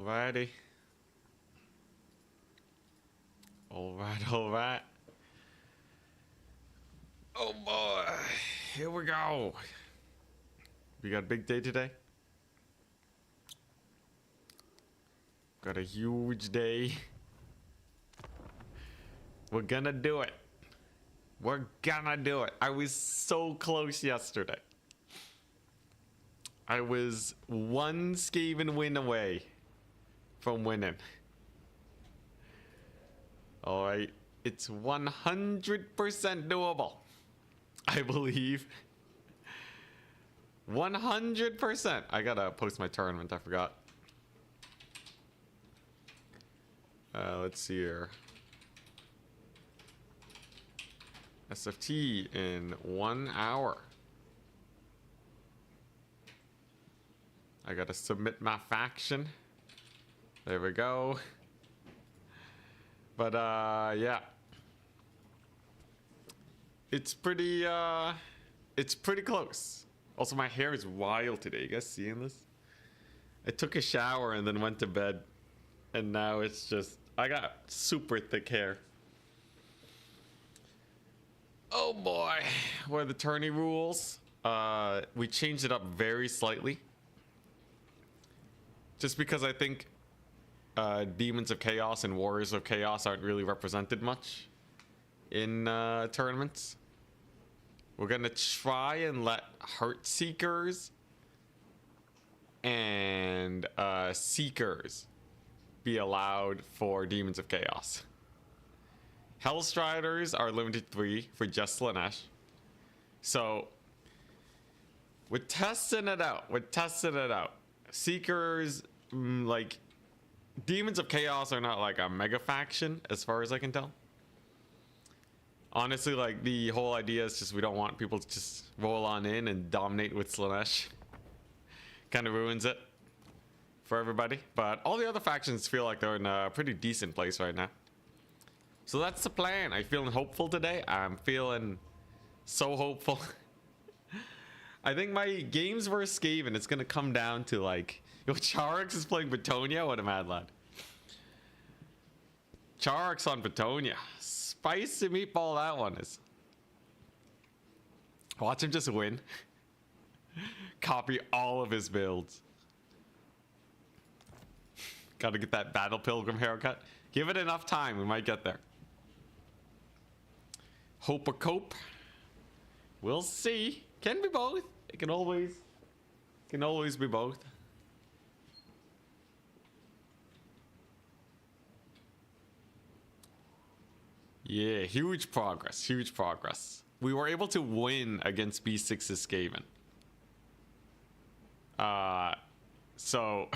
Alrighty. Alright. Oh boy. Here we go. We got a big day today. Got a huge day. We're gonna do it. We're gonna do it. I was so close yesterday. I was one Skaven win away from winning. Alright, it's 100% doable. I believe. 100%. I gotta post my tournament, I forgot. Let's see here. SFT in 1 hour. I gotta submit my faction. There we go. But yeah. It's pretty close. Also, my hair is wild today. You guys seeing this? I took a shower and then went to bed. And now it's just, I got super thick hair. Oh boy. What are the tourney rules? We changed it up very slightly. Just because I think Demons of Chaos and Warriors of Chaos aren't really represented much in tournaments. We're gonna try and let Heartseekers and Seekers be allowed for Demons of Chaos. Hellstriders are limited 3 for just Slaanesh. So we're testing it out. Seekers, like, Demons of Chaos are not like a mega faction as far as I can tell. Honestly, like, the whole idea is just we don't want people to just roll on in and dominate with Slaanesh. Kind of ruins it for everybody. But all the other factions feel like they're in a pretty decent place right now. So that's the plan. I'm feeling hopeful today. I'm feeling so hopeful. I think my games versus Skaven, it's gonna come down to like, yo, Charix is playing Bretonnia. What a mad lad. Charix on Bretonnia. Spicy meatball that one is. Watch him just win. Copy all of his builds. Gotta get that Battle Pilgrim haircut. Give it enough time, we might get there. Hope or cope. We'll see. Can be both. It can always be both. Yeah, huge progress. We were able to win against B6's Skaven. So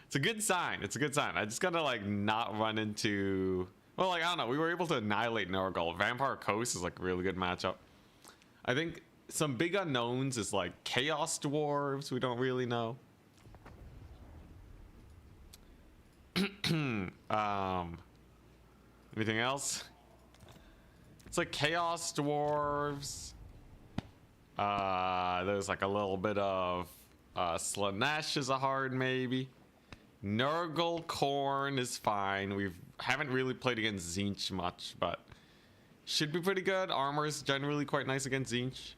it's a good sign. I just gotta like not run into, well, like, I don't know, we were able to annihilate Nurgle. Vampire Coast is like a really good matchup. I think some big unknowns is like Chaos Dwarves, we don't really know. Anything else? It's like Chaos Dwarves. There's like a little bit of Slaanesh is a hard maybe. Nurgle Khorne is fine. We haven't really played against Tzeentch much, but should be pretty good. Armor is generally quite nice against Tzeentch.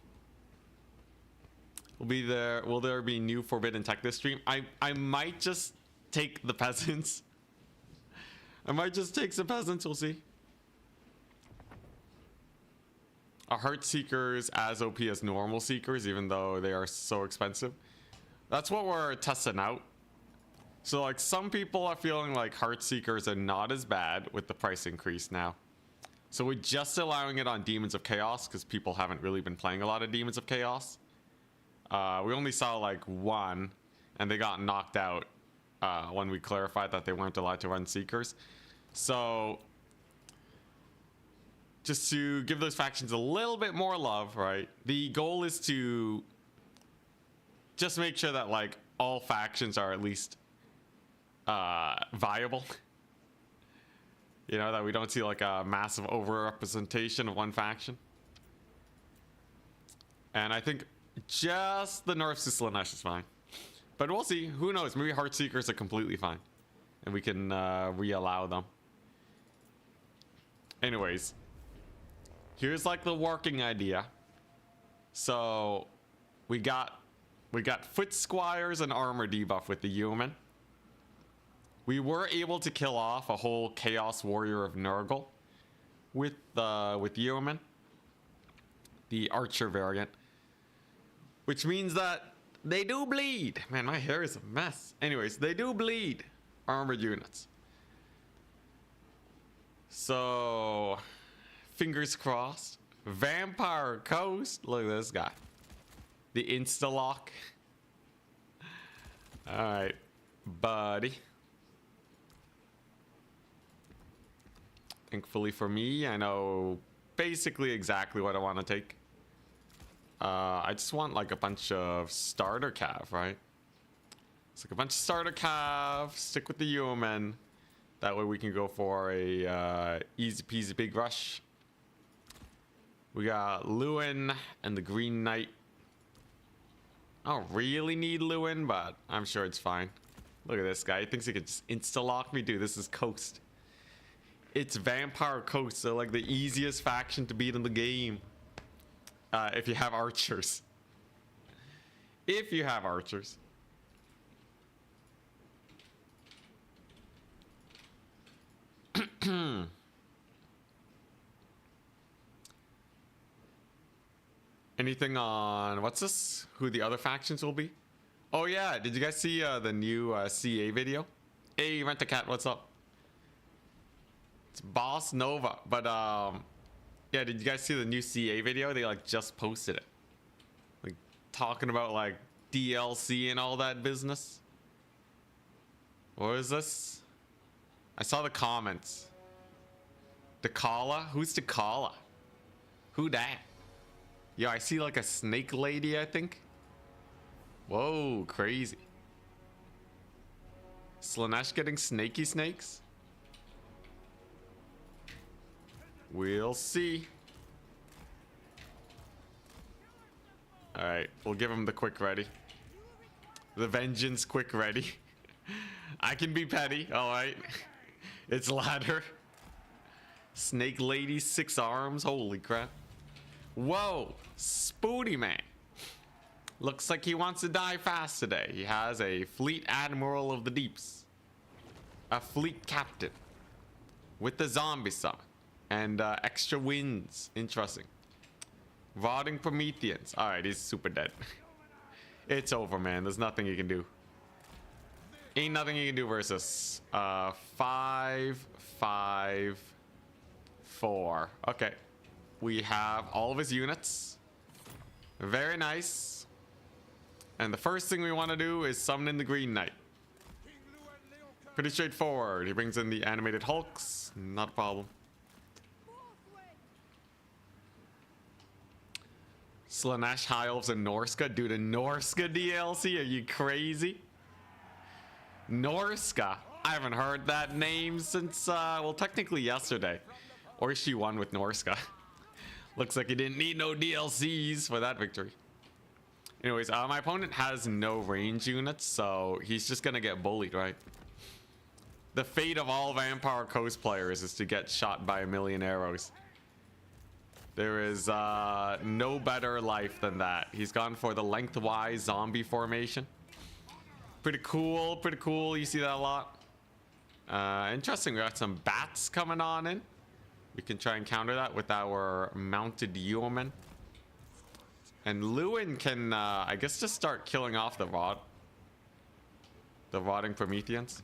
Will there be new forbidden tech this stream? I might just take the peasants. I might just take some peasants, we'll see. Are Heartseekers as OP as normal Seekers, even though they are so expensive? That's what we're testing out. So like some people are feeling like Heartseekers are not as bad with the price increase now. So we're just allowing it on Demons of Chaos because people haven't really been playing a lot of Demons of Chaos. We only saw like one and they got knocked out when we clarified that they weren't allowed to run Seekers. So just to give those factions a little bit more love, right? The goal is to just make sure that like all factions are at least viable. You know, that we don't see like a massive overrepresentation of one faction. And I think just the nerfs to Slaanesh is fine. But we'll see. Who knows? Maybe Heartseekers are completely fine. And we can re-allow them. Anyways. Here's like the working idea. So we got foot squires and armor debuff with the human. We were able to kill off a whole Chaos Warrior of Nurgle with human. The archer variant. Which means that they do bleed. Man, my hair is a mess. Anyways, they do bleed armored units. So, fingers crossed. Vampire Coast. Look at this guy. The insta-lock. Alright, buddy. Thankfully for me, I know basically exactly what I want to take. I just want like a bunch of starter cav, right? It's like a bunch of starter cav, stick with the human. That way we can go for a easy peasy big rush. We got Lewin and the Green Knight. I don't really need Lewin, but I'm sure it's fine. Look at this guy. He thinks he could just insta-lock me. Dude, this is Coast. It's Vampire Coast, so like the easiest faction to beat in the game. If you have archers. If you have archers. Anything on what's this? Who the other factions will be? Oh yeah, did you guys see the new CA video? Hey, Rent-A-Cat, what's up? It's Boss Nova, but yeah, did you guys see the new CA video? They like just posted it, like talking about like DLC and all that business. What is this? I saw the comments. Dakala? Who's Dakala? Who that? Yo, I see like a snake lady, I think. Whoa, crazy. Slaanesh getting snaky snakes? We'll see. Alright, we'll give him the quick ready. The vengeance quick ready. I can be petty, alright. It's ladder. Snake lady, 6 arms. Holy crap. Whoa, Spooty Man. Looks like he wants to die fast today. He has a fleet admiral of the deeps. A fleet captain. With the zombie summon. And extra wins. Interesting. Rotting Prometheans. Alright, he's super dead. It's over, man. There's nothing you can do. Ain't nothing you can do versus 5, 5, 4. Okay. We have all of his units. Very nice. And the first thing we want to do is summon in the Green Knight. Pretty straightforward. He brings in the animated Hulks. Not a problem. Slaanesh, High Elves, and Norska. Dude, a Norska DLC? Are you crazy? Norska? I haven't heard that name since, well, technically yesterday. Or she won with Norska. Looks like he didn't need no DLCs for that victory. Anyways, my opponent has no range units, so he's just gonna get bullied, right? The fate of all Vampire Coast players is to get shot by 1,000,000 arrows. There is no better life than that. He's gone for the lengthwise zombie formation. Pretty cool, pretty cool. You see that a lot. Interesting, we got some bats coming on in. We can try and counter that with our mounted yeoman. And Lewin can, I guess, just start killing off the rotting Prometheans.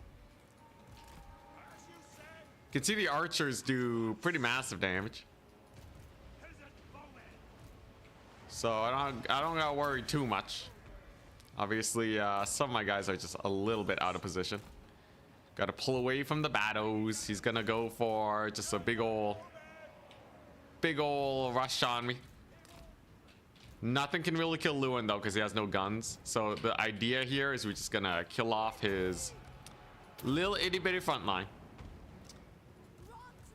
You can see the archers do pretty massive damage. So I don't gotta worry too much. Obviously, some of my guys are just a little bit out of position. Gotta pull away from the battles. He's gonna go for just a big ol' rush on me. Nothing can really kill Lewin though, because he has no guns. So the idea here is we're just gonna kill off his little itty bitty front line.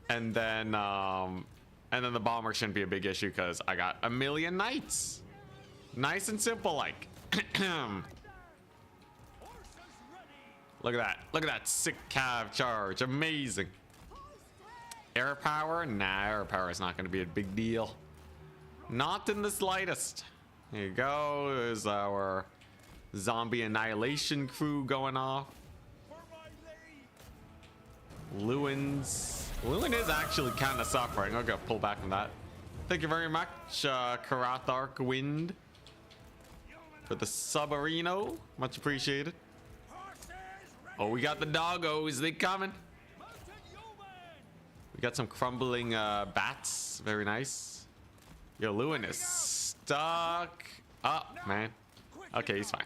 And then the bomber shouldn't be a big issue because I got 1,000,000 knights. Nice and simple, like. Look at that. Look at that sick cav charge. Amazing. Air power? Nah, air power is not going to be a big deal. Not in the slightest. Here you go. There's our zombie annihilation crew going off. Lewin is actually kind of suffering. I'm going to pull back from that. Thank you very much, Karathark Wind, for the Subarino. Much appreciated. Oh, we got the doggos. They coming. We got some crumbling bats. Very nice. Yo, Lewin is stuck up, man. Okay, he's fine.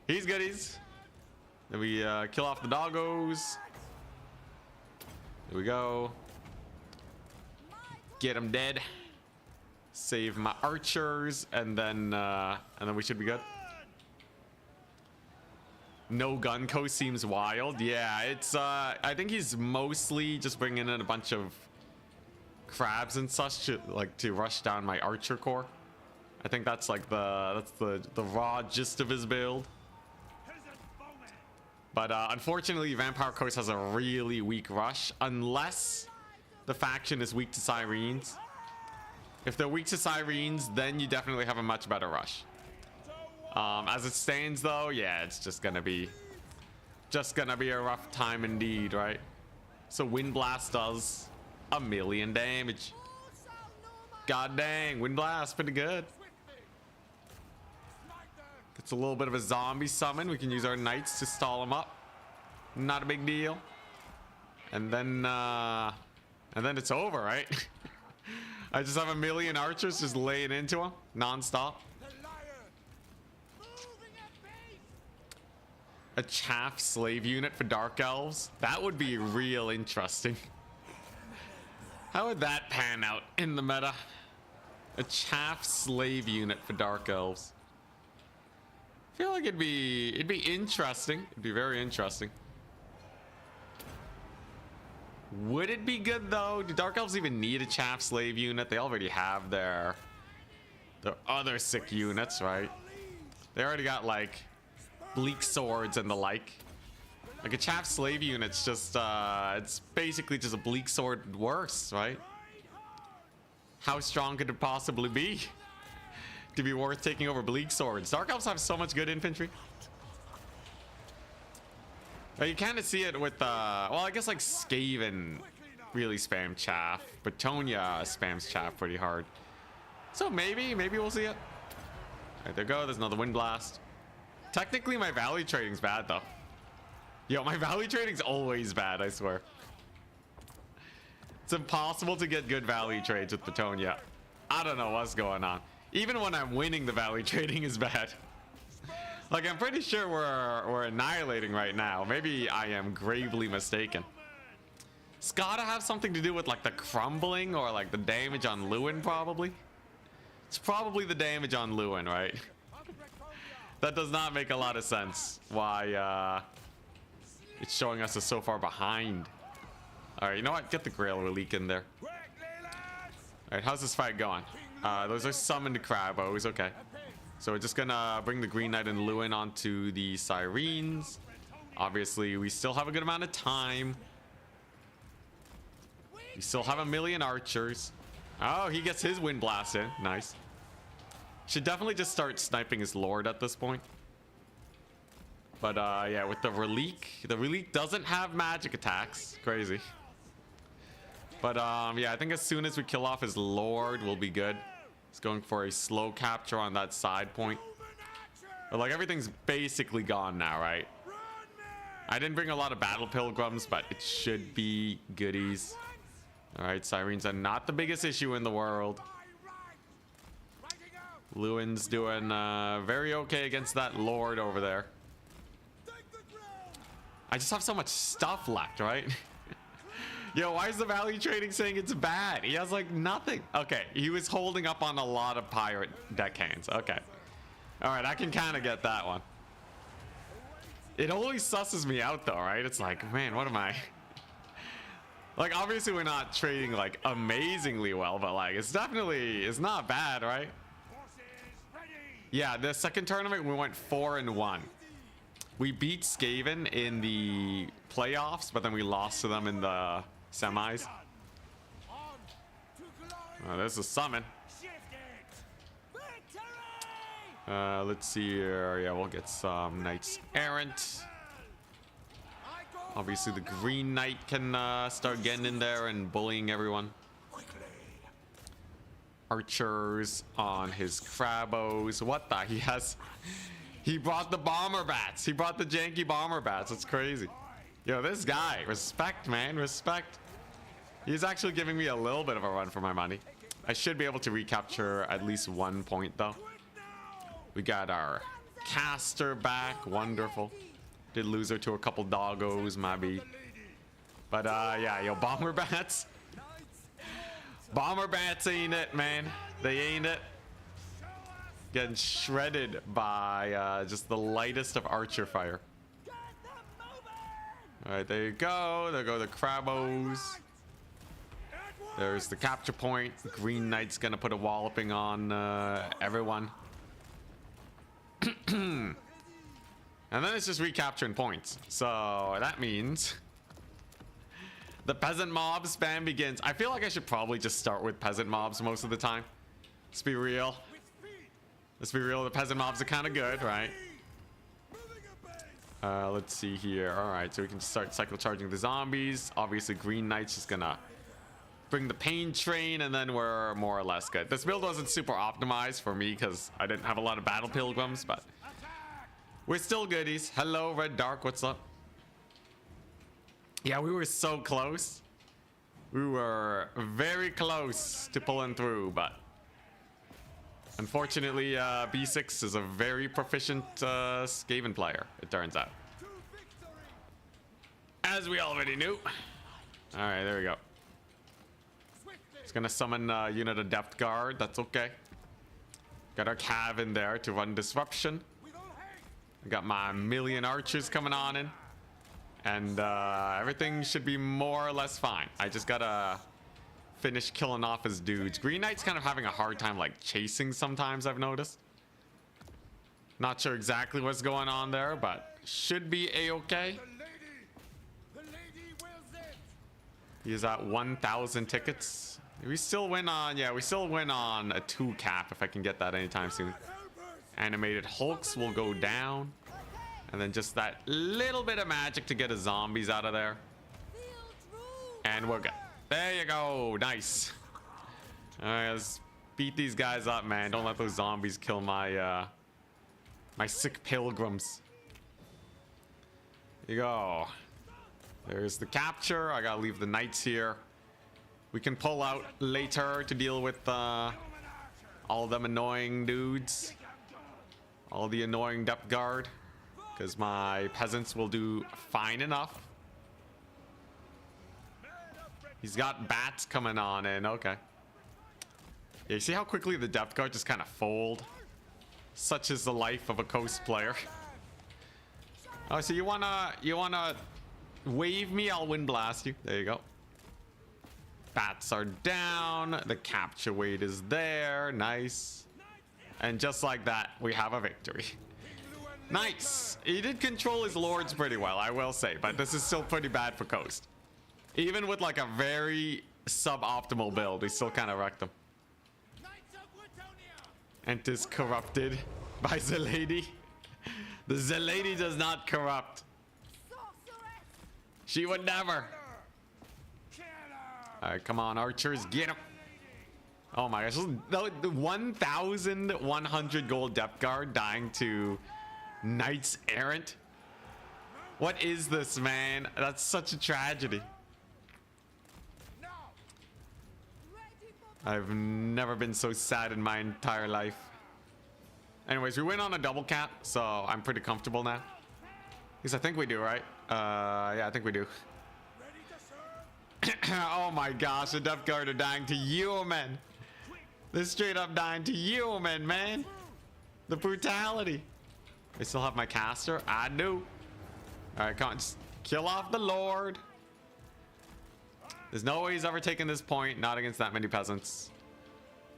He's goodies. Then we kill off the doggos. There we go. Get him dead. Save my archers, and then we should be good. No Gunko seems wild. Yeah, it's I think he's mostly just bringing in a bunch of crabs and such to rush down my archer corps. I think that's like the raw gist of his build. But unfortunately, Vampire Coast has a really weak rush unless the faction is weak to Sirens. If they're weak to Sirens, then you definitely have a much better rush. As it stands though, yeah, it's just gonna be a rough time indeed, right? So Wind Blast does 1,000,000 damage. God dang, Wind Blast, pretty good. It's a little bit of a zombie summon. We can use our knights to stall him up. Not a big deal. And then it's over, right? I just have 1,000,000 archers just laying into him non-stop. A chaff slave unit for Dark Elves? That would be real interesting. How would that pan out in the meta? A chaff slave unit for Dark Elves. I feel like it'd be interesting. It'd be very interesting. Would it be good though? Do Dark Elves even need a chaff slave unit? They already have their other sick units, right? They already got like bleak swords and the like. Like a chaff slave unit's just it's basically just a bleak sword worse, right? How strong could it possibly be to be worth taking over bleak swords? Dark Elves have so much good infantry. You kind of see it with well, I guess like Skaven really spam chaff, but Bretonnia spams chaff pretty hard. So maybe we'll see it. Alright, there you go. There's another Wind Blast. Technically, my Valley trading's bad, though. Yo, my Valley trading's always bad, I swear. It's impossible to get good Valley trades with Bretonnia. I don't know what's going on. Even when I'm winning, the Valley trading is bad. Like, I'm pretty sure we're annihilating right now. Maybe I am gravely mistaken. It's gotta have something to do with, like, the crumbling or, like, the damage on Lewin, probably. It's probably the damage on Lewin, right? That does not make a lot of sense why it's showing us as so far behind. All right, you know what? Get the Grail Relic in there. All right, how's this fight going? Those are summoned Crabos. Okay. So we're just gonna bring the Green Knight and Lewin onto the Sirens. Obviously, we still have a good amount of time. We still have 1,000,000 archers. Oh, he gets his Wind Blast in. Nice. Should definitely just start sniping his Lord at this point. But yeah, with the Relic doesn't have magic attacks. Crazy. But yeah, I think as soon as we kill off his Lord, we'll be good. He's going for a slow capture on that side point. But like everything's basically gone now, right? I didn't bring a lot of Battle Pilgrims, but it should be goodies. All right, Sirens are not the biggest issue in the world. Lewin's doing very okay against that Lord over there. I just have so much stuff left, right? Yo, why is the Valley trading saying it's bad? He has like nothing. Okay, he was holding up on a lot of pirate deckhands. Okay. All right, I can kind of get that one. It always susses me out though, right? It's like, man, what am I? Like, obviously we're not trading like amazingly well, but like it's not bad, right? Yeah, the second tournament we went 4-1. We beat Skaven in the playoffs, but then we lost to them in the semis. Oh, there's a summon. Let's see here. Yeah, we'll get some Knights Errant. Obviously, the Green Knight can start getting in there and bullying everyone. Archers on his Crabos. What the? He brought the bomber bats. He brought the janky bomber bats. It's crazy. Yo, this guy. Respect, man. Respect. He's actually giving me a little bit of a run for my money. I should be able to recapture at least 1 point, though. We got our caster back. Wonderful. Did lose her to a couple doggos, maybe. But, yeah, yo, bomber bats. Bomber bats ain't it, man. They ain't it. Getting shredded by just the lightest of archer fire. All right, there you go. There go the Crabos. There's the capture point. The Green Knight's gonna put a walloping on everyone. And then it's just recapturing points. So that means the peasant mob spam begins. I feel like I should probably just start with peasant mobs most of the time. Let's be real. Let's be real. The peasant mobs are kind of good, right? Let's see here. All right, so we can start cycle charging the zombies. Obviously, Green Knight's just gonna bring the pain train, and then we're more or less good. This build wasn't super optimized for me because I didn't have a lot of battle pilgrims, but we're still goodies. Hello, Red Dark. What's up? Yeah, we were so close. We were very close to pulling through, but unfortunately, B6 is a very proficient Skaven player, it turns out. As we already knew. All right, there we go. It's gonna summon a unit of Depth Guard. That's okay. Got our Cav in there to run disruption. I got my million archers coming on in. And everything should be more or less fine. I just gotta finish killing off his dudes. Green Knight's kind of having a hard time like chasing sometimes, I've noticed. Not sure exactly what's going on there, but should be a-okay. He's at 1,000 tickets. We still win on, yeah, we still win on a 2 cap if I can get that anytime soon. Animated Hulks will go down. And then just that little bit of magic to get his zombies out of there. And we're good. There you go. Nice. All right, let's beat these guys up, man. Don't let those zombies kill my my sick pilgrims. There you go. There's the capture. I gotta leave the knights here. We can pull out later to deal with all them annoying dudes. All the annoying depth guard. Because my peasants will do fine enough. He's got bats coming on in. Okay. Yeah, you see how quickly the depth guard just kind of fold? Such is the life of a coast player. Oh, so you wanna wave me? I'll wind blast you. There you go. Bats are down. The capture weight is there. Nice. And just like that, we have a victory. Nice. He did control his lords pretty well, I will say, but this is still pretty bad for Coast. Even with like a very suboptimal build, he still kind of wrecked them. And is corrupted by the lady. The lady does not corrupt. She would never. All right, come on, archers, get him. Oh my gosh, the 1,100 gold depth guard dying to Knights Errant. What is this, man? That's such a tragedy. I've never been so sad in my entire life. Anyways, we win on a double cap, so I'm pretty comfortable now. Because I think we do, right? Yeah, I think we do. Oh my gosh, the depth guard are dying to human. They're straight up dying to human, man. The brutality. I still have my caster. I do. All right, come on, just kill off the Lord. There's no way he's ever taken this point, not against that many peasants.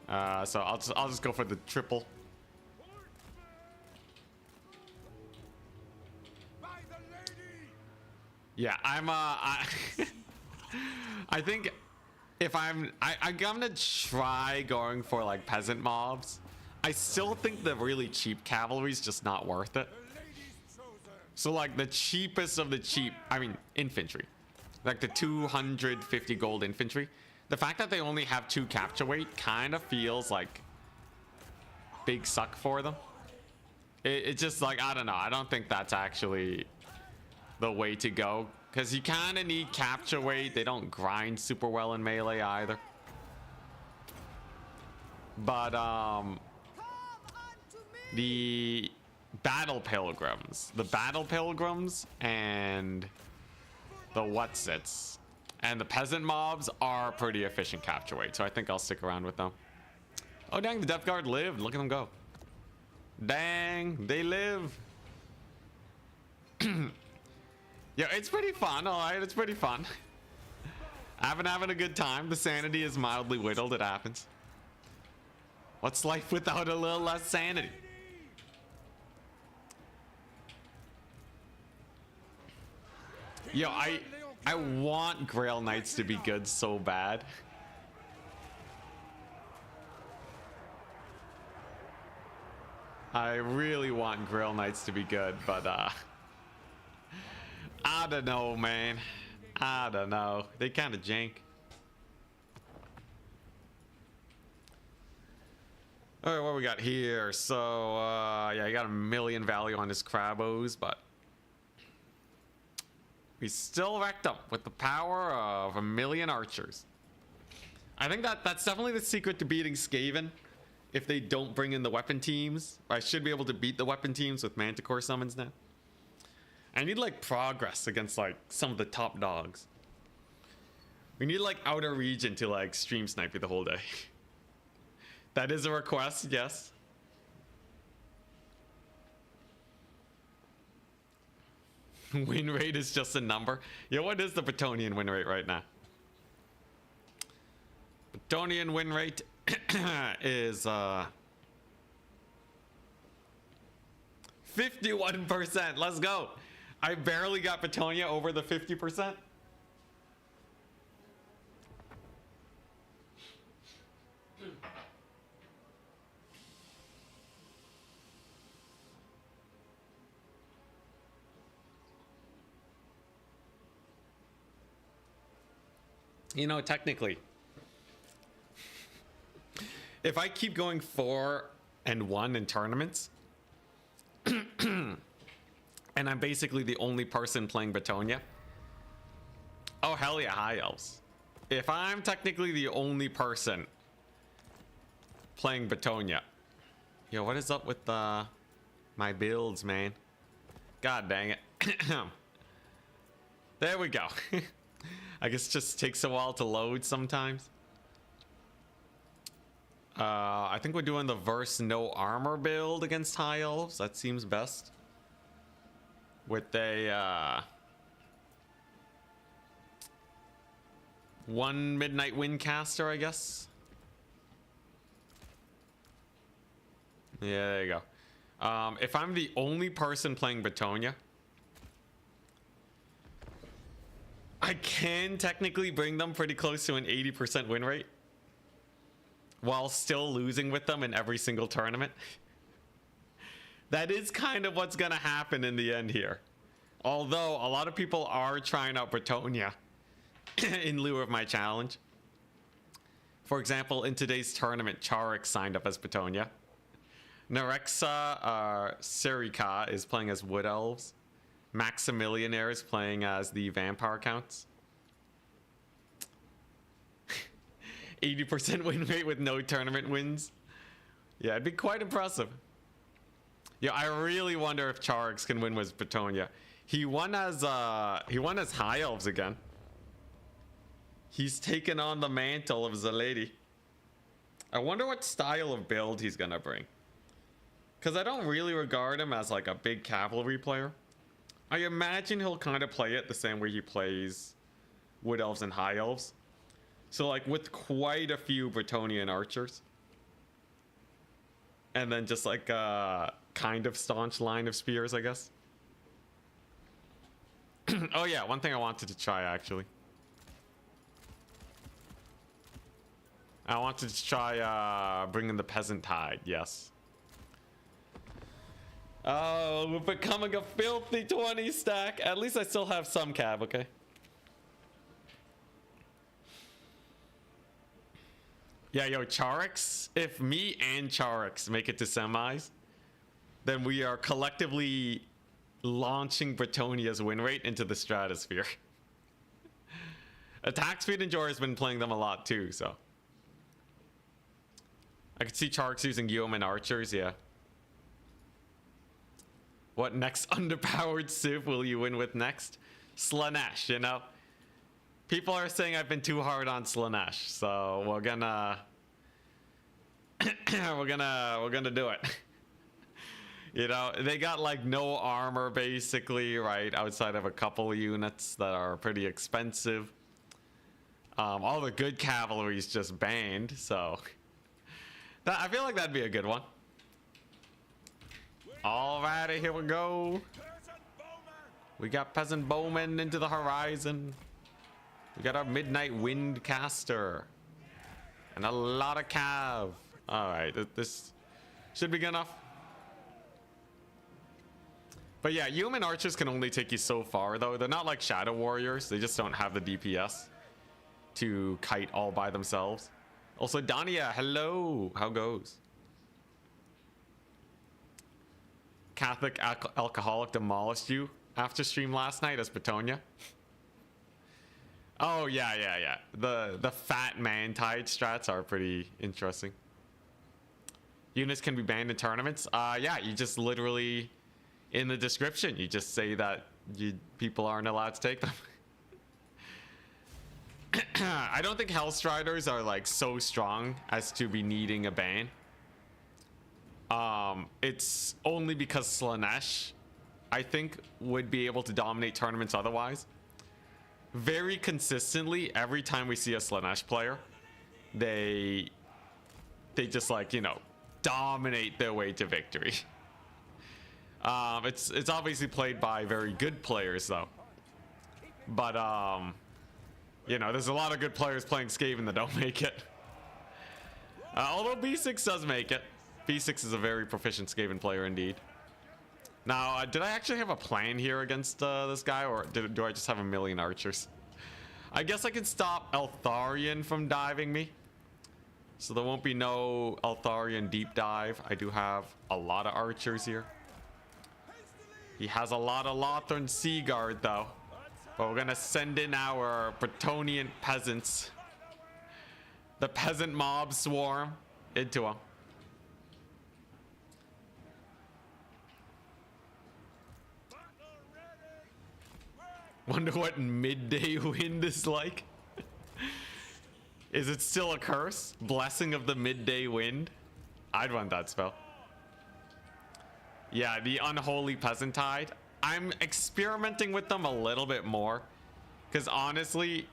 So I'll just go for the triple. Yeah, I think if I'm gonna try going for like peasant mobs. I still think the really cheap cavalry is just not worth it. So like the cheapest of the cheap, I mean infantry, like the 250 gold infantry. The fact that they only have 2 capture weight kind of feels like big suck for them. It's just like, I don't know. I don't think that's actually the way to go, because you kind of need capture weight. They don't grind super well in melee either. But the battle pilgrims and the whatsits and the peasant mobs are pretty efficient capture weight, so I think I'll stick around with them. Oh dang, the Death Guard lived. Look at them go. Dang, they live. Yeah, it's pretty fun. All right, it's pretty fun. I've been having a good time. The sanity is mildly whittled. It happens. What's life without a little less sanity? Yo, I want Grail Knights to be good so bad. I really want Grail Knights to be good, but I don't know, man. I don't know. They kind of jank. All right, what we got here? So, yeah, you got 1 million value on his Crabos, but we still racked up with the power of 1 million archers. I think that's definitely the secret to beating Skaven. If they don't bring in the weapon teams, I should be able to beat the weapon teams with Manticore summons now. I need like progress against like some of the top dogs. We need like outer region to like stream snipe you the whole day. That is a request, yes. Win rate is just a number. Yo, what is the Bretonnian win rate right now? Bretonnian win rate is 51%. Let's go. I barely got Bretonnia over the 50%. You know, technically, if I keep going 4-1 in tournaments, and I'm basically the only person playing Bretonnia. Oh, hell yeah, High Elves. If I'm technically the only person playing Bretonnia. Yo, what is up with my builds, man? God dang it. There we go. I guess it just takes a while to load sometimes. I think we're doing the verse no armor build against High Elves. That seems best. With a 1 Midnight Windcaster, I guess. Yeah, there you go. If I'm the only person playing Bretonnia, I can technically bring them pretty close to an 80% win rate while still losing with them in every single tournament. That is kind of what's gonna happen in the end here. Although a lot of people are trying out Bretonnia in lieu of my challenge. For example, in today's tournament, Charix signed up as Bretonnia. Narexa Sirika is playing as Wood Elves. Maximilianaire is playing as the Vampire Counts. 80% win rate with no tournament wins. Yeah, it'd be quite impressive. Yeah, I really wonder if Charix can win with Bretonnia. He won as High Elves again. He's taken on the mantle of Zalady. I wonder what style of build he's gonna bring. Because I don't really regard him as like a big cavalry player. I imagine he'll kind of play it the same way he plays Wood Elves and High Elves. So like with quite a few Bretonnian archers. And then just like a kind of staunch line of spears, I guess. Oh yeah, one thing I wanted to try actually. I wanted to try bringing the peasant tide. Yes. Oh, we're becoming a filthy 20 stack. At least I still have some cav, okay? Yeah, yo, Charix. If me and Charix make it to semis, then we are collectively launching Bretonnia's win rate into the stratosphere. Attack speed and Jor has been playing them a lot too, so. I could see Charix using yeoman archers, yeah. What next underpowered civ will you win with next? Slaanesh, you know? People are saying I've been too hard on Slaanesh, so we're gonna we're gonna do it. You know, they got like no armor basically, right? Outside of a couple of units that are pretty expensive. All the good cavalry is just banned, so I feel like that'd be a good one. Alrighty, here we go. We got peasant bowmen into the horizon. We got our midnight wind caster and a lot of cav. All right, this should be good enough. But yeah, human archers can only take you so far though. They're not like shadow warriors. They just don't have the DPS to kite all by themselves. Also, Dania, hello. How goes? Catholic alcoholic demolished you after stream last night as Bretonnia. Oh yeah. The fat man tide strats are pretty interesting. Units can be banned in tournaments. Yeah, you just literally in the description you just say that people aren't allowed to take them. I don't think Hellstriders are like so strong as to be needing a ban. It's only because Slaanesh, I think, would be able to dominate tournaments otherwise. Very consistently, every time we see a Slaanesh player, they just like, you know, dominate their way to victory. It's obviously played by very good players though. But you know, there's a lot of good players playing Skaven that don't make it. Although B6 does make it. B6 is a very proficient Skaven player indeed. Now, did I actually have a plan here against this guy, or do I just have a million archers? I guess I can stop Eltharion from diving me. So there won't be no Eltharion deep dive. I do have a lot of archers here. He has a lot of Lothern Sea Guard though. But we're gonna send in our Bretonnian peasants. The peasant mob swarm into him. Wonder what midday wind is like. Is it still a curse? Blessing of the midday wind? I'd run that spell. Yeah, the unholy peasant tide. I'm experimenting with them a little bit more. Because honestly,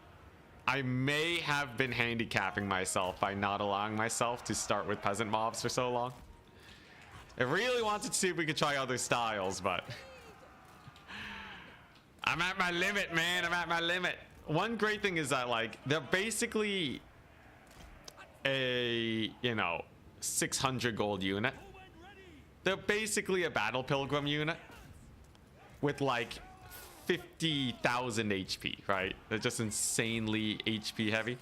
I may have been handicapping myself by not allowing myself to start with peasant mobs for so long. I really wanted to see if we could try other styles, but I'm at my limit, man. I'm at my limit. One great thing is that, like, they're basically a, you know, 600 gold unit. They're basically a battle pilgrim unit with like 50,000 HP, right? They're just insanely HP heavy.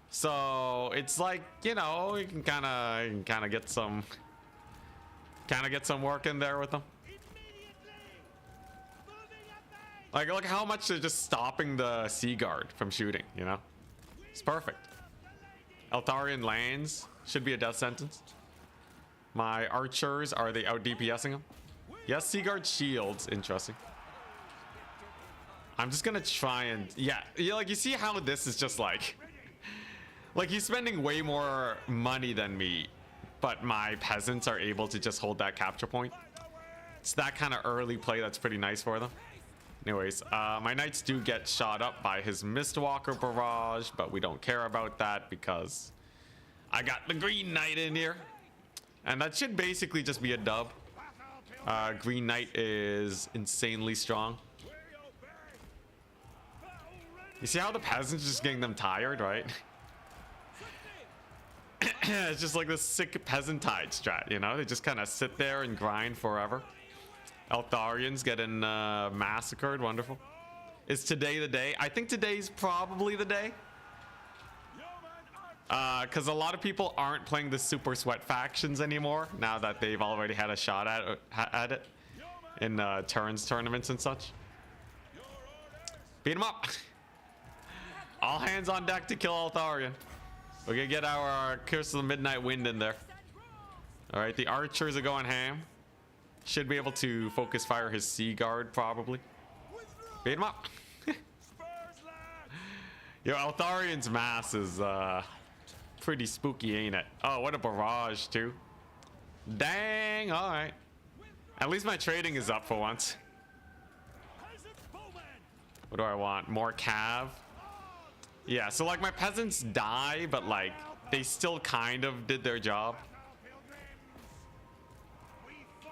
So it's like, you know, you can kind of get some work in there with them. Like, look how much they're just stopping the Sea Guard from shooting, you know? It's perfect. Eltharion lands should be a death sentence. My archers, are they out DPSing them? Yes, Sea Guard shields. Interesting. I'm just gonna try and, yeah, like, you see how this is just like he's spending way more money than me, but my peasants are able to just hold that capture point. It's that kind of early play that's pretty nice for them. Anyways, my knights do get shot up by his Mistwalker barrage, but we don't care about that because I got the Green Knight in here. And that should basically just be a dub. Green Knight is insanely strong. You see how the peasants just getting them tired, right? It's just like this sick peasant tide strat, you know? They just kind of sit there and grind forever. Eltharians getting massacred. Wonderful. Is today the day? I think today's probably the day. Because a lot of people aren't playing the Super Sweat factions anymore now that they've already had a shot at it in turns tournaments and such. Beat him up. All hands on deck to kill Eltharian. We're gonna get our Curse of the Midnight Wind in there. All right, the archers are going ham. Should be able to focus fire his Sea Guard probably. Beat him up. Yo, Eltharian's mass is pretty spooky, ain't it? Oh, what a barrage too. Dang, all right. At least my trading is up for once. What do I want? More cav? Yeah, so like my peasants die, but like they still kind of did their job.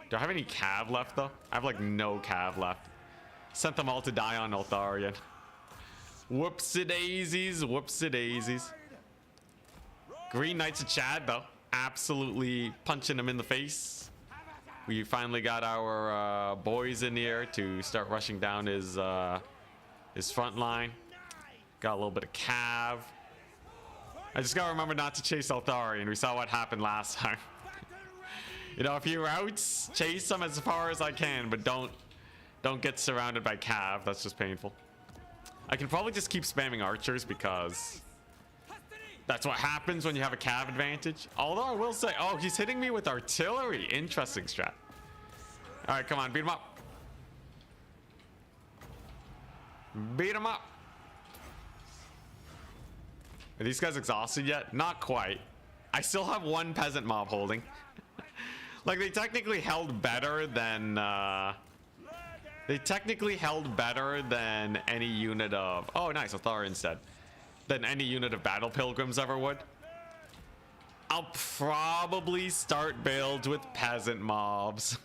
Do I have any cav left though? I have like no cav left. Sent them all to die on Eltharian. Whoopsie-daisies, whoopsie-daisies. Green Knights of Chad though, absolutely punching him in the face. We finally got our boys in here to start rushing down his front line. Got a little bit of cav. I just gotta remember not to chase Eltharian. We saw what happened last time. You know, if he routes, chase him as far as I can, but don't get surrounded by cav. That's just painful. I can probably just keep spamming archers because that's what happens when you have a cav advantage. Although I will say, oh, he's hitting me with artillery. Interesting strat. All right, come on, beat him up. Beat him up. Are these guys exhausted yet? Not quite. I still have one peasant mob holding. Like they technically held better than any unit of, oh nice, Eltharian said, than any unit of battle pilgrims ever would. I'll probably start builds with peasant mobs.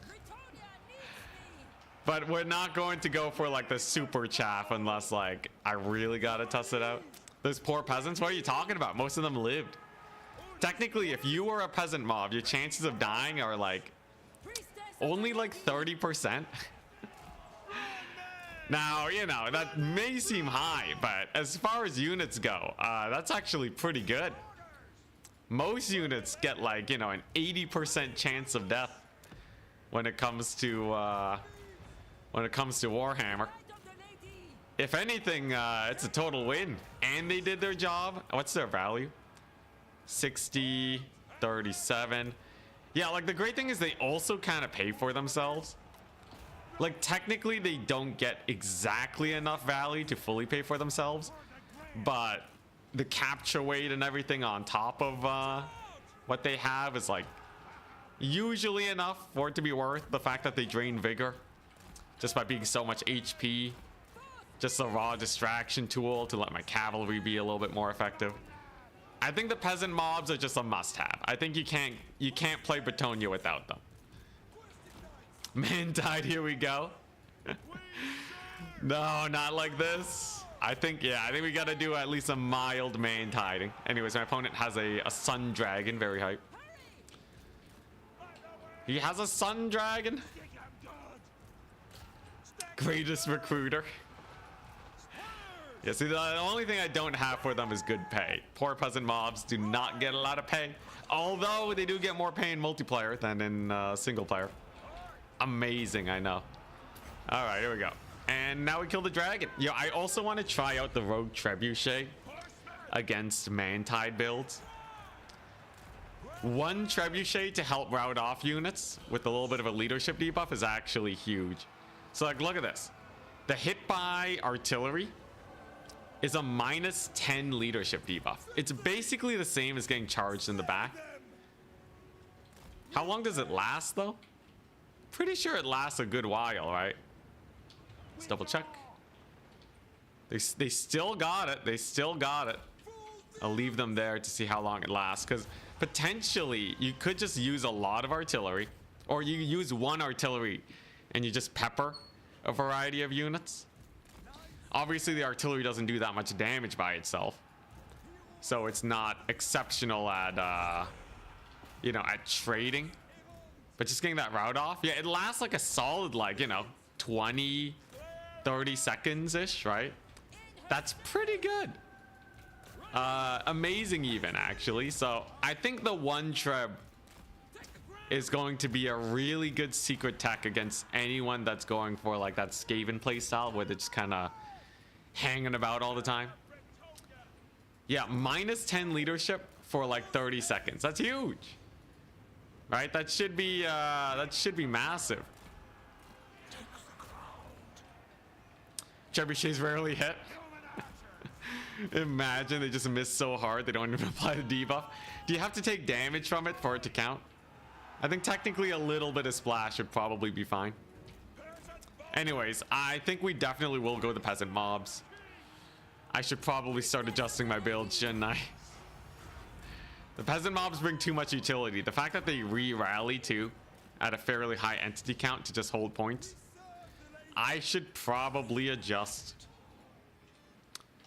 But we're not going to go for like the super chaff unless like I really gotta test it out. Those poor peasants, what are you talking about? Most of them lived. Technically, if you were a peasant mob, your chances of dying are like only like 30%. Now, you know, that may seem high, but as far as units go, that's actually pretty good. Most units get like, you know, an 80% chance of death when it comes to Warhammer. If anything, it's a total win. And they did their job. What's their value? 60, 37. Yeah, like the great thing is they also kind of pay for themselves. Like technically they don't get exactly enough value to fully pay for themselves, but the capture weight and everything on top of what they have is like usually enough for it to be worth the fact that they drain vigor just by being so much HP. Just a raw distraction tool to let my cavalry be a little bit more effective. I think the peasant mobs are just a must-have. I think you can't play Bretonnia without them. Man died, here we go. No, not like this. I think we gotta do at least a mild man tiding. Anyways, my opponent has a sun dragon, very hype. He has a sun dragon. Greatest recruiter. Yeah, see, the only thing I don't have for them is good pay. Poor peasant mobs do not get a lot of pay, although they do get more pay in multiplayer than in single player. Amazing, I know. All right, here we go. And now we kill the dragon. Yo, I also want to try out the rogue trebuchet against Mantide builds. One trebuchet to help rout off units with a little bit of a leadership debuff is actually huge. So like, look at this. The hit by artillery is a -10 leadership debuff. It's basically the same as getting charged in the back. How long does it last though? Pretty sure it lasts a good while, right? Let's double check. They still got it. They still got it. I'll leave them there to see how long it lasts, because potentially you could just use a lot of artillery, or you use one artillery and you just pepper a variety of units. Obviously, the artillery doesn't do that much damage by itself. So it's not exceptional at, you know, at trading. But just getting that route off. Yeah, it lasts like a solid, like, you know, 20, 30 seconds-ish, right? That's pretty good. Amazing even, actually. So I think the one treb is going to be a really good secret tech against anyone that's going for like that Skaven playstyle where they're just kind of hanging about all the time. Yeah, minus 10 leadership for like 30 seconds. That's huge. Right? That should be massive. Trebuchets rarely hit. Imagine they just miss so hard they don't even apply the debuff. Do you have to take damage from it for it to count? I think technically a little bit of splash should probably be fine. Anyways, I think we definitely will go the peasant mobs. I should probably start adjusting my build, shouldn't I? The peasant mobs bring too much utility. The fact that they re-rally too at a fairly high entity count to just hold points. I should probably adjust.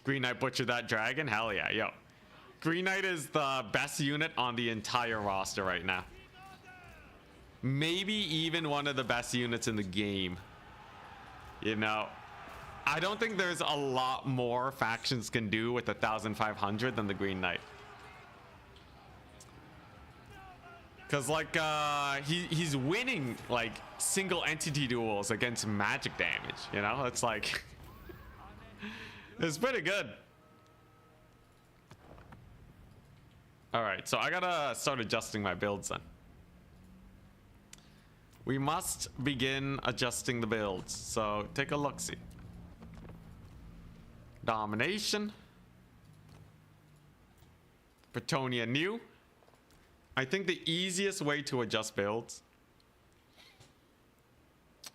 Green Knight butchered that dragon. Hell yeah, yo. Green Knight is the best unit on the entire roster right now. Maybe even one of the best units in the game. You know, I don't think there's a lot more factions can do with 1,500 than the Green Knight. Because like he's winning like single entity duels against magic damage, you know? It's like it's pretty good. All right, so I gotta start adjusting my builds then. We must begin adjusting the builds. So take a look-see. Domination. Bretonnia new. I think the easiest way to adjust builds.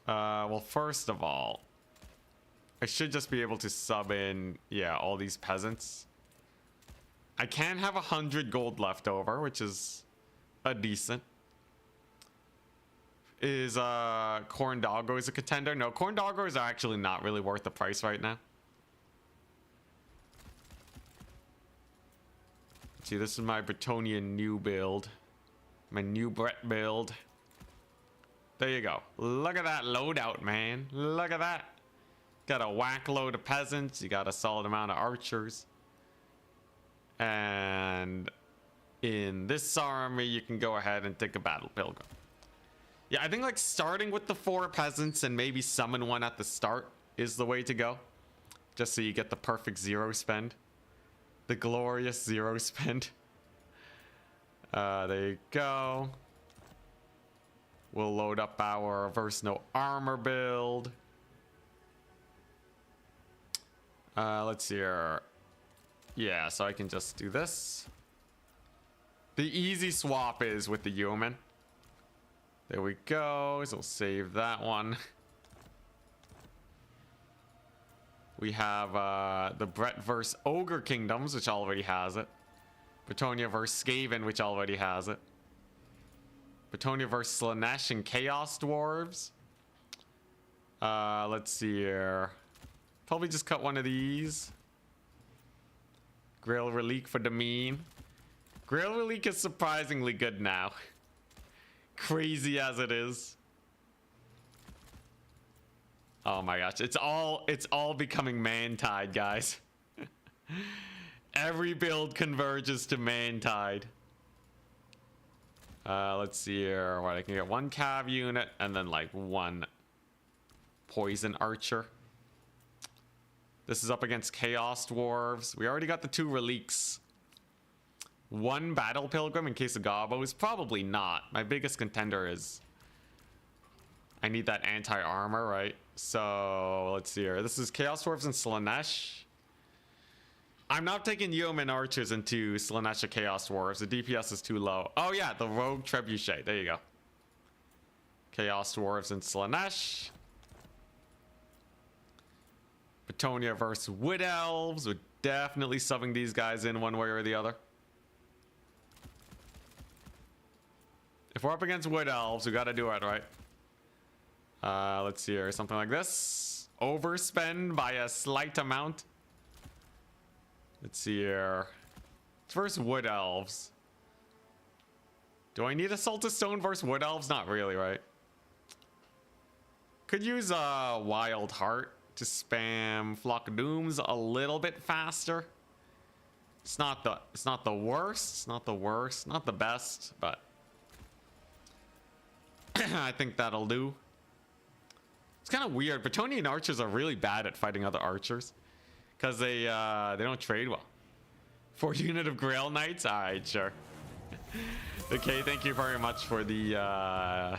Well, first of all, I should just be able to sub in, yeah, all these peasants. I can have 100 gold left over, which is a decent. Is corn doggos a contender? No, corn doggos are actually not really worth the price right now. See, this is my Bretonnia new build. My new Brett build. There you go. Look at that loadout, man. Look at that. Got a whack load of peasants. You got a solid amount of archers. And in this army, you can go ahead and take a battle pilgrim. Yeah, I think like starting with the 4 peasants and maybe summon one at the start is the way to go. Just so you get the perfect 0 spend. The glorious 0 spend. There you go. We'll load up our reverse no armor build. Let's see here. Yeah, so I can just do this. The easy swap is with the yeoman. There we go. So we'll save that one. We have the Brett versus Ogre Kingdoms, which already has it. Bretonnia versus Skaven, which already has it. Bretonnia versus Slaanesh and Chaos Dwarves. Let's see here. Probably just cut one of these. Grail Relique for Demeen. Grail Relique is surprisingly good now. Crazy as it is. Oh my gosh, it's all becoming man-tide, guys. Every build converges to man-tide. Let's see here. What, I can get 1 cav unit and then like 1 poison archer. This is up against Chaos Dwarves. We already got the 2 reliques. 1 battle pilgrim in case of gobos. Probably not. My biggest contender is I need that anti-armor, right? So let's see here. This is Chaos Dwarves and Slaanesh. I'm not taking yeoman archers into Slaanesh or Chaos Dwarves. The DPS is too low. Oh yeah, the rogue trebuchet. There you go. Chaos Dwarves and Slaanesh. Bretonnia versus Wood Elves. We're definitely subbing these guys in one way or the other. If we're up against Wood Elves, we gotta do it, right? Let's see here. Something like this. overspend by a slight amount. Let's see here. First, Wood Elves. Do I need a Salt of Stone versus Wood Elves? Not really, right? Could use a Wild Heart to spam Flock of Dooms a little bit faster. It's not the worst. It's not the worst. Not the best, but I think that'll do. It's kind of weird. Bretonnian archers are really bad at fighting other archers because they don't trade well. 4 unit of Grail Knights. All right, sure. Okay, thank you very much for the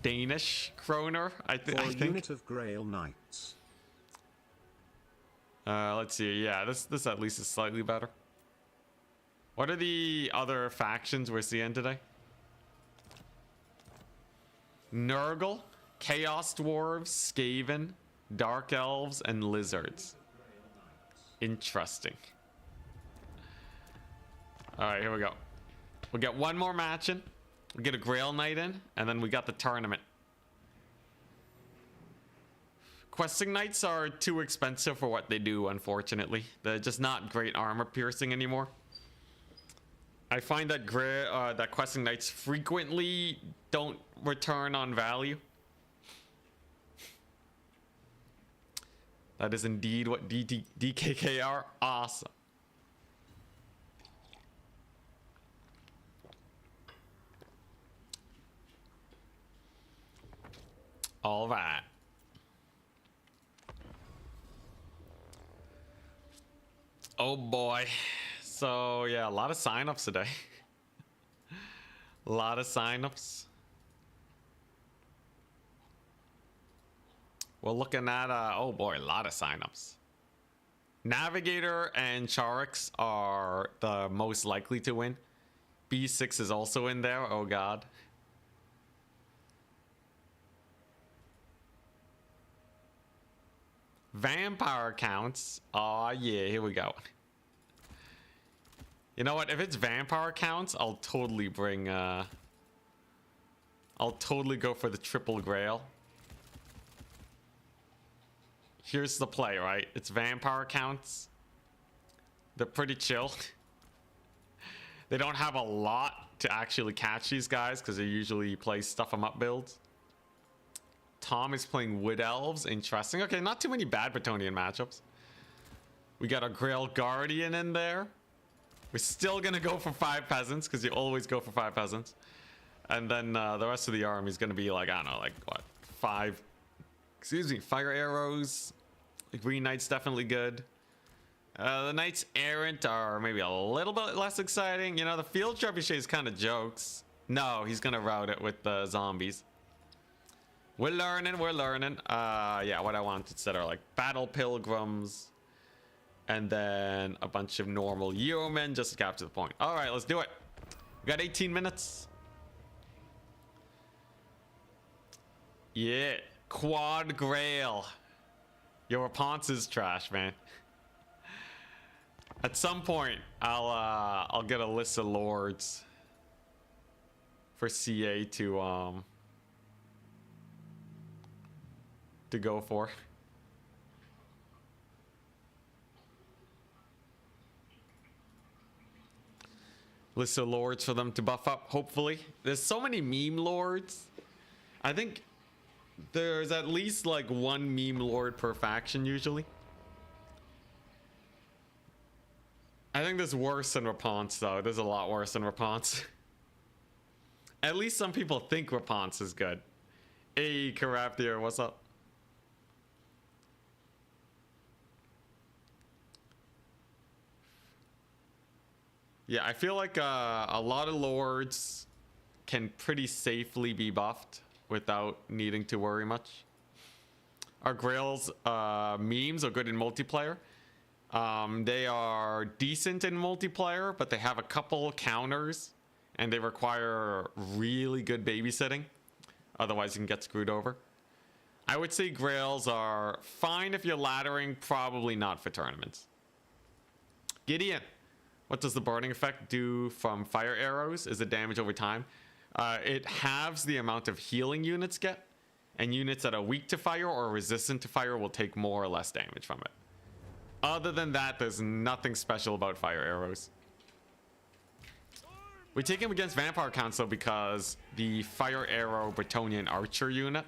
Danish kroner. I think. Unit of Grail Knights. Let's see. Yeah, this at least is slightly better. What are the other factions we're seeing today? Nurgle, Chaos Dwarves, Skaven, Dark Elves, and Lizards. Interesting. Alright, here we go. We'll get one more match in. We'll get a Grail Knight in, and then we got the tournament. Questing Knights are too expensive for what they do, unfortunately. They're just not great armor piercing anymore. I find that that Questing Knights frequently don't return on value. That is indeed what DKK are. Awesome. All right. Oh boy. So yeah, a lot of signups today. A lot of signups. We're looking at oh boy, a lot of signups. Navigator and Charix are the most likely to win. B6 is also in there. Oh god. Vampire counts. Oh yeah, here we go. You know what? If it's vampire counts, I'll totally bring I'll totally go for the triple grail. Here's the play, right? It's vampire counts. They're pretty chill. They don't have a lot to actually catch these guys because they usually play stuff 'em up builds. Tom is playing Wood Elves. Interesting. Okay, not too many bad Bretonnian matchups. We got a Grail Guardian in there. We're still gonna go for 5 peasants because you always go for 5 peasants. And then the rest of the army is gonna be like, I don't know, like what? 5, excuse me, fire arrows. The Green Knight's definitely good. The Knights Errant are maybe a little bit less exciting. You know, the Field Trebuchet is kind of jokes. No, he's gonna route it with the zombies. We're learning, we're learning. Yeah, what I want instead are like Battle Pilgrims. And then a bunch of normal yeomen just to capture the point. All right, let's do it. We got 18 minutes. Yeah, Quad Grail. Your response is trash, man. At some point, I'll get a list of lords for CA to go for. List of lords for them to buff up, hopefully. There's so many meme lords. I think there's at least like 1 meme lord per faction usually. I think there's worse than Raponce though. There's a lot worse than Raponce. At least some people think Raponce is good. Hey, Caraptier, what's up? Yeah, I feel like a lot of lords can pretty safely be buffed without needing to worry much. Our Grail's memes are good in multiplayer. They are decent in multiplayer, but they have a couple counters and they require really good babysitting. Otherwise, you can get screwed over. I would say Grails are fine if you're laddering, probably not for tournaments. Gideon. What does the burning effect do from fire arrows? Is it damage over time? It halves the amount of healing units get. and units that are weak to fire or resistant to fire will take more or less damage from it. Other than that, there's nothing special about fire arrows. We take him against Vampire Council because the fire arrow Bretonnian archer unit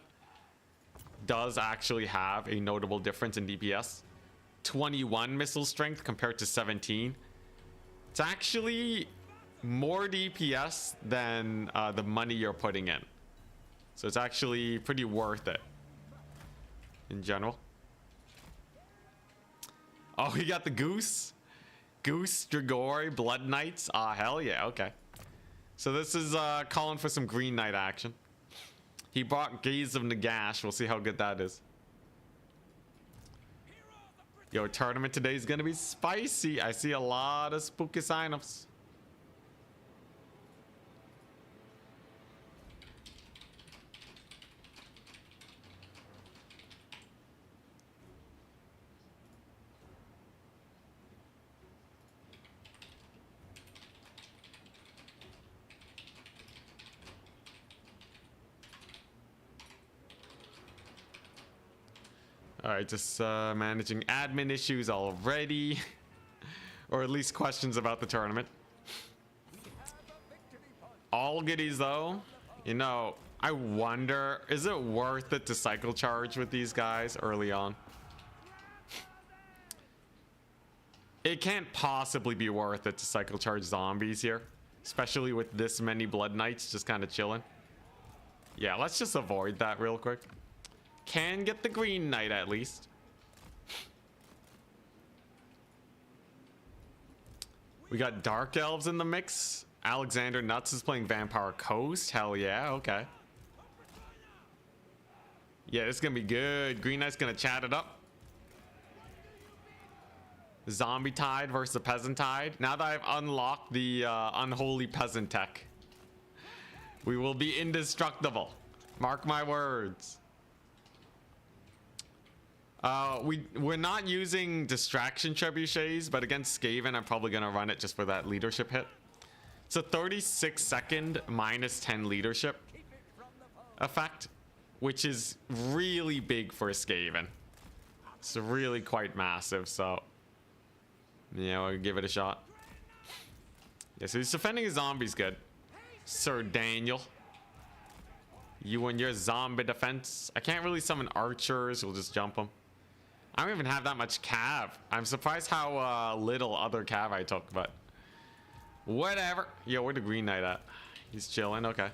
does actually have a notable difference in DPS. 21 missile strength compared to 17. It's actually more DPS than the money you're putting in. So it's actually pretty worth it in general. Oh, he got the Goose. Goose, Dragori, Blood Knights. Ah, hell yeah, okay. So this is calling for some Green Knight action. He brought Gaze of Nagash. We'll see how good that is. Yo, tournament today is gonna be spicy. I see a lot of spooky sign-ups. All right, just managing admin issues already, or at least questions about the tournament. All goodies though. You know, I wonder, is it worth it to cycle charge with these guys early on? It can't possibly be worth it to cycle charge zombies here, especially with this many Blood Knights just kind of chilling. Yeah, let's just avoid that real quick. Can get the Green Knight at least. We got Dark Elves in the mix. Alexander Nuts is playing Vampire Coast. Hell yeah, okay. Yeah, this is gonna be good. Green Knight's gonna chat it up. Zombie Tide versus the Peasant Tide. Now that I've unlocked the Unholy Peasant tech, we will be indestructible. Mark my words. We're not using distraction trebuchets, but against Skaven, I'm probably gonna run it just for that leadership hit. It's a 36-second minus 10 leadership effect, which is really big for a Skaven. It's really quite massive, so yeah, we'll give it a shot. Yeah, so he's defending his zombies good. Sir Daniel. You and your zombie defense. I can't really summon archers, we'll just jump them. I don't even have that much cav. I'm surprised how little other cav I took, but whatever. Yo, where the Green Knight at? He's chilling, okay.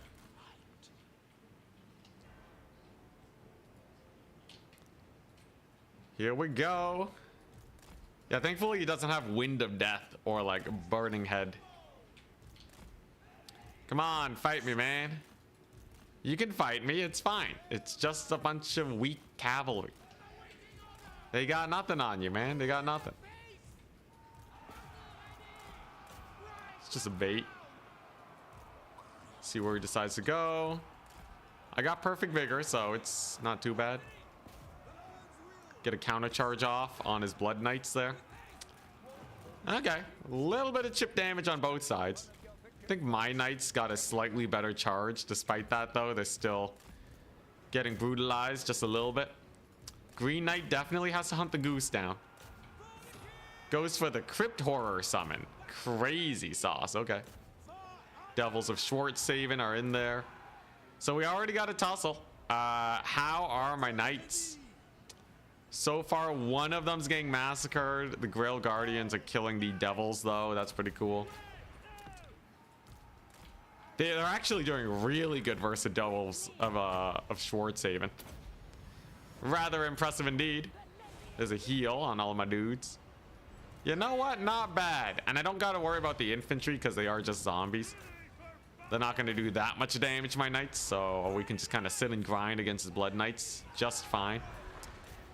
Here we go. Yeah, thankfully he doesn't have Wind of Death or like Burning Head. Come on, fight me, man. You can fight me, it's fine. It's just a bunch of weak cavalry. They got nothing on you, man. They got nothing. It's just a bait. See where he decides to go. I got perfect vigor, so it's not too bad. Get a counter charge off on his Blood Knights there. Okay, a little bit of chip damage on both sides. I think my Knights got a slightly better charge. Despite that, though, they're still getting brutalized just a little bit. Green Knight definitely has to hunt the Goose down. Goes for the Crypt Horror summon. Crazy sauce. Okay. Devils of Schwarzhaven are in there. So we already got a tussle. How are my Knights? So far, one of them's getting massacred. The Grail Guardians are killing the Devils, though. That's pretty cool. They're actually doing really good versus the Devils of Schwarzhaven. Rather impressive indeed. There's a heal on all of my dudes. You know what? Not bad. And I don't gotta worry about the infantry because they are just zombies. They're not gonna do that much damage to my Knights, so we can just kind of sit and grind against his Blood Knights just fine.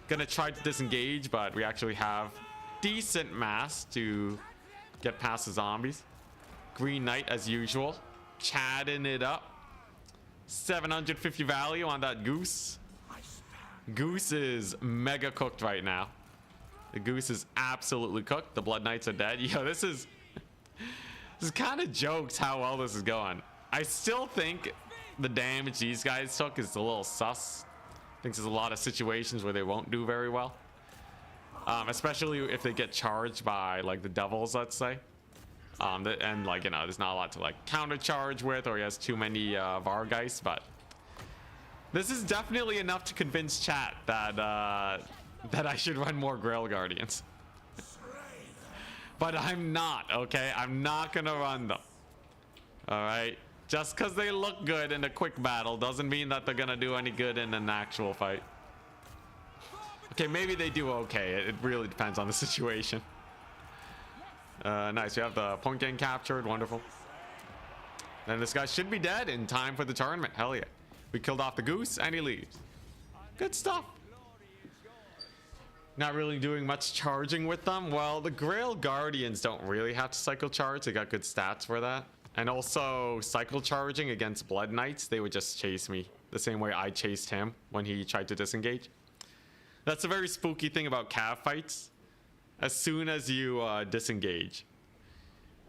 Gonna try to disengage, but we actually have decent mass to get past the zombies. Green Knight as usual, chatting it up. 750 value on that Goose. Goose is mega cooked right now. The Goose is absolutely cooked. The Blood Knights are dead. Yo, this is kind of jokes how well this is going. I still think the damage these guys took is a little sus. think there's a lot of situations where they won't do very well. Especially if they get charged by like the devils, let's say. And like, you know, there's not a lot to like counter charge with, or he has too many Vargeist, but this is definitely enough to convince chat that that I should run more Grail Guardians. But I'm not, okay? I'm not gonna run them. Alright? Just because they look good in a quick battle doesn't mean that they're gonna do any good in an actual fight. Okay, maybe they do okay. It really depends on the situation. Nice, we have the point getting captured. Wonderful. Then this guy should be dead in time for the tournament. Hell yeah. We killed off the goose and he leaves. Good stuff. Not really doing much charging with them. Well, the Grail Guardians don't really have to cycle charge. They got good stats for that. And also cycle charging against Blood Knights, they would just chase me the same way I chased him when he tried to disengage. That's a very spooky thing about cav fights. As soon as you disengage,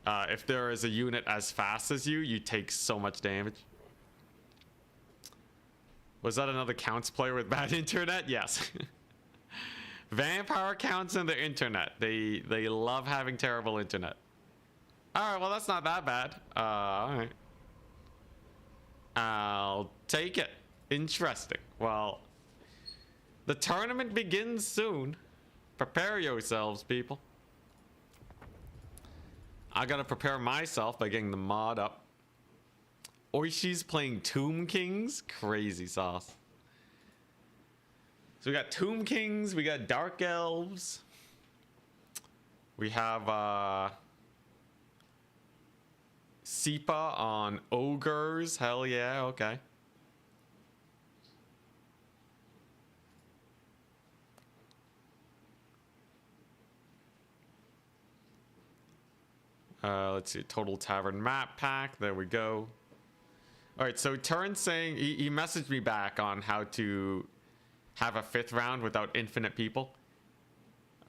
if there is a unit as fast as you, you take so much damage. Was that another counts player with bad internet? Yes. Vampire counts in the internet. They love having terrible internet. All right, well that's not that bad. All right. I'll take it. Interesting. Well, the tournament begins soon. Prepare yourselves, people. I gotta prepare myself by getting the mod up. Oishi's playing Tomb Kings. Crazy sauce. So we got Tomb Kings, we got Dark Elves. We have Sipa on Ogres. Hell yeah, okay. Let's see, total tavern map pack. There we go. All right, so Turin's saying he messaged me back on how to have a 5th round without infinite people.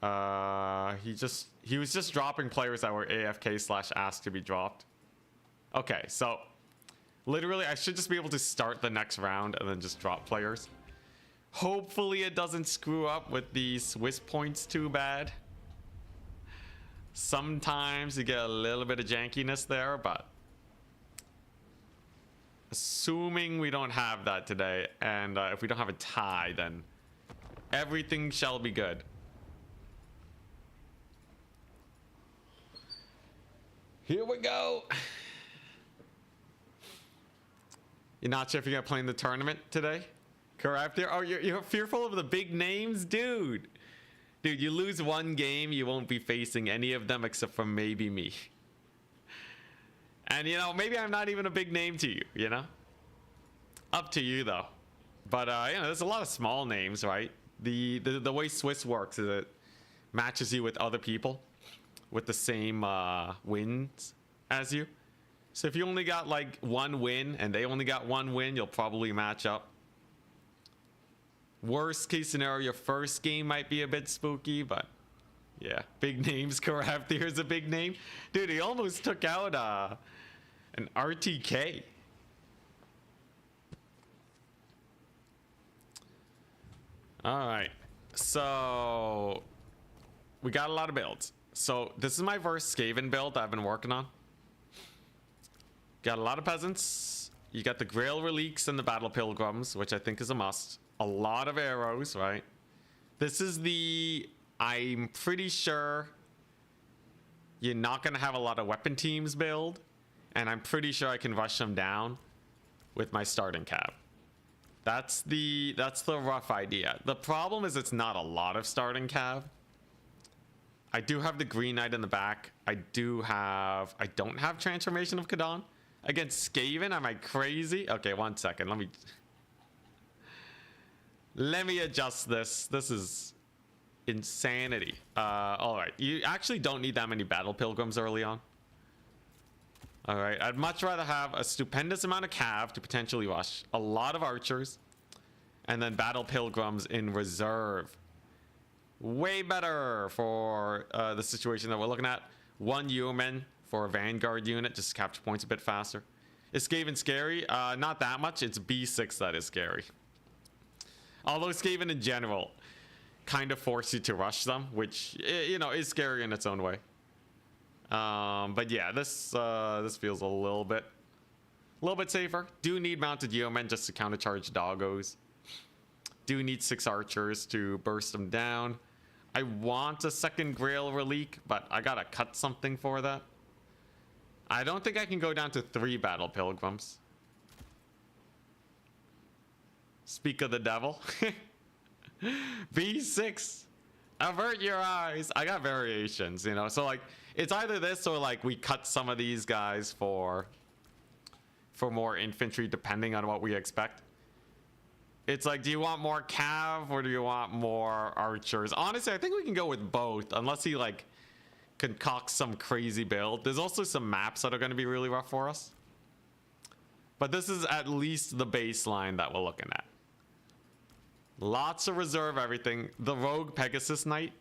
He was just dropping players that were AFK / asked to be dropped. Okay, so literally I should just be able to start the next round and then just drop players. Hopefully it doesn't screw up with the Swiss points too bad. Sometimes you get a little bit of jankiness there, but assuming we don't have that today, and if we don't have a tie, then everything shall be good. Here we go. You're not sure if you're gonna play in the tournament today? Correct here? Oh, you're fearful of the big names? Dude, you lose one game, you won't be facing any of them except for maybe me. And, you know, maybe I'm not even a big name to you, you know? Up to you, though. But, you know, there's a lot of small names, right? The way Swiss works is it matches you with other people with the same wins as you. So if you only got, like, 1 win and they only got 1 win, you'll probably match up. Worst case scenario, first game might be a bit spooky, but yeah, big names. Corrupt here's a big name. Dude, he almost took out an RTK. All right, so we got a lot of builds. So this is my first Skaven build I've been working on. Got a lot of peasants. You got the Grail Reliques and the Battle Pilgrims, which I think is a must. A lot of arrows, right? This is I'm pretty sure you're not going to have a lot of weapon teams build, and I'm pretty sure I can rush them down with my starting cav. That's the rough idea. The problem is it's not a lot of starting cav. I do have the Green Knight in the back. I don't have Transformation of Kadon. Against Skaven, am I crazy? Okay, 1 second. Let me adjust this. This is insanity. All right. You actually don't need that many Battle Pilgrims early on. All right. I'd much rather have a stupendous amount of cav to potentially rush, a lot of archers, and then Battle Pilgrims in reserve. Way better for the situation that we're looking at. 1 Yeoman for a Vanguard unit, just to capture points a bit faster. Is Skaven scary? Not that much. It's B6 that is scary. Although Skaven in general kind of force you to rush them, which, you know, is scary in its own way. But yeah, this feels a little bit safer. Do need mounted yeomen just to countercharge doggos. Do need 6 archers to burst them down. I want a second Grail Relique, but I gotta cut something for that. I don't think I can go down to 3 Battle Pilgrims. Speak of the devil. B6. Avert your eyes. I got variations, you know. So like, it's either this or like we cut some of these guys for more infantry, depending on what we expect. It's like, do you want more cav or do you want more archers? Honestly, I think we can go with both, unless he like concocts some crazy build. There's also some maps that are going to be really rough for us. But this is at least the baseline that we're looking at. Lots of reserve everything. The Rogue Pegasus Knight.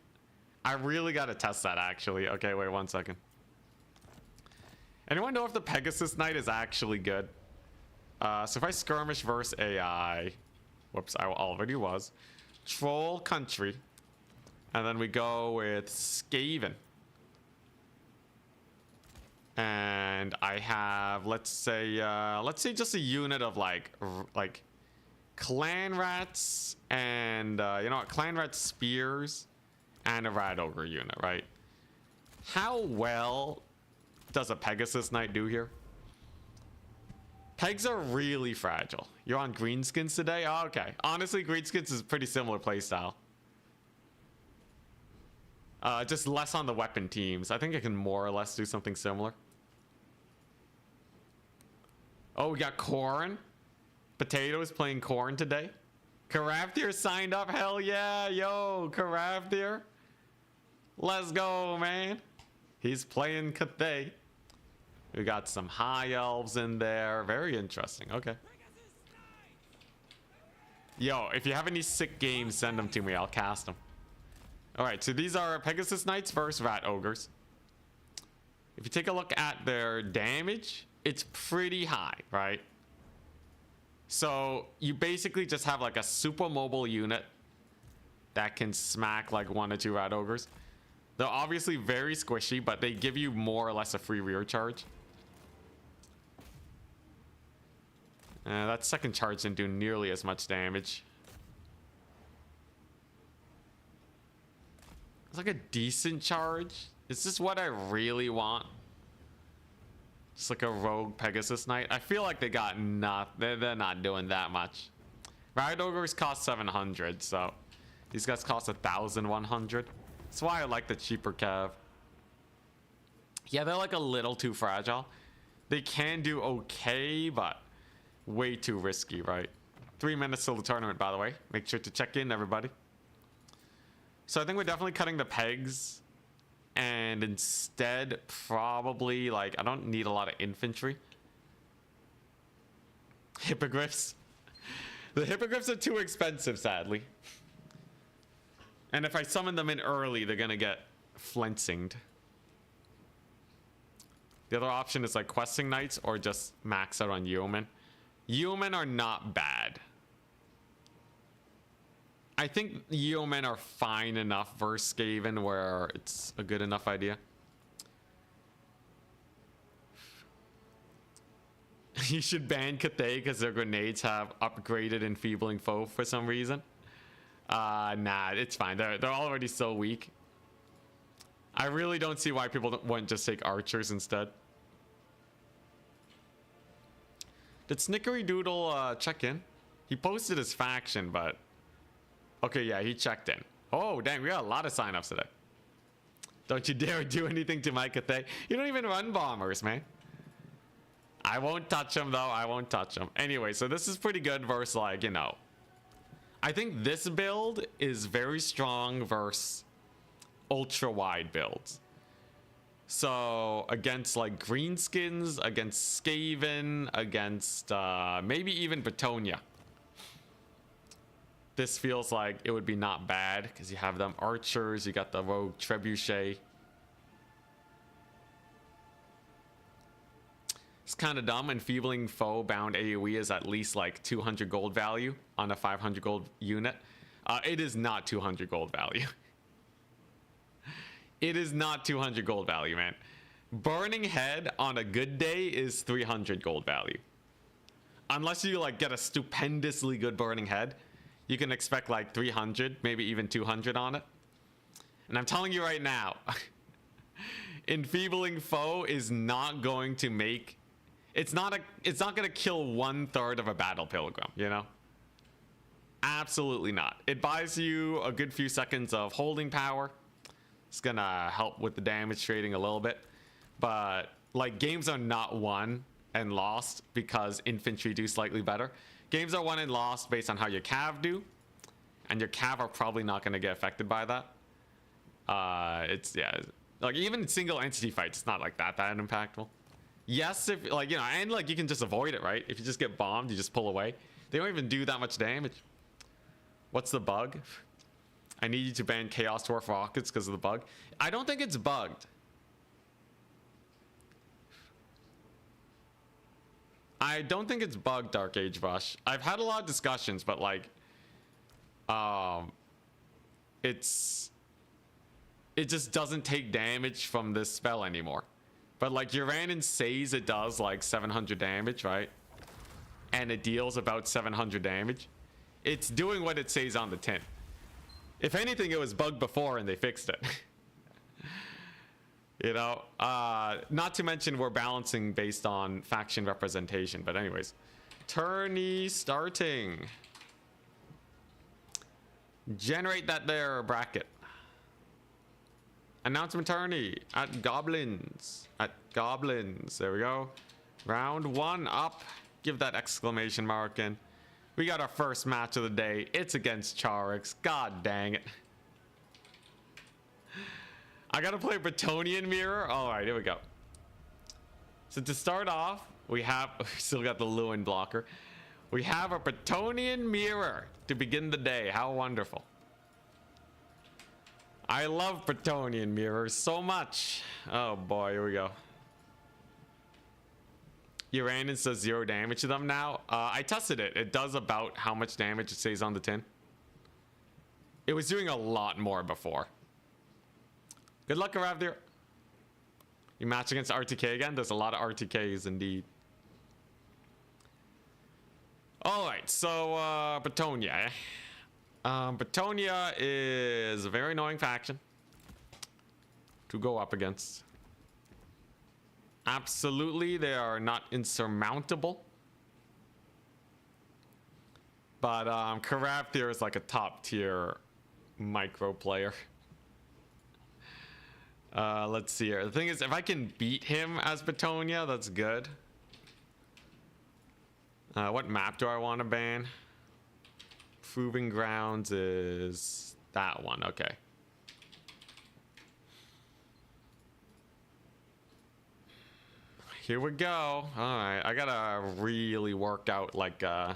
I really got to test that, actually. Okay, wait 1 second. Anyone know if the Pegasus Knight is actually good? So if I skirmish versus AI... Whoops, I already was. Troll Country. And then we go with Skaven. And I have, let's say just a unit of like clan rats and you know what, clan rat spears and a rat ogre unit, right? How well does a Pegasus Knight do here? Pegs are really fragile. You're on greenskins today? Oh, okay. Honestly, greenskins is a pretty similar playstyle. Just less on the weapon teams. I think I can more or less do something similar. Oh, we got Corn. Potatoes playing Corn today. Caravdir signed up. Hell yeah. Yo, Caravdir. Let's go, man. He's playing Cathay. We got some high elves in there. Very interesting. Okay. Yo, if you have any sick games, send them to me. I'll cast them. All right, so these are Pegasus Knights versus Rat Ogres. If you take a look at their damage, it's pretty high, right? So you basically just have like a super mobile unit that can smack like 1 or 2 Rat Ogres. They're obviously very squishy, but they give you more or less a free rear charge. That second charge didn't do nearly as much damage. It's like a decent charge. Is this what I really want? Just like a rogue Pegasus Knight. I feel like they got they're not doing that much. Riot Ogres cost 700, so these guys cost 1,100. That's why I like the cheaper cav. Yeah, they're like a little too fragile. They can do okay, but way too risky, right? 3 minutes till the tournament, by the way. Make sure to check in, everybody. So I think we're definitely cutting the pegs. And instead, probably, like, I don't need a lot of infantry. Hippogriffs. The hippogriffs are too expensive, sadly. And if I summon them in early, they're gonna get flensinged. The other option is like questing knights or just max out on yeomen. Yeomen are not bad. I think yeomen are fine enough versus Skaven where it's a good enough idea. You should ban Cathay because their grenades have upgraded enfeebling foe for some reason. Nah, it's fine. They're already so weak. I really don't see why people wouldn't just take archers instead. Did Snickery Doodle check in? He posted his faction, but... Okay, yeah, he checked in. Oh, dang, we got a lot of signups today. Don't you dare do anything to my Cathay. You don't even run bombers, man. I won't touch them, though. I won't touch them. Anyway, so this is pretty good versus, like, you know... I think this build is very strong versus ultra-wide builds. So, against, like, greenskins, against Skaven, against, maybe even Bretonnia. This feels like it would be not bad, because you have them archers, you got the rogue trebuchet. It's kind of dumb. Enfeebling foe bound AoE is at least like 200 gold value on a 500 gold unit. It is not 200 gold value. It is not 200 gold value, man. Burning Head on a good day is 300 gold value. Unless you like get a stupendously good Burning Head, you can expect like 300, maybe even 200 on it. And I'm telling you right now, Enfeebling Foe is not going to make... It's not going to kill 1/3 of a Battle Pilgrim, you know? Absolutely not. It buys you a good few seconds of holding power. It's going to help with the damage trading a little bit. But, like, games are not won and lost because infantry do slightly better. Games are won and lost based on how your cav do. And your cav are probably not going to get affected by that. It's, yeah... Like, even single entity fights, it's not like that impactful. Yes, if, like, you know, and, like, you can just avoid it, right? If you just get bombed, you just pull away. They don't even do that much damage. What's the bug? I need you to ban Chaos Dwarf rockets because of the bug. I don't think it's bugged. I don't think it's bugged, Dark Age Rush. I've had a lot of discussions, but, like, it just doesn't take damage from this spell anymore. But like Uranus says it does like 700 damage, right? And it deals about 700 damage. It's doing what it says on the tin. If anything, it was bugged before and they fixed it. You know, not to mention we're balancing based on faction representation. But anyways, tourney starting. Generate that there bracket. Announcement tourney at Goblins. There we go. Round 1 up. Give that exclamation mark in. We got our first match of the day. It's against Charix. God dang it. I gotta play Bretonnian Mirror. Alright, here we go. So to start off, we still got the Lewin blocker. We have a Bretonnian Mirror to begin the day. How wonderful. I love Bretonnian mirrors so much. Oh boy, here we go. Uranus does 0 damage to them now. I tested it. It does about how much damage it says on the tin. It was doing a lot more before. Good luck, Aravdir. You match against RTK again? There's a lot of RTKs indeed. Alright, so Bretonnia, eh? Bretonnia is a very annoying faction to go up against. Absolutely, they are not insurmountable. But Karavthir is like a top tier micro player. Let's see here. The thing is, if I can beat him as Bretonnia, that's good. What map do I want to ban? Proving Grounds is that one. Okay. Here we go. All right. I gotta really work out like I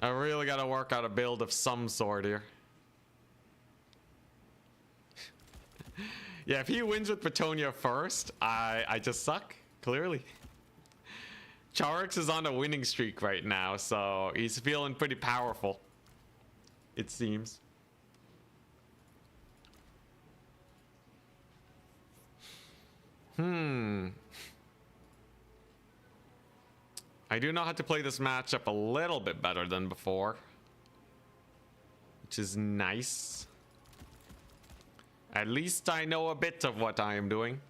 really gotta work out a build of some sort here. Yeah, if he wins with Bretonnia first, I just suck, clearly. Charix is on a winning streak right now, so he's feeling pretty powerful, it seems. I do know how to play this matchup a little bit better than before, which is nice. At least I know a bit of what I am doing.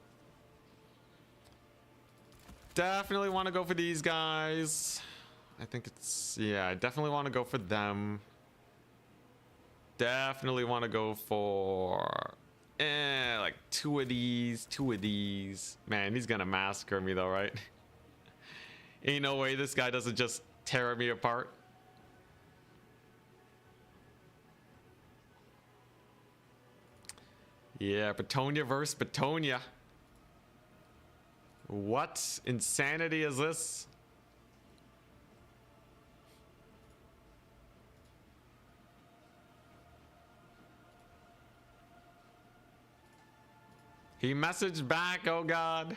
Definitely want to go for these guys. I think it's... yeah, I definitely want to go for them. Definitely want to go for... like 2 of these, 2 of these. Man, he's gonna massacre me though, right? Ain't no way this guy doesn't just tear me apart. Yeah, Bretonnia versus Bretonnia. What insanity is this? He messaged back, oh god.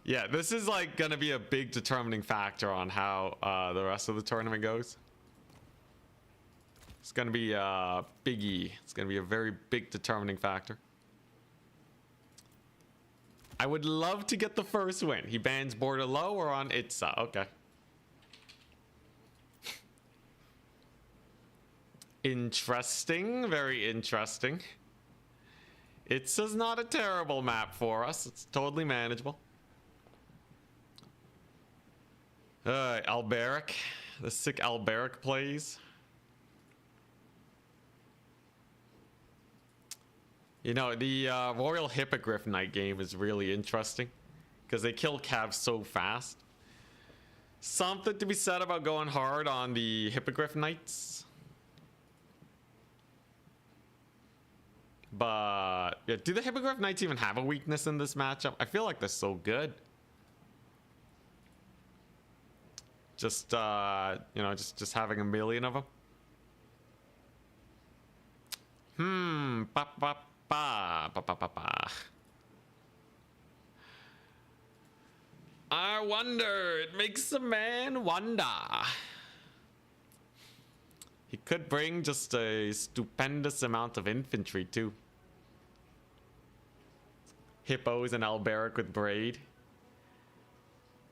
Yeah, this is like gonna be a big determining factor on how the rest of the tournament goes. It's gonna be biggie. It's gonna be a very big determining factor. I would love to get the first win. He bans border low or on Itza. Okay. Interesting. Very interesting. Itza's not a terrible map for us. It's totally manageable. Alberic. The sick Alberic plays. You know, the Royal Hippogriff Knight game is really interesting because they kill Cav so fast. Something to be said about going hard on the Hippogriff Knights. But yeah, do the Hippogriff Knights even have a weakness in this matchup? I feel like they're so good. Just you know, just having a million of them. I wonder. It makes a man wonder. He could bring just a stupendous amount of infantry too. Hippos and Alberic with Braid.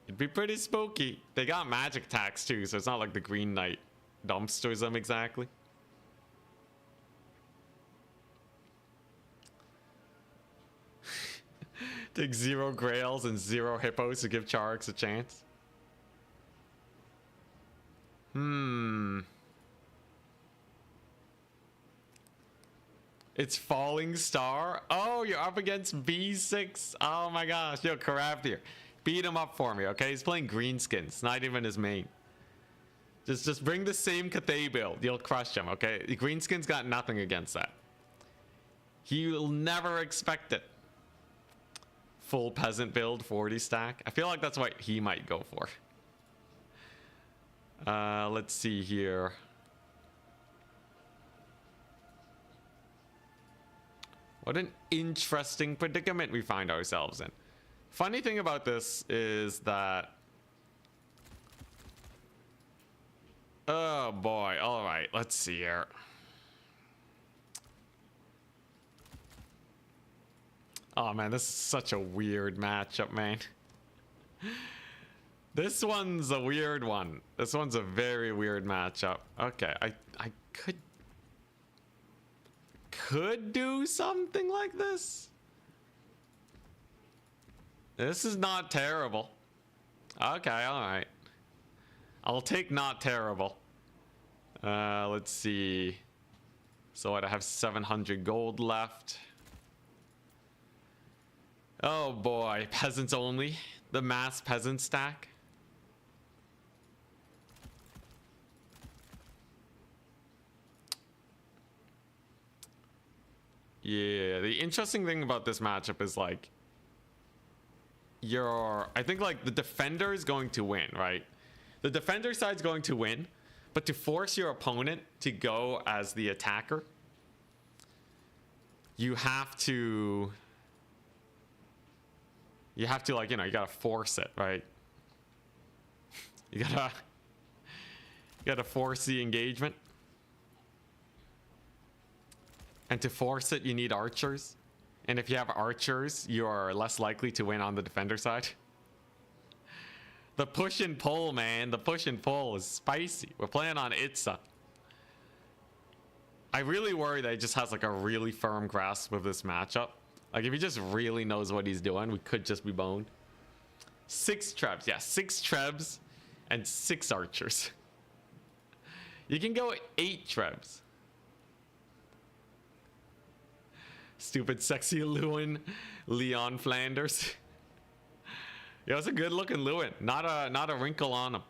It'd be pretty spooky. They got magic attacks too, so it's not like the Green Knight dumpsters them exactly. Take 0 Grails and 0 Hippos to give Charix a chance. It's Falling Star. Oh, you're up against B6. Oh my gosh. Yo, Karavdir. Beat him up for me, okay? He's playing Greenskins. Not even his main. Just bring the same Cathay build. You'll crush him, okay? Greenskins got nothing against that. He will never expect it. Full peasant build, 40 stack. I feel like that's what he might go for. Let's see here. What an interesting predicament we find ourselves in. Funny thing about this is that... Oh boy, alright, let's see here. Oh man, this is such a weird matchup, man. This one's a weird one. This one's a very weird matchup. Okay, I could do something like this. This is not terrible. Okay, alright. I'll take not terrible. Let's see. So I have 700 gold left. Oh boy, peasants only. The mass peasant stack. Yeah, the interesting thing about this matchup is like I think like the defender is going to win, right? The defender side's going to win, but to force your opponent to go as the attacker, you have to like, you know, you gotta force it, right? You gotta force the engagement. And to force it, you need archers. And if you have archers, you're less likely to win on the defender side. The push and pull, man. The push and pull is spicy. We're playing on Itza. I really worry that he just has like a really firm grasp of this matchup. Like if he just really knows what he's doing, we could just be boned. 6 trebs. Yeah, 6 trebs and 6 archers. You can go 8 trebs. Stupid sexy Lewin, Leon Flanders. Yeah, it's a good looking Lewin. Not a wrinkle on him.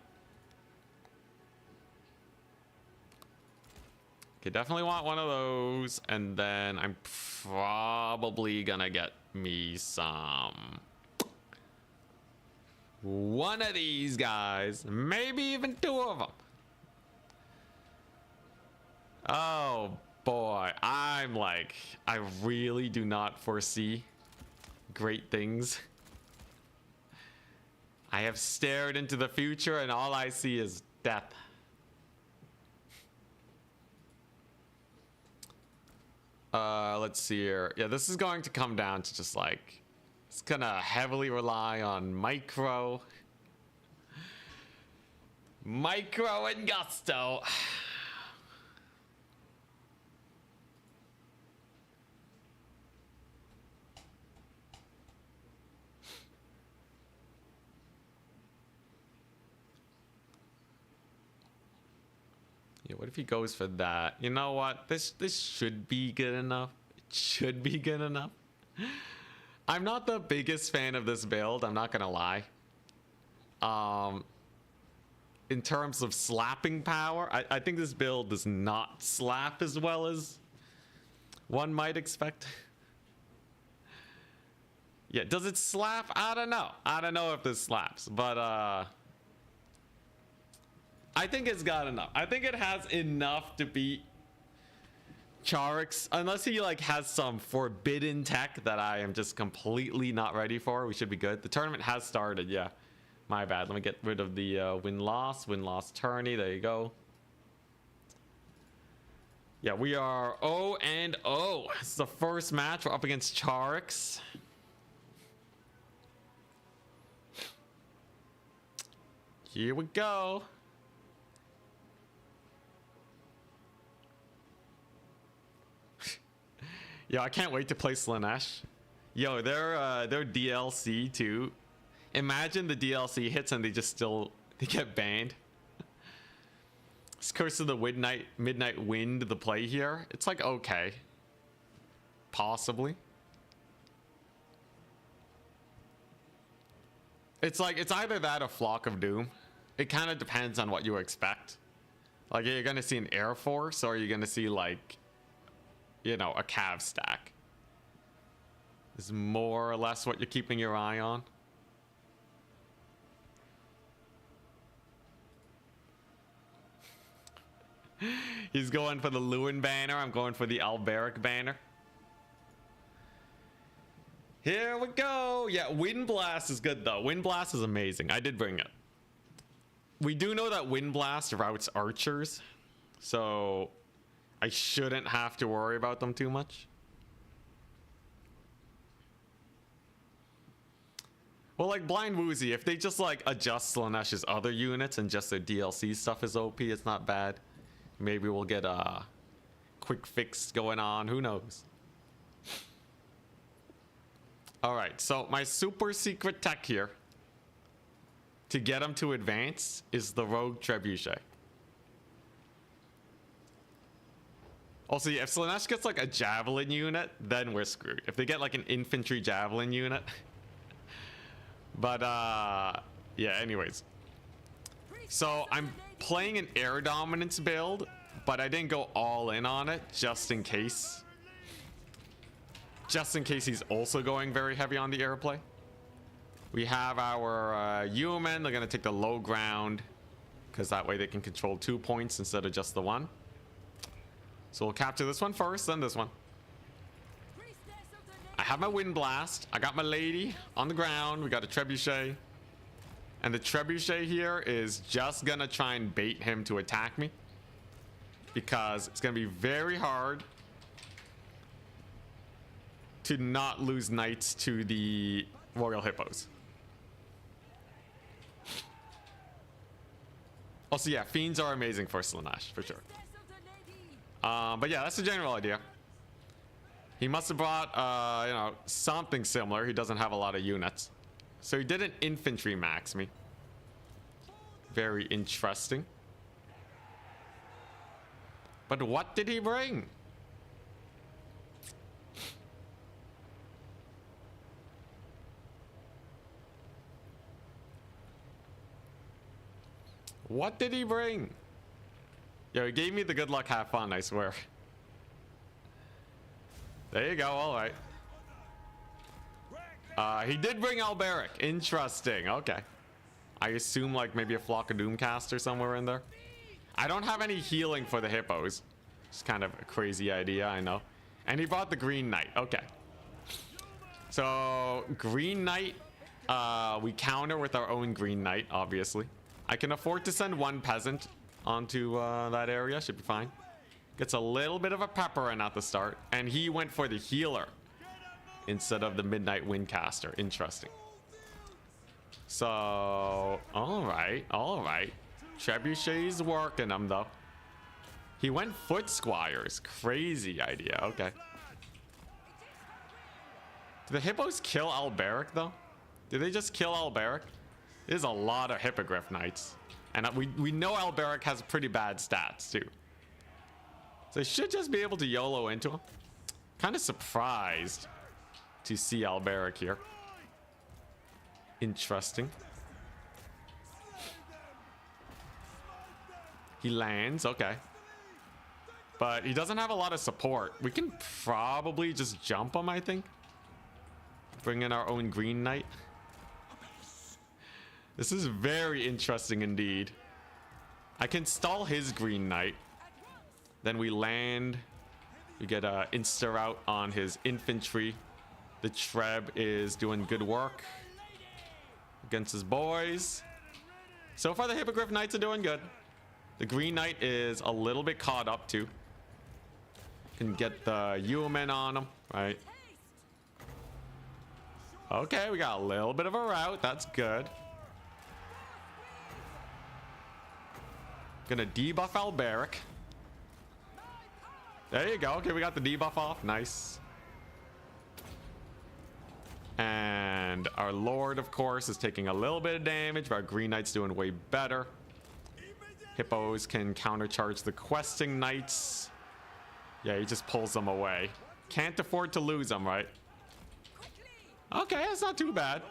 Okay, definitely want one of those. And then I'm probably gonna get me one of these guys. Maybe even 2 of them. Oh boy, I really do not foresee great things I have stared into the future and all I see is death. Let's see here. Yeah, this is going to come down to just like, it's gonna heavily rely on micro and gusto. Yeah, what if he goes for that? You know what? This should be good enough. It should be good enough. I'm not the biggest fan of this build, I'm not gonna lie. In terms of slapping power, I think this build does not slap as well as one might expect. Yeah, does it slap? I don't know. I don't know if this slaps, but I think it's got enough. I think it has enough to beat Charix, unless he like has some forbidden tech that I am just completely not ready for. We should be good. The tournament has started. Yeah, my bad. Let me get rid of the win-loss tourney. There you go. Yeah, we are 0-0. It's the first match. We're up against Charix. Here we go. Yo, I can't wait to play Slaanesh. Yo, their DLC too. Imagine the DLC hits and they get banned. It's Curse of the Midnight Wind, the play here. It's like okay. Possibly. It's like, it's either that or Flock of Doom. It kind of depends on what you expect. Like, are you gonna see an Air Force or are you gonna see like, you know, a Cav stack? Is more or less what you're keeping your eye on. He's going for the Lewin banner. I'm going for the Alberic banner. Here we go. Yeah, Wind Blast is good though. Wind Blast is amazing. I did bring it. We do know that Wind Blast routes archers, so I shouldn't have to worry about them too much. Well, like Blind Woozy, if they just like adjust Slaanesh's other units and just their DLC stuff is OP, it's not bad. Maybe we'll get a quick fix going on. Who knows? All right, so my super secret tech here to get him to advance is the Rogue Trebuchet. Also, yeah, if Slaanesh gets like a Javelin unit, then we're screwed. If they get like an infantry Javelin unit. But yeah, anyways. So I'm playing an air dominance build, but I didn't go all in on it just in case. Just in case he's also going very heavy on the airplay. We have our human. They're going to take the low ground because that way they can control 2 points instead of just the one. So we'll capture this one first, then this one. I have my Wind Blast. I got my lady on the ground. We got a Trebuchet. And the Trebuchet here is just going to try and bait him to attack me. Because it's going to be very hard to not lose knights to the Royal Hippos. Also, yeah, Fiends are amazing for Slaanesh, for sure. But yeah, that's the general idea. He must have brought, you know, something similar. He doesn't have a lot of units. So he didn't infantry max me. Very interesting. But what did he bring? What did he bring? Yo, he gave me the good luck, have fun, I swear. There you go, alright. He did bring Alberic. Interesting, okay. I assume like maybe a Flock of Doomcaster somewhere in there. I don't have any healing for the hippos. It's kind of a crazy idea, I know. And he brought the Green Knight, okay. So, Green Knight We counter with our own Green Knight, obviously. I can afford to send one peasant onto that area. Should be fine. Gets a little bit of a pepper in at the start. And he went for the healer instead of the Midnight Windcaster. Interesting. So, all right. Trebuchet's working him, though. He went Foot Squires. Crazy idea. Okay. Did the Hippos kill Alberic, though? Did they just kill Alberic? There's a lot of Hippogriff Knights. And we know Alberic has pretty bad stats, too. So they should just be able to YOLO into him. Kind of surprised to see Alberic here. Interesting. He lands, okay. But he doesn't have a lot of support. We can probably just jump him, I think. Bring in our own Green Knight. This is very interesting indeed. I can stall his Green Knight. Then we land. We get a insta route on his infantry. The Treb is doing good work against his boys. So far the Hippogriff Knights are doing good. The Green Knight is a little bit caught up too. Can get the Yeomen on him, right? Okay, we got a little bit of a route. That's good. Gonna debuff Alberic. There you go. Okay, we got the debuff off. Nice. And our Lord, of course, is taking a little bit of damage, but our Green Knight's doing way better. Hippos can countercharge the questing Knights. Yeah, he just pulls them away. Can't afford to lose them, right? Okay, that's not too bad.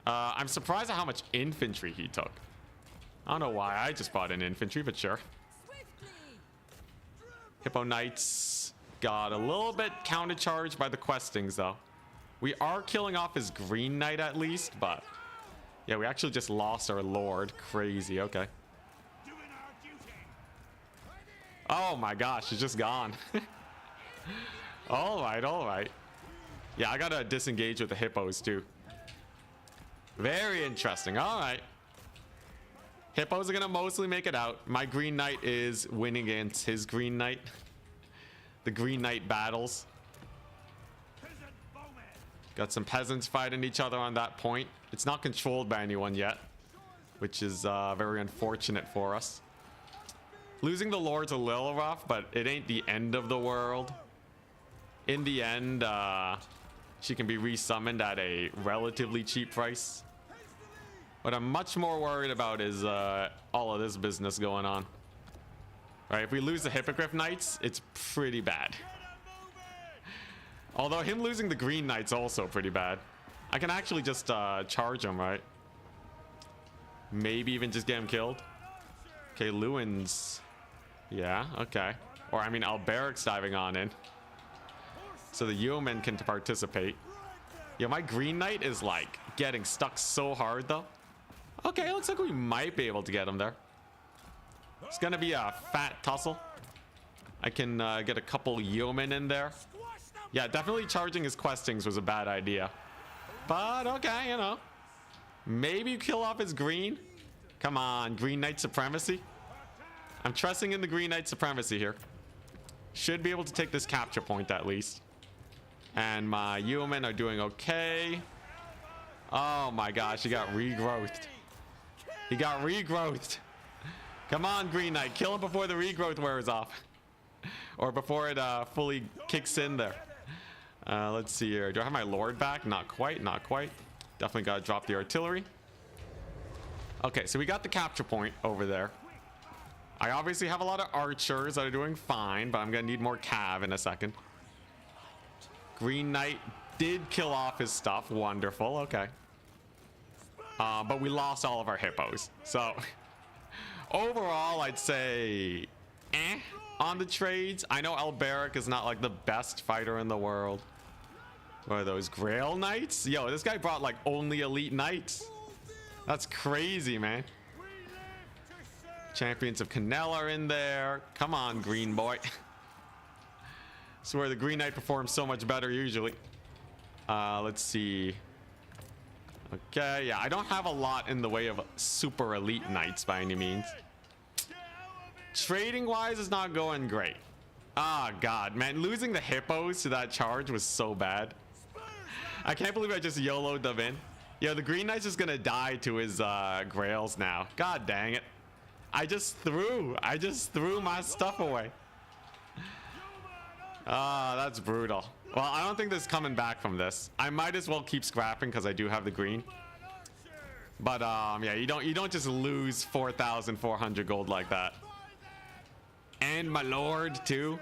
I'm surprised at how much infantry he took. I don't know why I just brought in infantry, but sure. Hippo Knights got a little bit countercharged by the questings, though. We are killing off his Green Knight at least, but yeah, we actually just lost our Lord. Crazy. Okay. Oh my gosh, he's just gone. All right. Yeah, I gotta disengage with the Hippos too. Very interesting. All right. Hippos are gonna mostly make it out. My Green Knight is winning against his Green Knight. The Green Knight battles. Got some peasants fighting each other on that point. It's not controlled by anyone yet, which is very unfortunate for us. Losing the Lord's a little rough, but it ain't the end of the world. In the end, she can be resummoned at a relatively cheap price. What I'm much more worried about is all of this business going on. Right, if we lose the Hippogriff Knights, it's pretty bad. Although him losing the Green Knight's also pretty bad. I can actually just charge him, right? Maybe even just get him killed. Okay, Lewin's... Yeah, okay. Or, I mean, Alberic's diving on in. So the Yeomen can participate. Yeah, my Green Knight is, like, getting stuck so hard, though. Okay, looks like we might be able to get him there. It's gonna be a fat tussle. I can get a couple Yeomen in there. Yeah, definitely charging his questings was a bad idea. But, okay, you know. Maybe kill off his Green. Come on, Green Knight Supremacy. I'm trusting in the Green Knight Supremacy here. Should be able to take this capture point at least. And my Yeomen are doing okay. Oh my gosh, he got regrowthed. He got regrowthed. Come on, Green Knight. Kill him before the regrowth wears off. Or before it fully kicks in there. Let's see here. Do I have my Lord back? Not quite, not quite. Definitely gotta drop the artillery. Okay, so we got the capture point over there. I obviously have a lot of archers that are doing fine, but I'm gonna need more cav in a second. Green Knight did kill off his stuff. Wonderful, okay. But we lost all of our hippos. So, overall, I'd say, on the trades. I know Alberic is not like the best fighter in the world. What are those, Grail Knights? Yo, this guy brought like only elite knights. That's crazy, man. Champions of Canel are in there. Come on, Green Boy. Swear the Green Knight performs so much better usually. Let's see. Okay, yeah, I don't have a lot in the way of super elite knights by any means. Trading wise is not going great. Ah, God, man, losing the hippos to that charge was so bad. I can't believe I just YOLO'd them in. Yo, the green knight's just gonna die to his grails now. God dang it. I just threw my stuff away. Ah, that's brutal. Well, I don't think there's coming back from this. I might as well keep scrapping because I do have the green. But yeah, you don't just lose 4,400 gold like that. And my lord too.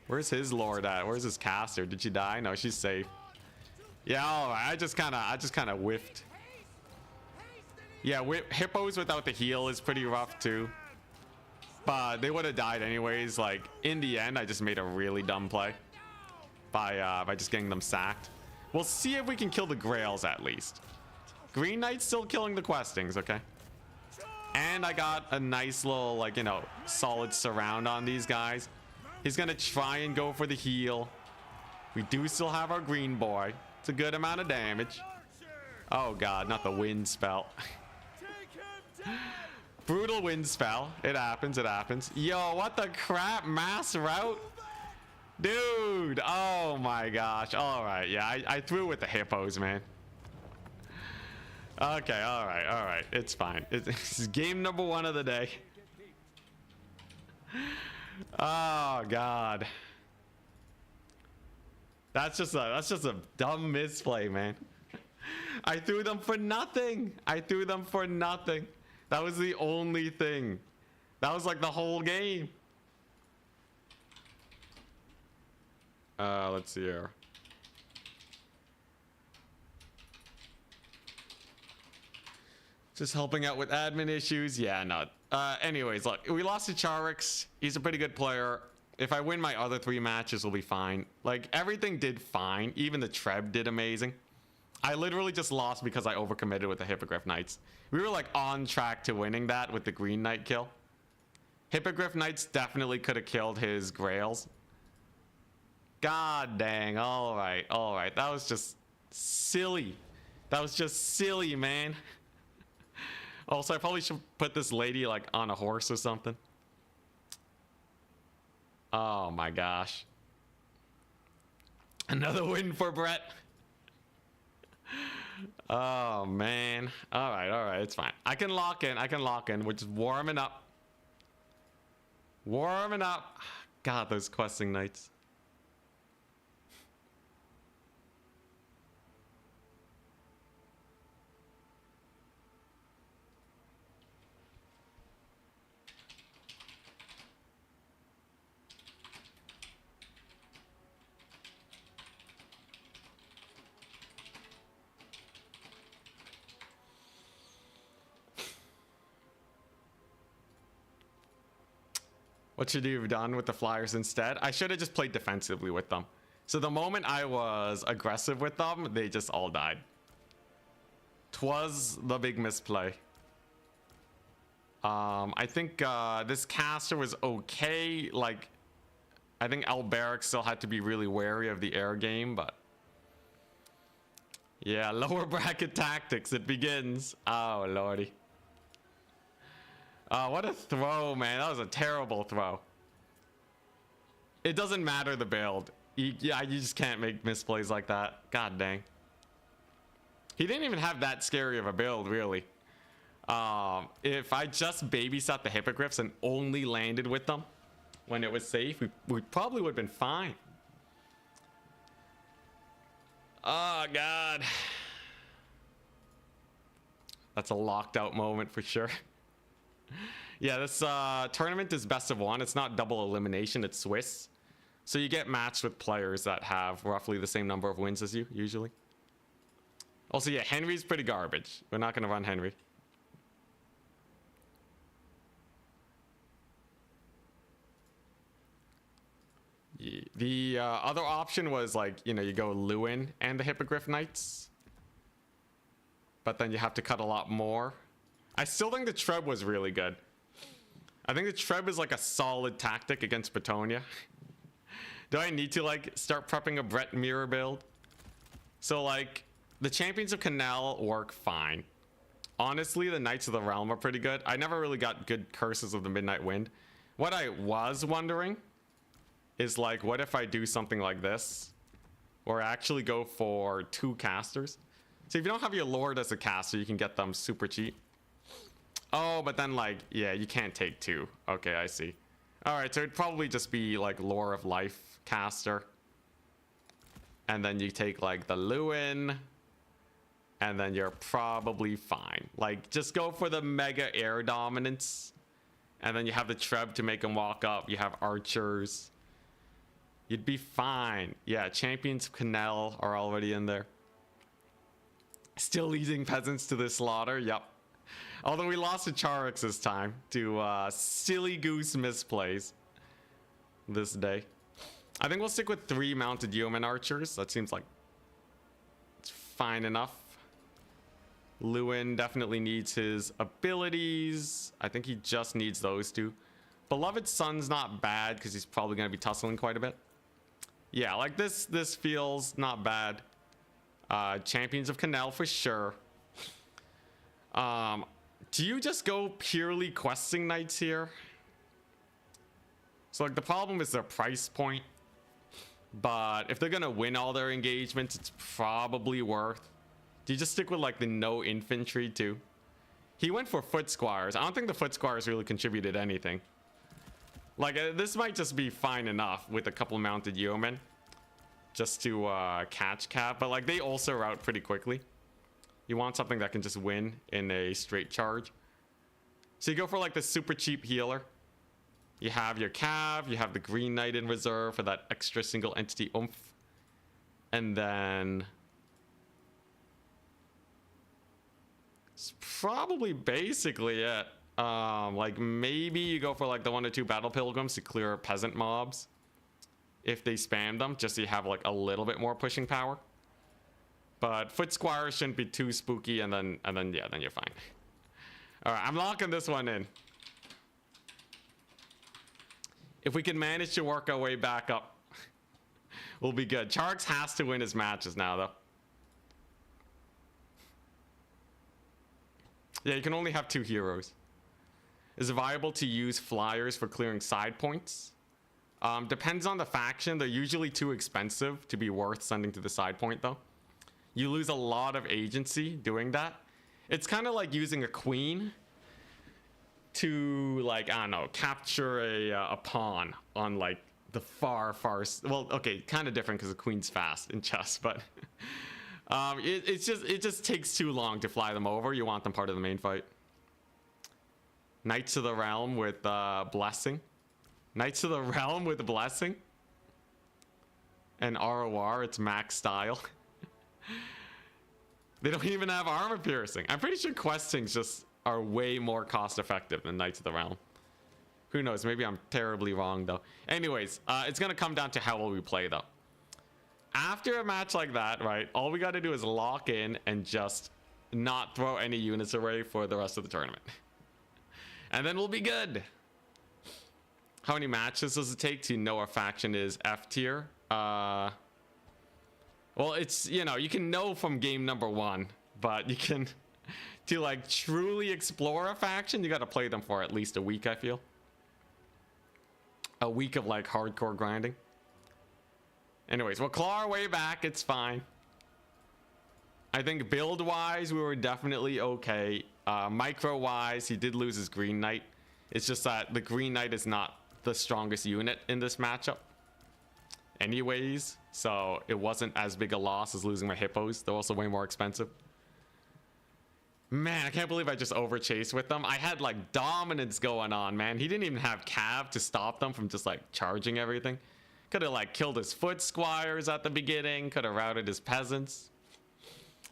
Where's his lord at? Where's his caster? Did she die? No, she's safe. Yeah, all right. I just kind of whiffed. Yeah, hippos without the heal is pretty rough too. But they would have died anyways. Like in the end, I just made a really dumb play by just getting them sacked. We'll see if we can kill the grails at least. Green Knight's still killing the questings, okay? And I got a nice little, like, you know, solid surround on these guys. He's gonna try and go for the heal. We do still have our green boy. It's a good amount of damage. Oh god, not the wind spell. Brutal wind spell. It happens, it happens. Yo, what the crap? Mass route? Dude, oh my gosh. All right, yeah, I threw with the hippos, man. Okay, all right. It's fine. It's game number 1 of the day. Oh god. That's just a dumb misplay, man. I threw them for nothing. That was the only thing. That was like the whole game. Let's see here. Just helping out with admin issues. Yeah, no. Anyways, look, we lost to Charix. He's a pretty good player. If I win my other 3 matches, we'll be fine. Like, everything did fine. Even the Treb did amazing. I literally just lost because I overcommitted with the Hippogriff Knights. We were, like, on track to winning that with the Green Knight kill. Hippogriff Knights definitely could have killed his Grails. God dang. All right. That was just silly. Man. Also, I probably should put this lady, like, on a horse or something. Oh, my gosh. Another win for Brett. Oh, man. All right. It's fine. I can lock in. We're just warming up. God, those questing knights. What should you have done with the Flyers instead? I should have just played defensively with them. So the moment I was aggressive with them, they just all died. 'Twas the big misplay. I think this caster was okay. Like, I think Alberic still had to be really wary of the air game, but yeah, lower bracket tactics. It begins. Oh lordy. What a throw, man. That was a terrible throw. It doesn't matter the build. You just can't make misplays like that. God dang. He didn't even have that scary of a build, really. If I just babysat the Hippogriffs and only landed with them when it was safe, we probably would have been fine. Oh, God. That's a locked out moment for sure. Yeah, this tournament is best of 1. It's not double elimination, it's Swiss. So you get matched with players that have roughly the same number of wins as you, usually. Also, yeah, Henry's pretty garbage. We're not going to run Henry. Yeah. The other option was, like, you know, you go Lewin and the Hippogriff Knights. But then you have to cut a lot more. I still think the Treb was really good. I think the Treb is like a solid tactic against Bretonnia. Do I need to like start prepping a Brett mirror build? So like The Champions of Canal work fine. Honestly, the Knights of the Realm are pretty good. I never really got good Curses of the Midnight Wind. What I was wondering is like, what if I do something like this? Or actually go for 2 casters. So if you don't have your Lord as a caster, you can get them super cheap. Oh, but then like, yeah, you can't take 2. Okay, I see. All right, so it'd probably just be like Lore of Life caster. And then you take like the Lewin. And then you're probably fine. Like, just go for the mega air dominance. And then you have the Treb to make them walk up. You have archers. You'd be fine. Yeah, Champions of Canal are already in there. Still leading peasants to the slaughter. Yep. Although we lost to Charix this time to silly goose misplays this day. I think we'll stick with 3 mounted yeoman archers. That seems like it's fine enough. Lewin definitely needs his abilities. I think he just needs those 2. Beloved Son's not bad because he's probably going to be tussling quite a bit. Yeah, like this feels not bad. Champions of Canal for sure. Do you just go purely questing knights here? So like the problem is their price point. But if they're going to win all their engagements, it's probably worth. Do you just stick with like the no infantry too? He went for foot squires. I don't think the foot squires really contributed anything. Like this might just be fine enough with a couple mounted yeomen just to catch Cap, but like they also route pretty quickly. You want something that can just win in a straight charge. So you go for like the super cheap healer. You have your Cav, you have the Green Knight in reserve for that extra single entity oomph. And then it's probably basically it. Like maybe you go for like the 1 or 2 battle pilgrims to clear peasant mobs if they spam them, just so you have like a little bit more pushing power. But foot squires shouldn't be too spooky, and then yeah, then you're fine. All right, I'm locking this one in. If we can manage to work our way back up, we'll be good. Charix has to win his matches now, though. Yeah, you can only have 2 heroes. Is it viable to use flyers for clearing side points? Depends on the faction. They're usually too expensive to be worth sending to the side point, though. You lose a lot of agency doing that. It's kind of like using a queen to, like, I don't know, capture a pawn on, like, the far... Well, okay, kind of different because the queen's fast in chess, but... it just takes too long to fly them over. You want them part of the main fight. Knights of the Realm with Blessing. Knights of the Realm with Blessing. And ROR, it's max style. They don't even have armor piercing. I'm pretty sure questings just are way more cost effective than Knights of the Realm. Who knows? Maybe I'm terribly wrong, though. Anyways, it's going to come down to how well we play, though. After a match like that, right, all we got to do is lock in and just not throw any units away for the rest of the tournament. And then we'll be good. How many matches does it take to know a faction is F tier? Well, it's, you know, you can know from game number 1, but you can, to like truly explore a faction, you got to play them for at least a week, I feel. A week of like hardcore grinding. Anyways, we'll claw our way back. It's fine. I think build-wise, we were definitely okay. Micro-wise, he did lose his Green Knight. It's just that the Green Knight is not the strongest unit in this matchup. Anyways, so it wasn't as big a loss as losing my Hippos. They're also way more expensive. Man, I can't believe I just overchased with them. I had like dominance going on, man. He didn't even have Cav to stop them from just like charging everything. Could have like killed his foot squires at the beginning. Could have routed his peasants.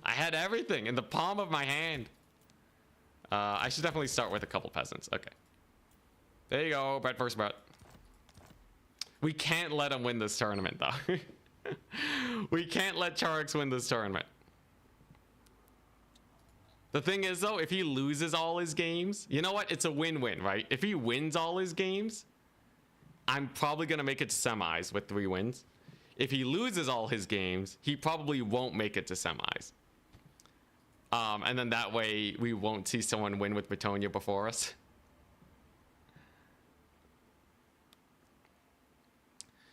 I had everything in the palm of my hand. I should definitely start with a couple peasants. Okay. There you go. Brett versus Brett. We can't let him win this tournament, though. We can't let Charix win this tournament. The thing is, though, if he loses all his games, you know what? It's a win-win, right? If he wins all his games, I'm probably going to make it to semis with 3 wins. If he loses all his games, he probably won't make it to semis. And then that way we won't see someone win with Bretonnia before us.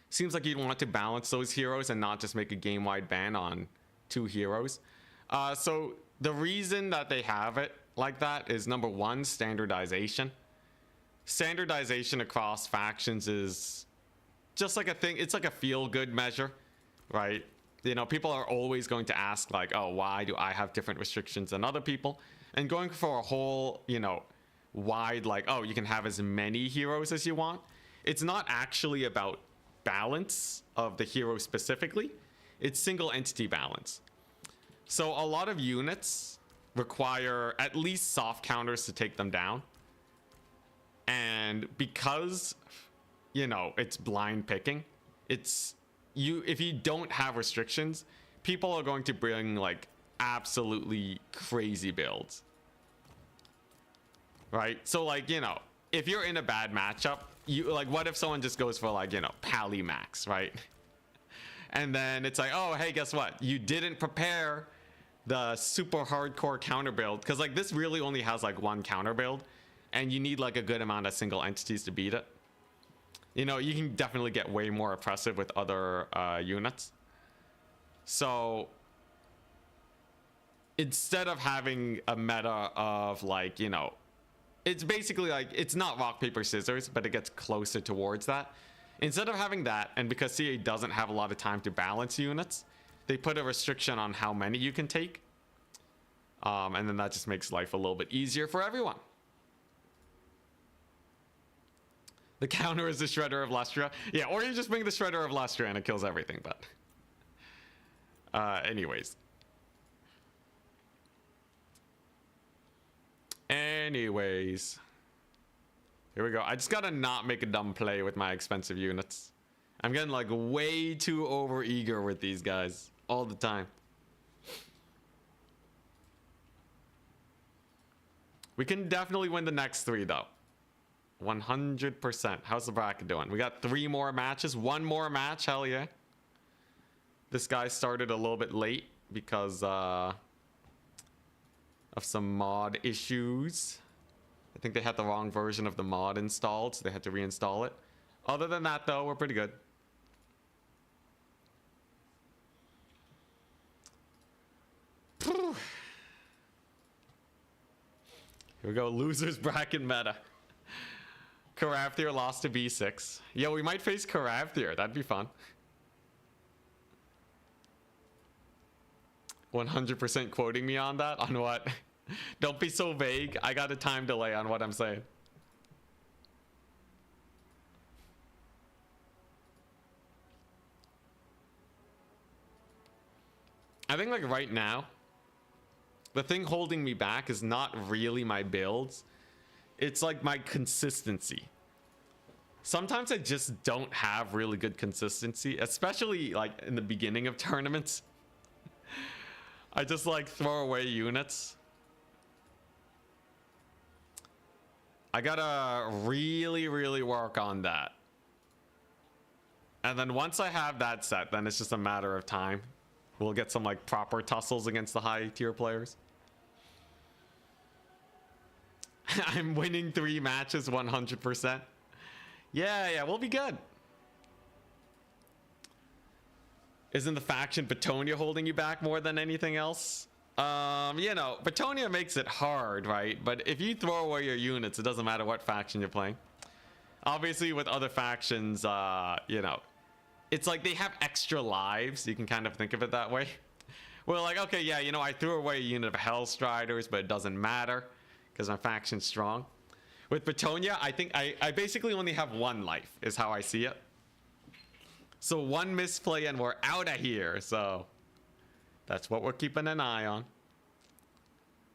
Seems like you'd want to balance those heroes and not just make a game-wide ban on 2 heroes. So the reason that they have it like that is, number one, standardization. Standardization across factions is just like a thing. It's like a feel-good measure, right? You know, people are always going to ask, like, oh, why do I have different restrictions than other people? And going for a whole, you know, wide, like, oh, you can have as many heroes as you want. It's not actually about balance of the hero specifically. It's single entity balance. So a lot of units require at least soft counters to take them down. And because, you know, it's blind picking, it's if you don't have restrictions, people are going to bring like absolutely crazy builds, right? So like, you know, if you're in a bad matchup, you like, what if someone just goes for like, you know, Pally Max, right? And then it's like, oh, hey, guess what? You didn't prepare the super hardcore counter build, because like this really only has like one counter build, and you need like a good amount of single entities to beat it. You know, you can definitely get way more oppressive with other units. So instead of having a meta of like, you know, it's basically like, it's not rock, paper, scissors, but it gets closer towards that. Instead of having that, and because CA doesn't have a lot of time to balance units, they put a restriction on how many you can take. And then that just makes life a little bit easier for everyone. The counter is the Shredder of Lustria. Yeah, or you just bring the Shredder of Lustria and it kills everything, but... anyways. Here we go. I just gotta not make a dumb play with my expensive units. I'm getting like way too over eager with these guys all the time. We can definitely win the next 3 though. 100%. How's the bracket doing? We got 3 more matches. 1 more match. Hell yeah. This guy started a little bit late because of some mod issues. I think they had the wrong version of the mod installed, so they had to reinstall it. Other than that, though, we're pretty good. Here we go. Losers bracket meta. Karavthir lost to B6. Yeah, we might face Karavthir. That'd be fun. 100% quoting me on that? On what? Don't be so vague. I got a time delay on what I'm saying. I think like right now, the thing holding me back is not really my builds. It's like my consistency. Sometimes I just don't have really good consistency, especially like in the beginning of tournaments. I just like throw away units. I gotta really work on that. And then once I have that set, then it's just a matter of time. We'll get some like proper tussles against the high tier players. I'm winning 3 matches 100%. Yeah, we'll be good. Isn't the faction Bretonnia holding you back more than anything else? You know, Bretonnia makes it hard, right? But if you throw away your units, it doesn't matter what faction you're playing. Obviously, with other factions, you know, it's like they have extra lives. You can kind of think of it that way. We're like, okay, yeah, you know, I threw away a unit of Hellstriders, but it doesn't matter because my faction's strong. With Bretonnia, I think I basically only have 1 life, is how I see it. So 1 misplay and we're out of here. So that's what we're keeping an eye on.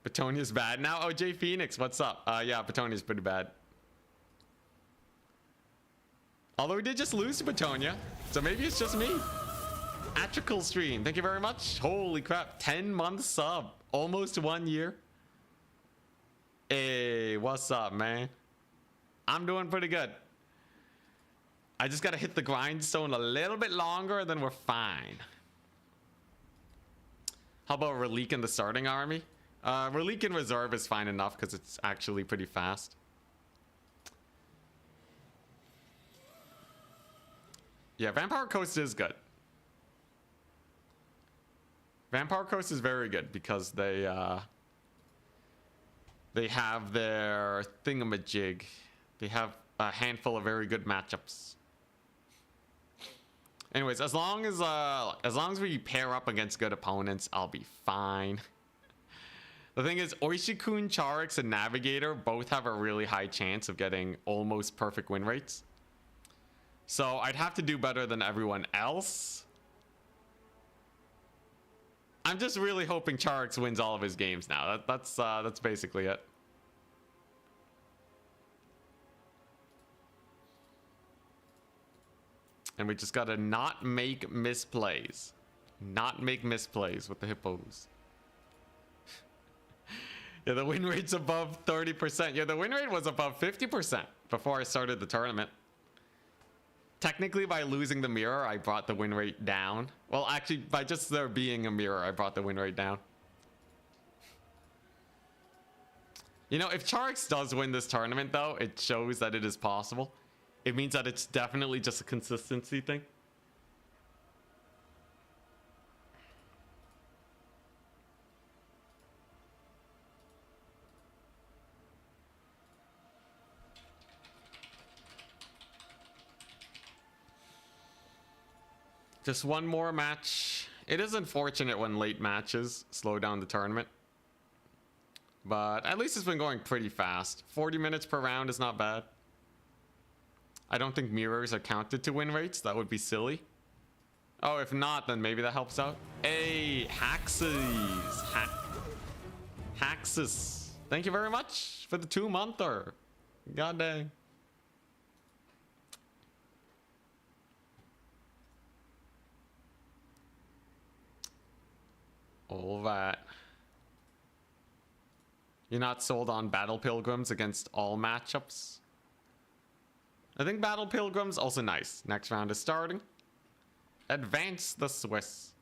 Bretonnia's bad now. Oh, Jay Phoenix, what's up? Yeah, Bretonnia's pretty bad. Although we did just lose to Bretonnia, so maybe it's just me. Atrical stream, thank you very much. Holy crap, 10-month sub, almost 1 year. Hey, what's up, man? I'm doing pretty good. I just gotta hit the grindstone a little bit longer, then we're fine. How about Relique in the starting army? Relique in reserve is fine enough because it's actually pretty fast. Yeah, Vampire Coast is good. Vampire Coast is very good because they have their thingamajig. They have a handful of very good matchups. Anyways, as long as we pair up against good opponents, I'll be fine. The thing is, Oishikun, Charix, and Navigator both have a really high chance of getting almost perfect win rates. So I'd have to do better than everyone else. I'm just really hoping Charix wins all of his games now. That's basically it. And we just gotta not make misplays. Not make misplays with the hippos. Yeah, the win rate's above 30%. Yeah, the win rate was above 50% before I started the tournament. Technically, by losing the mirror, I brought the win rate down. Well, actually, by just there being a mirror, I brought the win rate down. You know, if Charix does win this tournament, though, it shows that it is possible. It means that it's definitely just a consistency thing. Just one more match. It is unfortunate when late matches slow down the tournament. But at least it's been going pretty fast. 40 minutes per round is not bad. I don't think mirrors are counted to win rates. That would be silly. Oh, if not, then maybe that helps out. Hey, Haxes. Haxes. Thank you very much for the 2-monther. God dang. All right. You're not sold on Battle Pilgrims against all matchups? I think Battle Pilgrims also nice. Next round is starting. Advance the Swiss.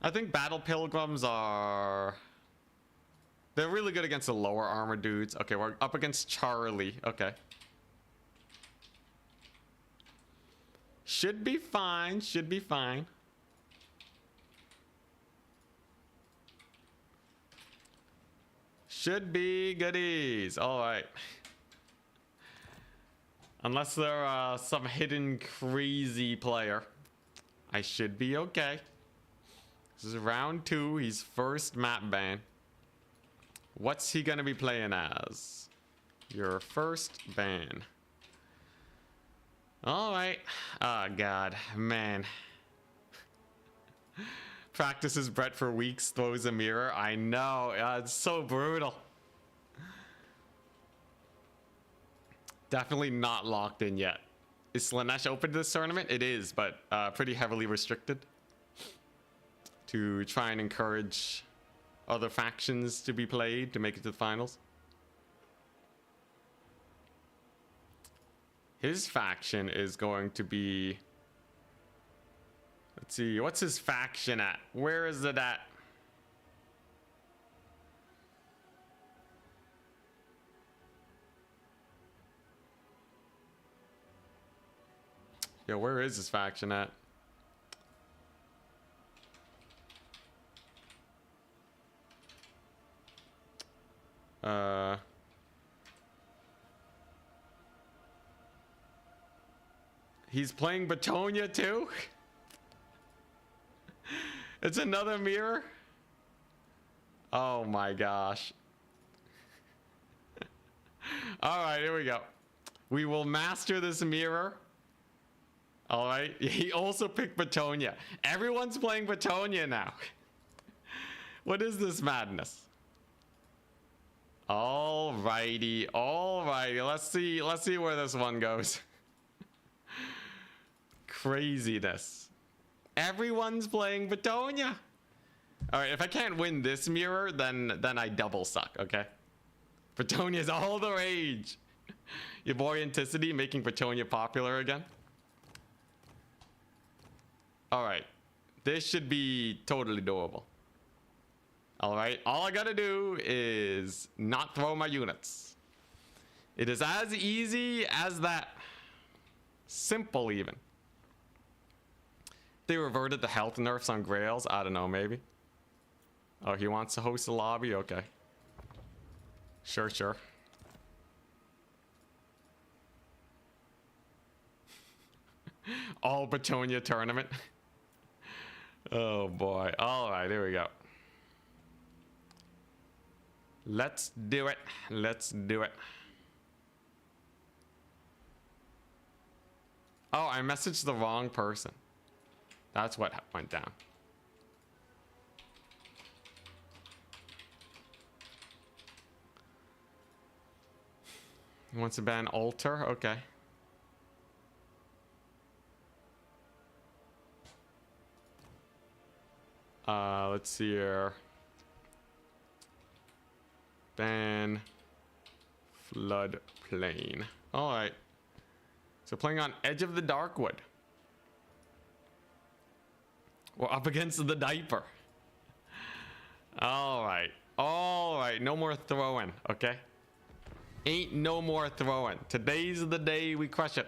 I think Battle Pilgrims are... They're really good against the lower armor dudes. Okay, we're up against Charlie. Okay. Should be fine. Should be fine. Should be goodies. All right. Unless they're some hidden crazy player, I should be okay. This is round 2. He's first map ban. What's he gonna be playing as? Your first ban. All right. Oh God, man. Practices Brett for weeks, throws a mirror. I know, it's so brutal. Definitely not locked in yet. Is Slanesh open to this tournament? It is, but pretty heavily restricted. To try and encourage other factions to be played to make it to the finals. His faction is going to be... Let's see, what's his faction at? Where is it at? Yeah, where is his faction at? He's playing Bretonnia too? It's another mirror? Oh my gosh. Alright, here we go. We will master this mirror. Alright, he also picked Bretonnia. Everyone's playing Bretonnia now. What is this madness? Alrighty, alrighty. Let's see where this one goes. Craziness. Everyone's playing Bretonnia. Alright, if I can't win this mirror, then I double suck, okay? Bretonia's all the rage. Your boy Anticity making Bretonnia popular again. Alright. This should be totally doable. All right, all I gotta do is not throw my units. It is as easy as that. Simple, even. They reverted the health nerfs on Grails. I don't know, maybe. Oh, he wants to host a lobby? Okay. Sure, sure. All Bretonnia tournament. Oh boy. All right, here we go. Let's do it. Let's do it. Oh, I messaged the wrong person. That's what went down. He wants to ban altar? Okay. Let's see here. Ban floodplain. All right. So playing on Edge of the Darkwood. We're up against the diaper. All right. All right. No more throwing. Okay. Ain't no more throwing. Today's the day we crush it.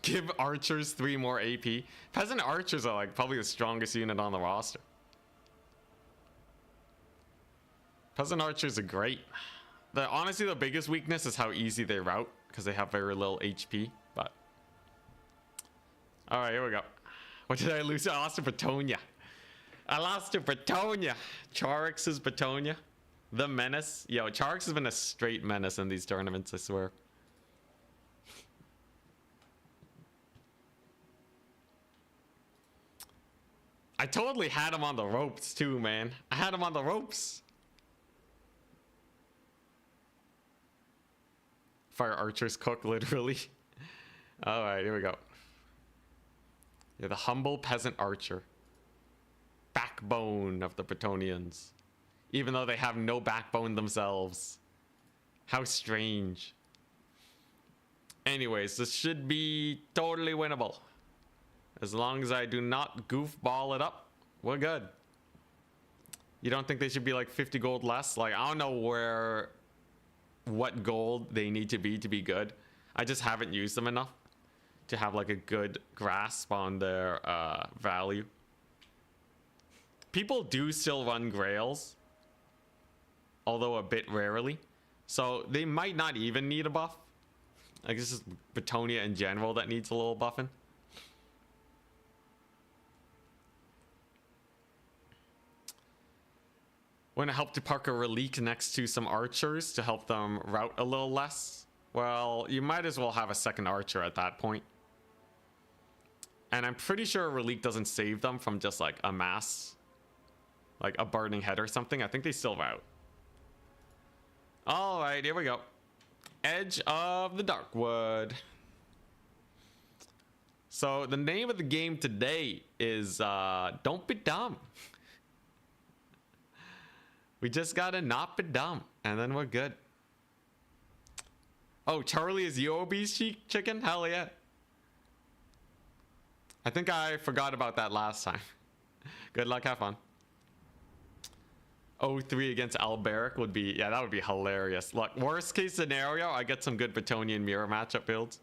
Give archers 3 more AP. Peasant archers are like probably the strongest unit on the roster. Peasant archers are great. Honestly, the biggest weakness is how easy they route because they have very little HP. But all right, here we go. What did I lose? I lost to Bretonnia. I lost to Bretonnia. Charix's Bretonnia. The menace. Yo, Charix has been a straight menace in these tournaments, I swear. I totally had him on the ropes too, man. I had him on the ropes. Fire archers cook, literally. All right, here we go. You're the humble peasant archer. Backbone of the Bretonnians. Even though they have no backbone themselves. How strange. Anyways, this should be totally winnable. As long as I do not goofball it up, we're good. You don't think they should be like 50 gold less? Like, I don't know what gold they need to be good. I just haven't used them enough to have like a good grasp on their value. People do still run Grails, although a bit rarely. So they might not even need a buff. Like, this is Bretonnia in general that needs a little buffing. Want to help to park a relique next to some archers to help them route a little less? Well, you might as well have a second archer at that point. And I'm pretty sure a relique doesn't save them from just like a mass, like a burning head or something. I think they still route. All right, here we go. Edge of the Darkwood. So the name of the game today is Don't Be Dumb. We just gotta not be dumb, and then we're good. Oh, Charlie is you obese chicken? Hell yeah. I think I forgot about that last time. Good luck, have fun. 0-3 against Alberic would be, yeah, that would be hilarious. Look, worst case scenario, I get some good Bretonnian mirror matchup builds.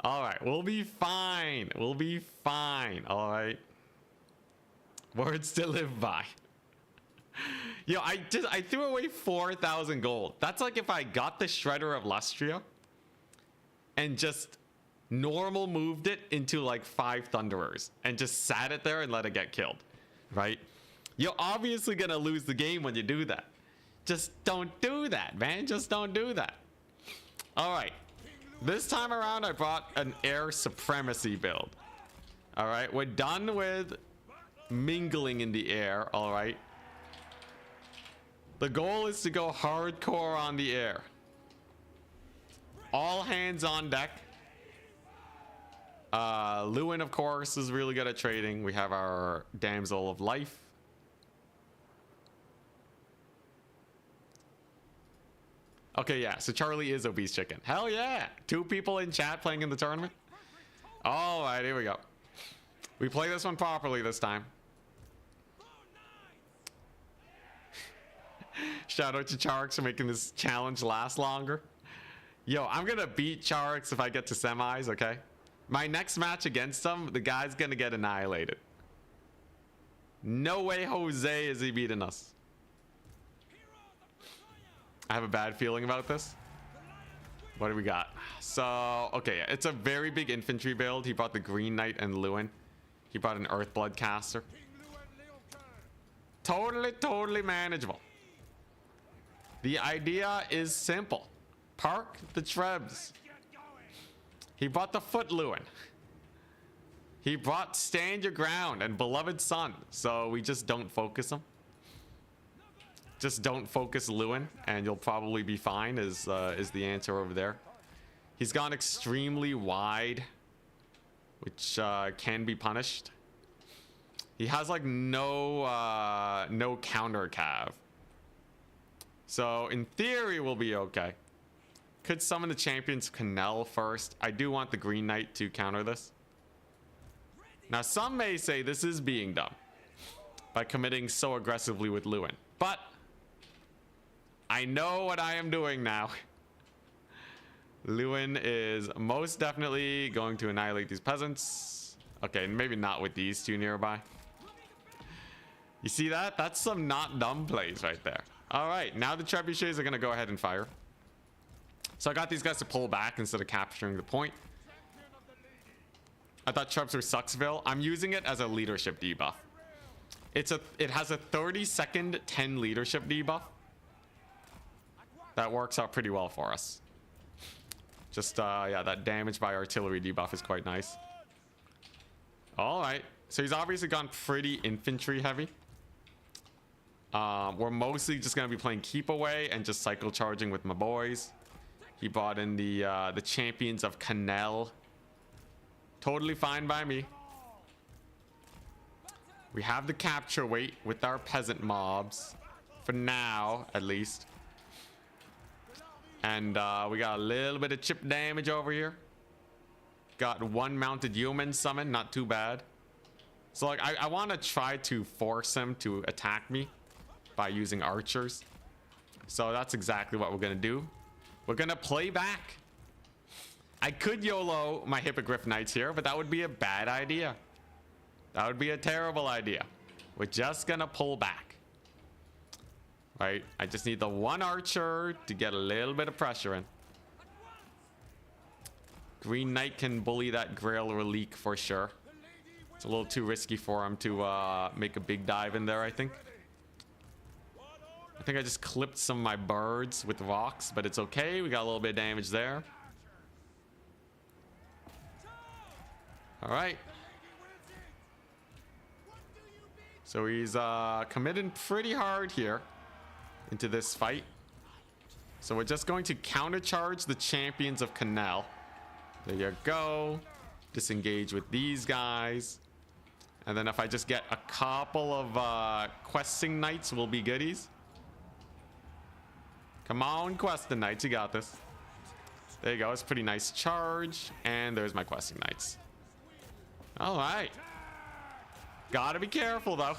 All right, we'll be fine. We'll be fine, all right. Words to live by. Yo, I threw away 4,000 gold. That's like if I got the Shredder of Lustria and just normal moved it into like 5 Thunderers and just sat it there and let it get killed, right? You're obviously gonna lose the game when you do that. Just don't do that, man. Just don't do that. All right. This time around, I brought an air supremacy build. All right, we're done with mingling in the air. All right, the goal is to go hardcore on the air. All hands on deck. Lewin, of course, is really good at trading. We have our Damsel of Life. Okay, yeah, so Charlie is obese chicken. Hell yeah. 2 people in chat playing in the tournament. All right, here we go. We play this one properly this time. Shout out to Charx for making this challenge last longer. Yo, I'm gonna beat Charx if I get to semis, okay? My next match against him, the guy's gonna get annihilated. No way Jose is he beating us. I have a bad feeling about this. What do we got? So, okay, it's a very big infantry build. He brought the Green Knight and Lewin. He brought an Earthblood caster. Totally manageable. The idea is simple. Park the Trebs. He brought the Foot Lewin. He brought Stand Your Ground and Beloved Son. So we just don't focus him. Just don't focus Lewin and you'll probably be fine is the answer over there. He's gone extremely wide, which can be punished. He has like no counter cav. So in theory we'll be okay. Could summon the Champions Canal first. I do want the Green Knight to counter this. Now some may say this is being dumb by committing so aggressively with Lewin, but I know what I am doing now. Lewin is most definitely going to annihilate these peasants. Okay, maybe not with these two nearby. You see that? That's some not dumb plays right there. All right, now the trebuchets are going to go ahead and fire. So I got these guys to pull back instead of capturing the point. I thought Trebs were Sucksville. I'm using it as a leadership debuff. It has a 30-second 10 leadership debuff. That works out pretty well for us. Just, yeah, that damage by artillery debuff is quite nice. All right. So he's obviously gone pretty infantry heavy. We're mostly just going to be playing keep away and just cycle charging with my boys. He brought in the Champions of Canal. Totally fine by me. We have the capture weight with our peasant mobs. For now, at least. And we got a little bit of chip damage over here. Got one mounted human summon, not too bad. So like I want to try to force him to attack me by using archers. So that's exactly what we're gonna do. We're gonna play back. I could YOLO my Hippogriff Knights here, but that would be a bad idea. That would be a terrible idea. We're just gonna pull back. Right? I just need the one archer to get a little bit of pressure in. Green Knight can bully that Grail Relique for sure. It's a little too risky for him to make a big dive in there, I think. I think I just clipped some of my birds with rocks, but it's okay. We got a little bit of damage there. All right. So he's committing pretty hard here into this fight. So we're just going to countercharge the Champions of Canal. There you go. Disengage with these guys. And then if I just get a couple of questing knights, we'll be goodies. Come on, questing knights, you got this. There you go. It's a pretty nice charge. And there's my questing knights. All right. Gotta be careful, though.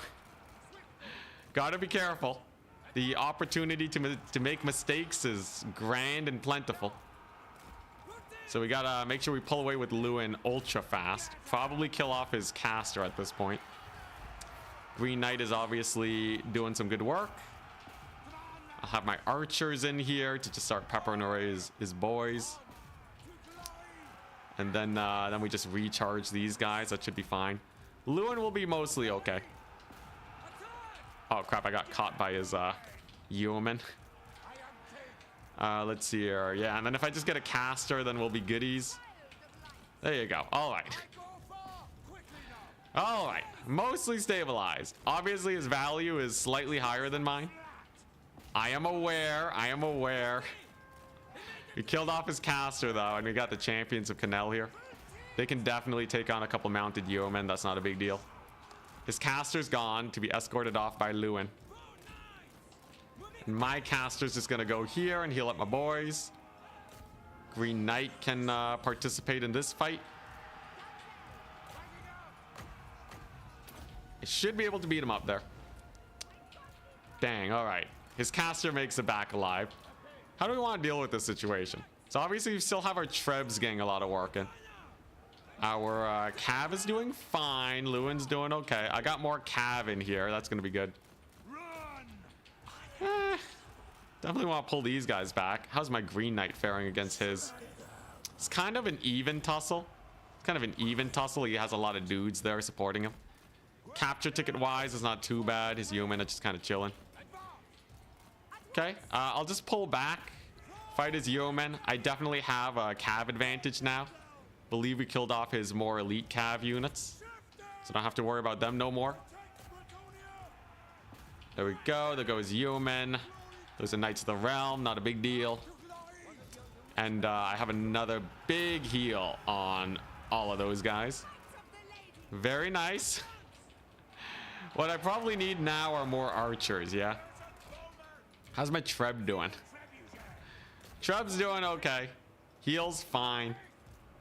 Gotta be careful. The opportunity to make mistakes is grand and plentiful. So we gotta make sure we pull away with Lewin ultra fast. Probably kill off his caster at this point. Green Knight is obviously doing some good work. I'll have my archers in here to just start peppering away his boys. And then we just recharge these guys. That should be fine. Lewin will be mostly okay. Oh crap, I got caught by his yeoman. Let's see here. Yeah, and then if I just get a caster, then we'll be goodies. There you go. All right. All right. Mostly stabilized. Obviously, his value is slightly higher than mine. I am aware. I am aware. We killed off his caster, though, and we got the Champions of Canal here. They can definitely take on a couple mounted yeomen. That's not a big deal. His caster's gone to be escorted off by Lewin. And my caster's just going to go here and heal up my boys. Green Knight can participate in this fight. I should be able to beat him up there. Dang, all right. His caster makes it back alive. How do we want to deal with this situation? So obviously we still have our Trebs getting a lot of work in. Our Cav is doing fine. Lewin's doing okay. I got more Cav in here. That's going to be good. Definitely want to pull these guys back. How's my Green Knight faring against his? It's kind of an even tussle. He has a lot of dudes there supporting him. Capture ticket wise is not too bad. His human is just kind of chilling. Okay, I'll just pull back. Fight his human. I definitely have a Cav advantage now. Believe we killed off his more elite Cav units. So don't have to worry about them no more. There we go. There goes human. Those are Knights of the Realm. Not a big deal. And I have another big heal on all of those guys. Very nice. What I probably need now are more archers, yeah? How's my Treb doing? Treb's doing okay. Heal's fine.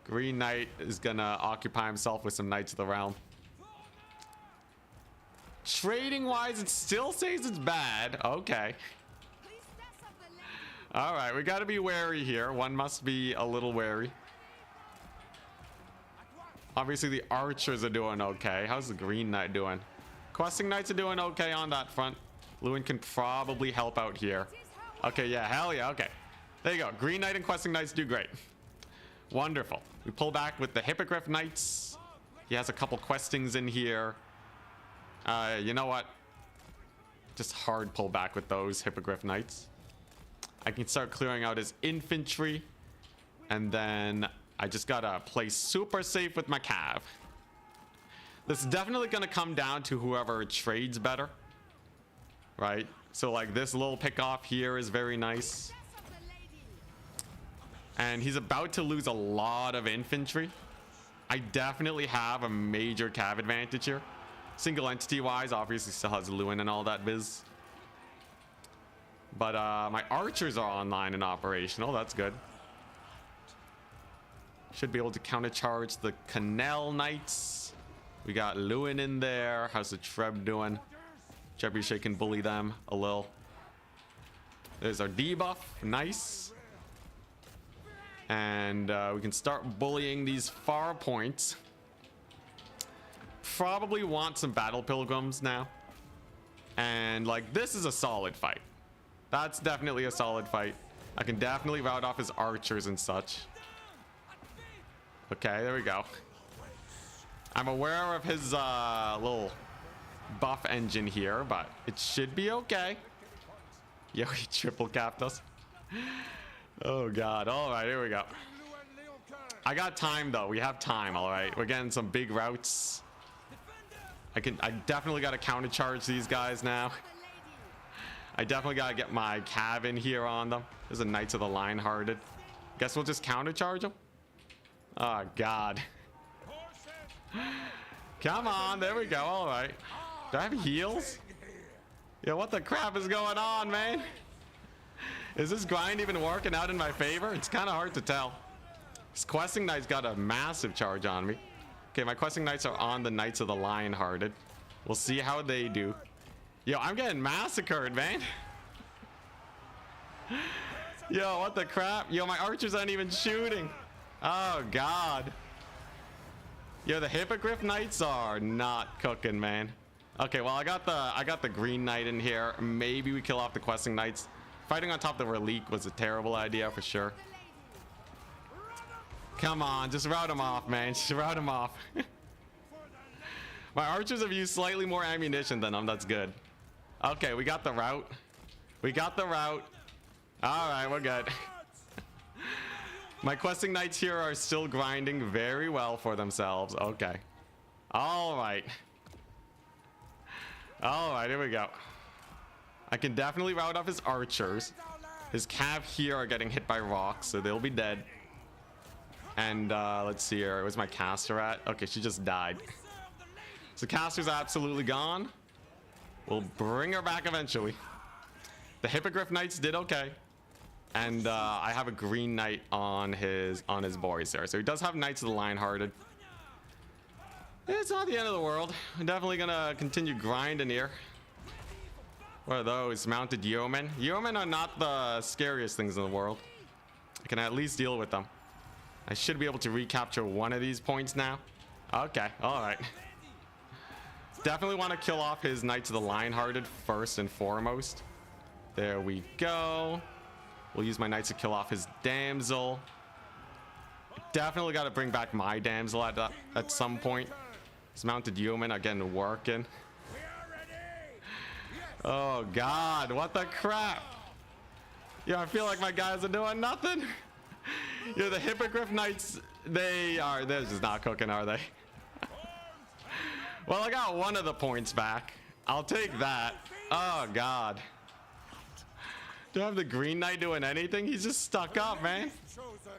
Green Knight is gonna occupy himself with some Knights of the Realm. Trading wise, it still says it's bad. Okay. All right, we gotta be wary here. One must be a little wary. Obviously, the archers are doing okay. How's the Green Knight doing? Questing Knights are doing okay on that front. Lewin can probably help out here. Okay, yeah, hell yeah, okay. There you go. Green Knight and Questing Knights do great. Wonderful. We pull back with the Hippogriff Knights. He has a couple questings in here. You know what? Just hard pull back with those Hippogriff Knights. I can start clearing out his infantry. And then I just gotta play super safe with my Cav. This is definitely gonna come down to whoever trades better. Right? So like this little pick off here is very nice. And he's about to lose a lot of infantry. I definitely have a major Cav advantage here. Single entity wise, obviously still has Lewin and all that biz. But my archers are online and operational. That's good. Should be able to countercharge the Canal Knights. We got Lewin in there. How's the Treb doing? Trebuchet can bully them a little. There's our debuff. Nice. And we can start bullying these far points. Probably want some battle pilgrims now. And like this is a solid fight. That's definitely a solid fight. I can definitely rout off his archers and such. Okay, there we go. I'm aware of his little buff engine here, but it should be okay. Yo, he triple capped us. Oh god. All right, here we go. I got time though. We have time. All right, we're getting some big routes. I definitely got to countercharge these guys now. I definitely got to get my Cav in here on them. There's a Knights of the Lion-Hearted. Guess we'll just countercharge them. Oh god. Come on, there we go. All right. Do I have heals? Yo, what the crap is going on, man? Is this grind even working out in my favor? It's kind of hard to tell. This Questing Knight's got a massive charge on me. Okay, my Questing Knights are on the Knights of the Lion-Hearted. We'll see how they do. Yo, I'm getting massacred, man. Yo, what the crap? Yo, my archers aren't even shooting. Oh, God. Yo, the Hippogriff Knights are not cooking, man. Okay, well, I got the Green Knight in here. Maybe we kill off the Questing Knights. Fighting on top of the Relique was a terrible idea for sure. Come on, just rout him off, man. Just rout him off. My archers have used slightly more ammunition than them. That's good. Okay, we got the route. We got the route. All right, we're good. My Questing Knights here are still grinding very well for themselves. Okay. All right. All right, here we go. I can definitely rout off his archers. His Cav here are getting hit by rocks, so they'll be dead. And let's see here. Where's my caster at? Okay, she just died. So caster's absolutely gone. We'll bring her back eventually. The Hippogriff Knights did okay. And I have a Green Knight on his boys there. So he does have Knights of the Lion-Hearted. It's not the end of the world. I'm definitely gonna continue grinding here. What are those? Mounted yeomen? Yeomen are not the scariest things in the world. I can at least deal with them. I should be able to recapture one of these points now. Okay, alright. Definitely want to kill off his Knights of the Lionhearted first and foremost. There we go. We'll use my Knights to kill off his Damsel. Definitely got to bring back my Damsel at some point. His Mounted Yeomen are getting working. Oh god, what the crap? Yeah, I feel like my guys are doing nothing. Yeah, the Hippogriff Knights, they're just not cooking, are they? Well, I got one of the points back. I'll take that. Oh god. Do I have the Green Knight doing anything? He's just stuck up, man.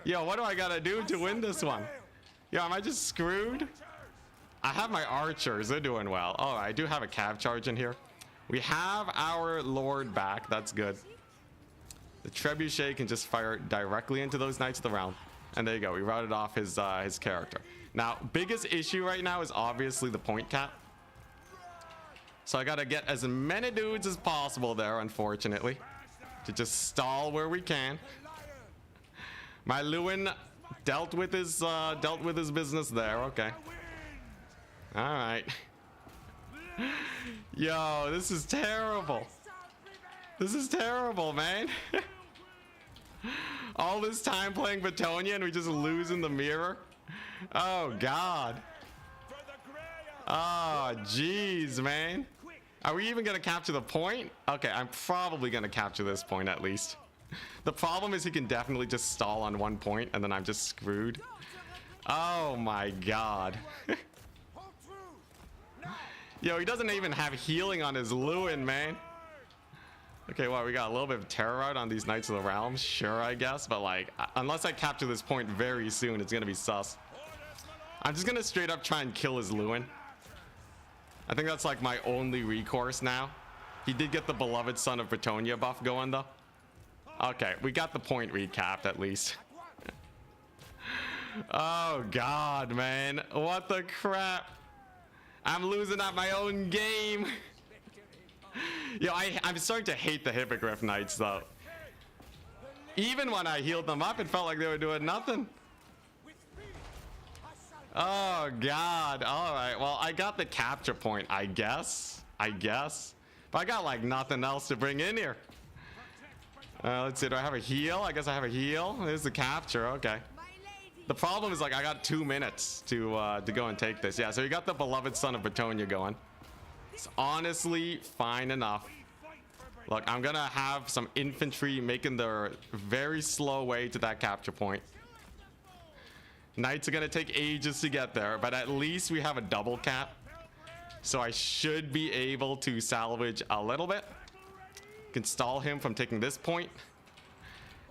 Yo, what do I gotta do to win this one? Yo, am I just screwed? I have my archers, they're doing well. Oh, I do have a cav charge in here. We have our Lord back, that's good. The Trebuchet can just fire directly into those Knights of the Realm. And there you go, we routed off his character. Now, biggest issue right now is obviously the point cap. So I gotta get as many dudes as possible there, unfortunately. To just stall where we can. My Lewin dealt with his business there, okay. Alright. Yo, this is terrible. This is terrible, man. All this time playing Bretonnia and we just lose in the mirror. Oh god. Oh jeez, man. Are we even gonna capture the point? Okay, I'm probably gonna capture this point at least. The problem is he can definitely just stall on one point and then I'm just screwed. Oh my god. Yo, he doesn't even have healing on his Lewin, man. Okay, well, we got a little bit of terror out on these Knights of the Realm. Sure, I guess. But, like, unless I capture this point very soon, it's going to be sus. I'm just going to straight up try and kill his Lewin. I think that's, like, my only recourse now. He did get the Beloved Son of Bretonnia buff going, though. Okay, we got the point recapped, at least. Oh, God, man. What the crap? I'm losing at my own game. Yo, I'm starting to hate the Hippogriff Knights, though. Even when I healed them up, it felt like they were doing nothing. Oh, God. All right. Well, I got the capture point, I guess. But I got, like, nothing else to bring in here. Let's see. Do I have a heal? I guess I have a heal. There's the capture. Okay. The problem is, like, I got 2 minutes to go and take this. Yeah, so you got the Beloved Son of Bretonnia going. It's honestly fine enough. Look, I'm gonna have some infantry making their very slow way to that capture point. Knights are gonna take ages to get there, but at least we have a double cap. So I should be able to salvage a little bit. Can stall him from taking this point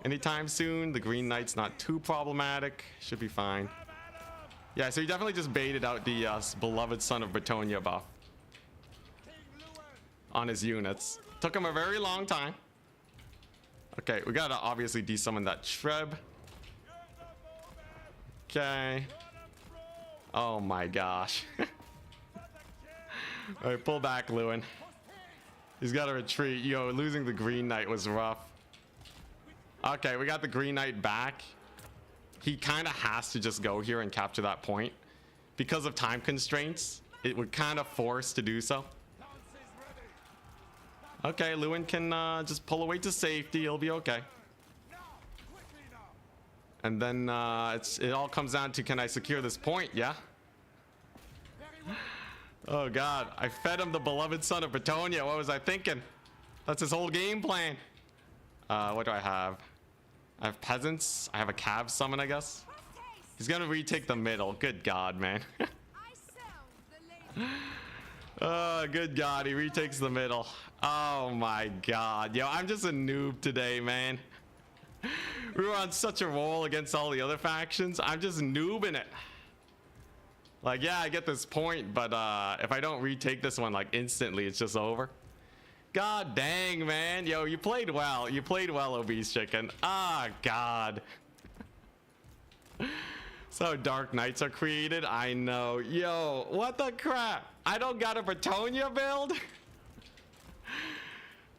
anytime soon. The Green Knight's not too problematic. Should be fine. Yeah, so he definitely just baited out the Beloved Son of Bretonnia buff on his units. Took him a very long time. Okay, we gotta obviously desummon that Treb. Okay. Oh my gosh. Alright, pull back, Lewin. He's gotta retreat. Yo, losing the Green Knight was rough. Okay, we got the Green Knight back. He kind of has to just go here and capture that point. Because of time constraints, it would kind of force to do so. Okay, Lewin can just pull away to safety. He'll be okay. And then it all comes down to, can I secure this point? Yeah. Oh god, I fed him the Beloved Son of Bretonnia. What was I thinking? That's his whole game plan. What do I have? I have peasants. I have a cav summon, I guess. He's gonna retake the middle. Good god, man. Oh, good god, he retakes the middle. Oh my god. Yo, I'm just a noob today, man. We were on such a roll against all the other factions. I'm just noobing it. Like, yeah, I get this point, but if I don't retake this one, like, instantly, it's just over. God dang, man. Yo, you played well. You played well, Obese Chicken. Ah, god. So Dark Knights are created. I know. Yo, what the crap? I don't got a Bretonnia build?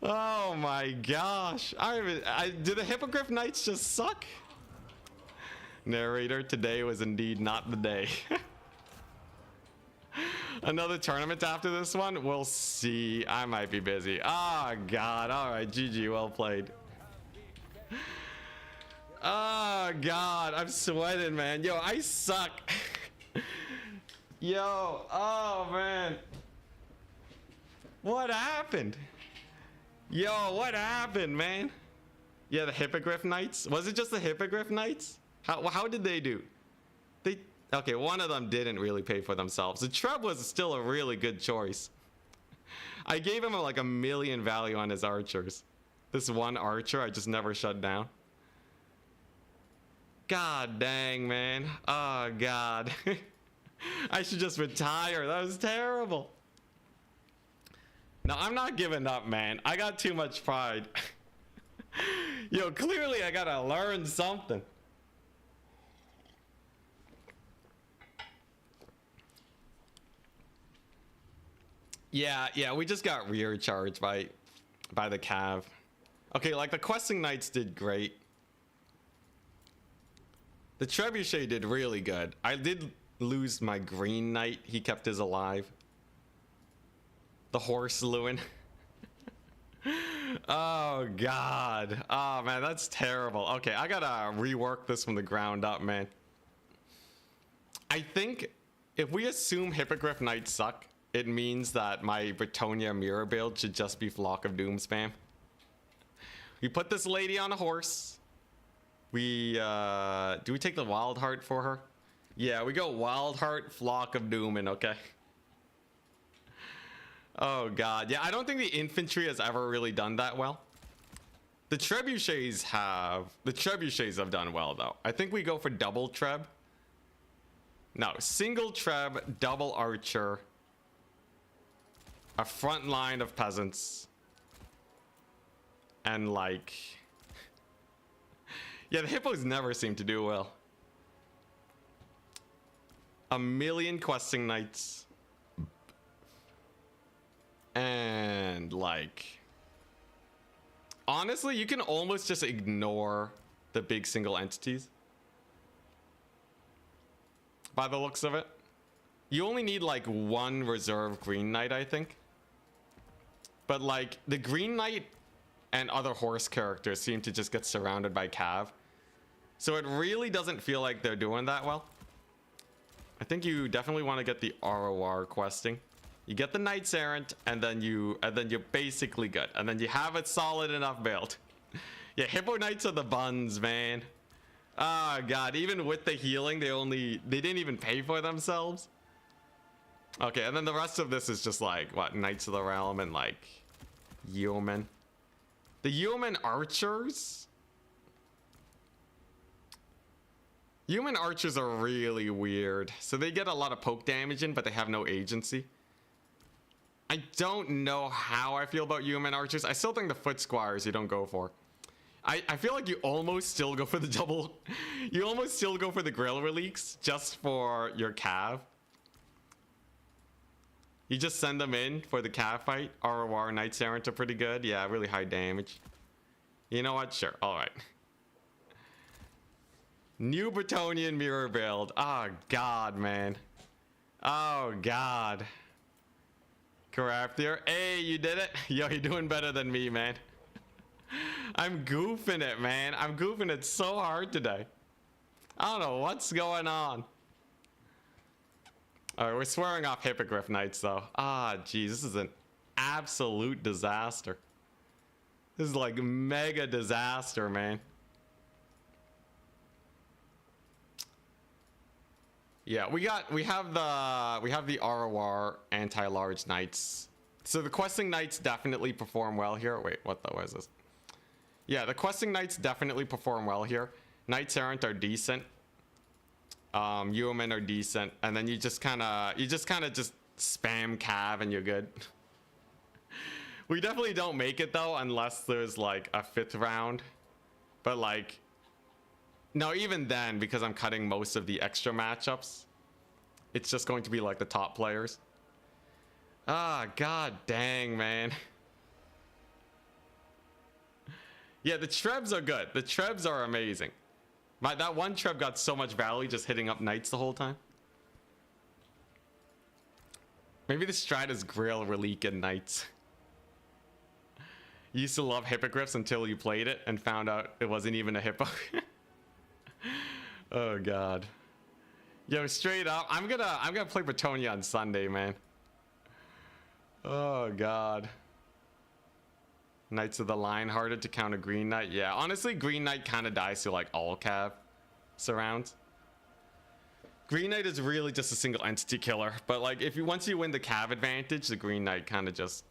Oh my gosh. Do the Hippogriff Knights just suck? Narrator, today was indeed not the day. Another tournament after this one? We'll see. I might be busy. Oh god. Alright, GG, well played. Oh god, I'm sweating, man. Yo, I suck. Yo, oh man. What happened? Yo, what happened, man? Yeah, the Hippogriff Knights. Was it just the Hippogriff Knights? How did they do? Okay, one of them didn't really pay for themselves. The Treb was still a really good choice. I gave him like a million value on his archers. This one archer I just never shut down. God dang, man. Oh god. I should just retire. That was terrible. No, I'm not giving up, man. I got too much pride. Yo, clearly I gotta learn something. Yeah, we just got rear charged by the Cav. Okay, like the Questing Knights did great. The Trebuchet did really good. I did lose my Green Knight. He kept his alive. The Horse Lewin. Oh god. Oh man, that's terrible. Okay, I gotta rework this from the ground up, man. I think if we assume Hippogriff Knights suck, it means that my Bretonnia mirror build should just be Flock of Doom spam. We put this lady on a horse. We do we take the Wild Heart for her? Yeah, we go Wild Heart, Flock of Doom, and okay. Oh god, yeah, I don't think the infantry has ever really done that well. The trebuchets have done well though. I think we go for double treb. No, single treb, double archer, a front line of peasants, and like, yeah, the hippos never seem to do well. A million questing knights. And like, honestly, you can almost just ignore the big single entities by the looks of it. You only need like one reserve green knight, I think. But like the green knight and other horse characters seem to just get surrounded by cav. So it really doesn't feel like they're doing that well. I think you definitely want to get the ROR questing. You get the Knights Errant, and then you're basically good. And then you have a solid enough build. Yeah, Hippo Knights are the buns, man. Oh god, even with the healing, they didn't even pay for themselves. Okay, and then the rest of this is just like, what, Knights of the Realm and like Yeomen. The Yeomen Archers? Yeomen Archers are really weird. So they get a lot of poke damage in, but they have no agency. I don't know how I feel about Yeomen Archers. I still think the Foot Squires you don't go for. I feel like you almost still go for the double. You almost still go for the Grill Reliques just for your Cav. You just send them in for the Cav fight. ROR Knights Errant are pretty good. Yeah, really high damage. You know what? Sure. All right. New Bretonian mirror build. Oh, God, man. Oh, God. Craftier. Hey, you did it. Yo, you're doing better than me, man. I'm goofing it, man. I'm goofing it so hard today. I don't know what's going on. All right, we're swearing off Hippogriff Knights, though. Ah, geez, this is an absolute disaster. This is like mega disaster, man. Yeah, we have the ROR anti-large knights. So the questing knights definitely perform well here. Wait, what is this? Yeah, the questing knights definitely perform well here. Knights Errant are decent. Yeomen are decent, and then you just kind of spam cav and you're good. We definitely don't make it though unless there's like a 5th round. But like, No, even then, because I'm cutting most of the extra matchups, it's just going to be like the top players. Ah, god dang, man. Yeah, the Trebs are good. The Trebs are amazing. That one Treb got so much value just hitting up knights the whole time. Maybe the strat is Grail, Relique, and Knights. You used to love hippogriffs until you played it and found out it wasn't even a hippo. Oh god. Yo, straight up, I'm gonna play Bretonnia on Sunday, man. Oh god. Knights of the Line, harder to counter Green Knight. Yeah, honestly, Green Knight kind of dies to like all cav surrounds. Green Knight is really just a single entity killer, but like if you once you win the cav advantage, the Green Knight kind of just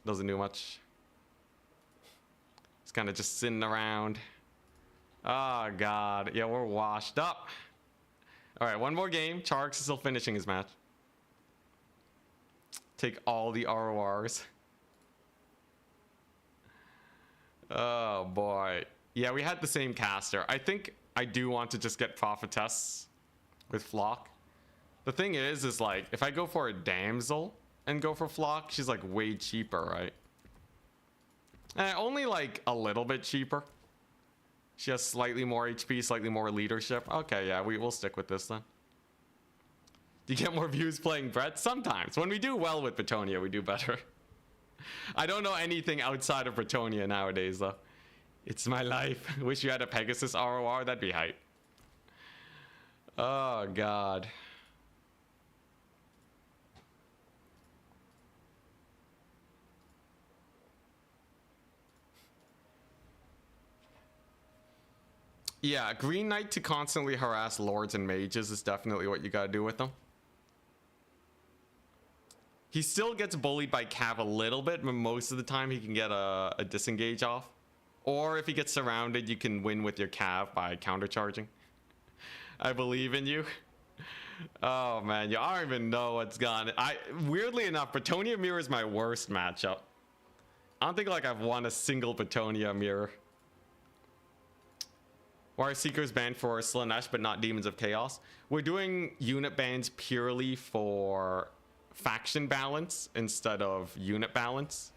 doesn't do much. It's kind of just sitting around. Oh god, yeah, we're washed up. All right, one more game. Charx is still finishing his match. Take all the RORs. Oh boy. Yeah, we had the same caster. I think I do want to just get Prophetess with Flock. The thing is like, if I go for a Damsel and go for Flock, she's like way cheaper, right? Only like a little bit cheaper. She has slightly more HP, slightly more leadership. Okay, yeah, we'll stick with this then. Do you get more views playing Brett? Sometimes. When we do well with Bretonnia, we do better. I don't know anything outside of Bretonnia nowadays, though. It's my life. Wish you had a Pegasus ROR. That'd be hype. Oh, God. Yeah, Green Knight to constantly harass Lords and Mages is definitely what you gotta do with them. He still gets bullied by Cav a little bit, but most of the time he can get a disengage off. Or if he gets surrounded, you can win with your Cav by countercharging. I believe in you. Oh man, I don't even know what's gone. Weirdly enough, Bretonnia Mirror is my worst matchup. I don't think like I've won a single Bretonnia Mirror. Why are Seekers banned for Slanesh but not Demons of Chaos? We're doing unit bans purely for faction balance instead of unit balance.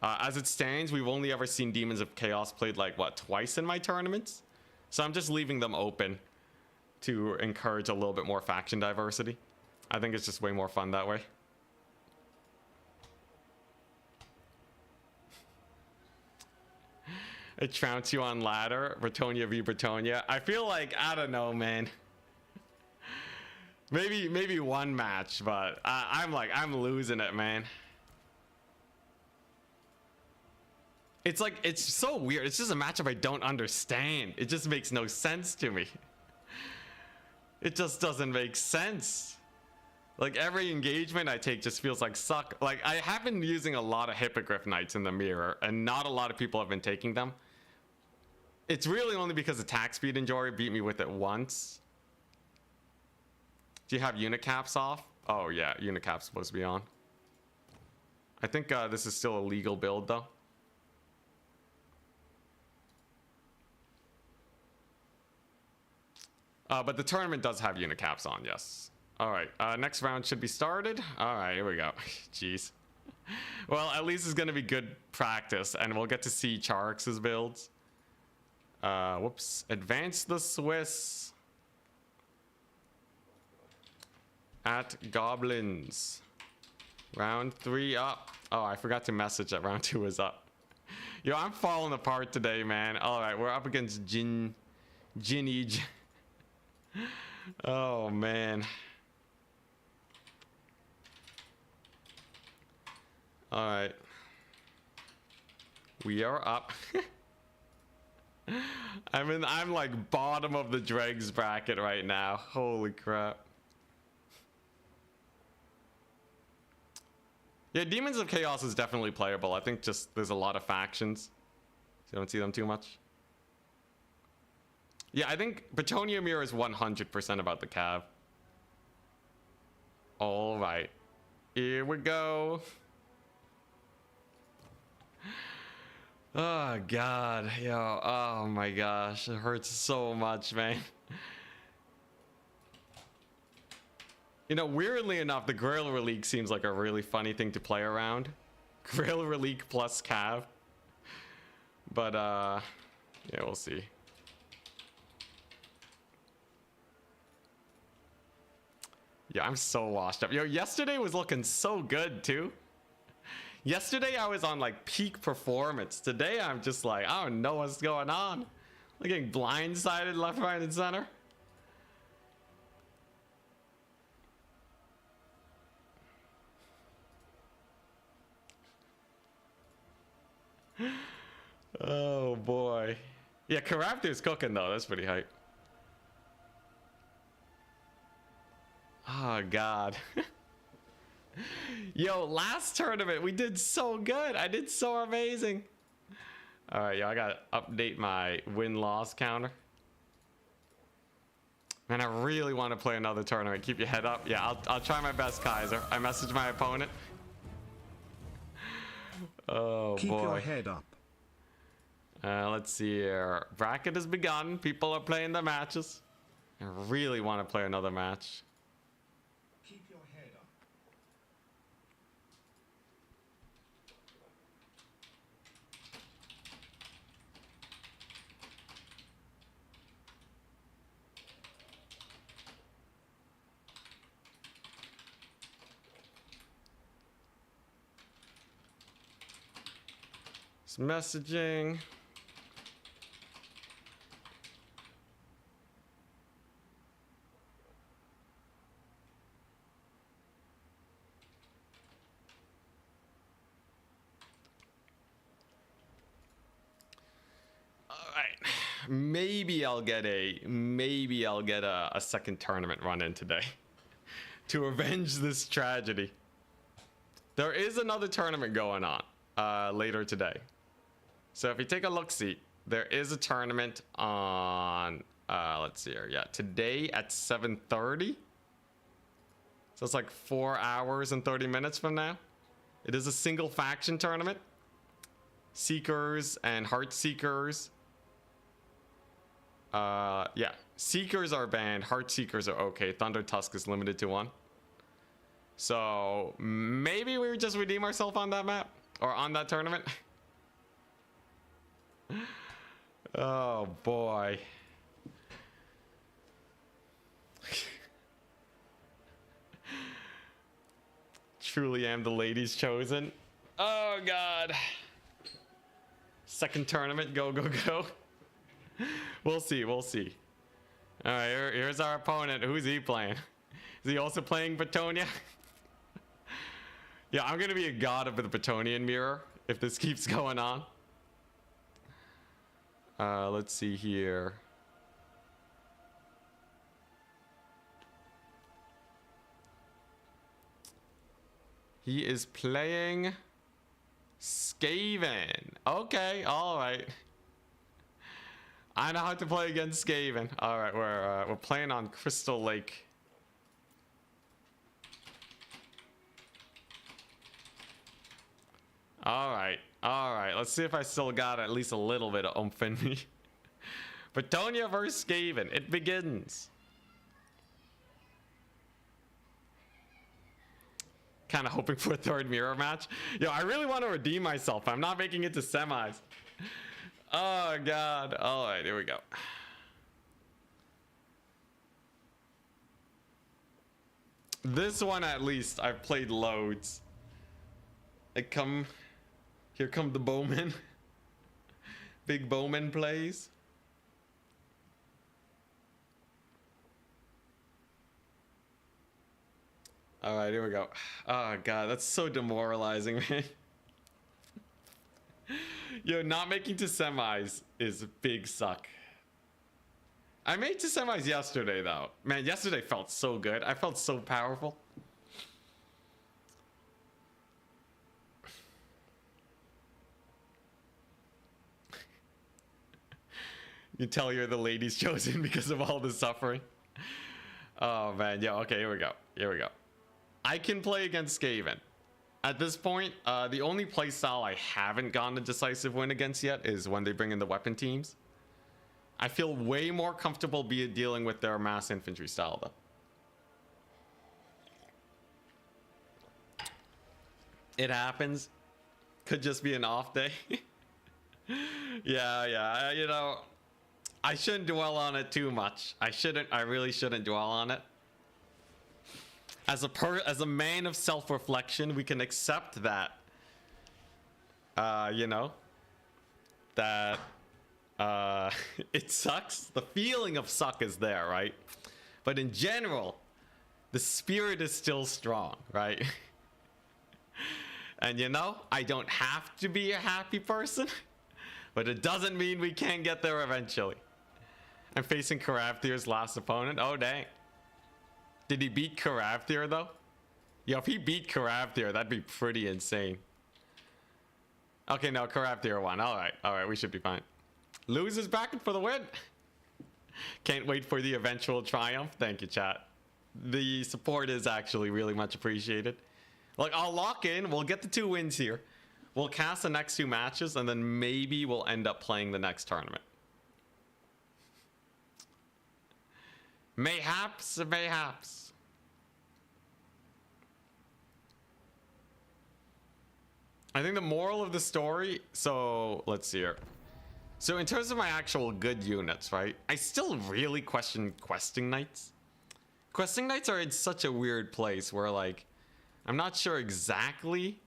As it stands, we've only ever seen Demons of Chaos played like, what, twice in my tournaments? So I'm just leaving them open to encourage a little bit more faction diversity. I think it's just way more fun that way. I trounce you on ladder, Bretonnia v Bretonnia. I feel like, I don't know, man. Maybe one match, but I'm losing it, man. It's like, it's so weird. It's just a matchup I don't understand. It just makes no sense to me. It just doesn't make sense. Like every engagement I take just feels like suck. Like I have been using a lot of Hippogriff Knights in the mirror and not a lot of people have been taking them. It's really only because attack speed and Jory beat me with it once. Do you have unit caps off? Oh yeah, unit caps supposed to be on. I think this is still a legal build though. But the tournament does have unit caps on, yes. All right, next round should be started. All right, here we go. Jeez. Well, at least it's gonna be good practice and we'll get to see Charx's builds. Whoops, advance the Swiss at Goblins. Round 3 up. Oh, I forgot to message that round 2 is up. Yo, I'm falling apart today, man. All right, we're up against Ginny. Oh, man. All right. We are up. I'm like bottom of the dregs bracket right now. Holy crap. Yeah, Demons of Chaos is definitely playable. I think just there's a lot of factions, so you don't see them too much. Yeah, I think Bretonnia Mirror is 100% about the cav. All right, here we go. Oh god, yo, oh my gosh, it hurts so much, man. You know, weirdly enough, the Grail Relique seems like a really funny thing to play around. Grail Relique plus Cav. But yeah, we'll see. Yeah, I'm so washed up. Yo, yesterday was looking so good too. Yesterday I was on like peak performance. Today I'm just like, I don't know what's going on. I'm getting blindsided left, right, and center. Oh boy. Yeah, Caraptor's cooking though. That's pretty hype. Oh god. Yo, last tournament we did so good. I did so amazing. All right, yo, I gotta update my win-loss counter. Man, I really want to play another tournament. Keep your head up. Yeah, I'll try my best, Kaiser. I messaged my opponent. Oh boy. Keep your head up. Let's see here. Bracket has begun. People are playing their matches. I really want to play another match. Keep your head up. It's messaging. Maybe I'll get a second tournament run in today to avenge this tragedy. There is another tournament going on later today. So if you take a look-see, there is a tournament on let's see here. Yeah, today at 7:30. So it's like 4 hours and 30 minutes from now. It is a single faction tournament. Seekers and Heart Seekers. Yeah, Seekers are banned, Heart Seekers are okay. Thunder Tusk is limited to 1. So maybe we would just redeem ourselves on that map or on that tournament. Oh boy. Truly am the ladies chosen. Oh god. Second tournament, go, go, go. We'll see, we'll see. All right, here's our opponent. Who's he playing? Is he also playing Bretonnia? Yeah, I'm gonna be a god of the Bretonian mirror if this keeps going on. Let's see here. He is playing Skaven. Okay, all right. I know how to play against Skaven. All right, we're playing on Crystal Lake. All right. Let's see if I still got at least a little bit of oomph in me. Bretonnia versus Skaven. It begins. Kind of hoping for a third mirror match. Yo, I really want to redeem myself. I'm not making it to semis. Oh god. All right, here we go. This one at least I've played loads. Here come the bowmen. Big bowman plays. All right, here we go. Oh god, that's so demoralizing, man. Yo, not making to semis is a big suck. I made to semis yesterday though. Man, yesterday felt so good. I felt so powerful. You tell you're the ladies chosen because of all the suffering. Oh man, yeah, okay, here we go. I can play against Skaven. At this point, the only playstyle I haven't gotten a decisive win against yet is when they bring in the weapon teams. I feel way more comfortable dealing with their mass infantry style, though. It happens. Could just be an off day. Yeah, you know, I shouldn't dwell on it too much. I really shouldn't dwell on it. As a man of self-reflection, we can accept that, you know, that it sucks. The feeling of suck is there, right? But in general, the spirit is still strong, right? And you know, I don't have to be a happy person, but it doesn't mean we can't get there eventually. I'm facing Karavthir's last opponent. Oh, dang. Did he beat Karavthir, though? Yo, if he beat Karavthir, that'd be pretty insane. Okay, no, Karavthir won. All right, we should be fine. Loses bracket for the win. Can't wait for the eventual triumph. Thank you, chat. The support is actually really much appreciated. Like, I'll lock in. We'll get the 2 wins here. We'll cast the next 2 matches, and then maybe we'll end up playing the next tournament. Mayhaps, mayhaps. I think the moral of the story, so let's see here. So in terms of my actual good units, right? I still really question questing knights. Questing knights are in such a weird place where, like, I'm not sure exactly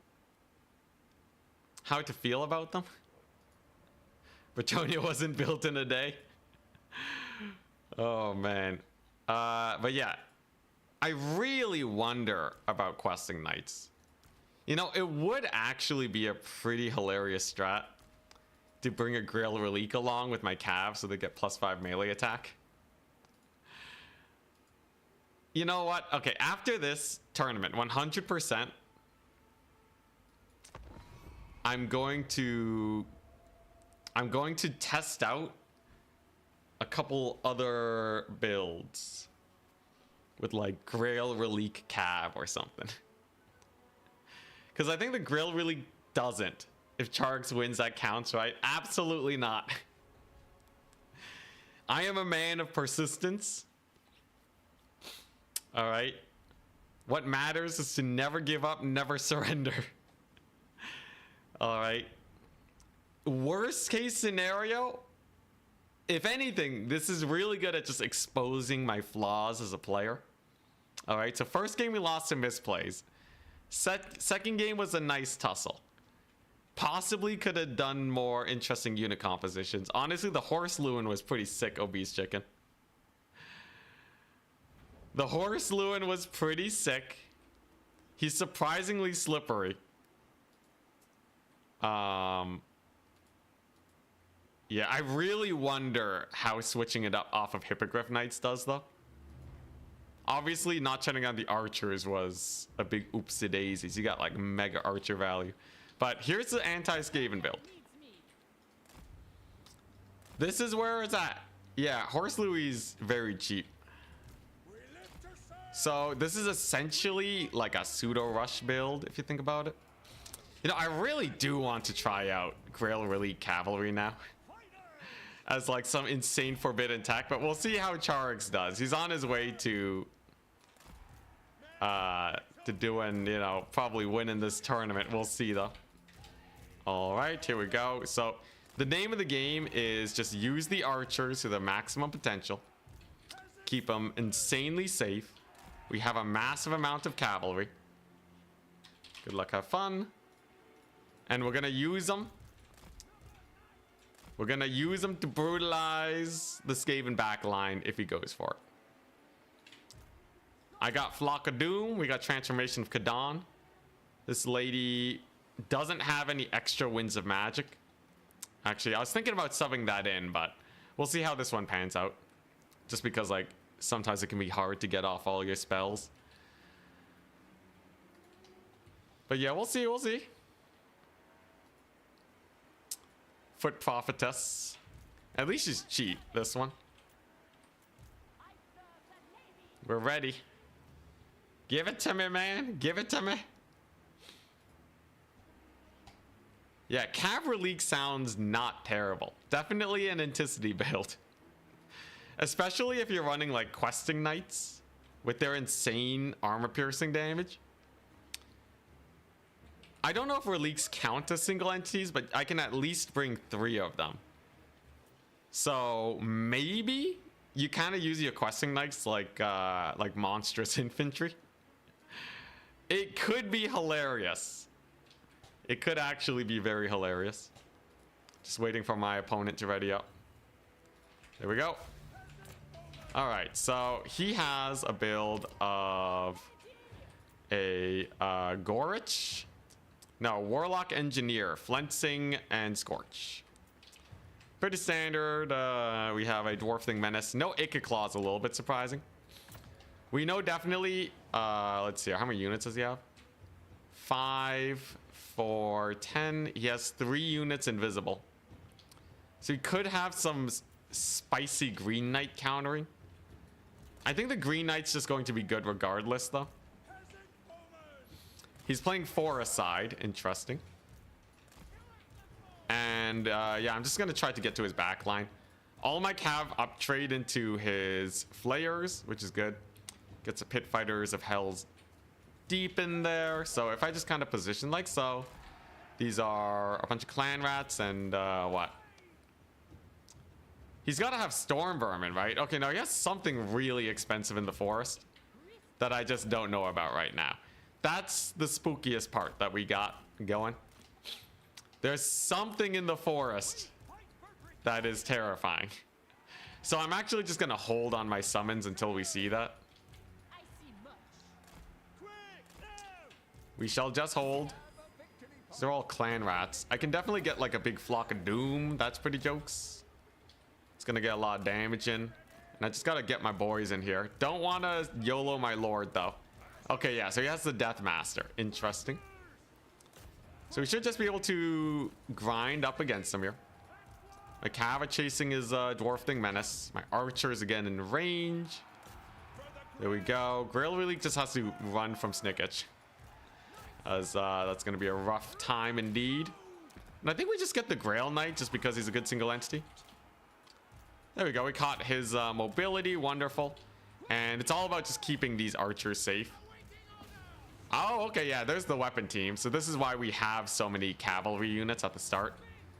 how to feel about them. Bretonnia wasn't built in a day. Oh man. But yeah, I really wonder about questing knights. You know, it would actually be a pretty hilarious strat to bring a Grail Relique along with my Cav so they get +5 melee attack. You know what? Okay, after this tournament, 100%, I'm going to test out a couple other builds with like Grail Relique Cav or something. Because I think the Grail Relique doesn't. If Chargs wins, that counts, right? Absolutely not. I am a man of persistence. All right. What matters is to never give up, never surrender. All right. Worst case scenario, if anything, this is really good at just exposing my flaws as a player. All right. So first game we lost to misplays. Second game was a nice tussle. Possibly could have done more interesting unit compositions. Honestly, the Horse Lewin was pretty sick, Obese Chicken. The Horse Lewin was pretty sick. He's surprisingly slippery. Yeah, I really wonder how switching it up off of Hippogriff Knights does, though. Obviously, not turning on the archers was a big oopsie daisies. You got like mega archer value. But here's the anti-Skaven build. This is where it's at. Yeah, Horse Louis very cheap. So this is essentially like a pseudo rush build, if you think about it. You know, I really do want to try out Grail Relique Cavalry now as like some insane forbidden tech, but we'll see how Charix does. He's on his way to doing, you know, probably winning this tournament. We'll see though. All right, here we go. So the name of the game is just use the archers to their maximum potential. Keep them insanely safe. We have a massive amount of cavalry. Good luck, have fun. And we're gonna use them. We're gonna use them to brutalize the Skaven backline if he goes for it. I got Flock of Doom. We got Transformation of Kadan. This lady doesn't have any extra Winds of Magic. Actually, I was thinking about subbing that in, but we'll see how this one pans out. Just because, like, sometimes it can be hard to get off all your spells. But yeah, we'll see, we'll see. Foot Prophetess. At least she's cheap, this one. We're ready. Give it to me, man. Give it to me. Yeah, Cav Relique sounds not terrible. Definitely an Anticity build. Especially if you're running like questing knights with their insane armor piercing damage. I don't know if reliques count as single entities, but I can at least bring 3 of them. So maybe you kind of use your questing knights like monstrous infantry. It could be hilarious. It could actually be very hilarious. Just waiting for my opponent to ready up. There we go. All right, so he has a build of a Gorich. No, Warlock Engineer, Flensing, and Scorch. Pretty standard. We have a Dwarfling Menace. No Ica Claws, a little bit surprising. We know definitely, let's see, how many units does he have? 5, 4, 10. He has 3 units invisible. So he could have some spicy Green Knight countering. I think the Green Knight's just going to be good regardless, though. He's playing 4 aside. Interesting. And yeah, I'm just going to try to get to his back line. All my cav up trade into his flayers, which is good. Gets a Pit Fighters of Hell's Deep in there. So if I just kind of position like so, these are a bunch of clan rats and what? He's got to have Storm Vermin, right? Okay, now he has something really expensive in the forest that I just don't know about right now. That's the spookiest part that we got going. There's something in the forest that is terrifying. So I'm actually just going to hold on my summons until we see that. We shall just hold. They're all clan rats. I can definitely get like a big flock of doom. That's pretty jokes. It's going to get a lot of damage in. And I just got to get my boys in here. Don't want to YOLO my lord though. Okay, yeah, so he has the Death Master. Interesting. So we should just be able to grind up against him here. My cav chasing his Dwarfling Menace. My archers again in range. There we go. Grail Relique just has to run from Snicketch. As that's going to be a rough time indeed. And I think we just get the Grail Knight just because he's a good single entity. There we go. We caught his mobility. Wonderful. And it's all about just keeping these archers safe. Oh, okay, yeah, there's the weapon team. So this is why we have so many cavalry units at the start.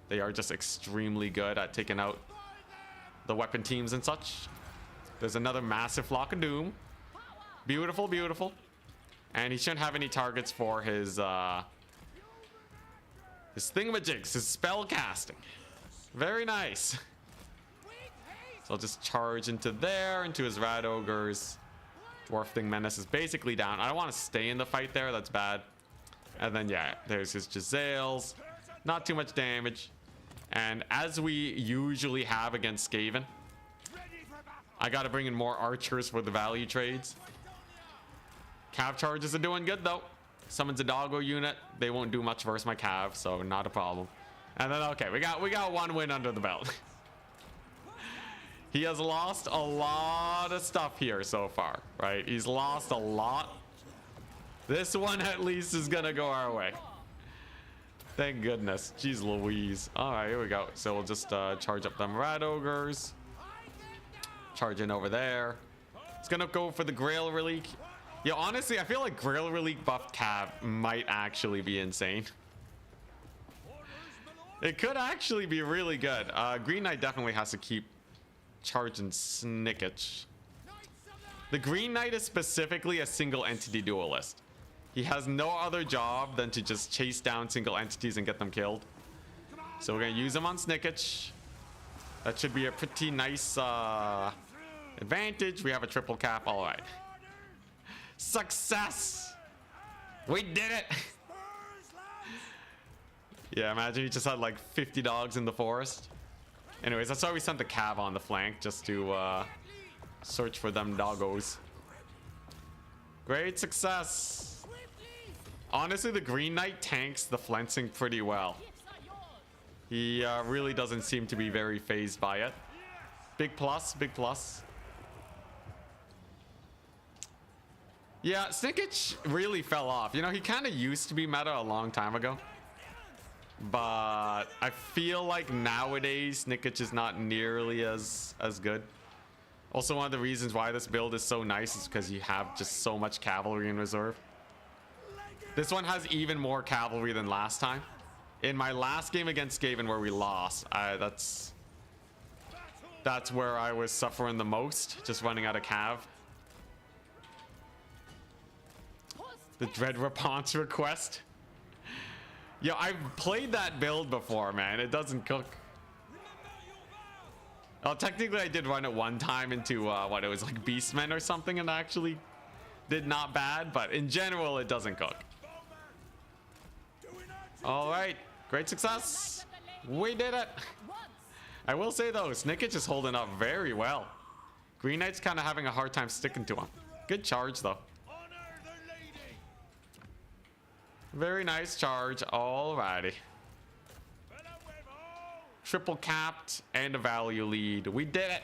They are just extremely good at taking out the weapon teams and such. There's another massive flock of doom. Beautiful, beautiful. And he shouldn't have any targets for his thingamajigs, his spell casting. Very nice. So I'll just charge into there, into his Rat Ogres. Dwarfling Menace is basically down. I don't want to stay in the fight there. That's bad. And then, yeah, there's his Giselles. Not too much damage. And as we usually have against Skaven, I got to bring in more archers for the value trades. Cav charges are doing good, though. Summons a doggo unit. They won't do much versus my cav, so not a problem. And then, okay, we got 1 win under the belt. He has lost a lot of stuff here so far, right? He's lost a lot. This one at least is gonna go our way. Thank goodness. Jeez Louise. All right, here we go. So we'll just charge up them Rat Ogres. Charge in over there. It's gonna go for the Grail Relique. Yeah, honestly, I feel like Grail Relique buffed cav might actually be insane. It could actually be really good. Green Knight definitely has to keep charging Snicketch. The Green Knight is specifically a single entity duelist. He has no other job than to just chase down single entities and get them killed. So we're gonna use him on Snicketch. That should be a pretty nice advantage. We have a triple cap. All right. Success! We did it! Yeah, imagine you just had like 50 dogs in the forest. Anyways, that's why we sent the cav on the flank, just to search for them doggos. Great success. Honestly, the Green Knight tanks the flensing pretty well. He really doesn't seem to be very phased by it. Big plus, big plus. Yeah, Snicketch really fell off. You know, he kind of used to be meta a long time ago. but I feel like nowadays Snickage is not nearly as good. Also, one of the reasons why this build is so nice is because you have just so much cavalry in reserve. This one has even more cavalry than last time. In my last game against Skaven where we lost, that's where I was suffering the most, just running out of cav. The Dread Response request. Yo, I've played that build before, man. It doesn't cook. Oh, technically I did run it one time into what, it was like Beastmen or something, and actually did not bad, but in general it doesn't cook. All right, great success. We did it. I will say though, Snickage is holding up very well. Green Knight's kind of having a hard time sticking to him. Good charge though. Very nice charge. Alrighty. Triple capped and a value lead. We did it.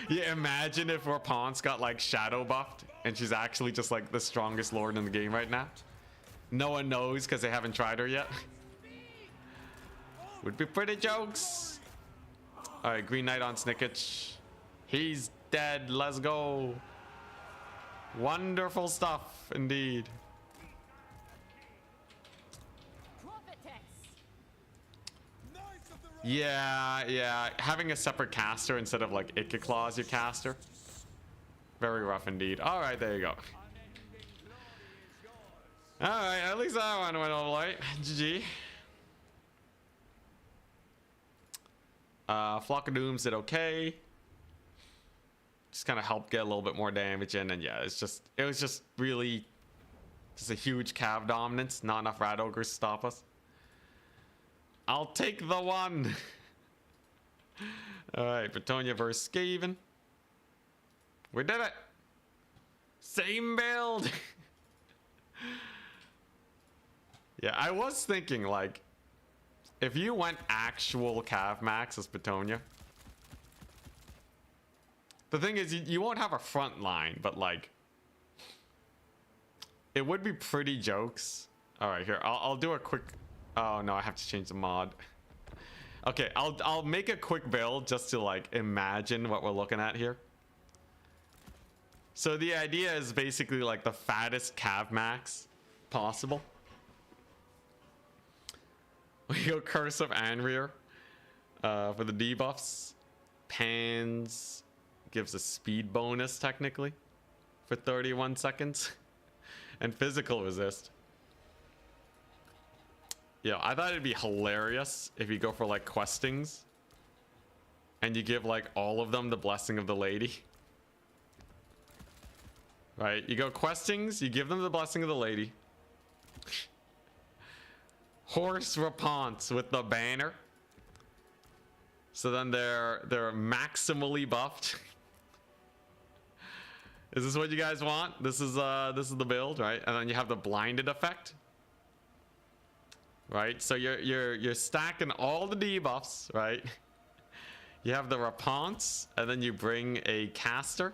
Yeah, imagine if Rapunzel got like shadow buffed and she's actually just like the strongest lord in the game right now. No one knows because they haven't tried her yet. Would be pretty jokes. All right, Green Knight on Snickage. He's dead. Let's go. Wonderful stuff indeed. Yeah, having a separate caster instead of like Ichiclaw as your caster. Very rough indeed. All right, there you go. All right, at least that one went all right. GG. Flock of Dooms did okay. Just kind of helped get a little bit more damage in, and yeah, it was just really just a huge cav dominance. Not enough Rat Ogres to stop us. I'll take the one. All right, Bretonnia versus Skaven. We did it. Same build. Yeah, I was thinking like, if you went actual cav max as Bretonnia. The thing is, you won't have a front line, but like, it would be pretty jokes. All right, here, I'll do a quick. Oh no, I have to change the mod. Okay, I'll make a quick build just to like imagine what we're looking at here. So the idea is basically like the fattest cav max possible. We go Curse of Anrir for the debuffs. Pans gives a speed bonus technically for 31 seconds. And physical resist. Yeah, I thought it'd be hilarious if you go for like questings and you give like all of them the Blessing of the Lady. Right, you go questings, you give them the Blessing of the Lady. Horse Rapunzel with the banner. So then they're maximally buffed. Is this what you guys want? This is the build, right? And then you have the blinded effect. Right? So you're stacking all the debuffs, right? You have the Rapunzel, and then you bring a caster.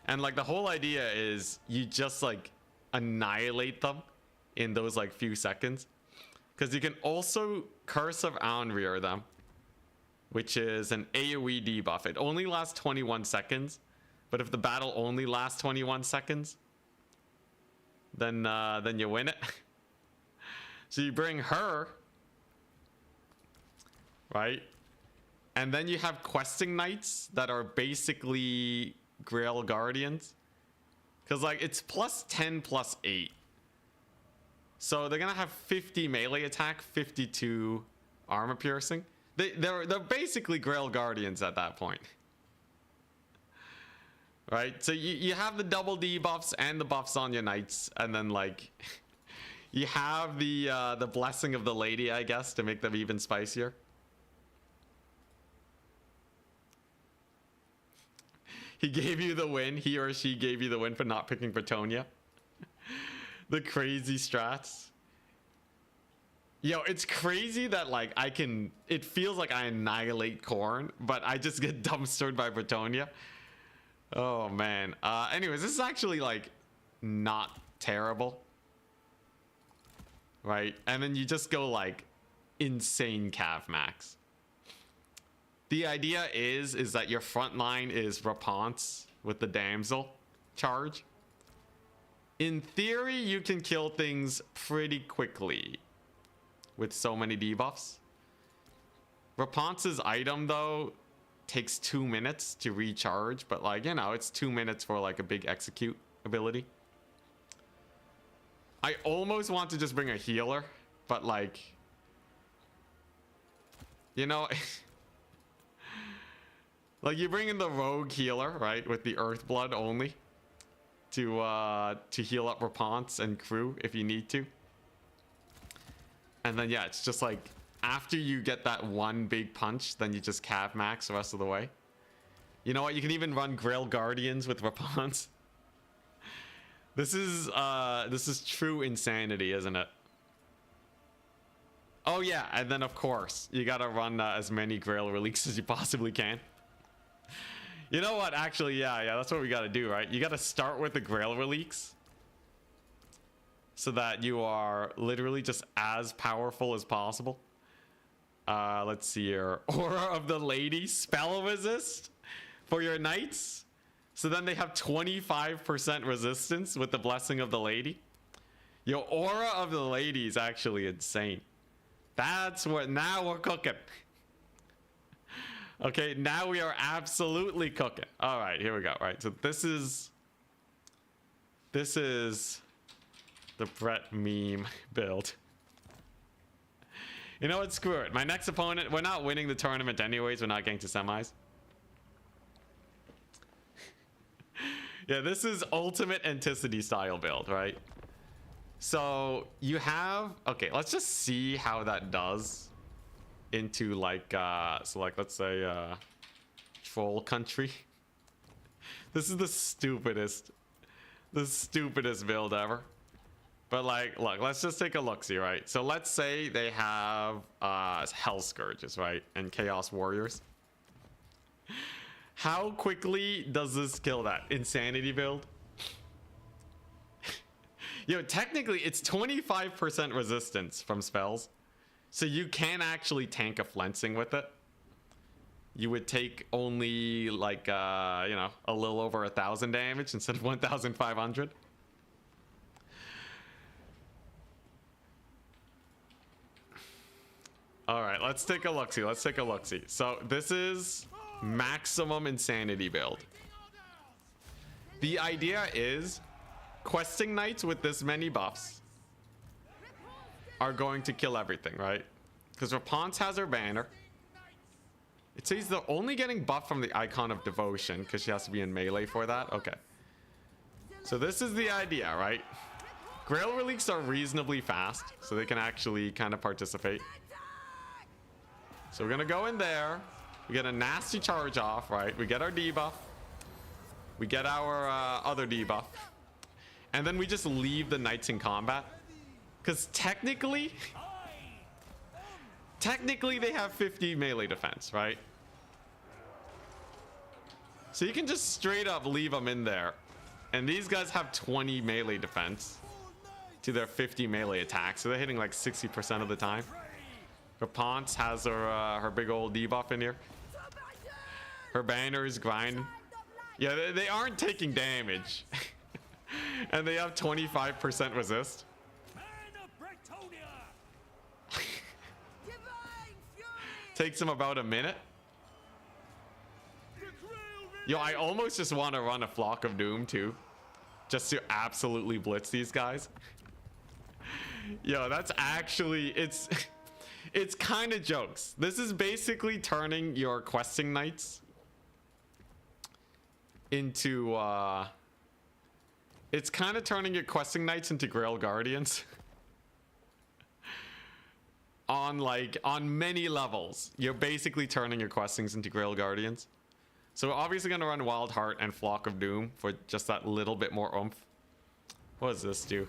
And like the whole idea is you just like annihilate them in those like few seconds. Because you can also Curse of Anrir them, which is an AoE debuff. It only lasts 21 seconds. But if the battle only lasts 21 seconds, then you win it. So you bring her, right? And then you have questing knights that are basically Grail Guardians. Because like it's plus 10 plus 8. So they're gonna have 50 melee attack, 52 armor piercing. They're basically Grail Guardians at that point. Right? So you have the double debuffs and the buffs on your knights, and then like you have the Blessing of the Lady, I guess, to make them even spicier. He gave you the win. He or she gave you the win for not picking Bretonnia. The crazy strats. Yo, it's crazy that like it feels like I annihilate Khorne, but I just get dumpstered by Bretonnia. Oh man. Anyways, this is actually like not terrible. Right? And then you just go like insane cav max. The idea is that your front line is Rapunzel with the damsel charge. In theory, you can kill things pretty quickly with so many debuffs. Rapunzel's item, though, takes 2 minutes to recharge, but like, you know, it's 2 minutes for like a big execute ability. I almost want to just bring a healer, but like, you know, like you bring in the rogue healer, right, with the earth blood only to heal up Rapunzel and crew if you need to. And then yeah, it's just like after you get that one big punch, then you just cav max the rest of the way. You know what? You can even run Grail Guardians with Rapunzel. This is true insanity, isn't it? Oh yeah, and then of course you gotta run as many Grail Relics as you possibly can. You know what? Actually, yeah, that's what we gotta do, right? You gotta start with the Grail Relics, so that you are literally just as powerful as possible. Let's see here. Aura of the Lady, spell resist for your knights. So then they have 25% resistance with the Blessing of the Lady. Yo, Aura of the Lady is actually insane. That's what, now we're cooking. Okay, now we are absolutely cooking. All right, here we go. All right, so this is the Brett meme build. You know what? Screw it. My next opponent, we're not winning the tournament anyways. We're not getting to semis. Yeah, this is ultimate Anticity style build, right? So you have, okay, let's just see how that does into like, so like, let's say, troll country. This is the stupidest build ever. But like, look, let's just take a look-see, right? So let's say they have Hell Scourges, right? And Chaos Warriors. How quickly does this kill that? Insanity build? Yo, technically, it's 25% resistance from spells. So you can actually tank a flensing with it. You would take only like, you know, a little over 1,000 damage instead of 1,500. All right, let's take a look-see. Let's take a look-see. So this is maximum insanity build. The idea is questing knights with this many buffs are going to kill everything, right? Because Rapunzel has her banner. It says they're only getting buffed from the Icon of Devotion because she has to be in melee for that. Okay. So this is the idea, right? Grail Relics are reasonably fast, so they can actually kind of participate. So we're gonna go in there. We get a nasty charge off, right? We get our debuff. We get our other debuff. And then we just leave the knights in combat. Because technically they have 50 melee defense, right? So you can just straight up leave them in there. And these guys have 20 melee defense to their 50 melee attack. So they're hitting like 60% of the time. Rapunzel has her big old debuff in here. Her banner is grinding. Yeah, they aren't taking damage. And they have 25% resist. Takes them about a minute. Yo, I almost just want to run a Flock of Doom too. Just to absolutely blitz these guys. Yo, that's actually, it's kind of jokes. This is basically turning your questing knights into, it's kind of turning your questing knights into Grail Guardians. On many levels, you're basically turning your questings into Grail Guardians. So we're obviously going to run Wild Heart and Flock of Doom for just that little bit more oomph. What does this do?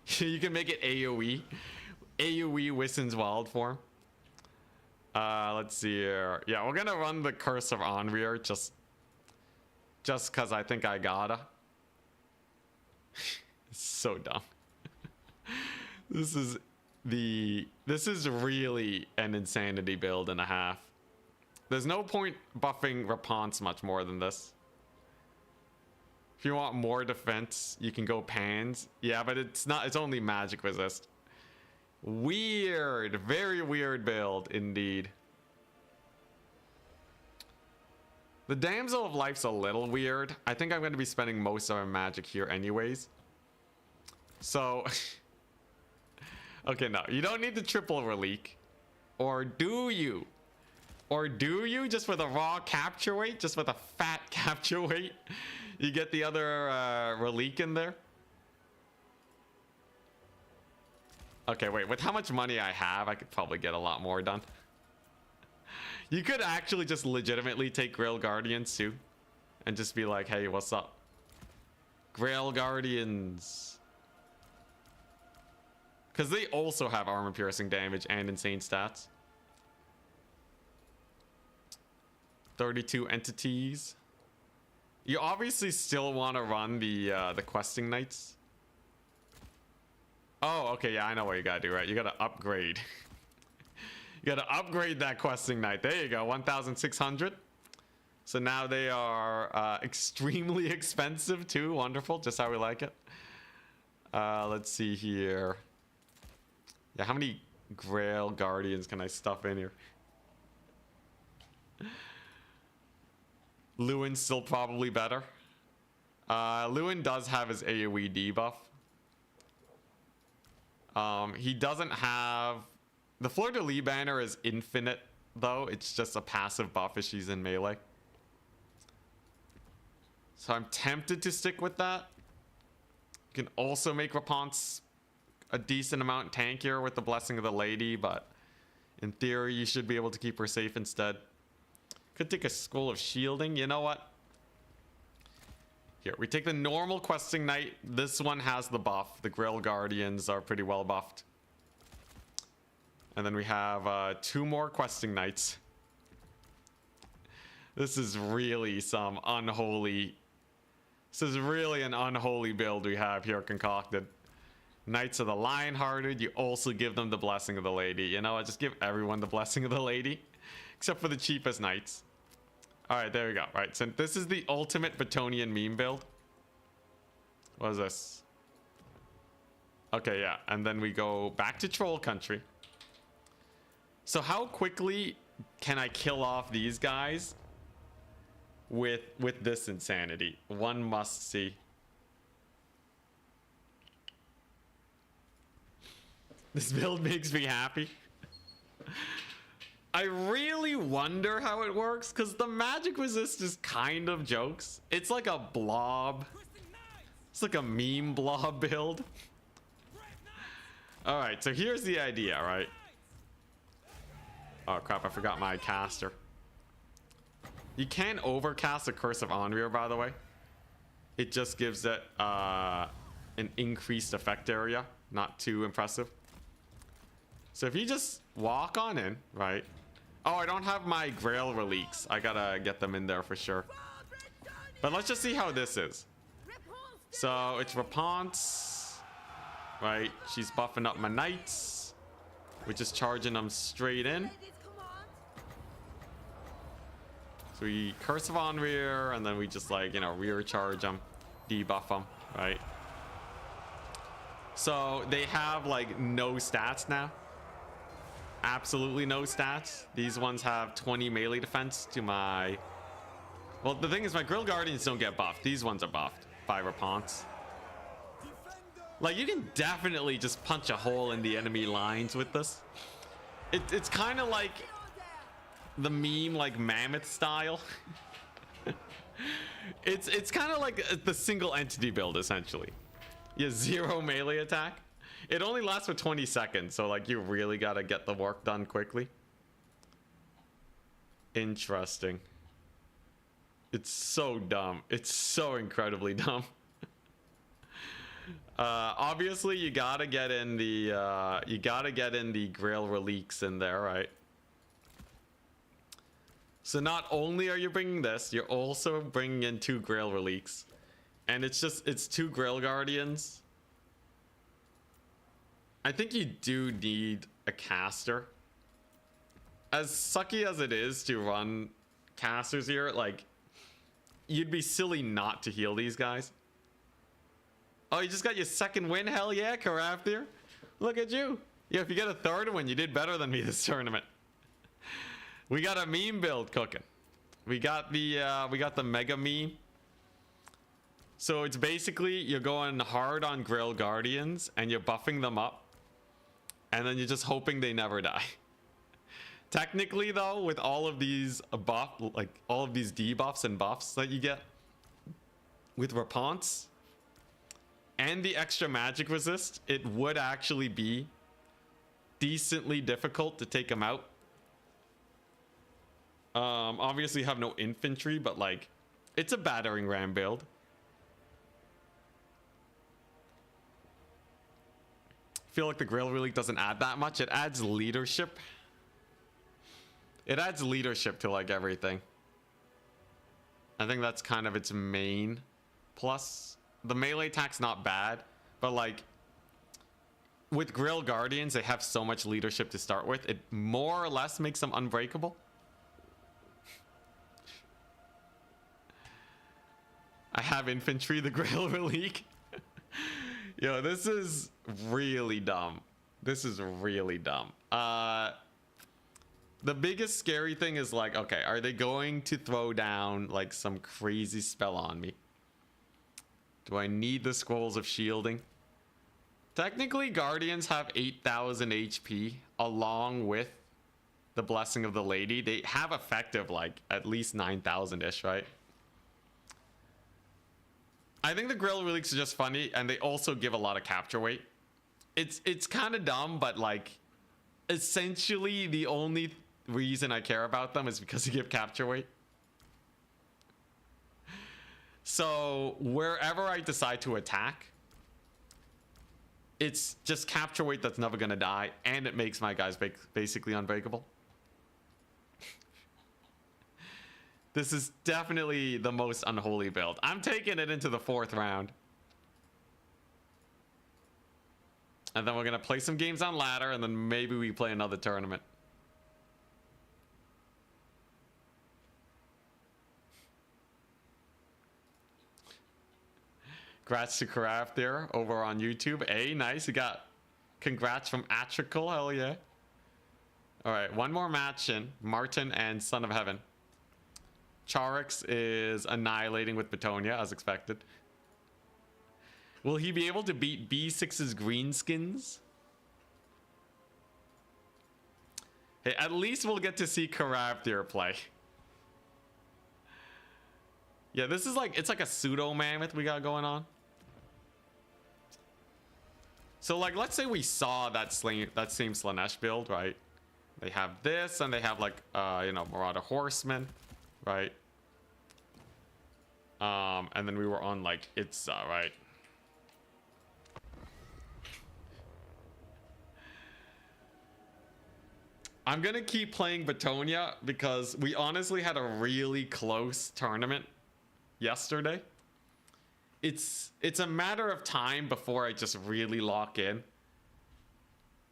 You can make it AoE. AoE Wissen's Wild form. Let's see here. Yeah, we're going to run the Curse of Onrir just because I think I gotta. So dumb. This is really an insanity build and a half. There's no point buffing Rapunzel much more than this. If you want more defense, you can go Pans. Yeah, but it's only magic resist. Weird, very weird build indeed. The Damsel of Life's a little weird. I think I'm going to be spending most of my magic here anyways. So, okay, no, you don't need the triple relique. Or do you? Or do you just for the raw capture weight? Just with a fat capture weight? You get the other relique in there? Okay, wait, with how much money I have, I could probably get a lot more done. You could actually just legitimately take Grail Guardians too. And just be like, hey, what's up? Grail Guardians. Because they also have armor piercing damage and insane stats. 32 entities. You obviously still want to run the questing knights. Oh, okay, yeah, I know what you gotta do, right? You gotta upgrade. You gotta upgrade that questing knight. There you go, 1,600. So now they are extremely expensive too. Wonderful, just how we like it. Let's see here. Yeah, how many Grail Guardians can I stuff in here? Lewin's still probably better. Lewin does have his AoE debuff. He doesn't have... The Fleur-de-Lis banner is infinite, though. It's just a passive buff if she's in melee. So I'm tempted to stick with that. You can also make Rapunzel a decent amount tankier with the Blessing of the Lady, but in theory, you should be able to keep her safe instead. Could take a Scroll of Shielding. You know what? Here, we take the normal questing knight. This one has the buff. The Grail Guardians are pretty well buffed. And then we have 2 more questing knights. This is really some unholy... This is really an unholy build we have here concocted. Knights of the Lionhearted. You also give them the Blessing of the Lady. You know what? Just give everyone the Blessing of the Lady. Except for the cheapest knights. Alright, there we go. Right, so this is the ultimate Bretonnian meme build. What is this? Okay, yeah. And then we go back to Troll Country. So how quickly can I kill off these guys with this insanity? One must see. This build makes me happy. I really wonder how it works, because the magic resist is kind of jokes. It's like a blob. It's like a meme blob build. Alright, so here's the idea, right? Oh crap, I forgot my caster. You can overcast a Curse of Onrir, by the way. It just gives it an increased effect area. Not too impressive. So if you just walk on in, right? Oh, I don't have my Grail reliques. I gotta get them in there for sure. But let's just see how this is. So it's Rapunzel, right? She's buffing up my knights. We're just charging them straight in. So we Curse of Onrir, and then we just like, you know, rear charge them, debuff them, right? So they have like no stats now. Absolutely no stats. These ones have 20 melee defense to my... Well, the thing is, my Grail Guardians don't get buffed. These ones are buffed by Rapunzel. Like, you can definitely just punch a hole in the enemy lines with this. It's kind of like the meme, like Mammoth style. It's kind of like the single entity build, essentially. You have 0 melee attack. It only lasts for 20 seconds, so like you really gotta get the work done quickly. Interesting. It's so dumb. It's so incredibly dumb. Obviously, you gotta get in the Grail reliques in there, right? So not only are you bringing this, you're also bringing in 2 Grail reliques, and it's 2 Grail Guardians I think you do need a caster. As sucky as it is to run casters here, like, you'd be silly not to heal these guys. Oh, you just got your second win? Hell yeah, Karafthir. Look at you. Yeah, if you get a third win, you did better than me this tournament. We got a meme build cooking. We got the mega meme. So it's basically you're going hard on Grill Guardians and you're buffing them up. And then you're just hoping they never die. Technically though, with all of these all of these debuffs and buffs that you get with Raponce and the extra magic resist, it would actually be decently difficult to take them out. Obviously have no infantry, but like it's a battering ram build. I feel like the Grill really doesn't add that much. It adds leadership. It adds leadership to like everything. I think that's kind of its main plus. The melee attack's not bad, but like with Grill Guardians, they have so much leadership to start with. It more or less makes them unbreakable. I have infantry, the Grill Relique. Yo, this is really dumb. This is really dumb. The biggest scary thing is like, okay, are they going to throw down like some crazy spell on me? Do I need the Scrolls of Shielding? Technically, Guardians have 8,000 HP along with the Blessing of the Lady. They have effective like at least 9,000-ish, right? I think the Grill Relics are just funny, and they also give a lot of capture weight. It's kind of dumb, but like essentially the only reason I care about them is because they give capture weight. So wherever I decide to attack, it's just capture weight that's never gonna die, and it makes my guys basically unbreakable. This is definitely the most unholy build. I'm taking it into the 4th round. And then we're going to play some games on ladder, and then maybe we play another tournament. Congrats to Craft there over on YouTube. Hey, nice. You got congrats from Atrical. Hell yeah. All right, one more match in. Martin and Son of Heaven. Charix is annihilating with Bretonnia, as expected. Will he be able to beat B6's greenskins? Hey, at least we'll get to see Karabthir play. Yeah, this is like, it's like a pseudo mammoth we got going on. So like, let's say we saw that same Slanesh build, right? They have this, and they have like, you know, Marauder Horsemen, right? And then we were on like Itza, right? I'm gonna keep playing Bretonnia because we honestly had a really close tournament yesterday. It's a matter of time before I just really lock in,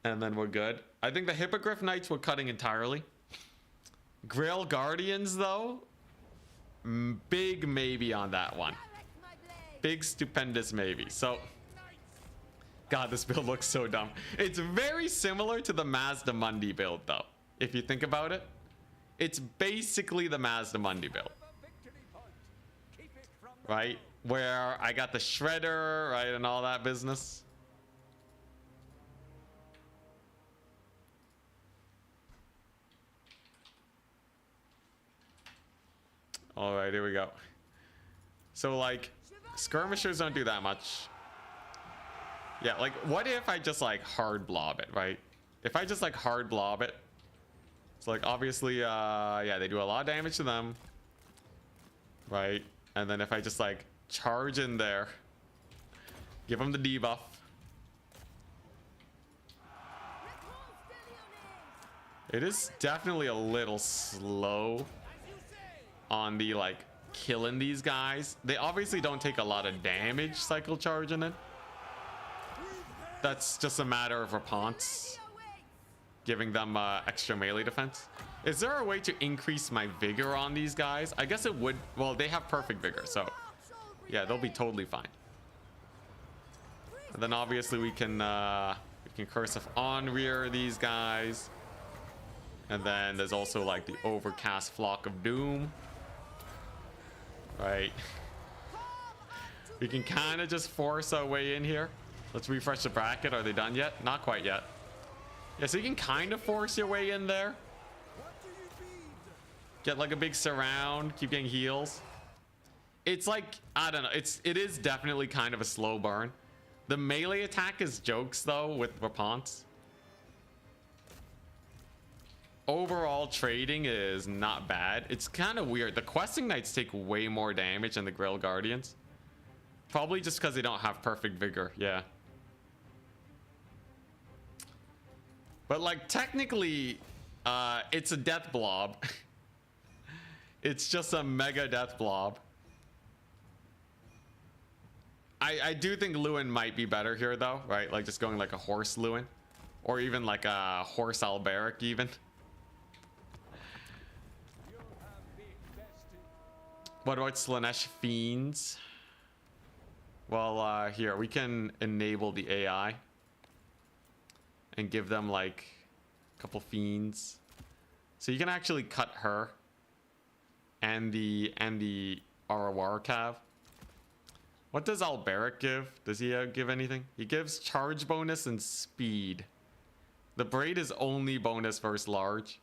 and then we're good. I think the Hippogriff Knights were cutting entirely. Grail Guardians though, big maybe on that one. Big stupendous maybe. So God, this build looks so dumb. It's very similar to the Mazda Mundi build though. If you think about it, it's basically the Mazda Mundi build, right? Where I got the Shredder, right, and all that business. All right, here we go. So like, skirmishers don't do that much. Yeah, like what if I just like hard blob it, right? If I just like hard blob it, it's like obviously, yeah, they do a lot of damage to them, right? And then if I just like charge in there, give them the debuff. It is definitely a little slow on the like killing these guys. They obviously don't take a lot of damage cycle charging it. That's just a matter of response, giving them extra melee defense. Is there a way to increase my vigor on these guys? I guess it would. Well, they have perfect vigor, so yeah, they'll be totally fine. And then obviously we can cursive on rear these guys. And then there's also like the overcast flock of doom. Right. We can kind of just force our way in here. Let's refresh the bracket. Are they done yet? Not quite yet. Yeah, so you can kind of force your way in there. Get like a big surround. Keep getting heals. It's like, I don't know. It is definitely kind of a slow burn. The melee attack is jokes though with Raponce. Overall trading is not bad. It's kind of weird. The questing knights take way more damage than the Grail Guardians. Probably just because they don't have perfect vigor. Yeah. But like technically, it's a death blob. It's just a mega death blob. I do think Lewin might be better here though, right? Like just going like a horse Lewin. Or even like a horse Alberic even. What about Slanesh Fiends? Well, here, we can enable the AI. And give them like a couple Fiends. So you can actually cut her. And the Arawara Cav. What does Alberic give? Does he give anything? He gives charge bonus and speed. The braid is only bonus versus large.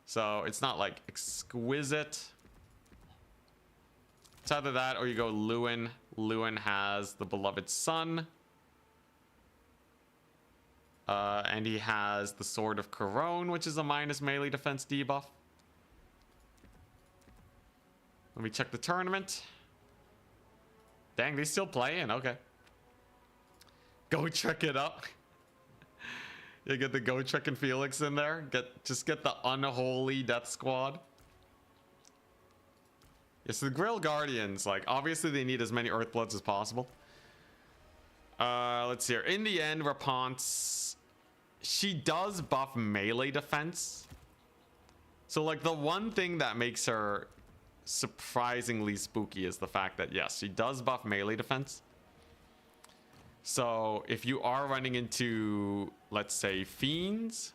So it's not like exquisite. It's either that or you go Lewin. Lewin has the beloved son. And he has the Sword of Corone, which is a minus melee defense debuff. Let me check the tournament. Dang, they still playing? Okay. Go check it up. You get the Go Trek and Felix in there. Just get the unholy death squad. Yes, the Grail Guardians, like obviously they need as many Earthbloods as possible. Let's see here. In the end, Raponce, she does buff melee defense. So like the one thing that makes her surprisingly spooky is the fact that yes, she does buff melee defense. So if you are running into, let's say, Fiends,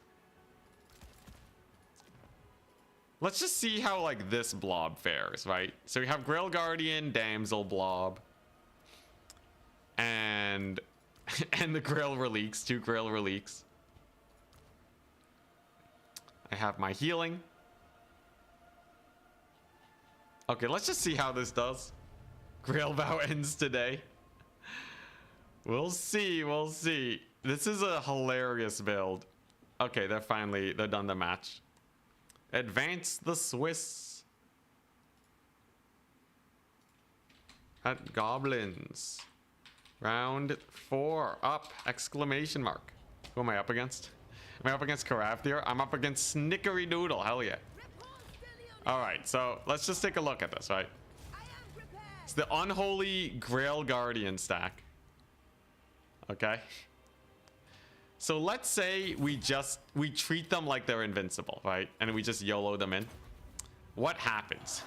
let's just see how like this blob fares, right? So we have Grail Guardian, Damsel blob, and the Grail Reliques, 2 Grail Reliques. I have my healing. Okay, let's just see how this does. Grail Vow ends today. We'll see, we'll see. This is a hilarious build. Okay, they're done the match. Advance the Swiss. At Goblins. Round 4 up, exclamation mark. Who am I up against? Am I up against Karavdir? I'm up against Snickery Doodle, hell yeah. Alright, so let's just take a look at this, right? It's the unholy Grail Guardian stack. Okay. So let's say we treat them like they're invincible, right? And we just YOLO them in. What happens?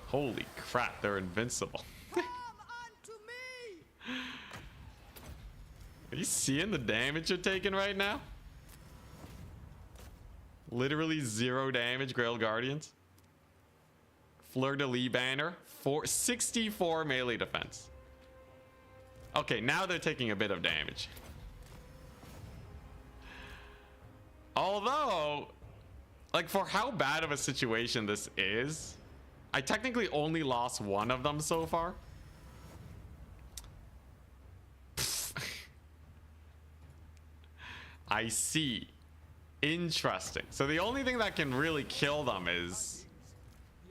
Holy crap, they're invincible. Are you seeing the damage you're taking right now? Literally 0 damage, Grail Guardians. Fleur-de-lis banner, 64 melee defense. Okay, now they're taking a bit of damage. Although, like for how bad of a situation this is, I technically only lost 1 of them so far. I see. Interesting. So the only thing that can really kill them is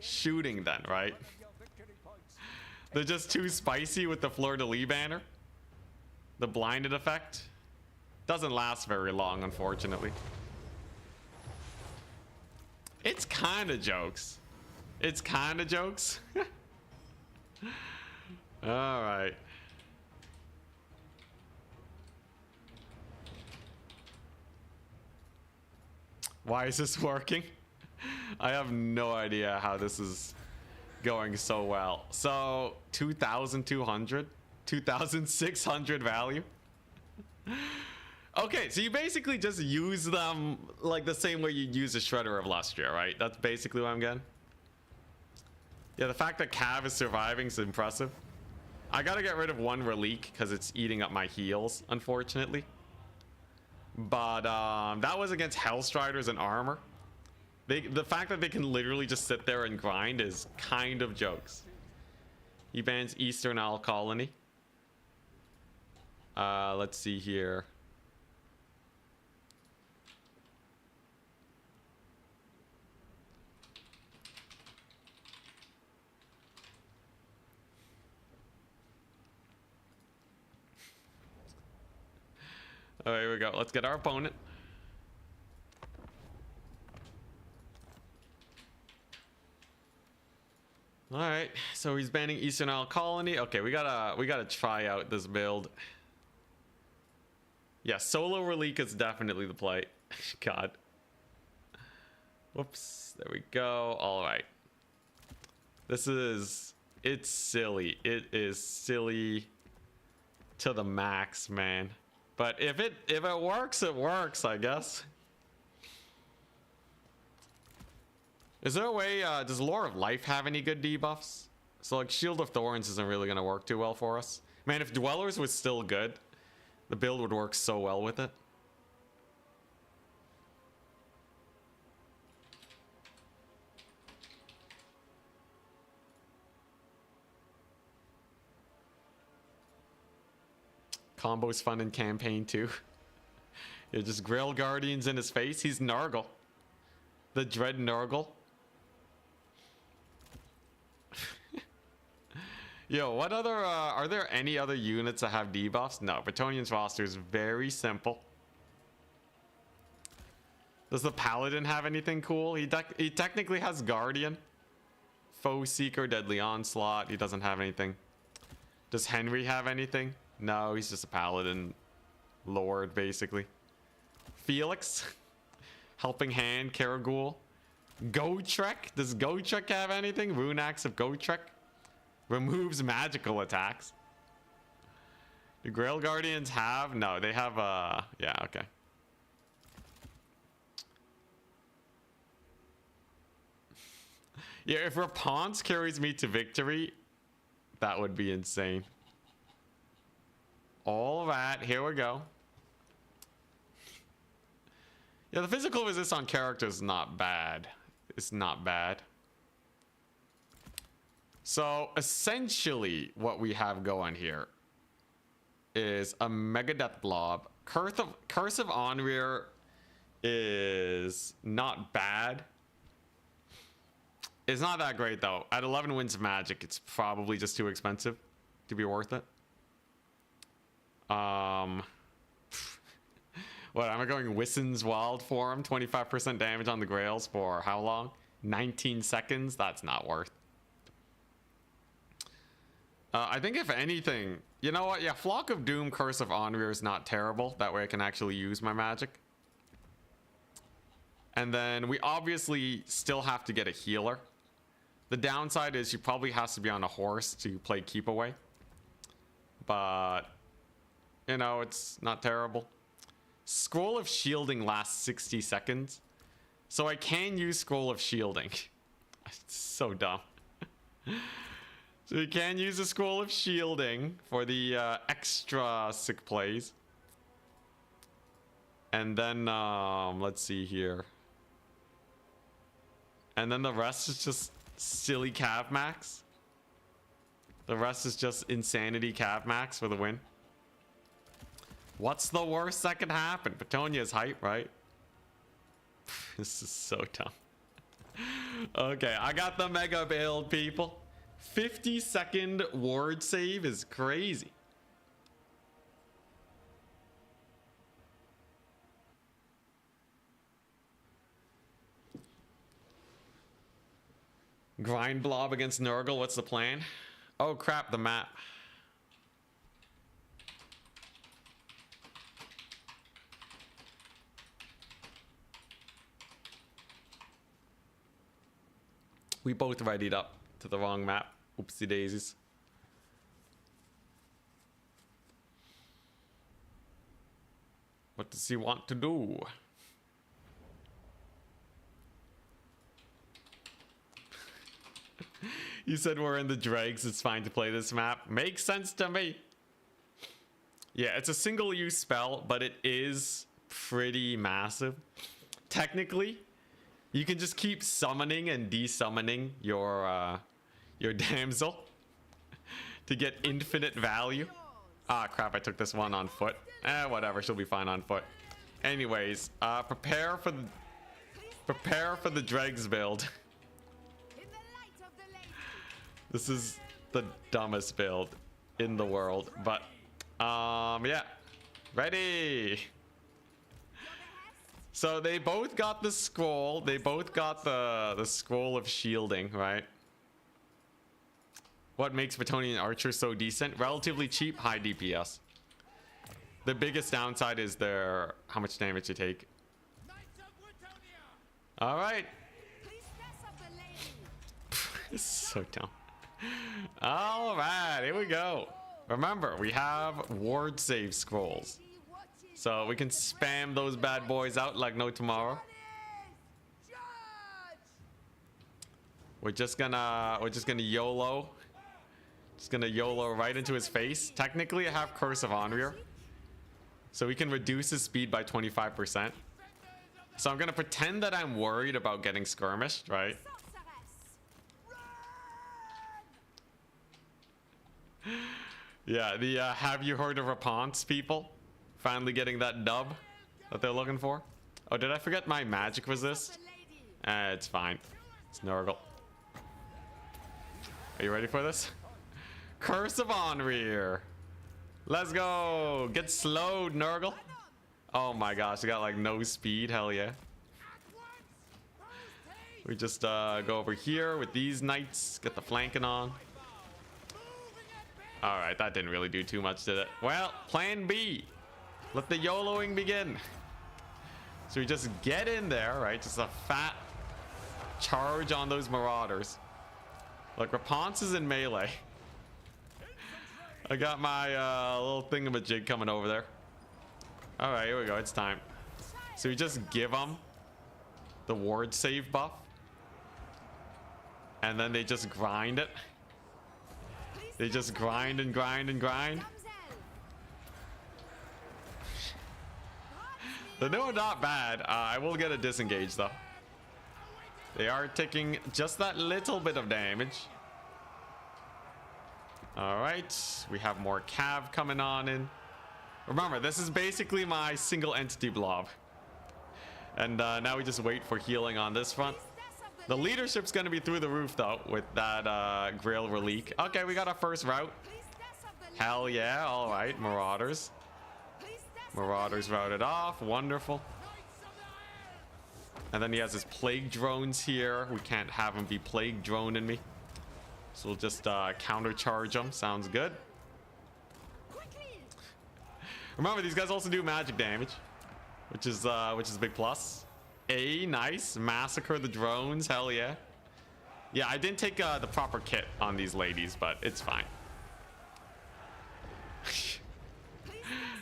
shooting then, right? They're just too spicy with the Fleur-de-lis banner. The blinded effect doesn't last very long, unfortunately. It's kind of jokes. It's kind of jokes. All right. Why is this working? I have no idea how this is going so well. So 2,200, 2,600 value. Okay, so you basically just use them like the same way you use a Shredder of Lustria, right? That's basically what I'm getting. Yeah, the fact that Cav is surviving is impressive. I gotta get rid of one Relique because it's eating up my heals, unfortunately. But that was against Hellstriders and armor. The fact that they can literally just sit there and grind is kind of jokes. He bans Eastern Isle Colony. Let's see here. Oh, here we go. Let's get our opponent. All right, so he's banning Eastern Isle Colony. Okay, we gotta try out this build. Yeah, solo Relique is definitely the play. God. Whoops. There we go. All right. It's silly. It is silly to the max, man. But if it works, it works, I guess. Is there a way, does Lore of Life have any good debuffs? So like Shield of Thorns isn't really gonna work too well for us. Man, if Dwellers was still good, the build would work so well with it. Combo's fun in campaign too. You're just Grail Guardians in his face. He's Nurgle. The Dread Nurgle. Yo, what other, are there any other units that have debuffs? No, Bretonnian's roster is very simple. Does the Paladin have anything cool? He technically has Guardian. Foe Seeker, Deadly Onslaught. He doesn't have anything. Does Henry have anything? No, he's just a Paladin Lord, basically. Felix. Helping Hand, Karagul. Gotrek. Does Gotrek have anything? Rune Axe of Gotrek. Removes magical attacks. Do Grail Guardians have? No, they have, yeah, okay. Yeah, if Rapunzel carries me to victory, that would be insane. All right, here we go. Yeah, the physical resist on characters is not bad. It's not bad. So essentially what we have going here is a Megadeth Blob. Curse of Onrir is not bad. It's not that great though. At 11 Winds of Magic, it's probably just too expensive to be worth it. What, am I going Wissen's Wild Form? 25% damage on the Grails for how long? 19 seconds? That's not worth. I think if anything, you know what? Yeah, Flock of Doom, Curse of Onrir is not terrible. That way I can actually use my magic. And then we obviously still have to get a healer. The downside is she probably has to be on a horse to play Keep Away. But, you know, it's not terrible. Scroll of Shielding lasts 60 seconds. So I can use Scroll of Shielding. It's so dumb. So you can use a Scroll of Shielding for the extra sick plays. And then, let's see here. And then the rest is just silly Cav Max. The rest is just insanity Cav Max for the win. What's the worst that could happen? Bretonnia's hype, right? This is so dumb. Okay, I got the mega build, people. 50-second ward save is crazy. Grind Blob against Nurgle, what's the plan? Oh crap, the map. We both readied up to the wrong map. Oopsie daisies. What does he want to do? You said we're in the dregs. It's fine to play this map. Makes sense to me. Yeah, it's a single use spell, but it is pretty massive. Technically, you can just keep summoning and desummoning your damsel to get infinite value. Ah, crap, I took this one on foot. Whatever, she'll be fine on foot. Anyways, prepare for the dregs build. This is the dumbest build in the world, but yeah, ready. So they both got the scroll. They both got the scroll of shielding, right? What makes Bretonnian archer so decent? Relatively cheap, high DPS. The biggest downside is their how much damage you take. All right. This is so dumb. All right, here we go. Remember, we have ward save scrolls, so we can spam those bad boys out like no tomorrow. We're just gonna YOLO. Just gonna YOLO right into his face. Technically, I have Curse of Onrir, so we can reduce his speed by 25%. So I'm gonna pretend that I'm worried about getting skirmished, right? Yeah, the have you heard of Raponce people finally getting that dub that they're looking for. Oh, did I forget my magic resist? It's fine. It's Nurgle. Are you ready for this? Curse of Onrir. Let's go. Get slowed, Nurgle. Oh my gosh, I got like no speed. Hell yeah. We just go over here with these knights. Get the flanking on. All right, that didn't really do too much, did it? Well, plan B. Let the YOLOing begin. So we just get in there, right? Just a fat charge on those marauders. Look, Raponce is in melee. I got my little thingamajig coming over there. All right, here we go. It's time. So we just give them the ward save buff. And then they just grind it. They just grind and grind and grind. They're not bad. I will get a disengage though. They are taking just that little bit of damage. All right, we have more cav coming on in. Remember, this is basically my single entity blob. And now we just wait for healing on this front. The leadership's going to be through the roof, though, with that Grail Relique. Okay, we got our first route. Hell yeah. All right, Marauders. Marauders routed off. Wonderful. And then he has his Plague Drones here. We can't have him be Plague Droning me. So we'll just countercharge him. Sounds good. Remember, these guys also do magic damage, which is a big plus. Nice. Massacre the drones. Hell yeah. Yeah, I didn't take the proper kit on these ladies, but it's fine.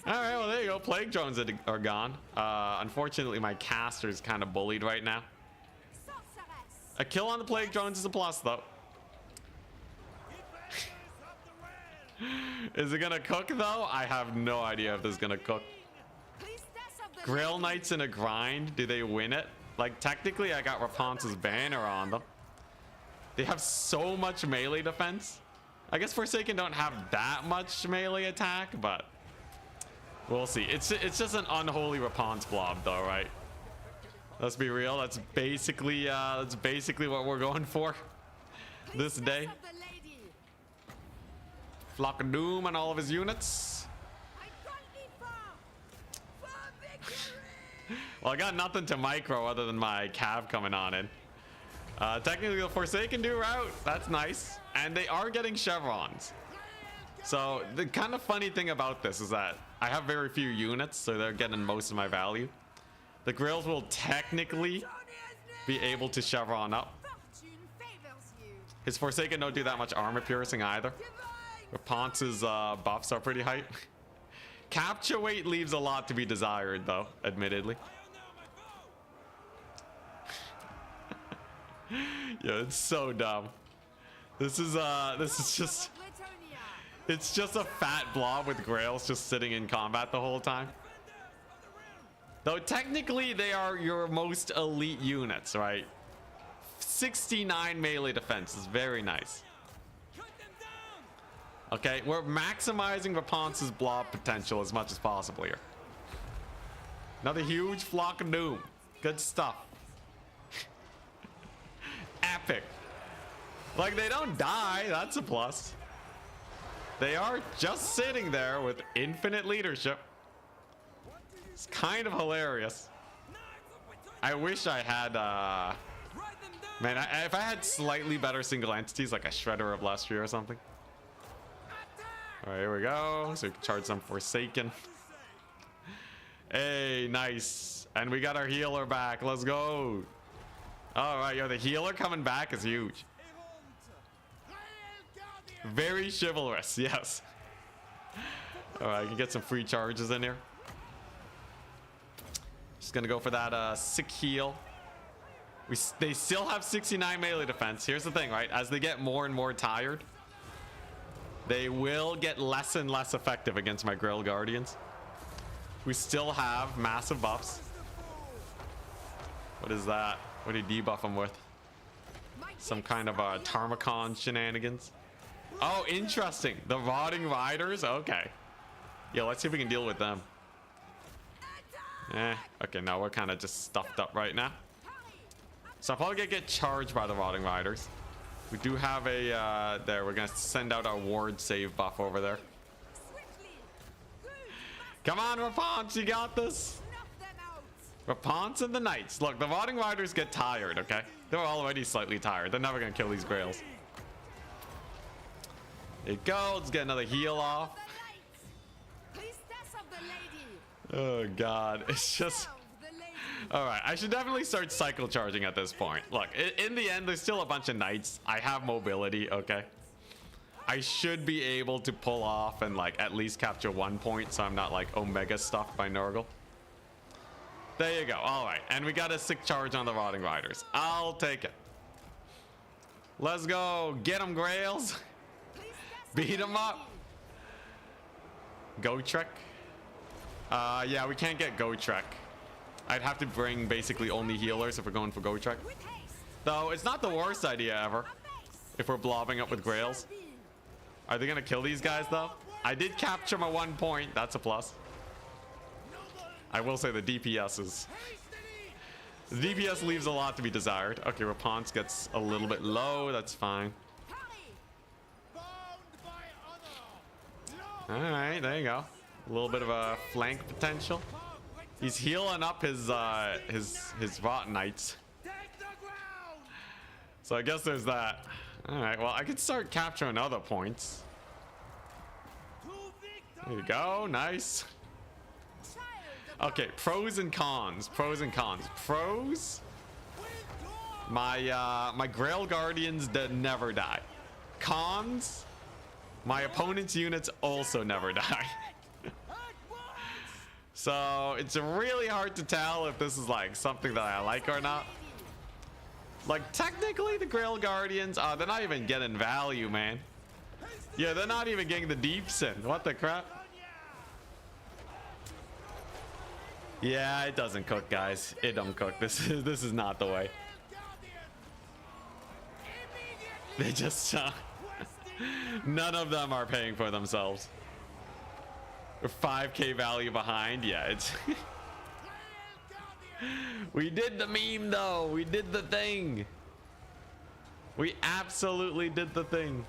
All right, well, there you go. Plague drones are gone. Unfortunately, my caster is kind of bullied right now. A kill on the plague drones is a plus, though. Is it gonna cook, though? I have no idea if this is gonna cook. Grail Knights in a grind. Do they win it? Like, technically, I got Raponce's banner on them. They have so much melee defense. I guess Forsaken don't have that much melee attack, but we'll see. It's just an unholy Raponce blob, though, right? Let's be real. That's basically what we're going for this day. Flock of Doom and all of his units. Well, I got nothing to micro other than my cav coming on in. Technically, the Forsaken do route. That's nice. And they are getting chevrons. So the kind of funny thing about this is that I have very few units, so they're getting most of my value. The Grails will technically be able to chevron up. His Forsaken don't do that much armor piercing either. Rapunzel's buffs are pretty high. Capture weight leaves a lot to be desired, though, admittedly. Yeah, it's so dumb. This is just... It's just a fat blob with Grails just sitting in combat the whole time. Though technically they are your most elite units, right? 69 melee defense is very nice. Okay, we're maximizing Rapunzel's blob potential as much as possible here. Another huge flock of doom. Good stuff. Epic. Like, they don't die. That's a plus. They are just sitting there with infinite leadership. It's kind of hilarious. I wish I had, man, if I had slightly better single entities, like a Shredder of Lustria or something. All right, here we go. So we can charge some Forsaken. Hey, nice. And we got our healer back. Let's go. All right, yo, the healer coming back is huge. Very chivalrous, yes. All right, I can get some free charges in here. Just gonna go for that sick heal. They still have 69 melee defense. Here's the thing, right? As they get more and more tired, they will get less and less effective against my Grail Guardians. We still have massive buffs. What is that? What do you debuff them with? Some kind of Tarmacon shenanigans. Oh, interesting. The Rotting Riders? Okay. Yeah, let's see if we can deal with them. Okay, no, we're kind of just stuffed up right now. So I'm probably gonna get charged by the Rotting Riders. We do have a, there, we're gonna send out our ward save buff over there. Come on, Rapunzel, you got this. Rapunzel and the Knights. Look, the Rotting Riders get tired, okay? They're already slightly tired. They're never gonna kill these Grails. There you go, let's get another heal off. Oh god, it's just... Alright, I should definitely start cycle charging at this point. Look, in the end, there's still a bunch of Knights. I have mobility, okay? I should be able to pull off and like at least capture 1 point so I'm not like Omega stuffed by Nurgle. There you go, alright. And we got a sick charge on the Rotting Riders. I'll take it. Let's go, get them Grails. Beat them up. Go Trek. Yeah, we can't get Go Trek. I'd have to bring basically only healers if we're going for Go Trek. Though it's not the worst idea ever if we're blobbing up with Grails. Are they gonna kill these guys though? I did capture my 1 point. That's a plus. I will say the DPS is... The DPS leaves a lot to be desired. Okay, Rapunzel gets a little bit low. That's fine. Alright, there you go. A little bit of a flank potential. He's healing up his Rot Knights. So I guess there's that. Alright, well, I could start capturing other points. There you go, nice. Okay, pros and cons. Pros and cons. Pros. My Grail Guardians never die. Cons. My opponent's units also never die. So it's really hard to tell if this is like something that I like or not. Like technically the Grail Guardians, they're not even getting value, man. Yeah, they're not even getting the deeps in. What the crap? Yeah, it doesn't cook, guys. It don't cook. This is not the way. They just none of them are paying for themselves. We're 5k value behind. Yeah, it's we did the meme though. We did the thing. We absolutely did the thing.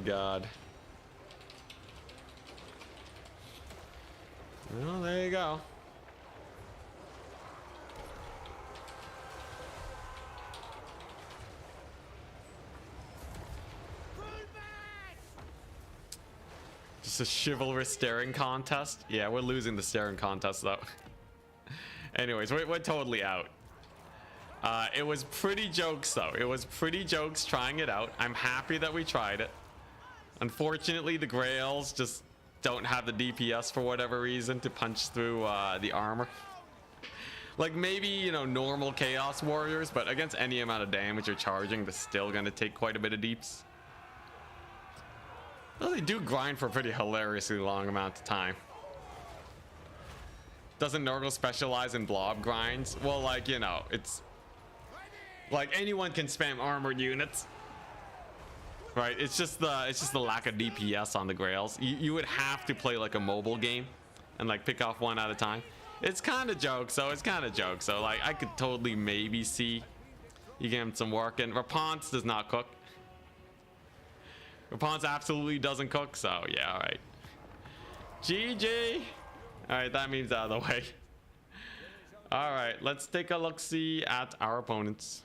god. Well, there you go. Just a chivalrous staring contest. Yeah, we're losing the staring contest though. Anyways, we're totally out. It was pretty jokes though. It was pretty jokes trying it out. I'm happy that we tried it. Unfortunately, the Grails just don't have the DPS for whatever reason to punch through the armor. Like maybe, you know, normal Chaos Warriors, but against any amount of damage you're charging, they're still gonna take quite a bit of deeps. Well, they do grind for a pretty hilariously long amount of time. Doesn't Nurgle specialize in blob grinds? Well, like, you know, it's like anyone can spam armored units. Right, it's just the lack of DPS on the Grails. You would have to play like a mobile game and like pick off one at a time. It's kind of joke, so like I could totally maybe see you get him some work. And Raponce does not cook. Raponce absolutely doesn't cook, so yeah, all right. GG. All right, that meme's out of the way. All right, let's take a look-see at our opponents.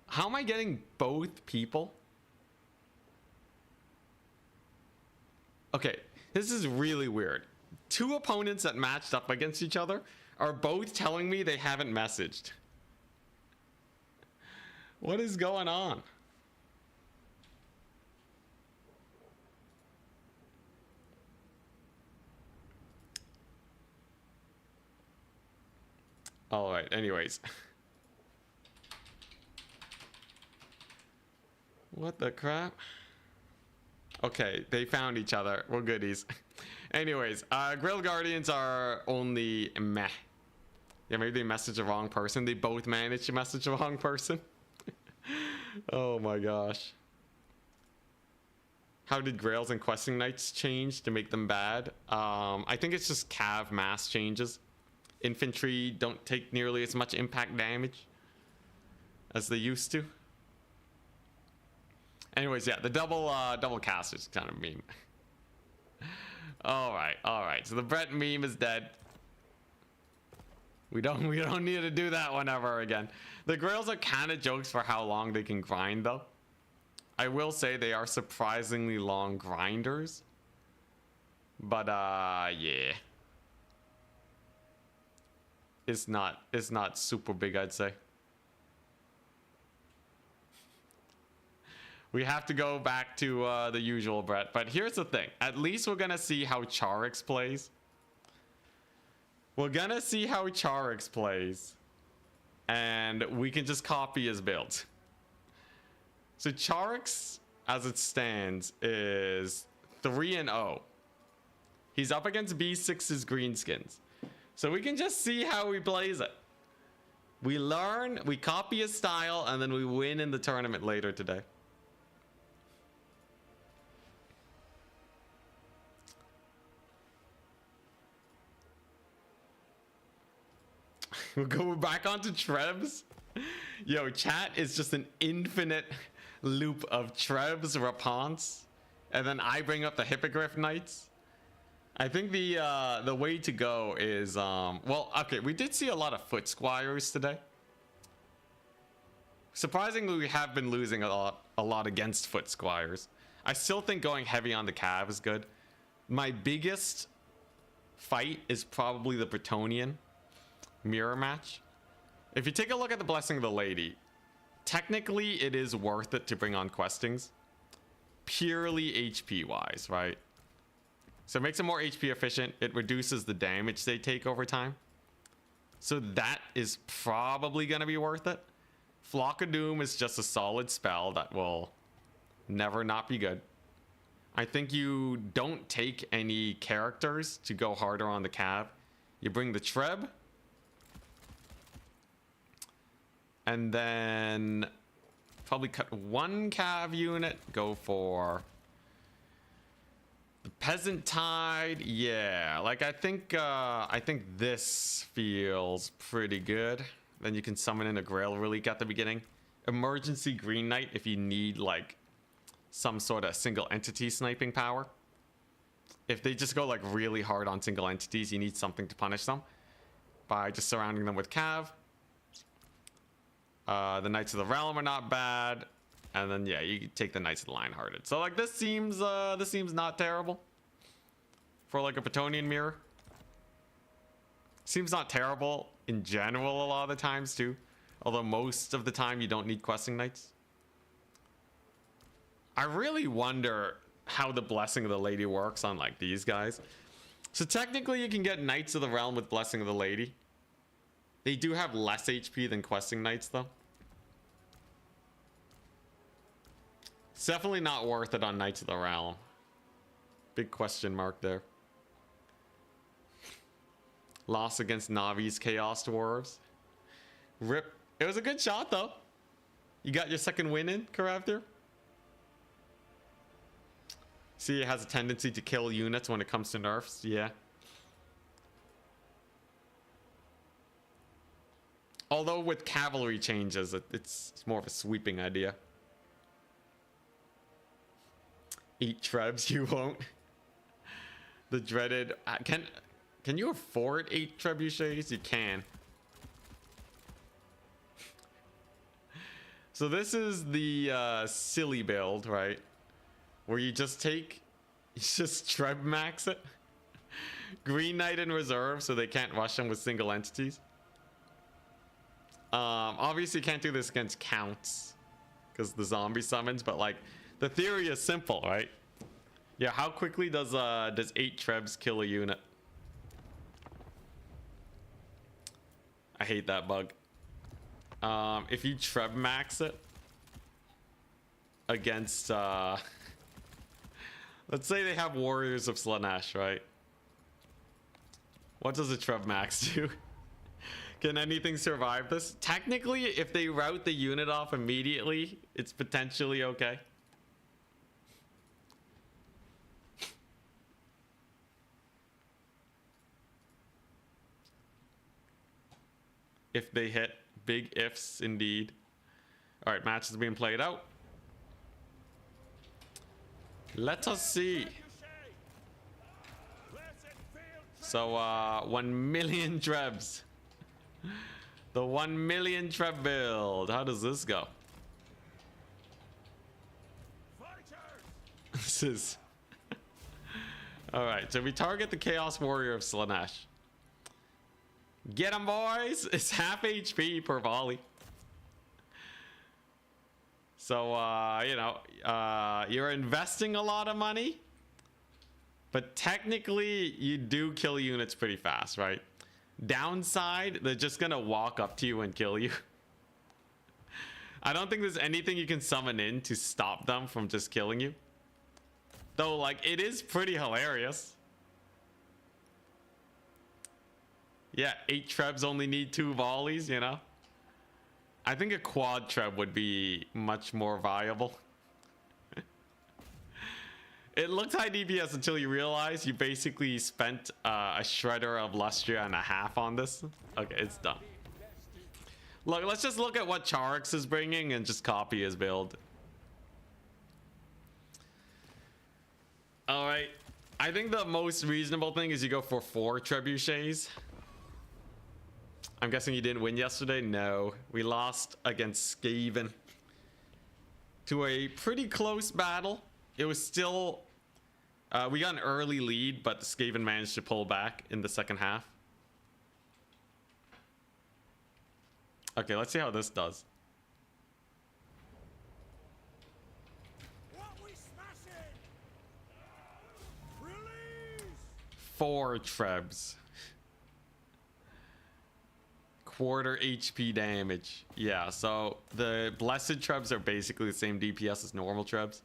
How am I getting both people? Okay, this is really weird. Two opponents that matched up against each other are both telling me they haven't messaged. What is going on? All right, anyways. What the crap? Okay, they found each other. We're goodies. Anyways, Grill Guardians are only meh. Yeah, maybe they messaged the wrong person. They both managed to message the wrong person. Oh my gosh. How did Grails and Questing Knights change to make them bad? I think it's just Cav mass changes. Infantry don't take nearly as much impact damage as they used to. Anyways, yeah, the double cast is kind of meme. All right. So the Brett meme is dead. We don't need to do that one ever again. The Grails are kind of jokes for how long they can grind, though. I will say they are surprisingly long grinders. But yeah, it's not super big, I'd say. We have to go back to the usual Brett. But here's the thing. At least we're going to see how Charix plays. We're going to see how Charix plays. And we can just copy his build. So Charix, as it stands, is 3-0. He's up against B6's Greenskins. So we can just see how he plays it. We learn, we copy his style, and then we win in the tournament later today. We'll go back onto Trebs. Yo, chat is just an infinite loop of Trebs, Raponce, and then I bring up the Hippogriff Knights. I think the way to go is well, okay, we did see a lot of Foot Squires today. Surprisingly, we have been losing a lot against Foot Squires. I still think going heavy on the Cav is good. My biggest fight is probably the Bretonnian mirror match. If you take a look at the Blessing of the Lady, technically it is worth it to bring on Questings, purely HP wise, right? So it makes them more HP efficient. It reduces the damage they take over time. So that is probably going to be worth it. Flock of Doom is just a solid spell that will never not be good. I think you don't take any characters to go harder on the Cav. You bring the Treb. And then Probably cut one cav unit. Go for the Peasant Tide. Yeah, like I think this feels pretty good. Then you can summon in a Grail Relic at the beginning. Emergency Green Knight if you need like some sort of single entity sniping power. If they just go like really hard on single entities, you need something to punish them by just surrounding them with cav. The Knights of the Realm are not bad, and then yeah, you take the Knights of the Lionhearted. So like this seems not terrible for like a Bretonnian mirror. Seems not terrible in general a lot of the times too, although most of the time you don't need questing knights. I really wonder how the Blessing of the Lady works on like these guys. So technically you can get Knights of the Realm with Blessing of the Lady. They do have less HP than questing knights though. It's definitely not worth it on Knights of the Realm. Big question mark there. Loss against Navi's Chaos Dwarves. Rip. It was a good shot though. You got your second win in, Carafter. See, it has a tendency to kill units when it comes to nerfs. Yeah. Although with cavalry changes, it's more of a sweeping idea. 8 trebs, you won't. The dreaded... Can you afford 8 trebuchets? You can. So this is the silly build, right? Where you just treb max it. Green Knight in reserve so they can't rush them with single entities. Obviously you can't do this against counts because the zombie summons, but like the theory is simple, right? Yeah, how quickly does 8 trebs kill a unit? I hate that bug. If you treb max it against let's say they have Warriors of Slaanesh, right? What does a treb max do? Can anything survive this? Technically, if they route the unit off immediately, it's potentially okay. If they hit. Big ifs indeed. All right, match is being played out. Let us see. So 1 million trebs. The 1 million treb build. How does this go? This is all right. So we target the Chaos Warrior of Slaanesh. Get them, boys. It's half HP per volley. So you know, you're investing a lot of money, but technically you do kill units pretty fast, right? Downside, they're just gonna walk up to you and kill you. I don't think there's anything you can summon in to stop them from just killing you. Though, like, it is pretty hilarious. Yeah, 8 trebs only need 2 volleys, you know? I think a quad treb would be much more viable. It looked high DPS until you realize you basically spent a shredder of Lustria and a half on this. Okay, it's done. Look, let's just look at what Charix is bringing and just copy his build. All right. I think the most reasonable thing is you go for 4 trebuchets. I'm guessing you didn't win yesterday? No. We lost against Skaven to a pretty close battle. It was still... we got an early lead, but Skaven managed to pull back in the second half. Okay, let's see how this does. What we smashing? Release! 4 trebs. Quarter HP damage. Yeah, so the blessed trebs are basically the same DPS as normal trebs.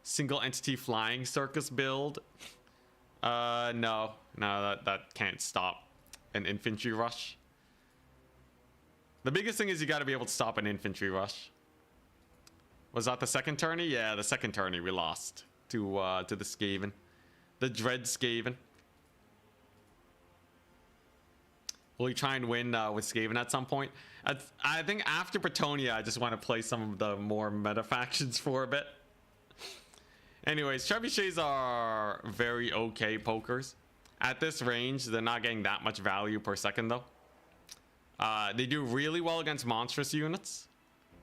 Single entity flying circus build. No, that can't stop an infantry rush. The biggest thing is you got to be able to stop an infantry rush. Was that the second tourney? Yeah, the second tourney we lost to the Skaven. The Dread Skaven. Will we try and win with Skaven at some point? I think after Bretonnia, I just want to play some of the more meta factions for a bit. Anyways, trebuchets are very okay pokers. At this range, they're not getting that much value per second though. They do really well against monstrous units.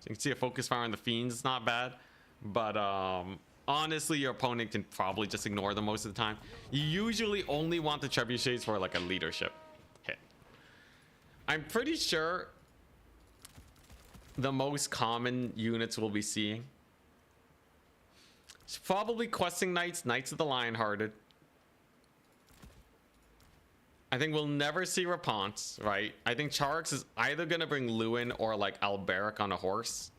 So you can see a focus fire on the fiends is not bad. But honestly, your opponent can probably just ignore them most of the time. You usually only want the trebuchets for like a leadership hit. I'm pretty sure the most common units we'll be seeing, it's probably questing knights, knights of the Lionhearted. I think we'll never see Raponce, right? I think Charix is either going to bring Lewin or like Alberic on a horse,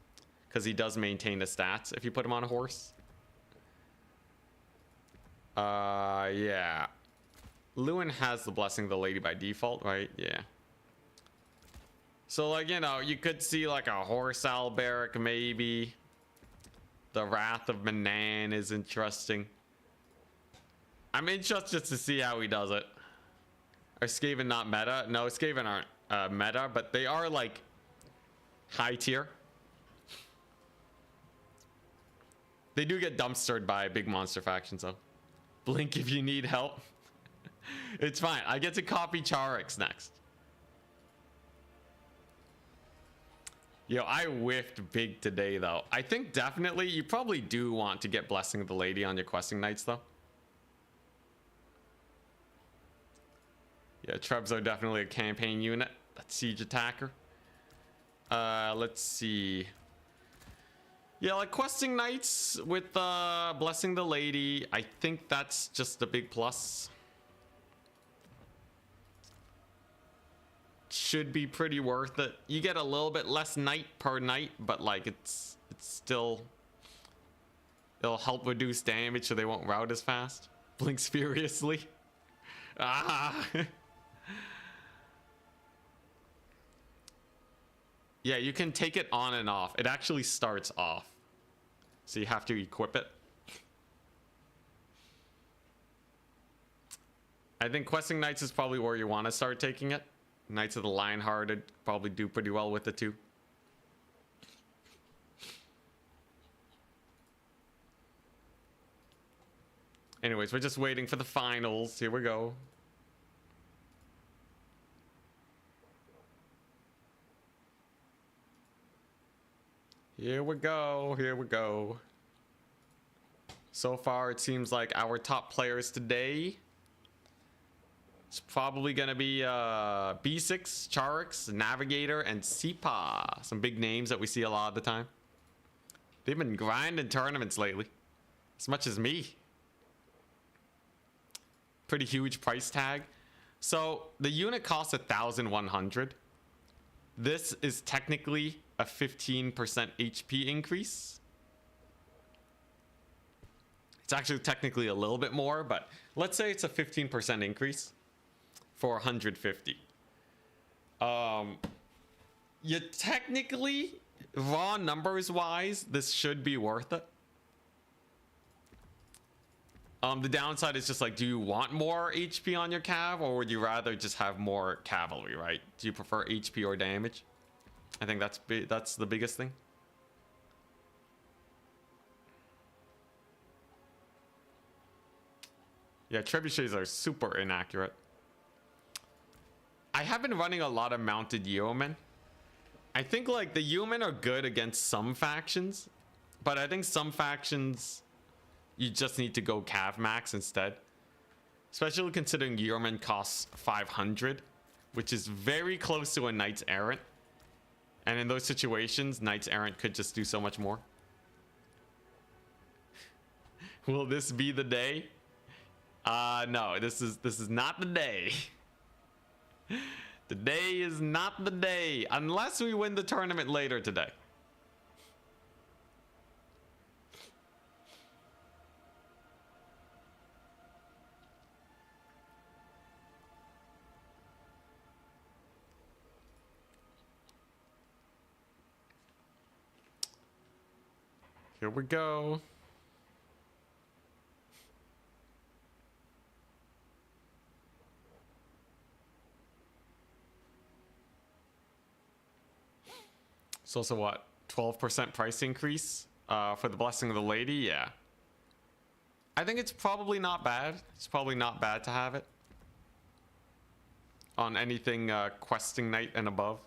because he does maintain the stats if you put him on a horse. Yeah. Lewin has the Blessing of the Lady by default, right? Yeah. So like, you know, you could see like a horse Alberic maybe. The Wrath of Manan is interesting. I'm interested to see how he does it. Are Skaven not meta? No, Skaven aren't meta, but they are like high tier. They do get dumpstered by big monster factions though. Blink if you need help. It's fine. I get to copy Charix next. Yo, I whiffed big today though. I think definitely you probably do want to get Blessing of the Lady on your questing knights though. Yeah, Trebs are definitely a campaign unit. That's siege attacker. Let's see. Yeah, like questing knights with Blessing the Lady. I think that's just a big plus. Should be pretty worth it. You get a little bit less knight per night, but like it's still, it'll help reduce damage so they won't rout as fast. Blinks furiously. Ah. Yeah, you can take it on and off. It actually starts off, so you have to equip it. I think questing knights is probably where you want to start taking it. Knights of the Lionhearted probably do pretty well with it too. Anyways, we're just waiting for the finals. Here we go. Here we go. Here we go. So far, it seems like our top players today, it's probably going to be B6, Charix, Navigator, and Sipa. Some big names that we see a lot of the time. They've been grinding tournaments lately. As much as me. Pretty huge price tag. So the unit costs 1,100. This is technically a 15% HP increase. It's actually technically a little bit more, but let's say it's a 15% increase for 150. You technically, raw numbers wise, this should be worth it. The downside is just like, do you want more HP on your cav, or would you rather just have more cavalry, right? Do you prefer HP or damage? I think that's the biggest thing. Yeah, trebuchets are super inaccurate. I have been running a lot of mounted yeomen. I think like the yeomen are good against some factions, but I think some factions you just need to go cav max instead. Especially considering yeomen costs 500, which is very close to a knights errant. And in those situations, knights errant could just do so much more. Will this be the day? No, this is not the day. Today is not the day, unless we win the tournament later today. Here we go. So what? 12% price increase for the Blessing of the Lady? Yeah. I think it's probably not bad. It's probably not bad to have it on anything questing knight and above.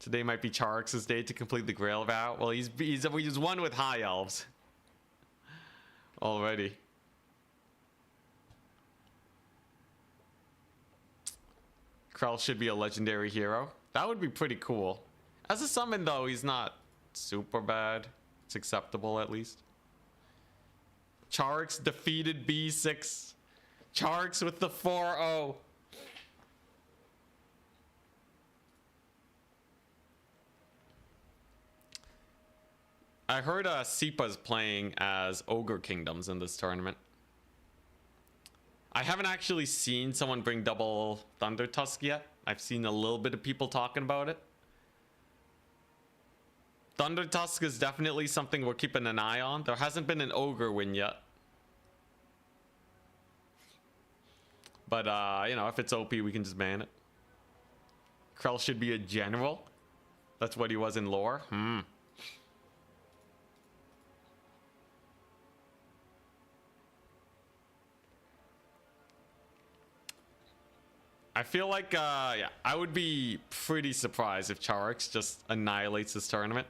Today might be Charix's day to complete the Grail vow. Well, he's one with high elves already. Krell should be a legendary hero. That would be pretty cool. As a summon, though, he's not super bad. It's acceptable, at least. Charix defeated B6. Charix with the 4-0. I heard Sipa's playing as Ogre Kingdoms in this tournament. I haven't actually seen someone bring double Thunder Tusk yet. I've seen a little bit of people talking about it. Thunder Tusk is definitely something we're keeping an eye on. There hasn't been an Ogre win yet. But, you know, if it's OP, we can just ban it. Krell should be a general. That's what he was in lore. I feel like, yeah, I would be pretty surprised if Charix just annihilates this tournament.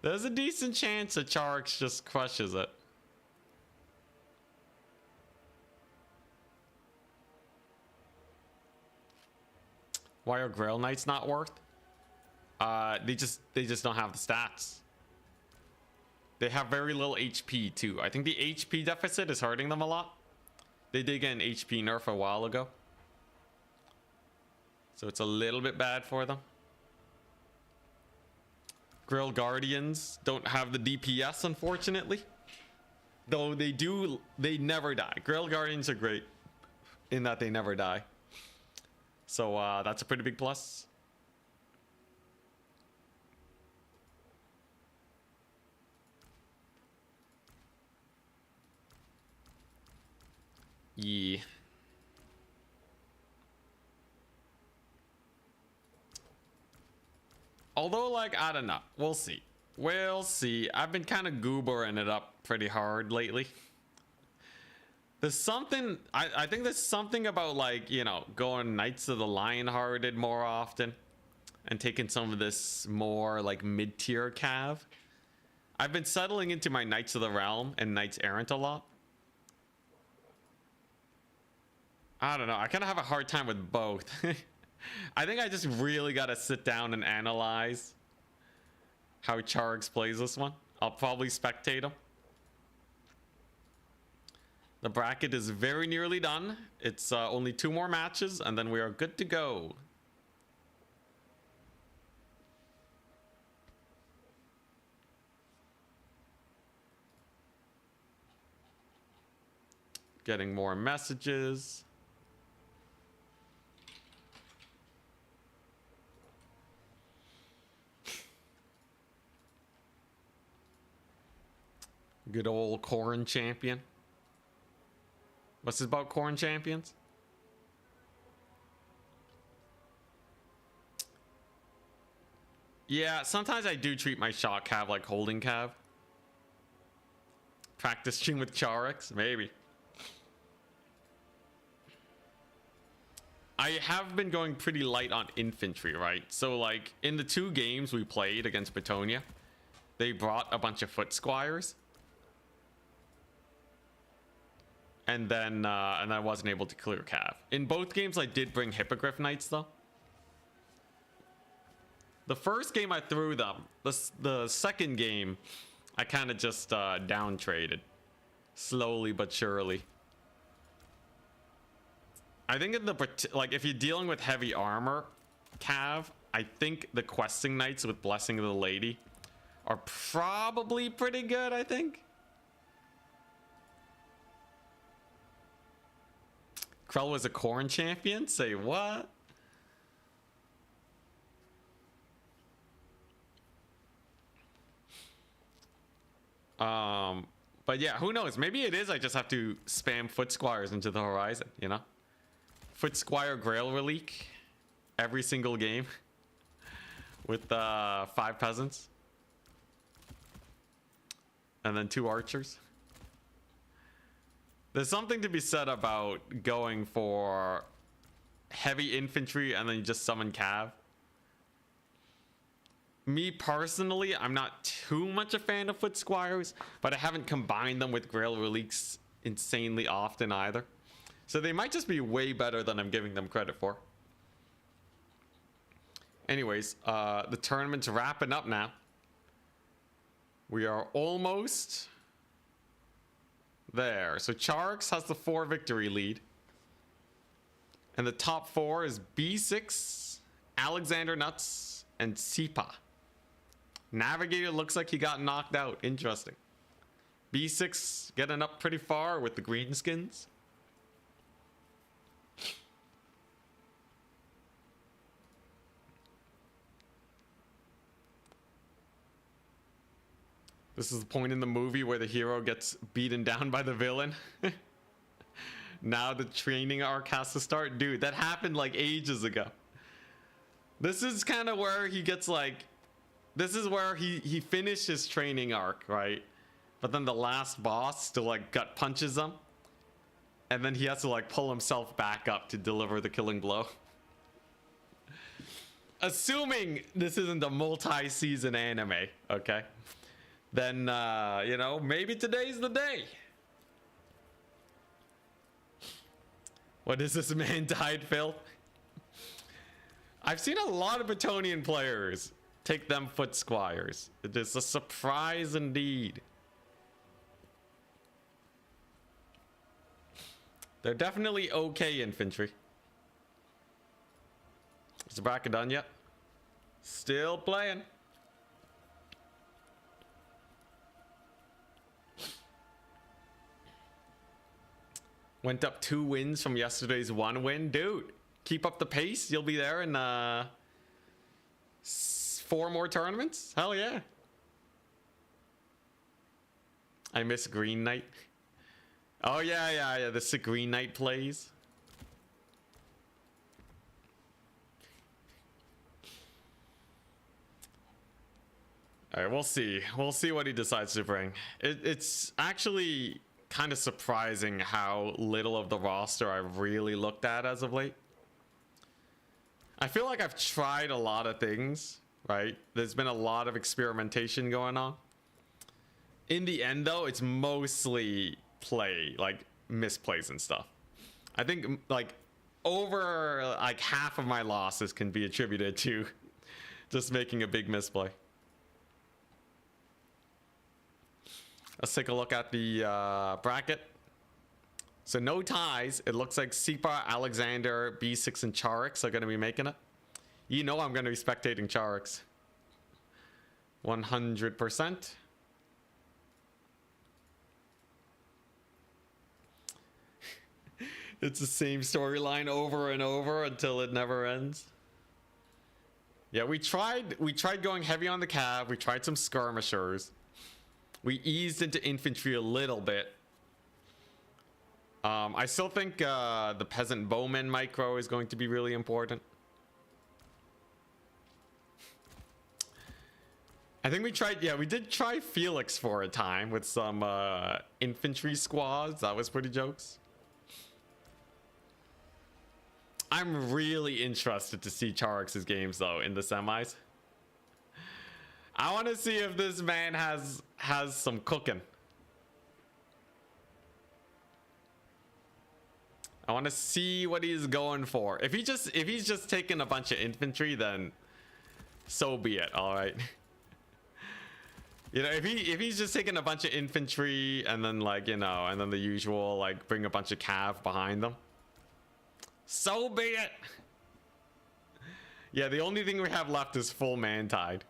There's a decent chance that Charix just crushes it. Why are Grail Knights not worth? They just don't have the stats. They have very little HP too. I think the HP deficit is hurting them a lot. They did get an HP nerf a while ago, so it's a little bit bad for them. Grail Guardians don't have the DPS, unfortunately. Though they do, they never die. Grail Guardians are great in that they never die. So that's a pretty big plus. Yeah. Although, like, I don't know. We'll see. We'll see. I've been kind of goobering it up pretty hard lately. There's something, I think there's something about, like, you know, going Knights of the Lionhearted more often and taking some of this more, like, mid-tier cav. I've been settling into my Knights of the Realm and Knights Errant a lot. I don't know. I kind of have a hard time with both. I think I just really got to sit down and analyze how Charix plays this one. I'll probably spectate him. The bracket is very nearly done. It's only 2 more matches, and then we are good to go. Getting more messages. Good old Corn Champion. What's this about Corn Champions? Yeah, sometimes I do treat my shot cav like holding cav. Practice stream with Charix, maybe. I have been going pretty light on infantry, right? So, like, in the 2 games we played against Bretonnia, they brought a bunch of foot squires. And then I wasn't able to clear cav. In both games, I did bring Hippogriff Knights, though. The first game I threw them. The second game, I kind of just down traded. Slowly but surely. I think in the, like, if you're dealing with heavy armor cav, I think the questing knights with Blessing of the Lady are probably pretty good, I think. Krell was a Corn Champion? Say what? But yeah, who knows? Maybe it is. I just have to spam foot squires into the horizon, you know? Foot squire grail relique every single game with 5 peasants and then 2 archers. There's something to be said about going for heavy infantry and then you just summon cav. Me personally, I'm not too much a fan of foot squires, but I haven't combined them with grail reliques insanely often either. So they might just be way better than I'm giving them credit for. Anyways, the tournament's wrapping up now. We are almost there. So Charix has the 4 victory lead. And the top 4 is B6, Alexander Nuts, and Sipa. Navigator looks like he got knocked out. Interesting. B6 getting up pretty far with the greenskins. This is the point in the movie where the hero gets beaten down by the villain. Now the training arc has to start. Dude, that happened like ages ago. This is kind of where he gets like... This is where he finished his training arc, right? But then the last boss still like gut punches him. And then he has to like pull himself back up to deliver the killing blow. Assuming this isn't a multi-season anime, okay? Then, you know, maybe today's the day. What is this man died, Phil? I've seen a lot of Bretonnian players take them foot squires. It is a surprise indeed. They're definitely okay infantry. Is the bracket done yet? Still playing. Went up 2 wins from yesterday's 1 win. Dude, keep up the pace. You'll be there in 4 more tournaments. Hell yeah. I miss Green Knight. Oh yeah. The sick Green Knight plays. All right, we'll see. We'll see what he decides to bring. It's actually kind of surprising how little of the roster I've really looked at as of late. I feel like I've tried a lot of things, right? There's been a lot of experimentation going on. In the end, though, it's mostly play, like misplays and stuff. I think like over like half of my losses can be attributed to just making a big misplay. Let's take a look at the bracket. So no ties. It looks like Sipa, Alexander, B6, and Charix are going to be making it. You know I'm going to be spectating Charix. 100%. It's the same storyline over and over until it never ends. Yeah, we tried going heavy on the cav. We tried some skirmishers. We eased into infantry a little bit. I still think the peasant bowman micro is going to be really important. I think we tried, yeah, we did try Felix for a time with some infantry squads. That was pretty jokes. I'm really interested to see Charix's games though in the semis. I want to see if this man has some cooking. I want to see what he's going for. If he's just taking a bunch of infantry, then so be it. All right. You know, if he's just taking a bunch of infantry and then like, you know, and then the usual like bring a bunch of cav behind them, so be it. Yeah, the only thing we have left is full man tide.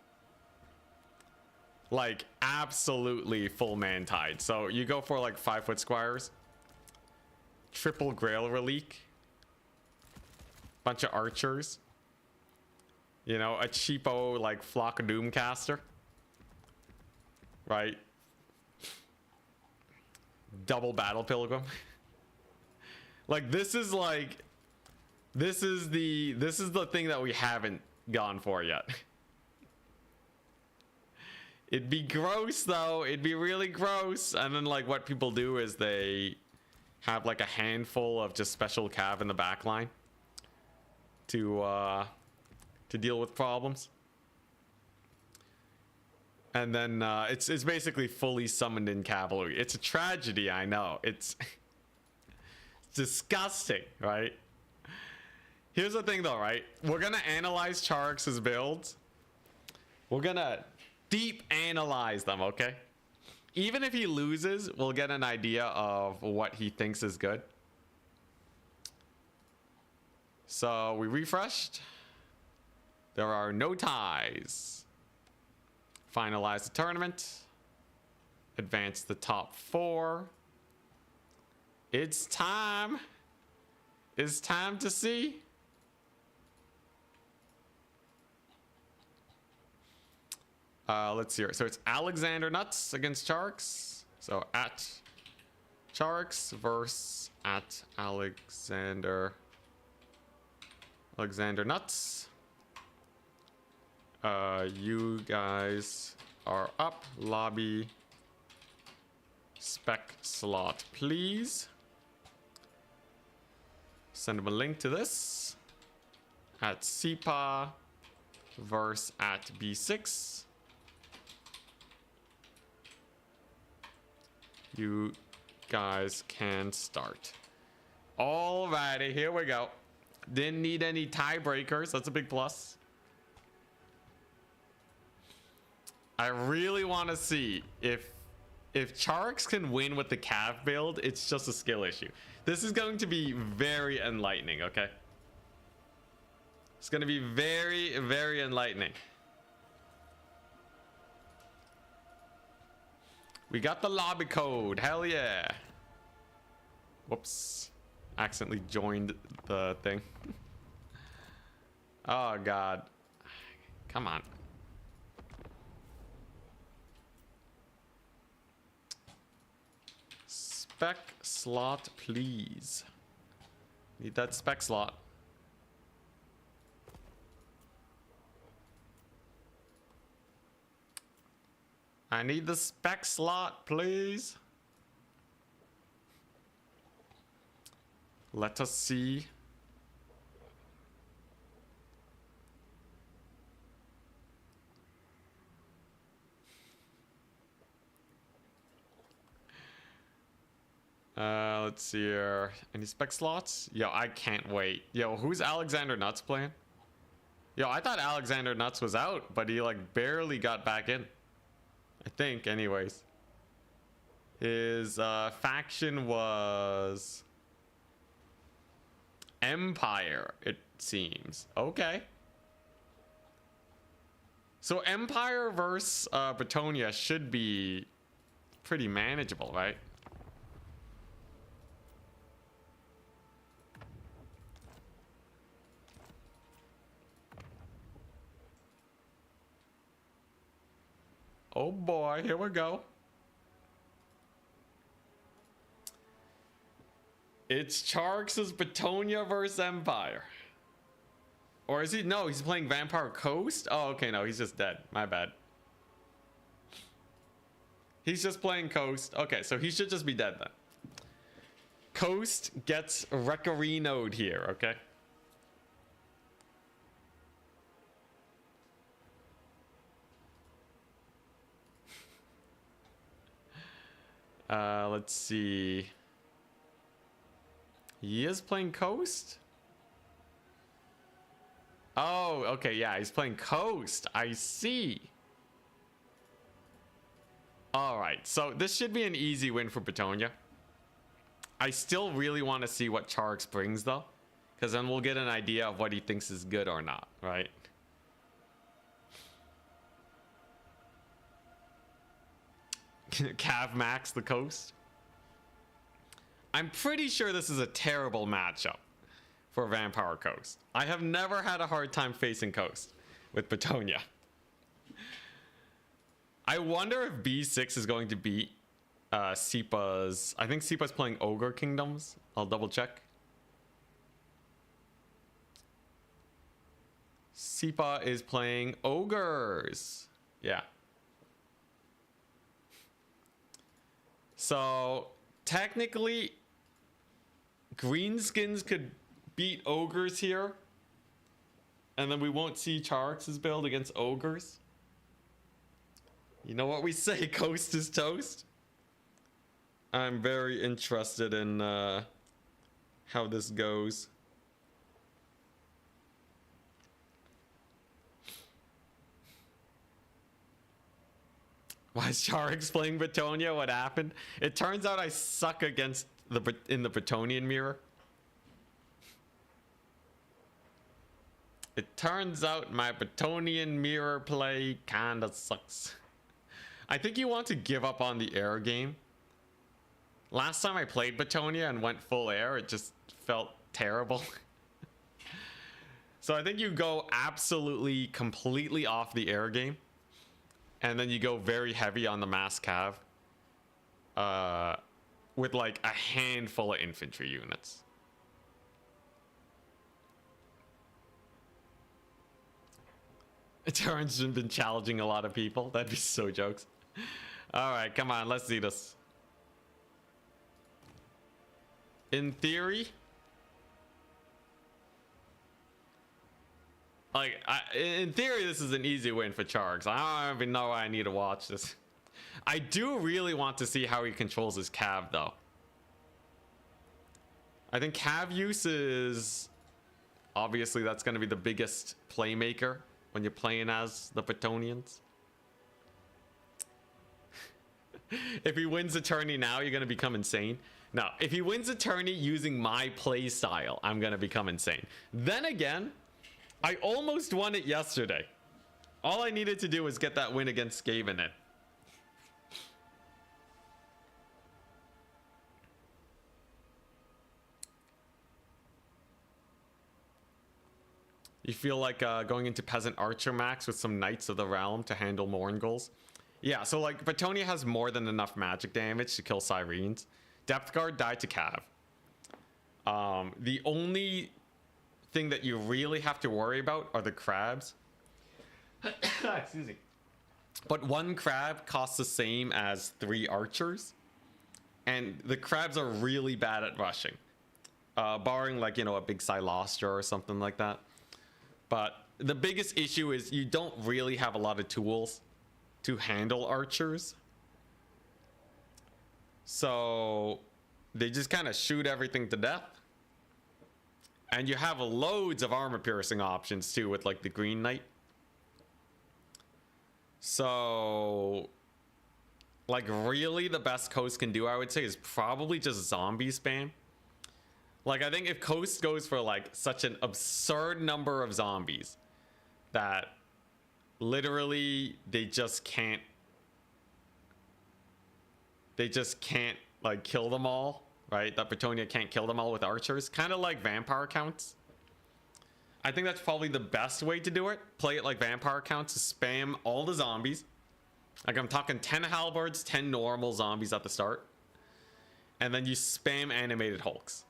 Like absolutely full man tide. So you go for like 5 foot squires, triple grail relique, bunch of archers, you know, a cheapo like flock of doom caster, right? double battle pilgrim. Like this is the thing that we haven't gone for yet. It'd be gross though. It'd be really gross. And then like what people do is they have like a handful of just special cav in the back line to deal with problems. And then it's basically fully summoned in cavalry. It's a tragedy, I know. It's disgusting, right? Here's the thing though, right? We're gonna analyze Charx's builds. We're gonna deep analyze them, okay? Even if he loses, we'll get an idea of what he thinks is good. So we refreshed. There are no ties. Finalize the tournament. Advance the top 4. It's time. It's time to see. Let's see here. So it's Alexander Nuts against Charx. So at Charx versus at Alexander Nuts. You guys are up. Lobby spec slot, please. Send him a link to this. At CPA versus at B6. You guys can start. Alrighty, here we go. Didn't need any tiebreakers. That's a big plus. I really want to see if Charx can win with the cav build. It's just a skill issue. This is going to be very enlightening, okay? It's going to be very, very enlightening. We got the lobby code. Hell yeah. Whoops. Accidentally joined the thing. Oh, God. Come on. Spec slot, please. Need that spec slot. I need the spec slot, please. Let us see. Let's see here. Any spec slots? Yo, I can't wait. Yo, who's Alexander Nuts playing? Yo, I thought Alexander Nuts was out, but he like barely got back in. I think, anyways. His faction was Empire, it seems. Okay. So Empire versus Bretonnia should be pretty manageable, right? Oh boy, here we go. It's Charx's Bretonnia versus Empire. Or is he? No, he's playing Vampire Coast? Oh, okay, no, he's just dead. My bad. He's just playing Coast. Okay, so he should just be dead then. Coast gets Recarino'd here, okay? Let's see. He is playing Coast? Oh, okay, yeah, he's playing Coast. I see. All right, so this should be an easy win for Bretonnia. I still really want to see what Charx brings, though, because then we'll get an idea of what he thinks is good or not, right? Cav Max the Coast. I'm pretty sure this is a terrible matchup for Vampire Coast. I have never had a hard time facing Coast with Bretonnia. I wonder if B6 is going to beat Sipa's. I think Sipa's playing Ogre Kingdoms. I'll double check. Sipa is playing Ogres. Yeah. So technically, Greenskins could beat Ogres here. And then we won't see Charx's build against Ogres. You know what we say, coast is toast. I'm very interested in how this goes. Why is Charx playing Bretonnia? What happened? It turns out I suck against in the Bretonian mirror. It turns out my Bretonnian mirror play kinda sucks. I think you want to give up on the air game. Last time I played Bretonnia and went full air, it just felt terrible. So I think you go absolutely, completely off the air game. And then you go very heavy on the mass cav. With like a handful of infantry units. Terran's been challenging a lot of people. That'd be so jokes. Alright, come on, let's see this. In theory, like, in theory, this is an easy win for Charx. I don't even know why I need to watch this. I do really want to see how he controls his cav, though. I think cav use is... Obviously, that's going to be the biggest playmaker when you're playing as the Bretonians. If he wins a tourney now, you're going to become insane. No, if he wins a tourney using my play style, I'm going to become insane. Then again, I almost won it yesterday. All I needed to do was get that win against Skaven in. You feel like going into Peasant Archer max with some Knights of the Realm to handle Morngulls? Yeah, so like Bretonnia has more than enough magic damage to kill Sirens. Depth Guard died to Cav. The only thing that you really have to worry about are the crabs. Excuse me. But one crab costs the same as 3 archers. And the crabs are really bad at rushing. Barring like, you know, a big Silostra or something like that. But the biggest issue is you don't really have a lot of tools to handle archers. So they just kind of shoot everything to death. And you have loads of armor piercing options too with like the Green Knight. So like really the best Coast can do, I would say, is probably just zombie spam. Like I think if Coast goes for like such an absurd number of zombies that literally they just can't like kill them all, right? That Bretonnia can't kill them all with archers, kind of like vampire counts. I think that's probably the best way to do it. Play it like vampire counts, to spam all the zombies. Like I'm talking 10 halberds, 10 normal zombies at the start. And then you spam animated hulks.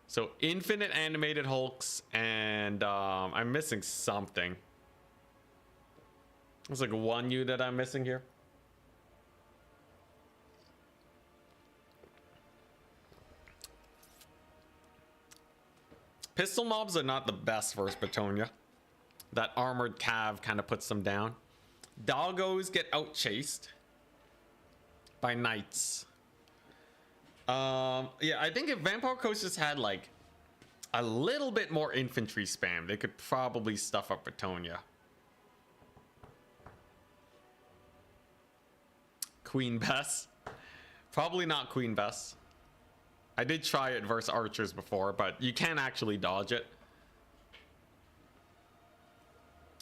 So infinite animated hulks, and I'm missing something. There's like one unit I'm missing here. Pistol mobs are not the best versus Bretonnia. That armored cav kind of puts them down. Doggos get out chased by knights. Yeah, I think if Vampire Coast just had like a little bit more infantry spam, they could probably stuff up Bretonnia. Queen Bess. Probably not Queen Bess. I did try it versus archers before, but you can't actually dodge it.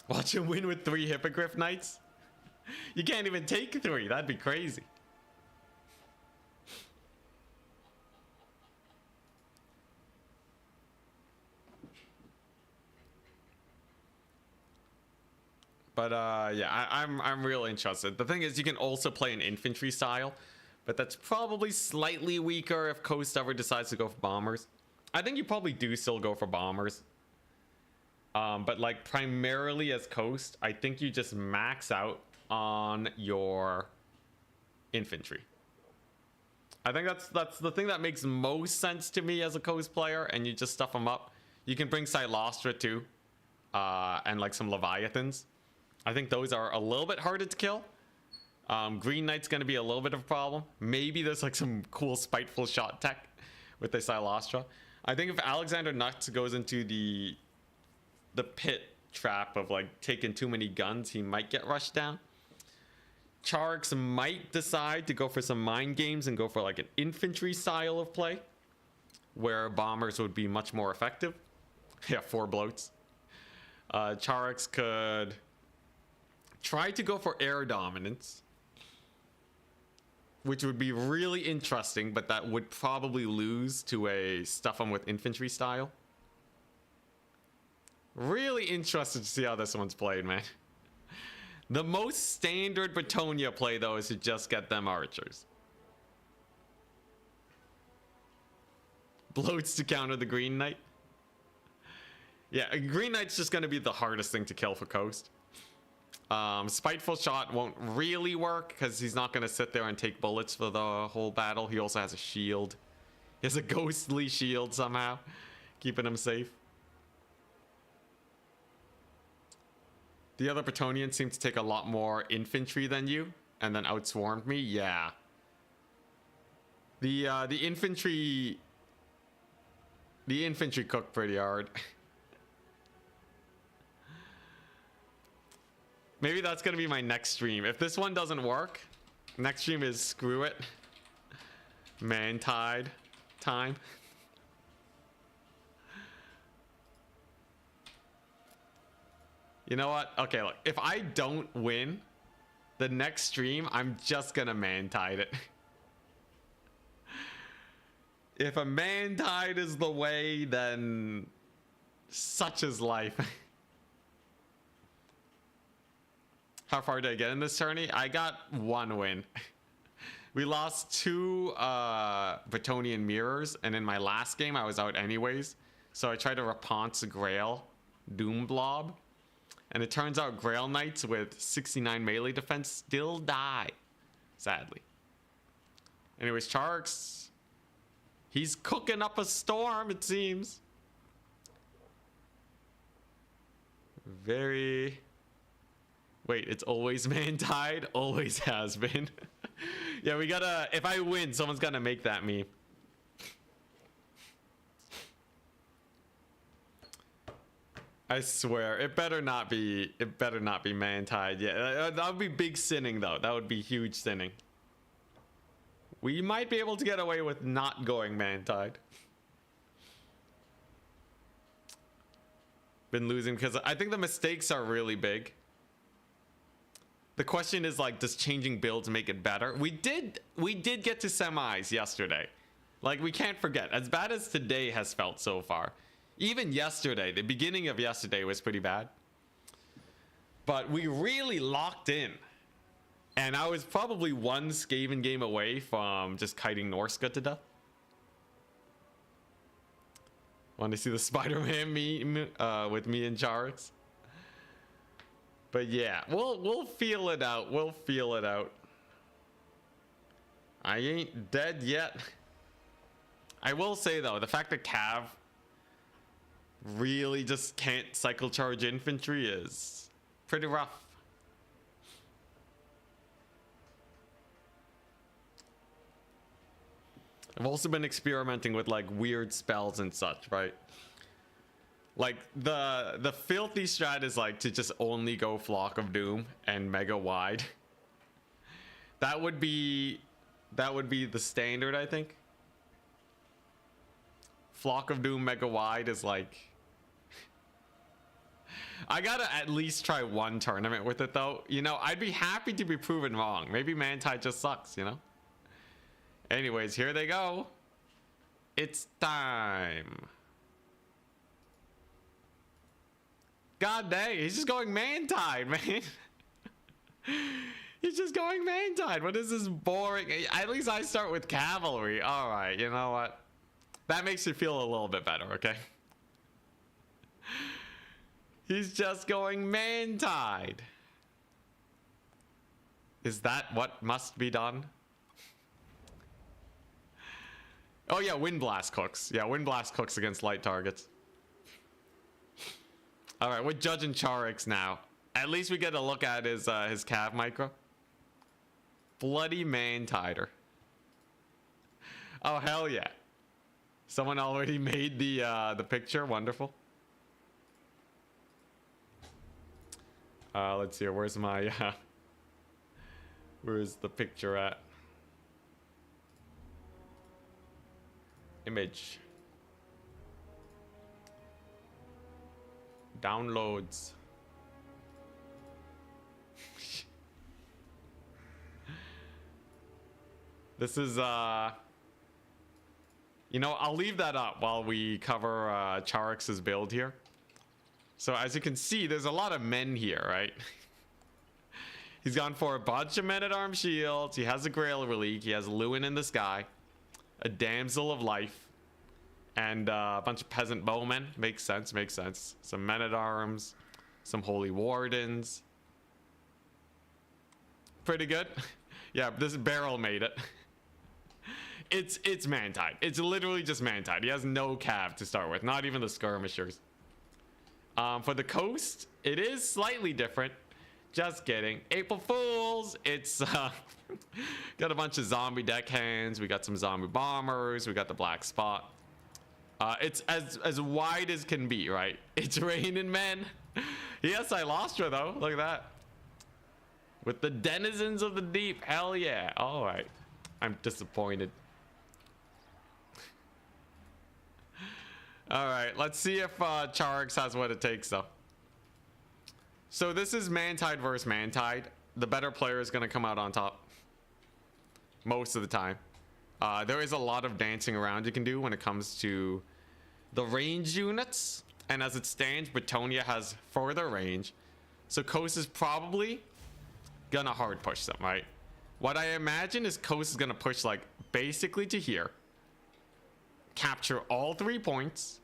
Watch him win with 3 Hippogriff Knights. You can't even take 3. That'd be crazy. But yeah, I'm real interested. The thing is, you can also play an infantry style. But that's probably slightly weaker if Coast ever decides to go for bombers. I think you probably do still go for bombers. But like primarily as Coast, I think you just max out on your infantry. I think that's the thing that makes most sense to me as a Coast player, and you just stuff them up. You can bring Silostra too, and like some Leviathans. I think those are a little bit harder to kill. Green Knight's going to be a little bit of a problem. Maybe there's like some cool spiteful shot tech with the Silostra. I think if Alexander Nuts goes into the pit trap of like taking too many guns, he might get rushed down. Charix might decide to go for some mind games and go for like an infantry style of play, where bombers would be much more effective. Yeah, 4 bloats. Charix could try to go for air dominance, which would be really interesting, but that would probably lose to a stuff 'em with infantry style. Really interested to see how this one's played, man. The most standard Bretonnia play, though, is to just get them archers. Bloats to counter the Green Knight. Yeah, Green Knight's just going to be the hardest thing to kill for Coast. Spiteful Shot won't really work because he's not going to sit there and take bullets for the whole battle. He also has a shield. He has a ghostly shield somehow, keeping him safe. The other Bretonians seem to take a lot more infantry than you, and then outswarmed me. Yeah. The infantry cooked pretty hard. Maybe that's gonna be my next stream. If this one doesn't work, next stream is screw it. Mantide time. You know what? Okay, look. If I don't win the next stream, I'm just gonna Mantide it. If a Mantide is the way, then such is life. How far did I get in this tourney? I got 1 win. We lost 2 Bretonnian mirrors, and in my last game I was out anyways. So I tried to Rapunzel Grail Doom Blob. And it turns out Grail Knights with 69 melee defense still die, sadly. Anyways, Charix, he's cooking up a storm, it seems. Very... Wait, it's always Mantide? Always has been. Yeah, we gotta... If I win, someone's gotta make that meme. I swear, it better not be Mantide. Yeah, that would be big sinning though. That would be huge sinning. We might be able to get away with not going Mantide. Been losing because I think the mistakes are really big. The question is like, does changing builds make it better? We did get to semis yesterday. Like, we can't forget, as bad as today has felt so far. Even yesterday, the beginning of yesterday was pretty bad. But we really locked in. And I was probably 1 Skaven game away from just kiting Norska to death. Want to see the Spider-Man meme with me and Charix? But yeah, we'll feel it out. We'll feel it out. I ain't dead yet. I will say though, the fact that Cav really just can't cycle charge infantry is pretty rough. I've also been experimenting with like weird spells and such, right? Like the filthy strat is like to just only go Flock of Doom and mega wide. That would be the standard, I think. Flock of Doom mega wide is like, I gotta at least try 1 tournament with it though. You know, I'd be happy to be proven wrong. Maybe Mantide just sucks, you know? Anyways, here they go. It's time. God dang, he's just going Mantide, man. He's just going main tide. What is this boring? At least I start with cavalry. All right, you know what? That makes me feel a little bit better, okay? He's just going main tide. Is that what must be done? Oh yeah, Wind Blast cooks. Yeah, Wind Blast cooks against light targets. All right, we're judging Charix now. At least we get a look at his cav micro. Bloody main tider. Oh hell yeah! Someone already made the picture. Wonderful. Let's see here. Where's my where's the picture at? Image. Downloads. This is you know, I'll leave that up while we cover Charix's build here. So as you can see, there's a lot of men here, right? He's gone for a bunch of men-at-arms shields. He has a Grail Relique. He has Lewin in the sky, a Damsel of Life, and a bunch of peasant bowmen. Makes sense, makes sense. Some men-at-arms, some Holy Wardens. Pretty good. Yeah, this barrel made it. It's Mantide. It's literally just Mantide. He has no cav to start with, not even the skirmishers. For the coast, it is slightly different. Just kidding. April Fools. It's got a bunch of zombie deckhands. We got some zombie bombers. We got the black spot. It's as wide as can be, right? It's raining men. Yes, I lost her though. Look at that. With the denizens of the deep. Hell yeah. All right. I'm disappointed. All right, let's see if Charix has what it takes though. So this is Mantide versus Mantide. The better player is going to come out on top most of the time. There is a lot of dancing around you can do when it comes to the range units. And as it stands, Bretonnia has further range. So Coast is probably going to hard push them, right? What I imagine is Coast is going to push like basically to here. Capture all 3 points.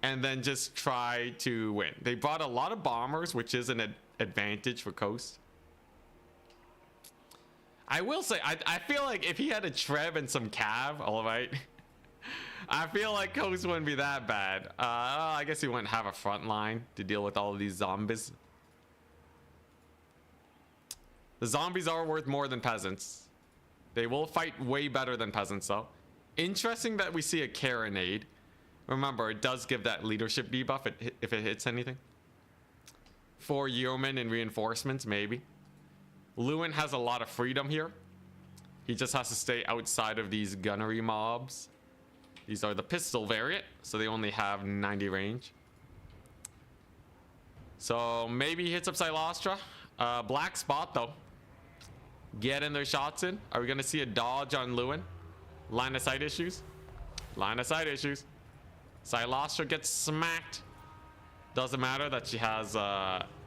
And then just try to win. They brought a lot of bombers, which is an advantage for Coast. I will say, I feel like if he had a Treb and some Cav, all right. I feel like Coast wouldn't be that bad. I guess he wouldn't have a front line to deal with all of these zombies. The zombies are worth more than peasants. They will fight way better than peasants though. Interesting that we see a Carronade. Remember, it does give that leadership debuff if it hits anything. 4 yeomen and reinforcements, maybe. Lewin has a lot of freedom here. He just has to stay outside of these gunnery mobs. These are the pistol variant, so they only have 90 range. So maybe he hits up Silostra. Black spot though. Getting their shots in. Are we going to see a dodge on Lewin? Line of sight issues. Line of sight issues. Silostra gets smacked. Doesn't matter that she has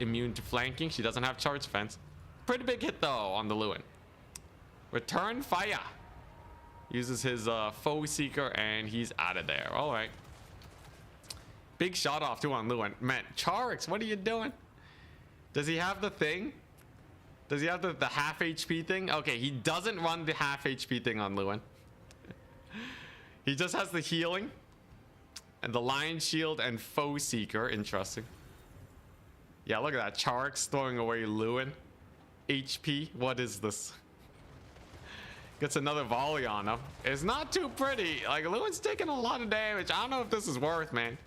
immune to flanking. She doesn't have charge fence. Pretty big hit though on the Lewin. Return fire. Uses his foe seeker and he's out of there. All right. Big shot off too on Lewin. Man, Charix, what are you doing? Does he have the thing? Does he have the half HP thing? Okay, he doesn't run the half HP thing on Lewin. He just has the healing and the Lion Shield and Foe Seeker. Interesting. Yeah, look at that. Charix throwing away Lewin. HP. What is this? Gets another volley on him. It's not too pretty. Like, Lewin's taking a lot of damage. I don't know if this is worth, man.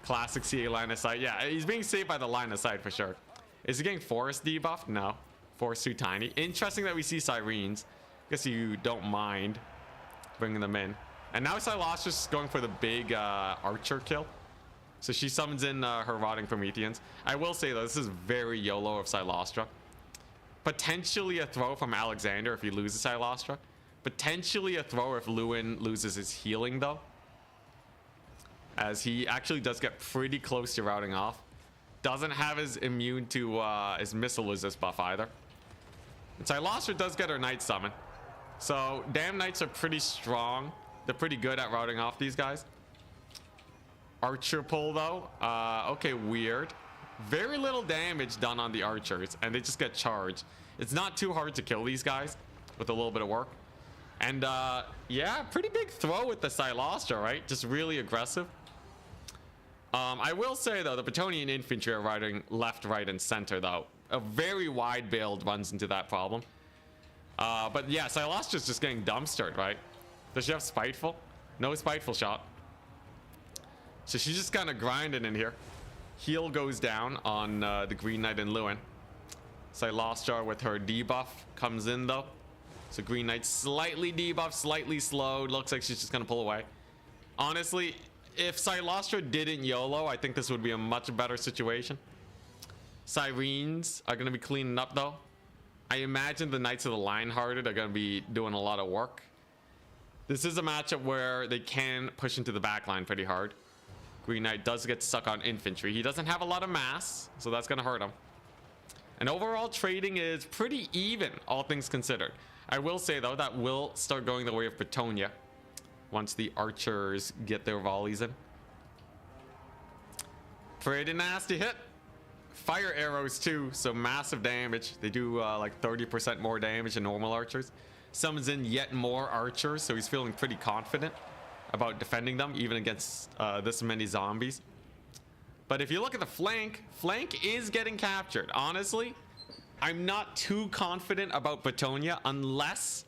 Classic CA line of sight. Yeah, he's being saved by the line of sight for sure. Is he getting Forest debuff? No. Forest too tiny. Interesting that we see Sirens. Guess you don't mind bringing them in. And now Silostra's going for the big archer kill. So she summons in her Rotting Prometheans. I will say though, this is very YOLO of Silostra. Potentially a throw from Alexander if he loses Silostra. Potentially a throw if Lewin loses his healing though. As he actually does get pretty close to routing off. doesn't have his immune to his missile resist buff either. And Silostra does get her Knight summon. So damn Knights are pretty strong. They're pretty good at routing off these guys. Archer pull though. Okay, weird. Very little damage done on the archers, and they just get charged. It's not too hard to kill these guys with a little bit of work. And yeah, pretty big throw with the Silostra, right? Just really aggressive. I will say though, the Bretonnian infantry are riding left, right, and center though. A very wide build runs into that problem. But yeah, Silostra's just getting dumpstered, right? Does she have Spiteful? No Spiteful shot. So she's just kind of grinding in here. Heal goes down on the Green Knight and Lewin. Silostra with her debuff comes in though. So Green Knight slightly debuffed, slightly slowed. Looks like she's just gonna pull away. Honestly, if Silostra didn't YOLO, I think this would be a much better situation. Sirens are gonna be cleaning up though. I imagine the Knights of the Lionhearted are gonna be doing a lot of work. This is a matchup where they can push into the back line pretty hard. Green Knight does get stuck on infantry. He doesn't have a lot of mass, so that's gonna hurt him. And overall trading is pretty even, all things considered. I will say though, that will start going the way of Bretonnia once the archers get their volleys in. Pretty nasty hit. Fire arrows too, so massive damage. They do like 30% more damage than normal archers. Summons in yet more archers, so he's feeling pretty confident about defending them, even against this many zombies. But if you look at the flank, flank is getting captured. Honestly, I'm not too confident about Bretonnia unless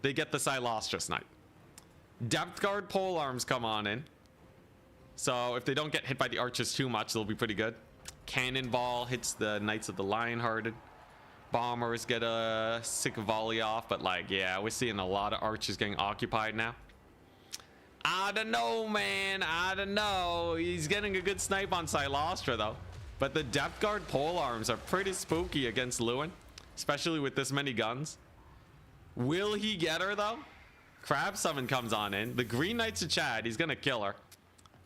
they get the Silostra snipe. Depth guard pole arms come on in. So if they don't get hit by the archers too much, they'll be pretty good. Cannonball hits the Knights of the Lionhearted. Bombers get a sick volley off, but like, yeah, we're seeing a lot of archers getting occupied now. I don't know, man. I don't know. He's getting a good snipe on Silostra though. But the depth guard pole arms are pretty spooky against Lewin, especially with this many guns. Will he get her though? Crab summon comes on in. The Green Knight's a Chad. He's gonna kill her.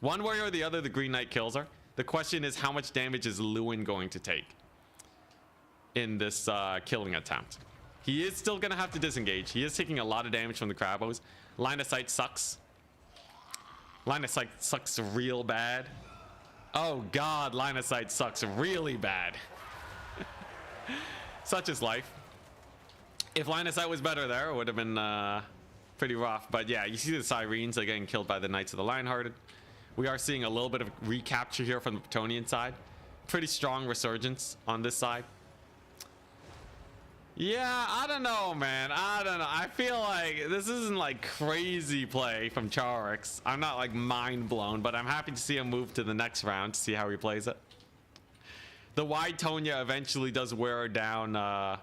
One way or the other, the Green Knight kills her. The question is, how much damage is Lewin going to take in this killing attempt? He is still gonna have to disengage. He is taking a lot of damage from the Crabos. Line of sight sucks. Line of sight sucks real bad. Oh god, line of sight sucks really bad. Such is life. If line of sight was better there, it would have been pretty rough. But yeah, you see the Sirens are getting killed by the Knights of the Lionhearted. We are seeing a little bit of recapture here from the Bretonnian side. Pretty strong resurgence on this side. Yeah, I don't know, man. I don't know. I feel like this isn't like crazy play from Charix. I'm not like mind blown, but I'm happy to see him move to the next round to see how he plays it. The wide Tonya eventually does wear down the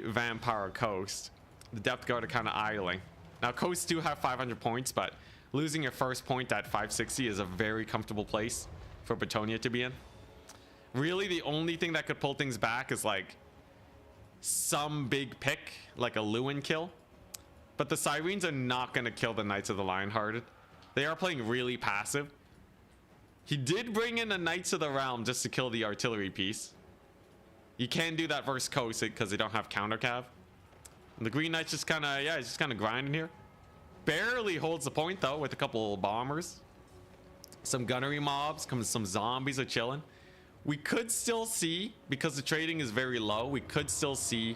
Vampire Coast. The Depth Guard are kind of idling. Now, coasts do have 500 points, but losing your first point at 560 is a very comfortable place for Bretonnia to be in. Really, the only thing that could pull things back is like some big pick, like a Lewin kill. But the Sirens are not going to kill the Knights of the Lionhearted. They are playing really passive. He did bring in the Knights of the Realm just to kill the artillery piece. You can do that versus Coast because they don't have counter cav. And the Green Knight's just kind of, yeah, he's just kind of grinding here. Barely holds the point though with a couple bombers. Some gunnery mobs, some zombies are chilling. We could still see, because the trading is very low, we could still see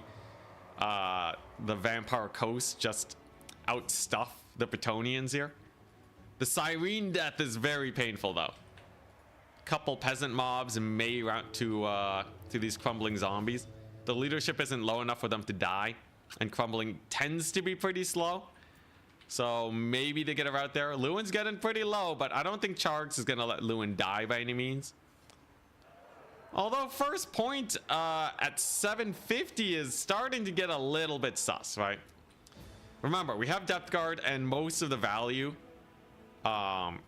the Vampire Coast just outstuff the Bretonnians here. The Siren death is very painful though. Couple peasant mobs may route to these crumbling zombies. The leadership isn't low enough for them to die, and crumbling tends to be pretty slow. So maybe they get a route there. Lewin's getting pretty low, but I don't think Charix is gonna let Lewin die by any means. Although first point at 750 is starting to get a little bit sus, right? Remember, we have Depth Guard, and most of the value,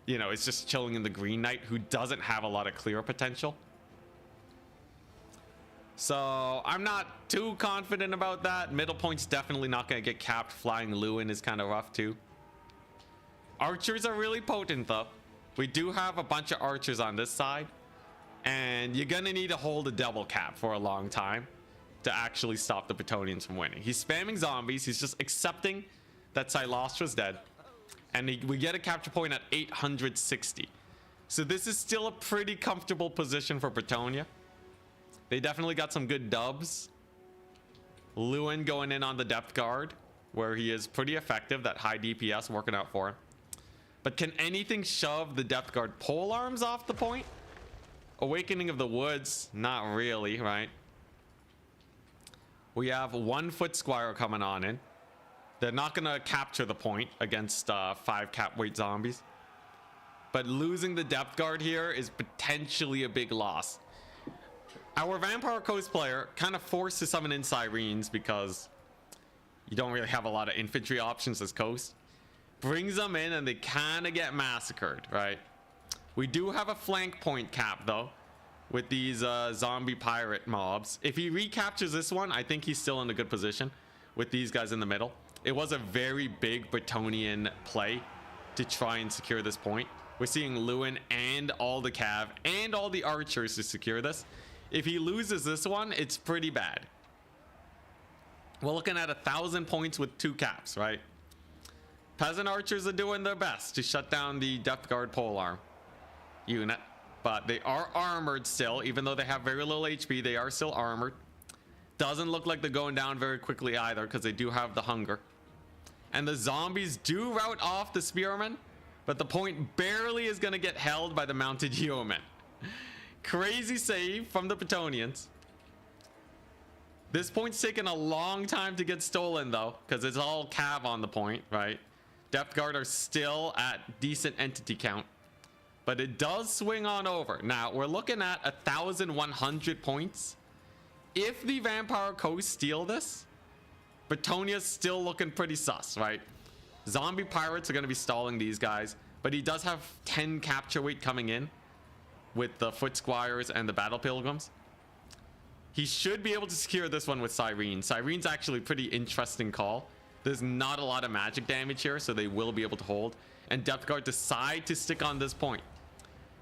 you know, it's just chilling in the Green Knight, who doesn't have a lot of clear potential. So I'm not too confident about that. Middle point's definitely not going to get capped. Flying Lewin is kind of rough too. Archers are really potent though. We do have a bunch of archers on this side, and you're gonna need to hold a double cap for a long time to actually stop the Bretonnians from winning. He's spamming zombies. He's just accepting that Silastro's dead, and we get a capture point at 860. So this is still a pretty comfortable position for Bretonnia. They definitely got some good dubs. Lewin going in on the depth guard, where he is pretty effective. That high DPS working out for him. But can anything shove the depth guard pole arms off the point? Awakening of the Woods, not really, right? We have 1 foot squire coming on in. They're not gonna capture the point against 5 cap weight zombies. But losing the depth guard here is potentially a big loss. Our Vampire Coast player kind of forced to summon in Sirens because you don't really have a lot of infantry options as Coast. Brings them in and they kind of get massacred, right? We do have a flank point cap though with these zombie pirate mobs. If he recaptures this one, I think he's still in a good position with these guys in the middle. It was a very big Bretonnian play to try and secure this point. We're seeing Lewin and all the cav and all the archers to secure this. If he loses this one, it's pretty bad. We're looking at 1,000 points with 2 caps, right? Peasant archers are doing their best to shut down the depth guard polearm unit, but they are armored still. Even though they have very little HP, they are still armored. Doesn't look like they're going down very quickly either because they do have the hunger. And the zombies do rout off the spearmen, but the point barely is going to get held by the mounted yeomen. Crazy save from the Bretonnians. This point's taken a long time to get stolen though, because it's all cav on the point, right? Depth guard are still at decent entity count, but it does swing on over. Now we're looking at 1,100 points. If the Vampire Coast steal this, Bretonia's still looking pretty sus, right? Zombie pirates are going to be stalling these guys, but he does have 10 capture weight coming in with the foot squires and the battle pilgrims. He should be able to secure this one with Sirens. Sirens actually a pretty interesting call. There's not a lot of magic damage here, so they will be able to hold. And depth guard decide to stick on this point.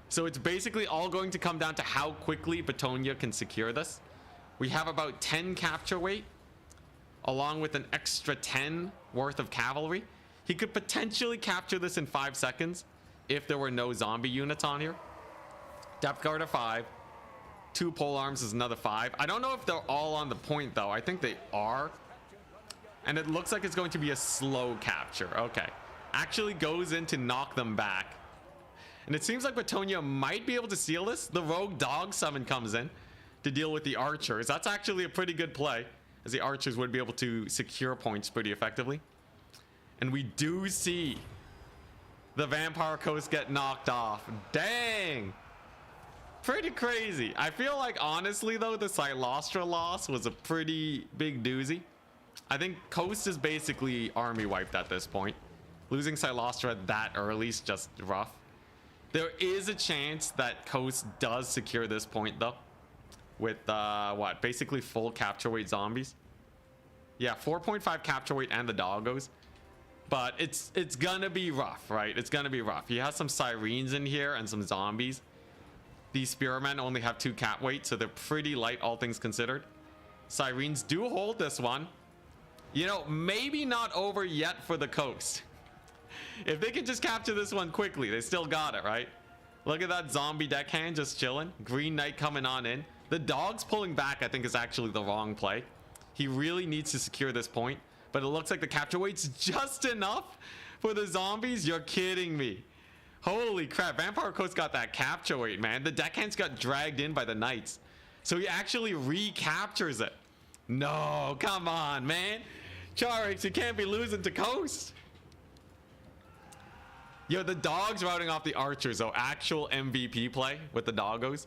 So it's basically all going to come down to how quickly Bretonnia can secure this. We have about 10 capture weight, along with an extra 10 worth of cavalry. He could potentially capture this in 5 seconds if there were no zombie units on here. Depth guard are 5. 2 pole arms is another 5. I don't know if they're all on the point though. I think they are. And it looks like it's going to be a slow capture. Okay. Actually goes in to knock them back. And it seems like Bretonnia might be able to steal this. The rogue dog summon comes in to deal with the archers. That's actually a pretty good play, as the archers would be able to secure points pretty effectively. And we do see the Vampire Coast get knocked off. Dang! Pretty crazy. I feel like, honestly, though, the Silastra loss was a pretty big doozy. I think Coast is basically army wiped at this point. Losing Silastra that early is just rough. There is a chance that Coast does secure this point, though. With, what? Basically full capture weight zombies. Yeah, 4.5 capture weight and the doggos. But it's gonna be rough, right? It's gonna be rough. He has some Sirens in here and some zombies. These spearmen only have 2 cap weight, so they're pretty light, all things considered. Sirens do hold this one. You know, maybe not over yet for the Coast. If they can just capture this one quickly, they still got it, right? Look at that zombie deckhand just chilling. Green Knight coming on in. The dog's pulling back, I think, is actually the wrong play. He really needs to secure this point, but it looks like the capture weight's just enough for the zombies. You're kidding me. Holy crap, Vampire Coast got that capture weight, man. The deckhands got dragged in by the knights, so he actually recaptures it. No, come on, man. Charix, you can't be losing to Coast. Yo, the dog's routing off the archers, though. Actual MVP play with the doggos.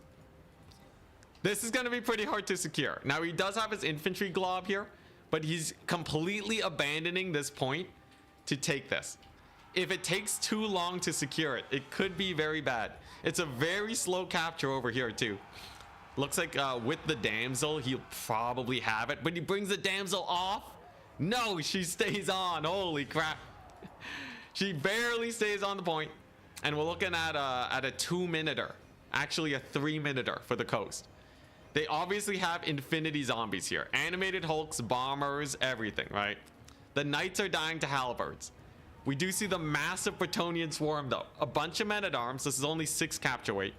This is going to be pretty hard to secure. Now, he does have his infantry glob here, but he's completely abandoning this point to take this. If it takes too long to secure it, it could be very bad. It's a very slow capture over here, too. Looks like with the damsel, he'll probably have it, but he brings the damsel off. No, she stays on. Holy crap. She barely stays on the point. And we're looking at a 2-minuter, actually a 3-minuter for the coast. They obviously have infinity zombies here. Animated hulks, bombers, everything, right? The knights are dying to halberds. We do see the massive Bretonnian swarm though. A bunch of men-at-arms. This is only 6 capture weight.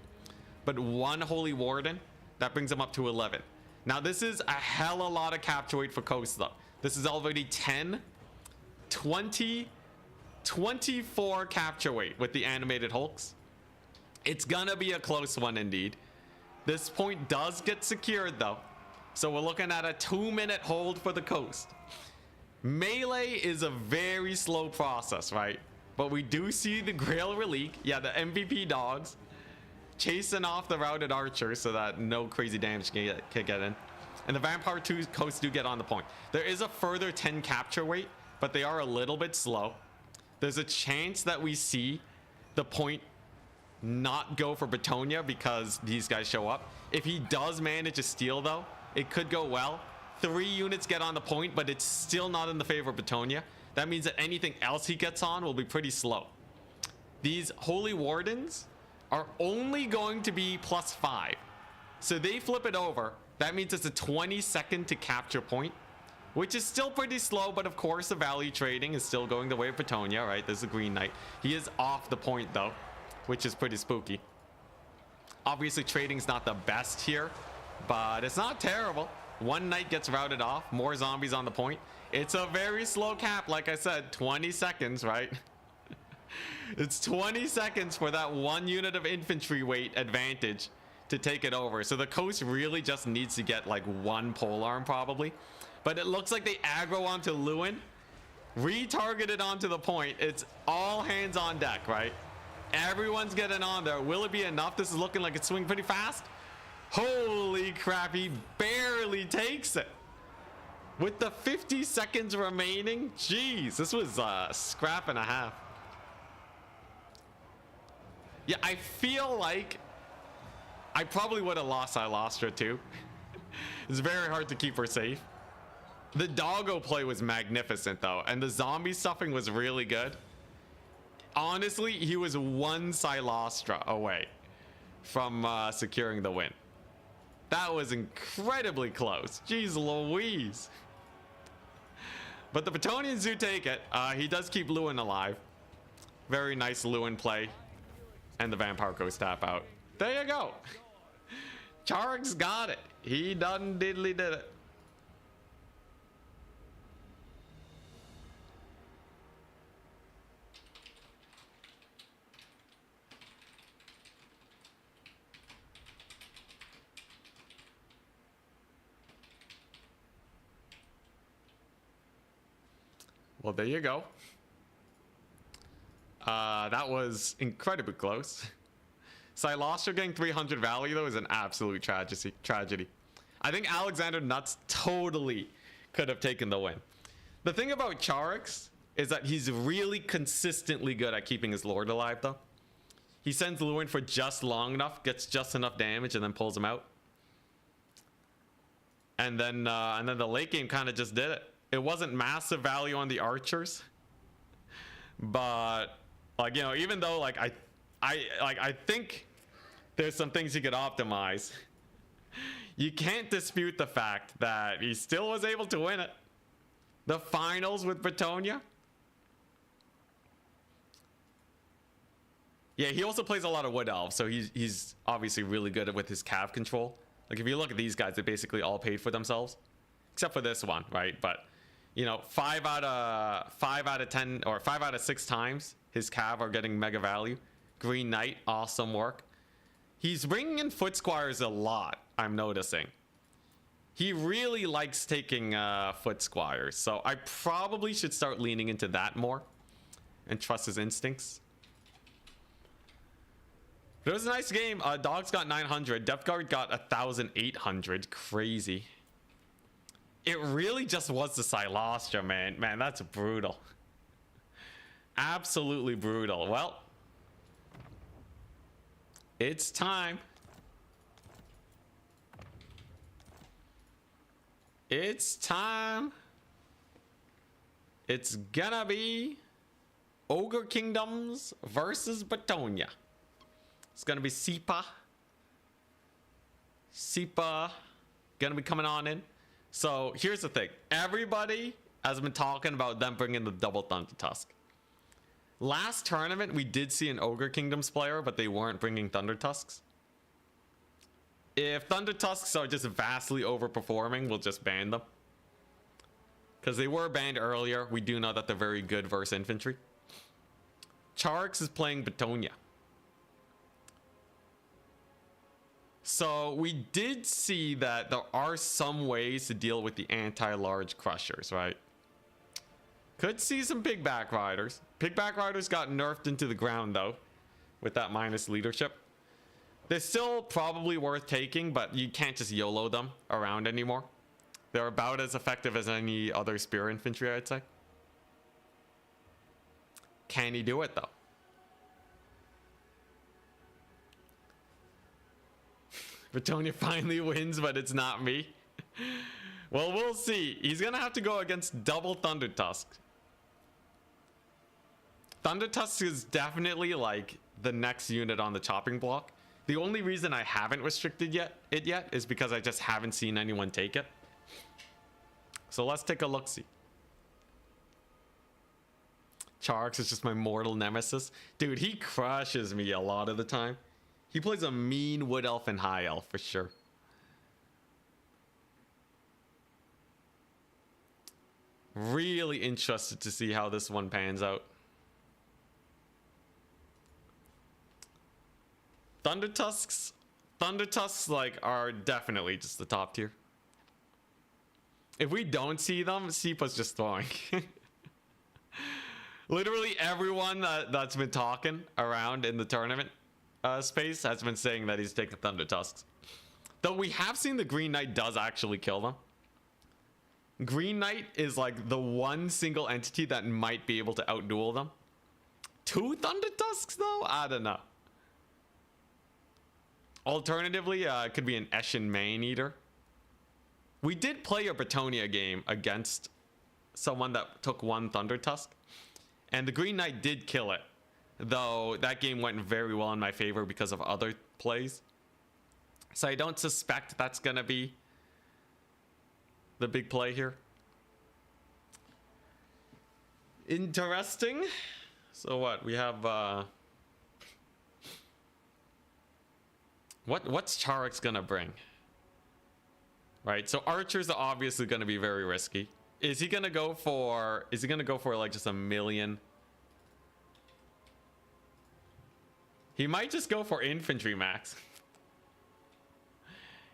But 1 holy warden. That brings them up to 11. Now this is a hell of a lot of capture weight for coast though. This is already 10, 20, 24 capture weight with the animated hulks. It's gonna be a close one indeed. This point does get secured though. So we're looking at a 2-minute hold for the coast. Melee is a very slow process, right? But we do see the Grail Relique. Yeah, the MVP dogs chasing off the routed archers so that no crazy damage can get in. And the Vampire 2 coasts do get on the point. There is a further 10 capture weight, but they are a little bit slow. There's a chance that we see the point not go for Bretonnia because these guys show up. If he does manage to steal though, it could go well. 3 units get on the point, but it's still not in the favor of Bretonnia. That means that anything else he gets on will be pretty slow. These Holy Wardens are only going to be +5. So they flip it over. That means it's a 20-second to capture point, which is still pretty slow, but of course the value trading is still going the way of Bretonnia, right? There's a Green Knight. He is off the point though, which is pretty spooky. Obviously trading's not the best here, but it's not terrible. 1 knight gets routed off, more zombies on the point. It's a very slow cap, like I said, 20 seconds, right? It's 20 seconds for that 1 unit of infantry weight advantage to take it over. So the coast really just needs to get like 1 polearm probably. But it looks like they aggro onto Lewin, retargeted onto the point. It's all hands on deck, right? Everyone's getting on there. Will it be enough? This is looking like it's swinging pretty fast. Holy crap, he barely takes it. With the 50 seconds remaining, jeez, this was a scrap and a half. Yeah, I feel like I probably would have lost Ilostra too. It's very hard to keep her safe. The doggo play was magnificent though, and the zombie stuffing was really good. Honestly, he was 1 Silostra away from securing the win. That was incredibly close. Jeez Louise. But the Bretonnians do take it. He does keep Lewin alive. Very nice Lewin play. And the Vampire goes tap out. There you go. Charg's got it. He done diddly did it. Well, there you go. That was incredibly close. Silostra getting 300 value though is an absolute tragedy. I think Alexander Nuts totally could have taken the win. The thing about Charix is that he's really consistently good at keeping his lord alive though. He sends Lewin for just long enough, gets just enough damage, and then pulls him out. And then the late game kind of just did it. It wasn't massive value on the archers, but like, you know, even though like I think there's some things you could optimize, you can't dispute the fact that he still was able to win it. The finals with Bretonnia. Yeah, he also plays a lot of Wood Elves, so he's obviously really good with his cav control. Like if you look at these guys, they basically all paid for themselves, except for this one, right? But you know, 5 out of 10 or 5 out of 6 times his cav are getting mega value. Green Knight, awesome work. He's bringing in foot squires a lot, I'm noticing. He really likes taking foot squires, so I probably should start leaning into that more and trust his instincts. But it was a nice game. Dogs got 900. Depth Guard got 1,800. Crazy. It really just was the Silostra, man. Man, that's brutal. Absolutely brutal. Well, it's time. It's time. It's gonna be Ogre Kingdoms versus Bretonnia. It's gonna be Sipa gonna be coming on in. So here's the thing, everybody has been talking about them bringing the double Thunder Tusk. Last tournament we did see an Ogre Kingdoms player, but they weren't bringing Thunder Tusks. If Thunder Tusks are just vastly overperforming, we'll just ban them, because they were banned earlier. We do know that they're very good versus infantry. Charix is playing Bretonnia. So we did see that there are some ways to deal with the anti-large crushers, right? Could see some pigback riders. Pigback riders got nerfed into the ground though, with that minus leadership. They're still probably worth taking, but you can't just YOLO them around anymore. They're about as effective as any other spear infantry, I'd say. Can he do it though? Bretonnia finally wins, but it's not me. Well, we'll see. He's gonna have to go against double Thunder Tusk. Thunder Tusk is definitely like the next unit on the chopping block. The only reason I haven't restricted it yet is because I just haven't seen anyone take it. So let's take a look-see. Charix is just my mortal nemesis. Dude, he crushes me a lot of the time. He plays a mean wood elf and high elf for sure. Really interested to see how this one pans out. Thunder Tusks like are definitely just the top tier. If we don't see them, Sipa's just throwing. Literally everyone that's been talking around in the tournament space has been saying that he's taking Thunder Tusks. Though we have seen the Green Knight does actually kill them. Green Knight is like the one single entity that might be able to outduel them. 2 Thunder Tusks though? I don't know. Alternatively, it could be an Eshin Maneater. We did play a Bretonnia game against someone that took 1 Thunder Tusk, and the Green Knight did kill it. Though that game went very well in my favor because of other plays. So I don't suspect that's gonna be the big play here. Interesting. So what we have what's Charix gonna bring? Right, so archers are obviously gonna be very risky. Is he gonna go for like just a million? He might just go for infantry max.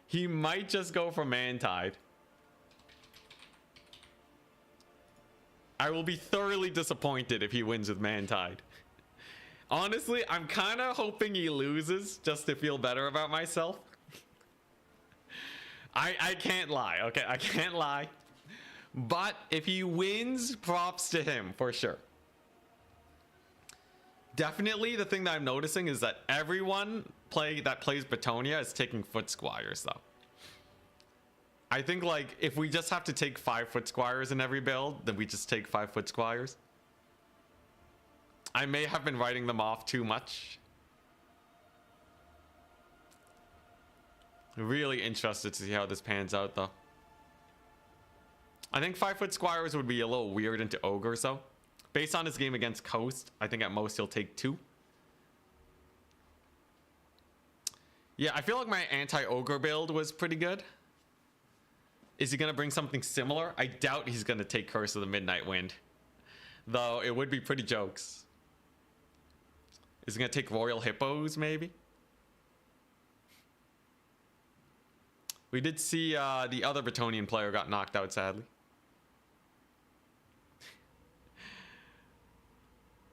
He might just go for man-tide. I will be thoroughly disappointed if he wins with man-tide. Honestly, I'm kind of hoping he loses just to feel better about myself. I can't lie, okay? I can't lie. But if he wins, props to him for sure. Definitely the thing that I'm noticing is that everyone that plays Bretonnia is taking foot squires though. I think like if we just have to take 5 foot squires in every build, then we just take 5 foot squires. I may have been writing them off too much. Really interested to see how this pans out though. I think 5 foot squires would be a little weird into ogres though. Based on his game against Coast, I think at most he'll take 2. Yeah, I feel like my anti-ogre build was pretty good. Is he going to bring something similar? I doubt he's going to take Curse of the Midnight Wind. Though it would be pretty jokes. Is he going to take Royal Hippos maybe? We did see the other Bretonnian player got knocked out sadly.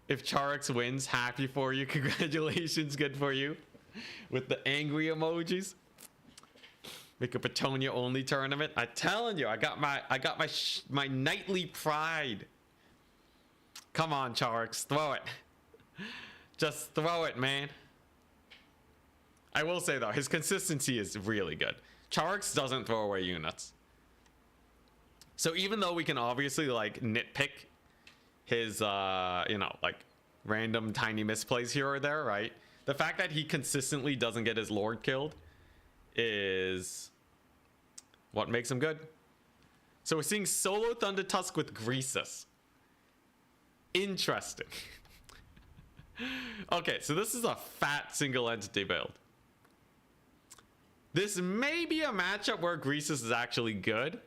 If Charix wins, happy for you. Congratulations, good for you. With the angry emojis. Make a Bretonnia only tournament. I'm telling you, I got my knightly pride. Come on, Charix, throw it. Just throw it, man. I will say though, his consistency is really good. Charix doesn't throw away units. So even though we can obviously like nitpick his you know, like random tiny misplays here or there, right? The fact that he consistently doesn't get his Lord killed is what makes him good. So we're seeing solo Thunder Tusk with Greasus. Interesting. Okay, so this is a fat single entity build. This may be a matchup where Greasus is actually good,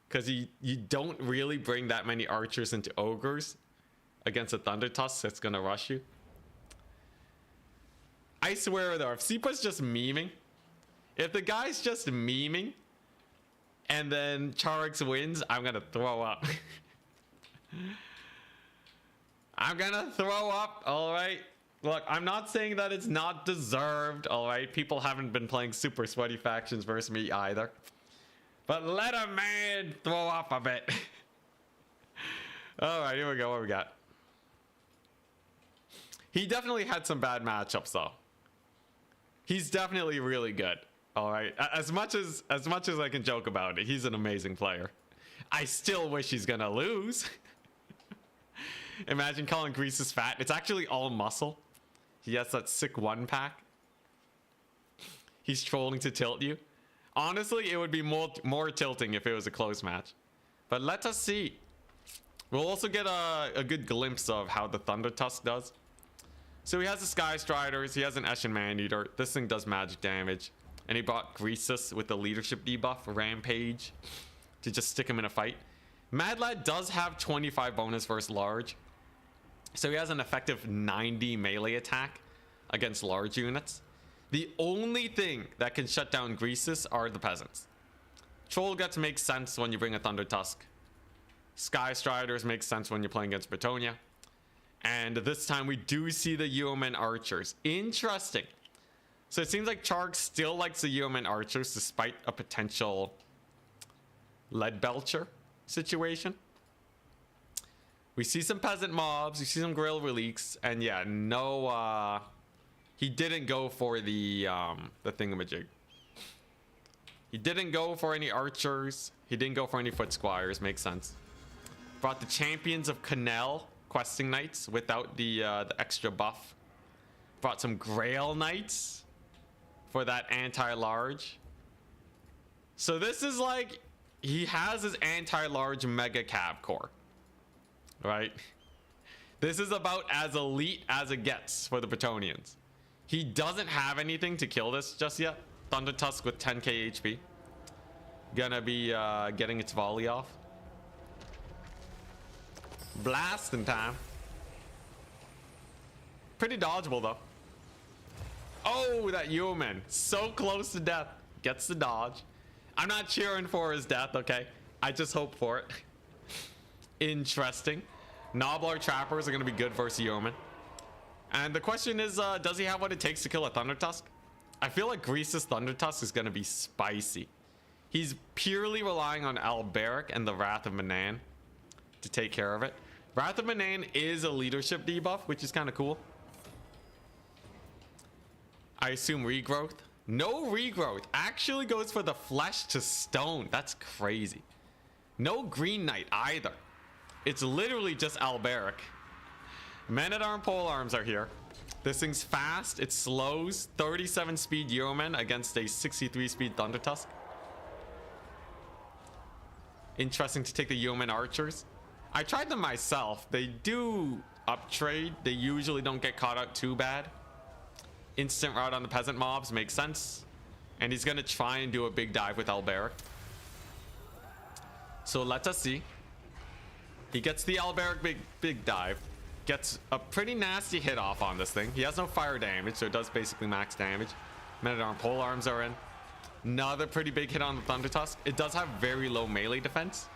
because you don't really bring that many archers into ogres against a Thunder Tusk that's gonna rush you. I swear though, if Sipa's just memeing, if the guy's just memeing and then Charix wins, I'm gonna throw up. I'm gonna throw up, alright? Look, I'm not saying that it's not deserved, alright? People haven't been playing super sweaty factions versus me either. But let a man throw up a bit. Alright, here we go. What we got? He definitely had some bad matchups though. He's definitely really good. Alright. As much as I can joke about it, he's an amazing player. I still wish he's gonna lose. Imagine calling Greasus fat. It's actually all muscle. He has that sick one pack. He's trolling to tilt you. Honestly, it would be more tilting if it was a close match. But let us see. We'll also get a good glimpse of how the Thunder Tusk does. So he has the Sky Striders. He has an Eshin Maneater. This thing does magic damage. And he brought Greasus with the leadership debuff, Rampage, to just stick him in a fight. Mad Lad does have 25 bonus versus large. So he has an effective 90 melee attack against large units. The only thing that can shut down Greasus are the peasants. Troll Guts makes sense when you bring a Thunder Tusk. Sky Striders makes sense when you're playing against Bretonnia. And this time we do see the Yeoman Archers. Interesting. So it seems like Charg still likes the Yeoman Archers despite a potential Lead Belcher situation. We see some peasant mobs, we see some Grail Reliques, and yeah, no, he didn't go for the thingamajig. He didn't go for any archers. He didn't go for any foot squires. Makes sense. Brought the Champions of Canal questing knights without the extra buff. Brought some Grail Knights for that anti-large. So this is like, he has his anti-large mega cab core. Right? This is about as elite as it gets for the Bretonians. He doesn't have anything to kill this just yet. Thunder Tusk with 10k HP. Gonna be getting its volley off. Blasting time. Pretty dodgeable though. Oh, that Yeoman. So close to death. Gets the dodge. I'm not cheering for his death, okay? I just hope for it. Interesting. Nobbler Trappers are going to be good versus Yeoman. And the question is, does he have what it takes to kill a Thunder Tusk? I feel like Greasus Thunder Tusk is going to be spicy. He's purely relying on Alberic and the Wrath of Manan to take care of it. Wrath of Manan is a leadership debuff, which is kind of cool. I assume regrowth. No regrowth. Actually goes for the flesh to stone. That's crazy. No Green Knight either. It's literally just Alberic. Men-at-Arm polearms are here. This thing's fast. It slows. 37 speed Yeoman against a 63 speed Thunder Tusk. Interesting to take the Yeoman Archers. I tried them myself. They do uptrade. They usually don't get caught out too bad. Instant route on the peasant mobs makes sense. And he's going to try and do a big dive with Alberic. So let us see. He gets the Alberic big dive. Gets a pretty nasty hit off on this thing. He has no fire damage, so it does basically max damage. Men-at-Arm polearms are in. Another pretty big hit on the Thunder Tusk. It does have very low melee defense,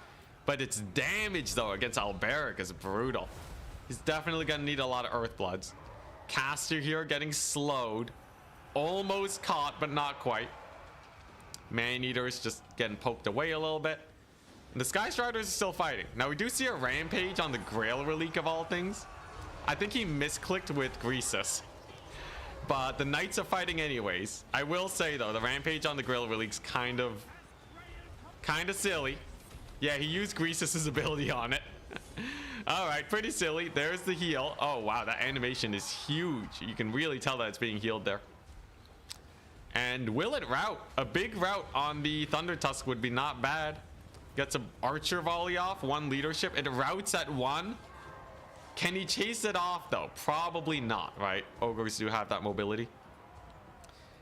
but its damage though against Alberic is brutal. He's definitely gonna need a lot of Earthbloods. Caster here getting slowed. Almost caught, but not quite. Maneater is just getting poked away a little bit. And the Sky Striders are still fighting. Now we do see a Rampage on the Grail Relique of all things. I think he misclicked with Greasus. But the Knights are fighting anyways. I will say though, the Rampage on the Grail Relique's kind of silly. Yeah, he used Greasus's ability on it. All right, pretty silly. There's the heal. Oh, wow, that animation is huge. You can really tell that it's being healed there. And will it route? A big route on the Thunder Tusk would be not bad. Gets an archer volley off, 1 leadership. It routes at 1. Can he chase it off, though? Probably not, right? Ogres do have that mobility.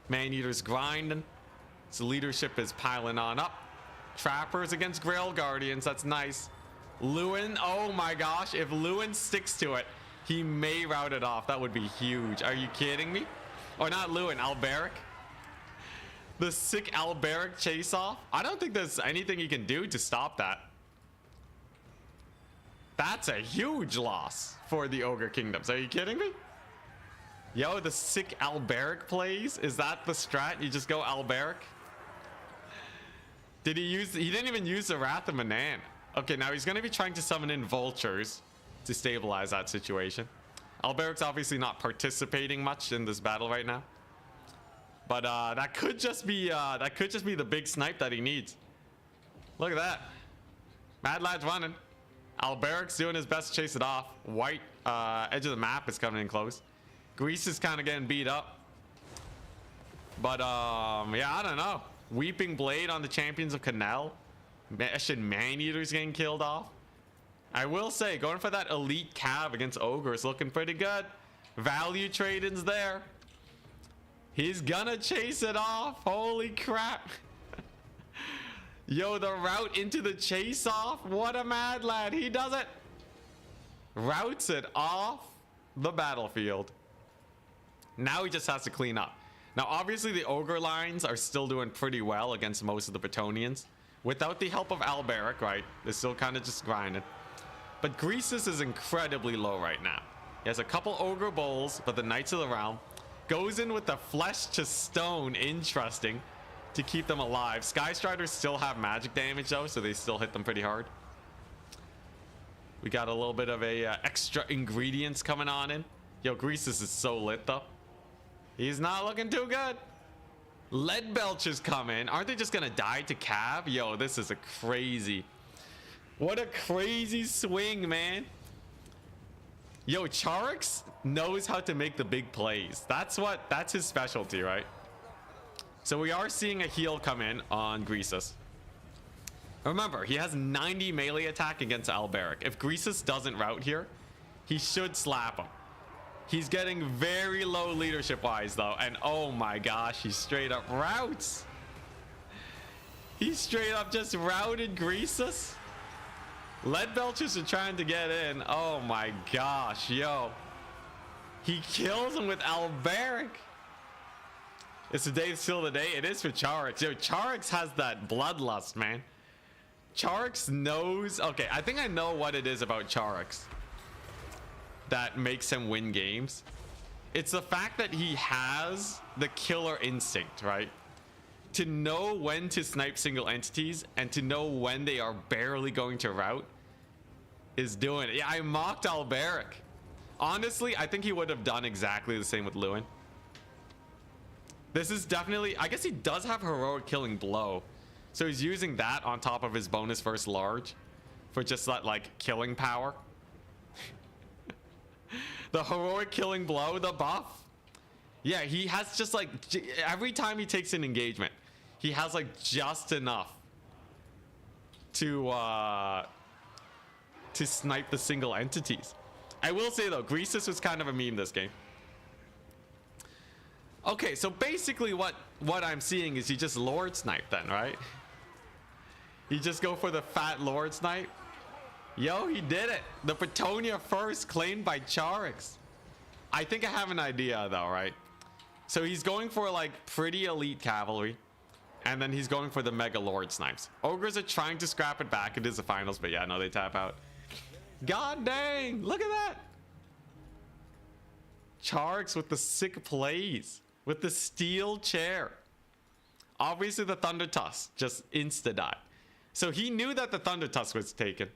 Man-Eater's grinding. So leadership is piling on up. Trappers against Grail Guardians. That's nice. Lewin, oh my gosh. If Lewin sticks to it, he may route it off. That would be huge. Are you kidding me? Or not Lewin, Alberic. The sick Alberic chase off. I don't think there's anything he can do to stop that. That's a huge loss for the Ogre Kingdoms. Are you kidding me? Yo, the sick Alberic plays. Is that the strat? You just go Alberic? Did he use... He didn't even use the Wrath of Manan. Okay, now he's going to be trying to summon in vultures to stabilize that situation. Alberic's obviously not participating much in this battle right now. But that could just be the big snipe that he needs. Look at that. Mad Lad's running. Alberic's doing his best to chase it off. White edge of the map is coming in close. Grease is kind of getting beat up. But yeah, I don't know. Weeping Blade on the Champions of Canal. Man-Eater's getting killed off. I will say, going for that elite cav against Ogre is looking pretty good. Value trading's there. He's gonna chase it off. Holy crap. Yo, the route into the chase off. What a mad lad. He does it. Routes it off the battlefield. Now he just has to clean up. Now, obviously, the Ogre lines are still doing pretty well against most of the Bretonnians. Without the help of Alberic, right? They're still kind of just grinding. But Greasus is incredibly low right now. He has a couple Ogre Bowls, but the Knights of the Realm goes in with the Flesh to Stone. Interesting to keep them alive. Sky Striders still have magic damage, though, so they still hit them pretty hard. We got a little bit of a extra ingredients coming on in. Yo, Greasus is so lit, though. He's not looking too good. Lead Belchers come in. Aren't they just gonna die to Cav? Yo, this is a crazy... What a crazy swing, man. Yo, Charix knows how to make the big plays. That's his specialty, right? So we are seeing a heal come in on Greasus. Remember, he has 90 melee attack against Alberic. If Greasus doesn't route here, he should slap him. He's getting very low leadership-wise, though. And oh my gosh, he straight up routes. He straight up just routed Greasus. Lead Belchers are trying to get in. Oh my gosh, yo. He kills him with Alberic. It's the day still the day. It is for Charix. Yo, Charix has that bloodlust, man. Charix knows... Okay, I think I know what it is about Charix that makes him win games. It's the fact that he has the killer instinct, right? To know when to snipe single entities and to know when they are barely going to route is doing it. Yeah, I mocked Alberic. Honestly, I think he would have done exactly the same with Lewin. This is definitely... I guess he does have heroic killing blow. So he's using that on top of his bonus versus large for just that, like, killing power. The heroic killing blow, the buff. Yeah, he has just like... Every time he takes an engagement, he has like just enough to snipe the single entities. I will say though, Greasus was kind of a meme this game. Okay, so basically what I'm seeing is you just Lord Snipe then, right? You just go for the fat Lord Snipe. Yo, he did it. The Bretonnia first claimed by Charix. I think I have an idea though, right? So he's going for like pretty elite cavalry. And then he's going for the Mega Lord Snipes. Ogres are trying to scrap it back. It is the finals, but yeah, no, they tap out. God dang, look at that. Charix with the sick plays. With the steel chair. Obviously the Thunder Tusk just insta-died. So he knew that the Thunder Tusk was taken.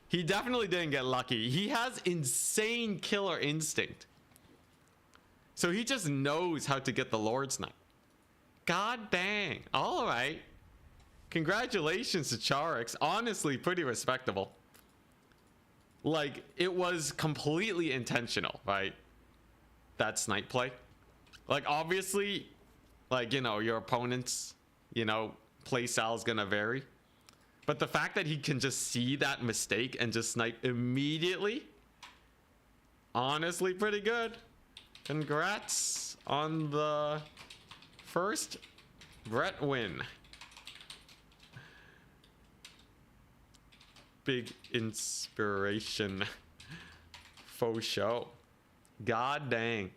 He definitely didn't get lucky. He has insane killer instinct. So he just knows how to get the Lord Snipe. God dang. All right. Congratulations to Charix. Honestly, pretty respectable. Like, it was completely intentional, right? That snipe play. Like, obviously, like, you know, your opponent's, you know, play style is gonna vary. But the fact that he can just see that mistake and just snipe immediately, honestly, pretty good. Congrats on the first Brett win. Big inspiration. Faux show. God dang.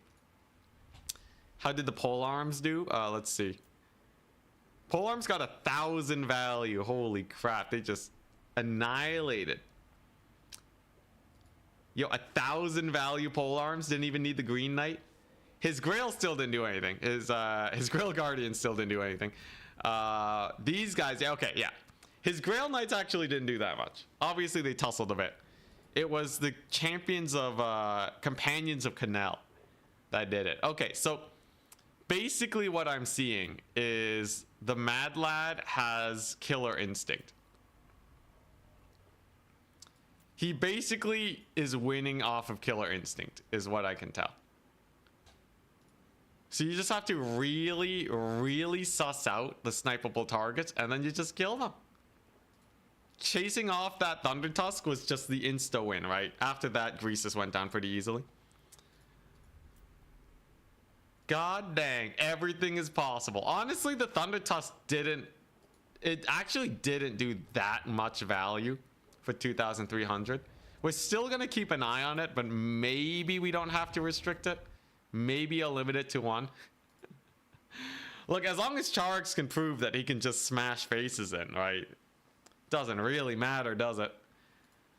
How did the pole arms do? Let's see. Pole arms got 1,000 value. Holy crap. They just annihilated. Yo, 1,000 value pole arms. Didn't even need the green knight. His Grail still didn't do anything. His Grail Guardian still didn't do anything. These guys, yeah, okay, yeah. His Grail Knights actually didn't do that much. Obviously, they tussled a bit. It was the champions of Companions of Canal that did it. Okay, so basically what I'm seeing is the Mad Lad has Killer Instinct. He basically is winning off of Killer Instinct, is what I can tell. So you just have to really, really suss out the snipeable targets, and then you just kill them. Chasing off that Thunder Tusk was just the insta win, right? After that, Greasus went down pretty easily. God dang, everything is possible. Honestly, the Thunder Tusk it actually didn't do that much value for 2,300. We're still gonna keep an eye on it, but maybe we don't have to restrict it. Maybe I'll limit it to 1. Look, as long as Charix can prove that he can just smash faces in, right? Doesn't really matter, does it?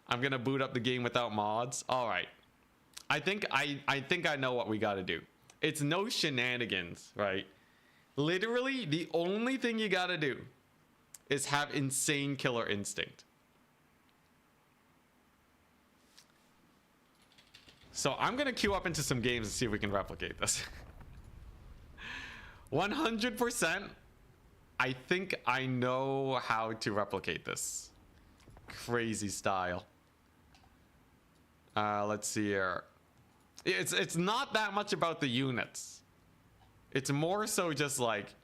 I'm gonna boot up the game without mods. All right. I think I know what we gotta do. It's no shenanigans, right? Literally, the only thing you gotta do is have insane Killer Instinct. So I'm gonna queue up into some games and see if we can replicate this. 100%. I think I know how to replicate this. Crazy style. Let's see here. It's not that much about the units. It's more so just like,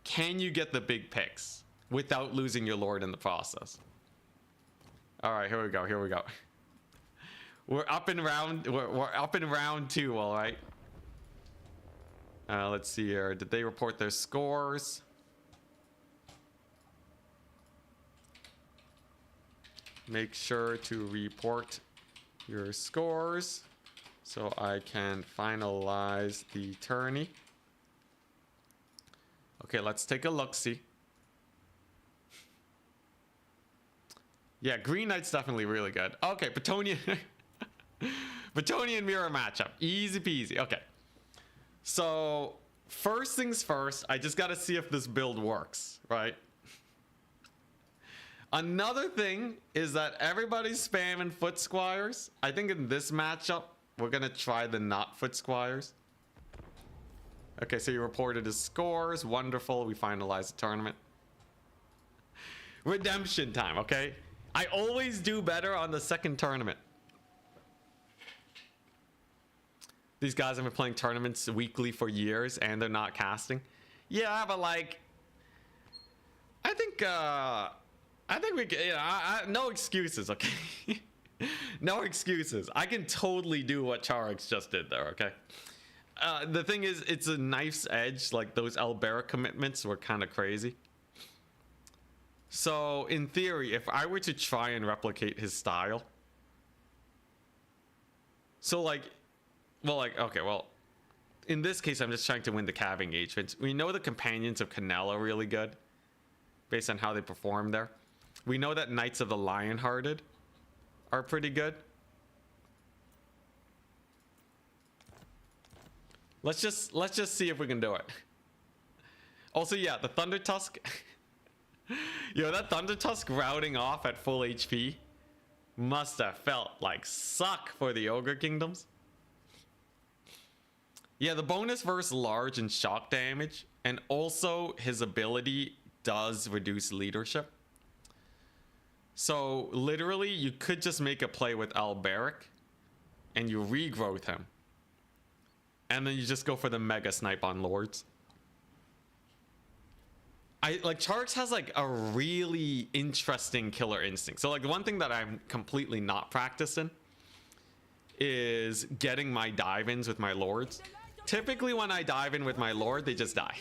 can you get the big picks without losing your lord in the process? All right, here we go. Here we go. We're up in round 2, all right. Let's see here. Did they report their scores? Make sure to report your scores so I can finalize the tourney. Okay, let's take a look-see. Yeah, Green Knight's definitely really good. Okay, Bretonnia. Bretonnia mirror matchup. Easy peasy. Okay. So, first things first, I just gotta see if this build works, right? Another thing is that everybody's spamming Foot Squires. I think in this matchup, we're gonna try the not Foot Squires. Okay, so you reported his scores. Wonderful. We finalized the tournament. Redemption time, okay? I always do better on the second tournament. These guys have been playing tournaments weekly for years and they're not casting. Yeah, but like, I think we can, you know, no excuses, okay? No excuses. I can totally do what Charix just did there, okay? The thing is, it's a knife's edge. Like, those Albera commitments were kind of crazy. So, in theory, if I were to try and replicate his style. So, like, well, like, okay, well, in this case, I'm just trying to win the Cav engagement. We know the Companions of Canal are really good based on how they perform there. We know that Knights of the Lionhearted are pretty good. Let's just see if we can do it. Also, yeah, the Thunder Tusk. Yo, that Thunder Tusk routing off at full HP must have felt like suck for the Ogre Kingdoms. Yeah, the bonus versus large and shock damage, and also his ability does reduce leadership. So literally, you could just make a play with Alberic, and you regrowth him, and then you just go for the mega snipe on Lords. Charx has like a really interesting killer instinct. So like one thing that I'm completely not practicing is getting my dive-ins with my Lords. Typically when I dive in with my Lord, they just die.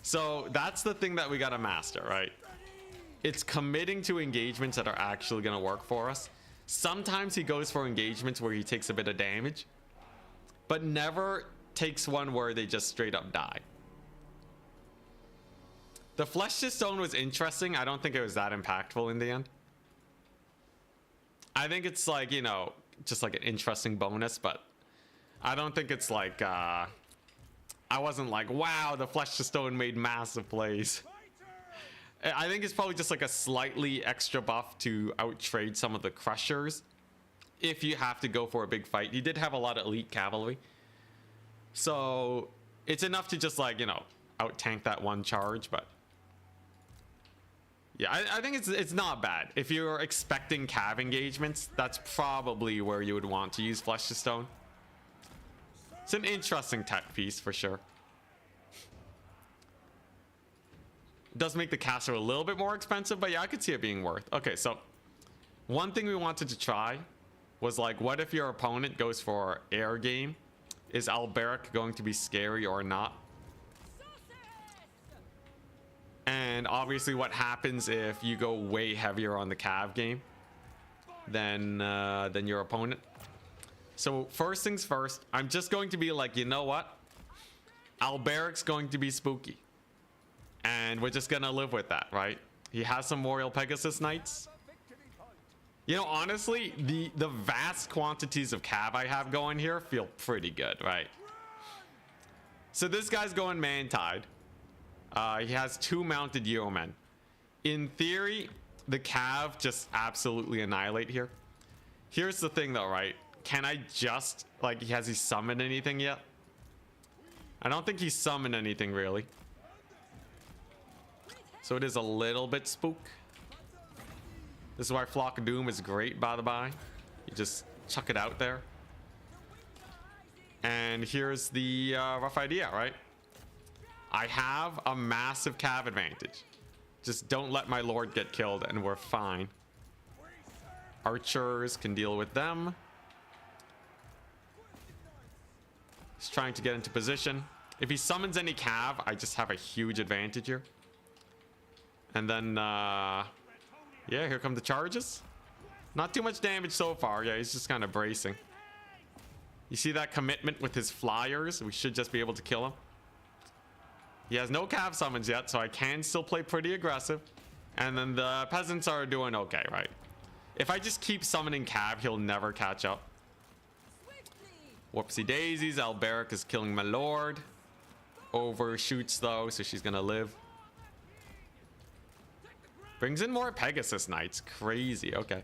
So that's the thing that we gotta master, right? It's committing to engagements that are actually gonna work for us. Sometimes he goes for engagements where he takes a bit of damage, but never takes one where they just straight up die. The Flesh to Stone was interesting. I don't think it was that impactful in the end. I think it's like, you know, just like an interesting bonus, but I don't think it's like, I wasn't like, wow, the Flesh to Stone made massive plays. I think it's probably just like a slightly extra buff to outtrade some of the Crushers if you have to go for a big fight. He did have a lot of elite cavalry, so it's enough to just like, you know, out tank that one charge. But yeah, I think it's not bad. If you're expecting cav engagements, that's probably where you would want to use Flesh to Stone. It's an interesting tech piece for sure. It does make the caster a little bit more expensive, but yeah, I could see it being worth. Okay, so one thing we wanted to try was like, what if your opponent goes for air game? Is Alberic going to be scary or not? And obviously what happens if you go way heavier on the cav game than your opponent. So first things first, I'm just going to be like, you know what? Alberic's going to be spooky. And we're just gonna live with that, right? He has some Royal Pegasus Knights. You know, honestly, the vast quantities of cav I have going here feel pretty good, right? So this guy's going man-tied. He has 2 mounted yeomen. In theory, the cav just absolutely annihilate here. Here's the thing though, right? Can I just, like, has he summoned anything yet? I don't think he's summoned anything really. So it is a little bit spook. This is why Flock of Doom is great, by the by. You just chuck it out there. And here's the rough idea, right? I have a massive cav advantage. Just don't let my Lord get killed and we're fine. Archers can deal with them. He's trying to get into position. If he summons any cav, I just have a huge advantage here. And then, yeah, here come the charges. Not too much damage so far. Yeah, he's just kind of bracing. You see that commitment with his flyers? We should just be able to kill him. He has no cav summons yet, so I can still play pretty aggressive. And then the peasants are doing okay, right? If I just keep summoning cav, he'll never catch up. Whoopsie daisies, Alberic is killing my Lord. Overshoots though, so she's gonna live. Brings in more Pegasus Knights. Crazy. Okay.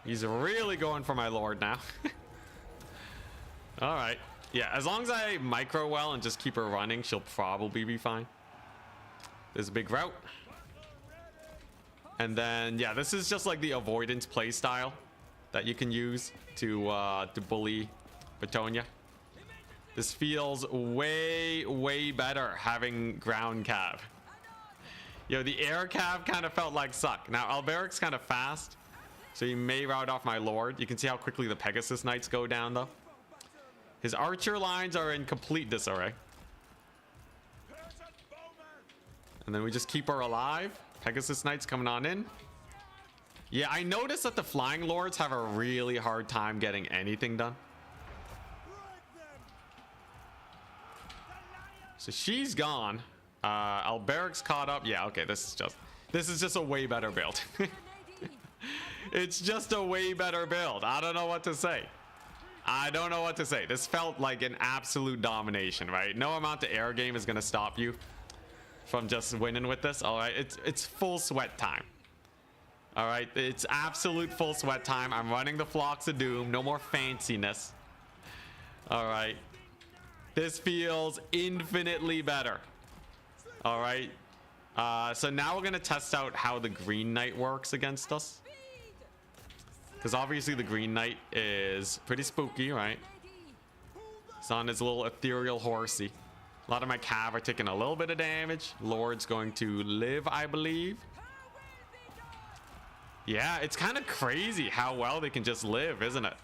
He's really going for my Lord now. All right. Yeah, as long as I micro well and just keep her running, she'll probably be fine. There's a big route. And then, yeah, this is just like the avoidance play style that you can use to bully Bretonnia. This feels way, way better having ground cav. Yo, the air cav kind of felt like suck. Now, Alberic's kind of fast, so he may rout off my Lord. You can see how quickly the Pegasus Knights go down, though. His archer lines are in complete disarray. And then we just keep her alive. Pegasus Knights coming on in. Yeah, I noticed that the Flying Lords have a really hard time getting anything done. So she's gone. Alberic's caught up. Yeah, okay, this is just a way better build. It's just a way better build. I don't know what to say. I don't know what to say. This felt like an absolute domination, right? No amount of air game is gonna stop you from just winning with this. All right, it's full sweat time. All right, it's absolute full sweat time. I'm running the Flocks of Doom. No more fanciness. All right. This feels infinitely better. All right. So now we're gonna test out how the Green Knight works against us. Because obviously the Green Knight is pretty spooky, right? He's on his little ethereal horsey. A lot of my cav are taking a little bit of damage. Lord's going to live, I believe. Yeah, it's kind of crazy how well they can just live, isn't it?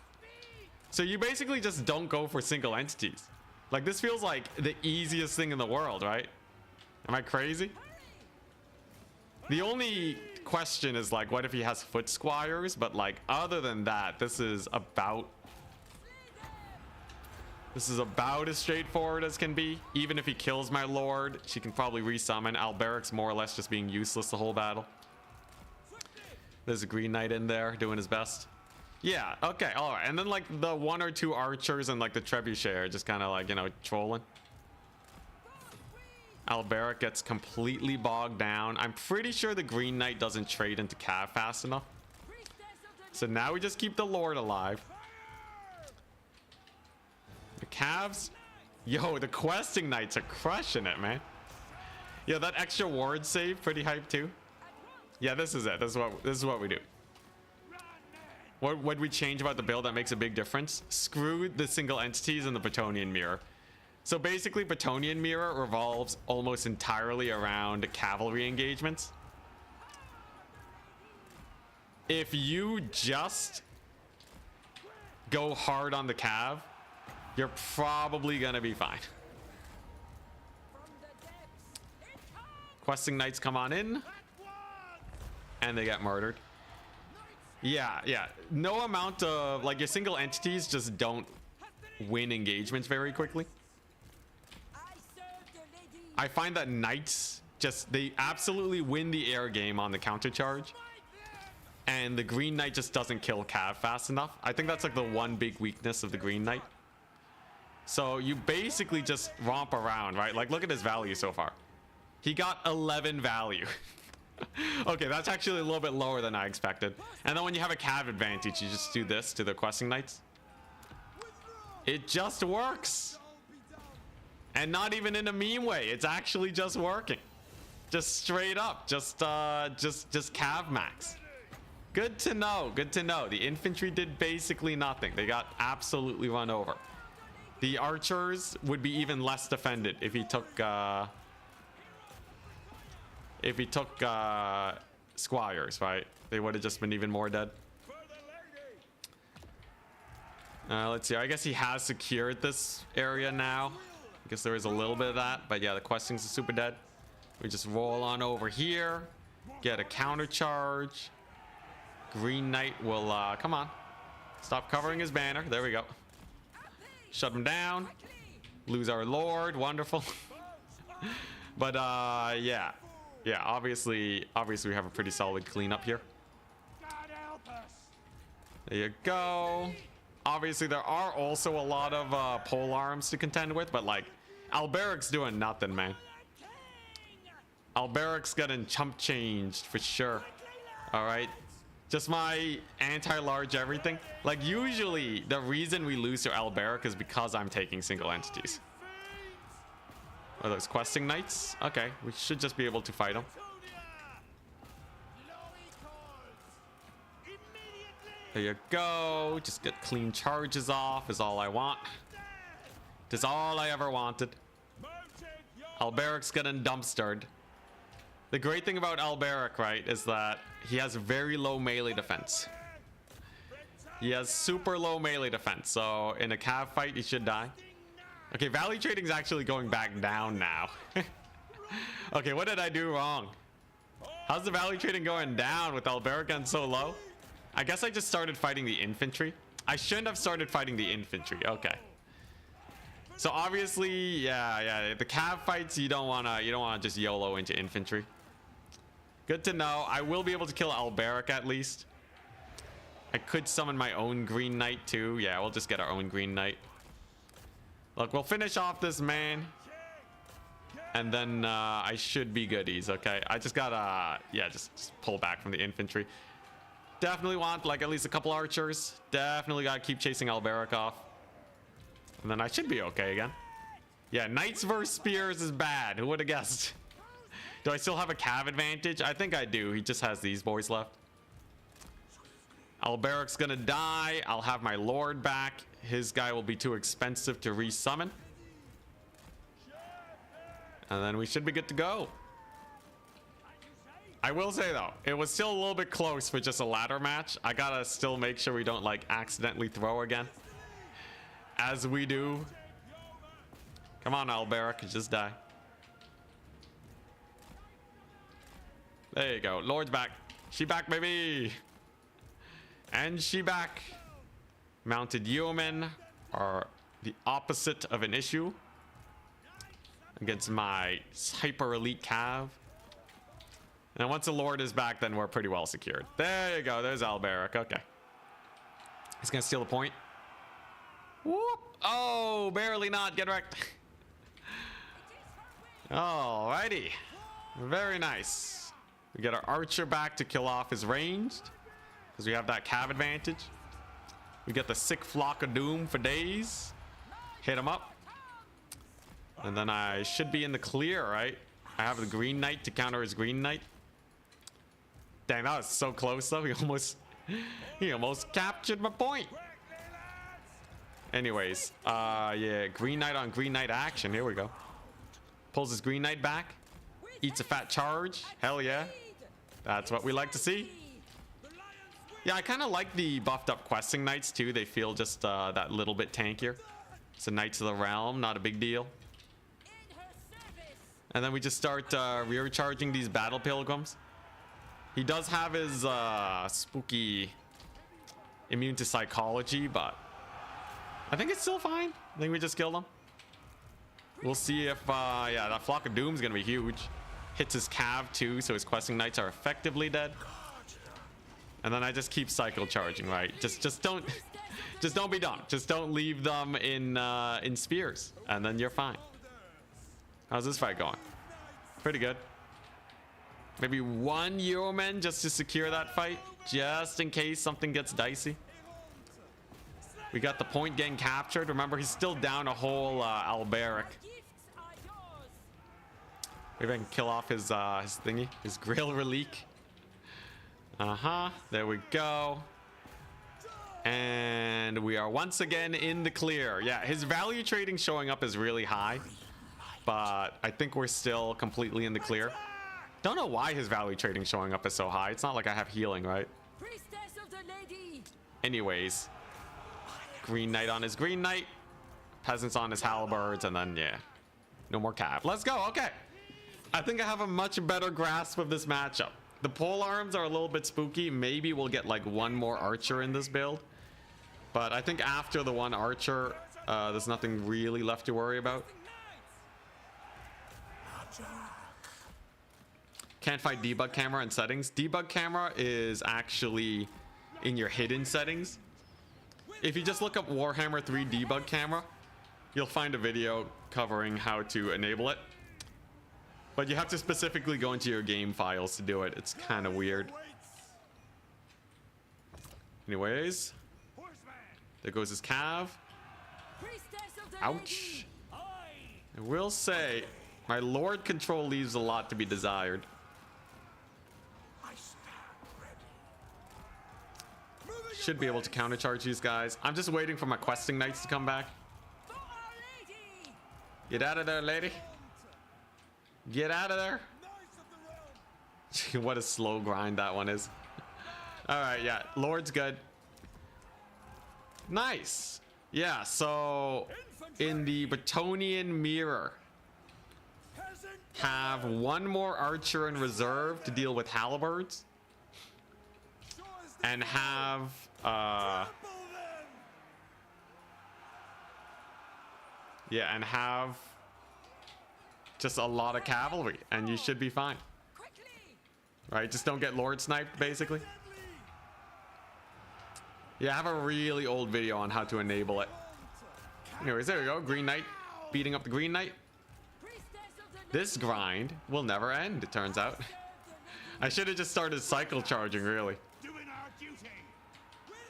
So you basically just don't go for single entities. Like, this feels like the easiest thing in the world, right? Am I crazy? The only question is, like, what if he has foot squires? But, like, other than that, this is about as straightforward as can be. Even if he kills my lord, she can probably resummon. Alberic's more or less just being useless the whole battle. There's a Green Knight in there doing his best. Yeah, okay, all right. And then, like, the 1 or 2 archers and, like, the trebuchet are just kind of, like, you know, trolling. Alberic gets completely bogged down. I'm pretty sure the Green Knight doesn't trade into cav fast enough. So now we just keep the Lord alive. The Cavs, yo, the questing knights are crushing it, man. Yeah, that extra ward save, pretty hype too. Yeah, this is it. This is what we do. What would we change about the build that makes a big difference? Screw the single entities and the Bretonnian mirror. So basically, Bretonnian mirror revolves almost entirely around cavalry engagements. If you just go hard on the cav, you're probably gonna be fine. Questing knights come on in, and they get murdered. Yeah. No amount of, like, your single entities just don't win engagements very quickly. I find that knights they absolutely win the air game on the counter charge, and the Green Knight just doesn't kill cav fast enough. I think that's like the one big weakness of the Green Knight. So you basically just romp around, right? Like, look at his value so far. He got 11 value. Okay, that's actually a little bit lower than I expected. And then when you have a cav advantage, you just do this to the questing knights. It just works. And not even in a meme way. It's actually just working. Just straight up. Just cav max. Good to know. Good to know. The infantry did basically nothing. They got absolutely run over. The archers would be even less defended if he took squires, right? They would have just been even more dead. Let's see. I guess he has secured this area now. I guess there is a little bit of that, but yeah, the questings are super dead. We just roll on over here, get a counter charge. Green Knight will come on, stop covering his banner. There we go. Shut him down. Lose our lord. Wonderful. But yeah, obviously we have a pretty solid cleanup here. There you go. Obviously, there are also a lot of pole arms to contend with, but, like, Alberic's doing nothing, man. Alberic's getting chump changed for sure. All right. Just my anti-large everything. Like, usually, the reason we lose to Alberic is because I'm taking single entities. Are those questing knights? Okay, we should just be able to fight them. There you go. Just get clean charges off is all I want. That's all I ever wanted. Alberic's getting dumpstered. The great thing about Alberic, right, is that he has very low melee defense. He has super low melee defense, so in a cav fight, he should die. Okay, value trading is actually going back down now. Okay, what did I do wrong? How's the value trading going down with Alberic on so low? I guess I just started fighting the infantry. I shouldn't have started fighting the infantry. Okay. So obviously, yeah, the cav fights you don't wanna just YOLO into infantry. Good to know. I will be able to kill Alberic at least. I could summon my own Green Knight too. Yeah, we'll just get our own Green Knight. Look, we'll finish off this man. And then I should be goodies, okay? I just gotta, yeah, just pull back from the infantry. Definitely want, like, at least a couple archers. Definitely gotta keep chasing Alberic off. And then I should be okay again. Yeah, knights versus spears is bad. Who would have guessed? Do I still have a cav advantage? I think I do. He just has these boys left. Alberic's gonna die. I'll have my lord back. His guy will be too expensive to resummon. And then we should be good to go. I will say though, it was still a little bit close for just a ladder match. I gotta still make sure we don't like accidentally throw again. As we do. Come on, Alberic, just die. There you go. Lord's back. She back, baby. And she back. Mounted yeomen are the opposite of an issue against my hyper elite cav. And once the Lord is back, then we're pretty well secured. There you go. There's Alberic. Okay. He's going to steal the point. Whoop. Oh, barely not. Get wrecked. Alrighty. Very nice. We get our archer back to kill off his ranged, because we have that cav advantage. We get the sick flock of doom for days. Hit him up. And then I should be in the clear, right? I have the green knight to counter his green knight. Dang, that was so close though. He almost captured my point. Anyways, yeah, green knight on green knight action. Here we go. Pulls his green knight back. Eats a fat charge. Hell yeah. That's what we like to see. Yeah, I kind of like the buffed up questing knights too. They feel just that little bit tankier. It's a Knights of the Realm, not a big deal. And then we just start rear charging these battle pilgrims. He does have his spooky immune to psychology, but I think it's still fine. I think we just killed him. We'll see if, yeah, that flock of doom is gonna be huge. Hits his cav too, so his questing knights are effectively dead. And then I just keep cycle charging, right? Just don't be dumb. Just don't leave them in spears, and then you're fine. How's this fight going? Pretty good. Maybe one yeoman just to secure that fight, just in case something gets dicey. We got the point getting captured. Remember, he's still down a whole Alberic. Maybe I can kill off his thingy, his Grail Relique. There we go. And we are once again in the clear. Yeah, his value trading showing up is really high, but I think we're still completely in the clear. Don't know why his value trading showing up is so high. It's not like I have healing, right? Anyways, green knight on his green knight, peasants on his halberds, and then yeah, no more cav. Let's go. Okay, I think I have a much better grasp of this matchup. The pole arms are a little bit spooky. Maybe we'll get like one more archer in this build, but I think after the one archer, there's nothing really left to worry about. Can't find debug camera in settings. Debug camera is actually in your hidden settings. If you just look up Warhammer 3 debug camera, you'll find a video covering how to enable it. But you have to specifically go into your game files to do it. It's kind of weird. Anyways, there goes his cav. Ouch. I will say, my Lord control leaves a lot to be desired. Should be able to countercharge these guys. I'm just waiting for my questing knights to come back. Get out of there, lady. Get out of there. What a slow grind that one is. All right, yeah, Lord's good. Nice. Yeah, so in the Bretonnian mirror, have one more archer in reserve to deal with halberds, and have yeah, and have just a lot of cavalry, and you should be fine. Right, just don't get Lord sniped, basically. Yeah, I have a really old video on how to enable it. Anyways, there we go. Green Knight beating up the Green Knight. This grind will never end, it turns out. I should have just started cycle charging, really.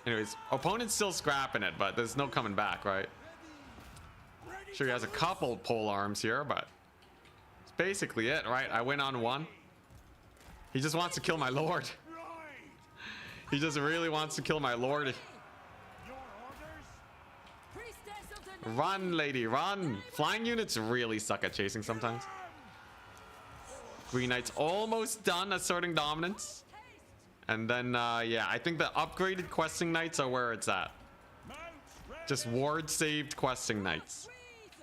Anyways, opponent's still scrapping it, but there's no coming back, right? Sure, he has a couple pole arms here, but it's Basically it, right? I win on one. He just wants to kill my lord. He just really wants to kill my lord. Run, lady, run. Flying units really suck at chasing sometimes. Green Knight's almost done asserting dominance. And then, yeah, I think the upgraded questing knights are where it's at. Just ward saved questing knights.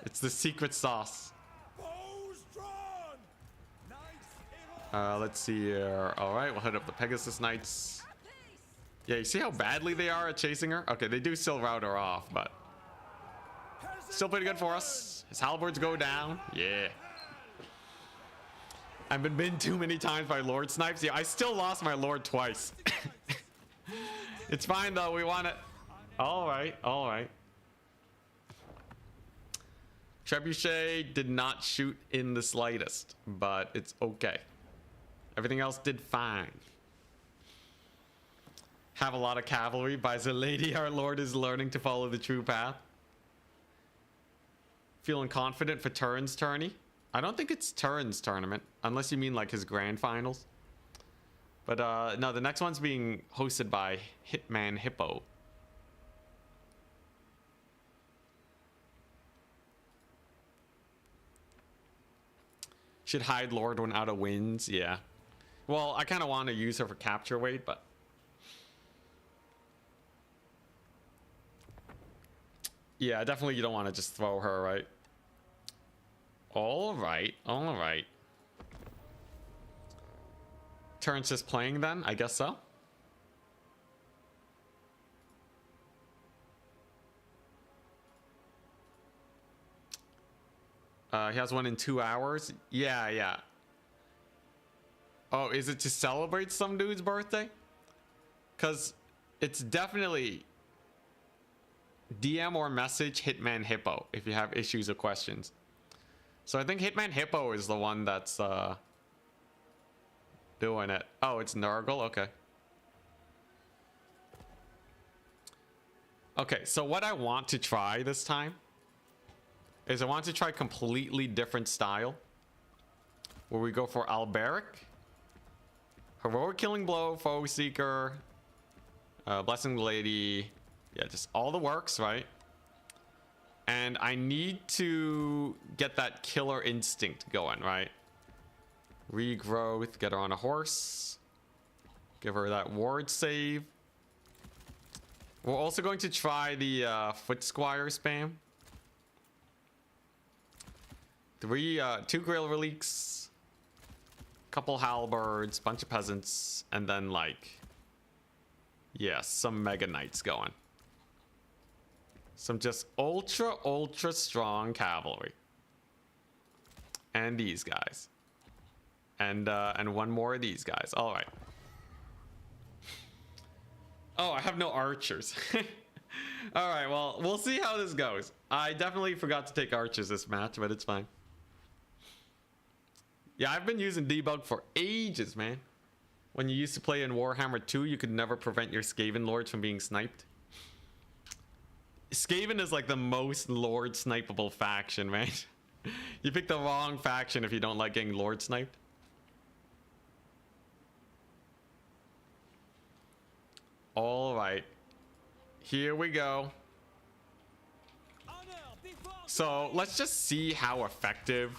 It's the secret sauce. Let's see here. All right, we'll hit up the Pegasus Knights. Yeah, you see how badly they are at chasing her? Okay, they do still rout her off, but still pretty good for us. His halberds go down. Yeah. I've been bitten too many times by Lord Snipes. Yeah, I still lost my Lord twice. It's fine though, we want it. All right, all right. Trebuchet did not shoot in the slightest, but it's okay. Everything else did fine. Have a lot of cavalry. By the lady, our lord is learning to follow the true path. Feeling confident for Turns tourney. I don't think it's Turns tournament, unless you mean like his grand finals. But no, the next one's being hosted by Hitman Hippo. Should hide Lord when out of wins, yeah. Well, I kind of want to use her for capture weight, but yeah, definitely you don't want to just throw her, right? All right, all right. Turns just playing then? I guess so. He has one in 2 hours. Yeah, yeah. Oh, is it to celebrate some dude's birthday? Because it's definitely DM or message Hitman Hippo if you have issues or questions. So I think Hitman Hippo is the one that's doing it. Oh, it's Nurgle? Okay. Okay, so what I want to try this time is I want to try completely different style. Where we go for Alberic, Heroic Killing Blow, Foe Seeker, Blessing Lady. Yeah, just all the works, right? And I need to get that killer instinct going, right? Regrowth, get her on a horse. Give her that ward save. We're also going to try the Foot Squire spam. 2 Grail Relics, couple halberds, bunch of peasants, and then like, yeah, some Mega Knights going. Some just ultra strong cavalry. And these guys. And one more of these guys. All right. Oh, I have no archers. All right, well, we'll see how this goes. I definitely forgot to take archers this match, but it's fine. Yeah, I've been using debug for ages, man. When you used to play in Warhammer 2, you could never prevent your Skaven lords from being sniped. Skaven is like the most lord snipeable faction, man. You pick the wrong faction if you don't like getting lord sniped. All right, here we go. So let's just see how effective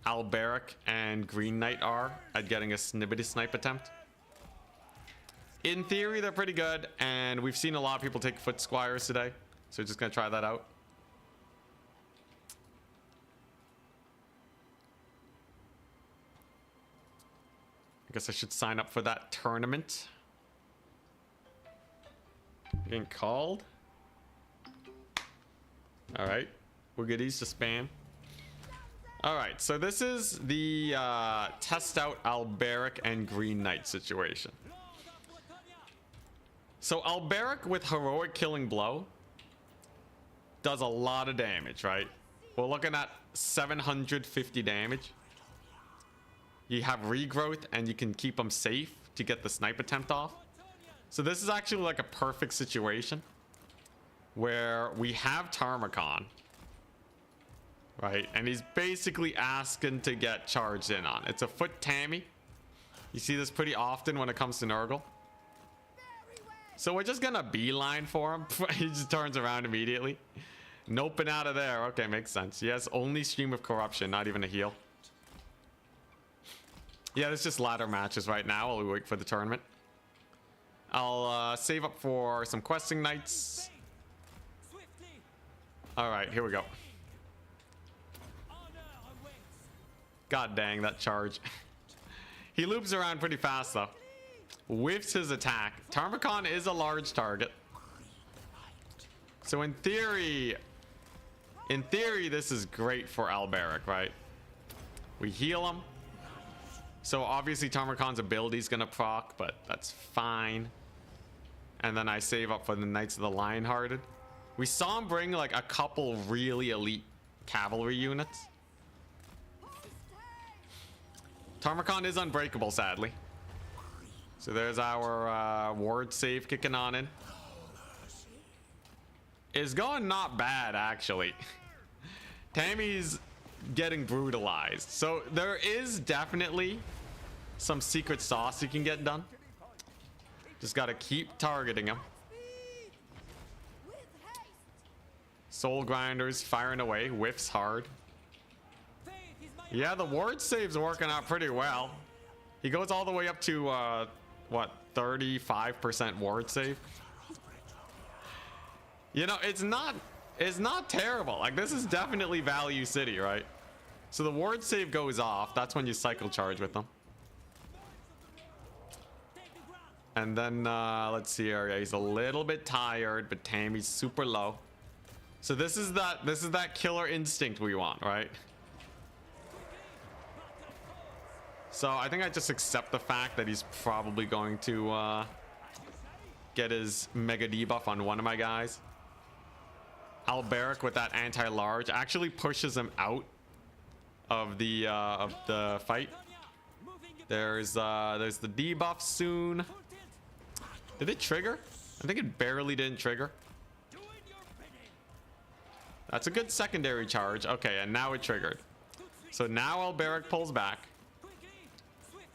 Alberic and Green Knight are at getting a snippety snipe attempt. In theory, they're pretty good, and we've seen a lot of people take Foot Squires today, so we're just gonna try that out. I guess I should sign up for that tournament. Getting called. All right, we're goodies to spam. All right, so this is the test out Alberic and Green Knight situation. So Alberic with Heroic Killing Blow does a lot of damage, right? We're looking at 750 damage. You have regrowth and you can keep them safe to get the snipe attempt off. So this is actually like a perfect situation where we have Tarmacon. right? And he's basically asking to get charged in on. It's a foot Tammy. You see this pretty often when it comes to Nurgle. So we're just gonna beeline for him. He just turns around immediately. Noping out of there. Okay, makes sense. Yes, only stream of corruption, not even a heal. Yeah, it's just ladder matches right now while we wait for the tournament. I'll save up for some questing nights. All right, here we go. God dang, that charge. He loops around pretty fast, though. Whiffs his attack. Tarmacon is a large target. So in theory, this is great for Alberic, right? We heal him. So obviously Tarmacon's ability is going to proc, but that's fine. And then I save up for the Knights of the Lionhearted. We saw him bring like a couple really elite cavalry units. Tarmacon is unbreakable, sadly. So there's our ward save kicking on in. It's going not bad, actually. Tammy's getting brutalized. So there is definitely some secret sauce you can get done. Just got to keep targeting him. Soul Grinders firing away. Whiffs hard. Yeah, the ward save's working out pretty well. He goes all the way up to, what, 35% ward save? You know, it's not terrible. Like, this is definitely value city, right? So the ward save goes off. That's when you cycle charge with them. And then, let's see here. Yeah, he's a little bit tired, but Tammy's super low. So this is that killer instinct we want, right? So I think I just accept the fact that he's probably going to get his mega debuff on one of my guys. Alberic with that anti-large actually pushes him out of the fight. There's the debuff soon. Did it trigger? I think it barely didn't trigger. That's a good secondary charge. Okay, and now it triggered. So now Alberic pulls back.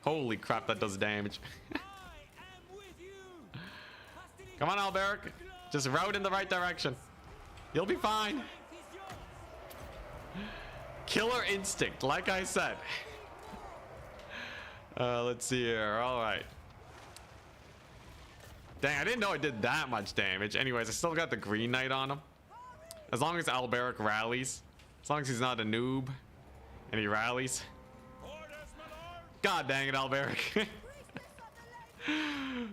Holy crap, that does damage. Come on, Alberic. Just route in the right direction. You'll be fine. Killer instinct, like I said. Let's see here. All right. Dang, I didn't know it did that much damage. Anyways, I still got the Green Knight on him. As long as Alberic rallies. As long as he's not a noob. And he rallies. God dang it, Alberic.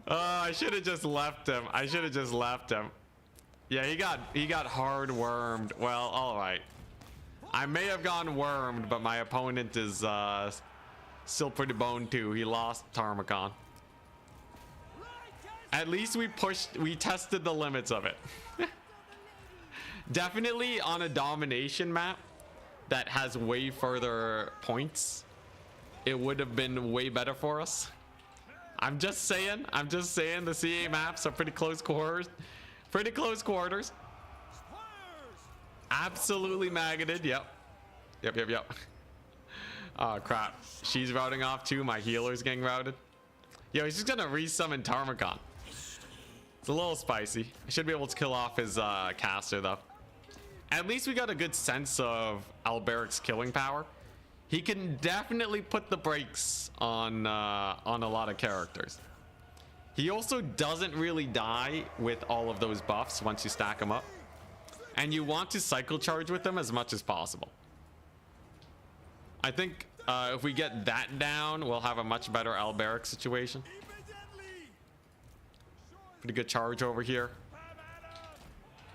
I should have just left him. Yeah, he got hard wormed. Well, all right. I may have gone wormed, but my opponent is still pretty boned too. He lost Tarmacon. At least we tested the limits of it. Definitely on a domination map that has way further points, it would have been way better for us. I'm just saying the CA maps are pretty close quarters. Absolutely maggoted. Yep. Oh crap, she's routing off too. My healer's getting routed. Yo, he's just gonna resummon Tarmacon. It's a little spicy. I should be able to kill off his caster though. At least we got a good sense of Alberic's killing power. He can definitely put the brakes on a lot of characters. He also doesn't really die with all of those buffs once you stack them up. And you want to cycle charge with them as much as possible. I think if we get that down, we'll have a much better Alberic situation. Pretty good charge over here.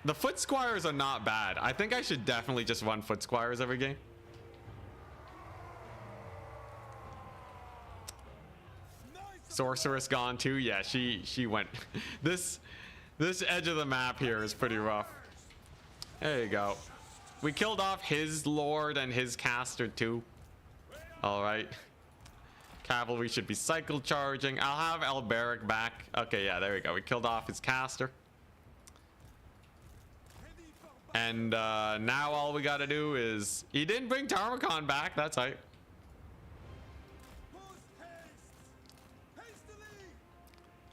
The foot squires are not bad. I think I should definitely just run foot squires every game. Sorceress gone too. Yeah, she went. This edge of the map here is pretty rough. There you go. We killed off his lord and his caster too. All right. Cavalry should be cycle charging. I'll have Alberic back. Okay, yeah, there we go. We killed off his caster. And now all we gotta do is... He didn't bring Tarmakon back. That's right.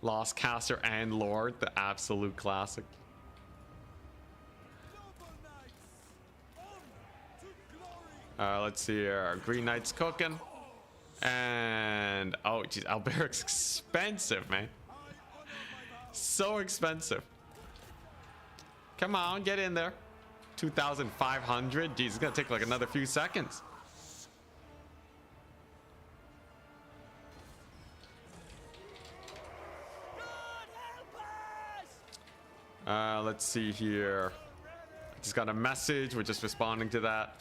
Lost Caster and Lord. The absolute classic. Let's see here. Green Knight's cooking. And... Oh, geez. Alberic's expensive, man. So expensive. Come on, get in there. 2,500. Geez, it's gonna take like another few seconds. Let's see here. Just got a message. We're just responding to that.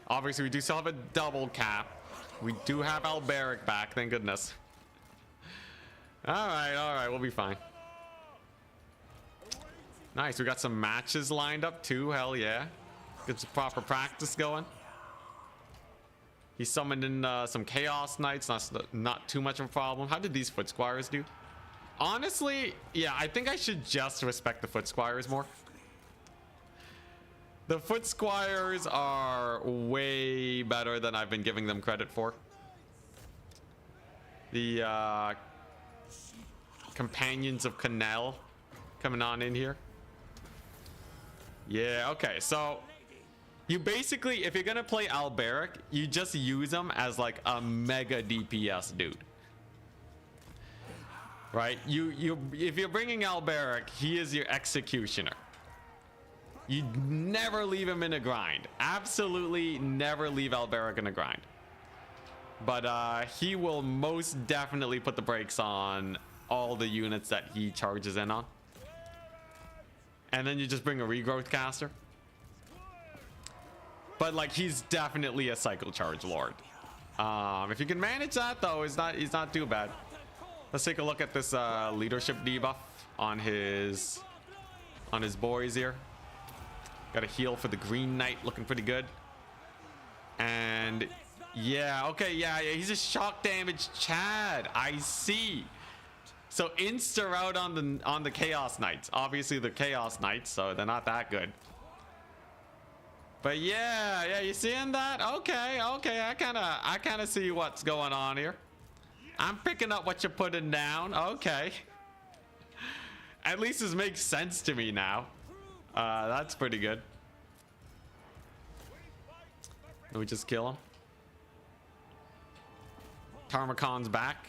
Obviously, we do still have a double cap. We do have Alberic back. Thank goodness. All right. We'll be fine. Nice. We got some matches lined up too. Hell yeah. Get some proper practice going. He summoned in some Chaos Knights. Not too much of a problem. How did these Foot Squires do? Honestly, yeah, I think I should just respect the Foot Squires more. The Foot Squires are way better than I've been giving them credit for. The Companions of Canal coming on in here. Yeah, okay, so you basically, if you're gonna play Alberic, you just use him as like a mega DPS dude. Right? If you're bringing Alberic, he is your executioner. You never leave him in a grind. Absolutely never leave Alberic in a grind. But he will most definitely put the brakes on all the units that he charges in on. And then you just bring a regrowth caster. But like, he's definitely a cycle charge lord. If you can manage that though, he's not too bad. Let's take a look at this leadership debuff on his boys here. Got a heal for the Green Knight, looking pretty good. And yeah, okay, yeah, he's a shock damage Chad. I see. So insta out on the Chaos Knights. Obviously the Chaos Knights, so they're not that good. But yeah, you seeing that? Okay, I kind of see what's going on here. I'm picking up what you're putting down. Okay. At least this makes sense to me now. That's pretty good. Can we just kill him? Tarmacon's back.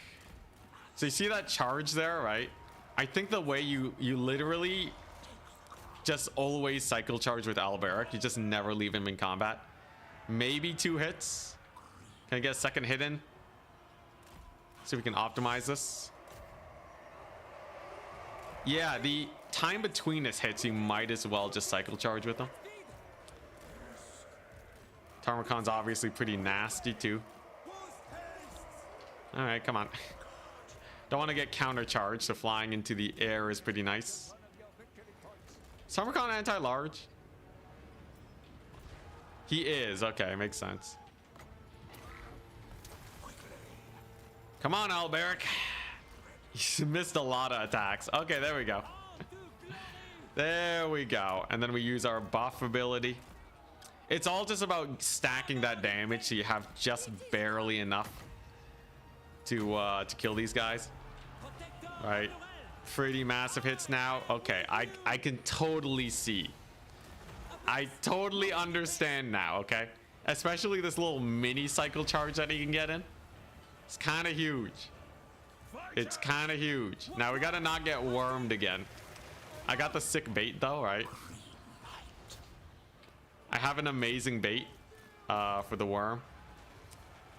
So you see that charge there, right? I think the way you literally just always cycle charge with Alberic. You just never leave him in combat. Maybe 2 hits. Can I get a second hit in? See if we can optimize this. Yeah, the time between his hits, you might as well just cycle charge with him. Tarmacon's obviously pretty nasty too. All right, come on. Don't want to get counter charged, so flying into the air is pretty nice. Is Tarmacon anti-large? He is. Okay, makes sense. Come on, Alberic. You missed a lot of attacks. Okay, there we go. There we go. And then we use our buff ability. It's all just about stacking that damage so you have just barely enough to kill these guys. All right. Pretty massive hits now. Okay, I can totally see. I totally understand now, okay? Especially this little mini cycle charge that he can get in. It's kind of huge. It's kind of huge. Now we gotta not get wormed again. I got the sick bait though, right? I have an amazing bait for the worm,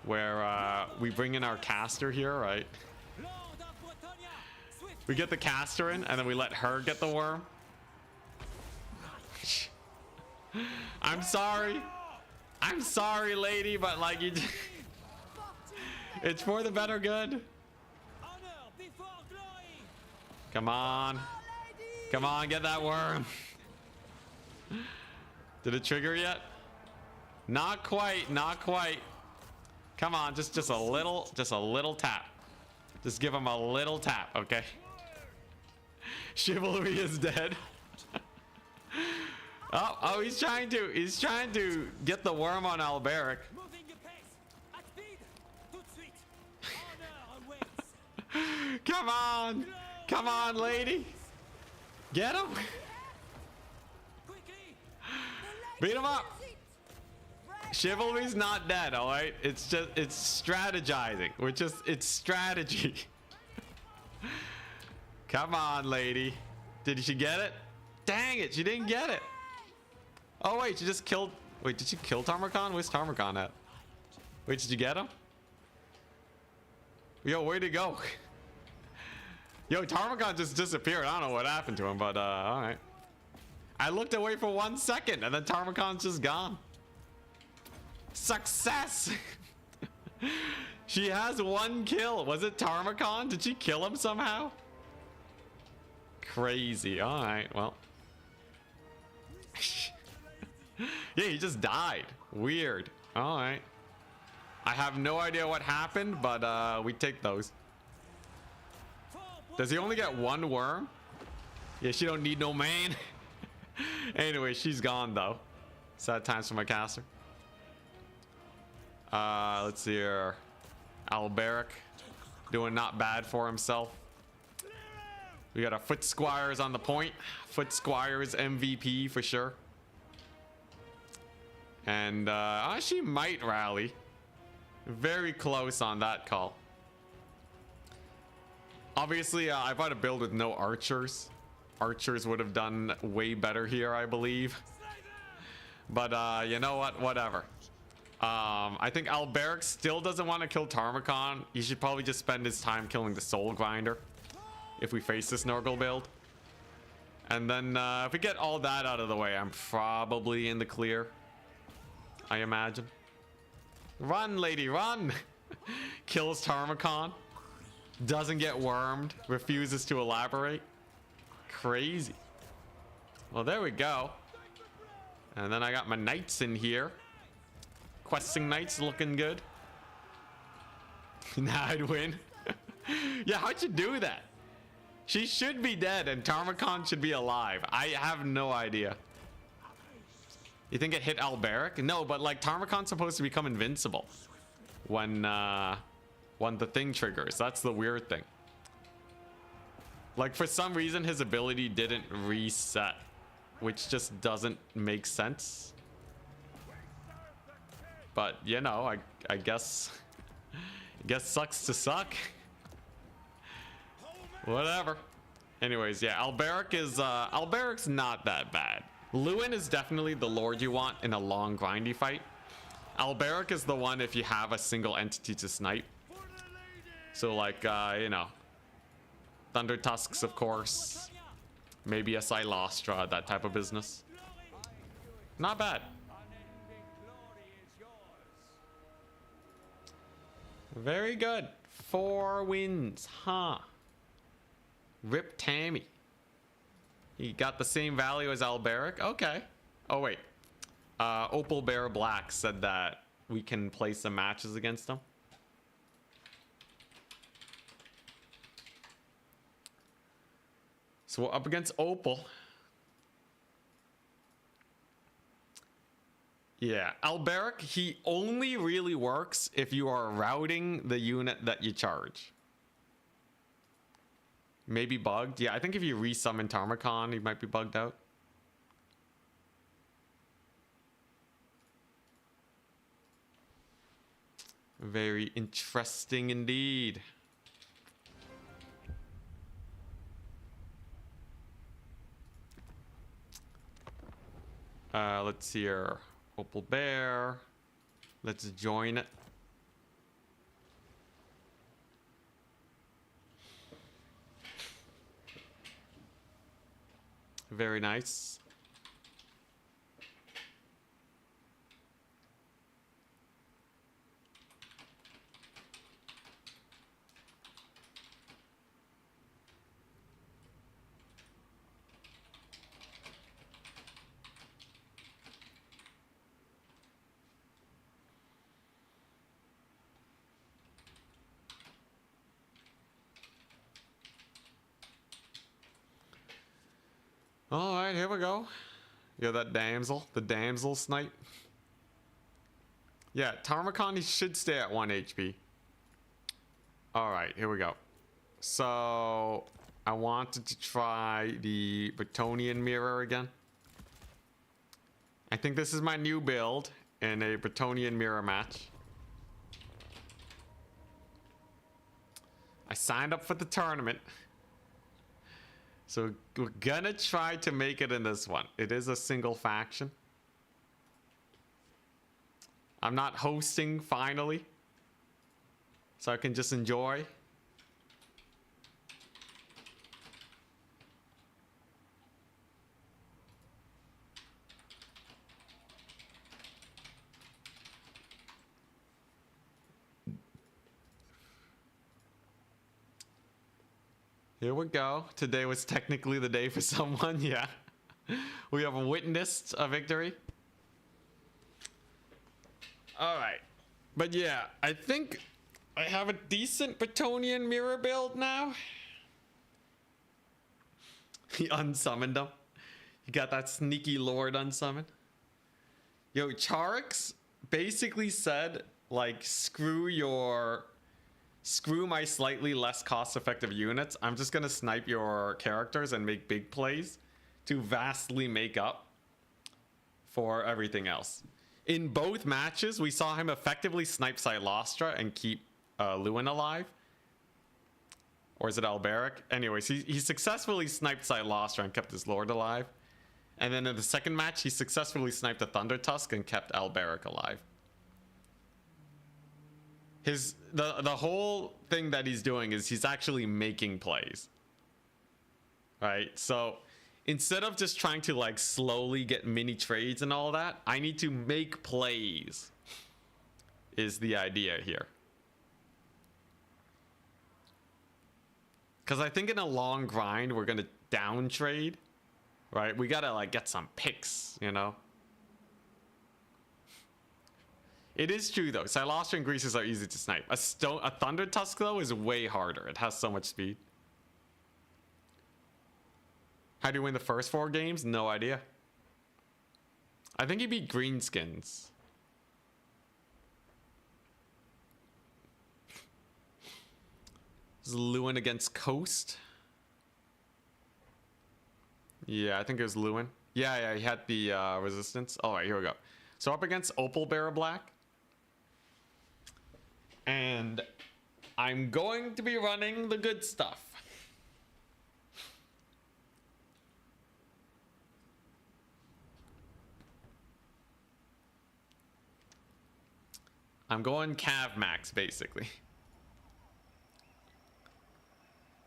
where we bring in our caster here, right? We get the caster in, and then we let her get the worm. I'm sorry, lady, but like you. It's for the better good. Come on. Come on, get that worm. Did it trigger yet? Not quite, not quite. Come on, just a little tap. Just give him a little tap, okay? Chivalry is dead. Oh, he's trying to get the worm on Alberic. Moving your pace. At speed. Tout de suite. Honor awaits. Come on. Come on, lady. Get him. Quickly. Beat him up. Chivalry's not dead, all right? It's strategizing. It's strategy. Come on, lady. Did she get it? Dang it, she didn't get it. Oh, wait, she just killed... Wait, did she kill Tarmogon? Where's Tarmogon at? Wait, did you get him? Yo, where'd he go? Yo, Tarmogon just disappeared. I don't know what happened to him, but, alright. I looked away for 1 second, and then Tarmogon's just gone. Success! She has 1 kill. Was it Tarmogon? Did she kill him somehow? Crazy. Alright, well. Yeah, he just died. Weird. Alright. I have no idea what happened, but we take those. Does he only get 1 worm? Yeah, she don't need no man. Anyway, she's gone though. Sad times for my caster. Let's see here. Alberic doing not bad for himself. We got a Foot Squires on the point. Foot Squires MVP for sure. And she might rally. Very close on that call. Obviously, I bought a build with no archers. Archers would have done way better here, I believe. But you know what? Whatever. I think Alberic still doesn't want to kill Tarmogon. He should probably just spend his time killing the Soul Grinder if we face this Nurgle build. And then if we get all that out of the way, I'm probably in the clear, I imagine. Run, lady, run! Kills Tarmogon. Doesn't get wormed. Refuses to elaborate. Crazy. Well, there we go. And then I got my knights in here. Questing knights looking good. Nah, I'd win. Yeah, how'd you do that? She should be dead and Tarmogon should be alive. I have no idea. You think it hit Alberic? No, but like Tarmogon's supposed to become invincible when the thing triggers. That's the weird thing. Like for some reason his ability didn't reset, which just doesn't make sense. But you know, I guess sucks to suck. Whatever. Anyways, yeah, Alberic's not that bad. Lewin is definitely the lord you want in a long grindy fight. Alberic is the one if you have a single entity to snipe. So like you know, Thunder Tusks, of course, maybe a Silostra, that type of business. Not bad. Very good. 4 wins, huh? Rip Tammy. He got the same value as Alberic. Okay. Oh wait. Opal Bear Black said that we can play some matches against him. So we're up against Opal. Yeah, Alberic, he only really works if you are routing the unit that you charge. Maybe bugged. Yeah, I think if you resummon Tarmogon, he might be bugged out. Very interesting indeed. Let's see here. Opal Bear. Let's join it. Very nice. All right, here we go. You're that damsel, the damsel snipe. Yeah, Tarmakani should stay at 1 HP. Alright, here we go. So, I wanted to try the Bretonnian mirror again. I think this is my new build in a Bretonnian mirror match. I signed up for the tournament. So we're gonna try to make it in this one. It is a single faction. I'm not hosting finally, so I can just enjoy. Here we go. Today was technically the day for someone, yeah. We have witnessed a victory. Alright. But yeah, I think I have a decent Bretonnian mirror build now. He unsummoned him. You got that sneaky lord unsummoned. Yo, Charix basically said, like, screw my slightly less cost-effective units. I'm just gonna snipe your characters and make big plays to vastly make up for everything else. In both matches, we saw him effectively snipe Silostra and keep Lewin alive. Or is it Alberic? Anyways, he successfully sniped Silostra and kept his lord alive. And then in the second match, he successfully sniped the Thunder Tusk and kept Alberic alive. The whole thing that he's doing is he's actually making plays. Right? So instead of just trying to like slowly get mini trades and all that, I need to make plays is the idea here. Because I think in a long grind, we're going to down trade, right? We got to like get some picks, you know? It is true though. Silostra and Greases are easy to snipe. A Thunder Tusk though is way harder. It has so much speed. How do you win the first 4 games? No idea. I think he beat Greenskins. This is Lewin against Coast. Yeah, I think it was Lewin. Yeah, he had the resistance. All right, here we go. So up against Opal Bearer Black. And I'm going to be running the good stuff. I'm going Cav Max, basically.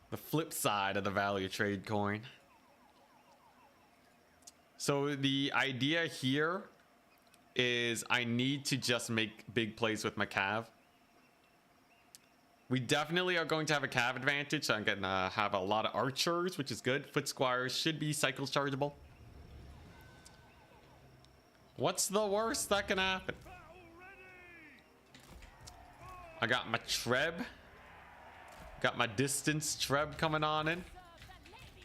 The flip side of the value trade coin. So the idea here is I need to just make big plays with my Cav. We definitely are going to have a Cav advantage, so I'm going to have a lot of archers, which is good. Foot Squires should be cycle chargeable. What's the worst that can happen? I got my Treb. Got my distance Treb coming on in.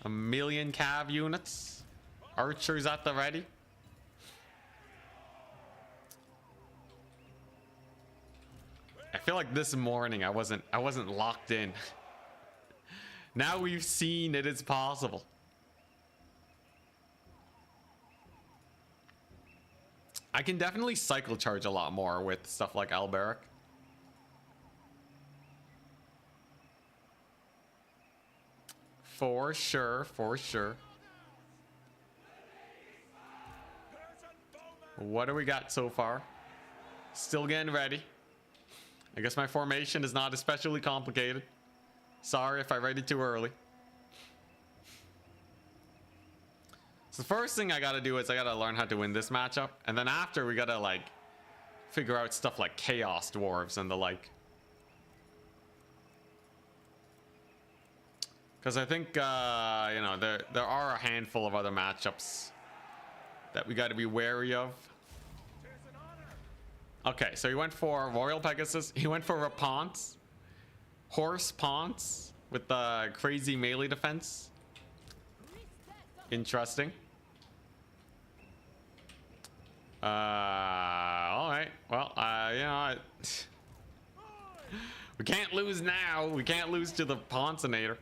1,000,000 Cav units. Archers at the ready. I feel like this morning I wasn't locked in. Now we've seen it is possible. I can definitely cycle charge a lot more with stuff like Alberic. For sure, for sure. What do we got so far? Still getting ready. I guess my formation is not especially complicated. Sorry if I read it too early. So the first thing I gotta do is I gotta learn how to win this matchup. And then after, we gotta like figure out stuff like Chaos Dwarves and the like. Because I think, you know, there are a handful of other matchups that we gotta be wary of. Okay, so he went for Royal Pegasus. He went for Raponce. Horse Ponce with the crazy melee defense. Interesting. All right. Well, you know, we can't lose now. We can't lose to the Ponsonator.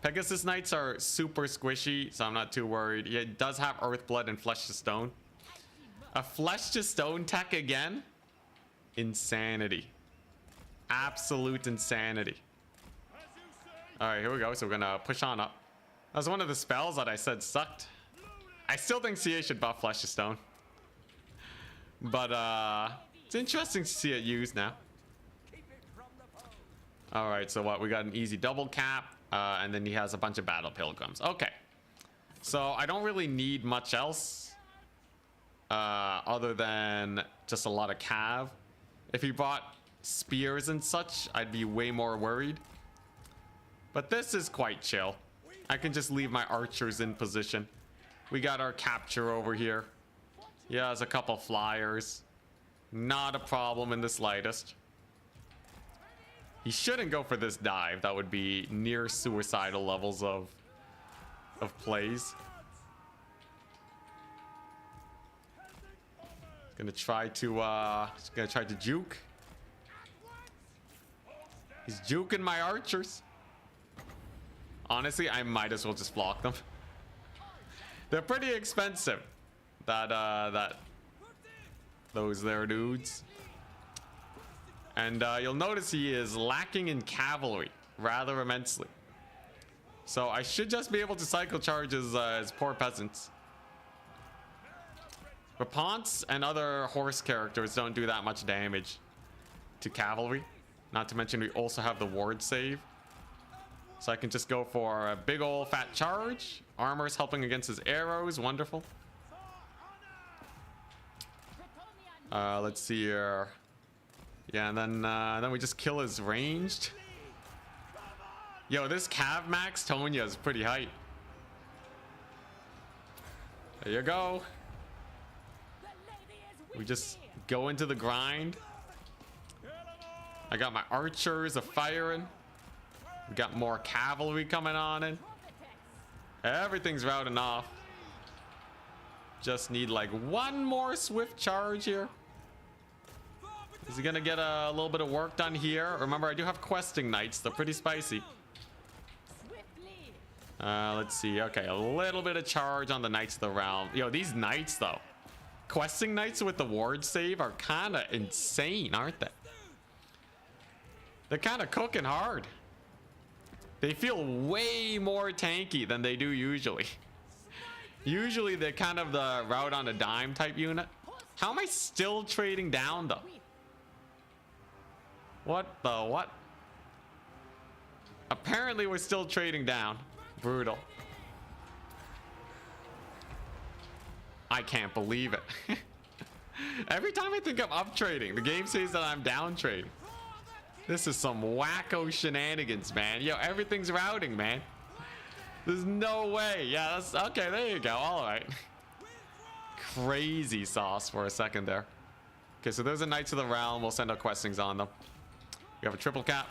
Pegasus Knights are super squishy, so I'm not too worried. It does have Earthblood and Flesh to Stone. A Flesh to Stone tech again? Insanity. Absolute insanity. Alright, here we go. So we're gonna push on up. That was one of the spells that I said sucked. I still think CA should buff Flesh to Stone. But it's interesting to see it used now. Alright, so what? We got an easy double cap. And then he has a bunch of battle pilgrims. Okay. So I don't really need much else. Other than just a lot of cav. If he bought spears and such, I'd be way more worried. But this is quite chill. I can just leave my archers in position. We got our capture over here. Yeah, there's a couple flyers. Not a problem in the slightest. He shouldn't go for this dive. That would be near suicidal levels of plays. Gonna try to juke. He's juking my archers. Honestly, I might as well just block them. They're pretty expensive. Those there dudes. And you'll notice he is lacking in cavalry rather immensely. So I should just be able to cycle charge his poor peasants. But Ponce and other horse characters don't do that much damage to cavalry. Not to mention we also have the ward save. So I can just go for a big old fat charge. Armor's helping against his arrows. Wonderful. Let's see here. Yeah, and then we just kill his ranged. Yo, this Cav Max Tonya is pretty hype. There you go. We just go into the grind. I got my archers a firing. We got more cavalry coming on in. Everything's routing off. Just need like one more swift charge here. Is he gonna get a little bit of work done here? Remember, I do have questing knights. They're pretty spicy. Let's see. Okay, a little bit of charge on the Knights of the Realm. Yo, these knights though. Questing knights with the ward save are kind of insane, aren't they? They're kind of cooking hard. They feel way more tanky than they do usually. Usually they're kind of the route on a dime type unit. How am I still trading down though? What the what? Apparently we're still trading down. Brutal. I can't believe it. Every time I think I'm up trading, the game says that I'm down trading. This is some wacko shenanigans, man. Yo, everything's routing, man. There's no way. Yeah, that's okay. There you go. All right. Crazy sauce for a second there. Okay, so there's a Knights of the Realm. We'll send our questings on them. We have a triple cap.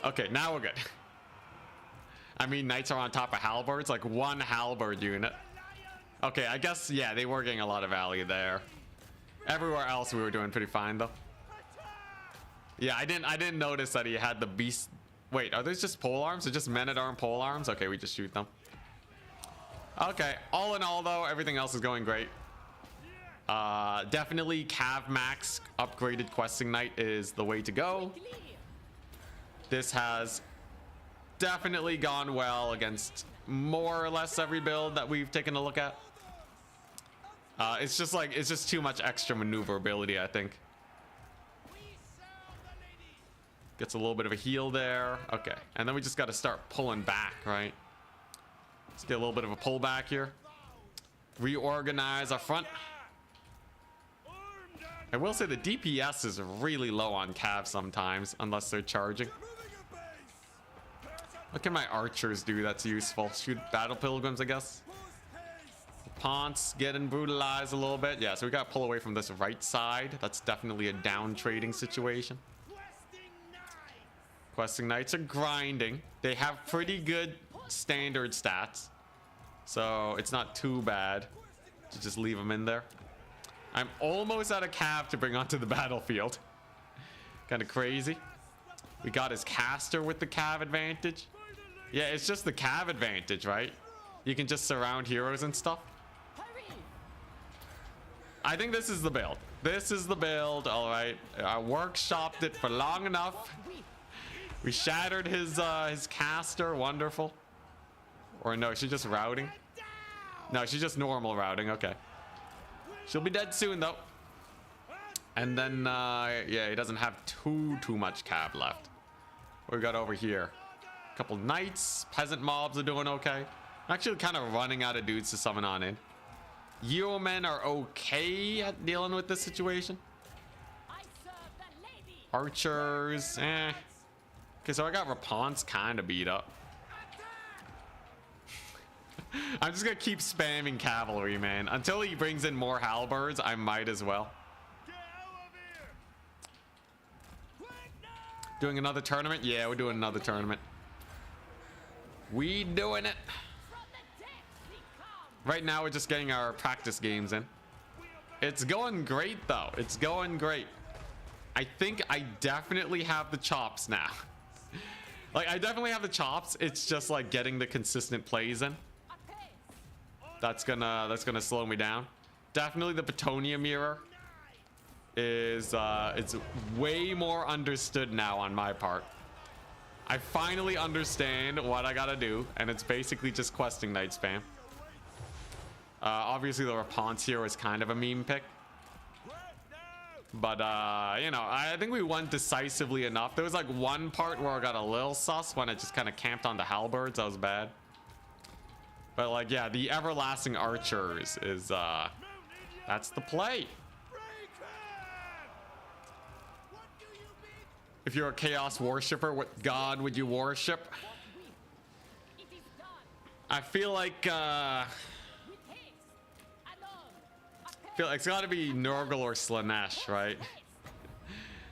Okay, now we're good. I mean, Knights are on top of halberds, like one halberd unit. Okay, I guess, yeah, they were getting a lot of value there. Everywhere else we were doing pretty fine though. Yeah, I didn't notice that he had the beast. Wait, are those just pole arms? They're just men-at-arm pole arms? Okay, we just shoot them. Okay, all in all though, everything else is going great. Definitely Cav Max upgraded questing knight is the way to go. This has definitely gone well against more or less every build that we've taken a look at. It's just too much extra maneuverability, I think. Gets a little bit of a heal there. Okay, and then we just got to start pulling back, right? Let's get a little bit of a pullback here. Reorganize our front. I will say the DPS is really low on Cav sometimes, unless they're charging. What can my archers do that's useful? Shoot battle pilgrims, I guess. Ponce getting brutalized a little bit. Yeah, so we got to pull away from this right side. That's definitely a down trading situation. Questing knights are grinding. They have pretty good standard stats, so it's not too bad. to just leave him in there. I'm almost out of cav to bring onto the battlefield. Kind of crazy. We got his caster with the cav advantage. Yeah, it's just the cav advantage, right? You can just surround heroes and stuff. I think this is the build. This is the build, all right. I workshopped it for long enough. We shattered his caster, wonderful. Or no, she's just routing. No, she's just normal routing, okay. She'll be dead soon though. And then, yeah, he doesn't have too much cav left. What we got over here? A couple knights, peasant mobs are doing okay. I'm actually kind of running out of dudes to summon on in. Yeomen are okay at dealing with this situation. Archers, eh. Okay, so I got Rapon's kind of beat up. I'm just gonna keep spamming cavalry, man. Until he brings in more halberds, I might as well. Doing another tournament? Yeah, we're doing another tournament. We doing it. Right now, we're just getting our practice games in. It's going great, though. It's going great. I think I definitely have the chops now. Like, I definitely have the chops. It's just like getting the consistent plays in. That's gonna slow me down. Definitely the Bretonnia mirror is it's way more understood now on my part. I finally understand what I gotta do, and it's basically just questing knight spam. Obviously the Rapon's hero is kind of a meme pick, but you know, I think we won decisively enough. There was like one part where I got a little sus when I just kind of camped on the halberds. That was bad. But like, yeah, the everlasting archers is that's the play. If you're a chaos worshipper, what god would you worship? I feel like it's got to be Nurgle or Slanesh, right?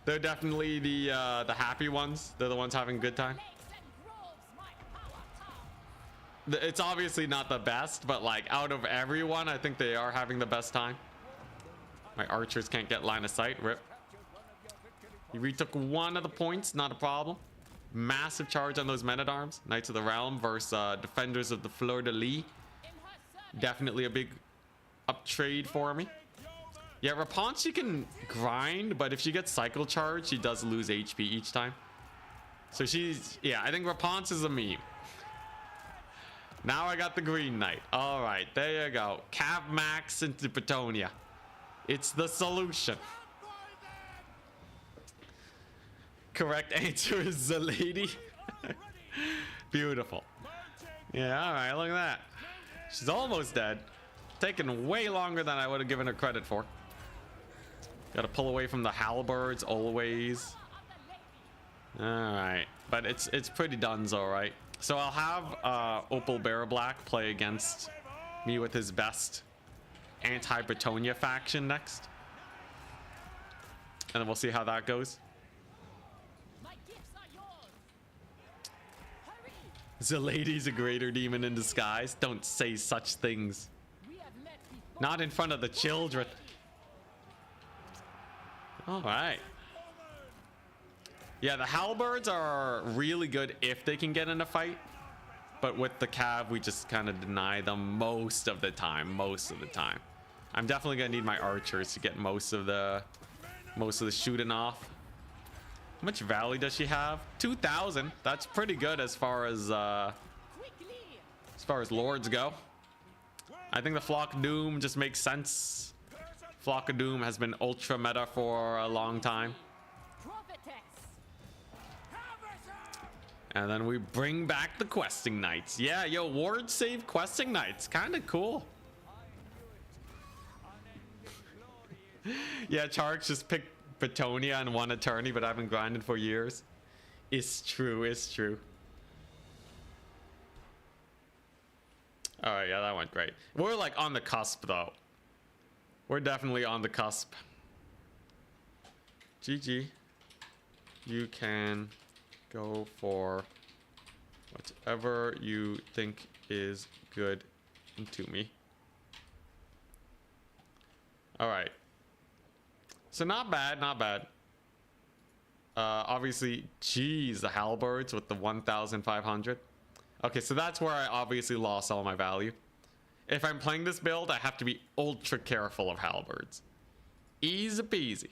They're definitely the happy ones. They're the ones having a good time. It's obviously not the best, but like out of everyone, I think they are having the best time. My archers can't get line of sight. Rip. He retook one of the points, not a problem. Massive charge on those men-at-arms. Knights of the Realm versus Defenders of the Fleur-de-Lis. Definitely a big up trade for me. Yeah, Rapon, she can grind, but if she gets cycle charge, she does lose HP each time. So she's, yeah, I think Rapon's is a meme. Now I got the Green Knight. All right, there you go. Cav max into Bretonnia. It's the solution. Correct answer is the lady. Beautiful. Yeah, all right, look at that. She's almost dead. Taking way longer than I would have given her credit for. Gotta pull away from the halberds always. All right, but it's pretty dunzo, right? So I'll have Opal Bear Black play against me with his best anti-Bretonnia faction next. And then we'll see how that goes. The lady's a greater demon in disguise. Don't say such things. Not in front of the children. All right. Yeah, the halberds are really good if they can get in a fight. But with the cav, we just kind of deny them most of the time. Most of the time. I'm definitely gonna need my archers to get most of the shooting off. How much Valley does she have? 2,000. That's pretty good as far as lords go. I think the Flock of Doom just makes sense. Flock of Doom has been ultra meta for a long time. And then we bring back the questing knights. Yeah, yo, ward save questing knights. Kind of cool. Yeah, Charks just picked Bretonnia and one attorney, but I've been grinding for years. It's true, it's true. All right, yeah, that went great. We're like on the cusp though. We're definitely on the cusp. GG. You can go for whatever you think is good to me. All right. So not bad, not bad. Obviously, geez, the halberds with the 1,500. Okay, so that's where I obviously lost all my value. If I'm playing this build, I have to be ultra careful of halberds. Easy peasy.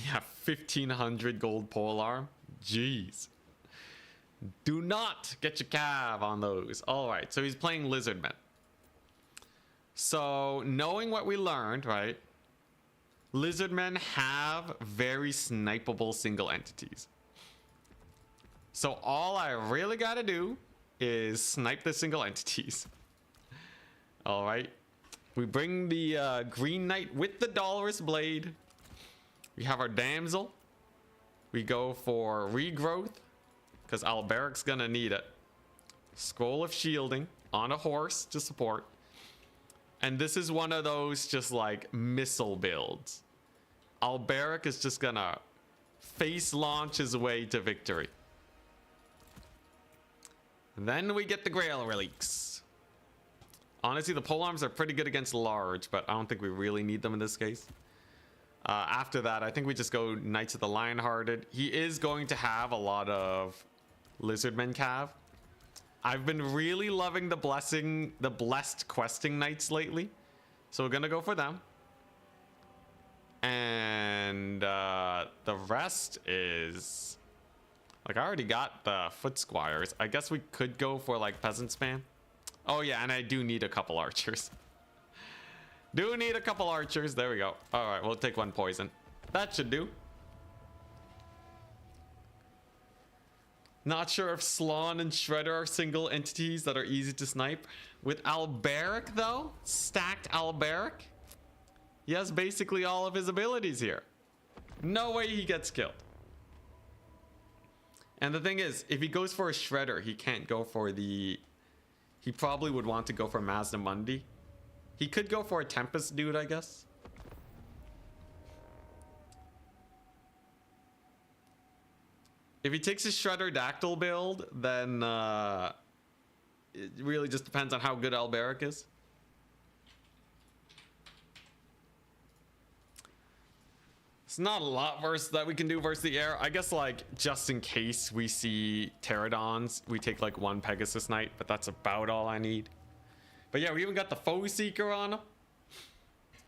Yeah, 1,500 gold polearm. Jeez. Do not get your cav on those. All right, so he's playing Lizardmen. So knowing what we learned, right? Lizardmen have very snipeable single entities. So all I really gotta do is snipe the single entities. All right. We bring the Green Knight with the Dolorous Blade. We have our Damsel. We go for Regrowth, because Alberic's gonna need it. Scroll of Shielding on a horse to support. And this is one of those just like missile builds. Alberic is just gonna face launch his way to victory. And then we get the Grail Relics. Honestly, the polearms are pretty good against large, but I don't think we really need them in this case. After that, I think we just go Knights of the Lionhearted. He is going to have a lot of Lizardmen cav. I've been really loving the blessed questing knights lately, so we're gonna go for them. And the rest is like, I already got the foot squires. I guess we could go for like peasant spam. Oh yeah, and I do need a couple archers. Do need a couple archers. There we go. All right, we'll take one poison. That should do. Not sure if Slawn and Shredder are single entities that are easy to snipe. With Alberic, though, stacked Alberic, he has basically all of his abilities here. No way he gets killed. And the thing is, if he goes for a Shredder, he can't go for the... He probably would want to go for Mazda Mundi. He could go for a Tempest dude, I guess. If he takes a Shredder Dactyl build, then it really just depends on how good Alberic is. It's not a lot worse that we can do versus the air. I guess, like, just in case we see Pterodons, we take like one Pegasus Knight, but that's about all I need. But yeah, we even got the Foe Seeker on him.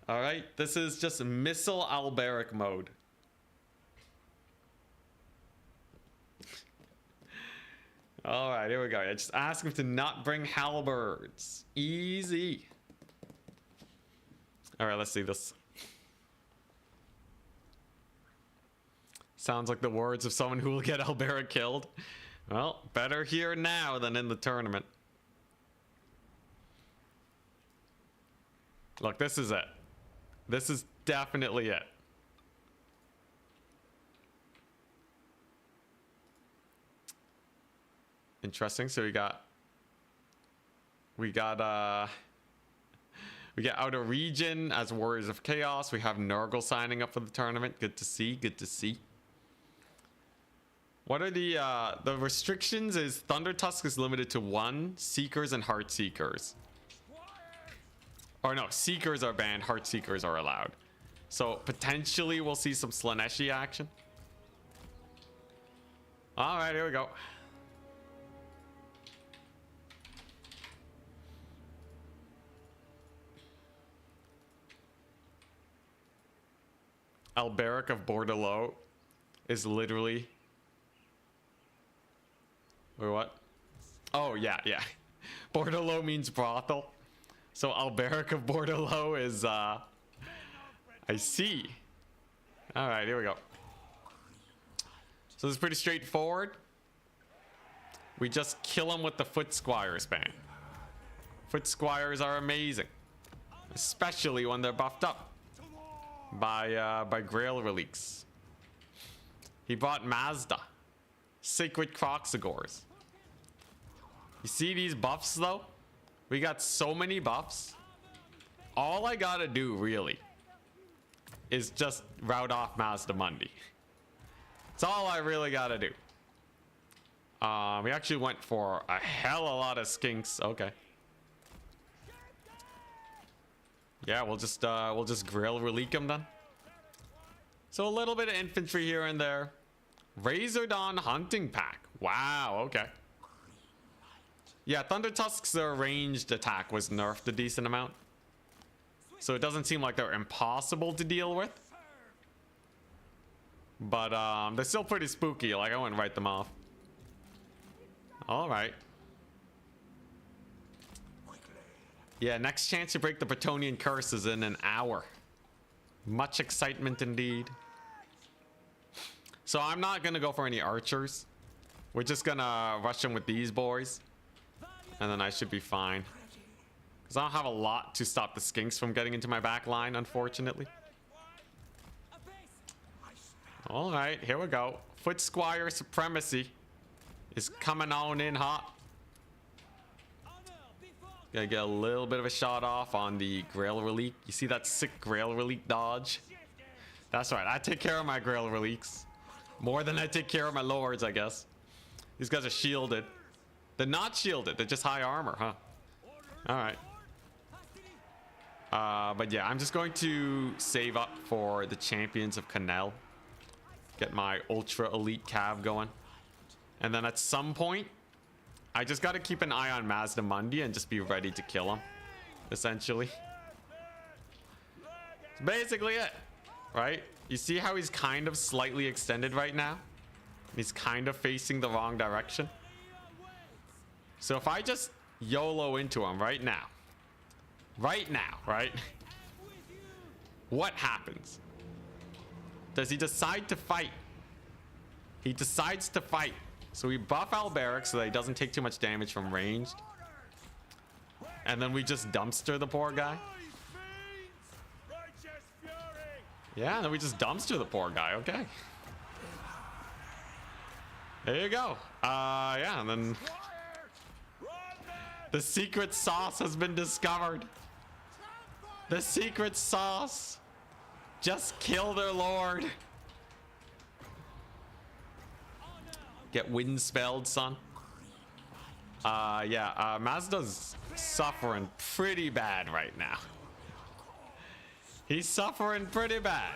All right, this is just Missile Alberic mode. All right, here we go. I just ask him to not bring halberds. Easy. All right, let's see this. Sounds like the words of someone who will get Alberic killed. Well, better here now than in the tournament. Look, this is it. This is definitely it. Interesting. So we got Outer Region as Warriors of Chaos. We have Nurgle signing up for the tournament. Good to see. Good to see. What are the restrictions? Is Thunder Tusk is limited to 1, Seekers and Heart Seekers. Or no, Seekers are banned, Heart Seekers are allowed. So potentially we'll see some Slaneshi action. All right, here we go. Alberic of Bordelot is literally... Or what? Oh, yeah, yeah. Bordelot means brothel. So Alberic of Bordelot is, I see. All right, here we go. So this is pretty straightforward. We just kill him with the Foot Squire spam. Foot Squires are amazing. Especially when they're buffed up by Grail Relics. He bought Mazda. Sacred Croxagores. You see these buffs though? We got so many buffs. All I gotta do really is just route off Mazda Mundi. That's all I really gotta do. We actually went for a hell of a lot of skinks. Okay. Yeah, we'll just grill relique them then. So a little bit of infantry here and there. Razordon hunting pack. Wow, okay. Yeah, Thunder Tusk's their ranged attack was nerfed a decent amount. So it doesn't seem like they're impossible to deal with. But they're still pretty spooky. Like, I wouldn't write them off. All right. Yeah, next chance to break the Bretonian curse is in an hour. Much excitement indeed. So I'm not gonna go for any archers. We're just gonna rush them with these boys. And then I should be fine. Because I don't have a lot to stop the skinks from getting into my back line, unfortunately. Alright, here we go. Foot Squire Supremacy is coming on in hot. Gotta get a little bit of a shot off on the Grail Relique. You see that sick Grail Relique dodge? That's right, I take care of my Grail Reliques. More than I take care of my Lords, I guess. These guys are shielded. They're not shielded, they're just high armor, huh? Alright. But yeah, I'm just going to save up for the Champions of Canal. Get my Ultra Elite Cav going. And then at some point, I just got to keep an eye on Mazda Mundi and just be ready to kill him, essentially. That's basically it, right? You see how he's kind of slightly extended right now? He's kind of facing the wrong direction. So if I just YOLO into him right now, right? What happens? Does he decide to fight? He decides to fight. So we buff Alberic so that he doesn't take too much damage from ranged. And then we just dumpster the poor guy. Yeah, and then we just dumpster the poor guy. Okay. There you go. Yeah, and then the secret sauce has been discovered. The secret sauce. Just kill their lord. Get wind spelled, son. Yeah, Mazda's suffering pretty bad right now. He's suffering pretty bad.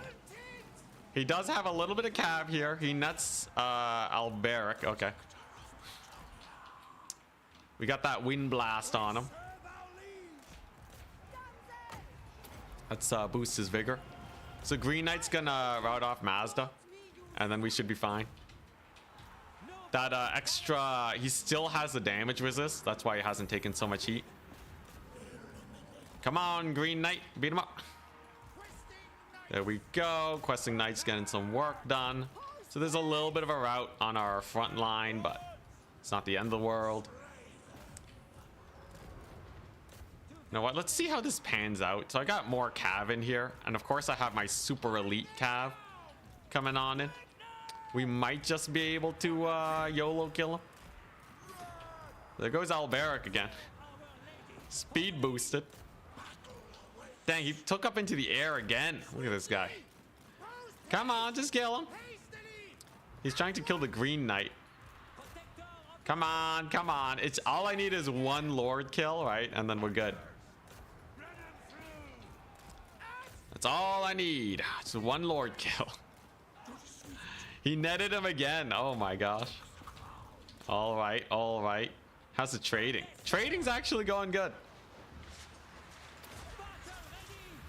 He does have a little bit of cav here. He nuts Alberic. Okay. We got that wind blast on him. Let's boost his vigor. So Green Knight's gonna rout off Mazda, and then we should be fine. That extra, he still has the damage resist. That's why he hasn't taken so much heat. Come on, Green Knight, beat him up. There we go. Questing Knight's getting some work done. So there's a little bit of a rout on our front line, but it's not the end of the world. You know what? Let's see how this pans out. So I got more cav in here, and of course I have my super elite cav coming on in. We might just be able to YOLO kill him. There goes Alberic again. Speed boosted. Dang, he took up into the air again. Look at this guy. Come on, just kill him. He's trying to kill the Green Knight. Come on, come on. It's all I need is one Lord kill, right? And then we're good. That's all I need. Just one Lord kill. He netted him again. Oh my gosh. All right, all right. How's the trading? Trading's actually going good.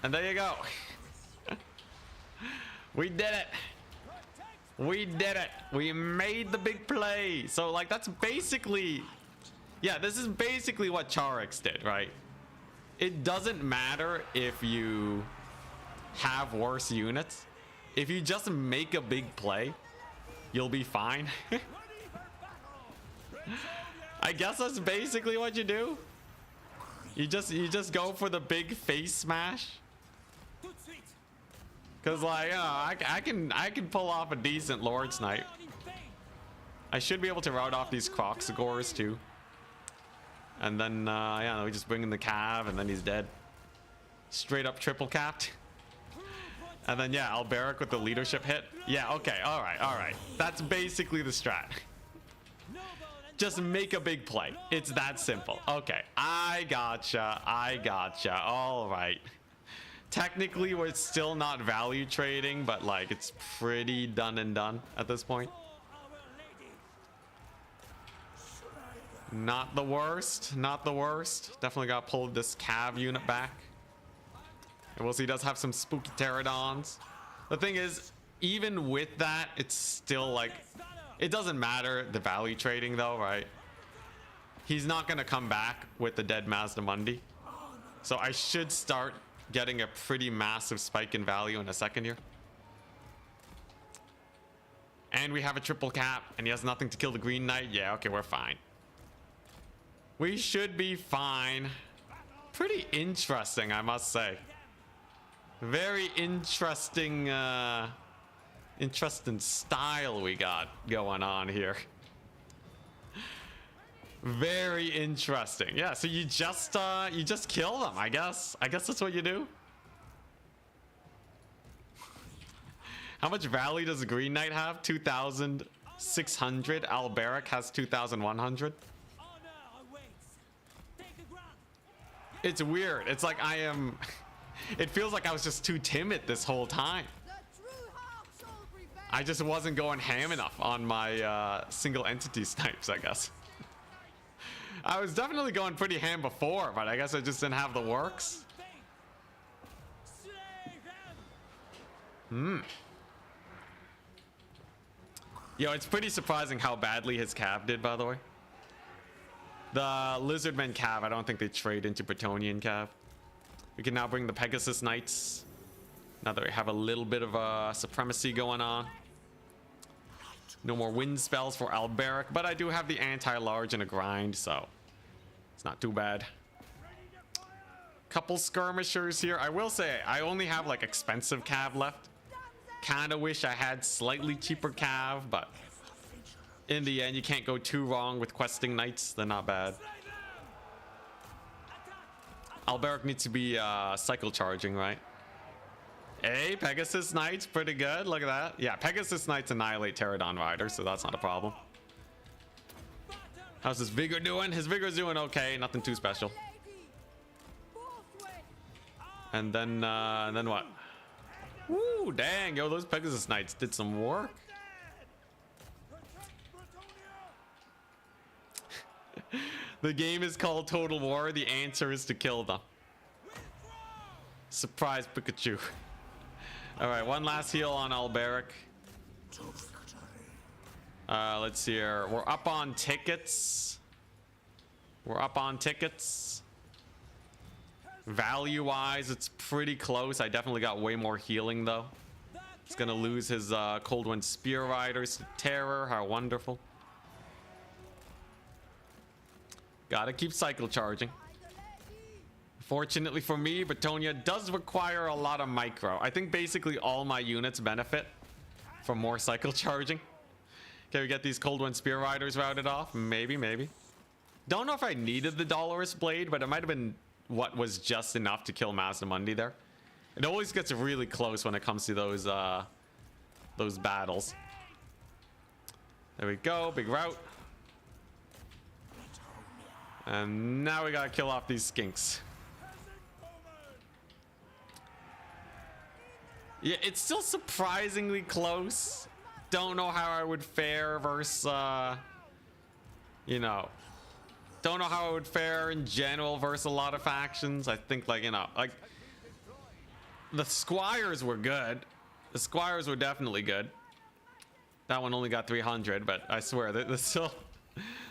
And there you go. We did it. We did it. We made the big play. So like that's basically, yeah, this is basically what Charix did, right? It doesn't matter if you have worse units. If you just make a big play, you'll be fine. I guess that's basically what you do. You just go for the big face smash. Cause like, you know, I can pull off a decent Lord Snipe. I should be able to rout off these Croxagores too. And then yeah, we just bring in the cav and then he's dead. Straight up triple capped. And then yeah, Alberic with the leadership hit. Yeah, okay, all right. That's basically the strat. Just make a big play. It's that simple. Okay, I gotcha. I gotcha. All right. Technically, we're still not value trading, but like it's pretty done and done at this point. Not the worst. Not the worst. Definitely got pulled this Cav unit back. And we'll see, he does have some spooky pterodons. The thing is, even with that, it's still like, it doesn't matter the value trading though, right? He's not going to come back with the dead Mazdamundi. So I should start getting a pretty massive spike in value in a second here. And we have a triple cap, and he has nothing to kill the Green Knight. Yeah, okay, we're fine. We should be fine. Pretty interesting, I must say. Very interesting, interesting style we got going on here. Very interesting. Yeah, so you just kill them, I guess. I guess that's what you do. How much value does the Green Knight have? 2,600. Alberic has 2,100. It's weird. It's like I am... It feels like I was just too timid this whole time. I just wasn't going ham enough on my single entity snipes, I guess. I was definitely going pretty ham before, but I guess I just didn't have the works. Yo, it's pretty surprising how badly his Cav did, by the way. The Lizardmen Cav, I don't think they trade into Bretonian Cav. We can now bring the Pegasus Knights. Now that we have a little bit of supremacy going on. No more wind spells for Alberic, but I do have the anti-large and a grind, so it's not too bad. Couple skirmishers here. I will say, I only have like expensive Cav left. Kinda wish I had slightly cheaper Cav, but in the end, you can't go too wrong with questing Knights. They're not bad. Alberic needs to be cycle charging, right? Hey, Pegasus Knights, pretty good. Look at that. Yeah, Pegasus Knights annihilate Pterodon Riders, so that's not a problem. How's his Vigor doing? His Vigor's doing okay. Nothing too special. And then what? Woo, dang. Yo, those Pegasus Knights did some work. The game is called Total War. The answer is to kill them. Surprise Pikachu. Alright, one last heal on Alberic. Let's see here. We're up on tickets. We're up on tickets. Value-wise, it's pretty close. I definitely got way more healing, though. He's gonna lose his Cold Wind Spear Riders to Terror. How wonderful. Gotta keep cycle charging. Fortunately for me, Bretonnia does require a lot of micro. I think basically all my units benefit from more cycle charging. Can we get these Cold Wind Spear Riders routed off? Maybe, maybe. Don't know if I needed the Dolorous Blade, but it might have been what was just enough to kill Mazdamundi there. It always gets really close when it comes to those battles. There we go, big route. And now we gotta kill off these skinks. Yeah, it's still surprisingly close. Don't know how I would fare versus, you know, don't know how I would fare in general versus a lot of factions. I think, like, you know, like, the Squires were good. The Squires were definitely good. That one only got 300, but I swear, there's still,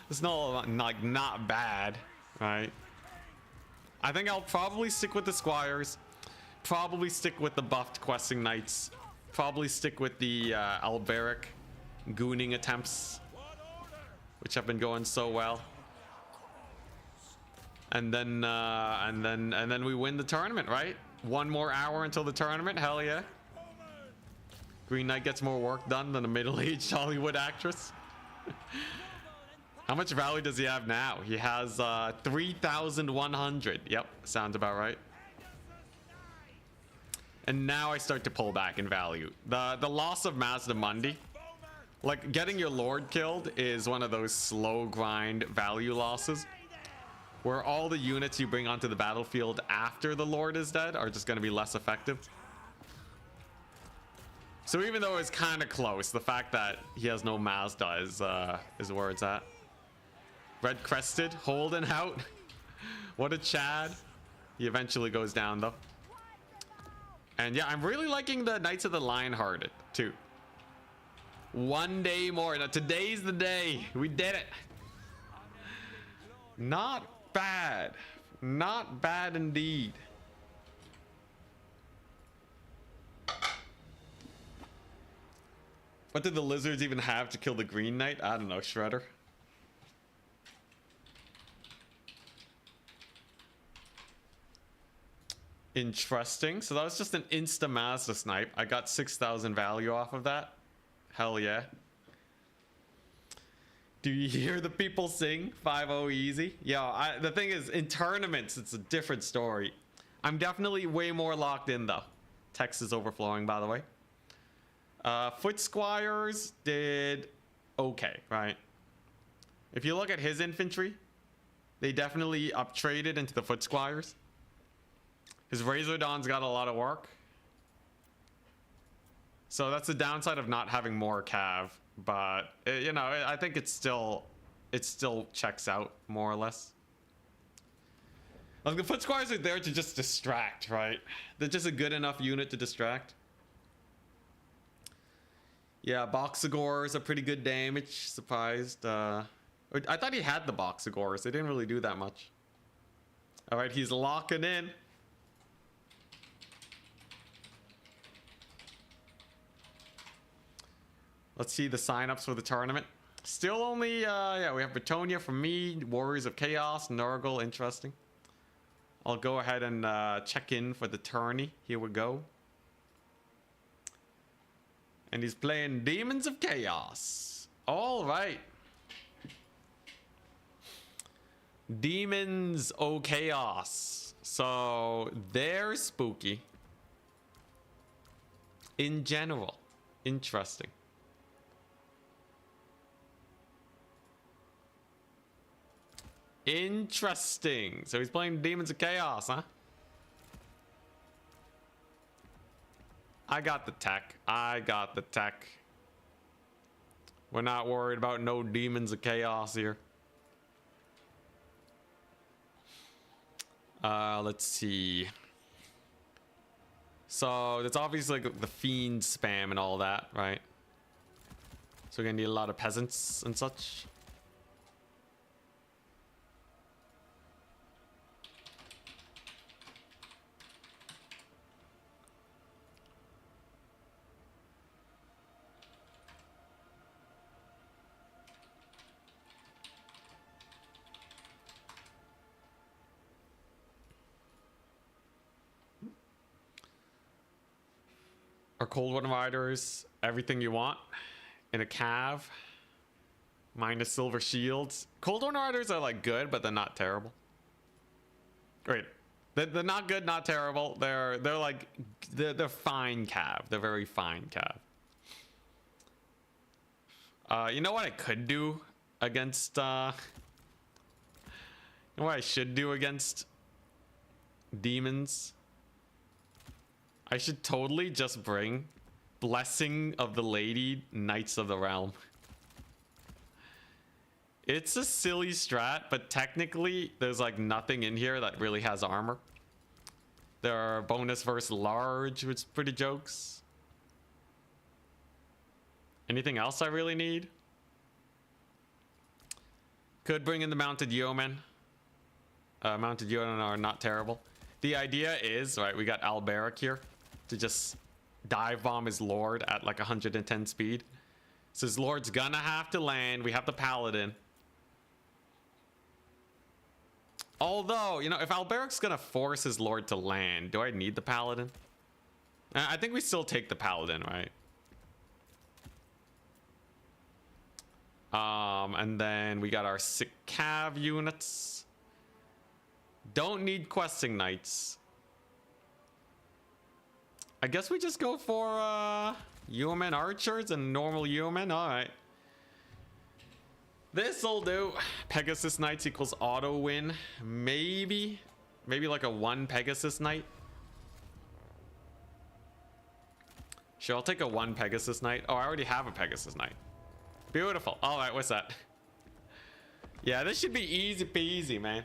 it's not, like, not bad, right? I think I'll probably stick with the Squires. Probably stick with the buffed questing Knights. Probably stick with the Alberic gooning attempts, which have been going so well. And then we win the tournament, right? One more hour until the tournament. Hell yeah. Green Knight gets more work done than a middle-aged Hollywood actress. How much value does he have now? He has 3,100. Yep, sounds about right. And now I start to pull back in value. The loss of Mazdamundi Like, getting your lord killed is one of those slow grind value losses, where all the units you bring onto the battlefield after the lord is dead are just going to be less effective. So even though it's kind of close, the fact that he has no Mazda is where it's at. Red Crested, holding out. What a Chad. He eventually goes down though. And yeah, I'm really liking the Knights of the Lionhearted too. One day more. Now today's the day. We did it. Not bad. Not bad indeed. What did the lizards even have to kill the Green Knight? I don't know, Shredder. Interesting. So that was just an insta Mazda snipe. I got 6,000 value off of that. Hell yeah. Do you hear the people sing 5-0 easy? Yo, the thing is, in tournaments, it's a different story. I'm definitely way more locked in though. Text is overflowing, by the way. Foot Squires did okay, right? If you look at his infantry, they definitely up-traded into the Foot Squires. His Razordon's got a lot of work. So that's the downside of not having more cav. But, you know, I think it still checks out, more or less. Like, the Foot Squires are there to just distract, right? They're just a good enough unit to distract. Yeah, Boxagors are pretty good damage. Surprised. I thought he had the Boxagors. They didn't really do that much. All right, he's locking in. Let's see the signups for the tournament. Still only, yeah, we have Bretonnia for me, Warriors of Chaos, Nurgle, interesting. I'll go ahead and check in for the tourney. Here we go. And he's playing Demons of Chaos. All right. Demons of Chaos. So they're spooky. In general. Interesting. Interesting. So he's playing Demons of Chaos, huh? I got the tech. I got the tech. We're not worried about no Demons of Chaos here. Let's see. So it's obviously like the fiend spam and all that, right? So we're gonna need a lot of peasants and such. Our Cold One Riders, everything you want in a cav, minus silver shields. Cold One Riders are like good, but they're not terrible. Wait, they're not good, not terrible. They're like they're fine cav. They're very fine cav. You know what I could do against? You know what I should do against demons? I should totally just bring Blessing of the Lady, Knights of the Realm. It's a silly strat, but technically there's like nothing in here that really has armor. There are bonus versus large, which is pretty jokes. Anything else I really need? Could bring in the Mounted Yeomen. Mounted Yeomen are not terrible. The idea is, right, we got Alberic here to just dive bomb his lord at like 110 speed. So his lord's gonna have to land. We have the paladin. Although, you know, if Alberic's gonna force his lord to land, do I need the paladin? I think we still take the paladin, right? And then we got our sick cav units. Don't need questing knights. I guess we just go for Human archers and normal human. All right. This'll do. Pegasus Knights equals auto win. Maybe like a 1 Pegasus Knight. Sure, I'll take a 1 Pegasus Knight. Oh, I already have a Pegasus Knight. Beautiful. All right, what's that? Yeah, this should be easy peasy, man.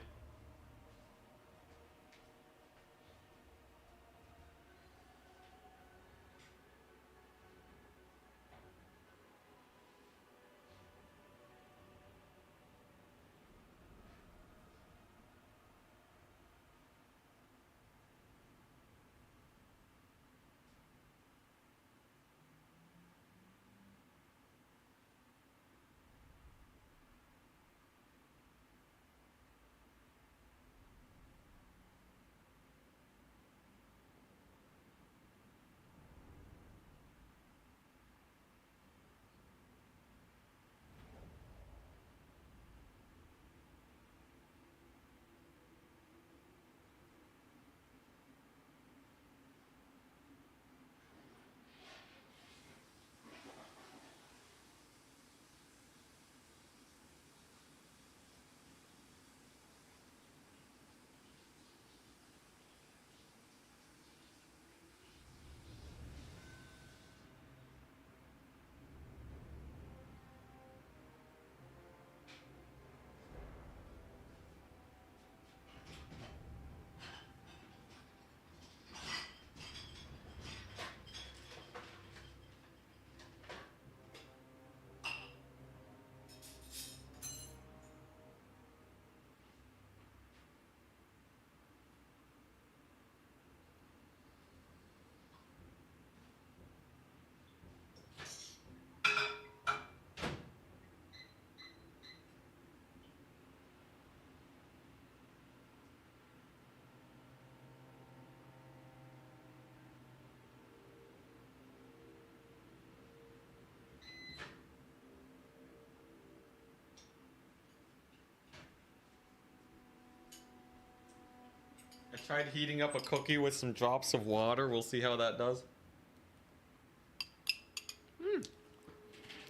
I tried heating up a cookie with some drops of water. We'll see how that does.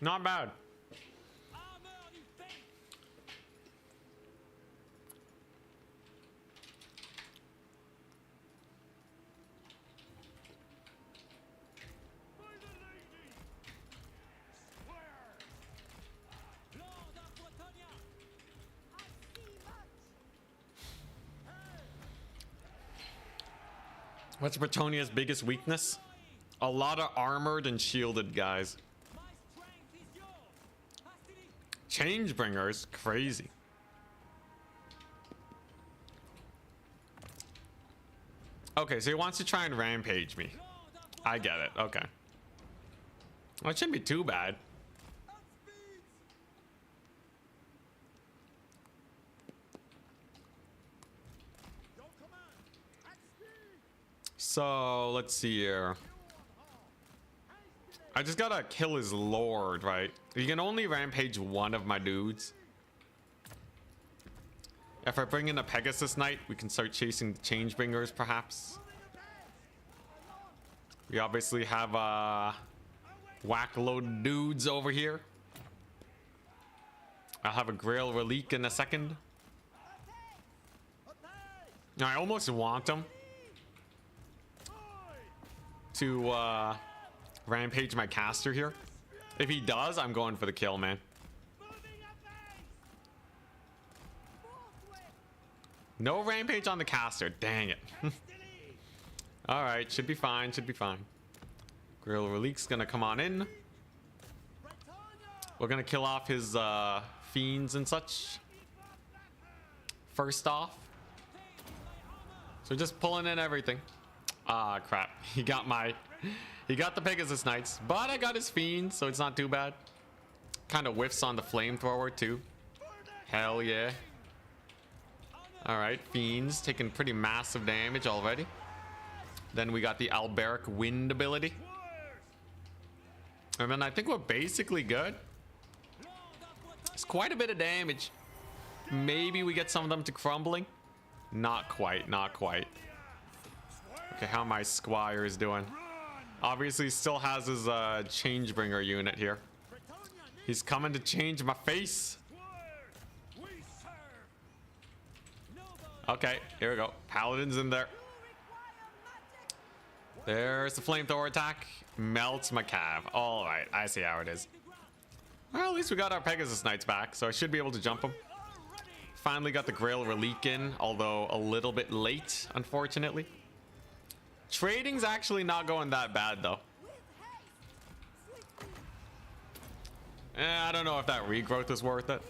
Not bad. Armor du Fate. By the lady. Swear. Lord of Bretonnia. I see much. What's Bretonnia's biggest weakness? A lot of armored and shielded guys. My strength is yours. Hastily. Changebringers, crazy. Okay, so he wants to try and rampage me. Lord of I get it. Okay. Well, it shouldn't be too bad. Outspeeds. Your command. At speed. So let's see here. I just gotta kill his lord, right? You can only rampage one of my dudes. If I bring in a Pegasus Knight, we can start chasing the Changebringers, perhaps. We obviously have whack load dudes over here. I'll have a Grail Relique in a second. I almost want him to rampage my caster here. If he does, I'm going for the kill, man. No rampage on the caster. Dang it. All right, should be fine. Should be fine. Grail Relique's gonna come on in. We're gonna kill off his fiends and such. First off. So just pulling in everything. Ah, crap. He got the Pegasus Knights, but I got his fiends, so it's not too bad. Kind of whiffs on the flamethrower too. Hell yeah. All right, fiends taking pretty massive damage already. Then we got the Alberic Wind ability. And then I think we're basically good. It's quite a bit of damage. Maybe we get some of them to crumbling. Not quite, not quite. Okay, how are my squires doing? Obviously still has his Changebringer unit here. He's coming to change my face. Okay, here we go. Paladin's in there. There's the flamethrower attack. Melts my cav. All right, I see how it is. Well, at least we got our Pegasus Knights back, so I should be able to jump them. Finally got the Grail Relique in, although a little bit late, unfortunately. Trading's actually not going that bad, though. I don't know if that regrowth is worth it.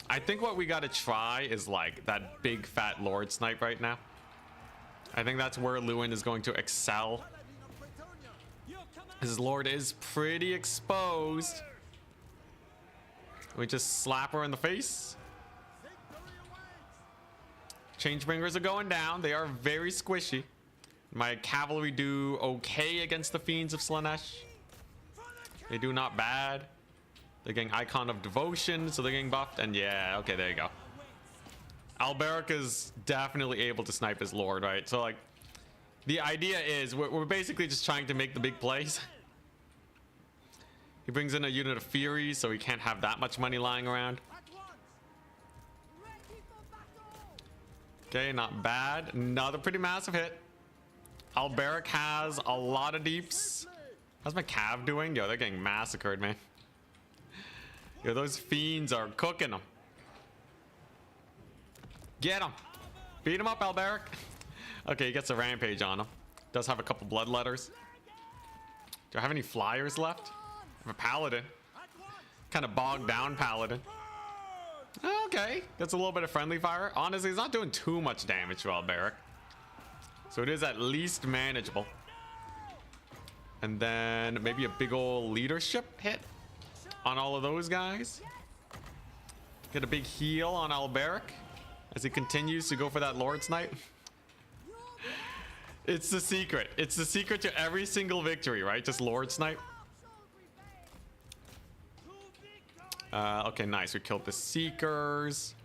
I think what we got to try is like that big fat Lord Snipe right now. I think that's where Lewin is going to excel. His Lord is pretty exposed. We just slap her in the face. Changebringers are going down. They are very squishy. My cavalry do okay against the Fiends of Slaanesh. They do not bad. They're getting Icon of Devotion, so they're getting buffed. And yeah, okay, there you go. Alberic is definitely able to snipe his Lord, right? So, like, the idea is we're basically just trying to make the big plays. He brings in a unit of Furies, so he can't have that much money lying around. Okay, not bad. Another pretty massive hit. Alberic has a lot of deeps. How's my cav doing? Yo, they're getting massacred, man. Yo, those fiends are cooking them. Get him. Beat him up, Alberic. Okay, he gets a rampage on him. Does have a couple bloodletters. Do I have any flyers left? I have a paladin. Kind of bogged down paladin. Okay, gets a little bit of friendly fire. Honestly, he's not doing too much damage to Alberic. So it is at least manageable. And then maybe a big old leadership hit on all of those guys. Get a big heal on Alberic as he continues to go for that Lord Snipe. It's the secret. It's the secret to every single victory, right? Just Lord Snipe. Okay, nice. We killed the Seekers.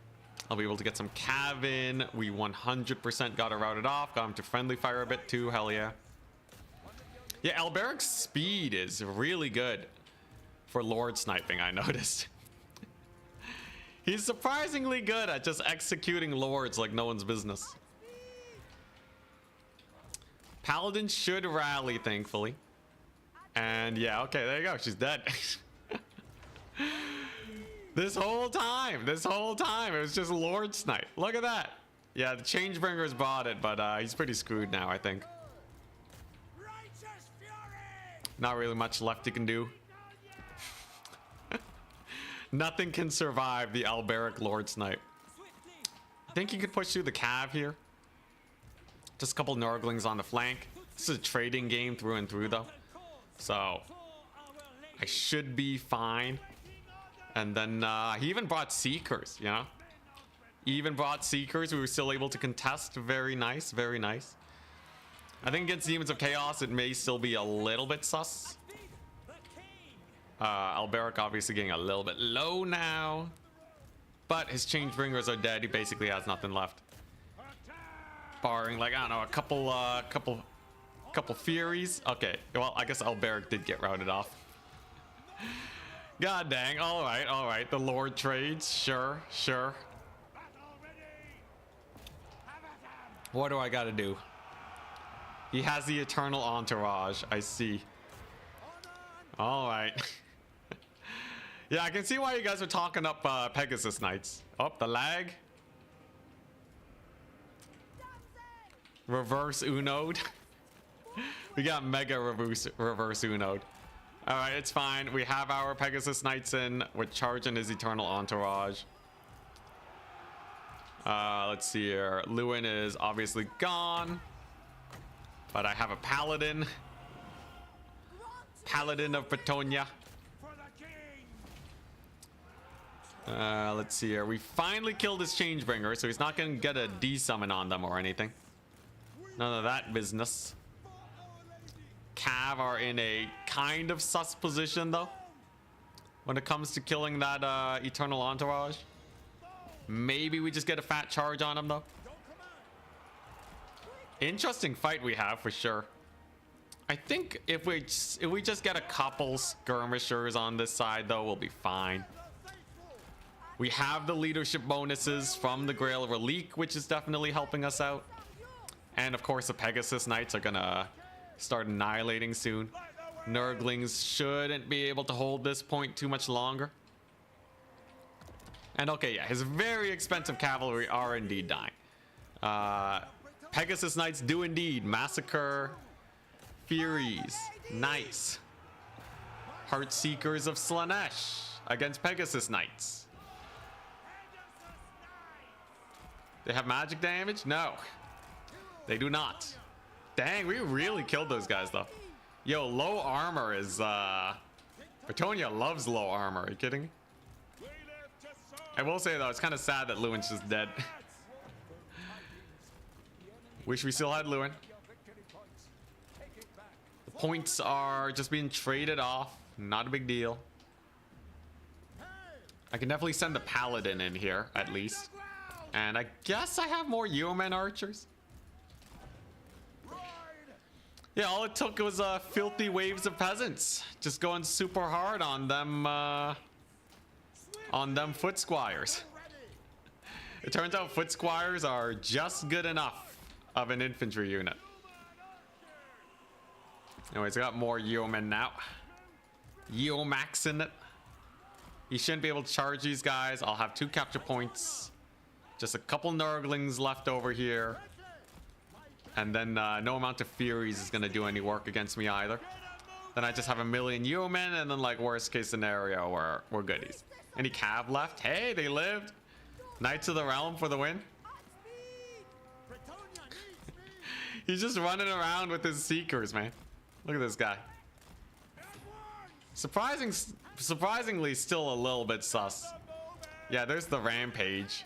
I'll be able to get some cav in. We 100% got her routed off. Got him to friendly fire a bit too. Hell yeah. Yeah, Alberic's speed is really good for Lord sniping, I noticed. He's surprisingly good at just executing Lords like no one's business. Paladin should rally, thankfully. And yeah, okay, there you go. She's dead. This whole time, it was just Lord Snipe. Look at that. Yeah, the Changebringer's bought it, but he's pretty screwed now, I think. Not really much left he can do. Nothing can survive the Alberic Lord Snipe. I think he could push through the cav here. Just a couple Nurglings on the flank. This is a trading game through and through, though. So, I should be fine. And then he even brought Seekers, you know? He even brought Seekers. We were still able to contest. Very nice, very nice. I think against Demons of Chaos, it may still be a little bit sus. Alberic obviously getting a little bit low now. But his Changebringers are dead. He basically has nothing left. Barring, like, I don't know, a couple Furies. Okay, well, I guess Alberic did get routed off. God dang, all right. The Lord trades, sure. What do I gotta do? He has the eternal entourage, I see. All right. Yeah, I can see why you guys are talking up Pegasus Knights. Oh, the lag. Reverse Uno'd. We got mega reverse Uno'd. All right, it's fine. We have our Pegasus Knights in. We're charging his eternal entourage. Let's see here. Lewin is obviously gone. But I have a paladin. Paladin of Bretonnia. Let's see here. We finally killed his Changebringer, so he's not going to get a D-summon on them or anything. None of that business. Cav are in a kind of sus position, though, when it comes to killing that eternal entourage. Maybe we just get a fat charge on him, though. Interesting fight we have, for sure. I think if we just get a couple skirmishers on this side, though, we'll be fine. We have the leadership bonuses from the Grail Relique, which is definitely helping us out. And of course, the Pegasus Knights are gonna start annihilating soon. Nurglings shouldn't be able to hold this point too much longer. And okay, yeah, his very expensive cavalry are indeed dying. Pegasus Knights do indeed massacre Furies. Nice. Heartseekers of Slaanesh against Pegasus Knights. They have magic damage? No. They do not. Dang, we really killed those guys though. Yo, low armor is Bretonnia loves low armor. Are you kidding me? I will say though, it's kind of sad that Lewin's just dead. Wish we still had Lewin. The points are just being traded off. Not a big deal. I can definitely send the paladin in here at least. And I guess I have more yeoman archers. Yeah, all it took was filthy waves of peasants. Just going super hard on them foot squires. It turns out foot squires are just good enough of an infantry unit. Anyways, I got more yeomen now. Yeomax in it. He shouldn't be able to charge these guys. I'll have 2 capture points. Just a couple Nurglings left over here. And then no amount of Furies is going to do any work against me either. Then I just have a million yeomen, and then like worst case scenario, we're goodies. Any cav left? Hey, they lived. Knights of the Realm for the win. He's just running around with his Seekers, man. Look at this guy. Surprisingly still a little bit sus. Yeah, there's the Rampage.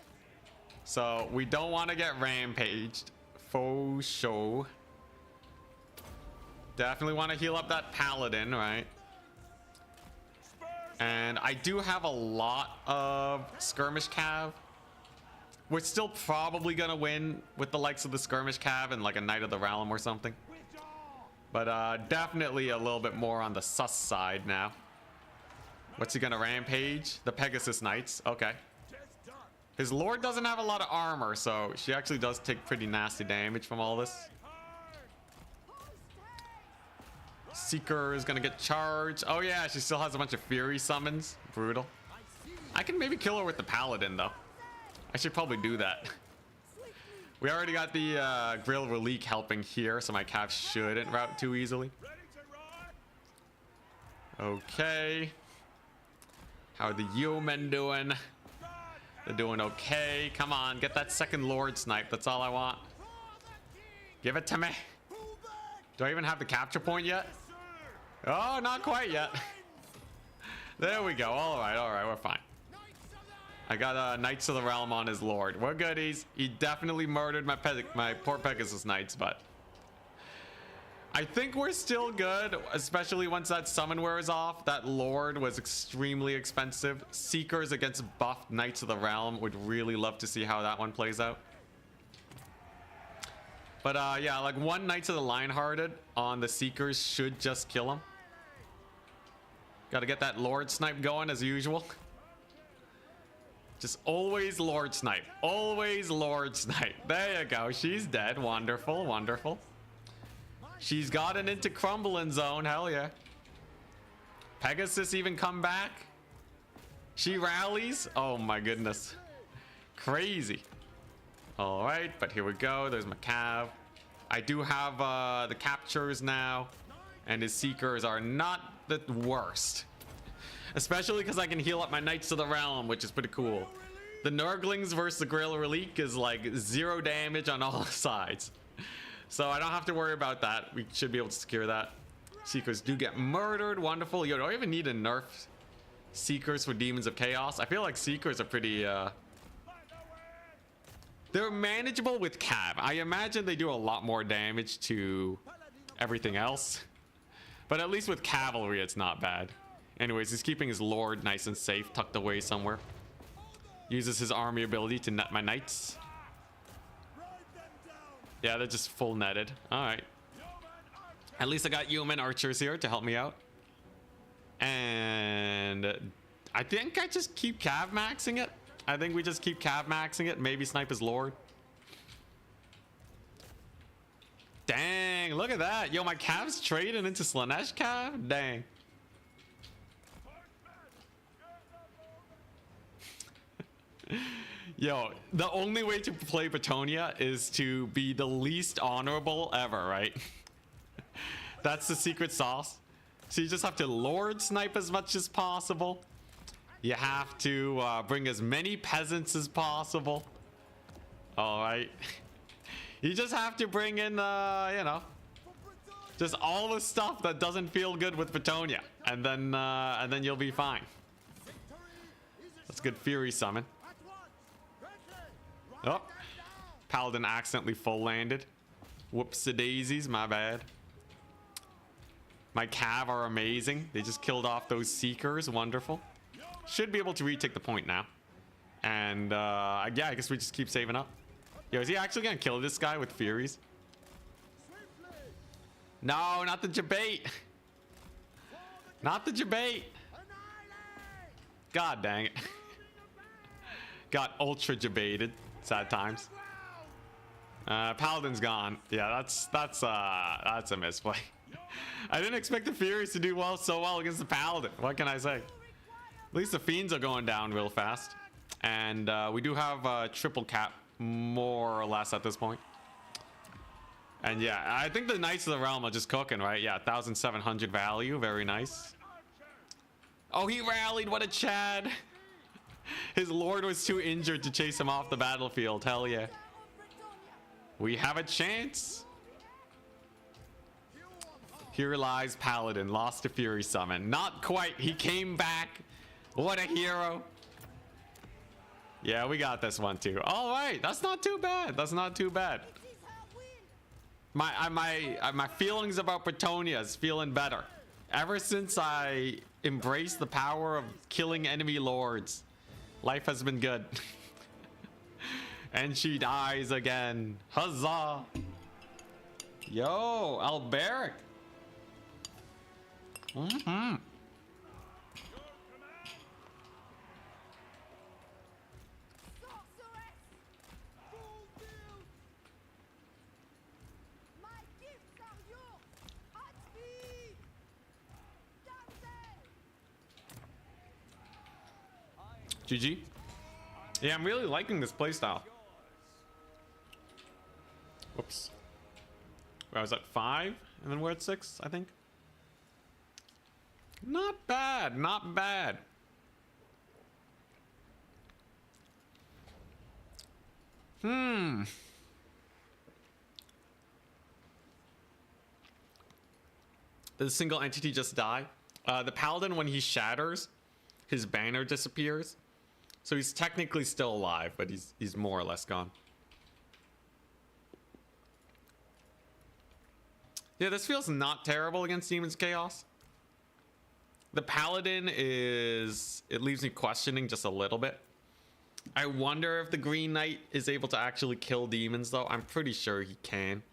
So we don't want to get rampaged. Faux show. Definitely want to heal up that paladin, right? And I do have a lot of skirmish cav. We're still probably gonna win with the likes of the skirmish cav and like a Knight of the Realm or something. But definitely a little bit more on the sus side now. What's he gonna rampage? The Pegasus Knights. Okay. His Lord doesn't have a lot of armor, so she actually does take pretty nasty damage from all this. Seeker is gonna get charged. Oh yeah, she still has a bunch of Fury summons. Brutal. I can maybe kill her with the Paladin though. I should probably do that. We already got the Grail Relique helping here, so my cav shouldn't route too easily. Okay. How are the yeomen doing? They're doing okay. Come on, get that second Lord snipe. That's all I want. Give it to me. Do I even have the capture point yet? Oh, not quite yet. There we go. All right, we're fine. I got Knights of the Realm on his Lord. We're goodies. He definitely murdered my poor Pegasus Knights, but I think we're still good, especially once that summon wears off. That Lord was extremely expensive. Seekers against buffed Knights of the Realm. Would really love to see how that one plays out. But yeah, like one Knights of the Lionhearted on the Seekers should just kill him. Gotta get that Lord snipe going as usual. Just always Lord snipe. Always Lord snipe. There you go. She's dead. Wonderful, wonderful. She's gotten into crumbling zone. Hell yeah. Pegasus even come back. She rallies. Oh my goodness. Crazy. All right, but here we go. There's my cav. I do have the captures now, and his Seekers are not the worst. Especially because I can heal up my Knights of the Realm, which is pretty cool. The Nurglings versus the Grail Relique is like 0 damage on all sides. So I don't have to worry about that. We should be able to secure that. Seekers do get murdered. Wonderful. Yo, do I even need to nerf Seekers for Demons of Chaos? I feel like Seekers are pretty... They're manageable with cav. I imagine they do a lot more damage to everything else. But at least with cavalry, it's not bad. Anyways, he's keeping his Lord nice and safe, tucked away somewhere. Uses his army ability to net my Knights. Yeah, they're just full netted. All right. At least I got human archers here to help me out. And I think I just keep cav maxing it. I think we just keep cav maxing it. Maybe snipe his lord. Dang, look at that. Yo, my cav's trading into Slanesh cav? Dang. Yo, the only way to play Bretonnia is to be the least honorable ever, right? That's the secret sauce. So you just have to lord snipe as much as possible. You have to bring as many peasants as possible. All right. You just have to bring in, you know, just all the stuff that doesn't feel good with Bretonnia, and then you'll be fine. That's a good Fury summon. Oh, Paladin accidentally full landed. Whoops-a-daisies, my bad. My cav are amazing. They just killed off those Seekers. Wonderful. Should be able to retake the point now. And yeah, I guess we just keep saving up. Yo, is he actually gonna kill this guy with Furies? No, not the debate. Not the debate. God dang it. Got ultra debated. Sad times. Paladin's gone. Yeah, that's a misplay. I didn't expect the Furies to do so well against the Paladin. What can I say? At least the Fiends are going down real fast. And we do have triple cap more or less at this point. And yeah, I think the Knights of the Realm are just cooking, right? Yeah, 1,700 value. Very nice. Oh, he rallied. What a Chad. His lord was too injured to chase him off the battlefield. Hell yeah. We have a chance. Here lies Paladin. Lost to Fury Summon. Not quite. He came back. What a hero. Yeah, we got this one too. All right. That's not too bad. That's not too bad. My feelings about Bretonnia is feeling better. Ever since I embraced the power of killing enemy lords, life has been good. And she dies again. Huzzah. Yo, Alberic. Mm-hmm. GG. Yeah, I'm really liking this playstyle. Whoops. I was at 5, and then we're at 6, I think. Not bad, not bad. Did the single entity just die? The Paladin, when he shatters, his banner disappears. So he's technically still alive, but he's more or less gone. Yeah, this feels not terrible against Demon's Chaos. The Paladin is... It leaves me questioning just a little bit. I wonder if the Green Knight is able to actually kill demons, though. I'm pretty sure he can.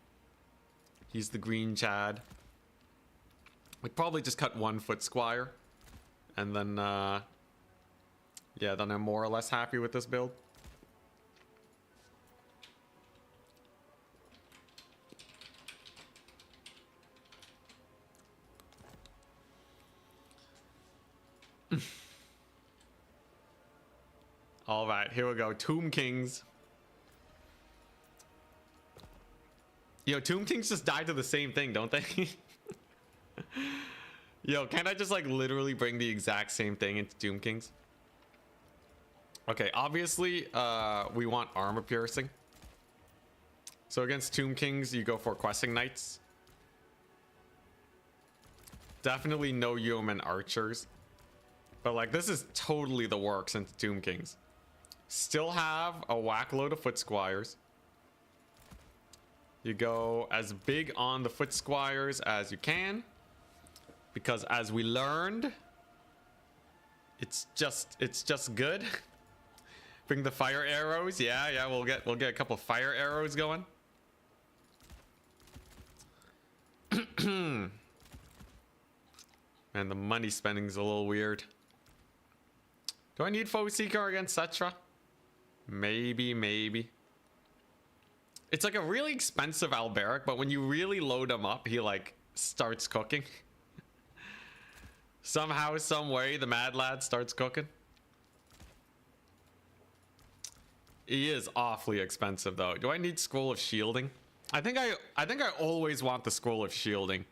He's the Green Chad. We'd probably just cut 1 Foot Squire. And then, yeah, then I'm more or less happy with this build. All right, here we go. Tomb Kings. Yo, Tomb Kings just die to the same thing, don't they? Yo, can't I just like literally bring the exact same thing into Tomb Kings? Okay, obviously, we want armor piercing. So against Tomb Kings, you go for questing knights. Definitely no yeoman archers. But like, this is totally the works into Tomb Kings. Still have a whack load of foot squires. You go as big on the foot squires as you can, because as we learned, it's just good. Bring the fire arrows. Yeah, we'll get a couple fire arrows going. And the money spending's a little weird. Do I need Foe Seeker against Cetra? Maybe, maybe. It's like a really expensive Alberic, but when you really load him up, he like starts cooking. Somehow, some way, the Mad Lad starts cooking. He is awfully expensive though. Do I need Scroll of Shielding? I think I always want the Scroll of Shielding.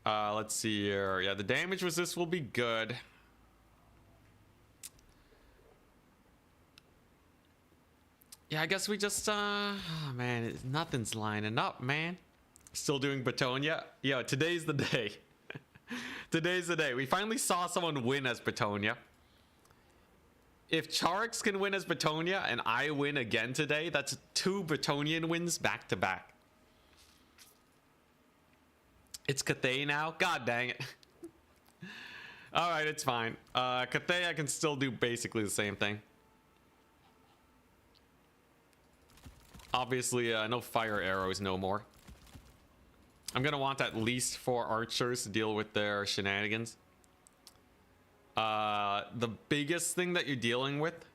Let's see here. Yeah, the damage resist will be good. Yeah, I guess we just, oh man, nothing's lining up, man. Still doing Bretonnia? Yo, today's the day. Today's the day. We finally saw someone win as Bretonnia. If Charix can win as Bretonnia and I win again today, that's 2 Bretonian wins back to back. It's Cathay now? God dang it. Alright, it's fine. Cathay, I can still do basically the same thing. Obviously, no fire arrows no more. I'm gonna want at least 4 archers to deal with their shenanigans. The biggest thing that you're dealing with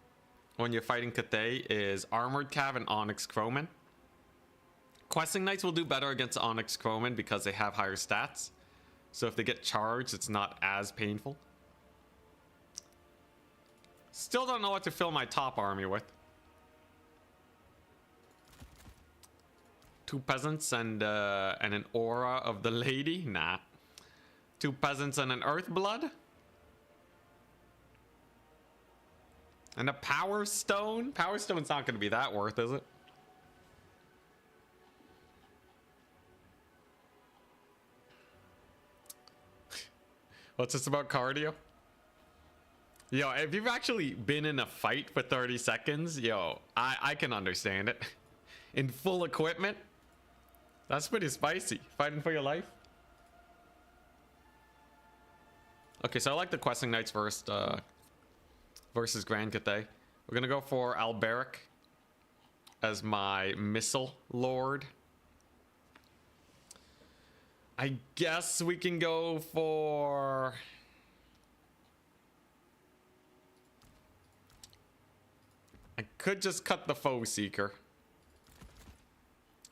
when you're fighting Cathay is Armored Cav and Onyx Crowmen. Questing Knights will do better against Onyx Crowmen because they have higher stats. So if they get charged, it's not as painful. Still don't know what to fill my top army with. 2 peasants and an aura of the lady? Nah. 2 peasants and an earth blood? And a power stone? Power stone's not going to be that worth, is it? What's this about cardio? Yo, if you've actually been in a fight for 30 seconds, yo, I can understand it. In full equipment? That's pretty spicy. Fighting for your life? Okay, so I like the Questing Knights first, versus Grand Cathay. We're gonna go for Alberic as my Missile Lord. I guess we can go for... I could just cut the Foe Seeker.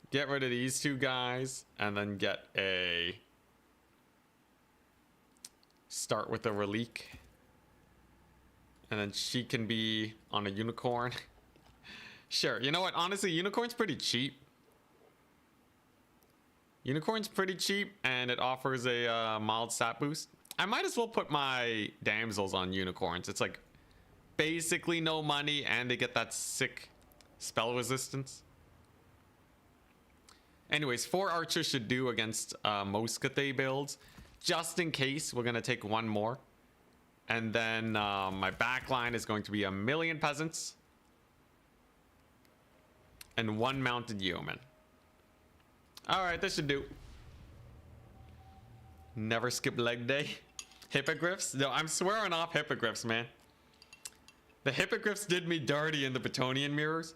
Get rid of these 2 guys, and then get a... Start with a Relique. And then she can be on a Unicorn. Sure, you know what? Honestly, Unicorn's pretty cheap. Unicorn's pretty cheap, and it offers a mild stat boost. I might as well put my damsels on Unicorns. It's like basically no money, and they get that sick spell resistance. Anyways, 4 archers should do against most Cathay builds. Just in case, we're going to take 1 more. And then my back line is going to be 1,000,000 peasants. And 1 mounted yeoman. Alright, this should do. Never skip leg day. Hippogriffs? No, I'm swearing off hippogriffs, man. The hippogriffs did me dirty in the Bretonnian mirrors.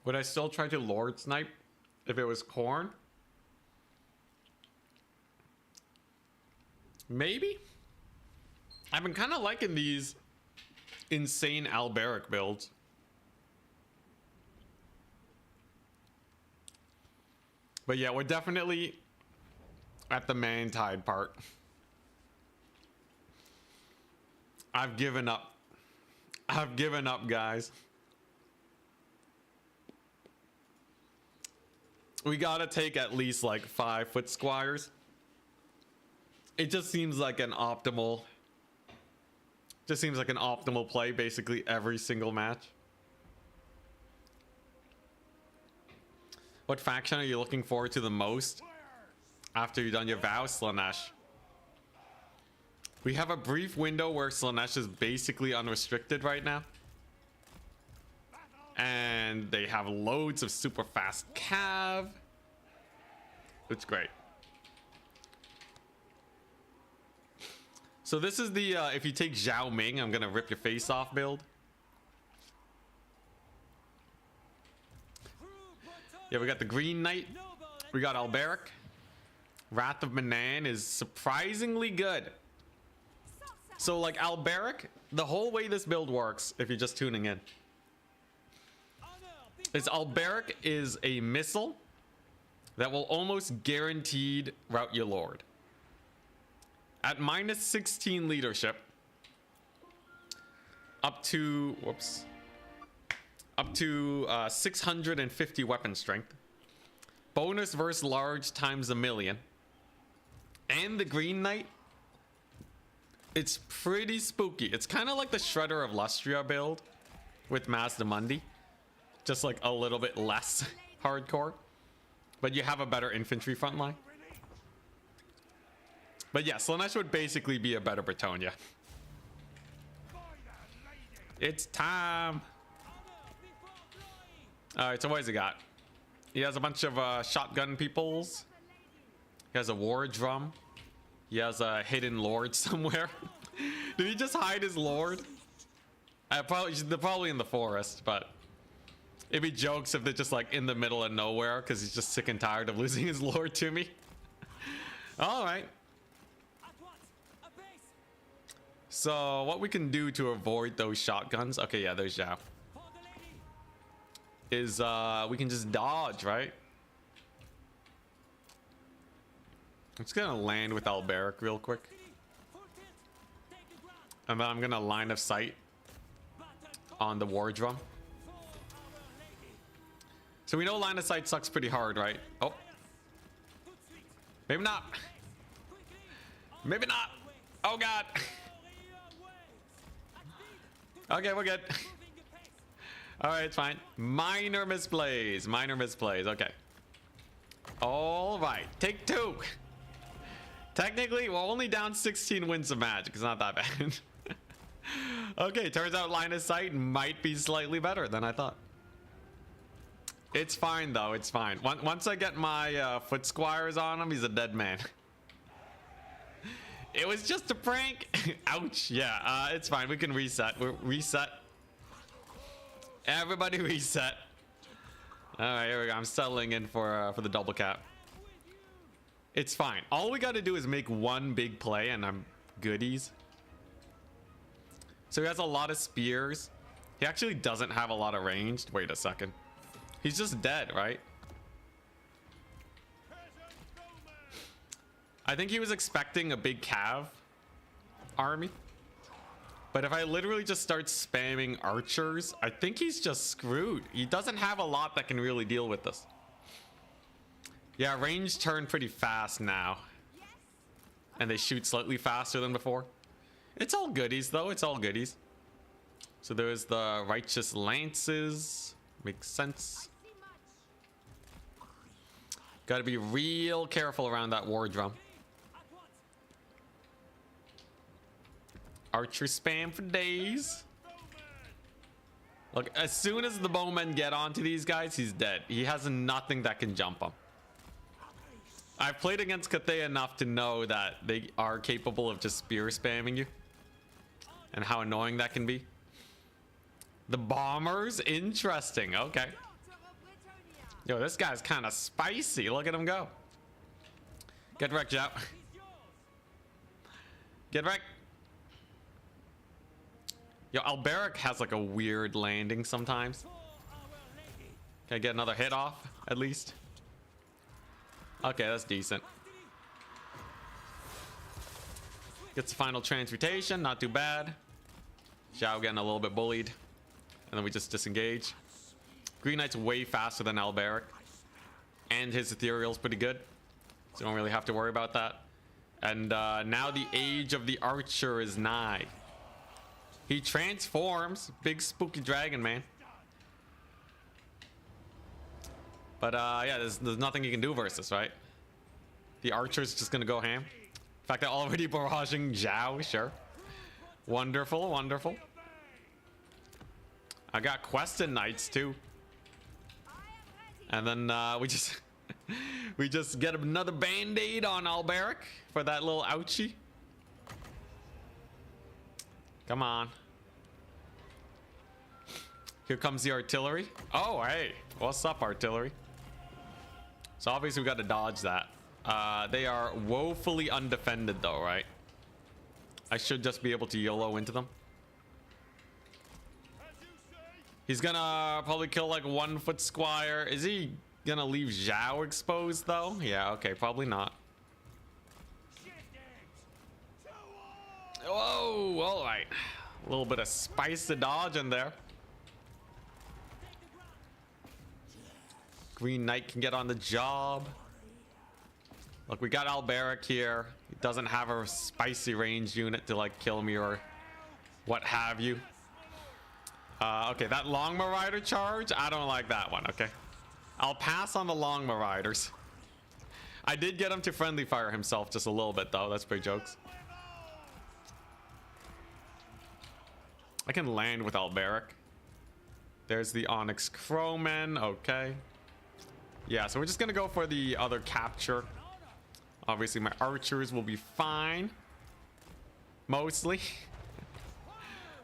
Would I still try to Lord Snipe if it was Corn? Maybe? I've been kind of liking these insane Alberic builds. But yeah, we're definitely at the Mantide part. I've given up. I've given up, guys. We gotta take at least like 5-foot squires. It just seems like an optimal... Just seems like an optimal play basically every single match. What faction are you looking forward to the most after you've done your vow, Slanesh? We have a brief window where Slanesh is basically unrestricted right now. And they have loads of super fast cav. It's great. So this is the, if you take Zhao Ming, I'm gonna rip your face off build. Yeah, we got the Green Knight. We got Alberic. Wrath of Manan is surprisingly good. So like Alberic, the whole way this build works, if you're just tuning in, is Alberic is a missile that will almost guaranteed rout your lord. At minus 16 leadership, up to, whoops, up to 650 weapon strength, bonus versus large times a million, and the Green Knight, it's pretty spooky. It's kind of like the Shredder of Lustria build with Mazdamundi, just like a little bit less hardcore, but you have a better infantry front line. But yeah, Slanesh would basically be a better Bretonnia. It's time. Alright, so what has he got? He has a bunch of shotgun peoples. He has a war drum. He has a hidden lord somewhere. Did he just hide his lord? They're probably in the forest, but it'd be jokes if they're just like in the middle of nowhere because he's just sick and tired of losing his lord to me. Alright. So what we can do to avoid those shotguns, okay, yeah, there's Zhao, is we can just dodge, right? I'm just gonna land with Alberic real quick, and then I'm gonna line of sight on the war drum. So we know line of sight sucks pretty hard, right? Oh, maybe not. Maybe not. Oh god. Okay, we're good. All right, it's fine. Minor misplays. Minor misplays. Okay. All right. Take two. Technically, we're only down 16 wins of magic. It's not that bad. Okay, turns out line of sight might be slightly better than I thought. It's fine, though. It's fine. Once I get my foot squires on him, he's a dead man. It was just a prank. Ouch. Yeah, it's fine. We can reset. We're reset. Everybody reset. All right, here we go. I'm settling in for the double cap. It's fine. All we got to do is make one big play, and I'm goodies. So he has a lot of spears. He actually doesn't have a lot of ranged. Wait a second. He's just dead, right? I think he was expecting a big cav army. But if I literally just start spamming archers, I think he's just screwed. He doesn't have a lot that can really deal with this. Yeah, range turn pretty fast now. And they shoot slightly faster than before. It's all goodies, though. It's all goodies. So there's the righteous lances. Makes sense. Gotta be real careful around that war drum. Archer spam for days. Look, as soon as the bowmen get onto these guys, he's dead. He has nothing that can jump him. I've played against Cathay enough to know that they are capable of just spear spamming you. And how annoying that can be. The bombers, interesting. Okay. Yo, this guy's kind of spicy. Look at him go. Get wrecked, Zhao. Get wrecked. Yo, Alberic has like a weird landing sometimes. Can I get another hit off, at least? Okay, that's decent. Gets the final transmutation, not too bad. Zhao getting a little bit bullied. And then we just disengage. Green Knight's way faster than Alberic. And his ethereal's pretty good. So you don't really have to worry about that. And now the age of the archer is nigh. He transforms. Big spooky dragon, man. But yeah, there's nothing you can do versus, right? The archer's just gonna go ham. In fact, they're already barraging Zhao, sure. Wonderful, wonderful. I got questing knights too. And then we just we just get another band-aid on Alberic for that little ouchie. Come on. Here comes the artillery. Oh, hey. What's up, artillery? So obviously we got to dodge that. They are woefully undefended though, right? I should just be able to YOLO into them. He's gonna probably kill like 1 foot squire. Is he gonna leave Zhao exposed though? Yeah, okay, probably not. Whoa, all right. A little bit of spice to dodge in there. Green Knight can get on the job. Look, we got Alberic here. He doesn't have a spicy range unit to like kill me or what have you. Okay, that long Marauder charge, I don't like that one, okay? I'll pass on the long Marauders. I did get him to friendly fire himself just a little bit though. That's pretty jokes. I can land with Alberic. There's the Onyx Crowmen, okay. Yeah, so we're just gonna go for the other capture. Obviously my archers will be fine. Mostly.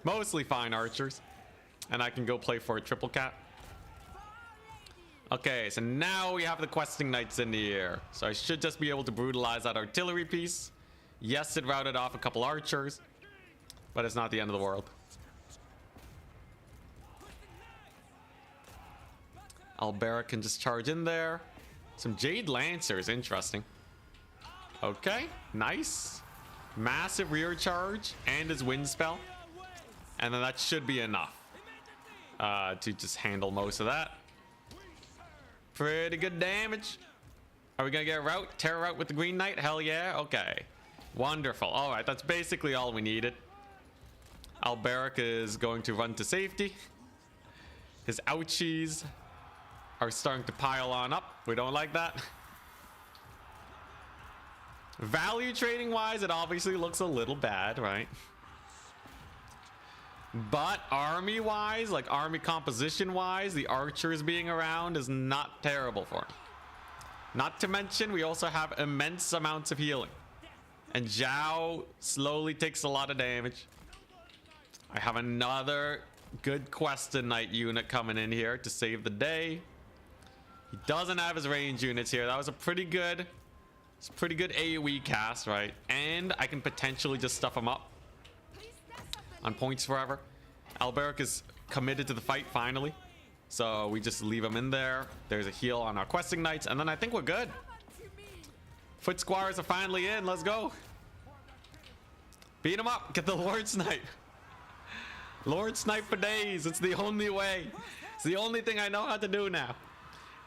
Mostly fine archers. And I can go play for a triple cap. Okay, so now we have the questing knights in the air. So I should just be able to brutalize that artillery piece. Yes, it routed off a couple archers, but it's not the end of the world. Alberic can just charge in there. Some Jade Lancers, interesting. Okay, nice. Massive rear charge and his wind spell. And then that should be enough to just handle most of that. Pretty good damage. Are we gonna get a route? Terror route with the Green Knight? Hell yeah, okay. Wonderful, all right, that's basically all we needed. Alberic is going to run to safety. His ouchies are starting to pile on up. We don't like that. Value trading wise, it obviously looks a little bad, right? But army wise, like army composition wise, the archers being around is not terrible for him. Not to mention, we also have immense amounts of healing. And Zhao slowly takes a lot of damage. I have another good Questing Knight unit coming in here to save the day. He doesn't have his range units here. That was a pretty good, it's a pretty good AoE cast, right? And I can potentially just stuff him up on points forever. Alberic is committed to the fight finally, so we just leave him in there. There's a heal on our Questing Knights, and then I think we're good. Foot Squires are finally in. Let's go. Beat him up. Get the Lord Snipe. Lord Snipe for days. It's the only way. It's the only thing I know how to do now.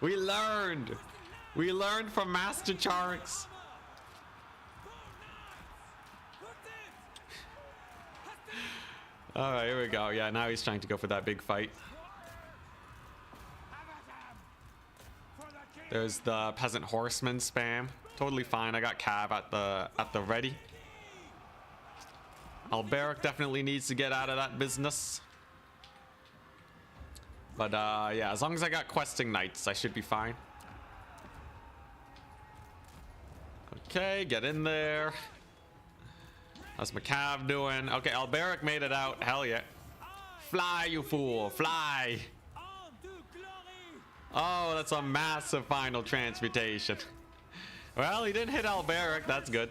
We learned. We learned from Master Charks. All right, here we go. Yeah, now he's trying to go for that big fight. There's the Peasant Horseman spam. Totally fine. I got Cav at the ready. Alberic definitely needs to get out of that business. But yeah, as long as I got Questing Knights, I should be fine. Okay, get in there. How's my Cav doing? Okay, Alberic made it out. Hell yeah. Fly, you fool. Fly. Oh, that's a massive final transmutation. Well, he didn't hit Alberic. That's good.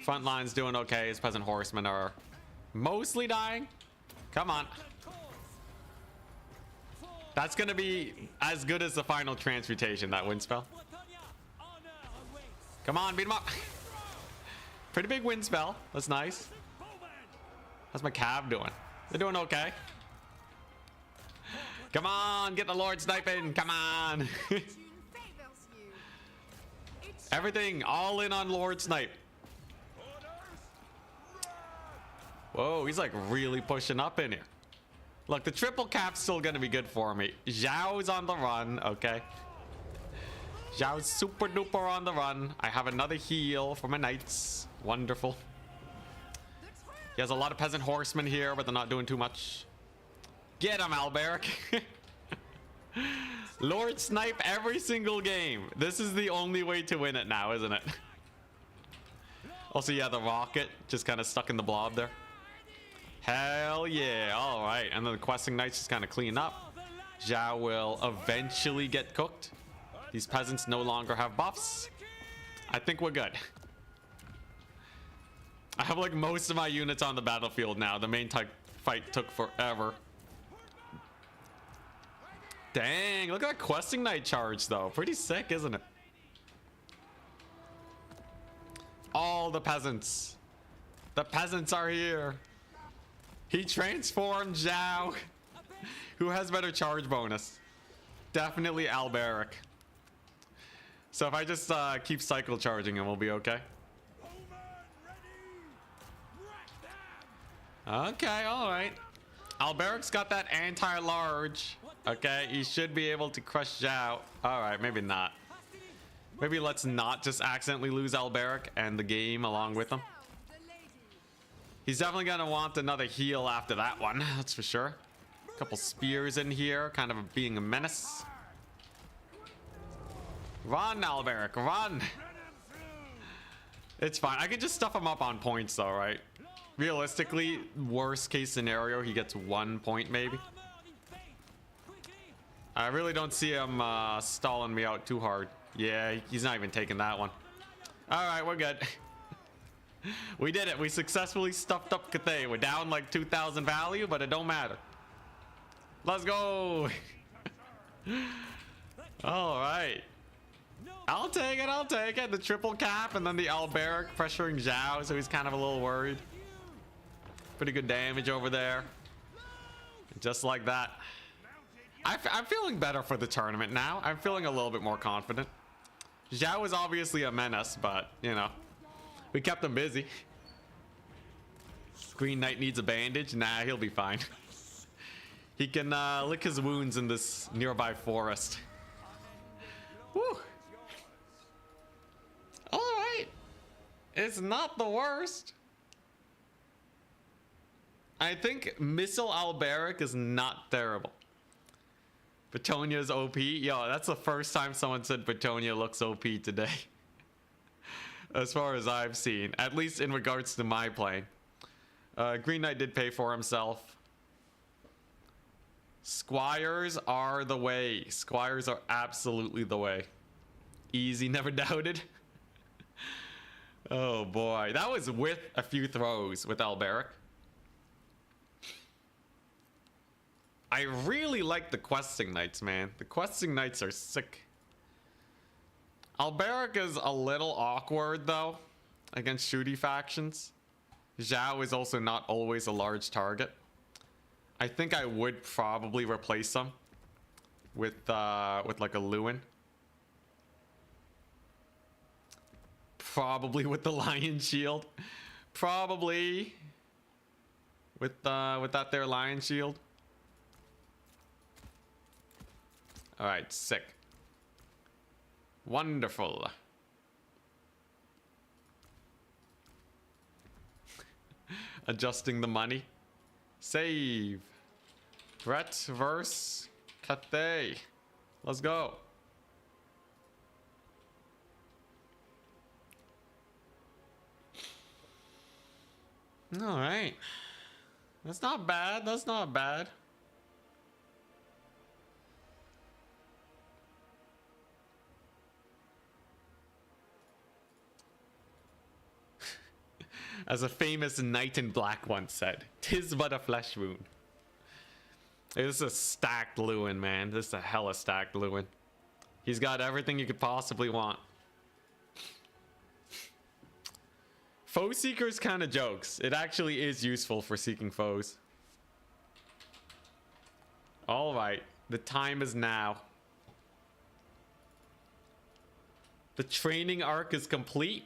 Front line's doing okay. His Peasant Horsemen are mostly dying. Come on. That's going to be as good as the final transmutation, that wind spell. Come on, beat him up. Pretty big wind spell. That's nice. How's my Cav doing? They're doing okay. Come on, get the Lord sniping. Come on. Everything all in on Lord Snipe. Whoa, he's like really pushing up in here. Look, the triple cap's still gonna be good for me. Zhao's on the run, okay. Zhao's super duper on the run. I have another heal for my knights. Wonderful. He has a lot of peasant horsemen here, but they're not doing too much. Get him, Alberic. Lord Snipe every single game. This is the only way to win it now, isn't it? Also, yeah, the rocket just kind of stuck in the blob there. Hell yeah. All right. And then the questing knights just kind of clean up. Zhao will eventually get cooked. These peasants no longer have buffs. I think we're good. I have like most of my units on the battlefield now. The main fight took forever. Dang, look at that questing knight charge though. Pretty sick, isn't it? All the peasants. The peasants are here. He transformed Zhao. Who has better charge bonus? Definitely Alberic. So if I just keep cycle charging him, we'll be okay. Okay, all right. Alberic's got that anti-large. Okay, he should be able to crush Zhao. All right, maybe not. Maybe let's not just accidentally lose Alberic and the game along with him. He's definitely gonna want another heal after that one, that's for sure. A couple spears in here, kind of being a menace. Run, Alberic, run! It's fine. I could just stuff him up on points though, right? Realistically, worst case scenario, he gets 1 point maybe. I really don't see him stalling me out too hard. Yeah, he's not even taking that one. All right, we're good. We did it. We successfully stuffed up Cathay. We're down like 2,000 value, but it don't matter. Let's go. All right. I'll take it. I'll take it. The triple cap and then the Alberic pressuring Zhao, so he's kind of a little worried. Pretty good damage over there. Just like that. I'm feeling better for the tournament now. I'm feeling a little bit more confident. Zhao is obviously a menace, but, you know, we kept him busy. Green Knight needs a bandage. Nah, he'll be fine. He can lick his wounds in this nearby forest. Woo. All right. It's not the worst. I think Missile Alberic is not terrible. Bretonnia is OP. Yo, that's the first time someone said Bretonnia looks OP today. As far as I've seen. At least in regards to my playing. Green Knight did pay for himself. Squires are the way. Squires are absolutely the way. Easy, never doubted. Oh boy. That was with a few throws with Alberic. I really like the questing knights, man. The questing knights are sick. Alberic is a little awkward though against shooty factions. Zhao is also not always a large target. I think I would probably replace him with like a Lewin. Probably with the Lion Shield. Probably with that there Lion Shield. All right, sick. Wonderful. Adjusting the money. Save. Brett versus Cathay. Let's go. All right. That's not bad. That's not bad. As a famous knight in black once said, "'Tis but a flesh wound." This is a stacked Lewin, man. This is a hella stacked Lewin. He's got everything you could possibly want. Foe Seeker's kind of jokes. It actually is useful for seeking foes. All right, the time is now. The training arc is complete.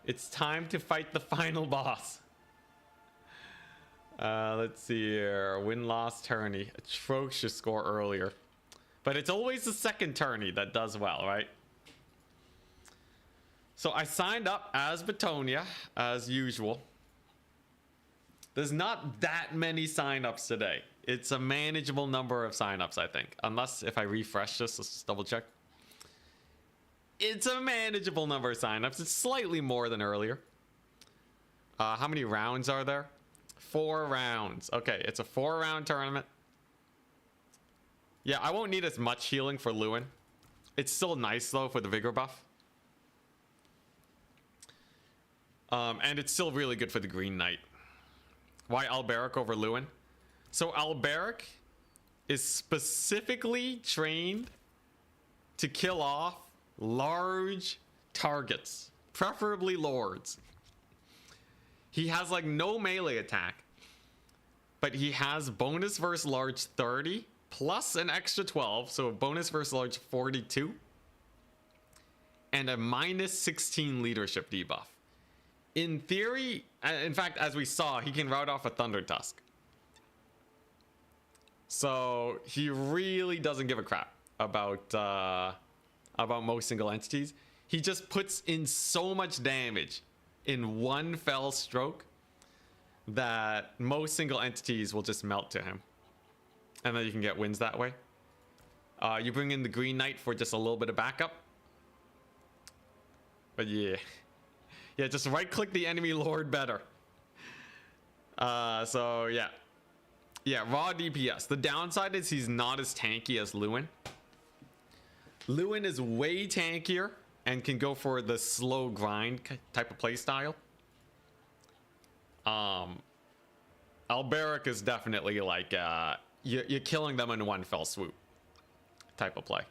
It's time to fight the final boss. Let's see here. Win-loss tourney. Atrocious score earlier. But it's always the second tourney that does well, right? So I signed up as Bretonnia, as usual. There's not that many signups today. It's a manageable number of signups, I think. Unless if I refresh this, let's just double check. It's a manageable number of signups. It's slightly more than earlier. How many rounds are there? 4 rounds. Okay, it's a 4-round tournament. Yeah, I won't need as much healing for Lewin. It's still nice though for the vigor buff. And it's still really good for the Green Knight. Why Alberic over Lewin? So Alberic is specifically trained to kill off large targets, preferably lords. He has like no melee attack, but he has bonus versus large 30 plus an extra 12, so a bonus versus large 42, and a minus 16 leadership debuff. In theory, in fact, as we saw, he can rout off a Thunder Tusk. So he really doesn't give a crap about most single entities. He just puts in so much damage in one fell stroke that most single entities will just melt to him. And then you can get wins that way. You bring in the Green Knight for just a little bit of backup. But yeah. Yeah, just right click the enemy lord better. So yeah. Yeah, raw DPS. The downside is he's not as tanky as Lewin. Lewin is way tankier and can go for the slow grind type of play style. Alberic is definitely like you're killing them in one fell swoop type of play.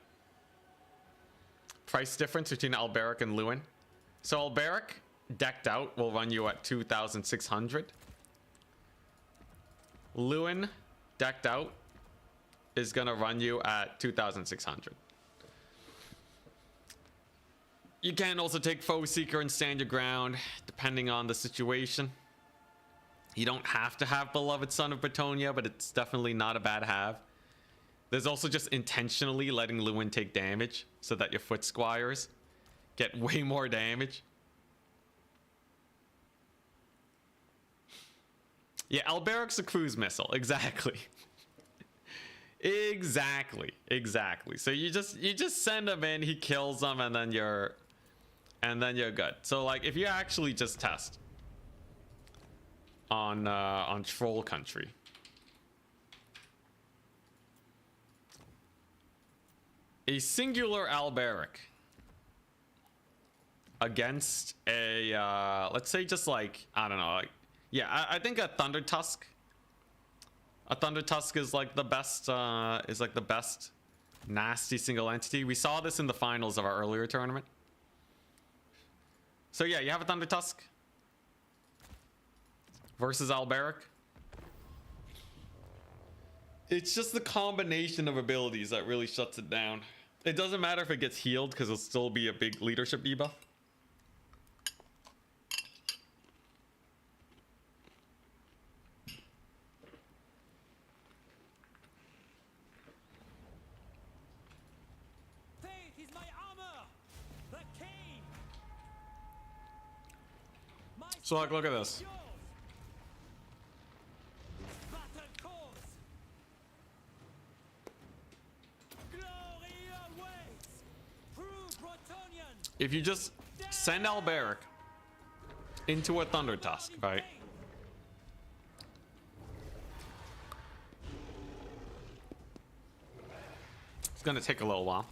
Price difference between Alberic and Lewin. So Alberic decked out will run you at 2,600. Lewin decked out is gonna run you at 2,600. You can also take Foe Seeker and stand your ground, depending on the situation. You don't have to have Beloved Son of Bretonnia, but it's definitely not a bad have. There's also just intentionally letting Lewin take damage so that your Foot Squires get way more damage. Yeah, Alberic's a cruise missile. Exactly. Exactly. So you just send him in, he kills them, and then you're good. So like if you actually just test on Troll Country, a singular Alberic against a let's say just like I don't know, like yeah, I think a Thunder Tusk. A Thunder Tusk is like the best nasty single entity. We saw this in the finals of our earlier tournament. So yeah, you have a Thunder Tusk versus Alberic. It's just the combination of abilities that really shuts it down. It doesn't matter if it gets healed because it'll still be a big leadership debuff. So like, look at this. If you just send Alberic into a Thunder Tusk, right? It's gonna take a little while.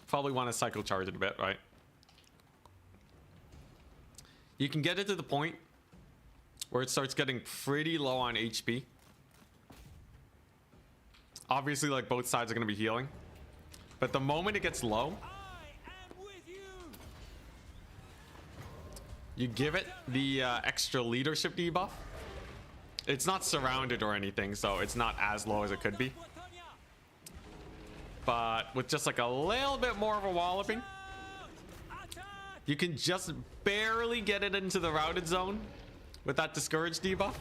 Probably want to cycle charge it a bit, right? You can get it to the point where it starts getting pretty low on HP. Obviously, like both sides are going to be healing. But the moment it gets low, you give it the extra leadership debuff. It's not surrounded or anything, so it's not as low as it could be. But with just like a little bit more of a walloping, you can just barely get it into the routed zone with that discouraged debuff.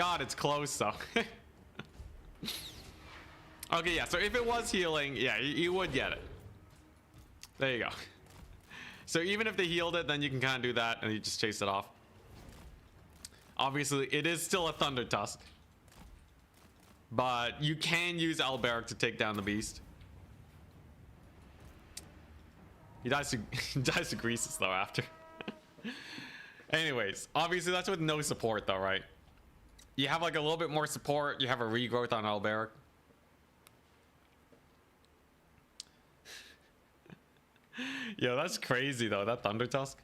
God, it's close though. Okay, yeah, so if it was healing, yeah, you would get it. There you go. So even if they healed it, then you can kind of do that and you just chase it off. Obviously, it is still a Thunder Tusk. But you can use Alberic to take down the beast. He dies to, he dies to Greases though after. Anyways, obviously that's with no support though, right? You have like a little bit more support. You have a regrowth on Alberic. Yo, that's crazy though, that Thunder Tusk.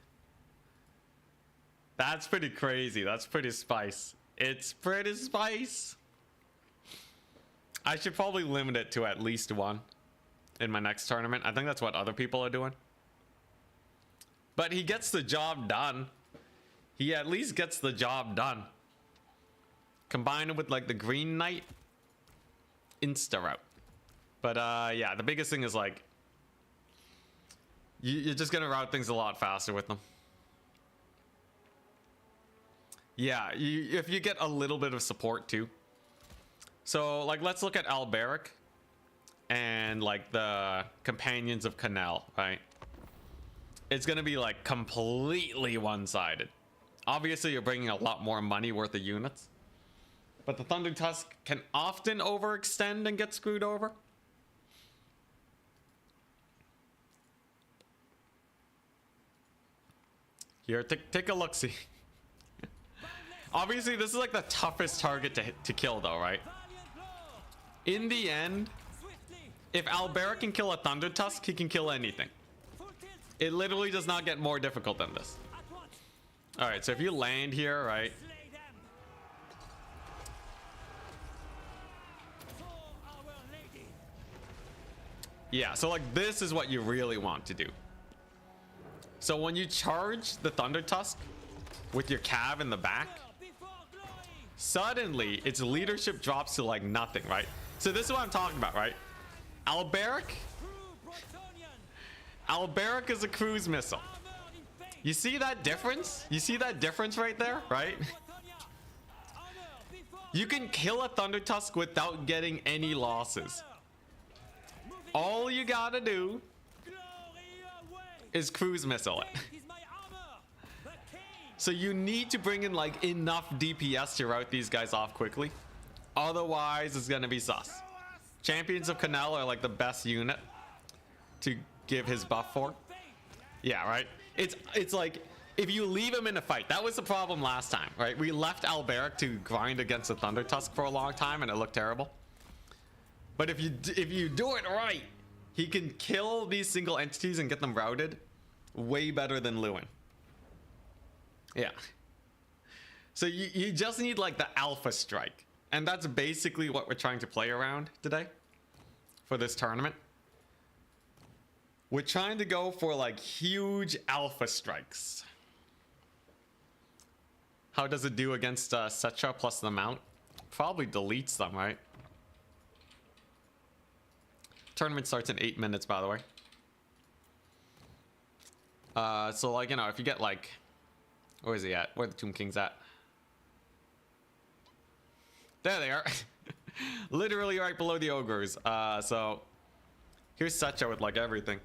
That's pretty crazy. That's pretty spice. It's pretty spice. I should probably limit it to at least one in my next tournament. I think that's what other people are doing. But he gets the job done. He at least gets the job done. Combine it with like the Green Knight. Insta route. But yeah, the biggest thing is like you're just gonna route things a lot faster with them. Yeah, if you get a little bit of support too. So like let's look at Alberic and like the companions of Canal, right? It's gonna be like completely one-sided. Obviously you're bringing a lot more money worth of units, but the Thunder Tusk can often overextend and get screwed over. Here, take a look-see. Obviously, this is like the toughest target to kill, though, right? In the end, if Alberic can kill a Thunder Tusk, he can kill anything. It literally does not get more difficult than this. All right, so if you land here, right? Yeah, so like this is what you really want to do. So when you charge the Thunder Tusk with your cav in the back, suddenly its leadership drops to like nothing, right? So this is what I'm talking about, right? Alberic is a cruise missile. You see that difference? You see that difference right there, right? You can kill a Thunder Tusk without getting any losses. All you gotta do is cruise missile it. So you need to bring in like enough DPS to rout these guys off quickly. Otherwise, it's gonna be sus. Champions of Canal are like the best unit to give his buff for. Yeah, right? It's like if you leave him in a fight, that was the problem last time, right? We left Alberic to grind against the Thunder Tusk for a long time and it looked terrible. But if you do it right, he can kill these single entities and get them routed way better than Lewin. Yeah. So you just need like the alpha strike. And that's basically what we're trying to play around today for this tournament. We're trying to go for like huge alpha strikes. How does it do against Setra plus the mount? Probably deletes them, right? Tournament starts in 8 minutes, by the way. So like, you know, if you get like, where is he at? Where are the Tomb Kings at? There they are. Literally right below the ogres. So here's Setra with like everything.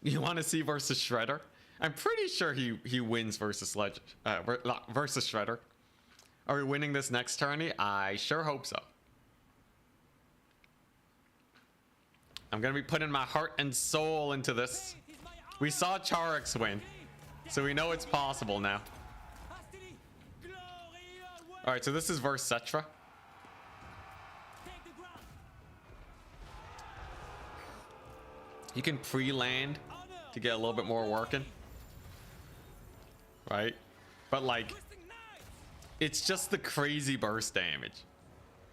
You want to see versus Shredder? I'm pretty sure he wins versus versus Shredder. Are we winning this next tourney? I sure hope so. I'm gonna be putting my heart and soul into this. We saw Charix win, so we know it's possible now. All right, so this is versus Setra. You can pre-land to get a little bit more working, right? But like, it's just the crazy burst damage.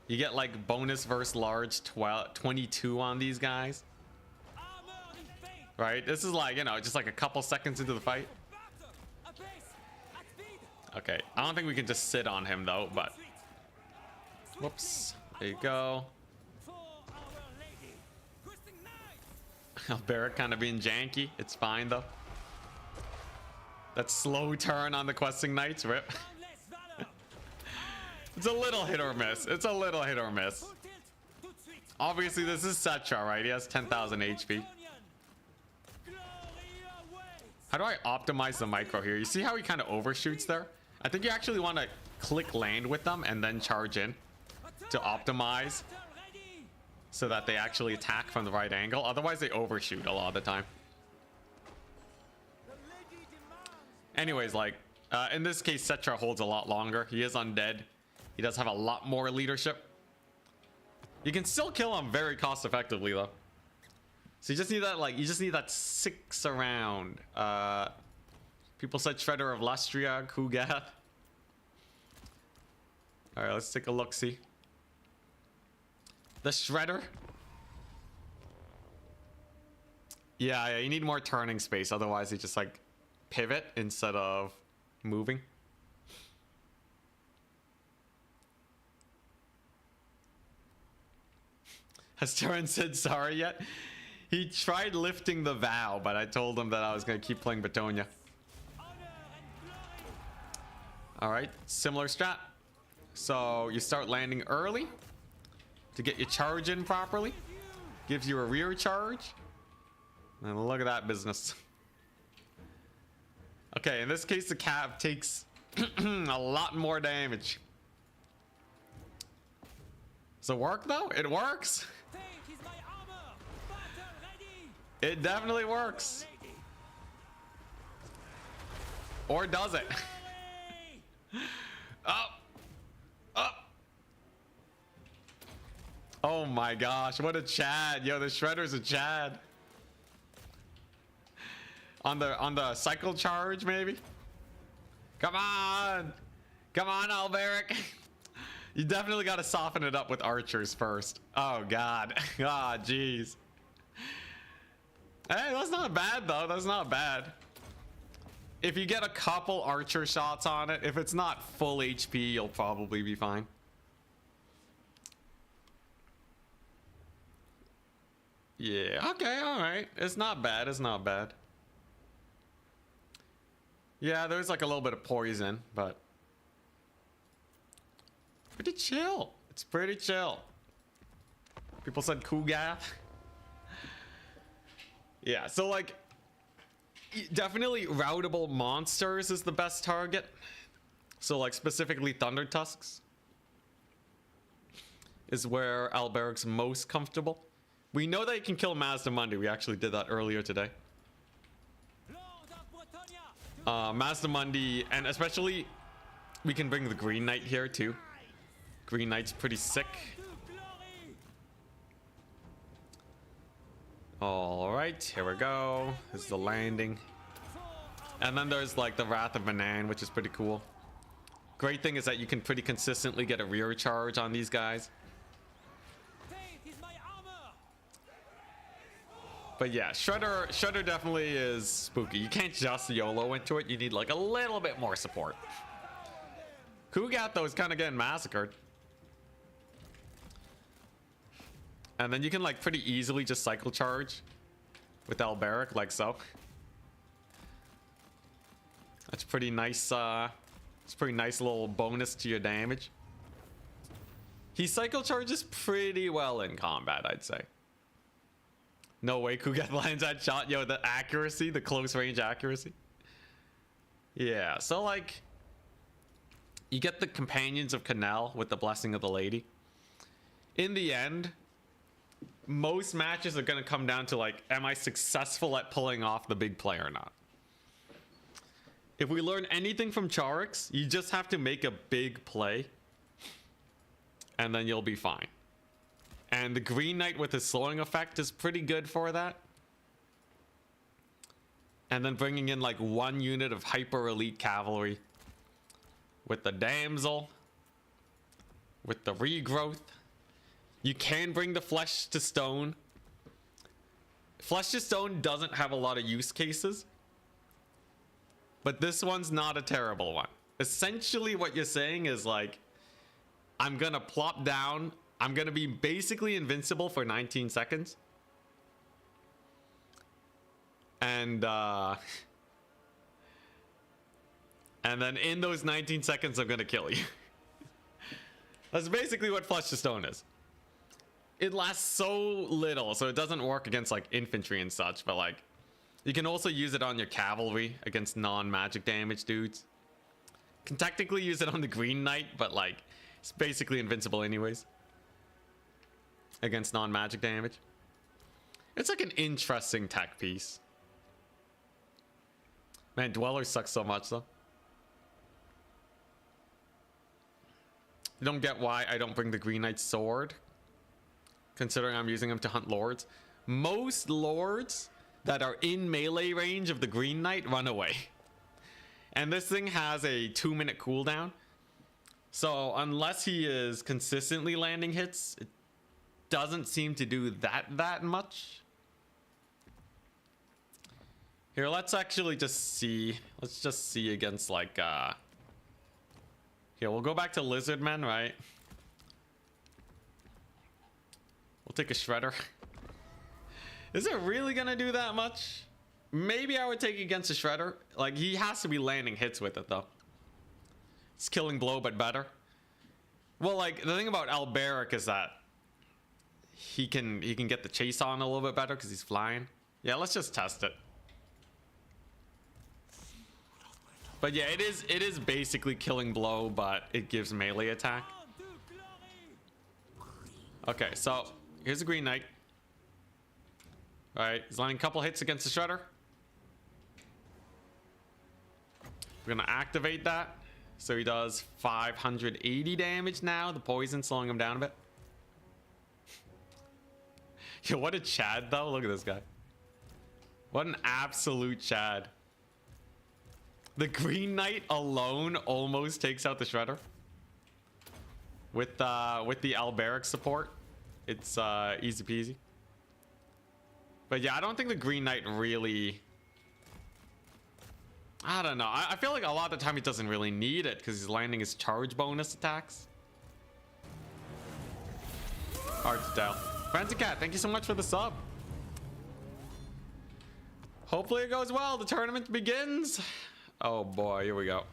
You get like bonus versus large 22 on these guys, right? This is like, you know, just like a couple seconds into the fight. Okay, I don't think we can just sit on him though, but whoops, there you go. Alberic kind of being janky. It's fine though. That slow turn on the questing knights, rip. Boundless valor. It's a little hit or miss. It's a little hit or miss. Full tilt. Tout de suite. Obviously, this is Setra, right? He has 10,000 HP. Bretonnian. Glory awaits. How do I optimize the micro here? You see how he kind of overshoots there? I think you actually want to click land with them and then charge in to optimize Battle ready. so that they actually attack from the right angle. Otherwise, they overshoot a lot of the time. The lady demands. Anyways, like, in this case, Setra holds a lot longer. He is undead. He does have a lot more leadership. You can still kill him very cost effectively, though. So you just need that, like, you just need that 6 around. People said Shredder of Lustria, Kugath. Alright, let's take a look-see. The Shredder. Yeah, you need more turning space. Otherwise, you just, like, pivot instead of moving. Has Turin said sorry yet? He tried lifting the vow, but I told him that I was going to keep playing Bretonnia. Honor and glory. Alright, similar strat. So you start landing early to get your charge in properly. Gives you a rear charge. And look at that business. Okay, in this case, the Cav takes a lot more damage. Does it work though? It works. Faith is my armor. Battle ready. It definitely works. Lady. Or does it? Glory. Up. Up. Oh my gosh, what a Chad. Yo, the Shredder's a Chad. On the cycle charge, maybe? Come on! Come on, Alberic! You definitely gotta soften it up with archers first. Oh god. Ah, jeez. Hey, that's not bad though. That's not bad. If you get a couple archer shots on it, if it's not full HP, you'll probably be fine. Yeah, okay, alright. It's not bad, it's not bad. Yeah, there's like a little bit of poison, but pretty chill. It's pretty chill. People said Kugath. Yeah, so like definitely routable monsters is the best target. So like specifically Thunder Tusks is where Alberic's most comfortable. We know that you can kill Mazdamundi. We actually did that earlier today. Lord of Bretonnia. Mazdamundi, and especially we can bring the Green Knight here too. Green Knight's pretty sick. To glory. All right, here we go. This is the landing. And then there's like the Wrath of Manan, which is pretty cool. Great thing is that you can pretty consistently get a rear charge on these guys. Faith is my armor. But yeah, Shredder definitely is spooky. You can't just YOLO into it. You need like a little bit more support. Kugath though is kind of getting massacred. And then you can like pretty easily just cycle charge with Alberic like so. That's pretty nice. It's pretty nice little bonus to your damage. He cycle charges pretty well in combat, I'd say. No way Kugath lands that shot. Yo, the accuracy, the close range accuracy. Yeah, so like you get the companions of Canal with the blessing of the lady. In the end, most matches are going to come down to like, am I successful at pulling off the big play or not? If we learn anything from Charix, you just have to make a big play and then you'll be fine. And the Green Knight with his slowing effect is pretty good for that. And then bringing in like one unit of hyper elite cavalry with the Damsel, with the regrowth. You can bring the Flesh to Stone. Flesh to Stone doesn't have a lot of use cases, but this one's not a terrible one. Essentially what you're saying is like, I'm gonna plop down, I'm gonna be basically invincible for 19 seconds. And And then in those 19 seconds, I'm gonna kill you. That's basically what Flesh to Stone is. It lasts so little, so it doesn't work against like infantry and such, but like you can also use it on your cavalry against non-magic damage dudes. Can technically use it on the Green Knight, but like it's basically invincible anyways against non-magic damage. It's like an interesting tech piece. Man, Dwellers suck so much though. I don't get why I don't bring the Green Knight's sword, considering I'm using them to hunt lords. Most lords that are in melee range of the Green Knight run away. And this thing has a 2-minute cooldown. So unless he is consistently landing hits, it doesn't seem to do that much. Here, let's actually just see. Let's just see against like here, we'll go back to Lizardmen, right? We'll take a Shredder. Is it really gonna do that much? Maybe I would take against a Shredder. Like, he has to be landing hits with it though. It's killing blow, but better. Well, like, the thing about Alberic is that he can get the chase on a little bit better because he's flying. Yeah, let's just test it. But yeah, it is basically killing blow, but it gives melee attack. Okay, so here's a Green Knight. All right, he's landing a couple hits against the Shredder. We're gonna activate that. So he does 580 damage now. The poison slowing him down a bit. Yo, what a Chad though. Look at this guy. What an absolute Chad. The Green Knight alone almost takes out the Shredder. With the Alberic support, it's easy peasy. But yeah, I don't think the Green Knight really... I don't know. I feel like a lot of the time he doesn't really need it because he's landing his charge bonus attacks. Hard to tell. Fancy Cat, thank you so much for the sub. Hopefully it goes well. The tournament begins. Oh boy, here we go.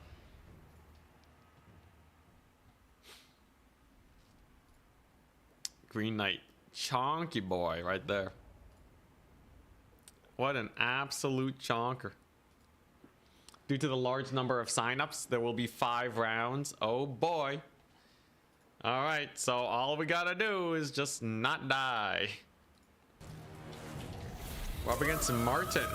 Green Knight. Chonky boy right there. What an absolute chonker. Due to the large number of signups, there will be 5 rounds. Oh boy. All right, so all we gotta do is just not die. We're up against Martin.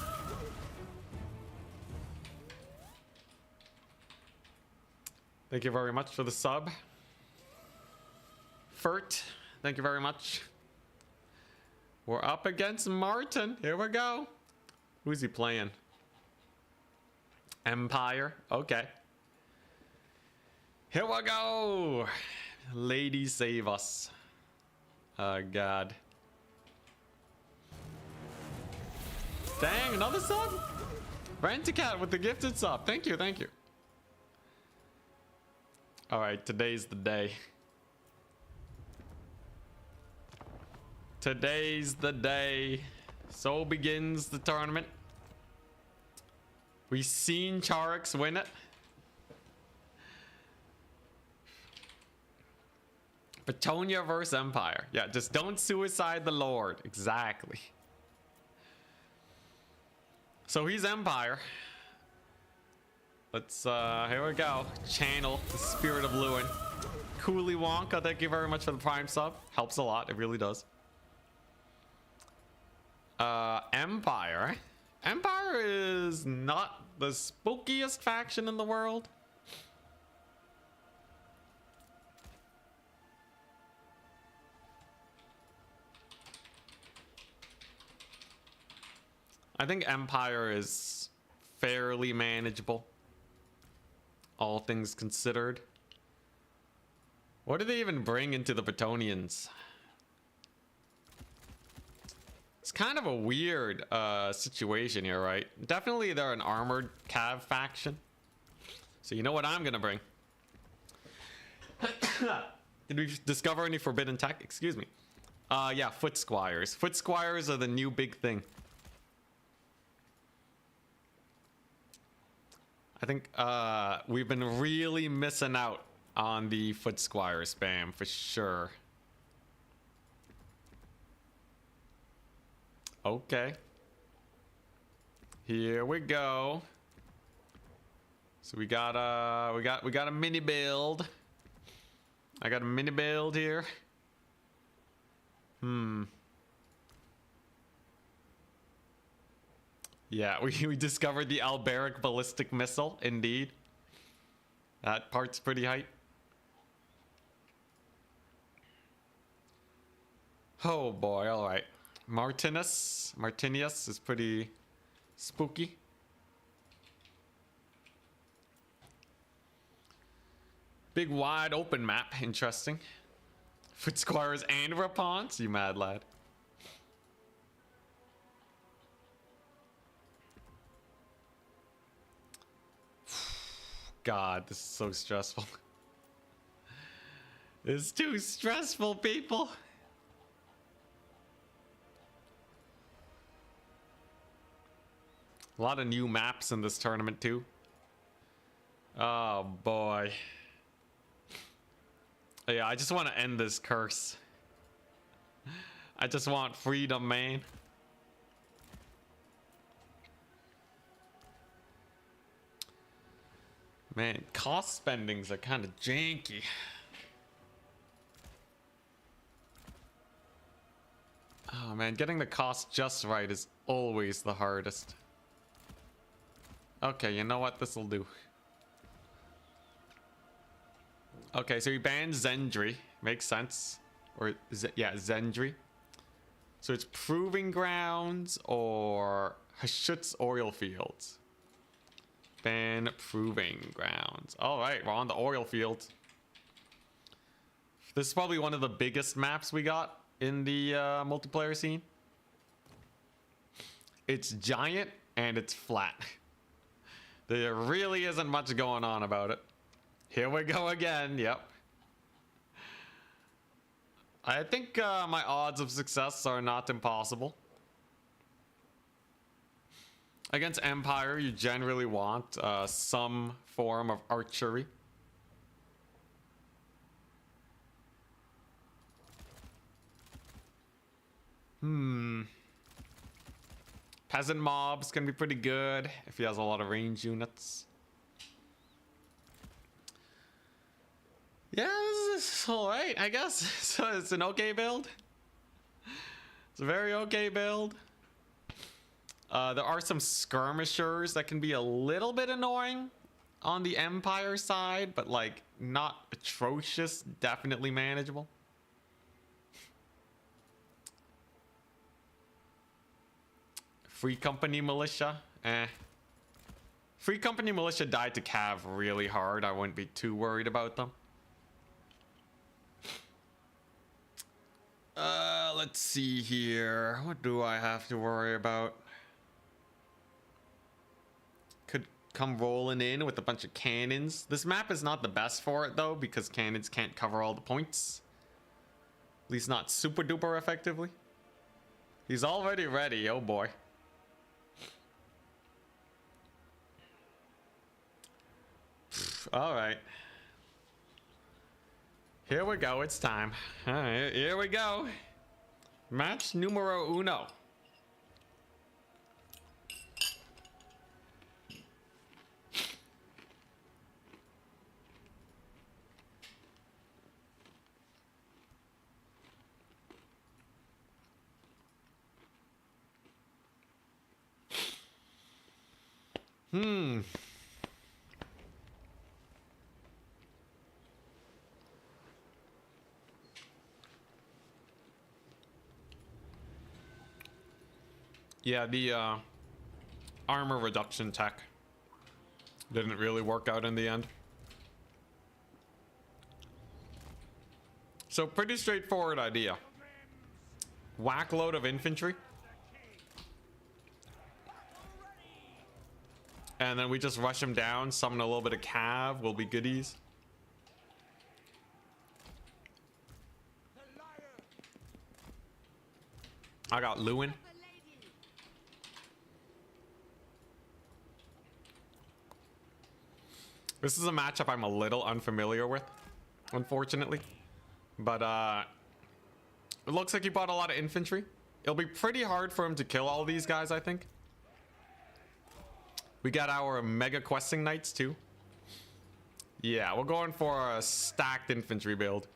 Thank you very much for the sub. Fert, thank you very much. We're up against Martin. Here we go. Who's he playing? Empire. Okay. Here we go. Ladies, save us. Oh, God. Dang, another sub? Ranticat with the gifted sub. Thank you, thank you. All right, today's the day. Today's the day. So begins the tournament. We've seen Charix win it. Bretonnia versus Empire. Yeah, just don't suicide the Lord. Exactly. So he's Empire. Let's, here we go. Channel the spirit of Lewin. Cooley Wonka, thank you very much for the Prime sub. Helps a lot, it really does. Empire. Empire is not the spookiest faction in the world. I think Empire is fairly manageable, all things considered. What do they even bring into the Bretonnians? It's kind of a weird situation here, right? Definitely they're an armored cav faction. So you know what I'm gonna bring. Did we discover any forbidden tech? Excuse me. Yeah, foot squires. Foot squires are the new big thing. I think we've been really missing out on the Foot Squire spam for sure. Okay. Here we go. So we got a mini build. I got a mini build here. Yeah, we discovered the Alberic ballistic missile, indeed. That part's pretty hype. Oh boy, alright. Martinius is pretty spooky. Big wide open map, interesting. Foot Squires and Rapons, you mad lad. God, this is so stressful. It's too stressful, people. A lot of new maps in this tournament too. Oh boy. Yeah, I just want to end this curse. I just want freedom, man. Man, cost spendings are kind of janky. Oh man, getting the cost just right is always the hardest. Okay, you know what? This'll do. Okay, so he banned Zendry. Makes sense. Or, yeah, Zendry. So it's Proving Grounds or Hashut's Oil Fields. Ban Proving Grounds. Alright, we're on the oil fields. This is probably one of the biggest maps we got in the multiplayer scene. It's giant and it's flat. There really isn't much going on about it. Here we go again, yep. I think my odds of success are not impossible. Against Empire, you generally want some form of archery. Peasant mobs can be pretty good if he has a lot of range units. Yeah, this is alright, I guess. So it's an okay build. It's a very okay build. There are some skirmishers that can be a little bit annoying on the Empire side, but like not atrocious, definitely manageable. Free Company Militia, Free Company Militia died to Cav really hard. I wouldn't be too worried about them. Let's see here. What do I have to worry about? Could come rolling in with a bunch of cannons. This map is not the best for it though, because cannons can't cover all the points. At least not super duper effectively. He's already ready, oh boy. All right. Here we go, it's time. All right, here we go. Match numero uno. Yeah, the armor reduction tech didn't really work out in the end. So pretty straightforward idea. Whack load of infantry. And then we just rush them down, summon a little bit of cav, will be goodies. I got Lewin. This is a matchup I'm a little unfamiliar with, unfortunately. But it looks like he bought a lot of infantry. It'll be pretty hard for him to kill all these guys, I think. We got our mega questing knights too. Yeah, we're going for a stacked infantry build.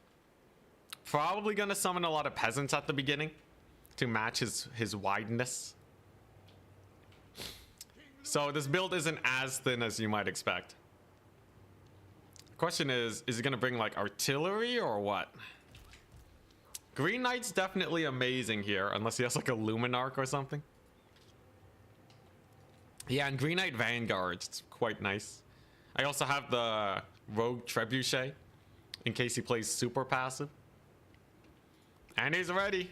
Probably gonna summon a lot of peasants at the beginning to match his wideness. So this build isn't as thin as you might expect. Question is he gonna bring like artillery or what? Green Knight's definitely amazing here, unless he has like a Luminarch or something. Yeah, and Green Knight Vanguard, it's quite nice. I also have the Rogue Trebuchet in case he plays super passive. And he's ready.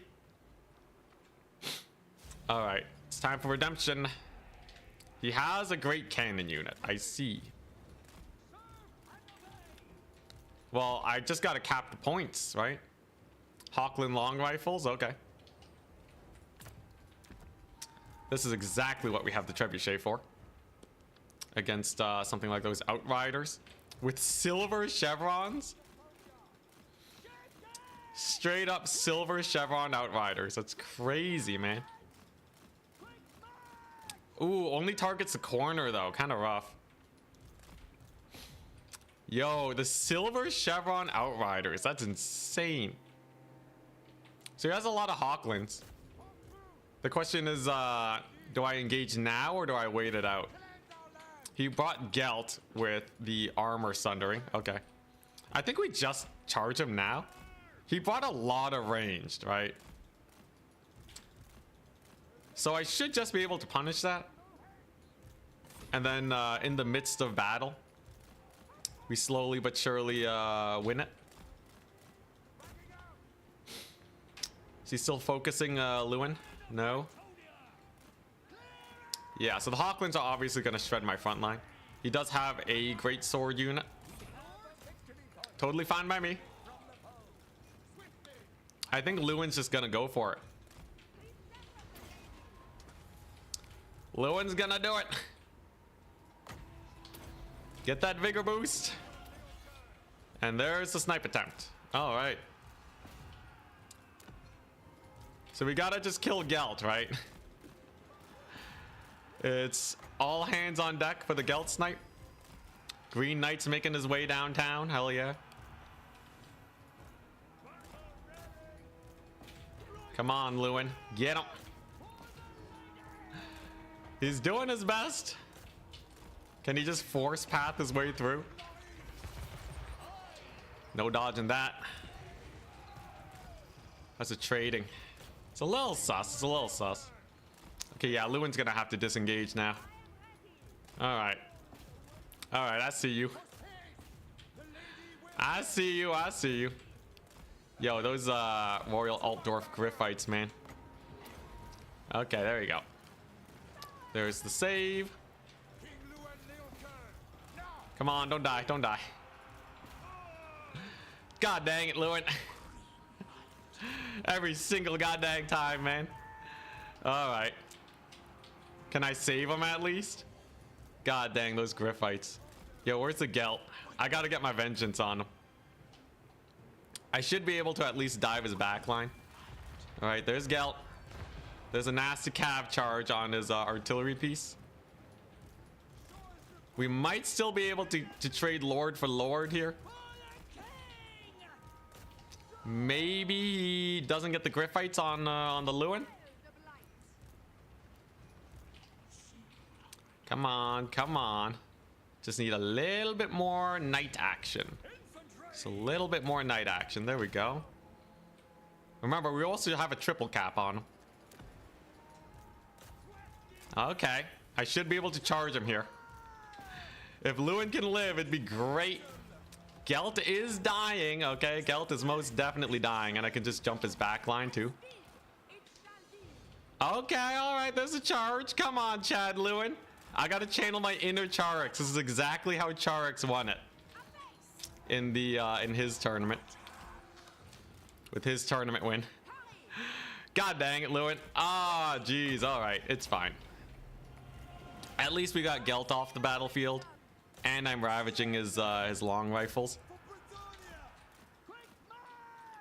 All right, it's time for redemption. He has a great cannon unit, I see. Well, I just gotta cap the points, right? Hawkland long rifles, okay. This is exactly what we have the Trebuchet for. Against something like those Outriders. With silver chevrons. Straight up silver chevron Outriders. That's crazy, man. Ooh, only targets the corner though. Kind of rough. Yo, the silver chevron Outriders. That's insane. So he has a lot of Hawklands. The question is, do I engage now or do I wait it out? He brought Gelt with the armor sundering. Okay. I think we just charge him now. He brought a lot of ranged, right? So I should just be able to punish that. And then in the midst of battle, we slowly but surely win it. Is he still focusing Lewin? No. Yeah, so the Hawklands are obviously going to shred my front line. He does have a great sword unit. Totally fine by me. I think Lewin's just going to go for it. Lewin's going to do it. Get that vigor boost. And there's the snipe attempt. All right. So we gotta just kill Gelt, right? It's all hands on deck for the Gelt snipe. Green Knight's making his way downtown. Hell yeah. Come on, Lewin. Get him. He's doing his best. Can he just force path his way through? No dodging that. That's a trading. It's a little sus. It's a little sus. Okay, yeah, Lewin's gonna have to disengage now. Alright. Alright, I see you. I see you. I see you. Yo, those Royal Altdorf Griffites, man. Okay, there you go. There's the save. Come on, don't die. Don't die. God dang it, Lewin. Every single goddamn time, man. Alright. Can I save him at least? God dang, those Griffites. Yo, where's the Gelt? I gotta get my vengeance on him. I should be able to at least dive his backline. Alright, there's Gelt. There's a nasty cav charge on his artillery piece. We might still be able to trade Lord for Lord here. Maybe he doesn't get the Griffites on the Lewin. Come on, come on. Just need a little bit more knight action. Just a little bit more knight action. There we go. Remember, we also have a triple cap on him. Okay. I should be able to charge him here. If Lewin can live, it'd be great. Gelt is dying, okay? Gelt is most definitely dying, and I can just jump his back line too. Okay, alright, there's a charge. Come on, Chad Lewin. I gotta channel my inner Charix. This is exactly how Charix won it. In his tournament. With his tournament win. God dang it, Lewin. Ah, jeez, alright, it's fine. At least we got Gelt off the battlefield. And I'm ravaging his long rifles. For Bretonnia! CLICKBAIT!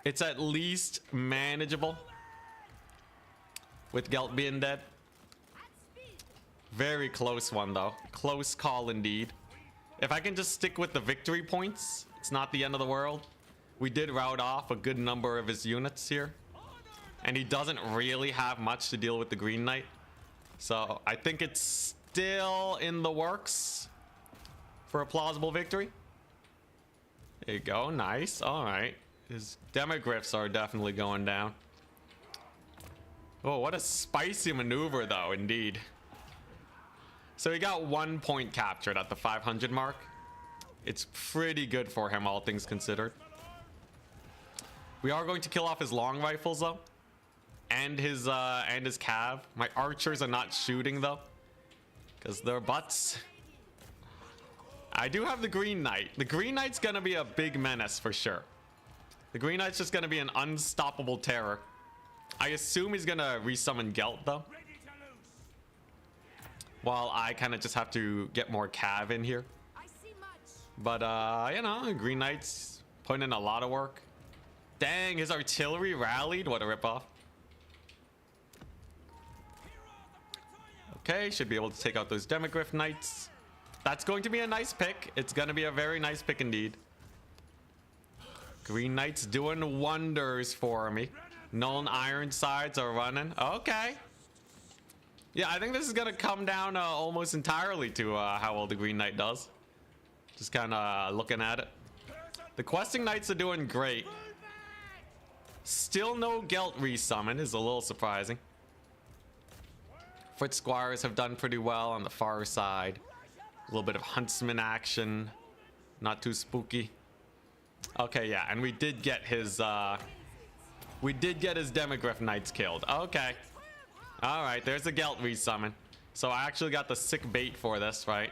It's at least manageable with Gelt being dead. Very close one though. Close call indeed. If I can just stick with the victory points, it's not the end of the world. We did rout off a good number of his units here. And he doesn't really have much to deal with the Green Knight. So I think it's still in the works for a plausible victory. There you go. Nice. All right. His demogryphs are definitely going down. Oh, what a spicy maneuver though, indeed. So he got 1 point captured at the 500 mark. It's pretty good for him, all things considered. We are going to kill off his long rifles though, and his cav. My archers are not shooting though, because they're butts. I do have the Green Knight. The Green Knight's gonna be a big menace for sure. The Green Knight's just gonna be an unstoppable terror. I assume he's gonna resummon Gelt though, while I kind of just have to get more cav in here. But you know, Green Knight's putting in a lot of work. Dang, his artillery rallied. What a ripoff. Okay, should be able to take out those Demogryph Knights. That's going to be a nice pick. It's going to be a very nice pick indeed. Green Knight's doing wonders for me. Null Ironsides are running. Okay. Yeah, I think this is going to come down almost entirely to how well the Green Knight does. Just kind of looking at it. The Questing Knights are doing great. Still no Gelt resummon is a little surprising. Foot Squires have done pretty well on the far side. A little bit of Huntsman action. Not too spooky. Okay, yeah, and we did get his Demogryph Knights killed. Okay. Alright, there's a Gelt resummon. So I actually got the sick bait for this, right?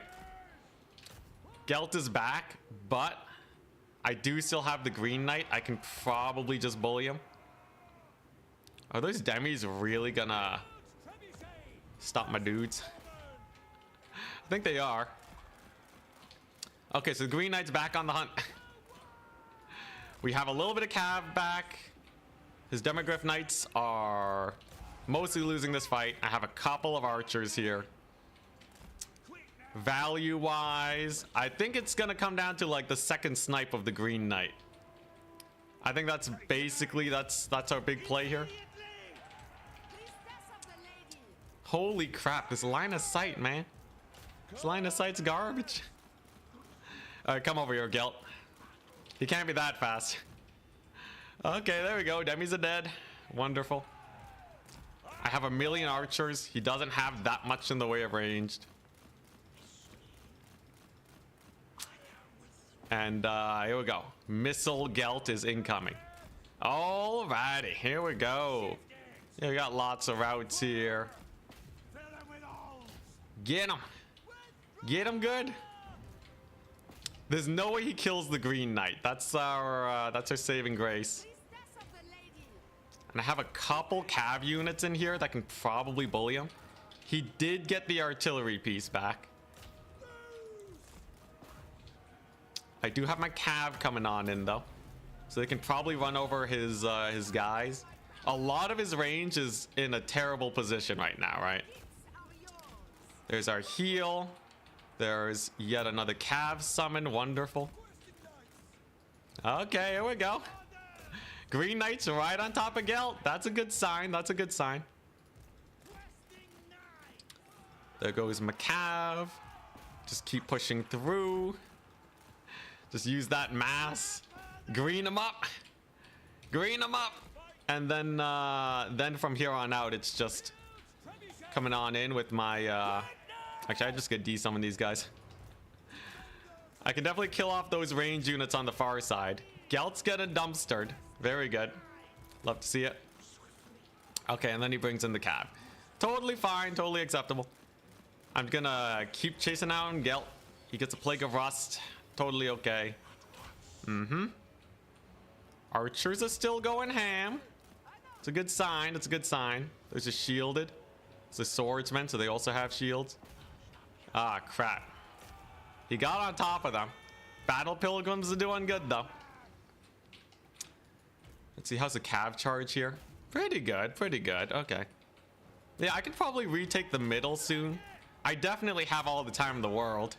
Gelt is back, but I do still have the Green Knight. I can probably just bully him. Are those demis really gonna stop my dudes? I think they are. Okay, so the Green Knight's back on the hunt. We have a little bit of cav back. His Demogryph Knights are mostly losing this fight. I have a couple of archers here. Value wise, I think it's gonna come down to like the second snipe of the Green Knight. I think that's basically that's our big play here. Holy crap, this line of sight, man. This line of sight's garbage. Alright, come over here, Gelt. He can't be that fast. Okay, there we go. Demis are dead. Wonderful. I have 1,000,000 archers. He doesn't have that much in the way of ranged. And here we go. Missile Gelt is incoming. Alrighty, here we go. Yeah, we got lots of routes here. Get him. Get him good. There's no way he kills the Green Knight. That's our saving grace. And I have a couple cav units in here that can probably bully him. He did get the artillery piece back. I do have my cav coming on in though, so they can probably run over his guys. A lot of his range is in a terrible position right now, right? There's our heal. There's yet another cav summon. Wonderful. Okay, here we go. Green Knight's right on top of Gelt. That's a good sign. That's a good sign. There goes my cav. Just keep pushing through. Just use that mass. Green him up. Green him up. And then from here on out, it's just coming on in with my actually, I just get de-summon these guys. I can definitely kill off those range units on the far side. Gelt's getting dumpstered. Very good. Love to see it. Okay, and then he brings in the cav. Totally fine. Totally acceptable. I'm gonna keep chasing down Gelt. He gets a Plague of Rust. Totally okay. Archers are still going ham. It's a good sign. It's a good sign. There's a shielded. It's a swordsman, so they also have shields. Ah, crap. He got on top of them. Battle Pilgrims are doing good, though. Let's see, how's the cav charge here? Pretty good, pretty good. Okay. Yeah, I could probably retake the middle soon. I definitely have all the time in the world.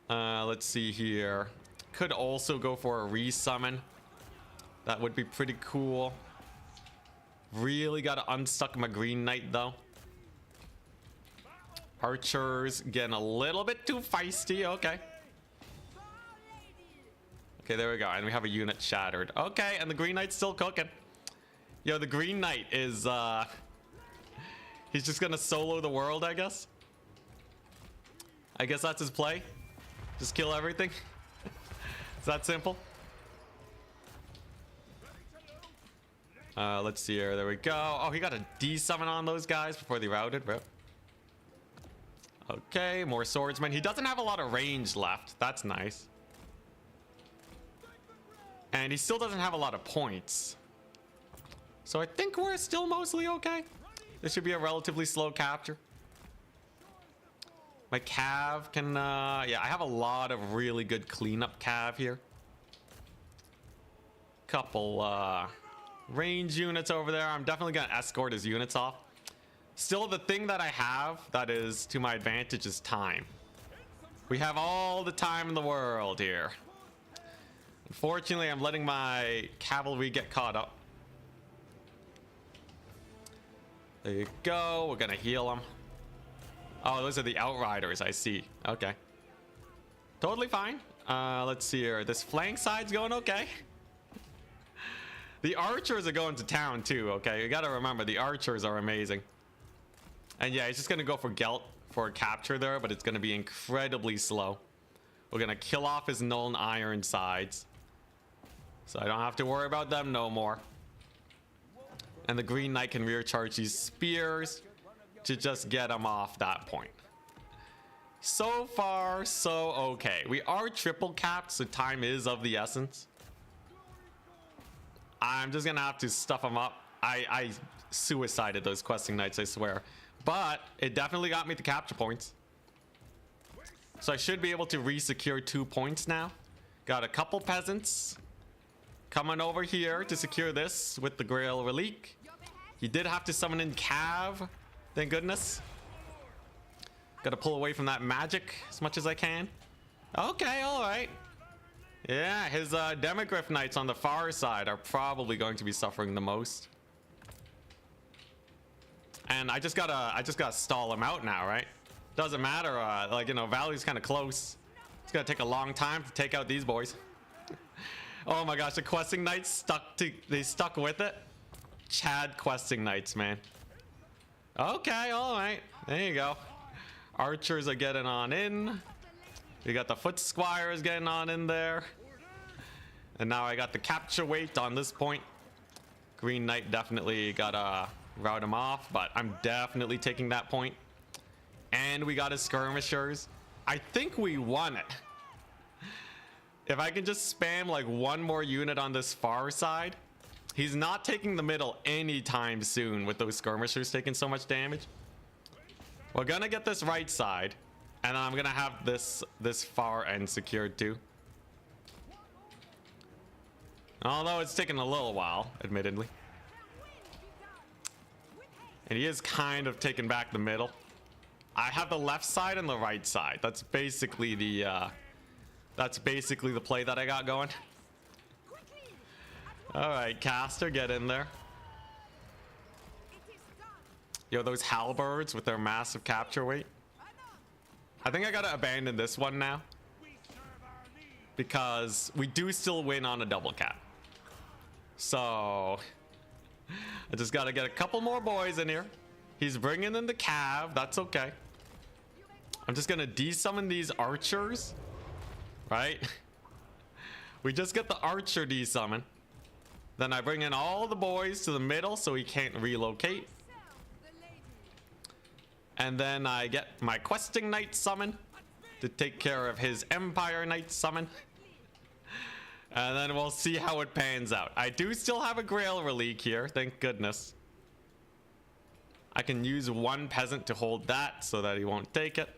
Let's see here. Could also go for a resummon. That would be pretty cool. Really gotta unstuck my Green Knight, though. Archers getting a little bit too feisty. Okay. Okay, there we go. And we have a unit shattered. Okay, and the Green Knight's still cooking. Yo, the Green Knight is, he's just gonna solo the world, I guess. I guess that's his play. Just kill everything. It's that simple. Let's see here. There we go. Oh, he got a D-summon on those guys before they routed, bro. Okay, more swordsmen. He doesn't have a lot of range left. That's nice. And he still doesn't have a lot of points. So I think we're still mostly okay. This should be a relatively slow capture. My cav can, yeah, I have a lot of really good cleanup cav here. Couple, range units over there. I'm definitely gonna escort his units off. Still, the thing that I have that is to my advantage is time. We have all the time in the world here. Unfortunately, I'm letting my cavalry get caught up. There you go. We're gonna heal them. Oh, those are the outriders, I see. Okay. Totally fine. Let's see here. This flank side's going okay. The archers are going to town too, okay? You gotta remember, the archers are amazing. And yeah, he's just gonna go for Gelt for a capture there, but it's gonna be incredibly slow. We're gonna kill off his Null Iron sides. So I don't have to worry about them no more. And the Green Knight can rear charge these spears to just get him off that point. So far, so okay. We are triple capped, so time is of the essence. I'm just gonna have to stuff him up. I suicided those questing knights, I swear. But it definitely got me to capture points. So I should be able to re-secure 2 points now. Got a couple peasants coming over here to secure this with the Grail Relique. He did have to summon in Cav. Thank goodness. Gotta pull away from that magic as much as I can. Okay, alright. Yeah, his Demigryph Knights on the far side are probably going to be suffering the most. And I just gotta stall him out now, right? Doesn't matter, like, you know, Valley's kind of close. It's gonna take a long time to take out these boys. Oh my gosh, the questing knights they stuck with it. Chad questing knights, man. Okay, all right, there you go. Archers are getting on in. We got the foot squires getting on in there. And now I got the capture weight on this point. Green Knight definitely gotta route him off, but I'm definitely taking that point. And we got his skirmishers. I think we won it. If I can just spam like one more unit on this far side, he's not taking the middle anytime soon with those skirmishers taking so much damage. We're gonna get this right side, and I'm gonna have this far end secured too. Although it's taking a little while, admittedly. And he is kind of taking back the middle. I have the left side and the right side. That's basically the play that I got going. All right, caster, get in there. Yo, those halberds with their massive capture weight. I think I gotta abandon this one now, because we do still win on a double cap. So I just gotta get a couple more boys in here. He's bringing in the cav. That's okay. I'm just gonna desummon these archers, right? We just get the archer desummon. Then I bring in all the boys to the middle so he can't relocate. And then I get my questing knight summon to take care of his empire knight summon. And then we'll see how it pans out. I do still have a Grail Relique here, thank goodness. I can use one peasant to hold that so that he won't take it.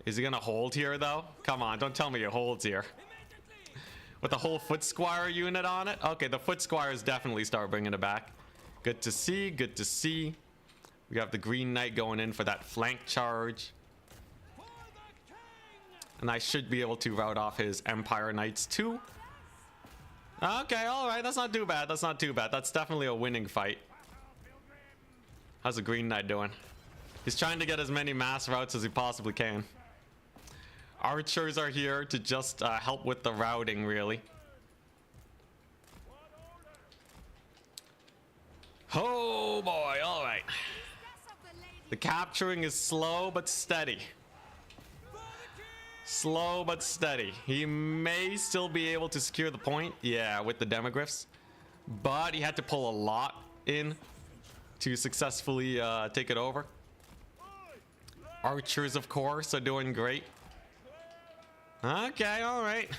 Is he gonna hold here though? Come on, don't tell me he holds here. With the whole foot squire unit on it? Okay, the foot squires definitely start bringing it back. Good to see, good to see. We have the Green Knight going in for that flank charge. And I should be able to rout off his Empire Knights too. Okay, alright, that's not too bad, that's not too bad. That's definitely a winning fight. How's the Green Knight doing? He's trying to get as many mass routes as he possibly can. Archers are here to just help with the routing, really. Oh boy, alright. The capturing is slow but steady. Slow but steady. He may still be able to secure the point. Yeah, with the demogryphs. But he had to pull a lot in to successfully take it over. Archers, of course, are doing great. Okay, alright.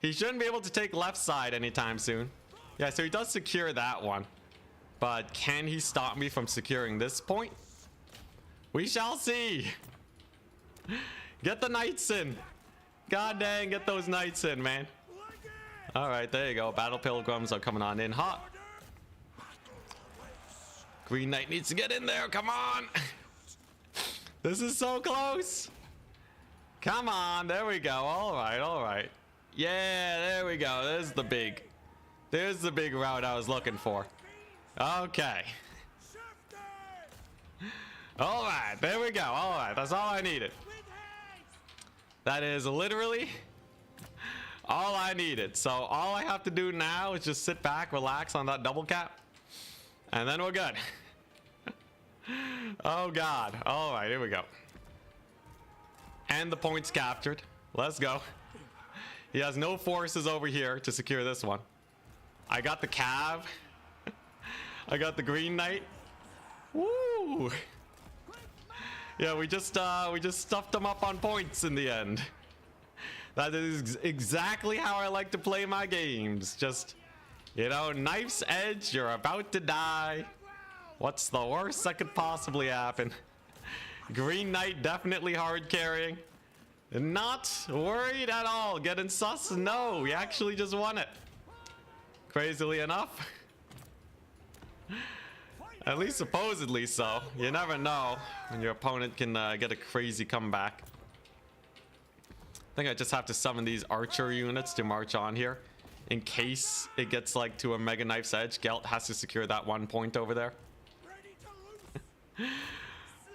He shouldn't be able to take left side anytime soon. Yeah, so he does secure that one. But can he stop me from securing this point? We shall see. Get the knights in. God dang, get those knights in, man. Alright, there you go. Battle pilgrims are coming on in hot. Green Knight needs to get in there. Come on. This is so close. Come on. There we go. Alright, alright. Yeah, there we go. There's the big route I was looking for. Okay. Alright, there we go. Alright, that's all I needed. That is literally all I needed. So all I have to do now is just sit back, relax on that double cap, and then we're good. Oh god. Alright, here we go. And the point's captured. Let's go. He has no forces over here to secure this one. I got the Cav. I got the Green Knight. Woo! Yeah, we just stuffed them up on points in the end. That is exactly how I like to play my games. Just, you know, knife's edge, you're about to die. What's the worst that could possibly happen? Green Knight definitely hard carrying. Not worried at all. Getting sus? No, we actually just won it. Crazily enough. At least supposedly so. You never know when your opponent can get a crazy comeback. I think I just have to summon these archer units to march on here. In case it gets like to a Mega Knife's Edge, Gelt has to secure that 1 point over there.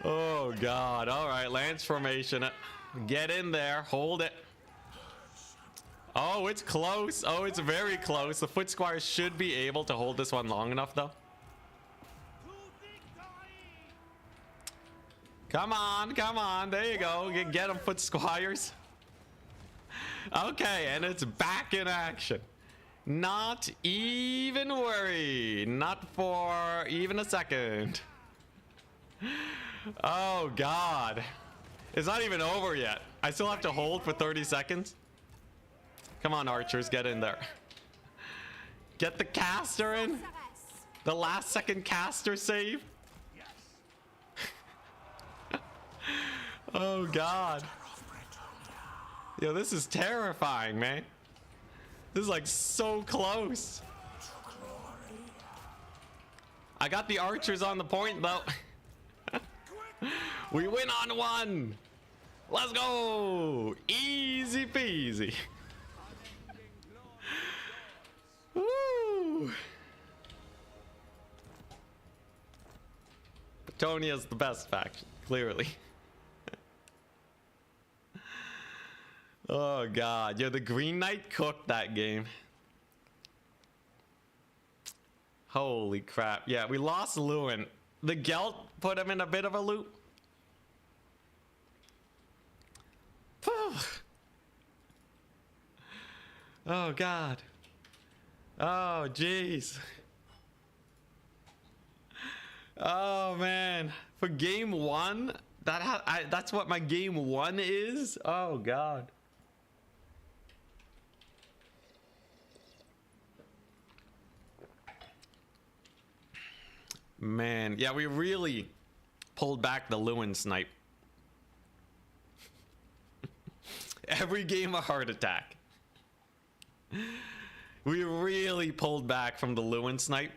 Oh god. Alright, Lance formation. Get in there. Hold it. Oh, it's close. Oh, it's very close. The foot squires should be able to hold this one long enough though. Come on, come on. There you go. Get them, foot squires. Okay, and it's back in action. Not even worried. Not for even a second. Oh, God. It's not even over yet. I still have to hold for 30 seconds. Come on, archers. Get in there. Get the caster in. The last second caster save. Oh god. Yo, this is terrifying, man. This is like so close. I got the archers on the point though. We win on one. Let's go. Easy peasy. Woo. Bretonia's the best faction, clearly. Oh god, yo, the Green Knight cooked that game. Holy crap. Yeah, we lost Lewin. The Gelt put him in a bit of a loop. Oh god. Oh jeez. Oh man. For game one, that's what my game one is? Oh god. Man, yeah, we really pulled back the Lewin snipe. Every game a heart attack. We really pulled back from the Lewin snipe.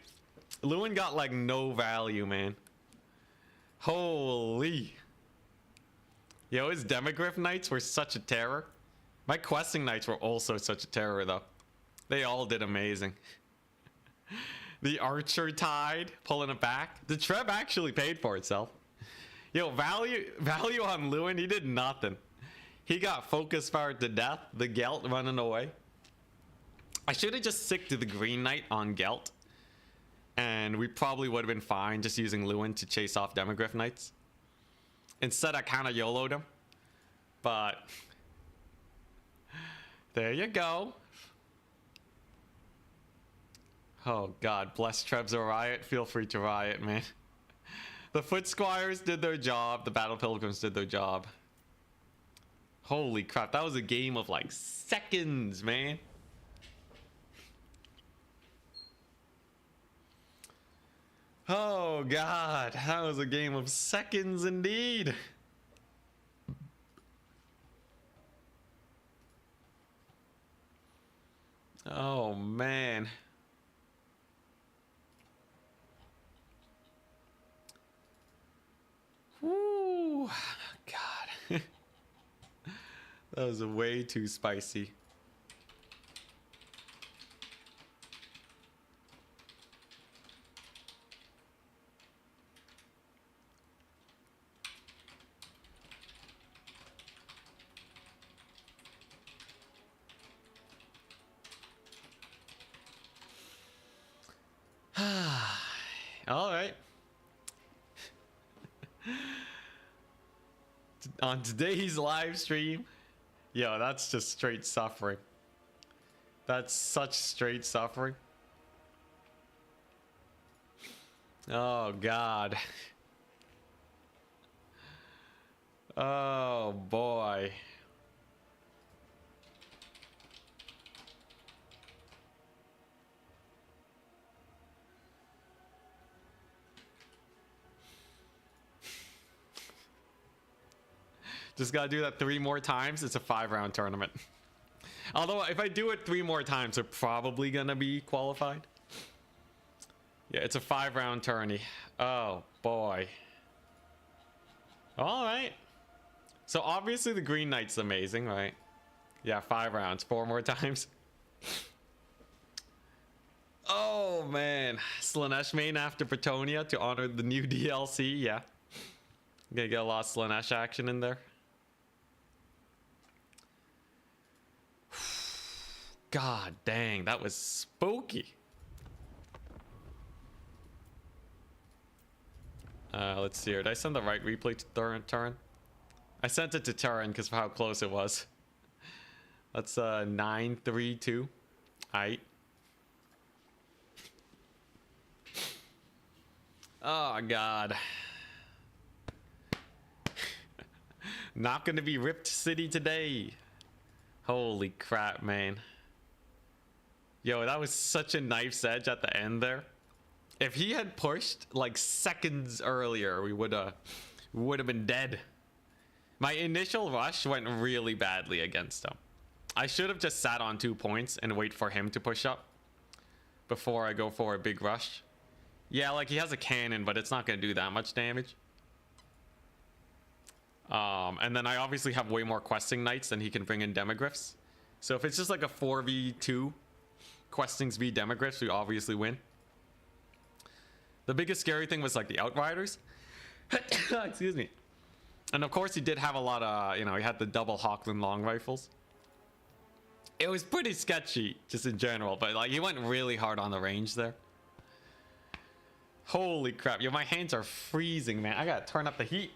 Lewin got like no value, man. Holy. Yo, his Demogryph Knights were such a terror. My Questing Knights were also such a terror, though. They all did amazing. The Archer Tide, pulling it back. The Treb actually paid for itself. Yo, value on Lewin, he did nothing. He got focus fired to death. The Gelt running away. I should have just stick to the Green Knight on Gelt. And we probably would have been fine just using Lewin to chase off Demogryph Knights. Instead, I kind of YOLO'd him. But there you go. Oh God, bless Trebs or riot. Feel free to riot, man. The Foot Squires did their job. The Battle Pilgrims did their job. Holy crap, that was a game of like seconds, man. Oh God, that was a game of seconds indeed. Oh man. Woo, God. That was way too spicy. All right. On today's live stream, yo, that's just straight suffering. That's such straight suffering. Oh God. Oh boy. Just gotta do that 3 more times. It's a 5-round tournament. Although if I do it 3 more times, they're probably gonna be qualified. Yeah, it's a 5-round tourney. Oh boy. All right. So obviously the Green Knight's amazing, right? Yeah, 5 rounds, 4 more times. Oh man, Slaanesh main after Bretonnia to honor the new DLC. Yeah, gonna get a lot of Slaanesh action in there. God dang, that was spooky. Let's see here. Did I send the right replay to Turin? I sent it to Turin because of how close it was. That's 9-3-2. Aight. Oh God. Not gonna be Ripped City today. Holy crap, man. Yo, that was such a knife's edge at the end there. If he had pushed like seconds earlier, we would have been dead. My initial rush went really badly against him. I should have just sat on 2 points and wait for him to push up before I go for a big rush. Yeah, like he has a cannon, but it's not going to do that much damage. And then I obviously have way more questing knights than he can bring in demogryphs. So if it's just like a 4v2 questings v demogryphs, we obviously win. The biggest scary thing was like the outriders. Excuse me. And of course he did have a lot of, you know, he had the double Hawkland long rifles. It was pretty sketchy just in general, but like he went really hard on the range there. Holy crap. Yo, my hands are freezing, man. I gotta turn up the heat.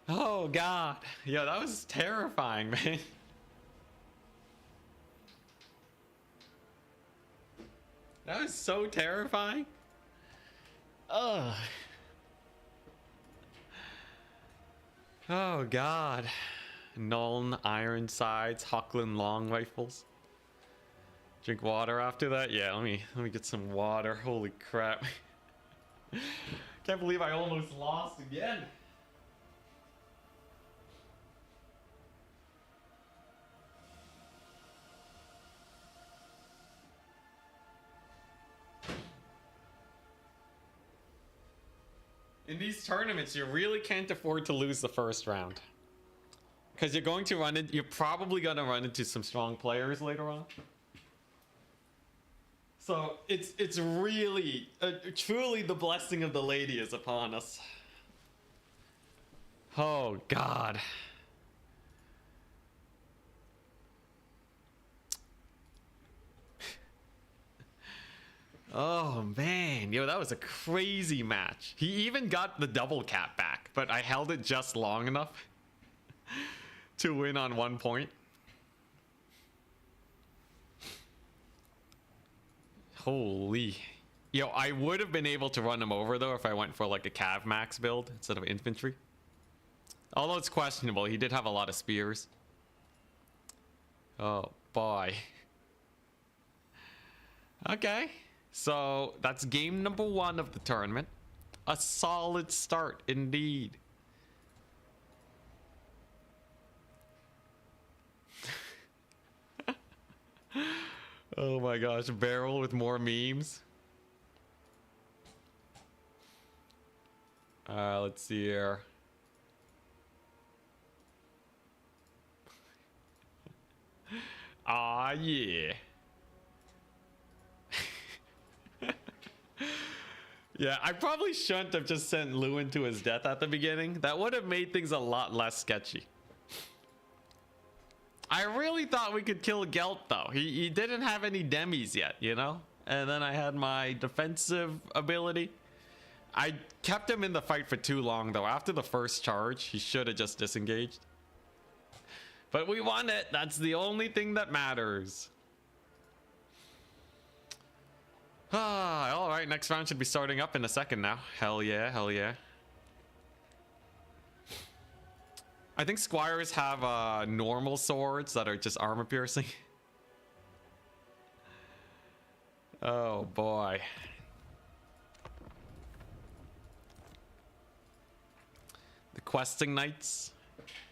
Oh God. Yo, that was terrifying, man. That was so terrifying. Ugh. Oh God. Nuln, Ironsides, Hawkland long rifles. Drink water after that? Yeah, let me get some water. Holy crap. Can't believe I almost lost again. In these tournaments, you really can't afford to lose the first round. Because you're probably going to run into some strong players later on. So it's really, truly the blessing of the lady is upon us. Oh, God. Oh, man. Yo, that was a crazy match. He even got the double cap back, but I held it just long enough to win on 1 point. Holy. Yo, I would have been able to run him over, though, if I went for, like, a Cav Max build instead of infantry. Although it's questionable. He did have a lot of spears. Oh, boy. Okay. So, that's game number 1 of the tournament. A solid start, indeed. Oh my gosh, barrel with more memes. Let's see here. Ah, yeah. Yeah, I probably shouldn't have just sent Lewin to his death at the beginning. That would have made things a lot less sketchy. I really thought we could kill Gelt, though. He didn't have any demis yet, you know? And then I had my defensive ability. I kept him in the fight for too long, though. After the first charge, he should have just disengaged. But we won it. That's the only thing that matters. Ah, all right. Next round should be starting up in a second now. Hell yeah, hell yeah. I think squires have normal swords that are just armor piercing. Oh boy. The questing knights.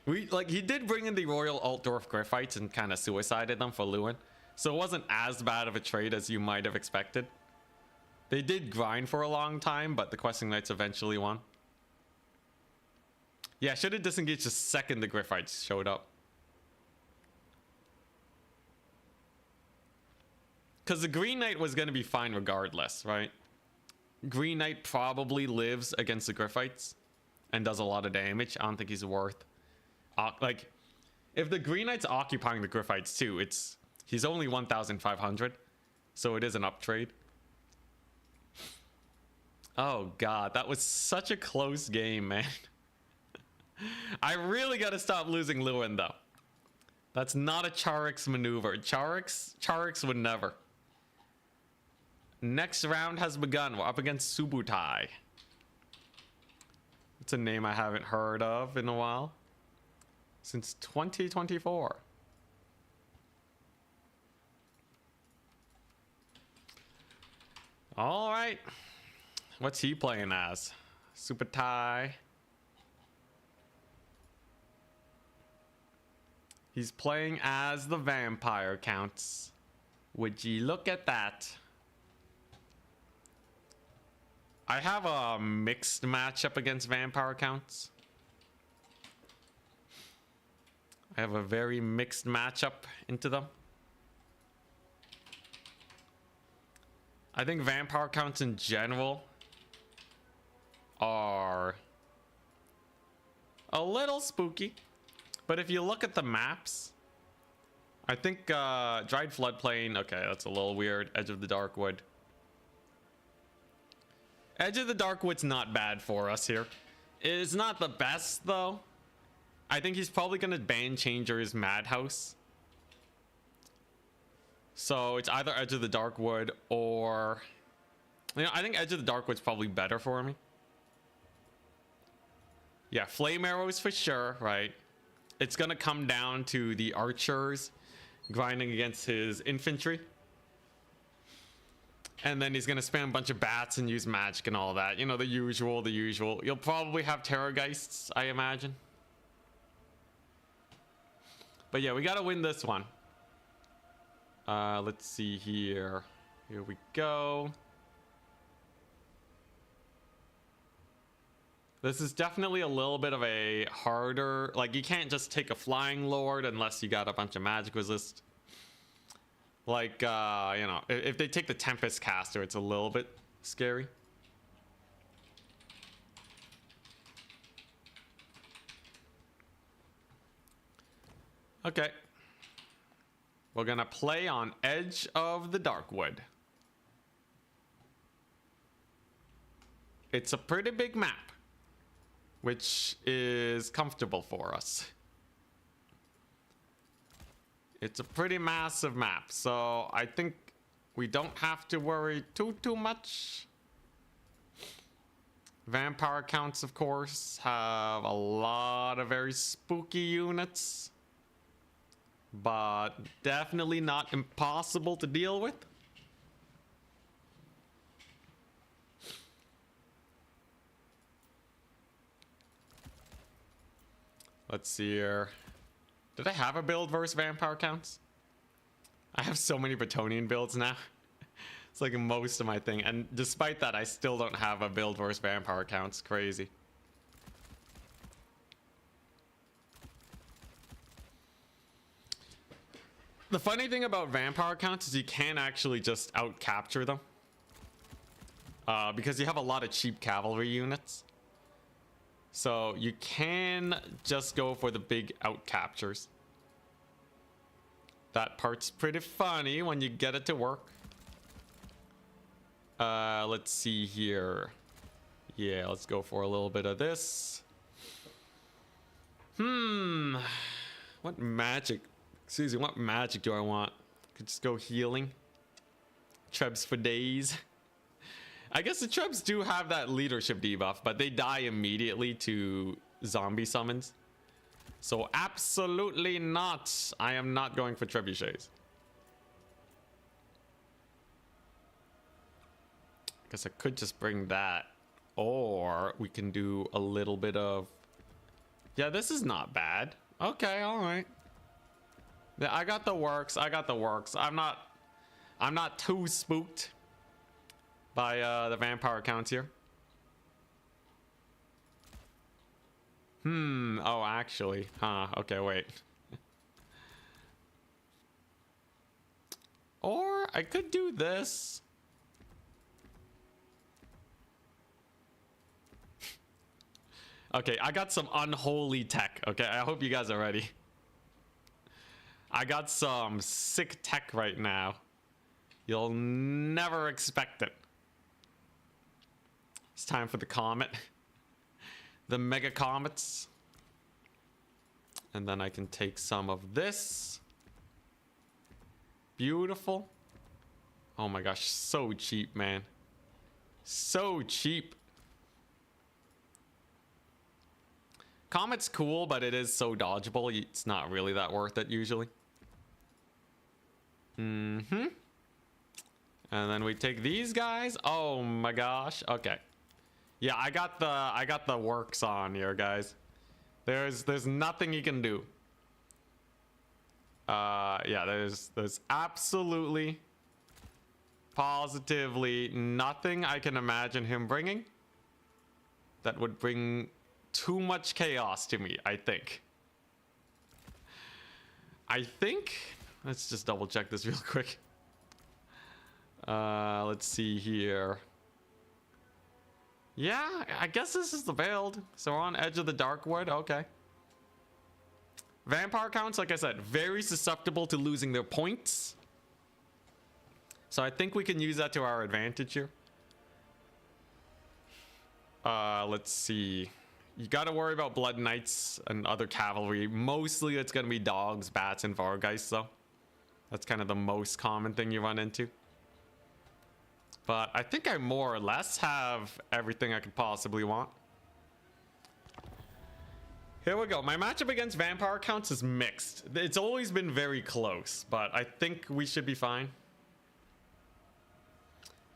He did bring in the Royal Altdorf Griffites and kind of suicided them for Lewin. So it wasn't as bad of a trade as you might have expected. They did grind for a long time, but the questing knights eventually won. Yeah, should have disengaged the second the Griffites showed up. Because the Green Knight was going to be fine regardless, right? Green Knight probably lives against the Griffites and does a lot of damage. I don't think he's worth... like, if the Green Knight's occupying the Griffites too, he's only 1,500. So it is an up trade. Oh, God. That was such a close game, man. I really got to stop losing Lewin, though. That's not a Charix maneuver. Charix would never. Next round has begun. We're up against Subutai. It's a name I haven't heard of in a while. Since 2024. All right. What's he playing as? Subutai. He's playing as the vampire counts. Would you look at that? I have a mixed matchup against vampire counts. I have a very mixed matchup into them. I think vampire counts in general are a little spooky. But if you look at the maps, I think Dried Floodplain, okay, that's a little weird. Edge of the Darkwood. Edge of the Darkwood's not bad for us here. It's not the best, though. I think he's probably going to ban Changer's Madhouse. So it's either Edge of the Darkwood or... You know, I think Edge of the Darkwood's probably better for me. Yeah, Flame Arrows for sure, right? It's going to come down to the archers grinding against his infantry. And then he's gonna spam a bunch of bats and use magic and all that. You know, the usual, the usual. You'll probably have Terrorgeists, I imagine. But yeah, we gotta win this one. Let's see here. Here we go. This is definitely a little bit of a harder... Like, you can't just take a Flying Lord unless you got a bunch of magic resist. Like, you know, if they take the Tempest Caster, it's a little bit scary. Okay. We're gonna play on Edge of the Darkwood. It's a pretty big map, which is comfortable for us. It's a pretty massive map, so I think we don't have to worry too much. Vampire counts, of course, have a lot of very spooky units, but definitely not impossible to deal with. Let's see here. Did I have a build versus vampire counts? I have so many Bretonnian builds now. It's like most of my thing. And despite that, I still don't have a build versus vampire counts. Crazy. The funny thing about vampire counts is you can't actually just out-capture them. Because you have a lot of cheap cavalry units. So you can just go for the big out captures. That part's pretty funny when you get it to work. Let's see here. Yeah, let's go for a little bit of this. What magic? Excuse me, what magic do I want? Could just go healing. Trebs for days. I guess the Trebs do have that leadership debuff, but they die immediately to zombie summons. So absolutely not. I am not going for trebuchets. Guess I could just bring that. Or we can do a little bit of... Yeah, this is not bad. Okay, alright. Yeah, I got the works. I got the works. I'm not too spooked by the vampire counts here. Oh, actually. Huh. Okay, wait. Or I could do this. Okay, I got some unholy tech. Okay, I hope you guys are ready. I got some sick tech right now. You'll never expect it. It's time for the comet. The mega comets. And then I can take some of this. Beautiful. Oh my gosh, so cheap, man. So cheap. Comet's cool, but it is so dodgeable. It's not really that worth it usually. And then we take these guys. Oh my gosh. Okay. Yeah, I got the works on here, guys. There's nothing you can do. Yeah, there's absolutely, positively nothing I can imagine him bringing that would bring too much chaos to me, I think. Let's just double check this real quick. Let's see here. Yeah, I guess this is the build. So we're on Edge of the Darkwood. Okay. Vampire counts, like I said, very susceptible to losing their points. So I think we can use that to our advantage here. Let's see. You gotta worry about Blood Knights and other cavalry. Mostly it's gonna be dogs, bats, and Vargeists, though. That's kind of the most common thing you run into. But I think I more or less have everything I could possibly want. Here we go. My matchup against vampire counts is mixed. It's always been very close, but I think we should be fine.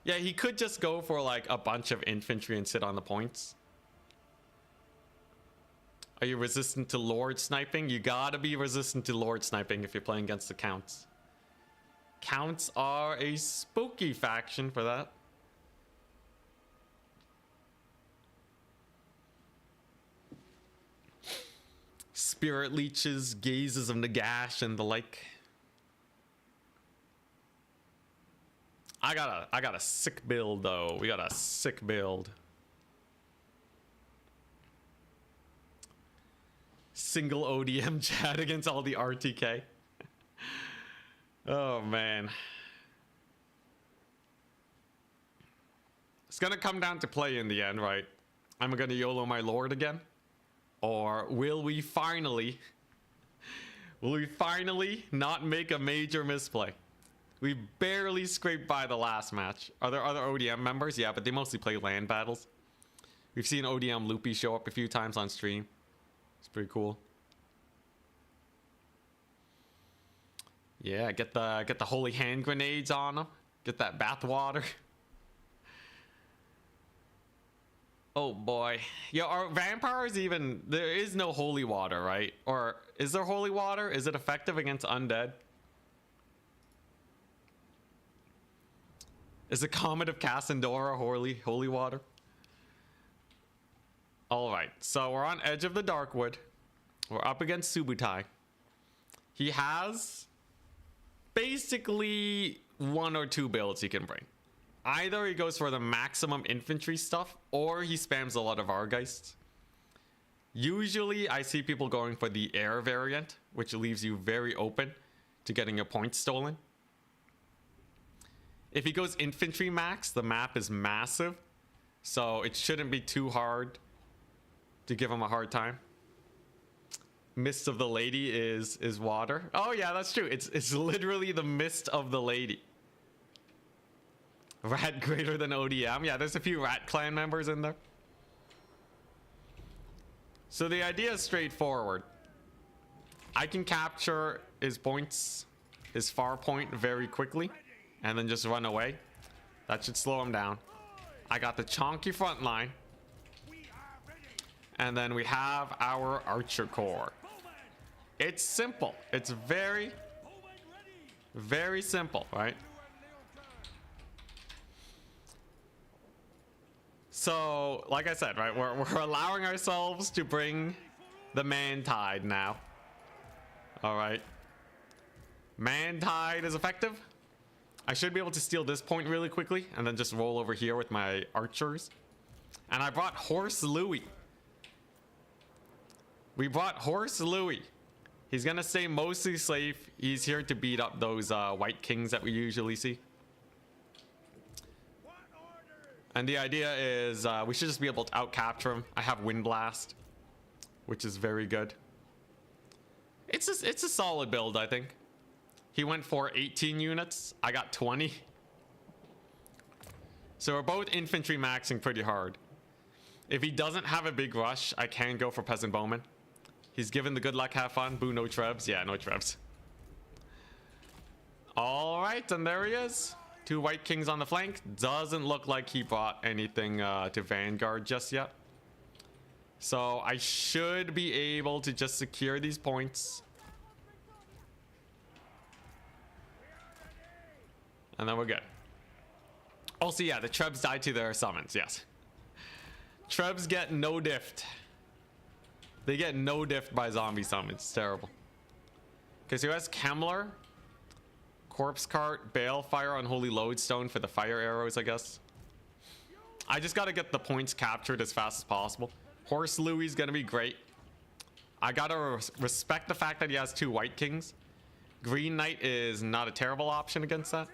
Yeah, he could just go for like a bunch of infantry and sit on the points. Are you resistant to Lord sniping? You gotta be resistant to Lord sniping if you're playing against the Counts. Counts are a spooky faction for that. Spirit leeches, gazes of Nagash, and the like. I got a sick build though. We got a sick build. Single ODM chat against all the RTK. Oh man. It's gonna come down to play in the end, right? I'm gonna YOLO my lord again. Or will we finally not make a major misplay? We barely scraped by the last match. Are there other ODM members? Yeah, but they mostly play land battles. We've seen ODM Loopy show up a few times on stream. It's pretty cool. Yeah, get the holy hand grenades on them. Get that bath water. Oh boy. Yo, are vampires even... There is no holy water, right? Or is there holy water? Is it effective against undead? Is the Comet of Cassandora holy water? Alright, so we're on Edge of the Darkwood. We're up against Subutai. He has basically one or two builds he can bring. Either he goes for the maximum infantry stuff, or he spams a lot of Argeists. Usually, I see people going for the air variant, which leaves you very open to getting your points stolen. If he goes infantry max, the map is massive, so it shouldn't be too hard to give him a hard time. Mist of the Lady is water. Oh yeah, that's true. It's literally the Mist of the Lady. Rat greater than ODM. Yeah, there's a few Rat Clan members in there. So the idea is straightforward. I can capture his points, his far point very quickly, and then just run away. That should slow him down. I got the chonky front line. And then we have our Archer Corps. It's simple. It's very, very simple, right? So, like I said, right, we're allowing ourselves to bring the Man-Tide now. All right. Man-Tide is effective. I should be able to steal this point really quickly and then just roll over here with my archers. And I brought Horse Louis. We brought Horse Louis. He's gonna stay mostly safe. He's here to beat up those White Kings that we usually see. And the idea is we should just be able to out-capture him. I have Wind Blast, which is very good. It's a solid build, I think. He went for 18 units. I got 20. So we're both infantry maxing pretty hard. If he doesn't have a big rush, I can go for Peasant Bowman. He's given the good luck, have fun. Boo, no trebs. Yeah, no trebs. All right, and there he is. 2 White Kings on the flank. Doesn't look like he brought anything to Vanguard just yet. So I should be able to just secure these points. And then we're good. Also, yeah, the Trebs died to their summons, yes. Trebs get no diffed. They get no diffed by zombie summons. It's terrible. Okay, so who has Kemler? Corpse Cart, Balefire, Unholy Lodestone for the fire arrows, I guess. I just gotta get the points captured as fast as possible. Horse Louis is gonna be great. I gotta respect the fact that he has 2 White Kings. Green Knight is not a terrible option against that.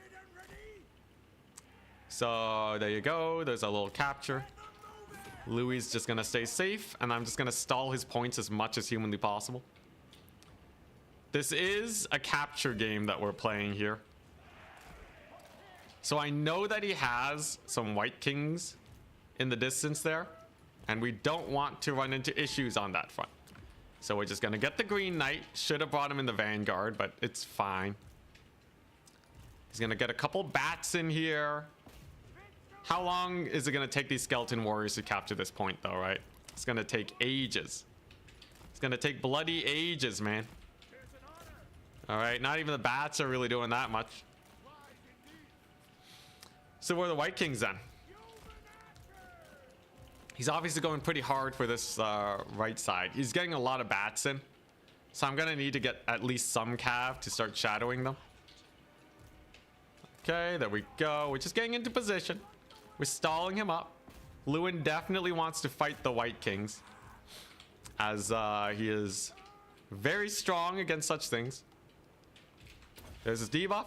So there you go. There's a little capture. Louis is just gonna stay safe, and I'm just gonna stall his points as much as humanly possible. This is a capture game that we're playing here. So I know that he has some White Kings in the distance there, and we don't want to run into issues on that front. So we're just gonna get the Green Knight. Should have brought him in the Vanguard, but it's fine. He's gonna get a couple bats in here. How long is it going to take these skeleton warriors to capture this point, though, right? It's going to take ages. It's going to take bloody ages, man. All right, not even the bats are really doing that much. So where are the White Kings then? He's obviously going pretty hard for this right side. He's getting a lot of bats in. So I'm going to need to get at least some cav to start shadowing them. Okay, there we go. We're just getting into position. We're stalling him up. Lewin definitely wants to fight the White Kings, as he is very strong against such things. There's his debuff.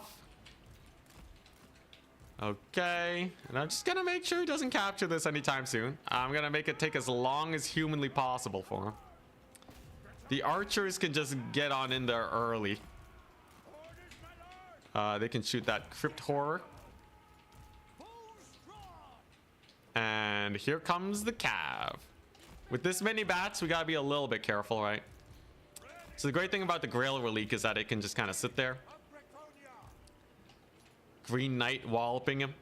Okay, and I'm just gonna make sure he doesn't capture this anytime soon. I'm gonna make it take as long as humanly possible for him. The archers can just get on in there early. They can shoot that crypt horror. And here comes the cav. With this many bats, we gotta be a little bit careful, right? So the great thing about the Grail Relic is that it can just kind of sit there. Green Knight walloping him.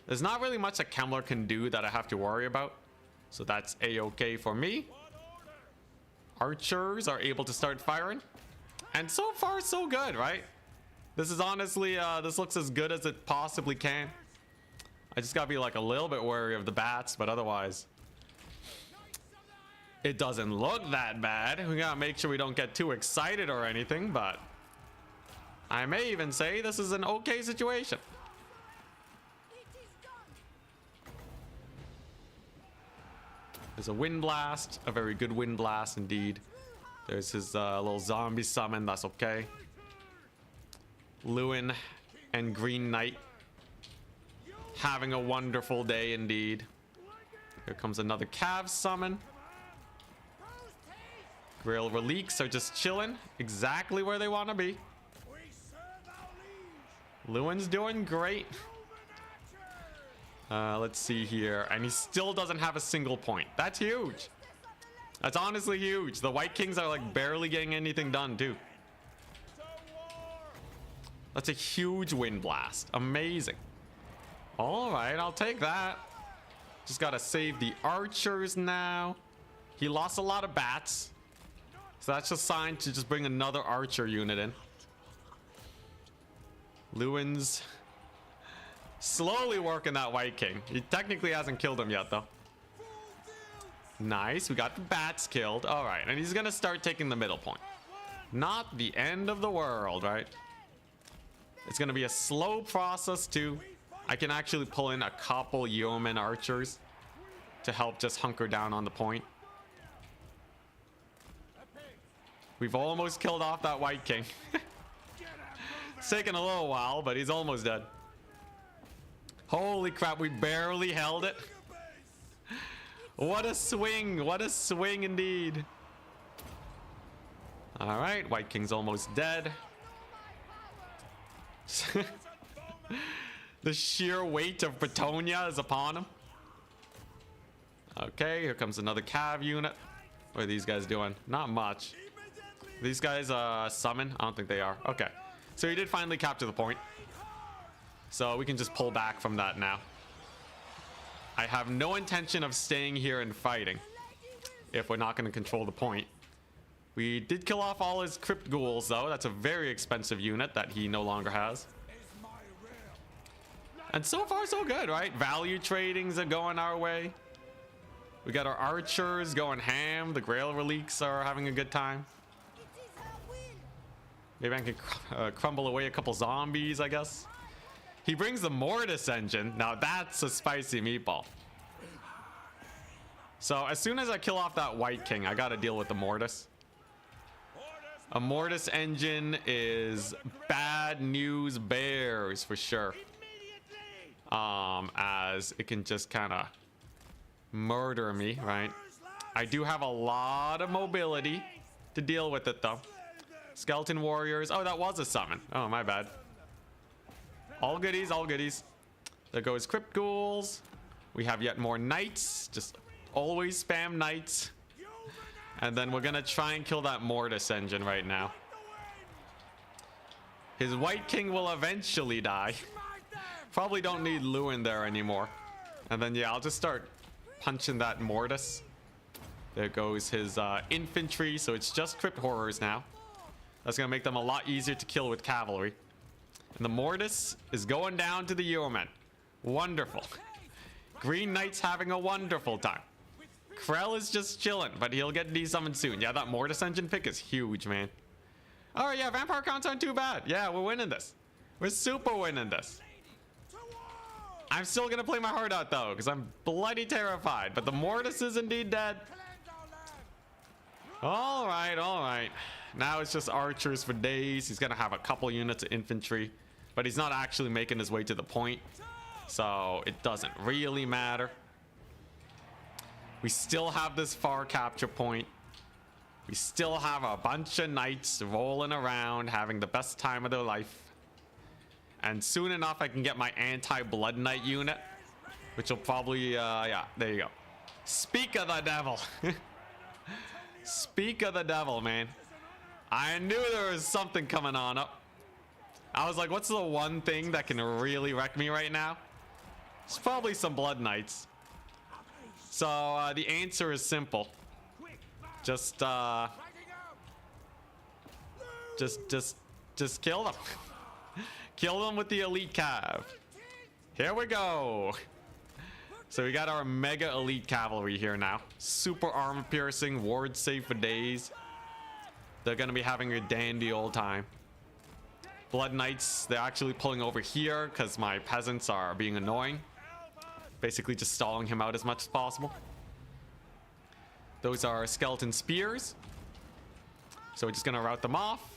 There's not really much that Kemmler can do that I have to worry about. So that's a-okay for me. Archers are able to start firing. And so far, so good, right? This is honestly, this looks as good as it possibly can. I just gotta be like a little bit wary of the bats, but otherwise, it doesn't look that bad. We gotta make sure we don't get too excited or anything, but I may even say this is an okay situation. There's a wind blast, a very good wind blast indeed. There's his little zombie summon, that's okay. Lewin and Green Knight having a wonderful day indeed. Here comes another cav summon. Grail Relics are just chilling exactly where they want to be. Lewin's doing great. Let's see here. And he still doesn't have a single point. That's huge. That's honestly huge. The White Kings are like barely getting anything done too. That's a huge wind blast. Amazing. All right, I'll take that. Just gotta save the archers now. He lost a lot of bats. So that's just a sign to just bring another archer unit in. Lewin's slowly working that White King. He technically hasn't killed him yet, though. Nice. We got the bats killed. All right. And he's going to start taking the middle point. Not the end of the world, right? It's going to be a slow process, too. I can actually pull in a couple yeoman archers to help just hunker down on the point. We've almost killed off that White King. It's taken a little while, but he's almost dead. Holy crap, we barely held it. What a swing. What a swing indeed. All right, White King's almost dead. The sheer weight of Bretonnia is upon him. Okay, here comes another cav unit. What are these guys doing? Not much. These guys summon? I don't think they are. Okay. So he did finally capture the point. So we can just pull back from that now. I have no intention of staying here and fighting if we're not going to control the point. We did kill off all his crypt ghouls, though. That's a very expensive unit that he no longer has. And so far, so good, right? Value tradings are going our way. We got our archers going ham. The Grail Relics are having a good time. Maybe I can crumble away a couple zombies, I guess. He brings the Mortis engine. Now that's a spicy meatball. So as soon as I kill off that White King, I got to deal with the Mortis. A Mortis engine is bad news bears for sure. As it can just kind of murder me, right? I do have a lot of mobility to deal with it though. Skeleton warriors. Oh, that was a summon. Oh, my bad. All goodies, all goodies. There goes crypt ghouls. We have yet more knights. Just always spam knights. And then we're gonna try and kill that Mortis engine right now. His White King will eventually die. Probably don't need Lewin there anymore. And then, yeah, I'll just start punching that mortis. There goes his infantry. So it's just crypt horrors now. That's going to make them a lot easier to kill with cavalry. And the mortis is going down to the yeomen. Wonderful. Green Knight's having a wonderful time. Krell is just chilling, but he'll get desummoned soon. Yeah, that mortis engine pick is huge, man. All right, yeah, vampire counts aren't too bad. Yeah, we're winning this. We're super winning this. I'm still going to play my heart out, though, because I'm bloody terrified. But the mortis is indeed dead. All right, all right. Now it's just archers for days. He's going to have a couple units of infantry, but he's not actually making his way to the point. So it doesn't really matter. We still have this far capture point. We still have a bunch of knights rolling around, having the best time of their life. And soon enough, I can get my anti-blood knight unit, which will probably, yeah, there you go. Speak of the devil. Speak of the devil, man. I knew there was something coming on up. I was like, what's the one thing that can really wreck me right now? It's probably some blood knights. So the answer is simple. Just kill them. Kill them with the elite cav. Here we go. So we got our mega elite cavalry here now. Super armor piercing, ward save for days. They're gonna be having a dandy old time. Blood Knights, they're actually pulling over here because my peasants are being annoying. Basically just stalling him out as much as possible. Those are skeleton spears. So we're just gonna rout them off.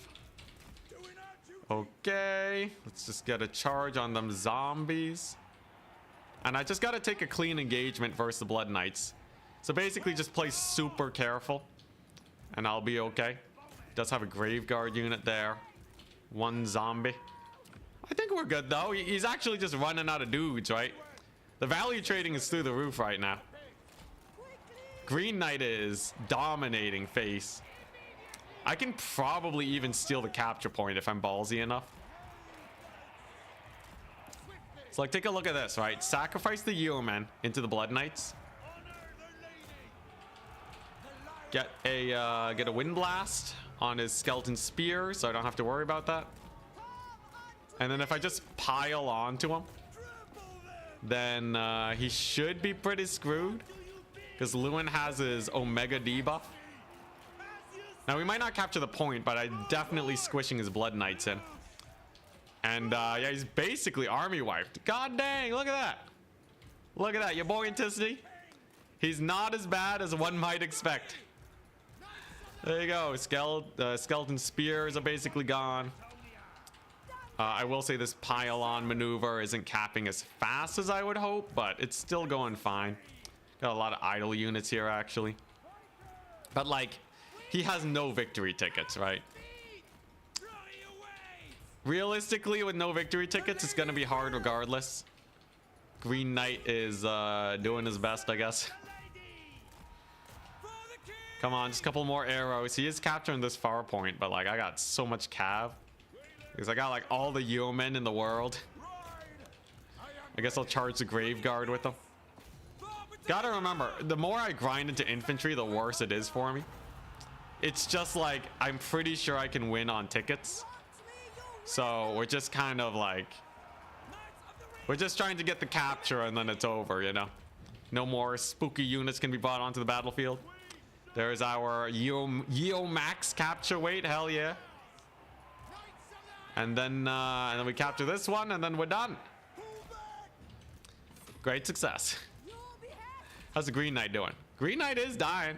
Okay, let's just get a charge on them zombies. And I just gotta take a clean engagement versus the Blood Knights. So basically just play super careful and I'll be okay. Does have a Graveguard unit there. One zombie. I think we're good though. He's actually just running out of dudes, right? The value trading is through the roof right now. Green Knight is dominating face. I can probably even steal the capture point if I'm ballsy enough. So like, take a look at this, right? Sacrifice the yeomen into the Blood Knights. Get a wind blast on his skeleton spear, so I don't have to worry about that. And then if I just pile onto him, then he should be pretty screwed because Lewin has his Omega debuff. Now we might not capture the point, but I'm definitely squishing his Blood Knights in. And yeah, he's basically army wiped. God dang, look at that. Look at that, your boy Anticity. He's not as bad as one might expect. There you go. Skeleton spears are basically gone. I will say this pile-on maneuver isn't capping as fast as I would hope, but it's still going fine. Got a lot of idle units here, actually. But, like, he has no victory tickets, right? Realistically, with no victory tickets, it's going to be hard regardless. Green Knight is doing his best, I guess. Come on, just a couple more arrows. He is capturing this far point, but like I got so much cav. Because I got like all the yeomen in the world. I guess I'll charge the Graveguard with them. Gotta remember, the more I grind into infantry, the worse it is for me. It's just like, I'm pretty sure I can win on tickets. So we're just kind of like, we're just trying to get the capture and then it's over, you know. No more spooky units can be brought onto the battlefield. There's our Yeo Max capture weight, hell yeah. And then we capture this one, and then we're done. Great success. How's the Green Knight doing? Green Knight is dying,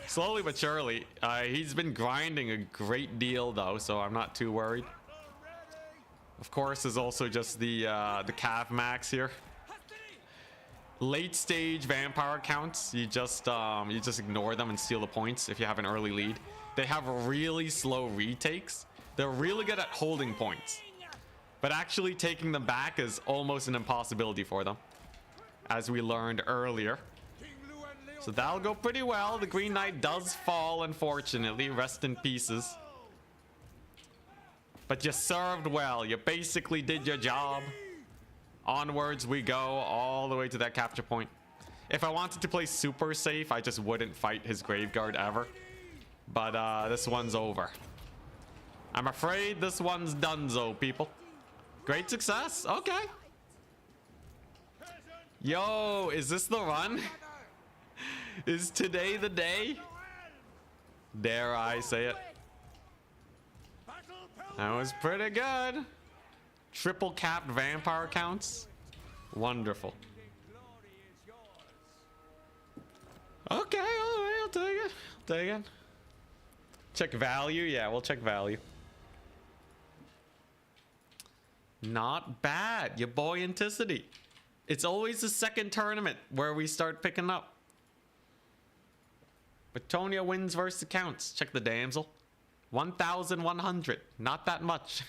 slowly but surely. He's been grinding a great deal though, so I'm not too worried. Of course, there's also just the Cav Max here. Late stage vampire counts, you just ignore them and steal the points if you have an early lead. They have really slow retakes. They're really good at holding points, but actually taking them back is almost an impossibility for them, as we learned earlier. So that'll go pretty well. The Green Knight does fall, unfortunately. Rest in pieces. But you served well. You basically did your job. Onwards we go all the way to that capture point. If I wanted to play super safe, I just wouldn't fight his Graveguard ever. But this one's over. I'm afraid this one's donezo, people. Great success. Okay. Yo, is this the run? Is today the day? Dare I say it? That was pretty good. Triple capped vampire counts. Wonderful. Okay, alright, I'll take it. I'll take it. Check value? Yeah, we'll check value. Not bad, your boy Anticity. It's always the second tournament where we start picking up. Bretonnia wins versus accounts. Check the damsel. 1,100. Not that much.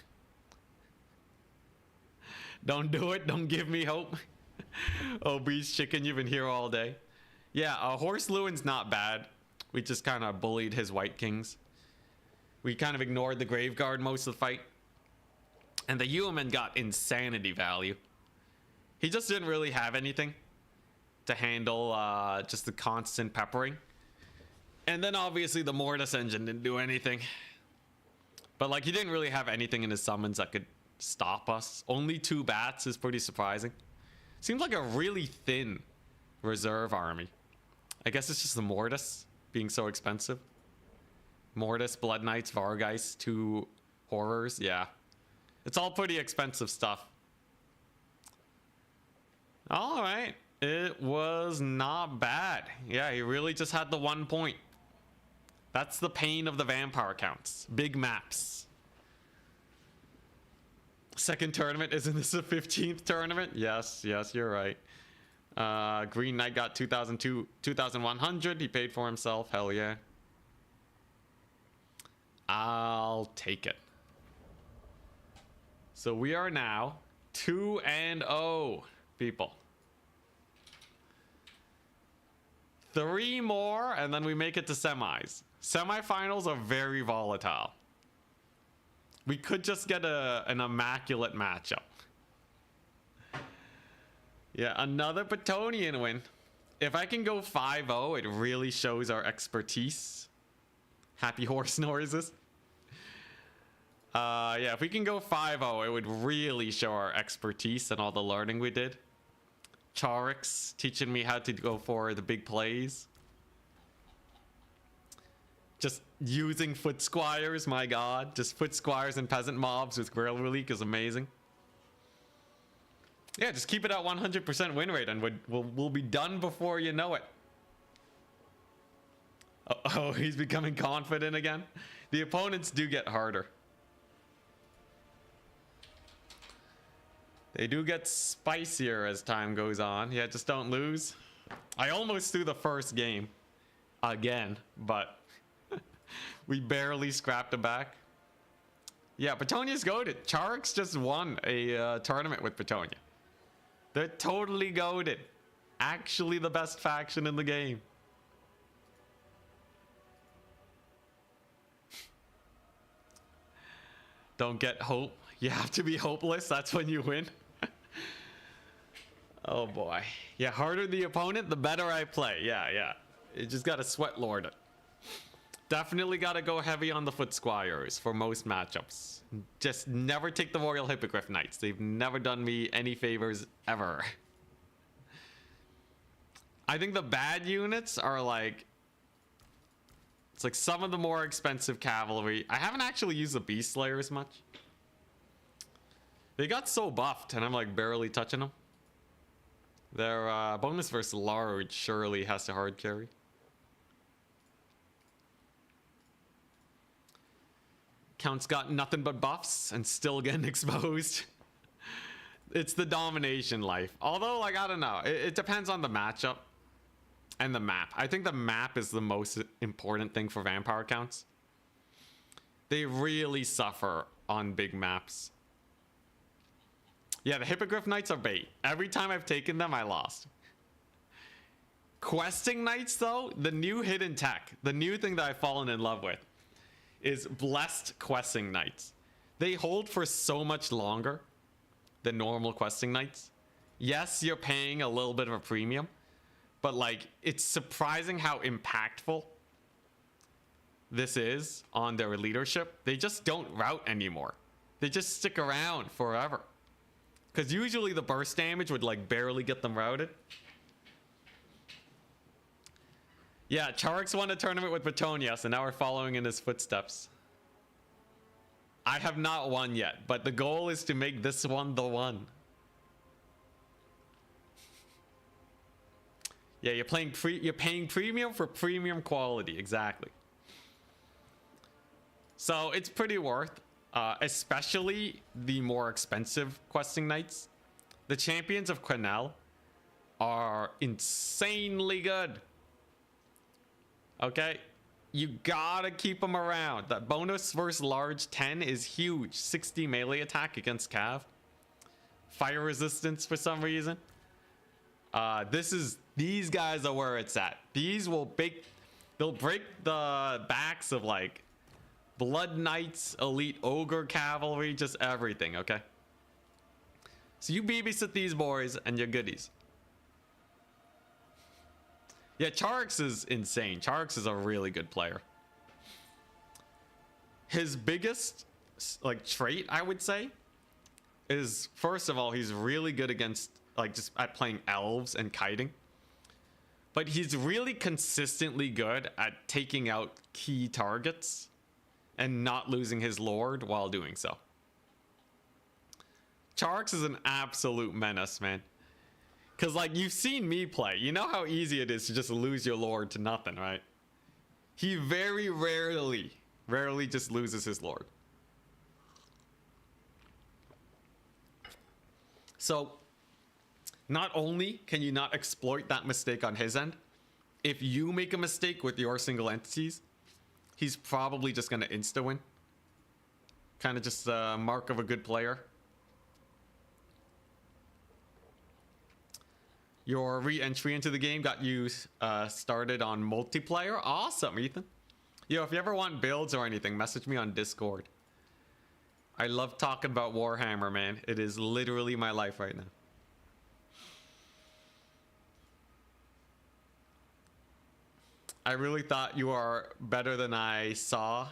Don't do it. Don't give me hope. Obese chicken, you've been here all day. Yeah, Horse Lewin's not bad. We just kind of bullied his White Kings. We kind of ignored the Graveguard most of the fight. And the Human got insanity value. He just didn't really have anything to handle just the constant peppering. And then obviously the Mortis engine didn't do anything. But like he didn't really have anything in his summons that could stop us. Only 2 bats is pretty surprising. Seems like a really thin reserve army. I guess it's just the Mortis being so expensive. Mortis, Blood Knights, Vargeist, 2 horrors. Yeah. It's all pretty expensive stuff. All right. It was not bad. Yeah, he really just had the 1 point. That's the pain of the vampire counts. Big maps. Second tournament. Isn't this a 15th tournament? Yes, yes, you're right. Green Knight got 2,100. He paid for himself. Hell yeah. I'll take it. So we are now 2-0, people. 3 more, and then we make it to semis. Semifinals are very volatile. We could just get an immaculate matchup. Yeah, another Bretonnian win. If I can go 5-0, it really shows our expertise. Happy horse noises. Yeah, if we can go 5-0, it would really show our expertise and all the learning we did. Charix teaching me how to go for the big plays. Just using foot squires, my god. Just foot squires and peasant mobs with Grail Relique is amazing. Yeah, just keep it at 100% win rate and we'll be done before you know it. Oh, he's becoming confident again. The opponents do get harder. They do get spicier as time goes on. Yeah, just don't lose. I almost threw the first game again, but we barely scrapped it back. Yeah, Bretonnia's goated. Charix just won a tournament with Bretonnia. They're totally goated. Actually the best faction in the game. Don't get hope. You have to be hopeless. That's when you win. Oh boy. Yeah, harder the opponent, the better I play. Yeah, yeah. You just gotta sweat lord it. Definitely gotta go heavy on the foot squires for most matchups. Just never take the Royal Hippogriff Knights. They've never done me any favors ever. I think the bad units are like... It's like some of the more expensive cavalry. I haven't actually used the Beast Slayers much. They got so buffed and I'm like barely touching them. Their bonus versus large surely has to hard carry. Count's got nothing but buffs and still getting exposed. It's the domination life. Although, like, I don't know. It depends on the matchup and the map. I think the map is the most important thing for vampire counts. They really suffer on big maps. Yeah, the Hippogriff Knights are bait. Every time I've taken them, I lost. Questing Knights, though, the new hidden tech, the new thing that I've fallen in love with, is Blessed Questing Knights. They hold for so much longer than normal Questing Knights. Yes, you're paying a little bit of a premium, but like it's surprising how impactful this is on their leadership. They just don't rout anymore. They just stick around forever. Because usually the burst damage would like barely get them routed. Yeah, Charix won a tournament with Bretonnia, so now we're following in his footsteps. I have not won yet, but the goal is to make this one the one. Yeah, you're paying premium for premium quality, exactly. So it's pretty worth, especially the more expensive questing nights. The champions of Quenelle are insanely good. Okay, you gotta keep them around. That bonus versus large 10 is huge. 60 melee attack against Cav. Fire resistance for some reason. These guys are where it's at. They'll break the backs of like Blood Knights, Elite Ogre Cavalry, just everything, okay? So you babysit these boys and your goodies. Yeah, Charix is insane. Charix is a really good player. His biggest like trait, I would say, is first of all, he's really good against like just at playing elves and kiting. But he's really consistently good at taking out key targets and not losing his lord while doing so. Charix is an absolute menace, man. Because, like, you've seen me play. You know how easy it is to just lose your lord to nothing, right? He very rarely just loses his lord. So, not only can you not exploit that mistake on his end, if you make a mistake with your single entities, he's probably just going to insta-win. Kind of just a mark of a good player. Your re-entry into the game got you started on multiplayer. Awesome, Ethan. Yo, if you ever want builds or anything, message me on Discord. I love talking about Warhammer, man. It is literally my life right now. I really thought you are better than I saw.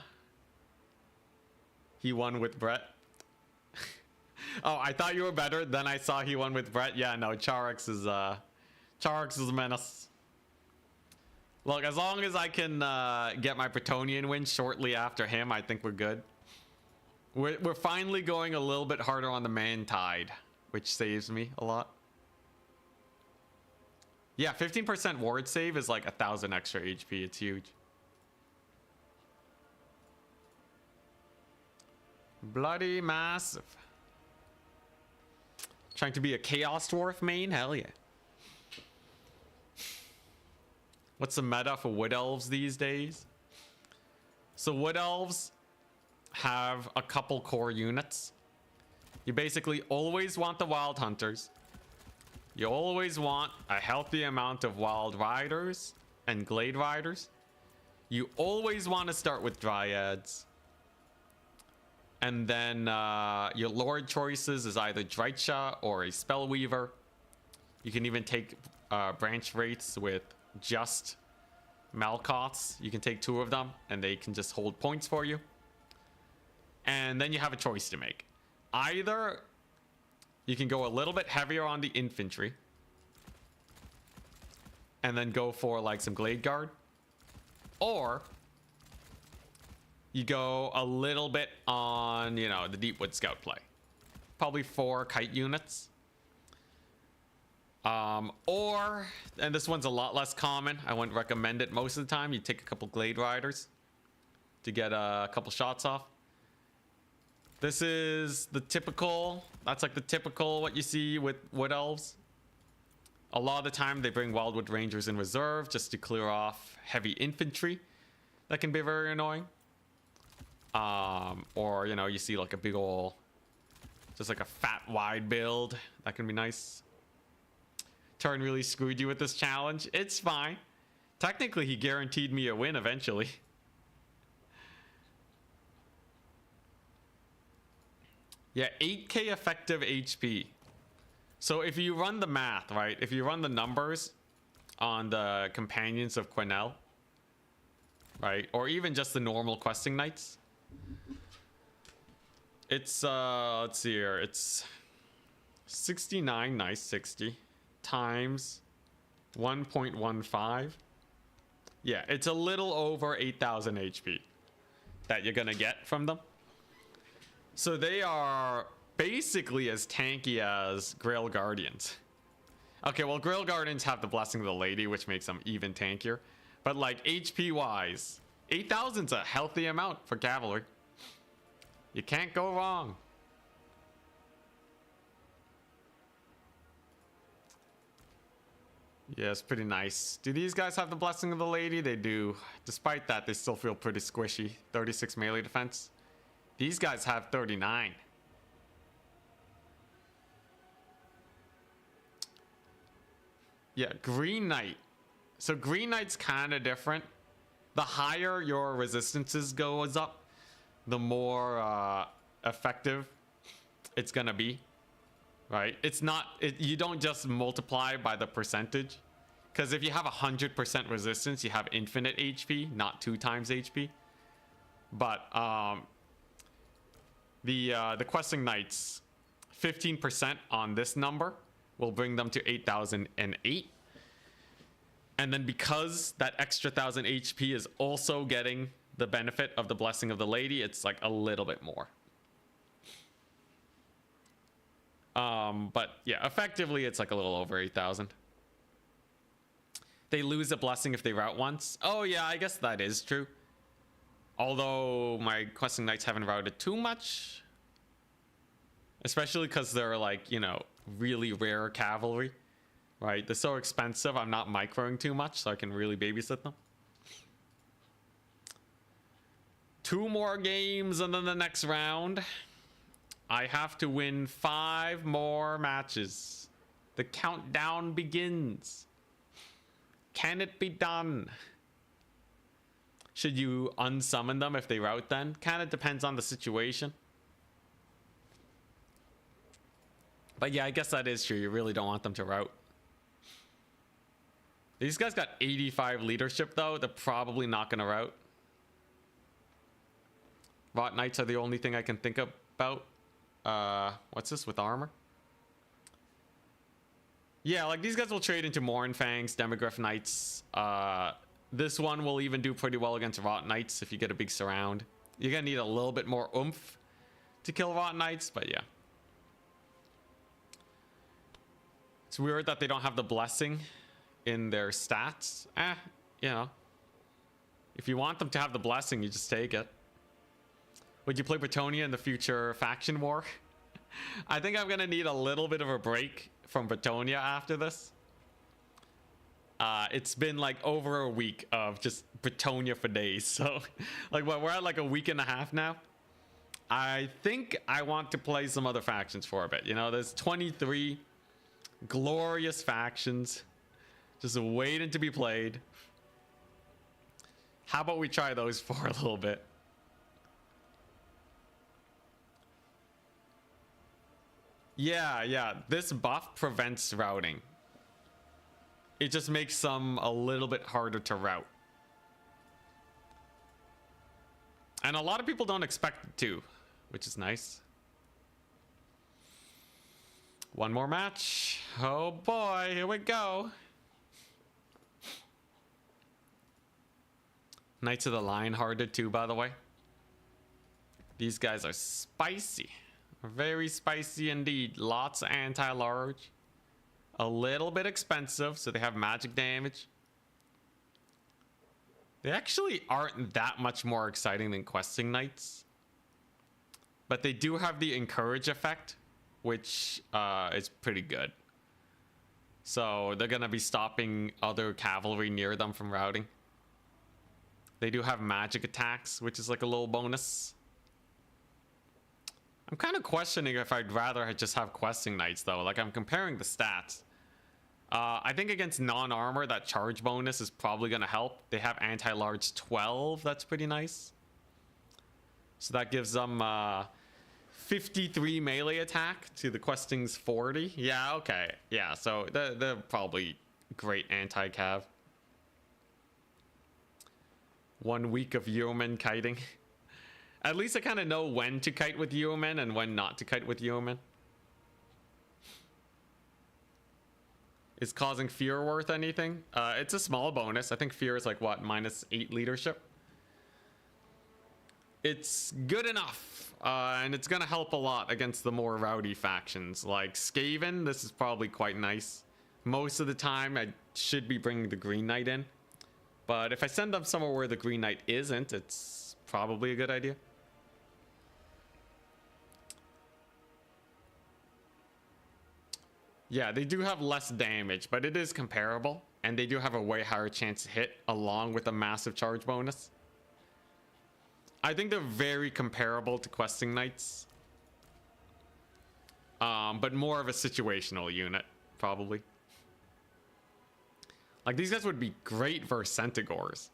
He won with Brett. Oh, I thought you were better. Then I saw he won with Brett. Yeah, no, Charix is a menace. Look, as long as I can get my Bretonian win shortly after him, I think we're good. We're finally going a little bit harder on the man tide, which saves me a lot. Yeah, 15% ward save is like 1,000 extra HP. It's huge. Bloody massive. Trying to be a Chaos Dwarf main? Hell yeah. What's the meta for Wood Elves these days? So Wood Elves have a couple core units. You basically always want the Wild Hunters. You always want a healthy amount of Wild Riders and Glade Riders. You always want to start with Dryads. And then your Lord choices is either Drycha or a Spellweaver. You can even take Branch Wraiths with just Malkoths. You can take 2 of them and they can just hold points for you. And then you have a choice to make. Either you can go a little bit heavier on the infantry and then go for like some Glade Guard, or you go a little bit on, you know, the Deepwood Scout play. Probably 4 kite units. Or, and this one's a lot less common, I wouldn't recommend it most of the time, you take a couple Glade Riders to get a couple shots off. This is the typical, that's like the typical what you see with Wood Elves. A lot of the time they bring Wildwood Rangers in reserve just to clear off heavy infantry. That can be very annoying. Or, you know, you see like a big ol', just like a fat wide build. That can be nice. Turn really screwed you with this challenge. It's fine. Technically, he guaranteed me a win eventually. Yeah, 8k effective HP. So if you run the math, right? If you run the numbers on the companions of Quenelle, right? Or even just the normal questing knights. It's, let's see here. It's 69, nice, 60, times 1.15. Yeah, it's a little over 8,000 HP that you're gonna get from them. So they are basically as tanky as Grail Guardians. Okay, well, Grail Guardians have the Blessing of the Lady, which makes them even tankier. But like HP wise, 8,000's a healthy amount for cavalry. You can't go wrong. Yeah, it's pretty nice. Do these guys have the Blessing of the Lady? They do. Despite that, they still feel pretty squishy. 36 melee defense. These guys have 39. Yeah, Green Knight. So Green Knight's kind of different. The higher your resistances goes up, the more effective it's gonna be. Right? It's not, you don't just multiply by the percentage. Because if you have 100% resistance, you have infinite HP, not 2 times HP. But the questing knights, 15% on this number will bring them to 8,008. And then because that extra 1,000 HP is also getting the benefit of the Blessing of the Lady, it's like a little bit more. But yeah, effectively it's like a little over 8,000. They lose a blessing if they route once. Oh yeah, I guess that is true. Although my questing knights haven't routed too much. Especially because they're like, you know, really rare cavalry. Right? They're so expensive, I'm not microing too much, so I can really babysit them. 2 more games and then the next round. I have to win 5 more matches. The countdown begins. Can it be done? Should you unsummon them if they route then? Kind of depends on the situation. But yeah, I guess that is true. You really don't want them to route. These guys got 85 leadership though. They're probably not going to route. Rot Knights are the only thing I can think about. What's this with armor? Yeah, like these guys will trade into Mournfangs, Demogryph Knights. This one will even do pretty well against Rot Knights if you get a big surround. You're gonna need a little bit more oomph to kill Rot Knights, but yeah. It's weird that they don't have the blessing in their stats. You know. If you want them to have the blessing, you just take it. Would you play Bretonnia in the future faction war? I think I'm gonna need a little bit of a break from Bretonnia after this. It's been like over a week of just Bretonnia for days. So like what, we're at like a week and a half now. I think I want to play some other factions for a bit. You know, there's 23 glorious factions just waiting to be played. How about we try those for a little bit? Yeah, this buff prevents routing. It just makes some a little bit harder to route. And a lot of people don't expect it to, which is nice. One more match. Oh boy, here we go. Knights of the Lionhearted too, by the way. These guys are spicy. Very spicy indeed. Lots of anti-large. A little bit expensive, so they have magic damage. They actually aren't that much more exciting than questing knights. But they do have the encourage effect, which is pretty good. So they're going to be stopping other cavalry near them from routing. They do have magic attacks, which is like a little bonus. I'm kind of questioning if I'd rather just have questing knights though. Like I'm comparing the stats. I think against non-armor, that charge bonus is probably going to help. They have anti-large 12. That's pretty nice. So that gives them 53 melee attack to the questing's 40. Yeah, okay. Yeah, so they're probably great anti-cav. 1 week of yeoman kiting. At least I kind of know when to kite with yeoman and when not to kite with yeoman. Is causing fear worth anything? It's a small bonus. I think fear is like what, -8 leadership? It's good enough, and it's gonna help a lot against the more rowdy factions. Like Skaven, this is probably quite nice. Most of the time, I should be bringing the Green Knight in. But if I send them somewhere where the Green Knight isn't, it's probably a good idea. Yeah, they do have less damage, but it is comparable. And they do have a way higher chance to hit, along with a massive charge bonus. I think they're very comparable to Questing Knights. But more of a situational unit, probably. Like, these guys would be great versus Centaurs.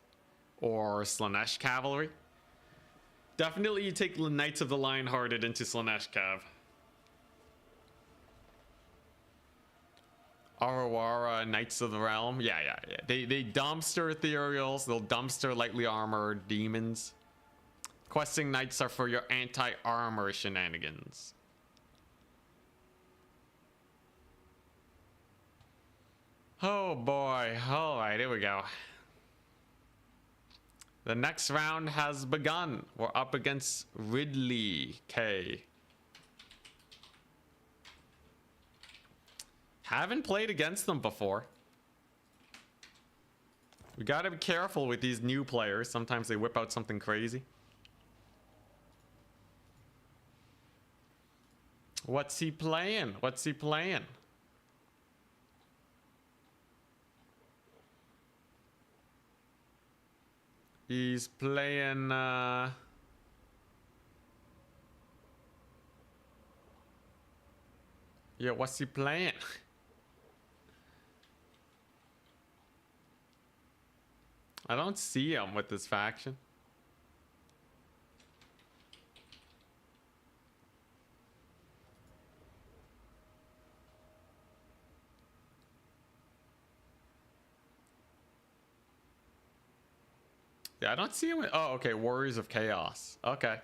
Or Slanesh Cavalry. Definitely you take the Knights of the Lionhearted into Slanesh Cav. Arawara, Knights of the Realm. Yeah. They dumpster ethereals. They'll dumpster lightly armored demons. Questing Knights are for your anti-armor shenanigans. Oh boy. Alright, here we go. The next round has begun. We're up against Ridley K. Haven't played against them before. We gotta be careful with these new players. Sometimes they whip out something crazy. What's he playing? What's he playing? He's playing, yeah, what's he playing? I don't see him with this faction. Yeah, I don't see him with, oh, okay, Warriors of Chaos. Okay.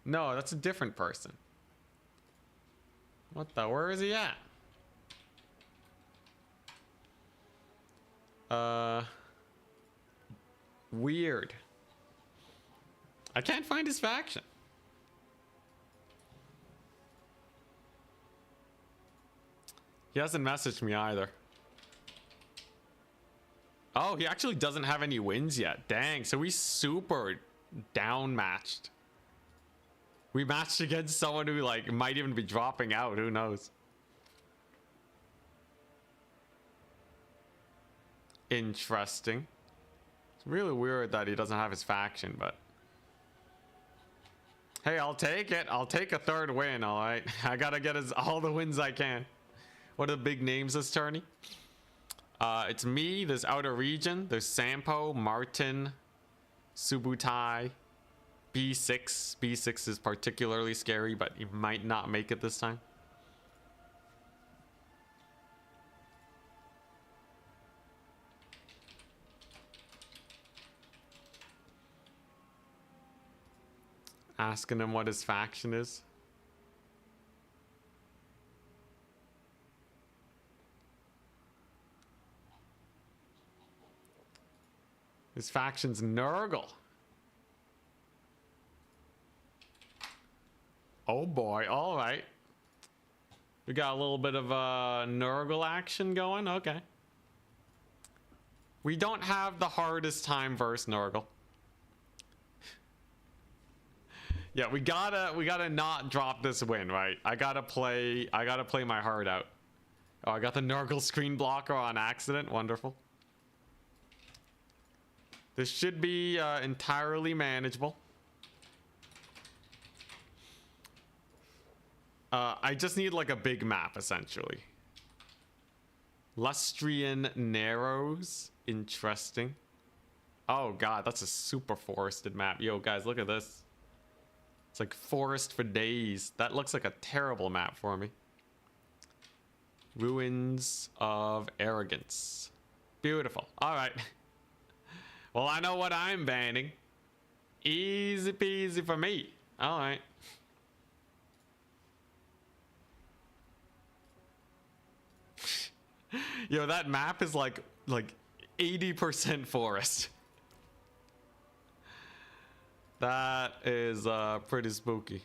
No, that's a different person. What the, where is he at? Weird. I can't find his faction. He hasn't messaged me either. Oh, he actually doesn't have any wins yet. Dang, so we super down matched. We matched against someone who like might even be dropping out, who knows. Interesting. It's really weird that he doesn't have his faction, but hey, I'll take it. I'll take a third win, all right? I gotta get all the wins I can. What are the big names this tourney? It's me, there's Outer Region, there's Sampo, Martin, Subutai, B6. B6 is particularly scary, but he might not make it this time. Asking him what his faction is. His faction's Nurgle. Oh boy, all right. We got a little bit of Nurgle action going, okay. We don't have the hardest time versus Nurgle. Yeah, we gotta not drop this win, right? I gotta play my heart out. Oh, I got the Nurgle screen blocker on accident, wonderful. This should be entirely manageable. I just need like a big map, essentially. Lustrian Narrows. Interesting. Oh god, that's a super forested map. Yo, guys, look at this. It's like forest for days. That looks like a terrible map for me. Ruins of Arrogance. Beautiful. All right. Well, I know what I'm banning. Easy peasy for me. All right. Yo, that map is like 80% forest. That is pretty spooky.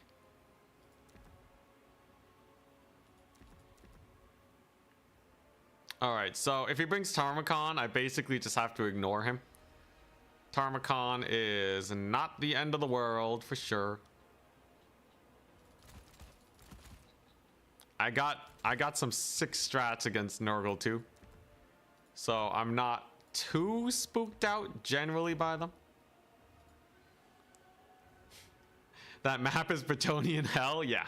All right, so if he brings Tarmacon, I basically just have to ignore him. Tarmacon is not the end of the world for sure. I got some sick strats against Nurgle too. So I'm not too spooked out generally by them. That map is Bretonian hell, yeah.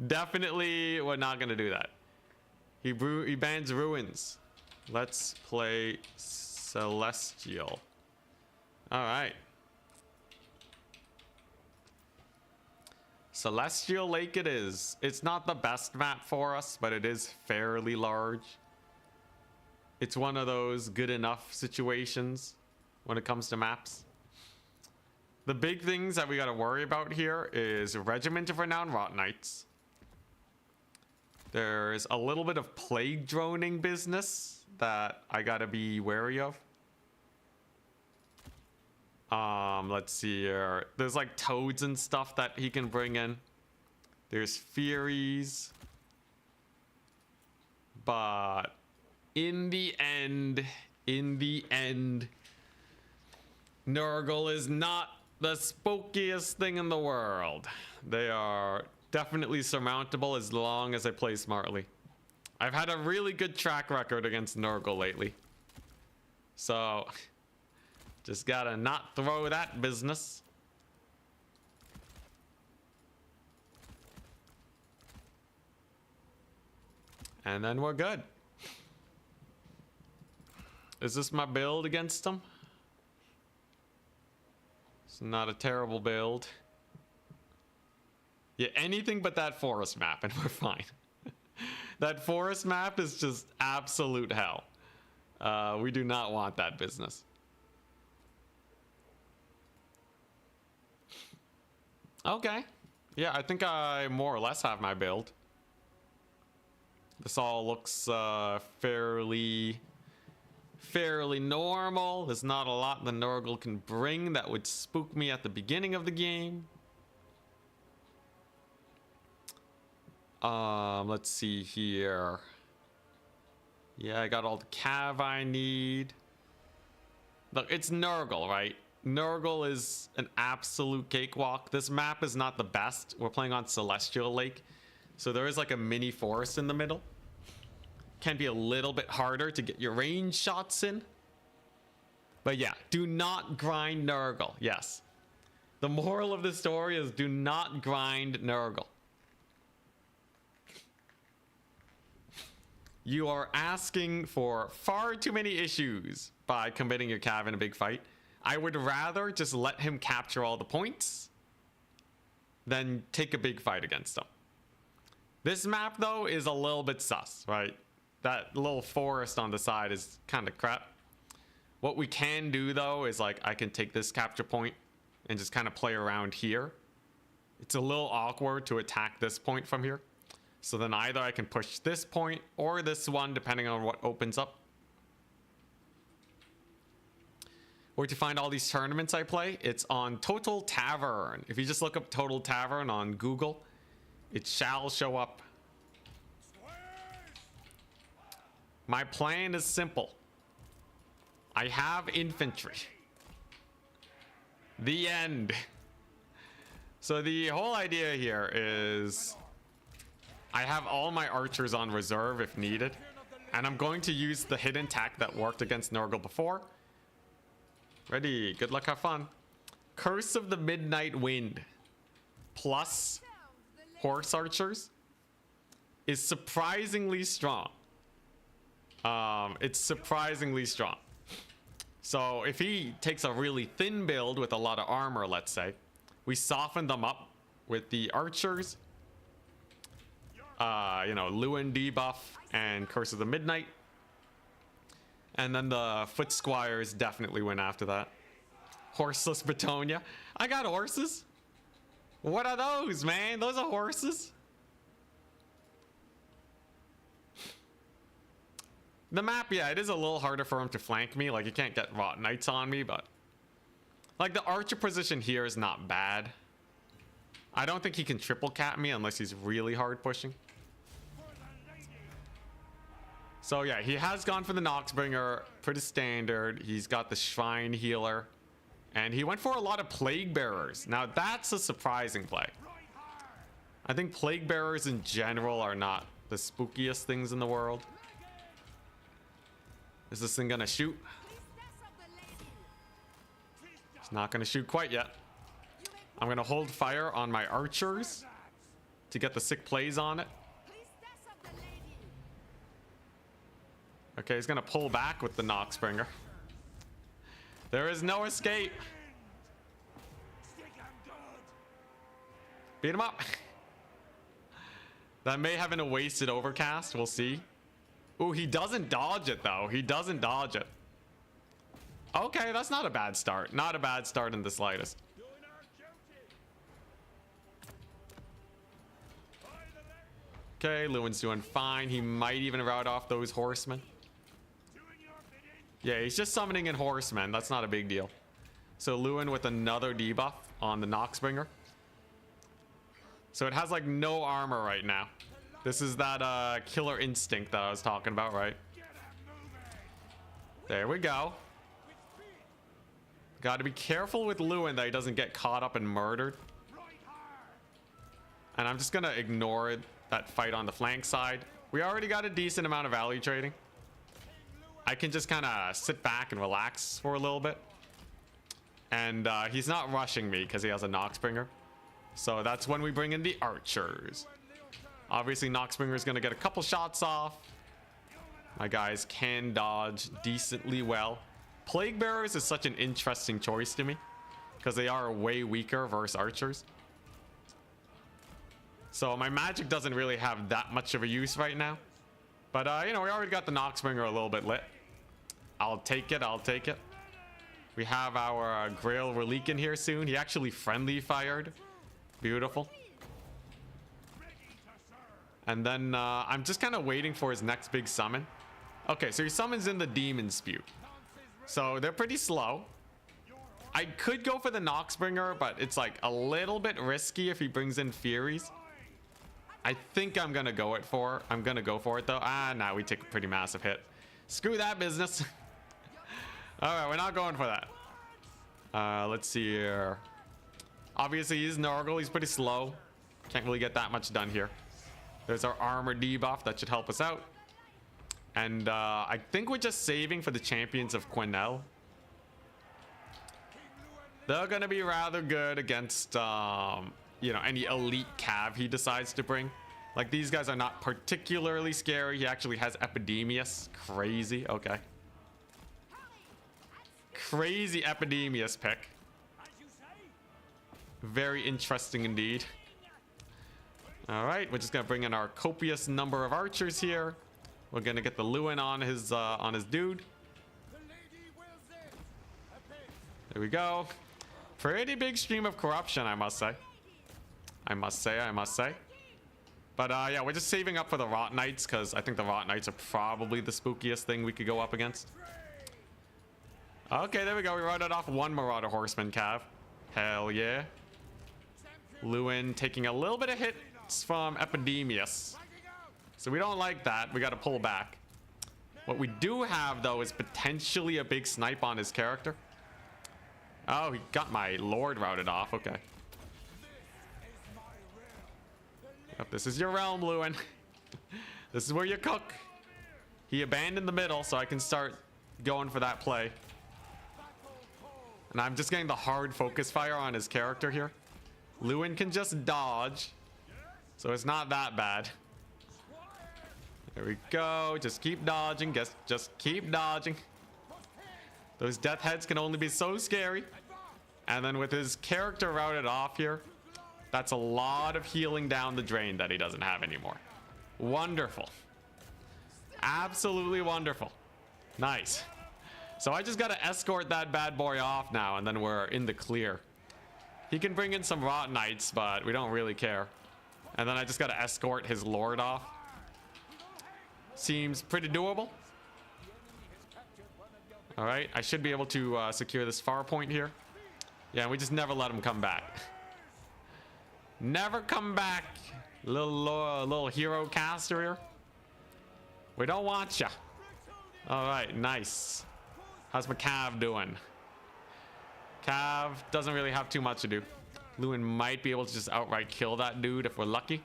Definitely we're not gonna do that. He bans ruins. Let's play Celestial. All right. Celestial Lake it is. It's not the best map for us, but it is fairly large. It's one of those good enough situations when it comes to maps. The big things that we got to worry about here is Regiment of Renowned Rot Knights. There's a little bit of plague droning business that I got to be wary of. Let's see here. There's like toads and stuff that he can bring in. There's Furies. But in the end, Nurgle is not the spookiest thing in the world. They are definitely surmountable as long as I play smartly. I've had a really good track record against Nurgle lately. So just gotta not throw that business. And then we're good. Is this my build against them? It's not a terrible build. Yeah, anything but that forest map and we're fine. That forest map is just absolute hell. We do not want that business. Okay. Yeah, I think I more or less have my build. This all looks fairly normal. There's not a lot the Nurgle can bring that would spook me at the beginning of the game. Let's see here. Yeah, I got all the cav I need. Look, it's Nurgle, right? Nurgle is an absolute cakewalk. This map is not the best. We're playing on Celestial Lake. So there is like a mini forest in the middle. Can be a little bit harder to get your range shots in. But yeah, do not grind Nurgle. Yes. The moral of the story is do not grind Nurgle. You are asking for far too many issues by committing your cav in a big fight. I would rather just let him capture all the points than take a big fight against him. This map, though, is a little bit sus, right? That little forest on the side is kind of crap. What we can do, though, is like I can take this capture point and just kind of play around here. It's a little awkward to attack this point from here. So then either I can push this point or this one, depending on what opens up. Where to find all these tournaments I play? It's on Total Tavern. If you just look up Total Tavern on Google, it shall show up. My plan is simple. I have infantry. The end. So the whole idea here is I have all my archers on reserve if needed, and I'm going to use the hidden tack that worked against Nurgle before. Ready, good luck, have fun. Curse of the Midnight Wind plus horse archers is surprisingly strong. It's surprisingly strong. So if he takes a really thin build with a lot of armor, let's say, we soften them up with the archers. You know, Lewin debuff and Curse of the Midnight. And then the foot squires definitely win after that. Horseless Bretonnia. I got horses. What are those, man? Those are horses. The map, yeah, it is a little harder for him to flank me. Like, you can't get Rot Knights on me, but... like, the archer position here is not bad. I don't think he can triple cap me unless he's really hard pushing. So, yeah, he has gone for the Noxbringer. Pretty standard. He's got the Shrine Healer. And he went for a lot of Plague Bearers. Now, that's a surprising play. I think Plague Bearers in general are not the spookiest things in the world. Is this thing gonna shoot? It's not gonna shoot quite yet. I'm gonna hold fire on my archers to get the sick plays on it. Okay, he's gonna pull back with the Noxbringer. There is no escape. Beat him up. That may have been a wasted overcast. We'll see. Ooh, he doesn't dodge it, though. He doesn't dodge it. Okay, that's not a bad start. Not a bad start in the slightest. Okay, Lewin's doing fine. He might even rout off those horsemen. Yeah, he's just summoning in horsemen. That's not a big deal. So Lewin with another debuff on the Noxbringer. So it has like no armor right now. This is that killer instinct that I was talking about, right? There we go. Got to be careful with Lewin that he doesn't get caught up and murdered. And I'm just going to ignore that fight on the flank side. We already got a decent amount of value trading. I can just kind of sit back and relax for a little bit. And he's not rushing me because he has a Noxbringer. So that's when we bring in the archers. Obviously, Noxbringer is going to get a couple shots off. My guys can dodge decently well. Plague Bearers is such an interesting choice to me because they are way weaker versus archers. So my magic doesn't really have that much of a use right now. But, you know, we already got the Noxbringer a little bit lit. I'll take it. I'll take it. We have our Grail Relic in here soon. He actually friendly fired. Beautiful. And then I'm just kind of waiting for his next big summon. Okay, so he summons in the Demon Spew. So they're pretty slow. I could go for the Noxbringer, but it's like a little bit risky if he brings in Furies. I think I'm gonna go for it though. Ah, nah, we take a pretty massive hit. Screw that business. All right, we're not going for that. Let's see here. Obviously, he's Nurgle. He's pretty slow. Can't really get that much done here. There's our armor debuff that should help us out. And I think we're just saving for the champions of Quenelle. They're gonna be rather good against you know, any elite cav he decides to bring. Like, these guys are not particularly scary. He actually has Epidemius. Crazy. Okay. Crazy Epidemius pick. Very interesting indeed. All right, we're just gonna bring in our copious number of archers here. We're gonna get the Lewin on his dude. There we go. Pretty big stream of corruption, I must say. I must say. But yeah, we're just saving up for the Rot Knights because I think the Rot Knights are probably the spookiest thing we could go up against. Okay, there we go. We routed off one Marauder Horseman cav. Hell yeah. Lewin taking a little bit of hits from Epidemius. So we don't like that. We got to pull back. What we do have, though, is potentially a big snipe on his character. Oh, he got my Lord routed off. Okay. Yep, this is your realm, Lewin. This is where you cook. He abandoned the middle, so I can start going for that play. And I'm just getting the hard focus fire on his character here. Lewin can just dodge, so it's not that bad. There we go. Just keep dodging. Just keep dodging. Those death heads can only be so scary. And then with his character routed off here, that's a lot of healing down the drain that he doesn't have anymore. Wonderful. Absolutely wonderful. Nice. So I just got to escort that bad boy off now, and then we're in the clear. He can bring in some Rot Knights, but we don't really care. And then I just got to escort his lord off. Seems pretty doable. All right, I should be able to secure this far point here. Yeah, we just never let him come back. Never come back, little hero caster here. We don't want ya. All right, nice. How's my Cav doing? Cav doesn't really have too much to do. Lewin might be able to just outright kill that dude if we're lucky.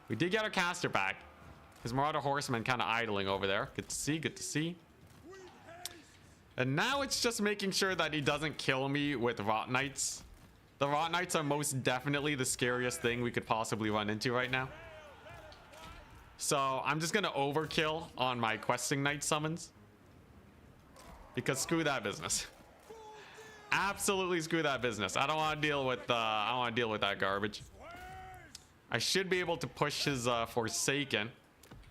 We did get our caster back. His Marauder Horseman kind of idling over there. Good to see, good to see. And now it's just making sure that he doesn't kill me with Rot Knights. The Rot Knights are most definitely the scariest thing we could possibly run into right now. So I'm just gonna overkill on my questing knight summons. Because screw that business. Absolutely screw that business. I don't want to deal with that garbage. I should be able to push his Forsaken.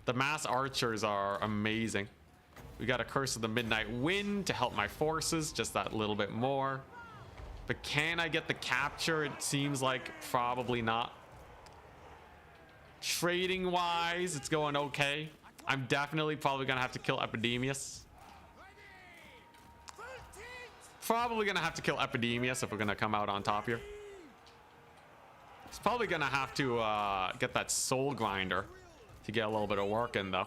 The mass archers are amazing. We got a Curse of the Midnight Wind to help my forces just that little bit more. But can I get the capture? It seems like probably not. Trading wise, it's going okay. I'm definitely probably gonna have to kill Epidemius. Probably gonna have to kill Epidemius if we're gonna come out on top here. He's probably gonna have to get that Soul Grinder to get a little bit of work in though.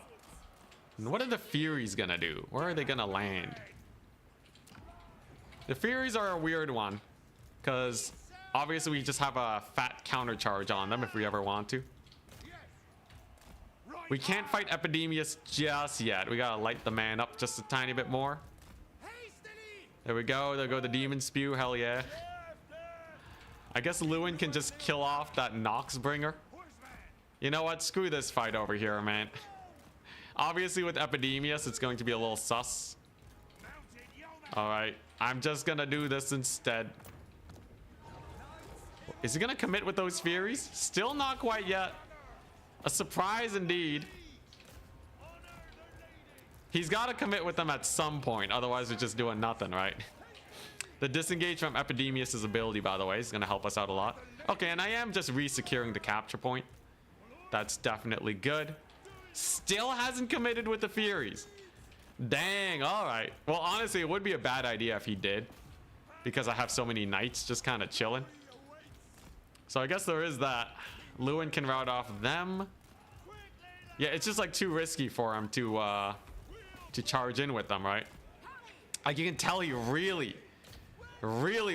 And what are the Furies gonna do? Where are they gonna land? The Furies are a weird one, because obviously we just have a fat counter charge on them if we ever want to. We can't fight Epidemius just yet. We gotta light the man up just a tiny bit more. There we go. There go the Demon Spew. Hell yeah. I guess Lewin can just kill off that Noxbringer. You know what? Screw this fight over here, man. Obviously with Epidemius, it's going to be a little sus. All right. I'm just gonna do this instead. Is he gonna commit with those Furies? Still not quite yet. A surprise indeed. He's got to commit with them at some point, otherwise we're just doing nothing, right? The disengage from Epidemius' ability, by the way, is going to help us out a lot. Okay, and I am just re-securing the capture point. That's definitely good. Still hasn't committed with the Furies. Dang, all right. Well, honestly, it would be a bad idea if he did, because I have so many knights just kind of chilling. So I guess there is that. Lewin can route off them. Yeah, it's just like too risky for him to charge in with them, right? Like you can tell he really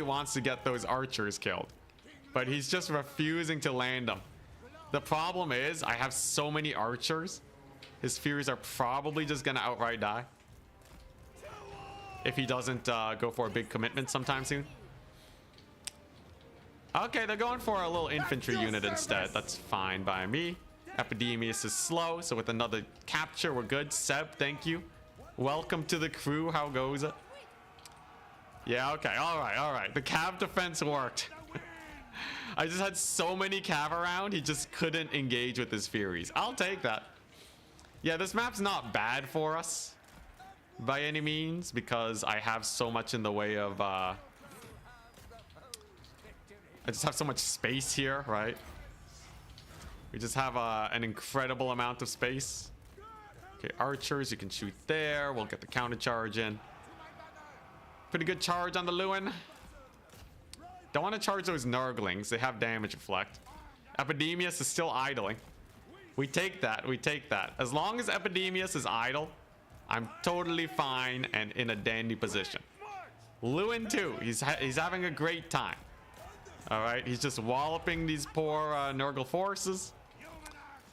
wants to get those archers killed, but he's just refusing to land them. The problem is I have so many archers. His Furies are probably just gonna outright die if he doesn't go for a big commitment sometime soon. Okay, they're going for a little infantry unit instead. That's fine by me. Epidemius is slow, so with another capture, we're good. Seb, thank you. Welcome to the crew. How goes it? Yeah, okay. All right. The Cav defense worked. I just had so many Cav around, he just couldn't engage with his Furies. I'll take that. Yeah, this map's not bad for us by any means, because I have so much in the way of... I just have so much space here, right? We just have an incredible amount of space. Okay, archers, you can shoot there. We'll get the counter charge in. Pretty good charge on the Lewin. Don't want to charge those Nurglings. They have damage reflect. Epidemius is still idling. We take that. We take that. As long as Epidemius is idle, I'm totally fine and in a dandy position. Lewin too. He's having a great time. All right, he's just walloping these poor Nurgle forces.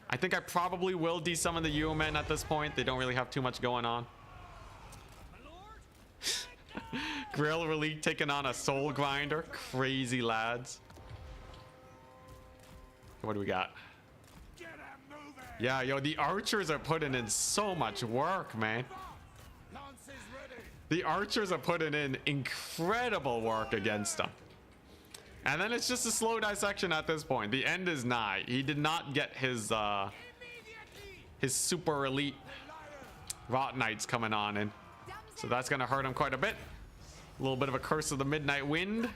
I think I probably will desummon the U-Men at this point. They don't really have too much going on. Grill Relique taking on a Soul Grinder. Crazy lads. What do we got? Yeah, yo, the archers are putting in so much work, man. The archers are putting in incredible work against him. And then it's just a slow dissection at this point. The end is nigh. He did not get his super elite Rot Knights coming on in. So that's going to hurt him quite a bit. A little bit of a Curse of the Midnight Wind.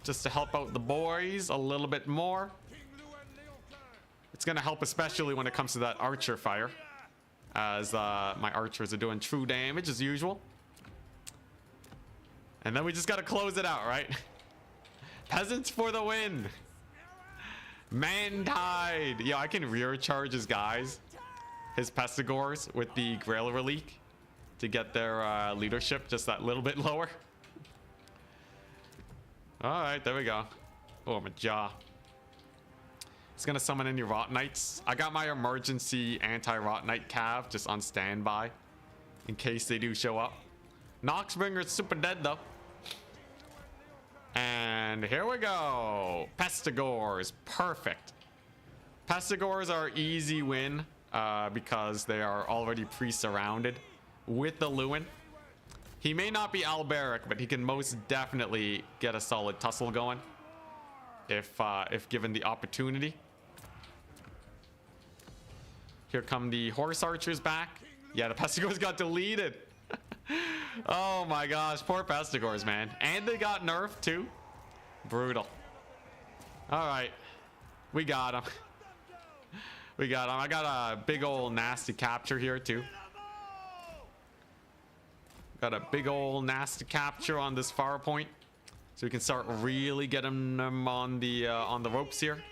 Just to help out the boys a little bit more. It's going to help especially when it comes to that archer fire. As my archers are doing true damage as usual. And then we just got to close it out, right? Peasants for the win. Mantide. Yo, I can rear charge his guys. His Pestigors with the Grail Relique. To get their leadership just that little bit lower. Alright, there we go. Oh, my jaw. It's gonna summon in your Rot Knights. I got my emergency anti-Rot Knight cav just on standby. In case they do show up. Noxbringer's super dead though. And here we go. Pestigors. Perfect. Pestigors are easy win because they are already pre-surrounded with the Lewin. He may not be Alberic, but he can most definitely get a solid tussle going if given the opportunity. Here come the horse archers back. Yeah, the Pestigors got deleted. Oh my gosh, poor Pestigors, man. And they got nerfed too. Brutal. All right, we got him. We got him. I got a big old nasty capture here too. Got a big old nasty capture on this far point, so we can start really getting them on the ropes here.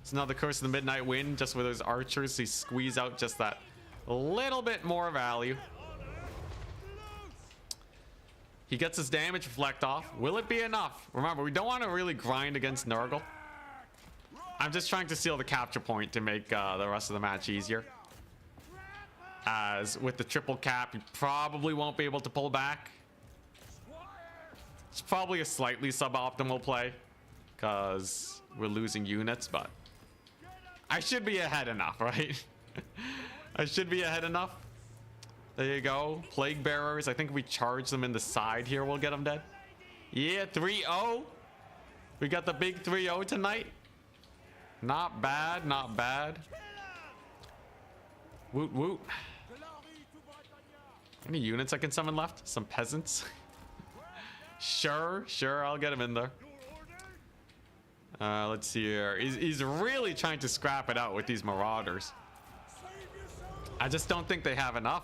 It's another Curse of the Midnight Wind, just with those archers. So he squeeze out just that little bit more value. He gets his damage reflect off. Will it be enough? Remember, we don't want to really grind against Nurgle. I'm just trying to steal the capture point to make the rest of the match easier. As with the triple cap, you probably won't be able to pull back. It's probably a slightly suboptimal play because we're losing units, but I should be ahead enough, right? I should be ahead enough. There you go. Plague Bearers. I think if we charge them in the side here, we'll get them dead. Yeah, 3-0. We got the big 3-0 tonight. Not bad, not bad. Woot woot. Any units I can summon left? Some peasants? Sure, I'll get him in there. Let's see here. He's really trying to scrap it out with these marauders. I just don't think they have enough.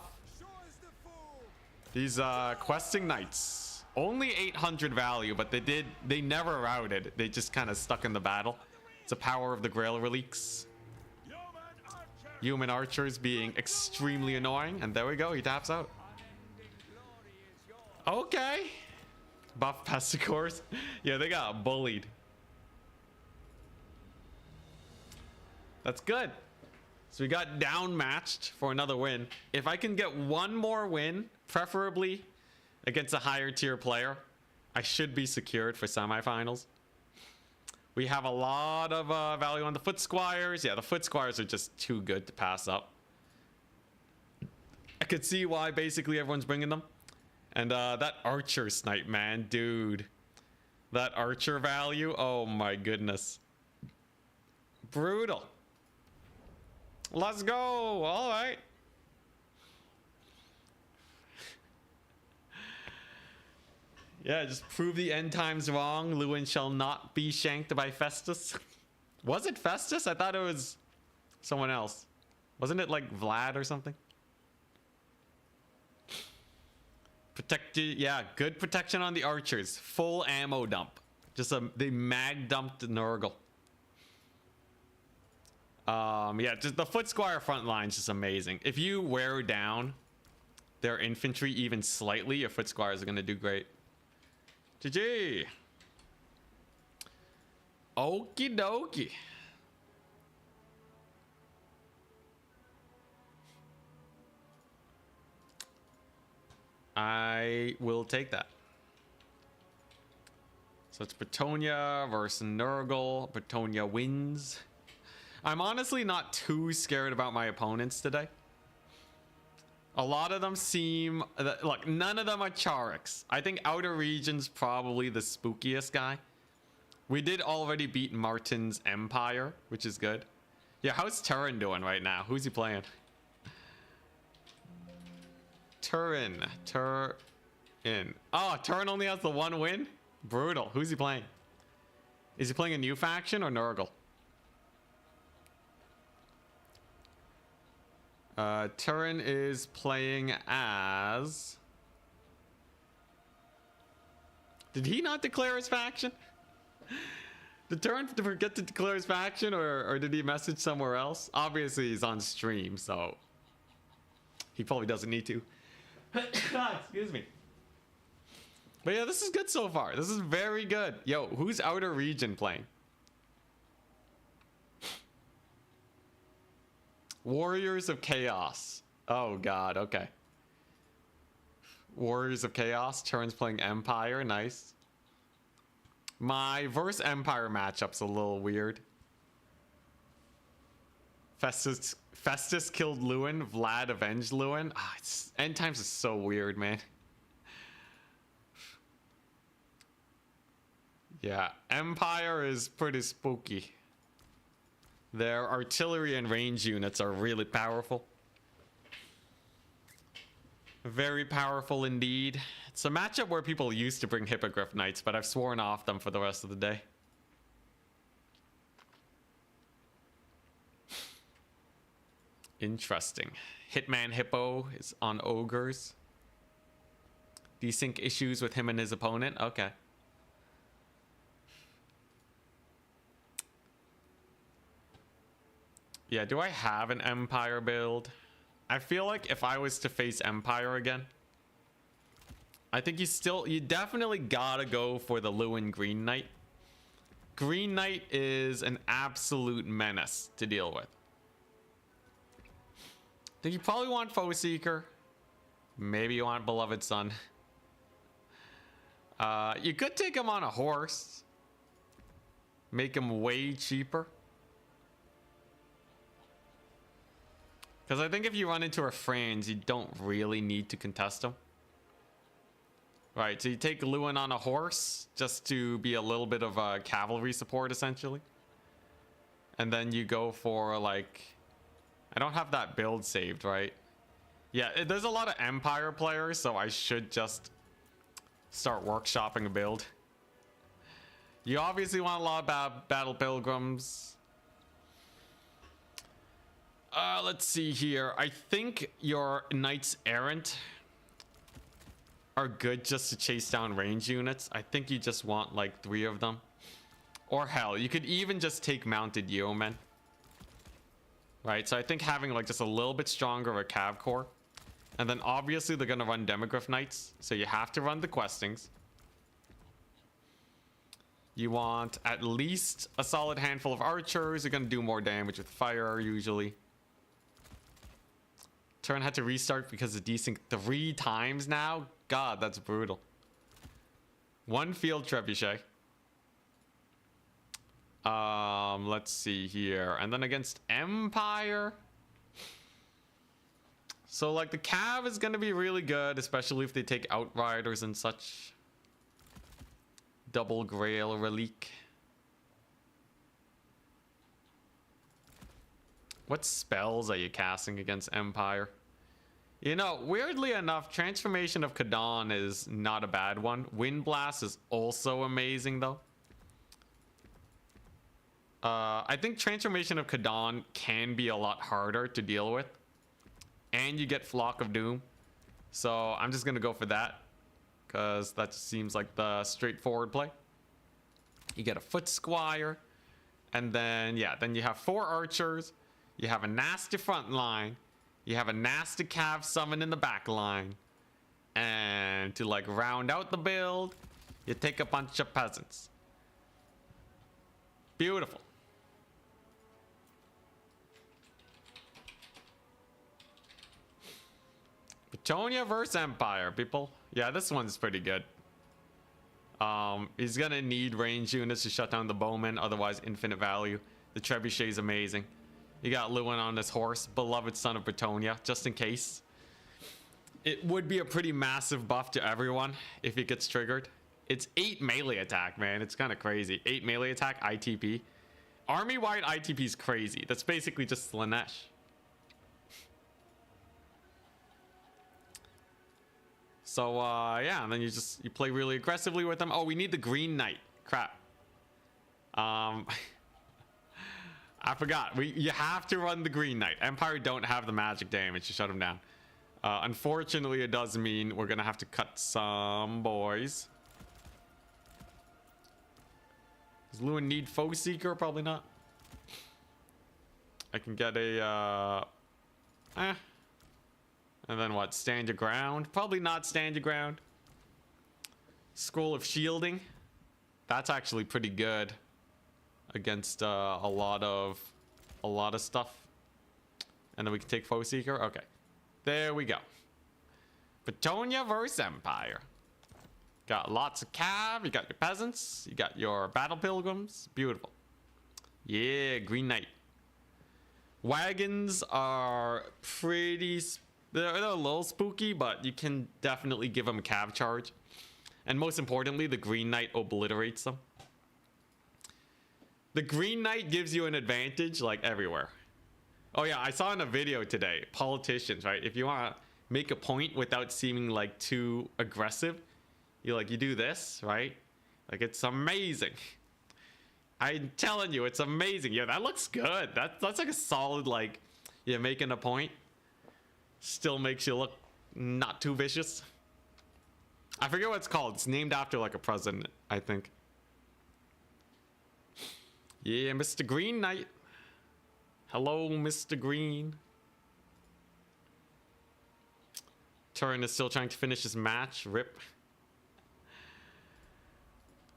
These questing knights. Only 800 value, but they never routed. They just kind of stuck in the battle. It's the power of the Grail Reliques. Human archers being extremely annoying. And there we go, he taps out. Okay. Buff Pestigors. Yeah, they got bullied. That's good. So we got down matched for another win. If I can get one more win, preferably against a higher tier player, I should be secured for semifinals. We have a lot of value on the Foot Squires. Yeah, the Foot Squires are just too good to pass up. I could see why basically everyone's bringing them. And that Archer snipe, man, dude. That Archer value, oh my goodness. Brutal. Let's go, all right. Yeah, just prove the end times wrong. Lewin shall not be shanked by Festus. Was it Festus? I thought it was someone else. Wasn't it like Vlad or something? Protected, yeah, good protection on the archers. Full ammo dump. Just they mag dumped Nurgle. Yeah, just the Foot Squire front line is just amazing. If you wear down their infantry even slightly, your Foot Squires are gonna do great. GG. Okie dokie. I will take that. So it's Bretonnia versus Nurgle. Bretonnia wins. I'm honestly not too scared about my opponents today. A lot of them seem... Look, none of them are Charics. I think Outer Region's probably the spookiest guy. We did already beat Martin's Empire, which is good. Yeah, how's Turin doing right now? Who's he playing? Turin. Oh, Turin only has the one win? Brutal. Who's he playing? Is he playing a new faction or Nurgle? Turin is playing as... Did he not declare his faction? Did Turin forget to declare his faction, or did he message somewhere else? Obviously, he's on stream, so he probably doesn't need to. Excuse me. But yeah, this is good so far. This is very good. Yo, who's Outer Region playing? Warriors of Chaos. Oh god, okay. Warriors of Chaos. Turin's playing Empire. Nice. My verse Empire matchup's a little weird. Festus killed Lewin. Vlad avenged Lewin. End times is so weird, man. Yeah, Empire is pretty spooky. Their artillery and range units are really powerful. Very powerful indeed. It's a matchup where people used to bring Hippogriff Knights, but I've sworn off them for the rest of the day. Interesting. Hitman Hippo is on Ogres. Desync issues with him and his opponent? Okay. Yeah, do I have an Empire build? I feel like if I was to face Empire again, I think you definitely gotta go for the Lewin Green Knight. Green Knight is an absolute menace to deal with. I think you probably want Foe Seeker. Maybe you want Beloved Son. You could take him on a horse. Make him way cheaper. Because I think if you run into a Franz, you don't really need to contest him. Right, so you take Lewin on a horse just to be a little bit of a cavalry support, essentially. And then you go for, like... I don't have that build saved, right? Yeah, there's a lot of Empire players, so I should just start workshopping a build. You obviously want a lot of Battle Pilgrims. Let's see here. I think your Knights Errant are good just to chase down range units. I think you just want like 3 of them. Or hell, you could even just take Mounted Yeomen. Right, so I think having like just a little bit stronger of a Cav Corps. And then obviously they're going to run Demogryph Knights. So you have to run the questings. You want at least a solid handful of archers. You're going to do more damage with fire usually. Turn had to restart because of desync 3 times now. God, that's brutal. 1 field trebuchet. Let's see here. And then against Empire. So like the Cav is going to be really good, especially if they take Outriders and such. Double Grail Relique. What spells are you casting against Empire? You know, weirdly enough, Transformation of Kadon is not a bad one. Wind Blast is also amazing, though. I think Transformation of Kadon can be a lot harder to deal with. And you get Flock of Doom. So I'm just going to go for that. Because that just seems like the straightforward play. You get a Foot Squire. And then, yeah, then you have 4 archers. You have a nasty front line. You have a nasty Cav summon in the back line. And to like round out the build, you take a bunch of peasants. Beautiful. Bretonnia versus Empire, people. Yeah, this one's pretty good. He's gonna need range units to shut down the bowmen, otherwise infinite value. The trebuchet is amazing. You got Lewin on this horse, beloved son of Bretonnia, just in case. it would be a pretty massive buff to everyone if it gets triggered. It's 8 melee attack, man. It's kind of crazy. 8 melee attack, ITP. Army-wide ITP is crazy. That's basically just Slanesh. So, yeah, and then you play really aggressively with them. Oh, we need the Green Knight. Crap. I forgot. You have to run the Green Knight. Empire don't have the magic damage to shut him down. Unfortunately, it does mean we're going to have to cut some boys. Does Lewin need Foe Seeker? Probably not. I can get a... And then what? Stand your ground? Probably not stand your ground. Scroll of Shielding. That's actually pretty good against a lot of stuff. And then we can take Foe Seeker. Okay. There we go. Bretonnia versus Empire. Got lots of cav. You got your peasants. You got your battle pilgrims. Beautiful. Yeah, Green Knight. Wagons are pretty... They're a little spooky, but you can definitely give them cav charge. And most importantly, the Green Knight obliterates them. The Green Knight gives you an advantage, like, everywhere. Oh yeah, I saw in a video today, politicians, right? If you want to make a point without seeming like too aggressive, you do this, right? Like, it's amazing. I'm telling you, it's amazing. Yeah, that looks good. That's like a solid, like, you're making a point. Still makes you look not too vicious. I forget what it's called. It's named after like a president, I think. Yeah, Mr. Green Knight. Hello, Mr. Green. Turin is still trying to finish his match. Rip.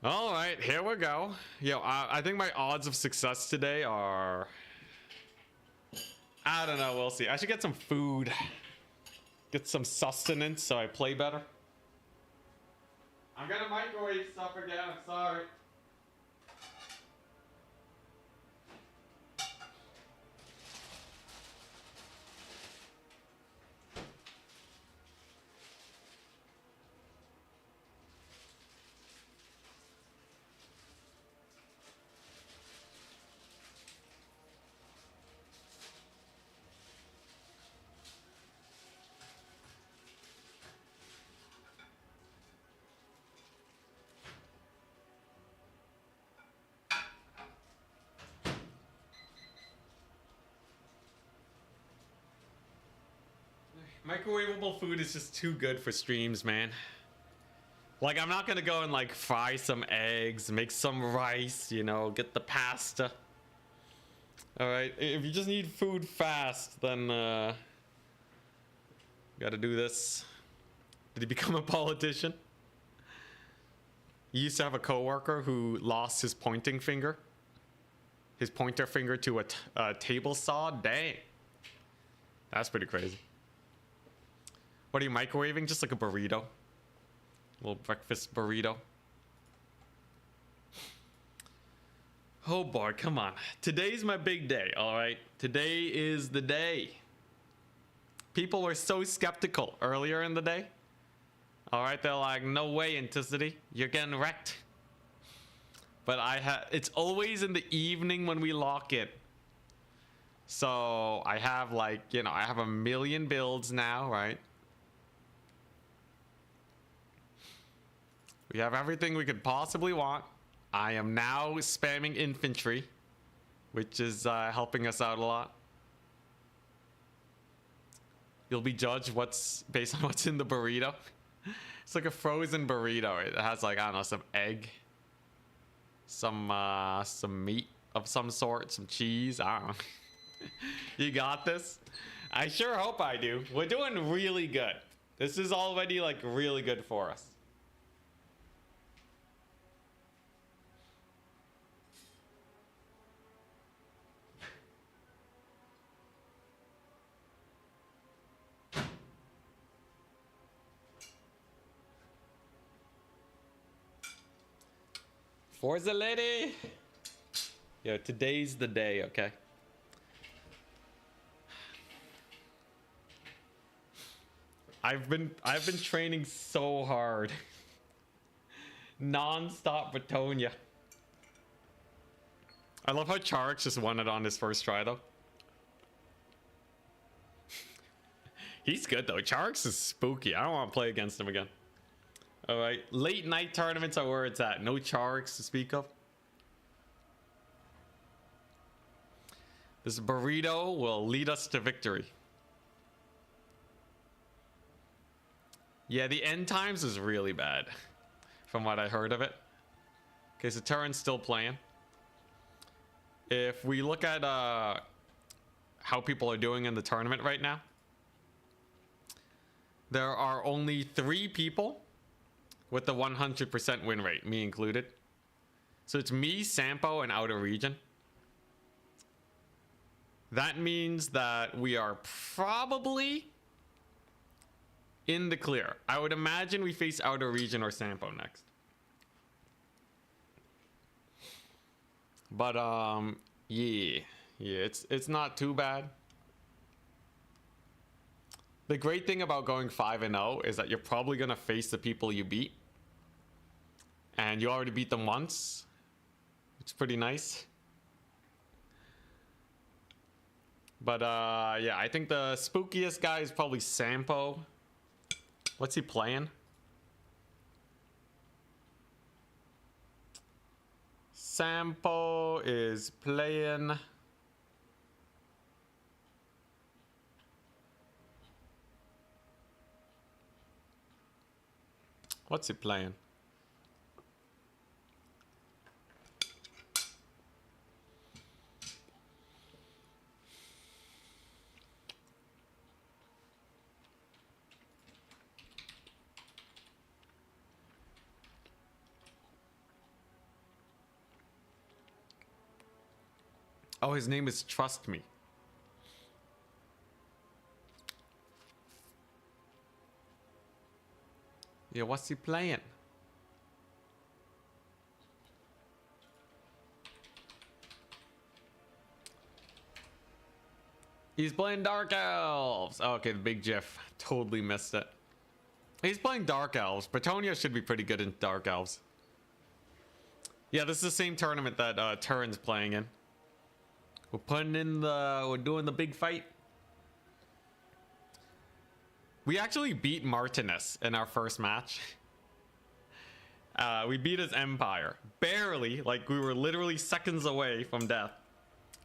All right, here we go. Yo, I think my odds of success today are... I don't know, we'll see. I should get some food. Get some sustenance so I play better. I'm gonna microwave stuff again, I'm sorry. Microwavable food is just too good for streams, man. Like, I'm not gonna go and like fry some eggs, make some rice, you know, get the pasta. All right, if you just need food fast, then gotta do this. Did he become a politician? He used to have a coworker who lost his pointing finger. His pointer finger to a table saw. Dang. That's pretty crazy. What are you microwaving? Just like a burrito. A little breakfast burrito. Oh boy, come on. Today's my big day, alright? Today is the day. People were so skeptical earlier in the day. Alright, they're like, no way, Anticity. You're getting wrecked. But it's always in the evening when we lock in. So I have like, you know, I have 1 million builds now, right? We have everything we could possibly want. I am now spamming infantry, which is helping us out a lot. You'll be judged based on what's in the burrito. It's like a frozen burrito. It has like, I don't know, some egg, some meat of some sort, some cheese. I don't know. You got this? I sure hope I do. We're doing really good. This is already like really good for us. Forza lady. Yo, today's the day, okay? I've been training so hard. Non-stop Bretonnia. I love how Charx just won it on his first try though. He's good though. Charx is spooky. I don't want to play against him again. Alright, late night tournaments are where it's at. No Charx to speak of. This burrito will lead us to victory. Yeah, the end times is really bad, from what I heard of it. Okay, so Terran's still playing. If we look at how people are doing in the tournament right now, there are only 3 people with the 100% win rate, me included. So it's me, Sampo, and Outer Region. That means that we are probably in the clear. I would imagine we face Outer Region or Sampo next. But yeah, it's not too bad. The great thing about going 5-0 is that you're probably gonna face the people you beat, and you already beat them once. It's pretty nice. But yeah, I think the spookiest guy is probably Sampo. What's he playing? Sampo is playing... What's he playing? Oh, his name is Trust Me. Yeah, what's he playing? He's playing Dark Elves. Oh, okay, the big GIF. Totally missed it. He's playing Dark Elves. Bretonnia should be pretty good in Dark Elves. Yeah, this is the same tournament that Terran's playing in. We're doing the big fight. We actually beat Martinez in our first match. We beat his Empire. Barely, like we were literally seconds away from death.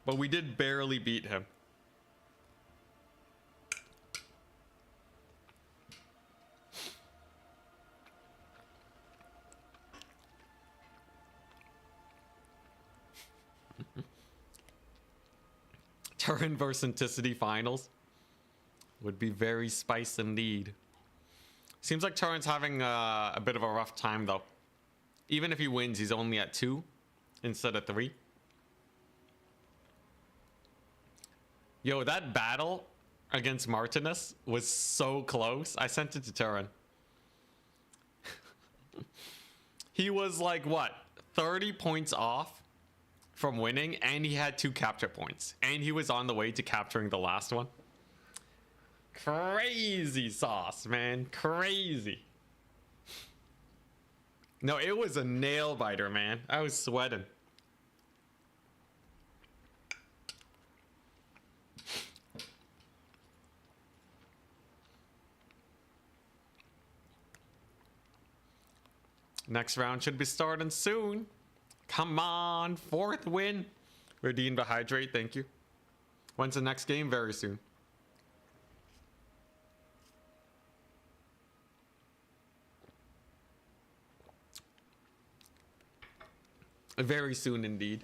But we did barely beat him. Terran versus Anticity finals would be very spice indeed. Seems like Terran's having a bit of a rough time though. Even if he wins, he's only at 2 instead of 3. Yo, that battle against Martinez was so close. I sent it to Terran. He was like, what, 30 points off from winning, and he had 2 capture points, and he was on the way to capturing the last one. Crazy sauce, man. Crazy. No, it was a nail biter, man. I was sweating. Next round should be starting soon. Come on, 4th win. Redeem to hydrate, thank you. When's the next game? Very soon. Very soon indeed.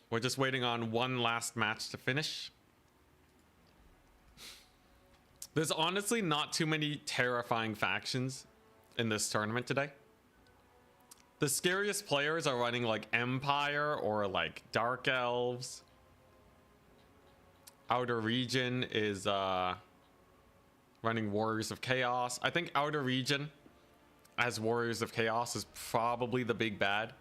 We're just waiting on one last match to finish. There's honestly not too many terrifying factions in this tournament today. The scariest players are running like Empire or like Dark Elves. Outer Region is running Warriors of Chaos. I think Outer Region as Warriors of Chaos is probably the big bad.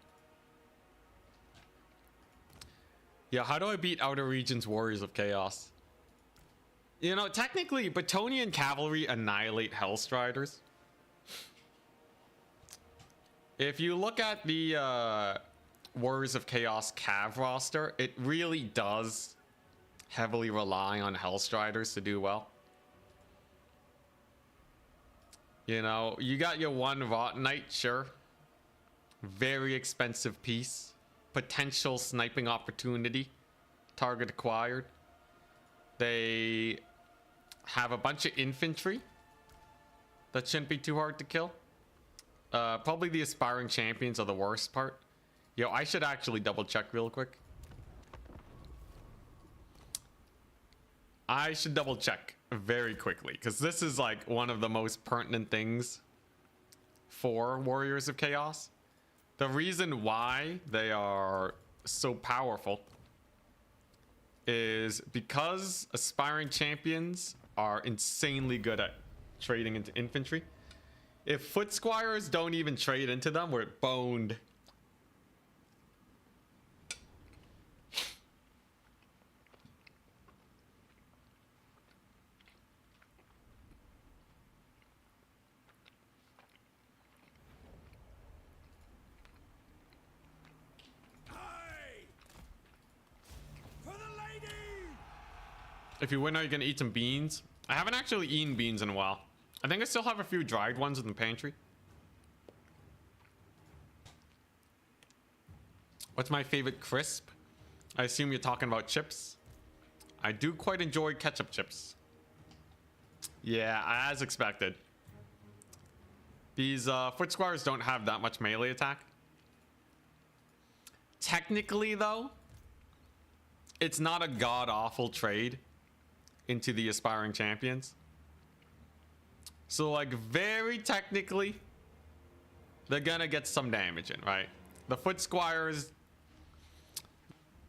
Yeah, how do I beat Outer Regions Warriors of Chaos? You know, technically, Bretonnian cavalry annihilate Hellstriders. If you look at the Warriors of Chaos Cav roster, it really does heavily rely on Hellstriders to do well. You know, you got your one Rotten Knight, sure. Very expensive piece. Potential sniping opportunity. Target acquired. They have a bunch of infantry. That shouldn't be too hard to kill. Probably the aspiring champions are the worst part. Yo, I should actually double check real quick. I should double check very quickly, because this is like one of the most pertinent things for Warriors of Chaos. The reason why they are so powerful is because aspiring champions are insanely good at trading into infantry. If foot squires don't even trade into them, we're boned. If you win, are you gonna eat some beans? I haven't actually eaten beans in a while. I think I still have a few dried ones in the pantry. What's my favorite crisp? I assume you're talking about chips. I do quite enjoy ketchup chips. Yeah, as expected. These foot squires don't have that much melee attack. Technically, though, it's not a god-awful trade into the aspiring champions. So, like, very technically, they're gonna get some damage in, right? The foot squires,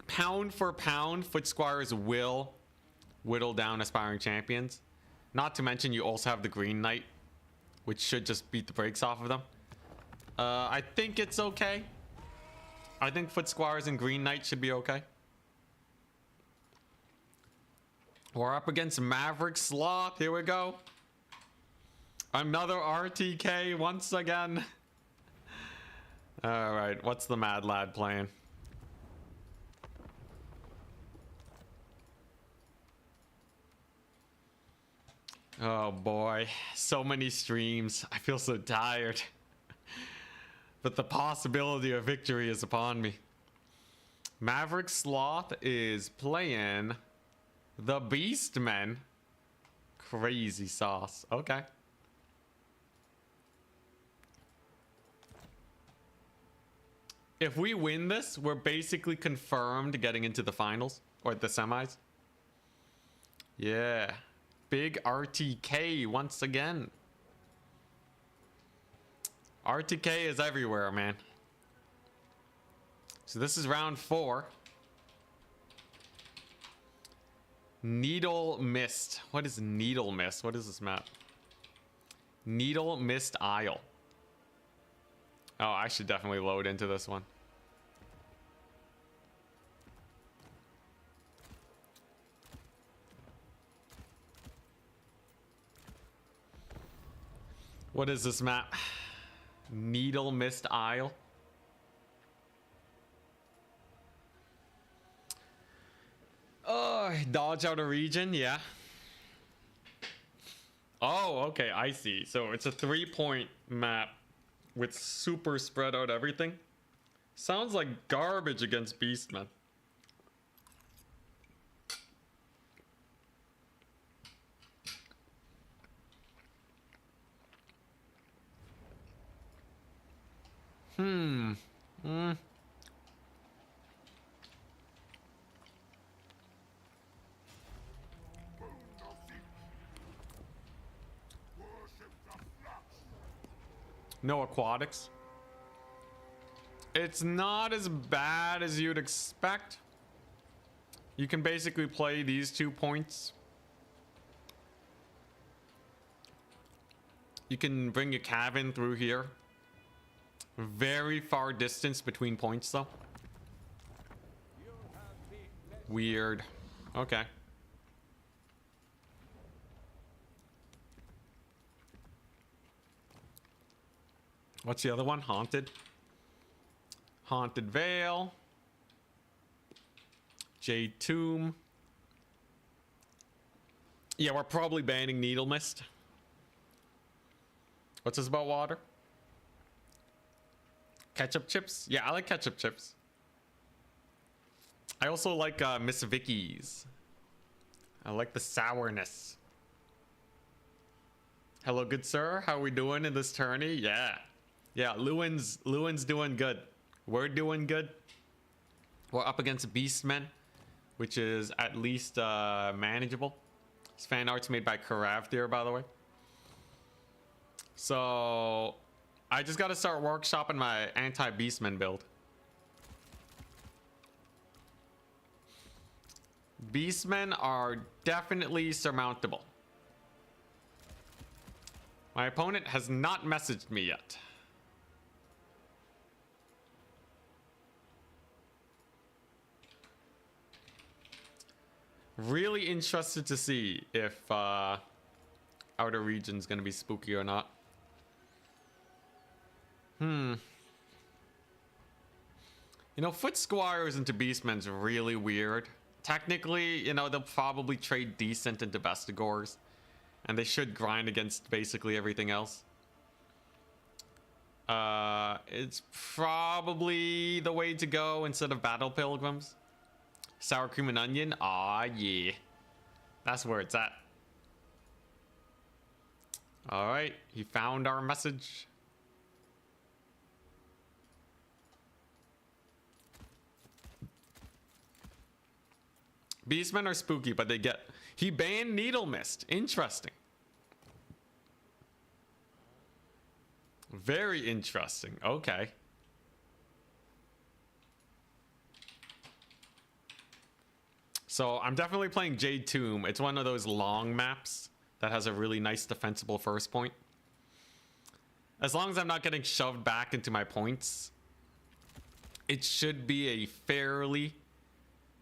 pound for pound, foot squires will whittle down aspiring champions. Not to mention, you also have the Green Knight, which should just beat the brakes off of them. I think it's okay. I think foot squires and Green Knight should be okay. We're up against Maverick Sloth. Here we go. Another RTK once again. All right, what's the Mad Lad playing? Oh boy, so many streams. I feel so tired. But the possibility of victory is upon me. Maverick Sloth is playing the Beastmen. Crazy sauce. Okay. If we win this, we're basically confirmed getting into the finals or the semis. Yeah. Big RTK once again. RTK is everywhere, man. So this is round 4. Needle Mist. What is Needle Mist? What is this map? Needle Mist Isle. Oh, I should definitely load into this one. What is this map? Needle Mist Isle. Oh, dodge out a region, yeah. Oh, okay, I see. So it's a 3-point map with super spread out everything. Sounds like garbage against Beastmen. No aquatics. It's not as bad as you'd expect. You can basically play these 2 points. You can bring your cabin through here. Very far distance between points, though. You have been Weird. Okay. What's the other one? Haunted. Haunted Vale. Jade Tomb. Yeah, we're probably banning Needle Mist. What's this about water? Ketchup chips? Yeah, I like ketchup chips. I also like Miss Vicky's. I like the sourness. Hello, good sir. How are we doing in this tourney? Yeah. Yeah, Lewin's doing good. We're doing good. We're up against Beastmen, which is at least manageable. This fan art's made by Karav there, by the way. So I just got to start workshopping my anti-Beastmen build. Beastmen are definitely surmountable. My opponent has not messaged me yet. Really interested to see if Outer Region's gonna be spooky or not. You know, Foot Squires into Beastmen's really weird. Technically, you know, they'll probably trade decent into Vestigors, and they should grind against basically everything else. It's probably the way to go instead of Battle Pilgrims. Sour cream and onion? Aw, yeah. That's where it's at. Alright, he found our message. Beastmen are spooky, but they get... He banned Needle Mist. Interesting. Very interesting. Okay. So I'm definitely playing Jade Tomb. It's one of those long maps that has a really nice defensible first point. As long as I'm not getting shoved back into my points, it should be a fairly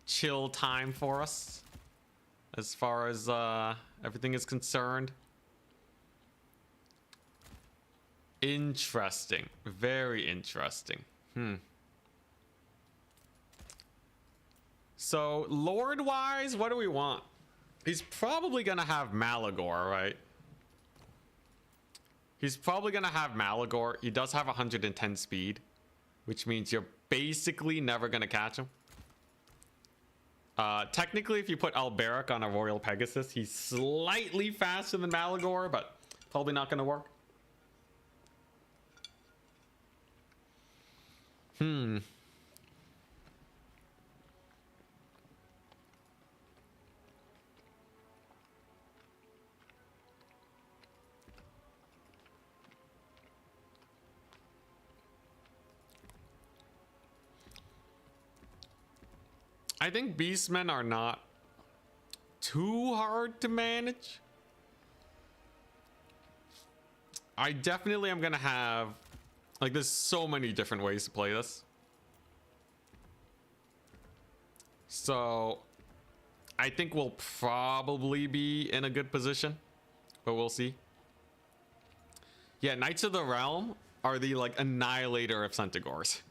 chill time for us as far as everything is concerned. Interesting. Very interesting. So, Lord-wise, what do we want? He's probably going to have Malagor, right? He's probably going to have Malagor. He does have 110 speed, which means you're basically never going to catch him. Technically, if you put Alberic on a Royal Pegasus, he's slightly faster than Malagor, but probably not going to work. I think Beastmen are not too hard to manage. I definitely am gonna have, like, there's so many different ways to play this. So I think we'll probably be in a good position, but we'll see. Yeah, Knights of the Realm are the, like, annihilator of Centaurs.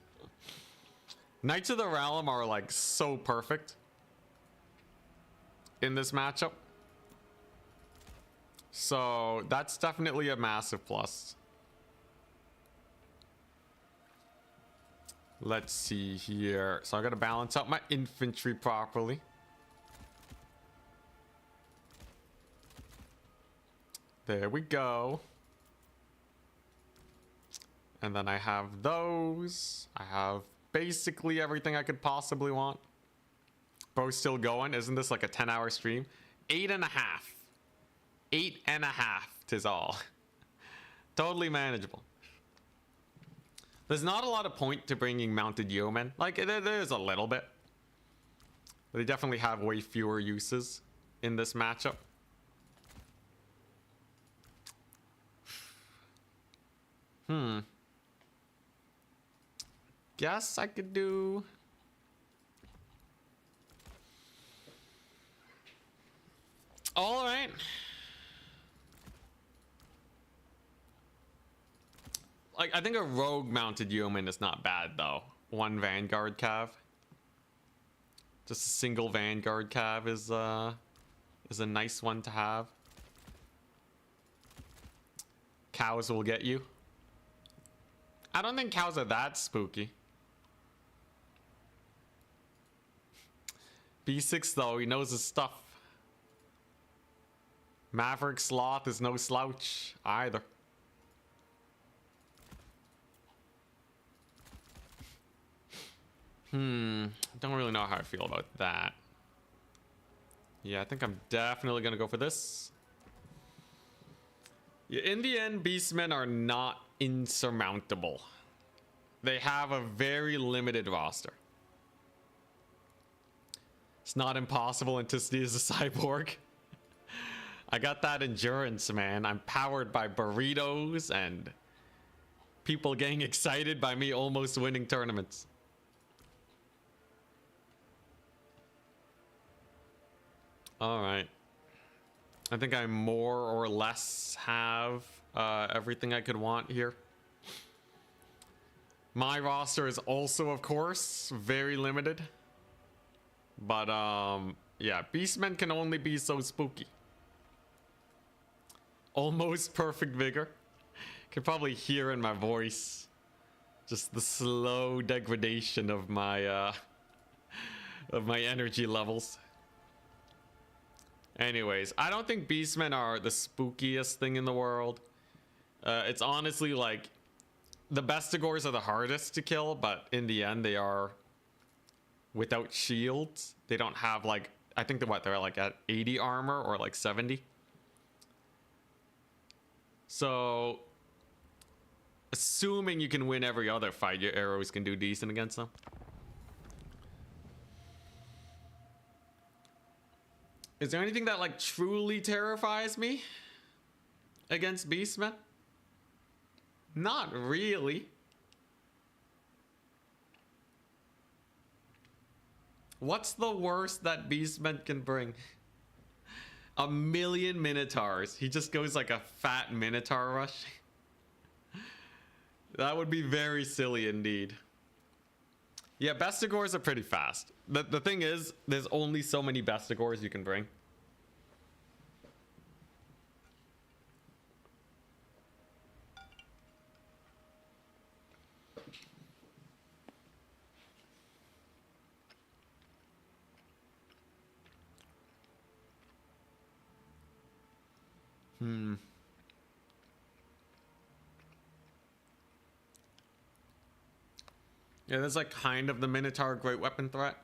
Knights of the Realm are, like, so perfect in this matchup. So that's definitely a massive plus. Let's see here. So I gotta balance out my infantry properly. There we go. And then I have those. I have basically everything I could possibly want. Bro's still going. Isn't this like a 10-hour stream? 8.5. 8.5 'tis all. Totally manageable. There's not a lot of point to bringing mounted yeomen. Like, there's a little bit. But they definitely have way fewer uses in this matchup. Guess I could do... All right. Like, I think a rogue mounted yeoman is not bad though. One vanguard cav. Just a single vanguard cav is a nice one to have. Cows will get you. I don't think cows are that spooky. B6 though, he knows his stuff. Maverick Sloth is no slouch either. Don't really know how I feel about that. Yeah, I think I'm definitely gonna go for this. Yeah, in the end, beastmen are not insurmountable. They have a very limited roster. It's not impossible. Anticity is a cyborg. I got that endurance, man. I'm powered by burritos and people getting excited by me almost winning tournaments. All right. I think I more or less have everything I could want here. My roster is also, of course, very limited. But, yeah, beastmen can only be so spooky. Almost perfect vigor. Could probably hear in my voice just the slow degradation of my energy levels. Anyways, I don't think beastmen are the spookiest thing in the world. It's honestly like the bestigors are the hardest to kill, but in the end they are without shields. They don't have like, I think they're like at 80 armor or like 70. So assuming you can win every other fight, your arrows can do decent against them. Is there anything that like truly terrifies me against beastmen? Not really. What's the worst that beastmen can bring? 1,000,000 minotaurs. He just goes like a fat minotaur rush. That would be very silly indeed. Yeah, bestigors are pretty fast. The thing is, there's only so many bestigors you can bring. Yeah, there's like kind of the Minotaur great weapon threat.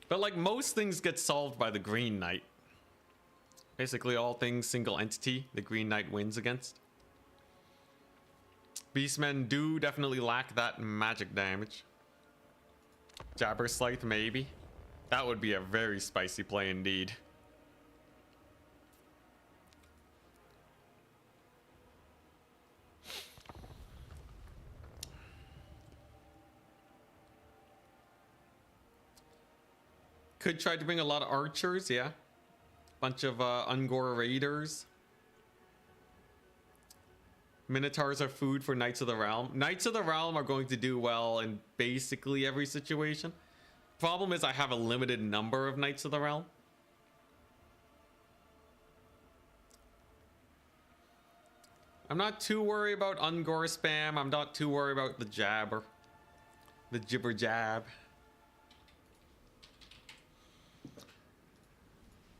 But like most things get solved by the Green Knight. Basically all things single entity, the Green Knight wins against. Beastmen do definitely lack that magic damage. Jabber Scythe, maybe. That would be a very spicy play indeed. Could try to bring a lot of archers, yeah. Bunch of Ungor raiders. Minotaurs are food for Knights of the Realm. Knights of the Realm are going to do well in basically every situation. Problem is I have a limited number of Knights of the Realm. I'm not too worried about Ungor spam. I'm not too worried about the jabber. The jibber jab.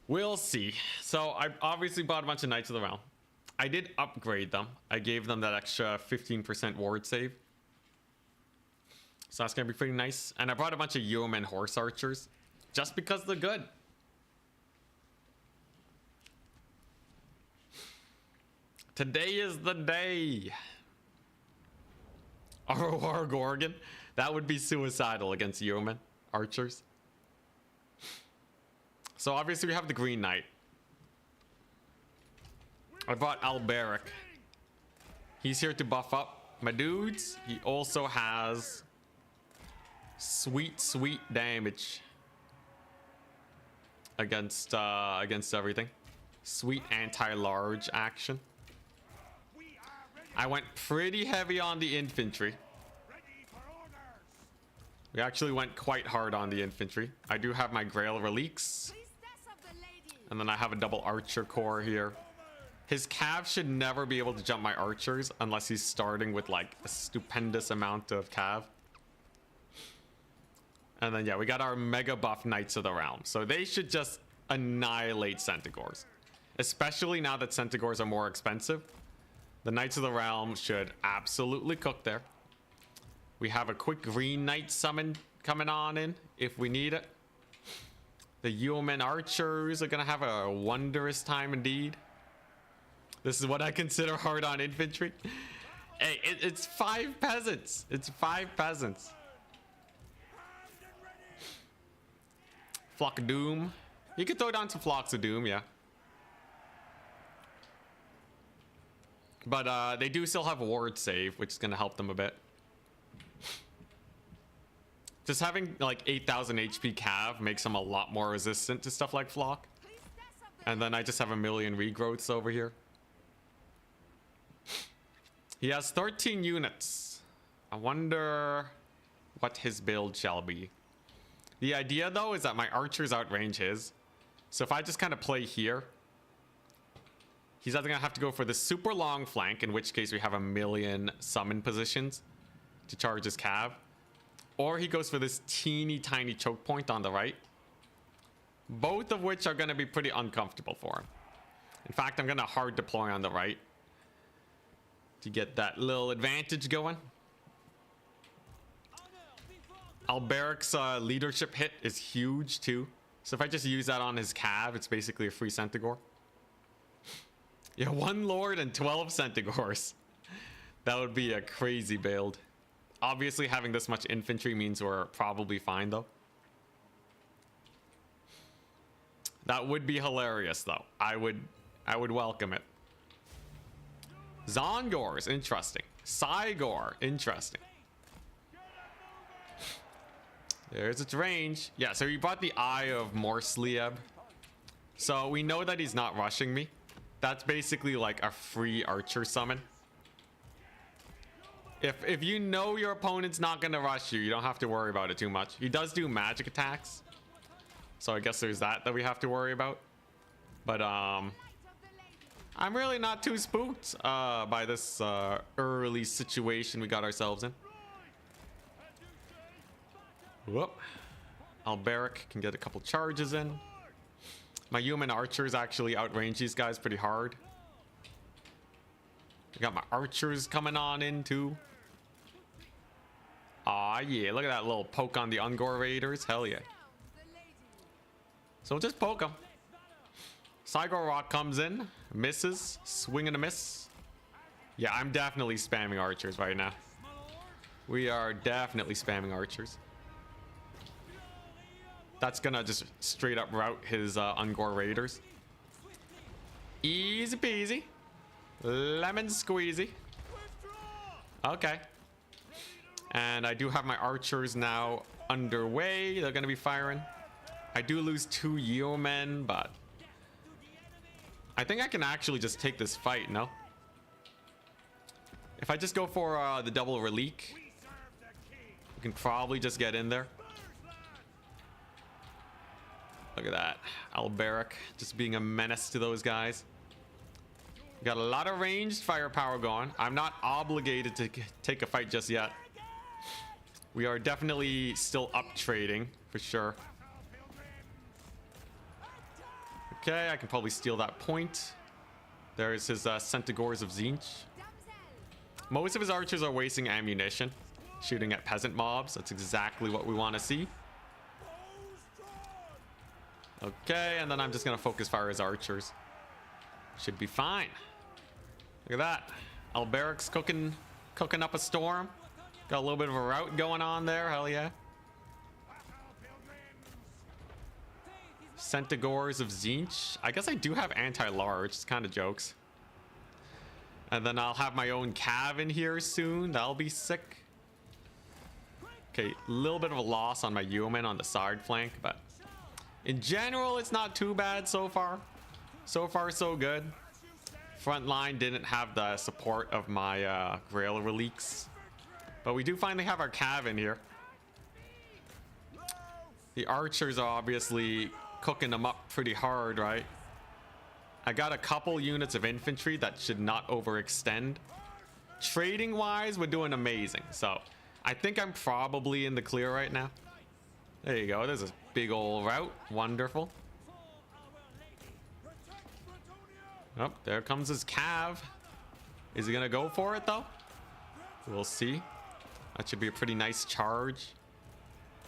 We'll see. So I obviously bought a bunch of Knights of the Realm. I did upgrade them. I gave them that extra 15% ward save. So that's gonna be pretty nice. And I brought a bunch of yeoman horse archers just because they're good. Today is the day. ROR Gorgon. That would be suicidal against yeoman archers. So obviously we have the Green Knight. I bought Alberic. He's here to buff up my dudes. He also has sweet, sweet damage. against everything. Sweet anti-large action. I went pretty heavy on the infantry. We actually went quite hard on the infantry. I do have my Grail Reliques. And then I have a double archer core here. His cav should never be able to jump my archers unless he's starting with like a stupendous amount of cav. And then yeah, we got our mega buff Knights of the Realm. So they should just annihilate Centaurs. Especially now that Centaurs are more expensive. The Knights of the Realm should absolutely cook there. We have a quick Green Knight summon coming on in if we need it. The Yeoman Archers are going to have a wondrous time indeed. This is what I consider hard on infantry. Hey, it's 5 peasants. It's 5 peasants. Flock of Doom. You could throw down some Flocks of Doom, yeah. But they do still have a ward save, which is going to help them a bit. Just having like 8,000 HP cav makes them a lot more resistant to stuff like Flock. And then I just have a million regrowths over here. He has 13 units. I wonder what his build shall be. The idea though is that my archers outrange his. So if I just kind of play here, he's either gonna have to go for the super long flank, in which case we have a million summon positions to charge his cav. Or he goes for this teeny tiny choke point on the right. Both of which are gonna be pretty uncomfortable for him. In fact, I'm gonna hard deploy on the right to get that little advantage going. Alberic's leadership hit is huge too. So if I just use that on his cav, it's basically a free Centaur. Yeah, 1 Lord and 12 Centaurs. That would be a crazy build. Obviously, having this much infantry means we're probably fine, though. That would be hilarious, though. I would welcome it. Zongors, interesting. Cygor, interesting. There's its range. Yeah, so he brought the Eye of Morslieb. So we know that he's not rushing me. That's basically like a free archer summon. If you know your opponent's not going to rush you, you don't have to worry about it too much. He does do magic attacks. So I guess there's that we have to worry about. But I'm really not too spooked by this early situation we got ourselves in. Whoop. Alberic can get a couple charges in. My human archers actually outrange these guys pretty hard. I got my archers coming on in too. Aw, yeah, look at that little poke on the Ungor Raiders. Hell yeah. So we'll just poke them. Cygor Rock comes in, misses, swing and a miss. Yeah, I'm definitely spamming archers right now. We are definitely spamming archers. That's gonna just straight up route his Ungor Raiders. Easy peasy. Lemon squeezy. Okay. And I do have my archers now underway. They're gonna be firing. I do lose 2 yeomen, but I think I can actually just take this fight, no? If I just go for the double relique, we can probably just get in there. Look at that. Alberic just being a menace to those guys. We got a lot of ranged firepower going. I'm not obligated to take a fight just yet. We are definitely still up trading for sure. Okay, I can probably steal that point. There's his Centaurs of Tzeentch. Most of his archers are wasting ammunition, shooting at peasant mobs. That's exactly what we want to see. Okay, and then I'm just gonna focus fire his archers. Should be fine. Look at that. Alberic's cooking up a storm. Got a little bit of a rout going on there. Hell yeah. Centaurs of Tzeentch. I guess I do have anti-large. It's kind of jokes. And then I'll have my own cav in here soon. That'll be sick. Okay, a little bit of a loss on my yeoman on the side flank, but In general, it's not too bad so far. So far, so good. Front line didn't have the support of my Grail Reliques. But we do finally have our Cav in here. The archers are obviously cooking them up pretty hard, right? I got a couple units of infantry that should not overextend. Trading wise, we're doing amazing. So I think I'm probably in the clear right now. There you go. There's a big old route. Wonderful. Oh, there comes his Cav. Is he gonna go for it though? We'll see. That should be a pretty nice charge.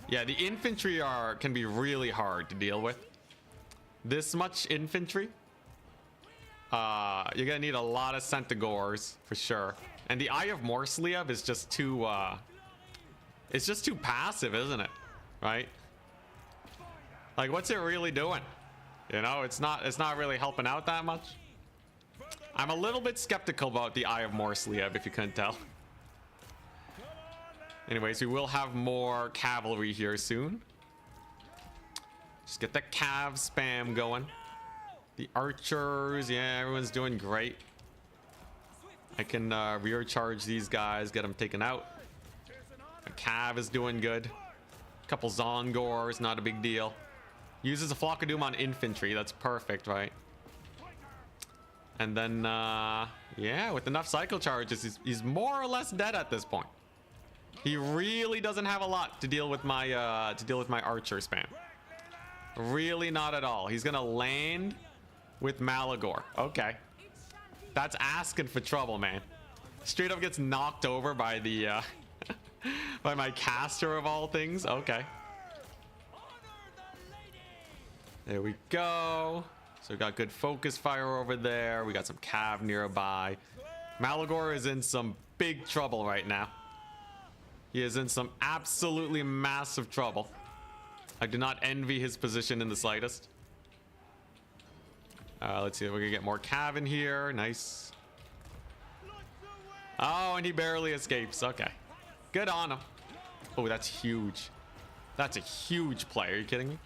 Yeah, the infantry can be really hard to deal with. This much infantry, you're gonna need a lot of Centaurs for sure. And the Eye of Morsliev is just too it's just too passive, isn't it? Right? Like, what's it really doing? You know, it's not really helping out that much. I'm a little bit skeptical about the Eye of Morsliev, if you couldn't tell. Anyways, we will have more cavalry here soon. Just get the cav spam going. The archers, yeah, everyone's doing great. I can rear charge these guys, get them taken out. The cav is doing good. Couple Zongors, not a big deal. Uses a Flock of Doom on infantry, that's perfect, right? And then, yeah, with enough cycle charges, he's more or less dead at this point. He really doesn't have a lot to deal with my archer spam. Really not at all. He's gonna land with Malagor. Okay, that's asking for trouble, man. Straight up gets knocked over by the by my caster of all things. Okay, there we go. So we got good focus fire over there. We got some cav nearby. Malagor is in some big trouble right now. He is in some absolutely massive trouble. I do not envy his position in the slightest. Let's see if we can get more cav in here. Nice. Oh, and he barely escapes. Okay. Good on him. Oh, that's huge. That's a huge play. Are you kidding me?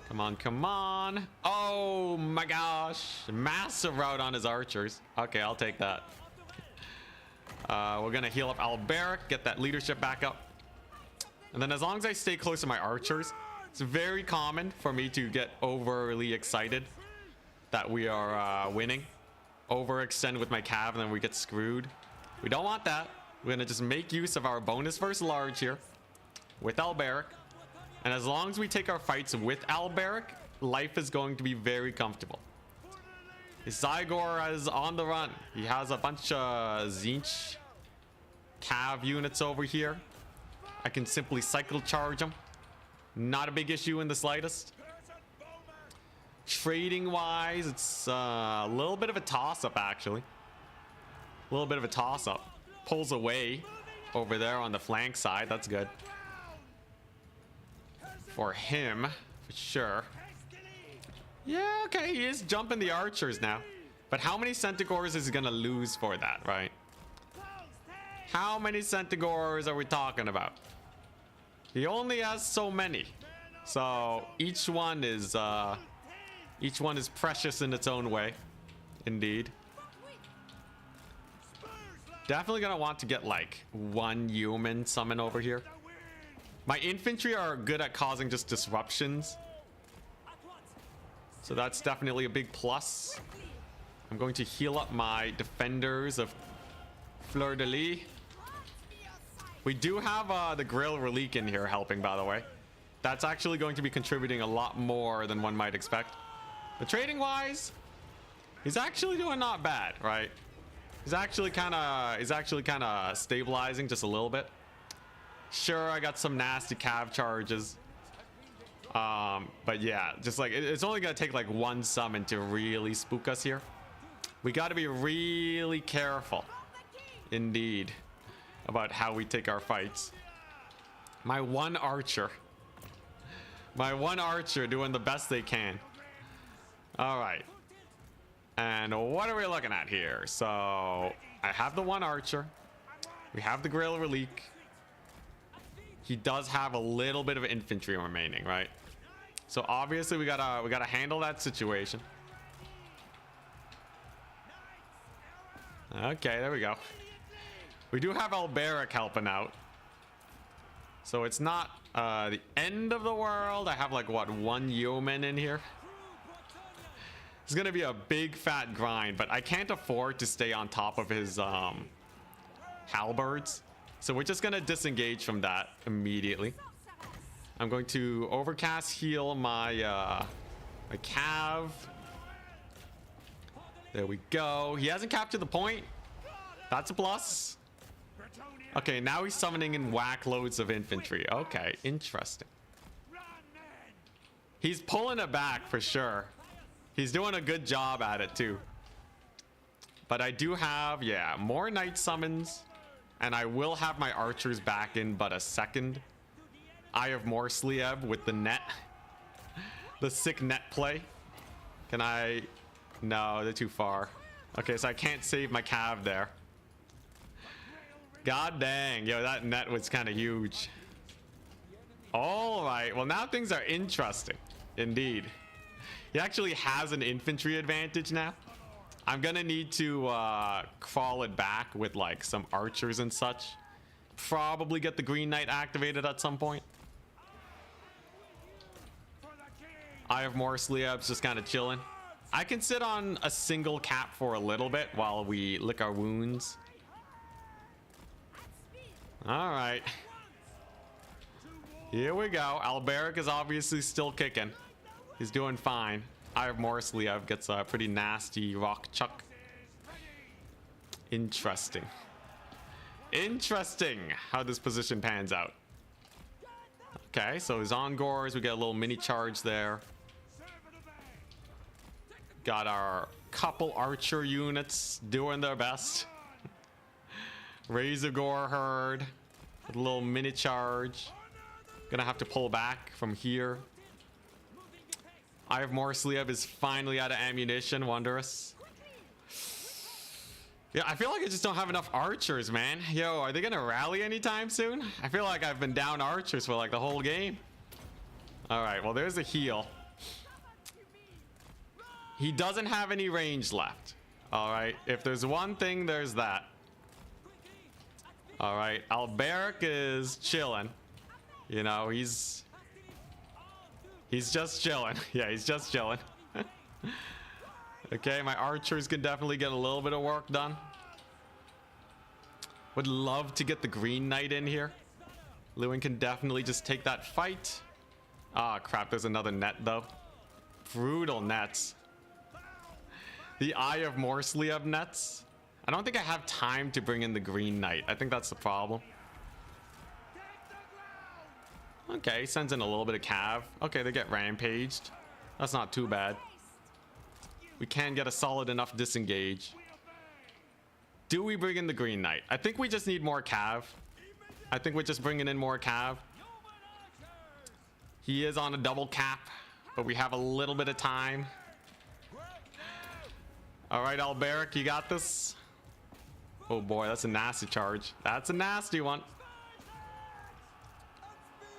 Come on, come on. Oh my gosh. Massive rout on his archers. Okay, I'll take that. We're gonna heal up Alberic, get that leadership back up. And then as long as I stay close to my archers, it's very common for me to get overly excited that we are winning. Overextend with my cav and then we get screwed. We don't want that. We're gonna just make use of our bonus versus large here with Alberic. And as long as we take our fights with Alberic, life is going to be very comfortable. Zygor is on the run. He has a bunch of Tzeentch cav units over here. I can simply cycle charge them. Not a big issue in the slightest. Trading wise, it's a little bit of a toss-up actually. A little bit of a toss-up. Pulls away over there on the flank side. That's good. For him, for sure. Yeah, okay, he is jumping the archers now. But how many Centaurs is he gonna lose for that, right? How many Centaurs are we talking about? He only has so many. So each one is precious in its own way. Indeed. Definitely gonna want to get like one human summon over here. My infantry are good at causing just disruptions. So that's definitely a big plus. I'm going to heal up my defenders of Fleur-de-Lis. We do have the Grail Relique in here helping, by the way. That's actually going to be contributing a lot more than one might expect. But trading wise, he's actually doing not bad, right? He's actually kind of stabilizing just a little bit. Sure, I got some nasty cav charges. But yeah, just like it's only gonna take like one summon to really spook us here. We got to be really careful, indeed, about how we take our fights. My one archer doing the best they can. All right, and what are we looking at here? So I have the one archer. We have the Grail Relique. he does have a little bit of infantry remaining, right? So obviously we gotta handle that situation. Okay, there we go. We do have Alberic helping out, so it's not the end of the world. I have like what, 1 yeoman in here. It's gonna be a big fat grind, but I can't afford to stay on top of his halberds, so we're just gonna disengage from that immediately. I'm going to overcast heal my my cav. There we go. He hasn't captured the point. That's a plus. Okay, now he's summoning in whack loads of infantry. Okay, interesting. He's pulling it back for sure. He's doing a good job at it too. But I do have, yeah, more knight summons, and I will have my archers back in but a second. Eye of Morsliev with the net. The sick net play. Can I? No, they're too far. Okay, so I can't save my cav there. God dang, yo, that net was kind of huge. All right, well now things are interesting, indeed. He actually has an infantry advantage now. I'm gonna need to crawl it back with like some archers and such. Probably get the Green Knight activated at some point. Eye of Morsleyev's just kind of chilling. I can sit on a single cap for a little bit while we lick our wounds. All right. Here we go. Alberic is obviously still kicking. He's doing fine. Eye of Morsliev gets a pretty nasty rock chuck. Interesting. Interesting how this position pans out. Okay, so his Ongors, we get a little mini charge there. Got our couple archer units doing their best. Razorgore herd with a little mini charge. Gonna have to pull back from here. Eye of Morsliev is finally out of ammunition. Wondrous. Yeah, I feel like I just don't have enough archers, man. Yo, are they gonna rally anytime soon? I feel like I've been down archers for like the whole game. All right, well, there's a heal. He doesn't have any range left. All right, if there's one thing, there's that. All right, Alberic is chilling. You know, he's just chilling. Yeah, he's just chilling. Okay, my archers can definitely get a little bit of work done. Would love to get the Green Knight in here. Lewin can definitely just take that fight. Ah, crap, there's another net though. Brutal nets. The Eye of Morsliev nets. I don't think I have time to bring in the Green Knight. I think that's the problem. Okay, sends in a little bit of cav. Okay, they get rampaged. That's not too bad. We can get a solid enough disengage. Do we bring in the Green Knight? I think we just need more cav. I think we're just bringing in more cav. He is on a double cap, but we have a little bit of time. All right, Alberic, you got this. Oh boy, that's a nasty charge. That's a nasty one.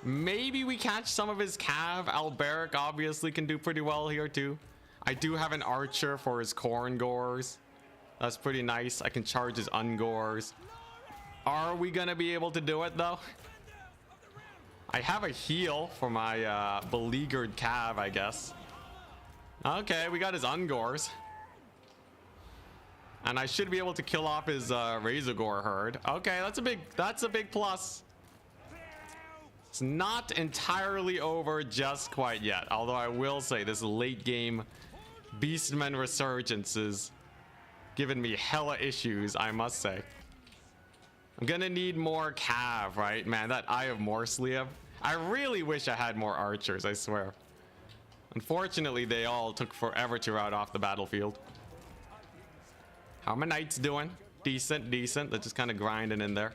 Maybe we catch some of his cav. Alberic obviously can do pretty well here too. I do have an archer for his corn gores. That's pretty nice. I can charge his ungores. Are we gonna be able to do it though? I have a heal for my beleaguered cav, I guess. Okay, we got his ungores. And I should be able to kill off his Razorgore herd. Okay, that's a big plus. It's not entirely over just quite yet. Although I will say this late game Beastmen resurgence is giving me hella issues, I must say. I'm gonna need more cav, right? Man, that Eye of Morsliev. I really wish I had more archers, I swear. Unfortunately, they all took forever to rout off the battlefield. How are my knights doing? Decent, decent. They're just kind of grinding in there.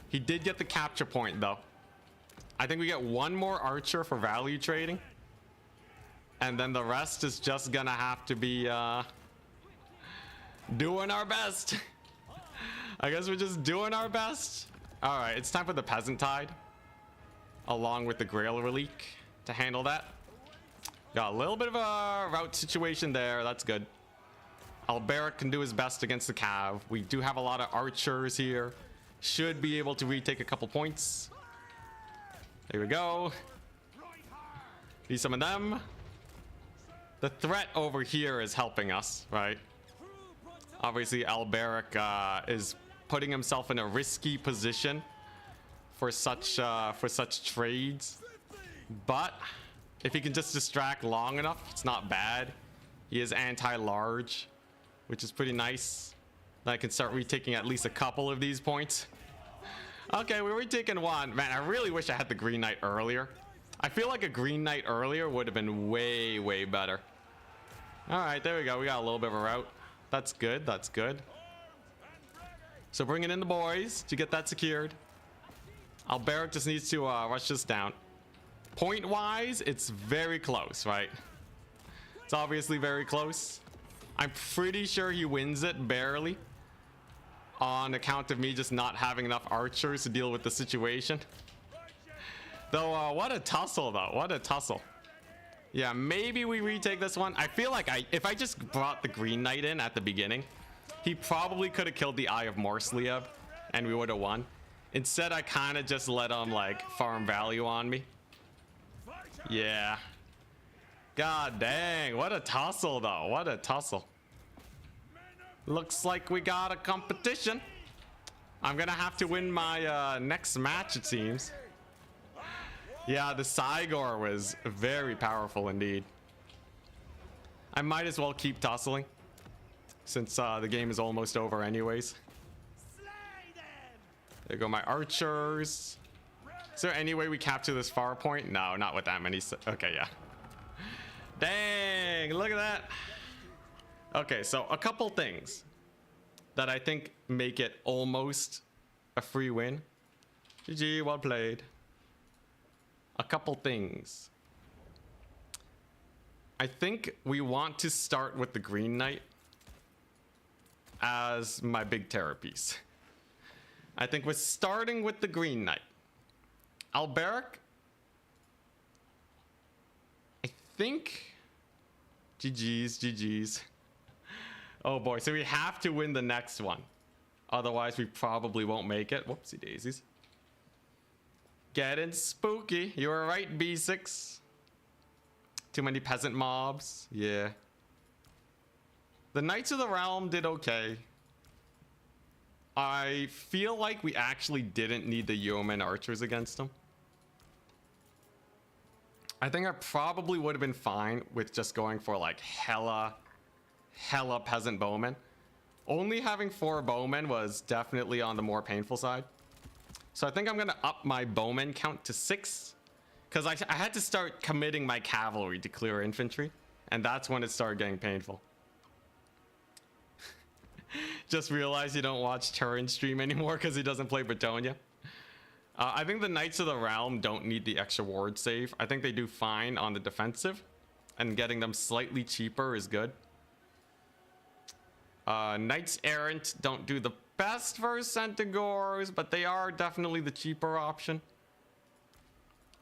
He did get the capture point, though. I think we get one more archer for value trading. And then the rest is just gonna have to be doing our best. I guess we're just doing our best. All right, it's time for the Peasant Tide. along with the Grail Relique to handle that. Got a little bit of a route situation there. That's good. Alberic can do his best against the Cav. We do have a lot of archers here. Should be able to retake a couple points. There we go. Need some of them. The threat over here is helping us, right? Obviously, Alberic is putting himself in a risky position for such trades. But if he can just distract long enough, it's not bad. He is anti-large, which is pretty nice. Then I can start retaking at least a couple of these points. Okay, we were retaking one. Man, I really wish I had the Green Knight earlier. I feel like a Green Knight earlier would have been way, way better. All right, there we go. We got a little bit of a route. That's good. That's good. So bringing in the boys to get that secured. Alberic just needs to rush this down. Point-wise, it's very close, right? It's obviously very close. I'm pretty sure he wins it barely on account of me just not having enough archers to deal with the situation. Though, what a tussle, though. What a tussle. Yeah, maybe we retake this one. I feel like if I just brought the Green Knight in at the beginning, he probably could have killed the Eye of Morsliev, and we would have won. Instead, I kind of just let him, like, farm value on me. Yeah. God dang, what a tussle, though. What a tussle. Looks like we got a competition. I'm gonna have to win my next match, it seems. Yeah, the Cygor was very powerful indeed. I might as well keep tussling since the game is almost over anyways. There go my archers. Is there any way we capture this far point? No, not with that many. Okay, yeah. Dang, look at that. Okay, so a couple things that I think make it almost a free win. GG, well played. A couple things. I think we want to start with the Green Knight as my big terror piece. I think we're starting with the Green Knight. Alberic, I think, GG's. Oh boy, so we have to win the next one. Otherwise, we probably won't make it. Whoopsie daisies. Getting spooky. You were right, B6. Too many peasant mobs. Yeah. The Knights of the Realm did okay. I feel like we actually didn't need the yeoman archers against them. I think I probably would have been fine with just going for like hella peasant bowmen. Only having 4 bowmen was definitely on the more painful side. So I think I'm gonna up my bowman count to 6 because I had to start committing my cavalry to clear infantry, and that's when it started getting painful. Just realized you don't watch Turin stream anymore because he doesn't play Bretonnia. I think the Knights of the Realm don't need the extra ward save. I think they do fine on the defensive, and getting them slightly cheaper is good. Knights Errant don't do the best versus Centaurs, but they are definitely the cheaper option.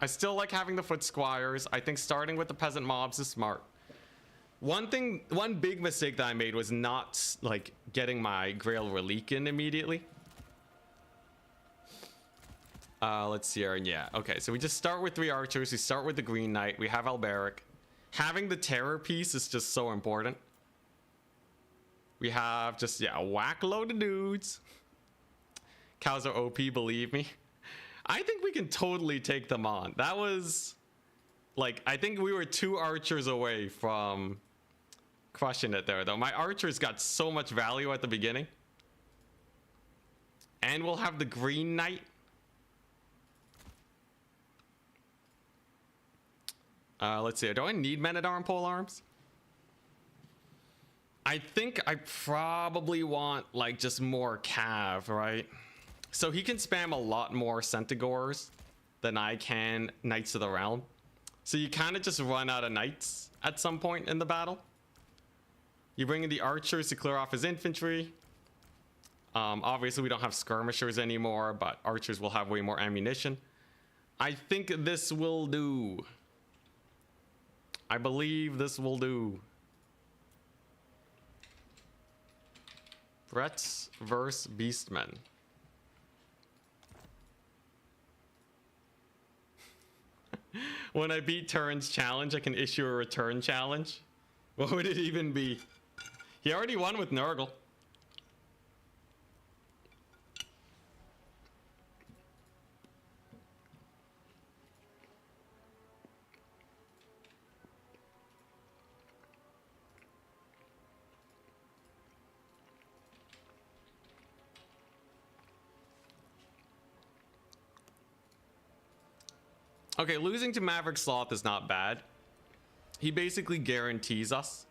I still like having the Foot Squires. I think starting with the peasant mobs is smart. One big mistake that I made was not like getting my Grail Relique in immediately. Let's see here. Yeah, okay, so we just start with 3 archers. We start with the Green Knight. We have Alberic. Having the terror piece is just so important. We have just, yeah, a whack load of dudes. Cows are OP, believe me. I think we can totally take them on. That was, like, I think we were 2 archers away from crushing it there, though. My archers got so much value at the beginning. And we'll have the Green Knight. Let's see. Do I need Men-at-Arm polearms? I think I probably want, like, just more Cav, right? So he can spam a lot more Centaurs than I can Knights of the Realm. So you kind of just run out of Knights at some point in the battle. You bring in the archers to clear off his infantry. Obviously, we don't have skirmishers anymore, but archers will have way more ammunition. I think this will do. I believe this will do. Threats versus Beastmen. When I beat Turin's challenge, I can issue a return challenge. What would it even be? He already won with Nurgle. Okay, losing to Maverick Sloth is not bad. He basically guarantees us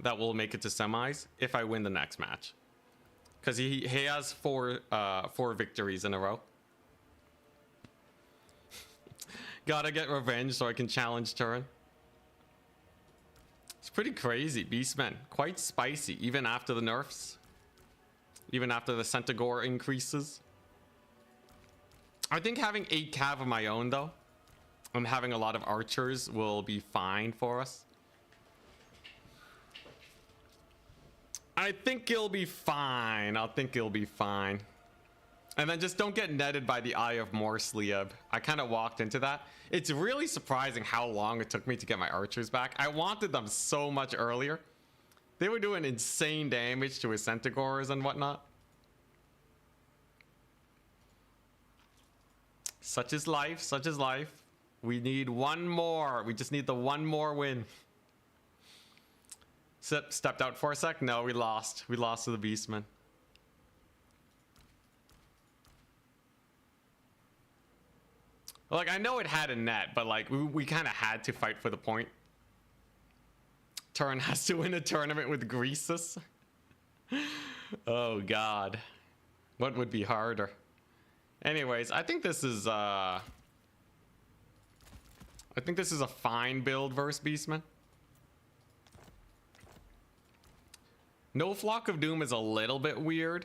that we'll make it to semis if I win the next match. Because he has four victories in a row. Gotta get revenge so I can challenge Turin. It's pretty crazy, Beastmen. Quite spicy, even after the nerfs. Even after the Centaur increases. I think having 8 cav of my own, though, and having a lot of archers will be fine for us. I think it'll be fine. I think it'll be fine. And then just don't get netted by the Eye of Morslieb. I kind of walked into that. It's really surprising how long it took me to get my archers back. I wanted them so much earlier. They were doing insane damage to his Centaurs and whatnot. Such is life, such is life. We need one more. We just need the one more win. Stepped out for a sec. No, we lost. We lost to the Beastmen. Like, I know it had a net, but like, we kind of had to fight for the point. Turin has to win a tournament with Greasus. Oh, God. What would be harder? Anyways, I think this is a fine build versus Beastmen. No Flock of Doom is a little bit weird.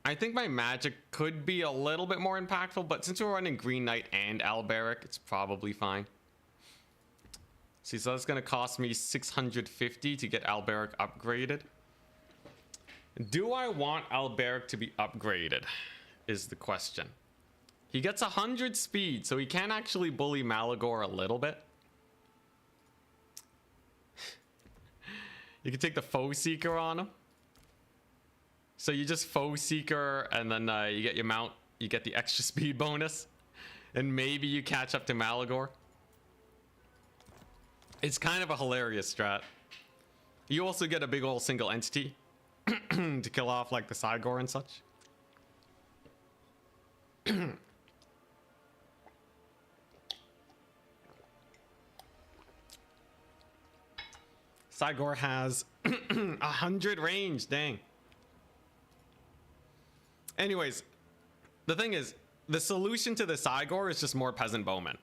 I think my magic could be a little bit more impactful, but since we're running Green Knight and Alberic, it's probably fine. See, so that's gonna cost me 650 to get Alberic upgraded. Do I want Alberic to be upgraded? Is the question. He gets 100 speed, so he can actually bully Malagor a little bit. You can take the Foe Seeker on him. So you just Foe Seeker, and then you get your mount, you get the extra speed bonus, and maybe you catch up to Malagor. It's kind of a hilarious strat. You also get a big old single entity to kill off like the Cygor and such. Cygor has 100 range, dang. Anyways, the thing is, the solution to the Cygor is just more Peasant Bowmen.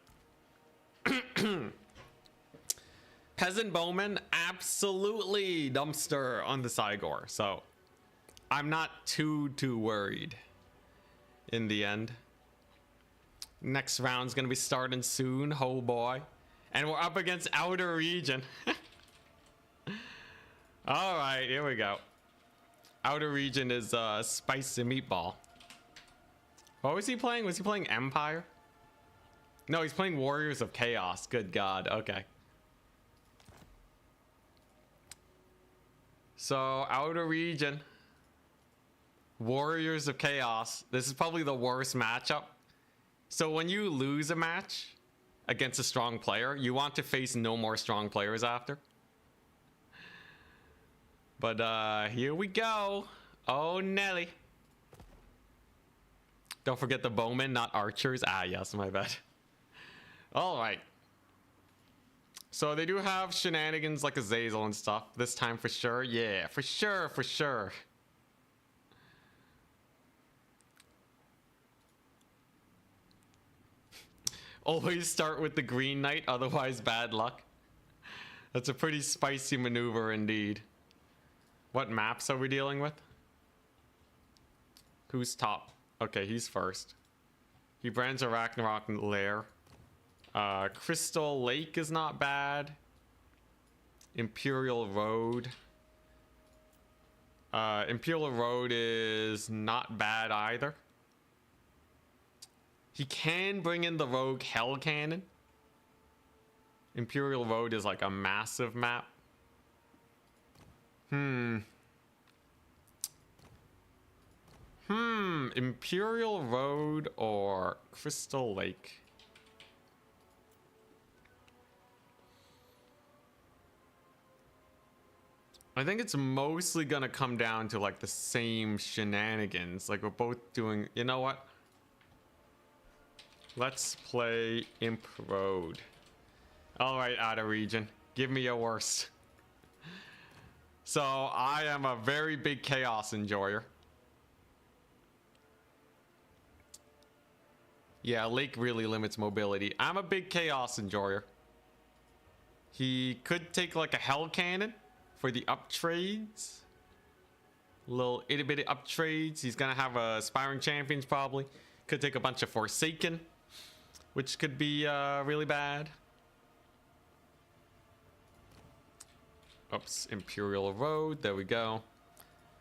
Peasant Bowmen, absolutely dumpster on the Cygor, so I'm not too worried in the end. Next round's gonna be starting soon, oh boy. And we're up against Outer Region. All right, here we go. Outer Region is Spicy Meatball. What was he playing? Was he playing Empire? No, he's playing Warriors of Chaos. Good God. Okay. So, Outer Region. Warriors of Chaos. This is probably the worst matchup. So, when you lose a match against a strong player, you want to face no more strong players after. But here we go. Oh, Nelly. Don't forget the bowmen, not archers. Ah, yes, my bad. All right. So they do have shenanigans like Azazel and stuff. This time for sure. Yeah, for sure, for sure. Always start with the Green Knight, otherwise bad luck. That's a pretty spicy maneuver indeed. What maps are we dealing with? Who's top? Okay, he's first. He brands a Ragnarok Lair. Crystal Lake is not bad. Imperial Road. Imperial Road is not bad either. He can bring in the Rogue Hell Cannon. Imperial Road is like a massive map. Imperial Road or Crystal Lake? I think it's mostly gonna come down to like the same shenanigans. Like we're both doing, you know what? Let's play Imp Road. All right, out of region. Give me your worst. So I am a very big chaos enjoyer. Yeah, Lake really limits mobility. I'm a big chaos enjoyer. He could take like a Hell Cannon for the up trades. Little itty bitty up trades. He's gonna have a Aspiring Champions probably. Could take a bunch of Forsaken, which could be really bad. Oops, Imperial Road, there we go.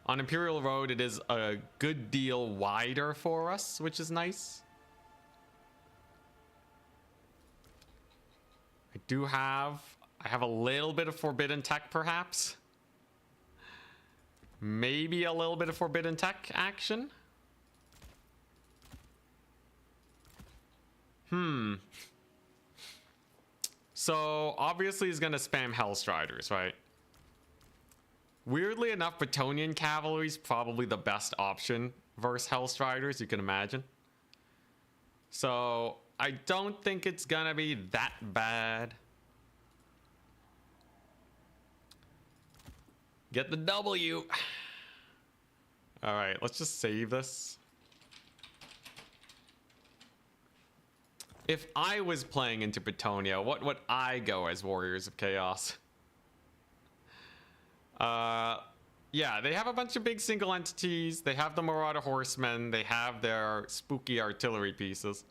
On Imperial Road, it is a good deal wider for us, which is nice. I have a little bit of Forbidden Tech, perhaps. Maybe a little bit of Forbidden Tech action. So, obviously he's gonna spam Hellstriders, right? Weirdly enough, Bretonnian Cavalry is probably the best option versus Hellstriders, you can imagine. So, I don't think it's gonna be that bad. Get the W. All right, let's just save this. If I was playing into Bretonnia, what would I go as Warriors of Chaos? Yeah, they have a bunch of big single entities. They have the Marauder Horsemen. They have their spooky artillery pieces.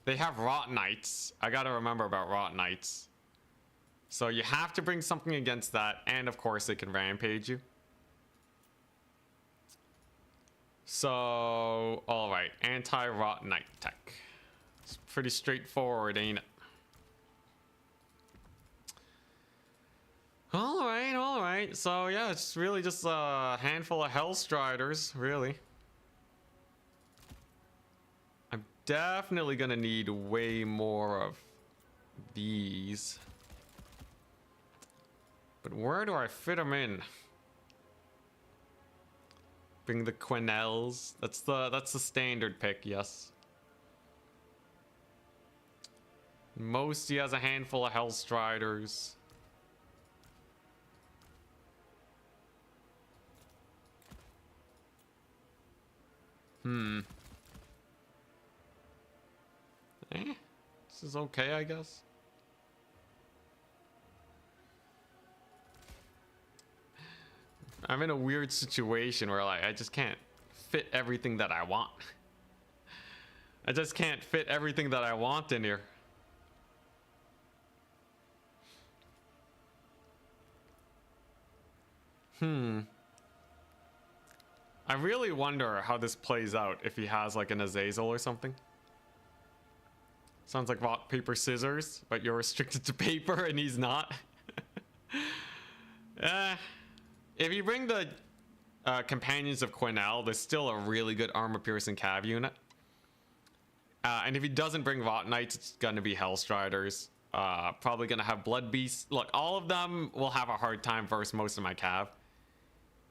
They have Rot Knights. I gotta remember about Rot Knights. So you have to bring something against that. And of course, they can rampage you. So, all right. Anti-Rot Knight tech. It's pretty straightforward, ain't it? All right. So yeah, it's really just a handful of Hellstriders, really. I'm definitely gonna need way more of these. But where do I fit them in? Bring the Quenelles. That's the standard pick, yes. Most he has a handful of Hellstriders. This is okay, I guess. I'm in a weird situation where like I just can't fit everything that I want. I just can't fit everything that I want in here. I really wonder how this plays out if he has like an Azazel or something. Sounds like rock, paper, scissors, but you're restricted to paper and he's not. If you bring the Companions of Quenelle, there's still a really good armor-piercing cav unit. And if he doesn't bring Rot Knights, it's gonna be Hellstriders. Probably gonna have Blood Beasts. Look, all of them will have a hard time versus most of my cav.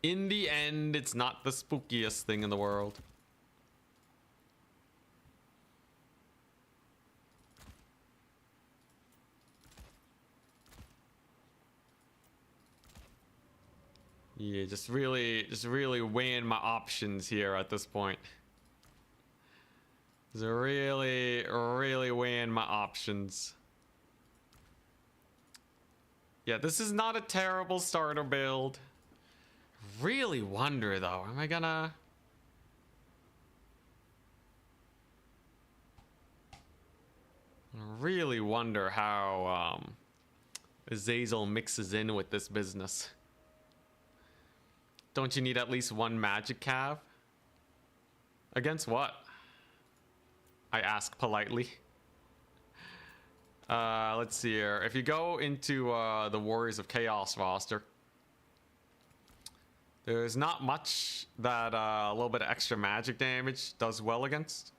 In the end, it's not the spookiest thing in the world. Yeah, just really weighing my options here at this point. Just really weighing my options. Yeah, this is not a terrible starter build. Really wonder though, am I gonna... I really wonder how Azazel mixes in with this business. Don't you need at least one magic cav? Against what? I ask politely. Let's see here. If you go into the Warriors of Chaos roster, there's not much that a little bit of extra magic damage does well against.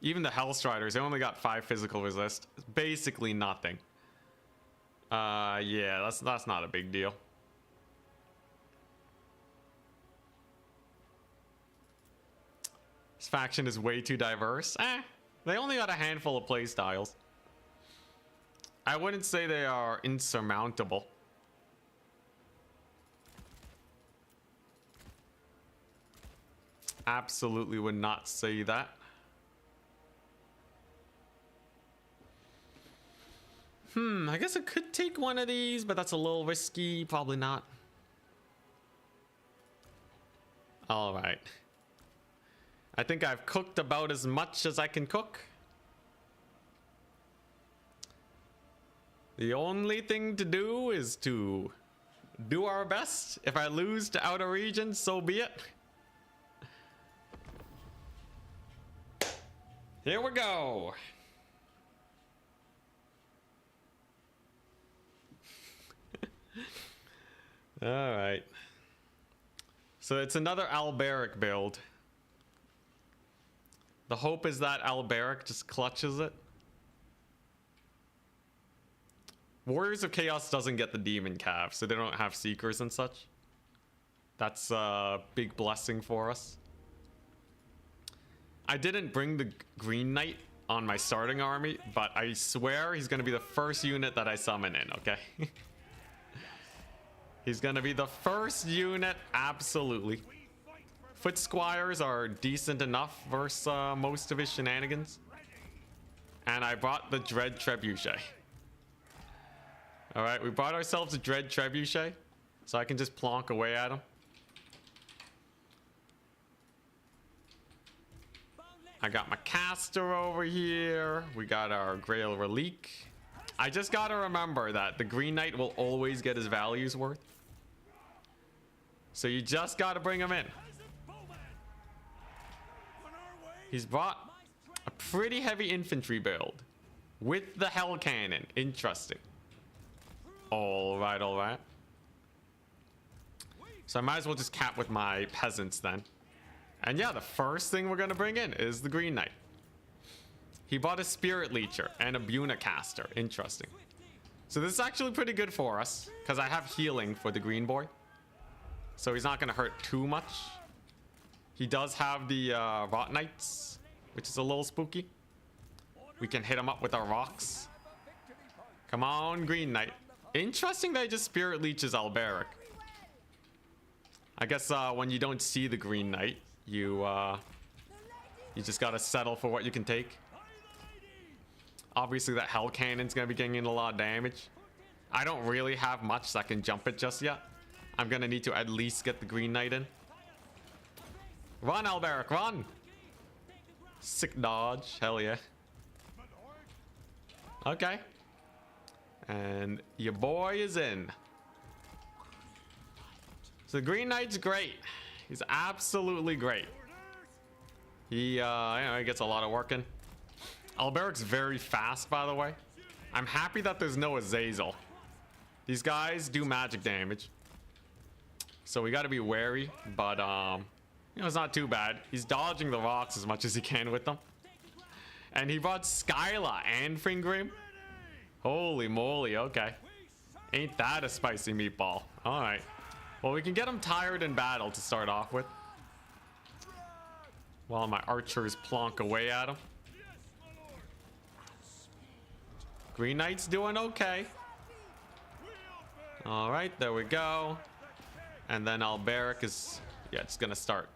Even the Hellstriders, they only got 5 physical resist. It's basically nothing. Yeah, that's not a big deal. This faction is way too diverse. They only got a handful of playstyles. I wouldn't say they are insurmountable. Absolutely would not say that. I guess I could take one of these, but that's a little risky. Probably not. All right. I think I've cooked about as much as I can cook. The only thing to do is to do our best. If I lose to outer regions, so be it. Here we go. All right. So it's another Alberic build. The hope is that Alberic just clutches it. Warriors of Chaos doesn't get the Demon Cav, so they don't have Seekers and such. That's a big blessing for us. I didn't bring the Green Knight on my starting army, but I swear he's going to be the first unit that I summon in, okay? He's going to be the first unit, absolutely. Foot Squires are decent enough versus most of his shenanigans. And I brought the Dread Trebuchet. Alright, we brought ourselves a Dread Trebuchet, so I can just plonk away at him. I got my caster over here. We got our Grail Relique. I just gotta remember that the Green Knight will always get his values worth. So you just gotta bring him in. He's brought a pretty heavy infantry build with the Hell Cannon. Interesting. All right, all right. So I might as well just cap with my peasants then. And yeah, the first thing we're gonna bring in is the Green Knight. He bought a Spirit Leecher and a Bunicaster. Interesting. So this is actually pretty good for us because I have healing for the Green Boy. So he's not gonna hurt too much. He does have the Rot Knights, which is a little spooky. We can hit him up with our rocks. Come on, Green Knight. Interesting that he just Spirit Leeches Alberic. I guess when you don't see the Green Knight, you just gotta settle for what you can take. Obviously that Hell Cannon's gonna be getting in a lot of damage. I don't really have much that can jump it just yet. I'm gonna need to at least get the Green Knight in. Run, Alberic, run! Sick dodge, hell yeah. Okay. And your boy is in. So the Green Knight's great. He's absolutely great. He, you know, he gets a lot of work in. Alberic's very fast, by the way. I'm happy that there's no Azazel. These guys do magic damage. So we gotta be wary, but, you know, it's not too bad. He's dodging the rocks as much as he can with them. And he brought Skyla and Fingrim. Holy moly, okay. Ain't that a spicy meatball. Alright. Well, we can get him tired in battle to start off with. While my archers plonk away at him. Green Knight's doing okay. Alright, there we go. And then Alberic is, yeah, just gonna start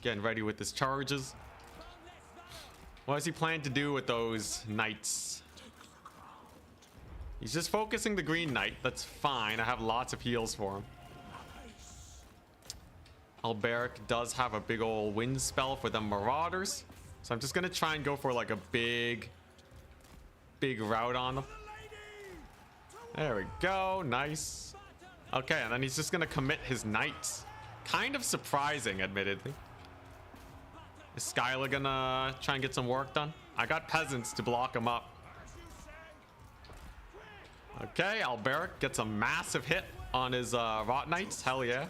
getting ready with his charges. What does he plan to do with those knights? He's just focusing the Green Knight. That's fine. I have lots of heals for him. Alberic does have a big old wind spell for the Marauders. So I'm just gonna try and go for like a big route on them. There we go. Nice. Okay, and then he's just gonna commit his knights. Kind of surprising, admittedly. Is Skylar gonna try and get some work done? I got peasants to block him up. Okay, Alberic gets a massive hit on his Rot Knights. Hell yeah.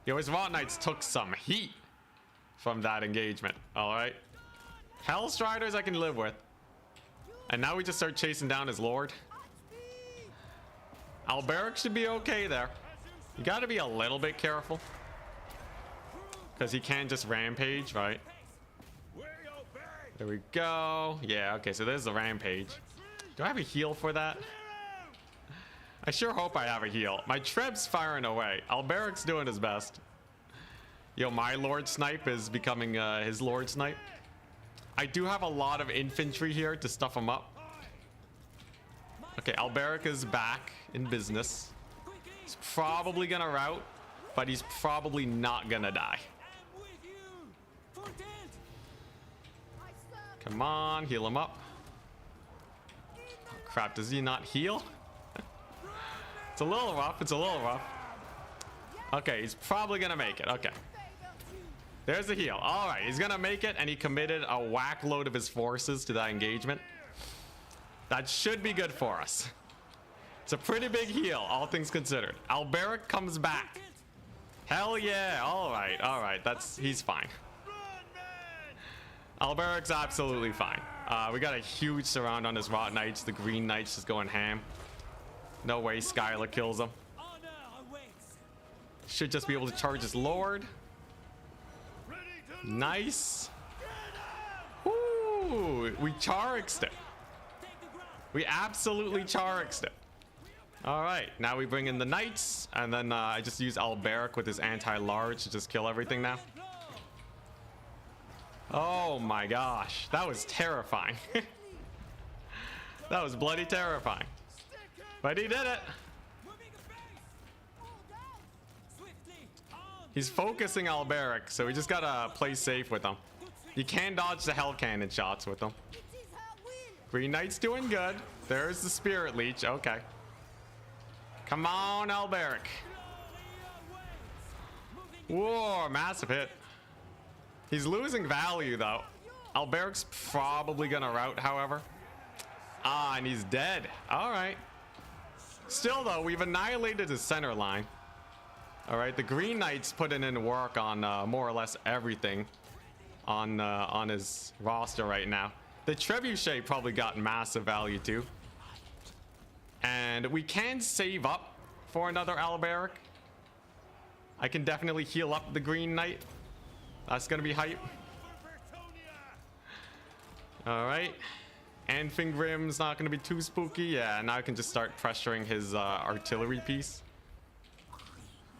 Yo, his Rot Knights took some heat from that engagement. Alright. Hellstriders I can live with. And now we just start chasing down his lord. Alberic should be okay there. You gotta be a little bit careful. Because he can just rampage, right? There we go. Yeah, okay, so there's the rampage. Do I have a heal for that? I sure hope I have a heal. My Treb's firing away. Alberic's doing his best. Yo, my Lord Snipe is becoming his Lord Snipe. I do have a lot of infantry here to stuff him up. Okay, Alberic is back in business. He's probably gonna rout, but he's probably not gonna die. Come on, heal him up. Oh, crap, does he not heal? It's a little rough, it's a little rough. Okay, he's probably gonna make it. Okay. There's the heal. All right, he's gonna make it, and he committed a whack load of his forces to that engagement. That should be good for us. It's a pretty big heal, all things considered. Alberic comes back. Hell yeah. All right. He's fine. Alberic's absolutely fine. We got a huge surround on his Rot Knights. The Green Knights just going ham. No way Skylar kills him. Should just be able to charge his lord. Nice. Ooh, we Charixed it. We absolutely Charixed it. All right, now we bring in the knights, and then I just use Alberic with his anti-large to just kill everything now. Oh my gosh, that was terrifying. That was bloody terrifying. But he did it. He's focusing Alberic, so we just gotta play safe with him. You can dodge the Hell Cannon shots with him. Green Knight's doing good. There's the Spirit Leech. Okay. Come on, Alberic. Whoa, massive hit. He's losing value, though. Alberic's probably gonna rout, however. Ah, and he's dead. All right. Still, though, we've annihilated his center line. All right, the Green Knight's putting in work on more or less everything on his roster right now. The Trebuchet probably got massive value too. And we can save up for another Alberic. I can definitely heal up the Green Knight. That's gonna be hype. All right. Anfingrim's not gonna be too spooky. Yeah, now I can just start pressuring his artillery piece.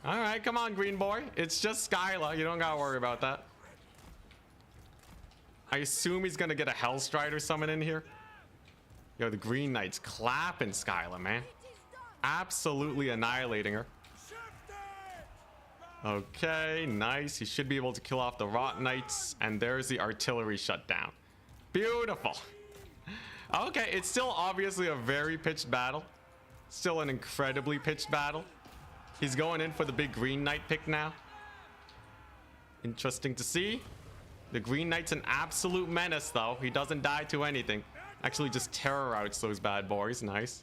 All right, come on, green boy. It's just Skylar. You don't gotta worry about that. I assume he's gonna get a Hellstrider summon in here. Yo, the Green Knight's clapping Skylar, man. Absolutely annihilating her. Okay, nice. He should be able to kill off the Rot Knights. And there's the artillery shutdown. Beautiful. Okay, it's still obviously a very pitched battle. Still an incredibly pitched battle. He's going in for the big Green Knight pick now. Interesting to see. The Green Knight's an absolute menace, though. He doesn't die to anything. Actually just terror outs those bad boys. Nice.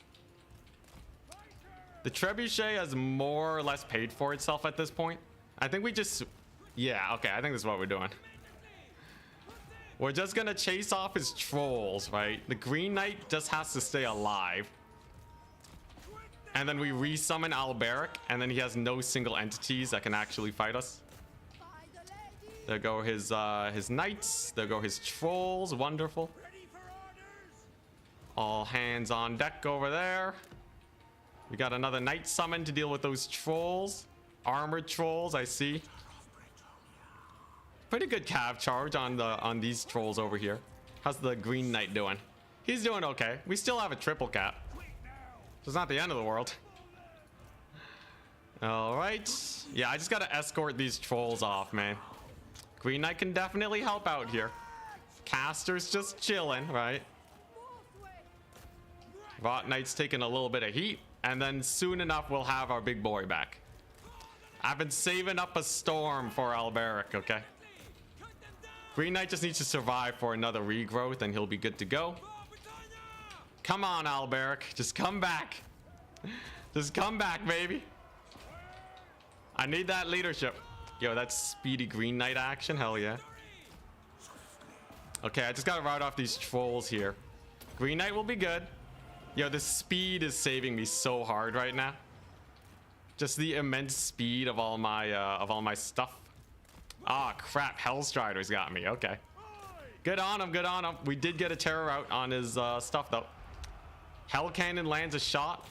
The Trebuchet has more or less paid for itself at this point. I think we just... Yeah, okay, I think this is what we're doing. We're just gonna chase off his trolls, right? The Green Knight just has to stay alive. And then we resummon Alberic, and then he has no single entities that can actually fight us. There go his knights. There go his trolls. Wonderful. All hands on deck over there. We got another knight summon to deal with those trolls. Armored trolls, I see. Pretty good cav charge on these trolls over here. How's the Green Knight doing? He's doing okay. We still have a triple cap. So it's not the end of the world. All right. Yeah, I just gotta escort these trolls off, man. Green Knight can definitely help out here. Caster's just chilling, right? Rot Knight's taking a little bit of heat, and then soon enough we'll have our big boy back. I've been saving up a storm for Alberic, okay? Green Knight just needs to survive for another regrowth and he'll be good to go. Come on, Alberic. Just come back. Just come back, baby. I need that leadership. Yo, that's speedy Green Knight action. Hell yeah. Okay, I just gotta rout off these trolls here. Green Knight will be good. Yo, the speed is saving me so hard right now. Just the immense speed of all my stuff. Ah, crap. Hellstrider's got me. Okay. Good on him. Good on him. We did get a terror out on his stuff, though. Hell Cannon lands a shot,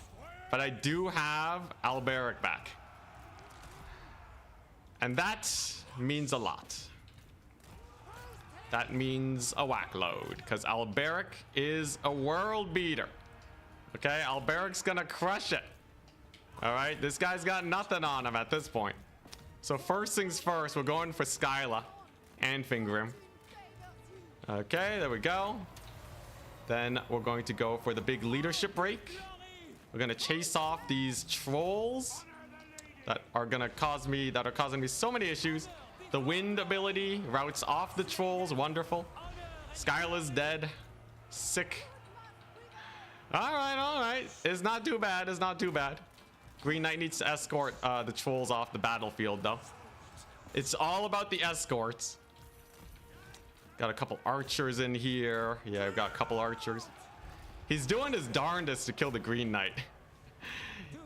but I do have Alberic back. And that means a lot. That means a whack load, because Alberic is a world beater. Okay, Alberic's gonna crush it. All right, this guy's got nothing on him at this point. So first things first, we're going for Skyla and Fingrim. Okay, there we go. Then we're going to go for the big leadership break. We're gonna chase off these trolls that are causing me so many issues. The wind ability routes off the trolls, wonderful. Skyla's dead, sick. All right. It's not too bad. It's not too bad. Green Knight needs to escort the trolls off the battlefield, though. It's all about the escorts. Got a couple archers in here. Yeah, I've got a couple archers. He's doing his darndest to kill the Green Knight.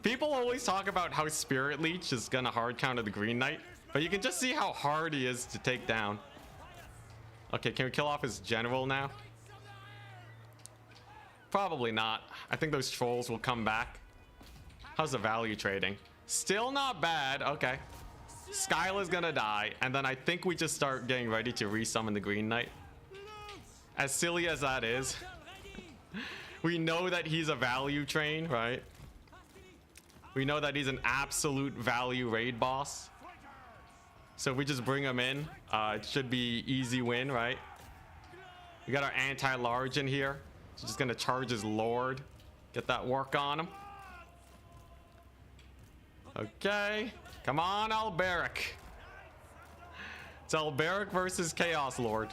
People always talk about how Spirit Leech is gonna hard counter the Green Knight, but you can just see how hard he is to take down. Okay, can we kill off his general now? Probably not. I think those trolls will come back. How's the value trading? Still not bad. Okay. Skyla's gonna die, and then I think we just start getting ready to resummon the Green Knight. As silly as that is, we know that he's a value train, right? We know that he's an absolute value raid boss. So if we just bring him in, it should be easy win, right? We got our anti-large in here. So just gonna charge his Lord. Get that work on him. Okay. Come on, Alberic. It's Alberic versus Chaos Lord.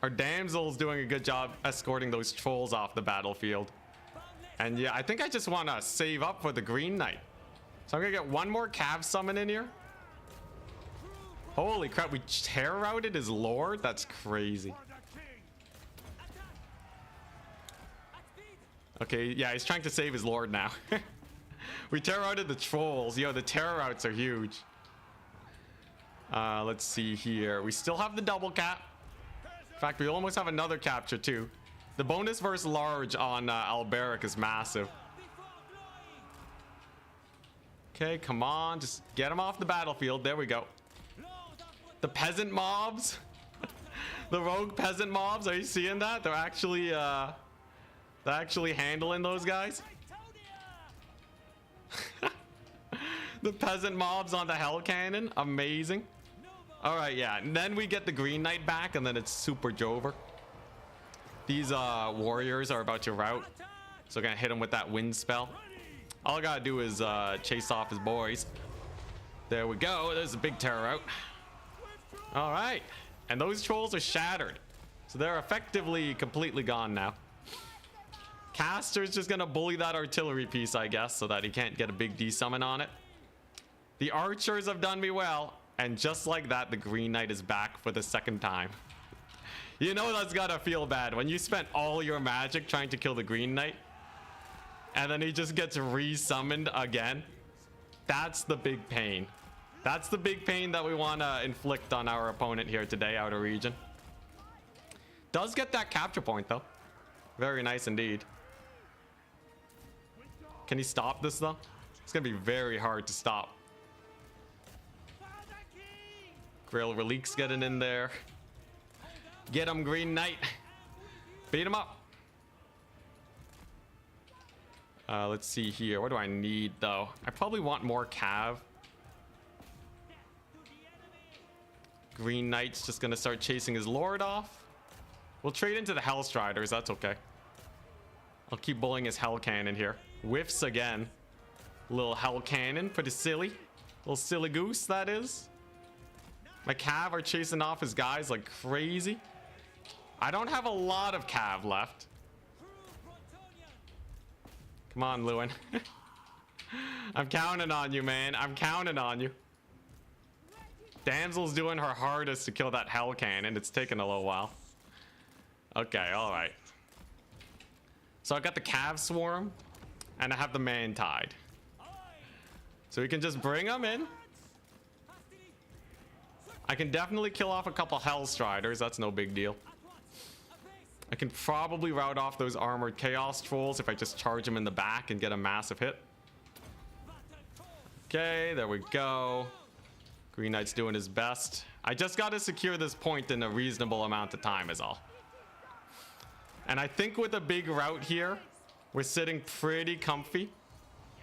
Our damsel's doing a good job escorting those trolls off the battlefield. And yeah, I think I just want to save up for the Green Knight. So I'm gonna get one more Cav summon in here. Holy crap, we terror routed his Lord? That's crazy. Okay, yeah, he's trying to save his Lord now. We terror routed the trolls. Yo, the terror routes are huge. Let's see here. We still have the double cap. In fact, we almost have another capture too. The bonus versus large on Alberic is massive. Okay, come on. Just get him off the battlefield. There we go. The peasant mobs. The rogue peasant mobs. Are you seeing that? They're actually handling those guys. The peasant mobs on the Hell Cannon. Amazing. All right, yeah. And then we get the Green Knight back, and then it's super Jover. These warriors are about to rout, so we're gonna hit him with that wind spell. All I gotta do is chase off his boys. There we go. There's a big terror out. All right, and those trolls are shattered, so they're effectively completely gone now. Caster's just gonna bully that artillery piece, I guess, so that he can't get a big D-summon on it. The archers have done me well, and just like that, the Green Knight is back for the second time. You know that's gotta feel bad when you spent all your magic trying to kill the Green Knight, and then he just gets resummoned again. That's the big pain. That's the big pain that we want to inflict on our opponent here today, Outer Region. Does get that capture point, though. Very nice indeed. Can he stop this, though? It's going to be very hard to stop. Grail Relic's getting in there. Get him, Green Knight. Beat him up. Let's see here. What do I need, though? I probably want more Cav. Green Knight's just going to start chasing his Lord off. We'll trade into the Hellstriders. That's okay. I'll keep bullying his Hell Cannon here. Whiffs again. Little Hell Cannon for the silly. Little silly goose, that is. My Cav are chasing off his guys like crazy. I don't have a lot of Cav left. Come on, Lewin. I'm counting on you, man. I'm counting on you. Damsel's doing her hardest to kill that Hell Cannon. It's taking a little while. Okay, alright. So I got the Cav Swarm, and I have the Man Tide. So we can just bring them in. I can definitely kill off a couple Hellstriders. That's no big deal. I can probably rout off those armored Chaos Trolls if I just charge them in the back and get a massive hit. Okay, there we go. Green Knight's doing his best. I just got to secure this point in a reasonable amount of time is all. And I think with a big rout here, we're sitting pretty comfy.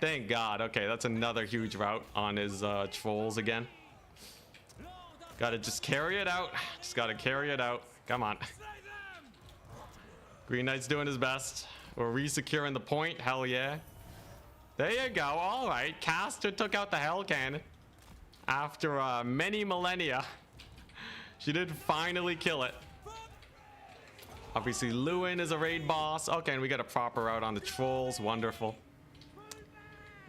Thank God. Okay, that's another huge rout on his trolls again. Gotta just carry it out. Just gotta carry it out. Come on. Green Knight's doing his best. We're re-securing the point. Hell yeah. There you go. All right. Caster took out the Hell Cannon. After many millennia, she did finally kill it. Obviously, Lewin is a raid boss. Okay, and we got a proper route on the trolls. Wonderful.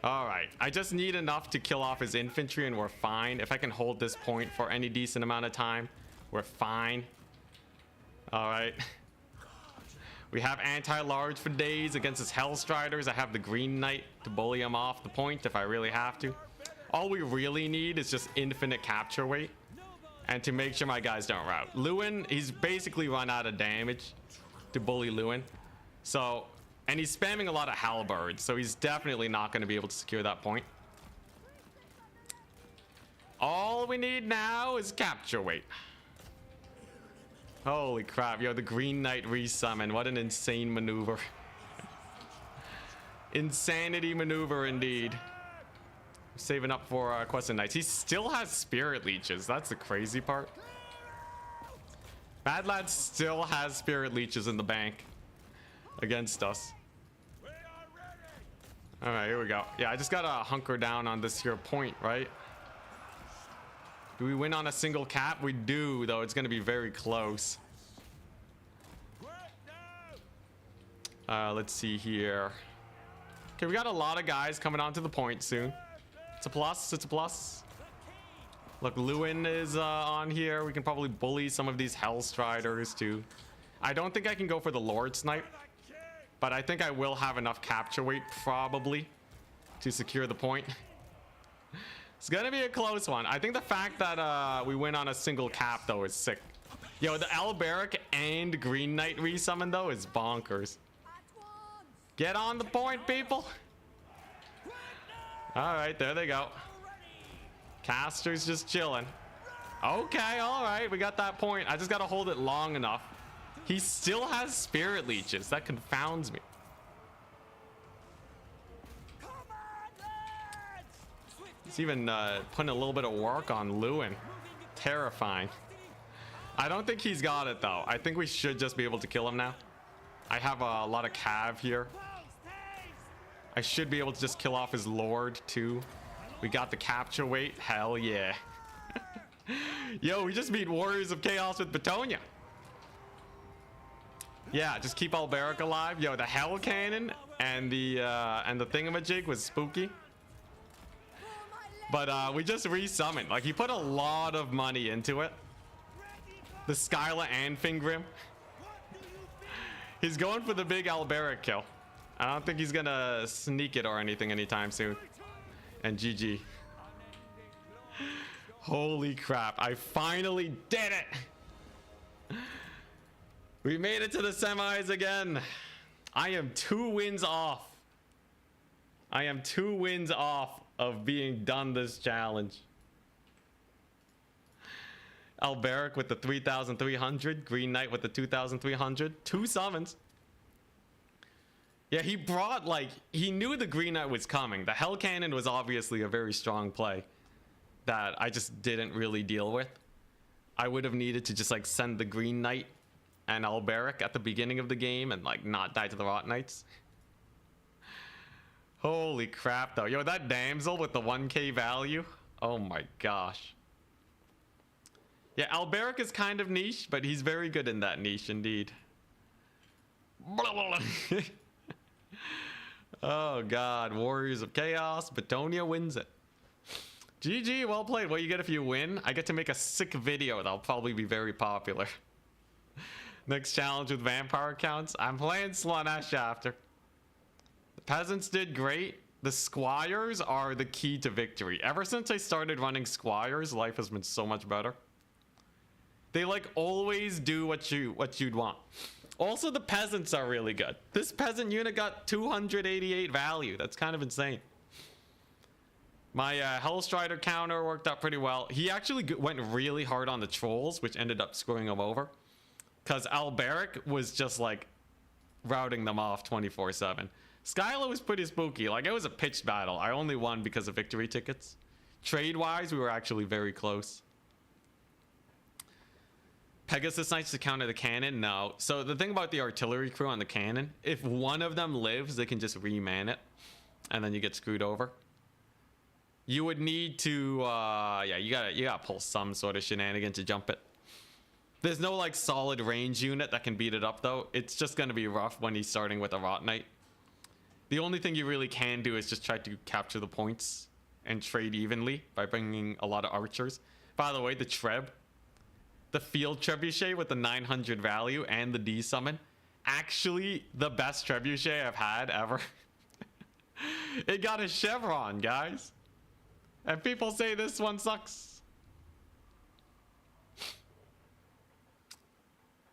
All right. I just need enough to kill off his infantry, and we're fine. If I can hold this point for any decent amount of time, we're fine. All right. We have anti-large for days against his Hellstriders. I have the Green Knight to bully him off the point if I really have to. All we really need is just infinite capture weight and to make sure my guys don't rout. Lewin, he's basically run out of damage to bully Lewin. So, and he's spamming a lot of halberds, so he's definitely not going to be able to secure that point. All we need now is capture weight. Holy crap, yo, the Green Knight resummon. What an insane maneuver. Insanity maneuver indeed. Saving up for Quest of Knights. He still has Spirit Leeches. That's the crazy part. Bad Lad still has Spirit Leeches in the bank against us. All right, here we go. Yeah, I just gotta hunker down on this here point, right? Do we win on a single cap? We do, though. It's gonna be very close. Let's see here. Okay, we got a lot of guys coming onto the point soon. It's a plus. It's a plus. Look, Lewin is on here. We can probably bully some of these Hellstriders too. I don't think I can go for the Lord Snipe, but I think I will have enough capture weight probably to secure the point. It's gonna be a close one. I think the fact that we win on a single cap though is sick. Yo, the Alberic and Green Knight resummon though is bonkers. Get on the point, people. All right, there they go. Caster's just chilling. Okay, all right, we got that point. I just got to hold it long enough. He still has Spirit Leeches. That confounds me. He's even putting a little bit of work on Lewin. Terrifying. I don't think he's got it, though. I think we should just be able to kill him now. I have a lot of Cav here. I should be able to just kill off his Lord, too. We got the capture weight. Hell yeah. Yo, we just beat Warriors of Chaos with Bretonnia. Yeah, just keep Alberic alive. Yo, the Hell Cannon and the thingamajig was spooky. But we just resummoned. Like, he put a lot of money into it. The Skyla and Fingrim. He's going for the big Alberic kill. I don't think he's gonna sneak it or anything anytime soon. And GG. Holy crap, I finally did it! We made it to the semis again. I am 2 wins off. I am 2 wins off of being done this challenge. Alberic with the 3,300. Green Knight with the 2,300. 2 summons. Yeah, he brought, like, he knew the Green Knight was coming. The Hell Cannon was obviously a very strong play that I just didn't really deal with. I would have needed to just, like, send the Green Knight and Alberic at the beginning of the game and like not die to the Rot Knights. Holy crap though. Yo, that damsel with the 1k value. Oh my gosh. Yeah, Alberic is kind of niche, but he's very good in that niche indeed. Oh god, Warriors of Chaos. Bretonnia wins it. GG, well played. What you get if you win? I get to make a sick video that'll probably be very popular. Next challenge with vampire accounts. I'm playing Slaanesh after. The peasants did great. The squires are the key to victory. Ever since I started running squires, life has been so much better. They like always do what you'd want. Also, the peasants are really good. This peasant unit got 288 value. That's kind of insane. My Hellstrider counter worked out pretty well. He actually went really hard on the trolls, which ended up screwing him over. Because Alberic was just like routing them off 24/7. Skyla was pretty spooky. Like, it was a pitched battle. I only won because of victory tickets. Trade-wise, we were actually very close. Pegasus Knights to counter the cannon? No. So the thing about the artillery crew on the cannon, if one of them lives, they can just reman it. And then you get screwed over. You would need to, yeah, you gotta pull some sort of shenanigan to jump it. There's no like solid range unit that can beat it up though. It's just gonna be rough when he's starting with a Rot Knight. The only thing you really can do is just try to capture the points and trade evenly by bringing a lot of archers. By the way, the Treb, the field trebuchet with the 900 value and the D summon, actually the best trebuchet I've had ever. It got a chevron, guys. And people say this one sucks.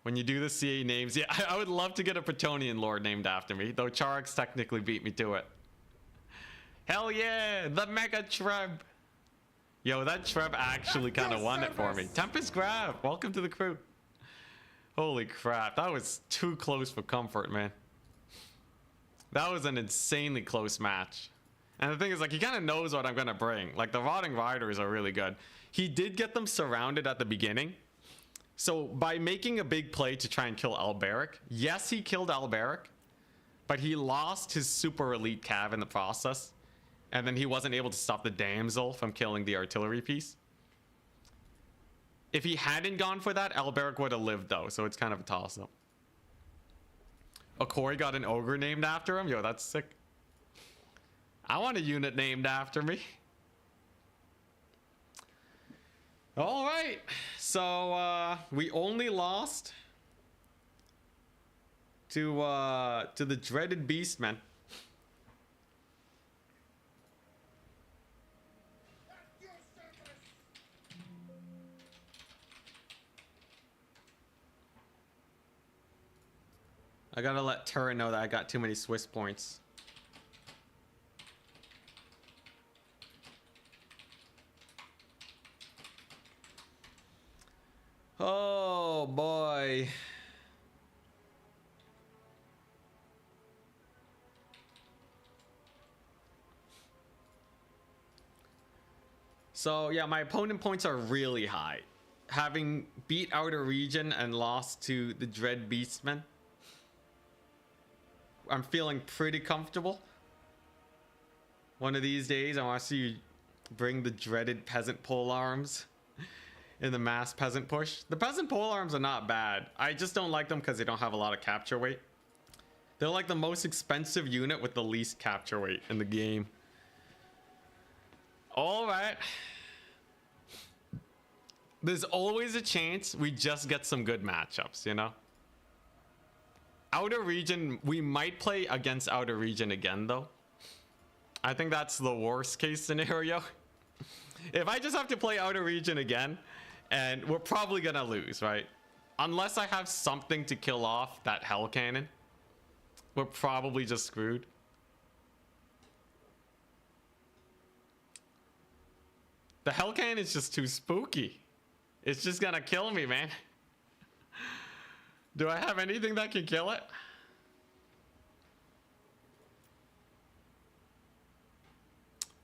When you do the CA names, yeah, I would love to get a Bretonnian lord named after me, though Charix technically beat me to it. Hell yeah, the Mega Treb. Yo, that Treb actually kind of won it for me. Tempest Grab, welcome to the crew. Holy crap, that was too close for comfort, man. That was an insanely close match. And the thing is, like, he kind of knows what I'm going to bring. Like, the Rotting Riders are really good. He did get them surrounded at the beginning. So, by making a big play to try and kill Alberic, yes, he killed Alberic, but he lost his super elite cav in the process. And then he wasn't able to stop the damsel from killing the artillery piece. If he hadn't gone for that, Alberic would have lived, though. So, it's kind of a toss-up. Okori got an ogre named after him? Yo, that's sick. I want a unit named after me. All right. So we only lost to the dreaded Beastmen. I gotta let Turin know that I got too many Swiss points. Oh boy. So yeah, my opponent points are really high. Having beat Outer Region and lost to the Dread Beastmen, I'm feeling pretty comfortable. One of these days I want to see you bring the dreaded peasant polearms in the mass peasant push. The peasant polearms are not bad. I just don't like them because they don't have a lot of capture weight. They're like the most expensive unit with the least capture weight in the game. All right. There's always a chance we just get some good matchups, you know? Outer Region, we might play against Outer Region again, though. I think that's the worst case scenario. If I just have to play Outer Region again, and we're probably gonna lose, right? Unless I have something to kill off that Hell Cannon, we're probably just screwed. The Hell Cannon is just too spooky. It's just gonna kill me, man. Do I have anything that can kill it?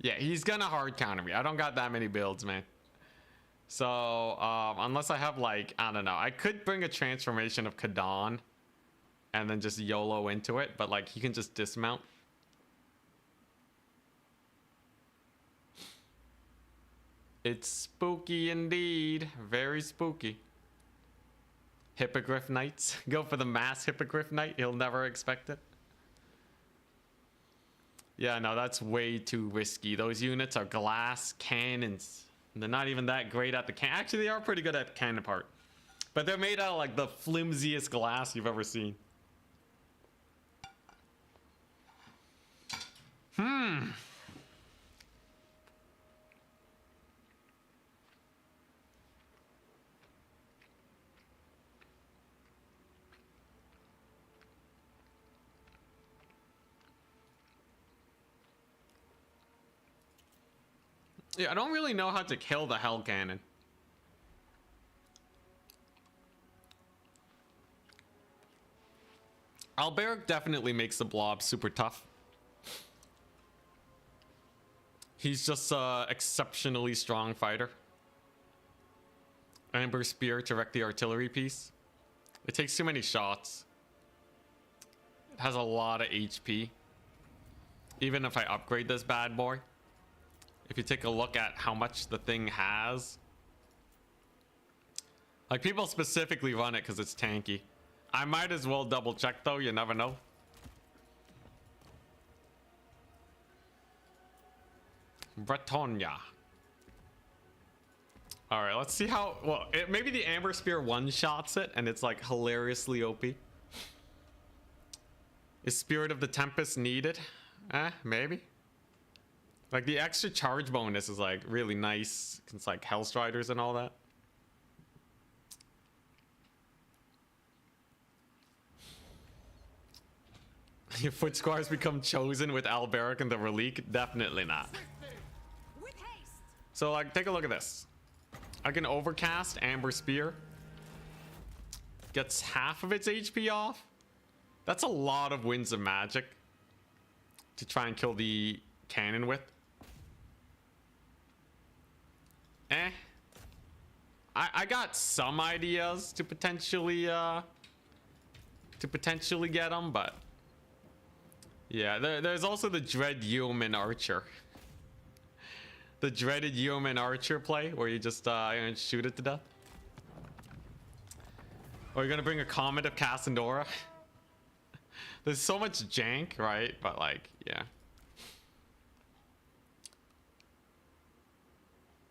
Yeah, he's gonna hard counter me. I don't got that many builds, man. So, unless I have like, I don't know, I could bring a transformation of Kadan and then just YOLO into it, but like he can just dismount. It's spooky indeed. Very spooky. Hippogriff Knights. Go for the mass Hippogriff Knight. He'll never expect it. Yeah, no, that's way too risky. Those units are glass cannons. They're not even that great at the can. Actually, they are pretty good at the cannon part. But they're made out of like the flimsiest glass you've ever seen. Yeah, I don't really know how to kill the Hell Cannon. Alberic definitely makes the blob super tough. He's just an exceptionally strong fighter. Amber Spear to wreck the artillery piece. It takes too many shots. It has a lot of HP. Even if I upgrade this bad boy. If you take a look at how much the thing has. Like, people specifically run it because it's tanky. I might as well double check though, you never know. Bretonnia. Alright, let's see how... Well, maybe the Amber Spear one-shots it and it's like hilariously OP. Is Spirit of the Tempest needed? Maybe. Like, the extra charge bonus is like really nice. It's like Hellstriders and all that. Your foot squires become chosen with Alberic and the Relique? Definitely not. With haste. So, like, take a look at this. I can overcast Amber Spear. Gets half of its HP off. That's a lot of winds of magic to try and kill the cannon with. I got some ideas to potentially get them, but yeah, there's also the Dread Yeoman Archer. The dreaded Yeoman Archer play where you just shoot it to death. Or you're gonna bring a Comet of Cassandora. There's so much jank, right? But like, yeah.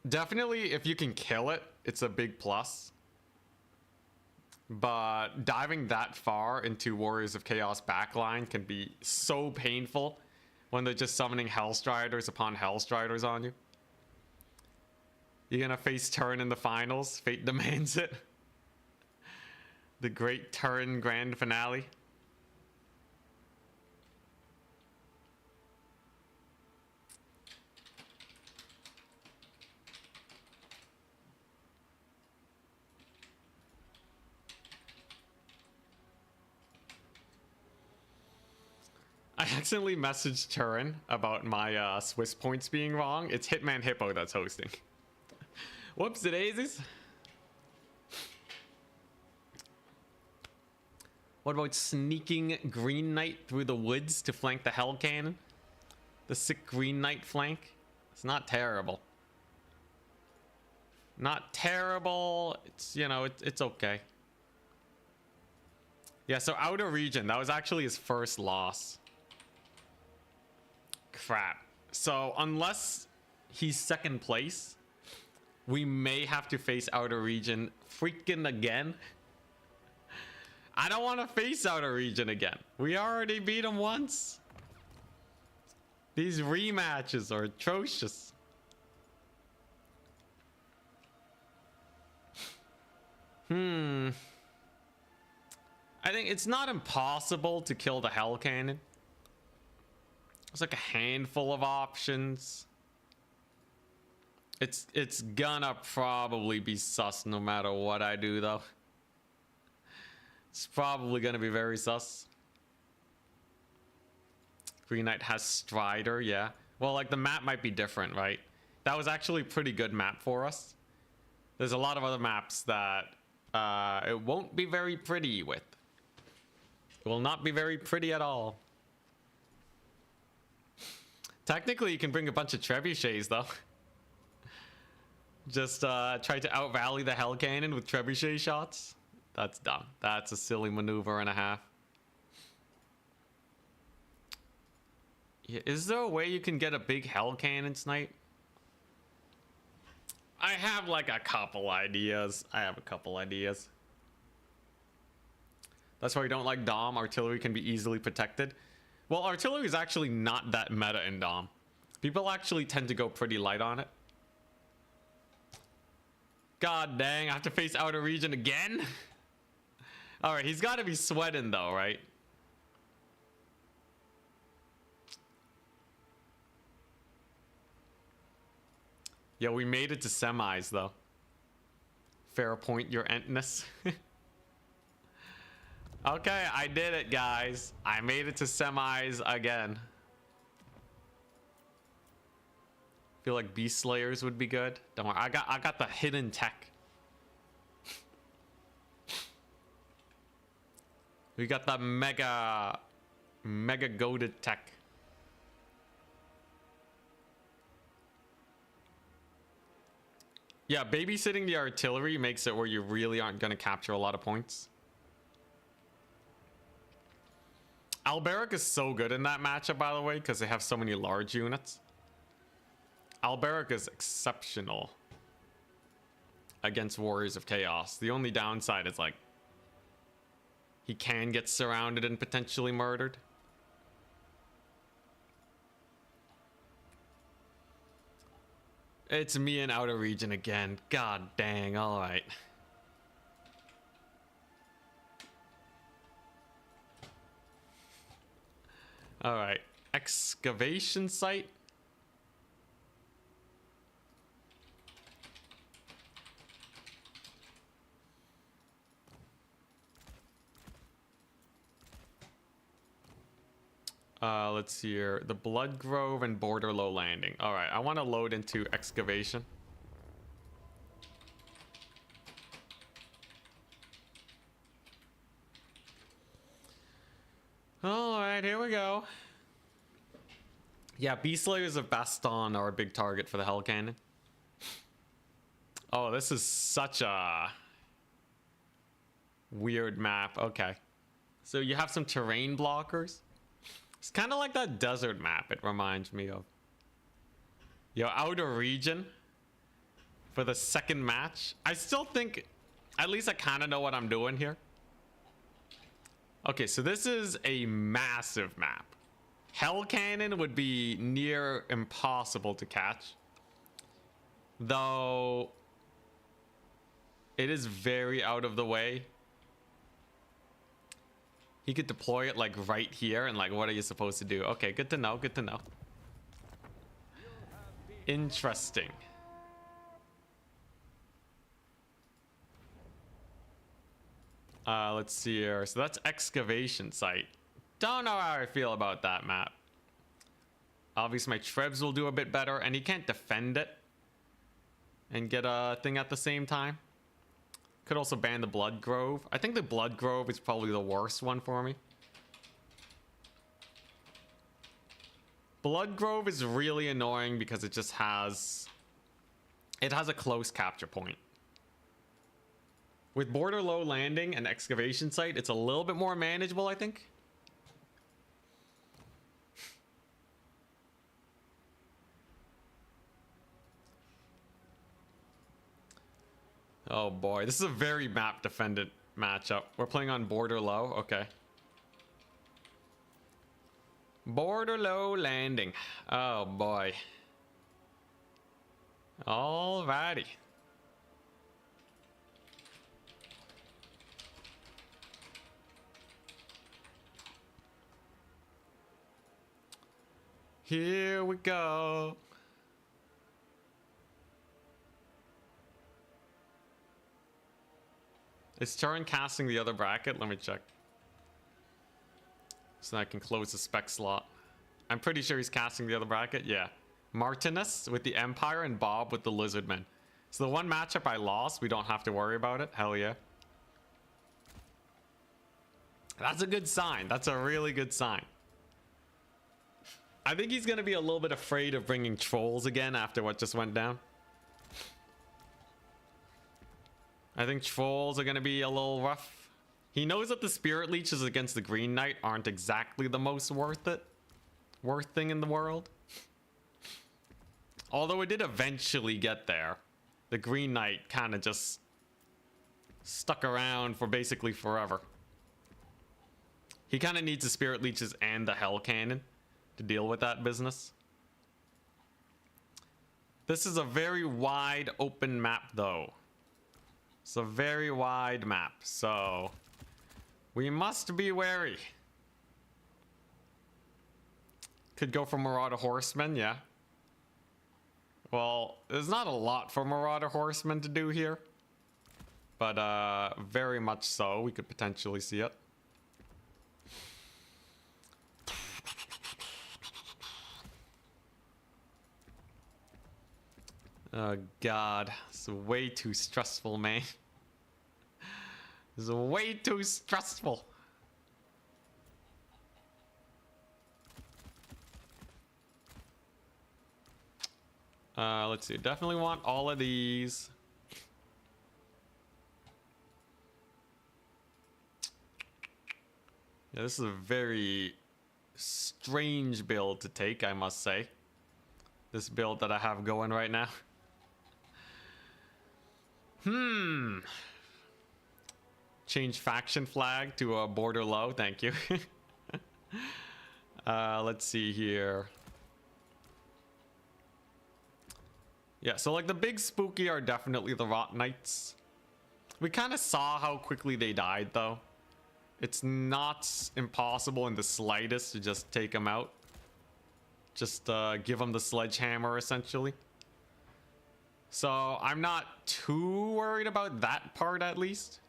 Definitely, if you can kill it, it's a big plus. But diving that far into Warriors of Chaos backline can be so painful when they're just summoning Hellstriders upon Hellstriders on you. You're gonna face Turn in the finals. Fate demands it. The great Turn grand finale. I accidentally messaged Turin about my Swiss points being wrong. It's Hitman Hippo that's hosting. Whoops, daisies. What about sneaking Green Knight through the woods to flank the Hell Cannon? The sick Green Knight flank? It's not terrible. Not terrible. It's, you know, it's okay. Yeah, so Outer Region, that was actually his first loss. Crap. So unless he's second place, we may have to face Outer Region freaking again. I don't want to face Outer Region again. We already beat him once. These rematches are atrocious. I think it's not impossible to kill the Hell Cannon. There's like a handful of options. It's gonna probably be sus no matter what I do though. It's probably gonna be very sus. Green Knight has Strider, yeah. Well, like the map might be different, right? That was actually a pretty good map for us. There's a lot of other maps that it won't be very pretty with. It will not be very pretty at all. Technically, you can bring a bunch of trebuchets, though. Just try to out-rally the Hell Cannon with trebuchet shots. That's dumb. That's a silly maneuver and a half. Yeah, is there a way you can get a big Hell Cannon snipe? I have like a couple ideas. That's why we don't like Dom. Artillery can be easily protected. Well, artillery is actually not that meta in Dom. People actually tend to go pretty light on it. God dang, I have to face outer region again? Alright, he's got to be sweating though, right? Yo, we made it to semis though. Fair point, your entness. Okay, I did it, guys. I made it to semis again. Feel like Beast Slayers would be good. Don't worry, I got the hidden tech. We got the mega goated tech. Yeah, babysitting the artillery makes it where you really aren't gonna capture a lot of points. Alberic is so good in that matchup, by the way, because they have so many large units. Alberic is exceptional against Warriors of Chaos. The only downside is, like, he can get surrounded and potentially murdered. It's me in outer region again. God dang, alright. Alright, excavation site. Let's see here. The Blood Grove and Border Low Landing. Alright, I want to load into excavation. Alright, here we go. Yeah, Beast Slayers of Baston are a big target for the Hell Cannon. Oh, this is such a weird map. Okay. So you have some terrain blockers. It's kind of like that desert map, it reminds me of. Yo, outer region for the second match. I still think, at least I kind of know what I'm doing here. Okay, so this is a massive map. Hell Cannon would be near impossible to catch. Though, it is very out of the way. He could deploy it like right here, and like, what are you supposed to do? Okay, good to know, good to know. Interesting. Let's see here. So that's excavation site. Don't know how I feel about that map. Obviously my Trebs will do a bit better, and he can't defend it and get a thing at the same time. Could also ban the Blood Grove. I think the Blood Grove is probably the worst one for me. Blood Grove is really annoying because it just has... it has a close capture point. With Border Low Landing and Excavation Site, it's a little bit more manageable, I think. Oh boy, this is a very map dependent matchup. We're playing on Border Low, okay. Border Low Landing. Oh boy. Alrighty. Here we go. Is Turin casting the other bracket? Let me check. So I can close the spec slot. I'm pretty sure he's casting the other bracket. Yeah. Martinus with the Empire and Bob with the Lizardmen. So the one matchup I lost, we don't have to worry about it. Hell yeah. That's a good sign. That's a really good sign. I think he's going to be a little bit afraid of bringing trolls again after what just went down. I think trolls are going to be a little rough. He knows that the spirit leeches against the Green Knight aren't exactly the most worth thing in the world. Although it did eventually get there. The Green Knight kind of just stuck around for basically forever. He kind of needs the spirit leeches and the hell cannon to deal with that business. This is a very wide open map though. It's a very wide map, so we must be wary. Could go for Marauder Horsemen, yeah. Well, there's not a lot for Marauder Horsemen to do here. But very much so, we could potentially see it. Oh god, it's way too stressful, man. It's way too stressful. Let's see, definitely want all of these. Yeah, this is a very strange build to take, I must say. This build that I have going right now. Change faction flag to a border low, thank you. Let's see here. Yeah, so like the big spooky are definitely the Rot Knights. We kind of saw how quickly they died though. It's not impossible in the slightest to just take them out. Just give them the sledgehammer essentially. So I'm not too worried about that part at least.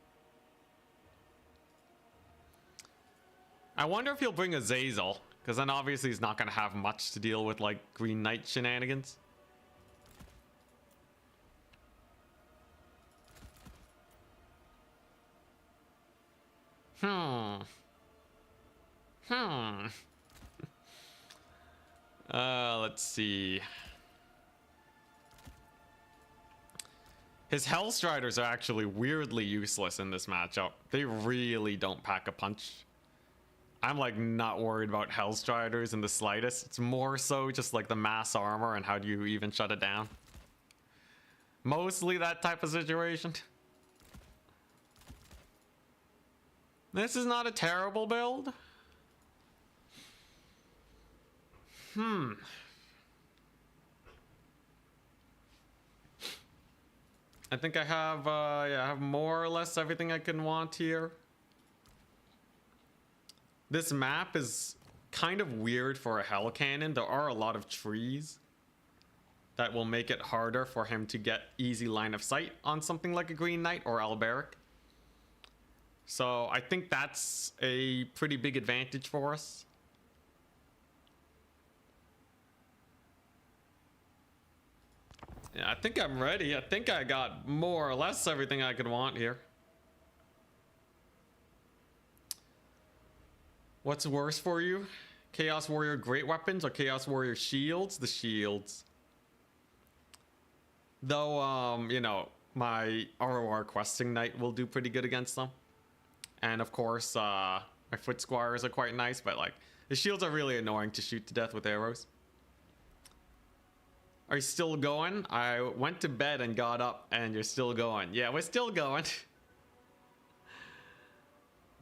I wonder if he'll bring Azazel, because then obviously he's not going to have much to deal with like Green Knight shenanigans. Let's see. His Hellstriders are actually weirdly useless in this matchup. They really don't pack a punch. I'm like not worried about Hellstriders in the slightest. It's more so just like the mass armor and how do you even shut it down. Mostly that type of situation. This is not a terrible build. I think I have, yeah, I have more or less everything I can want here. This map is kind of weird for a Hell Cannon. There are a lot of trees that will make it harder for him to get easy line of sight on something like a Green Knight or Alberic. So I think that's a pretty big advantage for us. Yeah, I think I'm ready. I think I got more or less everything I could want here. What's worse for you? Chaos Warrior Great Weapons or Chaos Warrior Shields? The shields. Though, you know, my ROR Questing Knight will do pretty good against them. And of course, my Foot Squires are quite nice, but like, the shields are really annoying to shoot to death with arrows. Are you still going? I went to bed and got up and you're still going. Yeah, we're still going.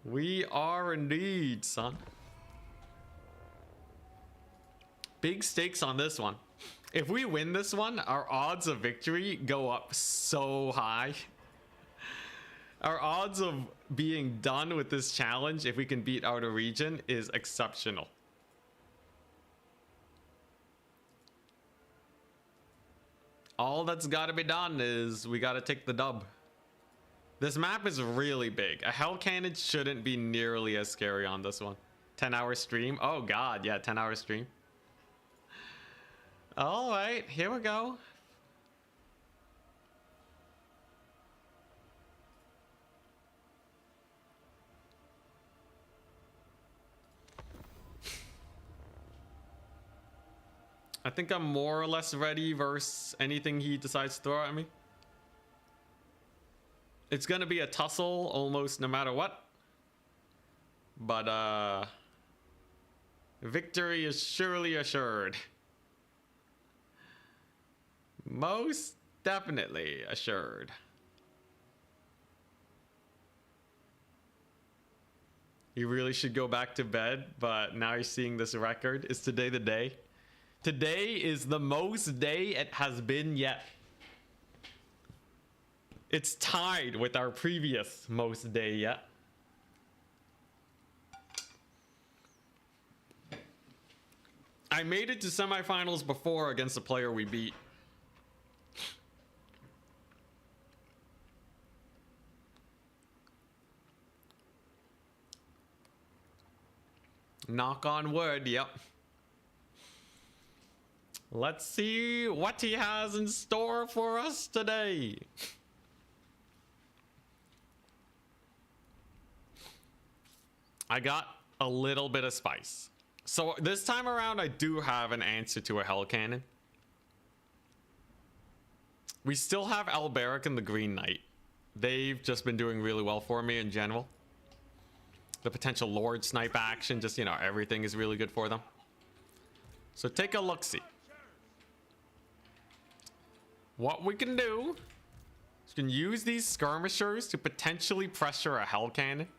We are indeed, son. Big stakes on this one. If we win this one, our odds of victory go up so high. Our odds of being done with this challenge, if we can beat Outer Region, is exceptional. All that's got to be done is we got to take the dub. This map is really big. A Hell Cannon shouldn't be nearly as scary on this one. 10-hour stream. Oh god, yeah, 10-hour stream. All right, here we go. I think I'm more or less ready versus anything he decides to throw at me. It's gonna be a tussle almost no matter what. But victory is surely assured. Most definitely assured. You really should go back to bed, but now you're seeing this record. Is today the day? Today is the most day it has been yet. It's tied with our previous most day yet. I made it to semifinals before against a player we beat. Knock on wood, yep. Let's see what he has in store for us today. I got a little bit of spice. So this time around, I do have an answer to a Hell Cannon. We still have Alberic and the Green Knight. They've just been doing really well for me in general. The potential Lord Snipe action, just, you know, everything is really good for them. So take a look-see. What we can do is we can use these skirmishers to potentially pressure a Hell Cannon.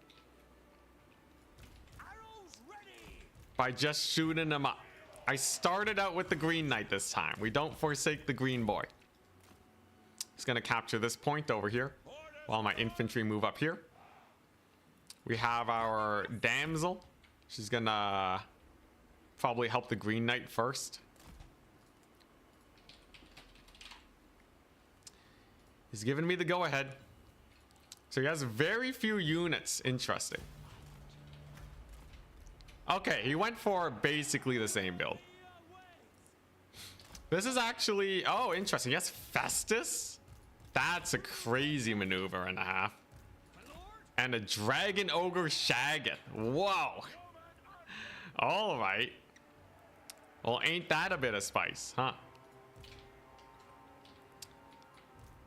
By just shooting them up. I started out with the Green Knight this time. We don't forsake the green boy. He's gonna capture this point over here while my infantry move up here. We have our damsel. She's gonna probably help the Green Knight first. He's giving me the go ahead. So he has very few units. Interesting. Okay, he went for basically the same build. This is actually, oh, interesting. Yes, Festus. That's a crazy maneuver and a half. And a Dragon Ogre Shaggot. Whoa. All right. Well, ain't that a bit of spice, huh?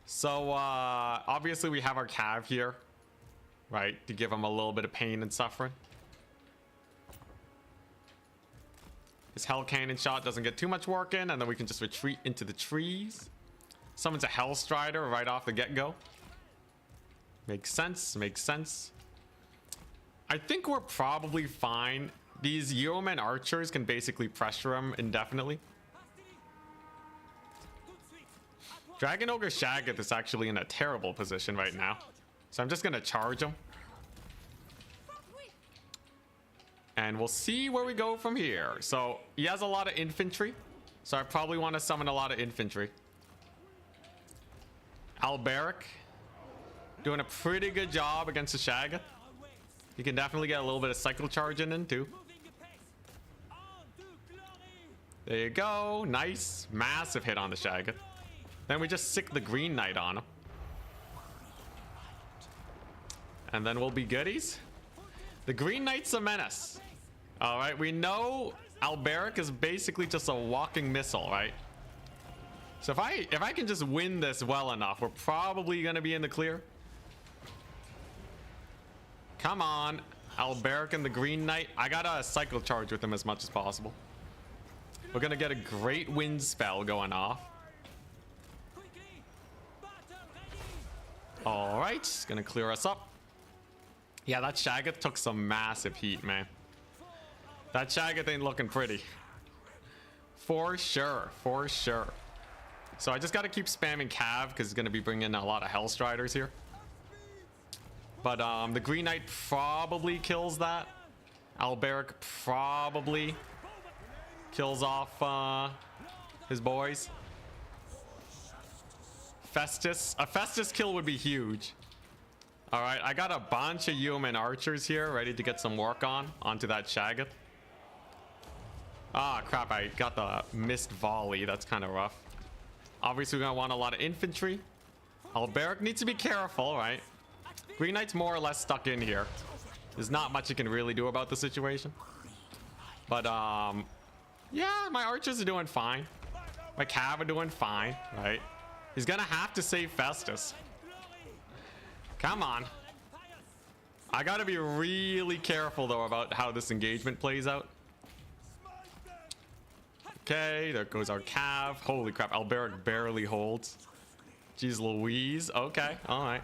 So, obviously we have our Cav here, right? To give him a little bit of pain and suffering. His Hell Cannon shot doesn't get too much work in, and then we can just retreat into the trees. Summons a Hell Strider right off the get-go. Makes sense, makes sense. I think we're probably fine. These Yeoman archers can basically pressure him indefinitely. Dragon Ogre Shaggot is actually in a terrible position right now. So I'm just gonna charge him. And we'll see where we go from here. So he has a lot of infantry. So I probably want to summon a lot of infantry. Alberic doing a pretty good job against the Shaggot. You can definitely get a little bit of cycle charging in too. There you go. Nice. Massive hit on the Shaggot. Then we just sick the Green Knight on him. And then we'll be goodies. The Green Knight's a menace. All right, we know Alberic is basically just a walking missile, right? So if I can just win this well enough, we're probably gonna be in the clear. Come on, Alberic and the Green Knight. I gotta cycle charge with him as much as possible. We're gonna get a great wind spell going off. All right, gonna clear us up. Yeah, that Shaggot took some massive heat, man. That Shaggot ain't looking pretty. For sure, for sure. So I just got to keep spamming Cav because he's going to be bringing in a lot of Hellstriders here. But the Green Knight probably kills that. Alberic probably kills off his boys. Festus. A Festus kill would be huge. All right, I got a bunch of Yeoman archers here ready to get some work onto that Shaggot. Ah, crap, I got the missed volley. That's kind of rough. Obviously, we're going to want a lot of infantry. Alberic needs to be careful, right? Green Knight's more or less stuck in here. There's not much you can really do about the situation. But Yeah, my archers are doing fine. My cav are doing fine, right? He's gonna have to save Festus. Come on. I gotta be really careful though about how this engagement plays out. Okay, there goes our cav. Holy crap, Alberic barely holds. Jeez Louise. Okay, alright.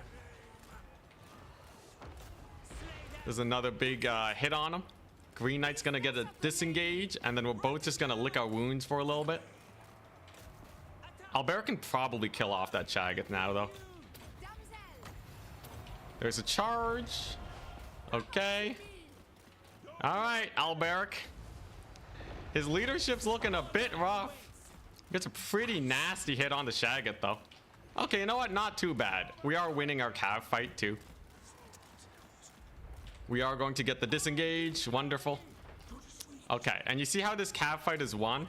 There's another big hit on him. Green Knight's gonna get a disengage, and then we're both just gonna lick our wounds for a little bit. Alberic can probably kill off that Shaggoth now, though. There's a charge. Okay. Alright, Alberic. His leadership's looking a bit rough. Gets a pretty nasty hit on the Shaggoth, though. Okay, you know what? Not too bad. We are winning our cav fight, too. We are going to get the disengage. Wonderful. Okay, and you see how this cav fight is won?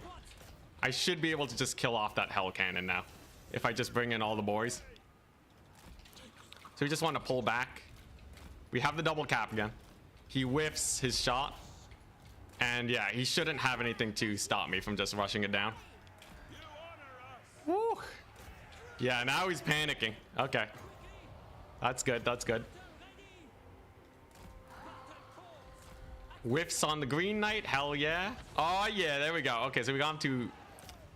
I should be able to just kill off that hell cannon now, if I just bring in all the boys. So we just want to pull back. We have the double cap again. He whiffs his shot. And yeah, he shouldn't have anything to stop me from just rushing it down. Woo. Yeah, now he's panicking. Okay. That's good, that's good. Whiffs on the Green Knight, hell yeah. Oh yeah, there we go. Okay, so we got him to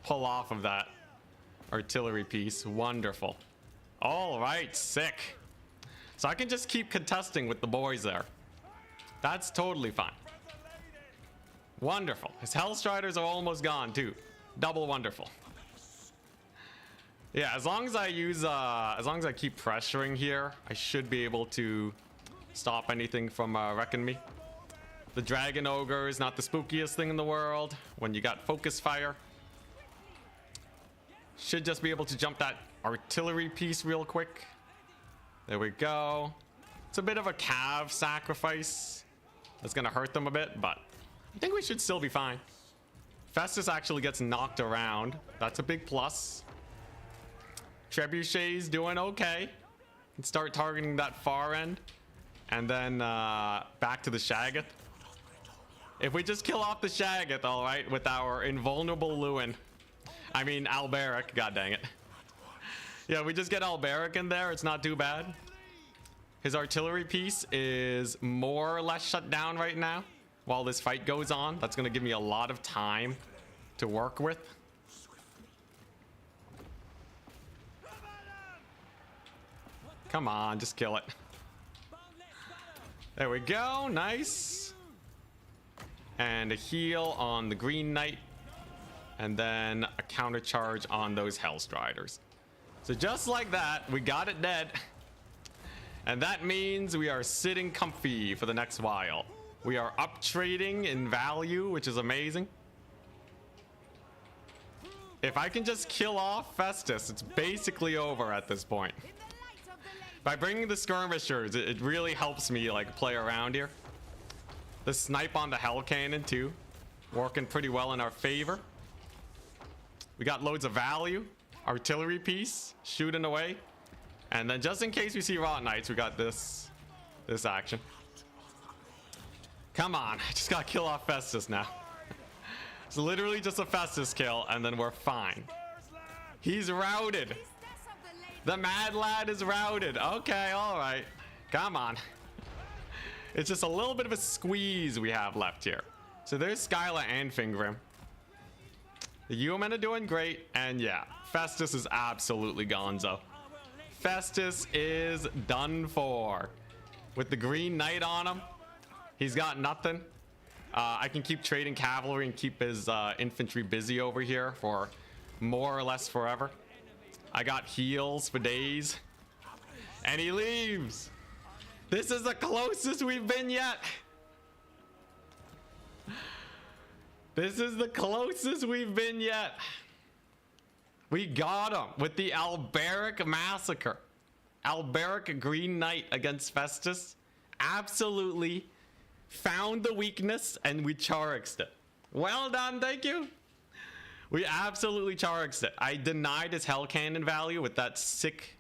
pull off of that artillery piece. Wonderful. All right, sick. So I can just keep contesting with the boys there. That's totally fine. Wonderful. His Hellstriders are almost gone too. Double wonderful. Yeah, as long as I use, as long as I keep pressuring here, I should be able to stop anything from wrecking me. The Dragon Ogre is not the spookiest thing in the world. When you got focus fire, should just be able to jump that artillery piece real quick. There we go. It's a bit of a cav sacrifice. That's gonna hurt them a bit, but I think we should still be fine. Festus actually gets knocked around. That's a big plus. Trebuchet's doing okay. Can start targeting that far end. And then back to the Shaggoth. If we just kill off the Shaggoth, all right, with our invulnerable Lewin. I mean, Alberic, god dang it. Yeah, we just get Alberic in there, it's not too bad. His artillery piece is more or less shut down right now while this fight goes on. That's gonna give me a lot of time to work with. Come on, just kill it. There we go, nice. And a heal on the Green Knight. And then a counter charge on those Hellstriders. So just like that, we got it dead. And that means we are sitting comfy for the next while. We are up trading in value, which is amazing. If I can just kill off Festus, it's basically over at this point. By bringing the skirmishers, it really helps me like play around here. The snipe on the Hell Cannon too, working pretty well in our favor. We got loads of value. Artillery piece, shooting away. And then just in case we see Rot Knights, we got this action. Come on, I just gotta kill off Festus now. It's literally just a Festus kill, and then we're fine. He's routed. The Mad Lad is routed. Okay, all right. Come on. It's just a little bit of a squeeze we have left here. So there's Skyla and Fingrim. The Yeomen are doing great, and yeah, Festus is absolutely gonzo. Festus is done for. With the Green Knight on him, he's got nothing. I can keep trading cavalry and keep his infantry busy over here for more or less forever. I got heals for days. And he leaves. This is the closest we've been yet. This is the closest we've been yet. We got him with the Alberic Massacre. Alberic Green Knight against Festus. Absolutely found the weakness and we Charixed it. Well done, thank you. We absolutely Charixed it. I denied his Hell Cannon value with that sick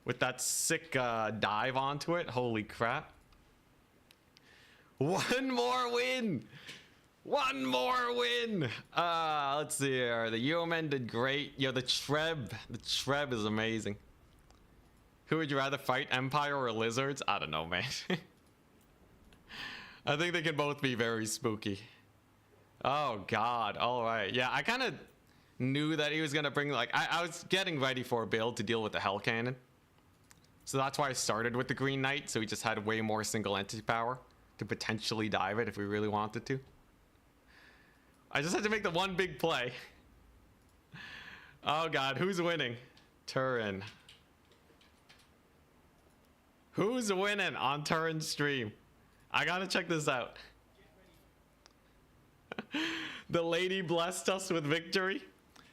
dive onto it. Holy crap. One more win. One more win. Let's see here. The yeomen did great. Yo, the Treb is amazing. Who would you rather fight, Empire or Lizards? I don't know, man. I think they can both be very spooky. Oh god. All right. Yeah, I kind of knew that he was gonna bring, like, I was getting ready for a build to deal with the Hell Cannon. So that's why I started with the Green Knight, so we just had way more single entity power to potentially dive it if we really wanted to. I just had to make the one big play. Oh god, who's winning? Turin. Who's winning on Turin's stream? I gotta check this out. The lady blessed us with victory.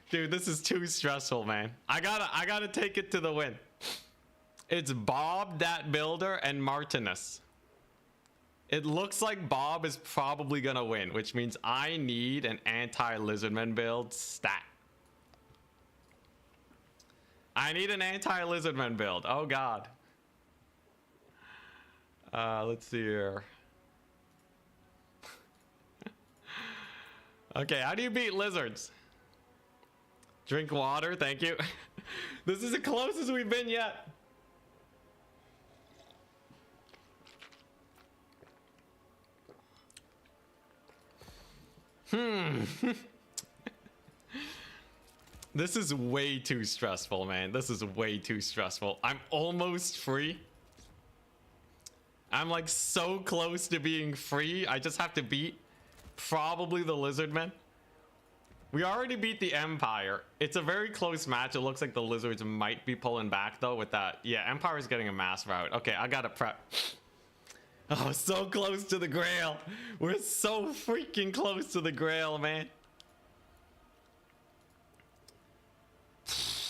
Dude, this is too stressful, man. I gotta take it to the win. It's Bob, that builder, and Martinus. It looks like Bob is probably gonna win, which means I need an anti-Lizardmen build stat. I need an anti-Lizardmen build. Oh god. Let's see here. Okay, how do you beat lizards? Drink water, thank you. This is the closest we've been yet. This is way too stressful, man. This is way too stressful. I'm almost free. I'm like so close to being free. I just have to beat probably the Lizardmen. We already beat the Empire. It's a very close match. It looks like the Lizards might be pulling back though with that. Yeah, Empire's getting a mass route. Okay, I gotta prep. Oh, so close to the Grail. We're so freaking close to the Grail, man.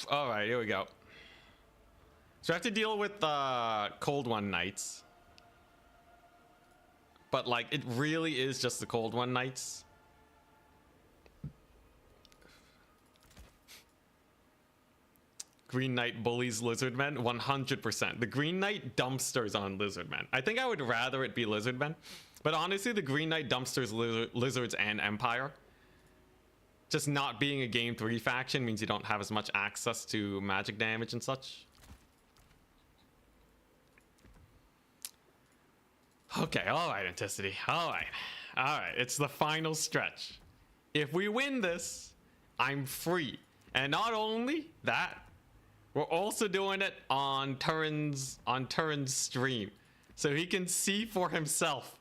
All right, here we go. So I have to deal with Cold One Knights. But like, it really is just the Cold One Knights. Green Knight bullies Lizardmen, 100%. The Green Knight dumpsters on Lizardmen. I think I would rather it be Lizardmen. But honestly, the Green Knight dumpsters Lizards and Empire. Just not being a game 3 faction means you don't have as much access to magic damage and such. Okay, alright, Anticity. Alright. Alright, it's the final stretch. If we win this, I'm free. And not only that, we're also doing it on Turin's stream. So he can see for himself.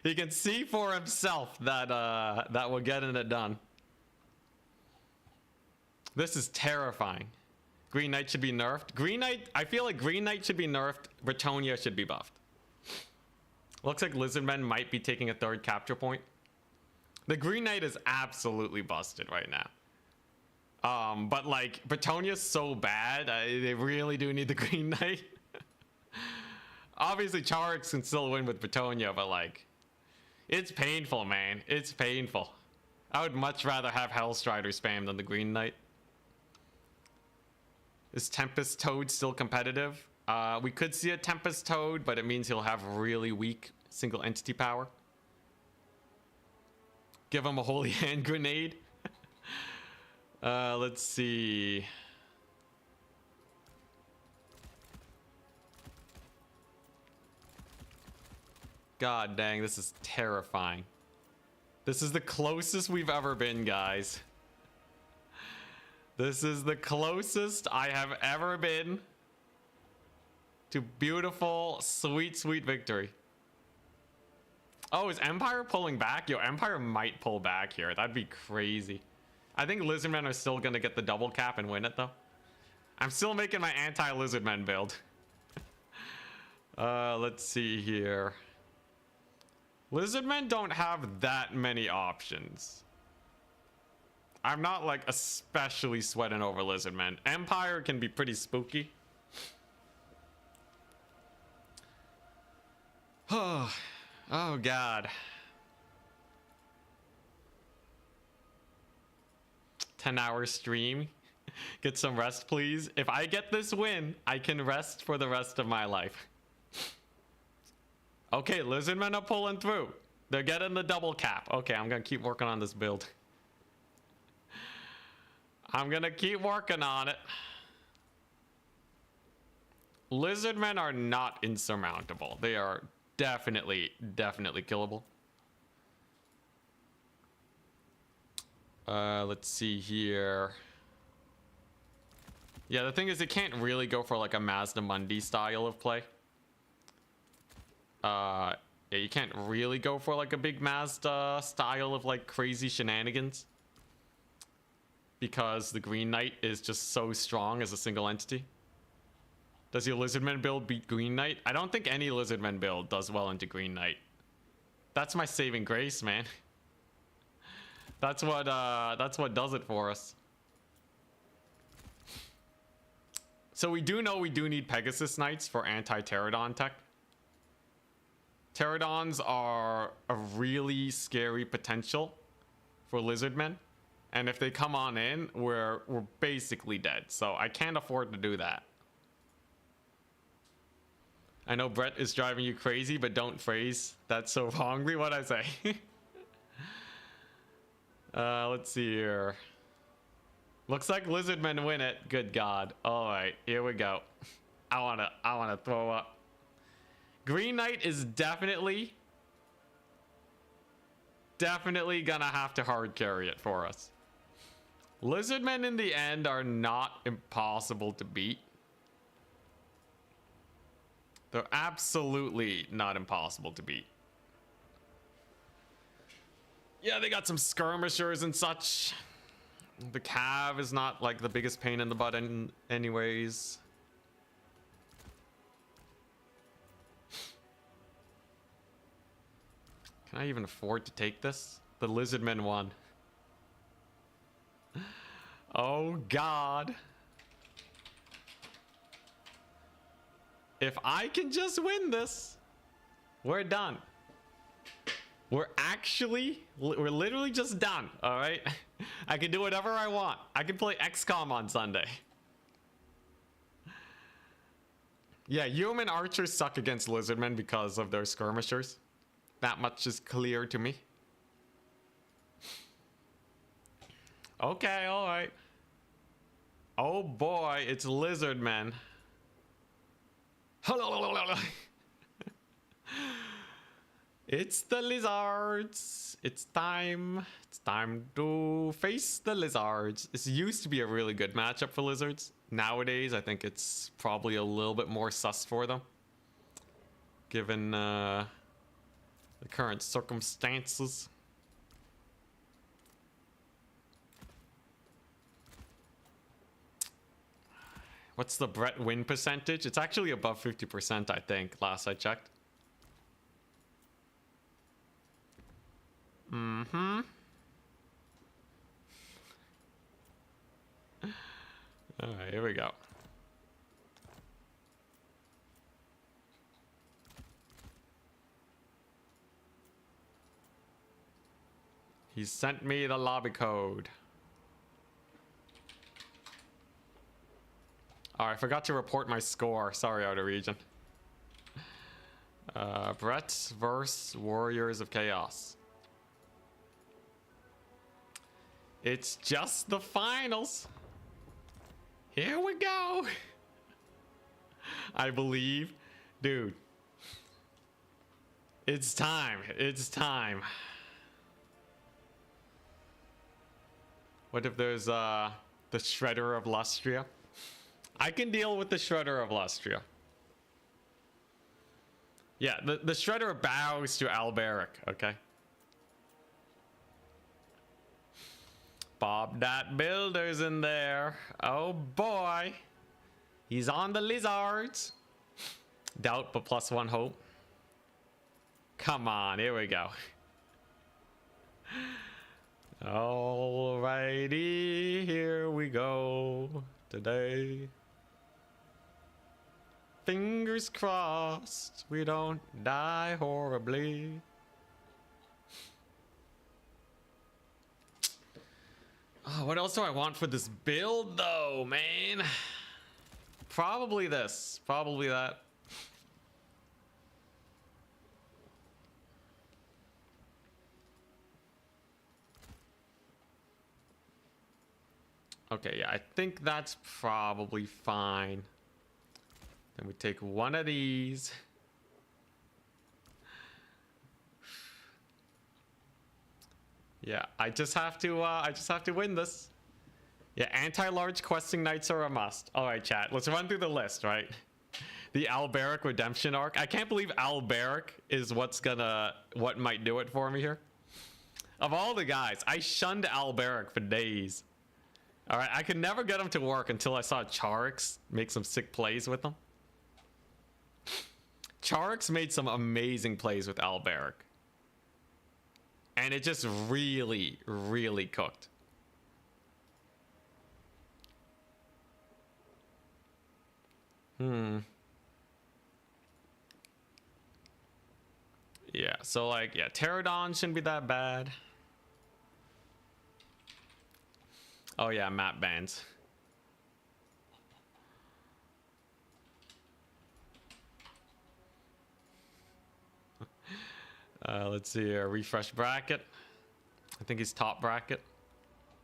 He can see for himself that that we're getting it done. This is terrifying. Green Knight should be nerfed. Green Knight, I feel like Green Knight should be nerfed. Bretonnia should be buffed. Looks like Lizardmen might be taking a 3rd capture point. The Green Knight is absolutely busted right now. But like, Bretonia's so bad, they really do need the Green Knight. Obviously, Charix can still win with Bretonia, but like, it's painful, man. It's painful. I would much rather have Hellstrider spam than the Green Knight. Is Tempest Toad still competitive? We could see a Tempest Toad, but it means he'll have really weak single entity power. Give him a Holy Hand Grenade. Let's see. God dang, this is terrifying. This is the closest we've ever been, guys. This is the closest I have ever been to beautiful, sweet, sweet victory. Oh, is Empire pulling back? Yo, Empire might pull back here. That'd be crazy. I think Lizardmen are still gonna get the double cap and win it though. I'm still making my anti-Lizardmen build. Let's see here. Lizardmen don't have that many options. I'm not like especially sweating over Lizardmen. Empire can be pretty spooky. Oh god. 10-hour stream. Get some rest, please. If I get this win, I can rest for the rest of my life. Okay, Lizardmen are pulling through. They're getting the double cap. Okay, I'm gonna keep working on this build. I'm gonna keep working on it. Lizardmen are not insurmountable. They are definitely killable. Let's see here. Yeah, the thing is, it can't really go for like a Mazda Mundi style of play. Yeah, you can't really go for like a big Mazda style of like crazy shenanigans. Because the Green Knight is just so strong as a single entity. Does your Lizardman build beat Green Knight? I don't think any Lizardman build does well into Green Knight. That's my saving grace, man. That's what does it for us. So we do know we do need Pegasus Knights for anti-Pterodon tech. Pterodons are a really scary potential for Lizardmen. And if they come on in, we're basically dead. So I can't afford to do that. I know Brett is driving you crazy, but don't phrase that so wrongly. What'd I say? Let's see here. Looks like Lizardmen win it. Good God. All right, here we go. I wanna throw up. Green Knight is definitely gonna have to hard carry it for us. Lizardmen in the end are not impossible to beat. They're absolutely not impossible to beat. Yeah, they got some skirmishers and such. The Cav is not like the biggest pain in the butt anyways. Can I even afford to take this? The Lizardmen won. Oh God. If I can just win this, we're done. We're literally just done, all right? I can do whatever I want. I can play XCOM on Sunday. Yeah, human archers suck against Lizardmen because of their skirmishers. That much is clear to me. Okay, all right. Oh boy, it's Lizardmen. It's the lizards. It's time. It's time to face the lizards. This used to be a really good matchup for lizards. Nowadays, I think it's probably a little bit more sus for them, given the current circumstances. What's the Brett win percentage? It's actually above 50%, I think, last I checked. Mm-hmm. Alright, here we go. He sent me the lobby code. Oh, I forgot to report my score. Sorry, out of region. Brett versus Warriors of Chaos. It's just the finals. Here we go. I believe. Dude. It's time. It's time. What if there's the Shredder of Lustria? I can deal with the Shredder of Lustria. Yeah, the Shredder bows to Alberic, okay? Bob that Builder's in there. Oh boy. He's on the lizards. Doubt, but +1 hope. Come on, here we go. Alrighty, here we go today. Fingers crossed we don't die horribly. Oh, what else do I want for this build though, man? Probably this, probably that. Okay, yeah, I think that's probably fine. Then we take one of these. Yeah, I just have to win this. Yeah, anti-large questing knights are a must. All right, chat, let's run through the list, right? The Alberic redemption arc. I can't believe Alberic is what might do it for me here. Of all the guys, I shunned Alberic for days. All right, I could never get him to work until I saw Charix make some sick plays with him. Charix made some amazing plays with Alberic. And it just really, really cooked. Yeah, so like, yeah, Pterodon shouldn't be that bad. Oh yeah, map bans. Let's see here, refresh bracket. I think he's top bracket.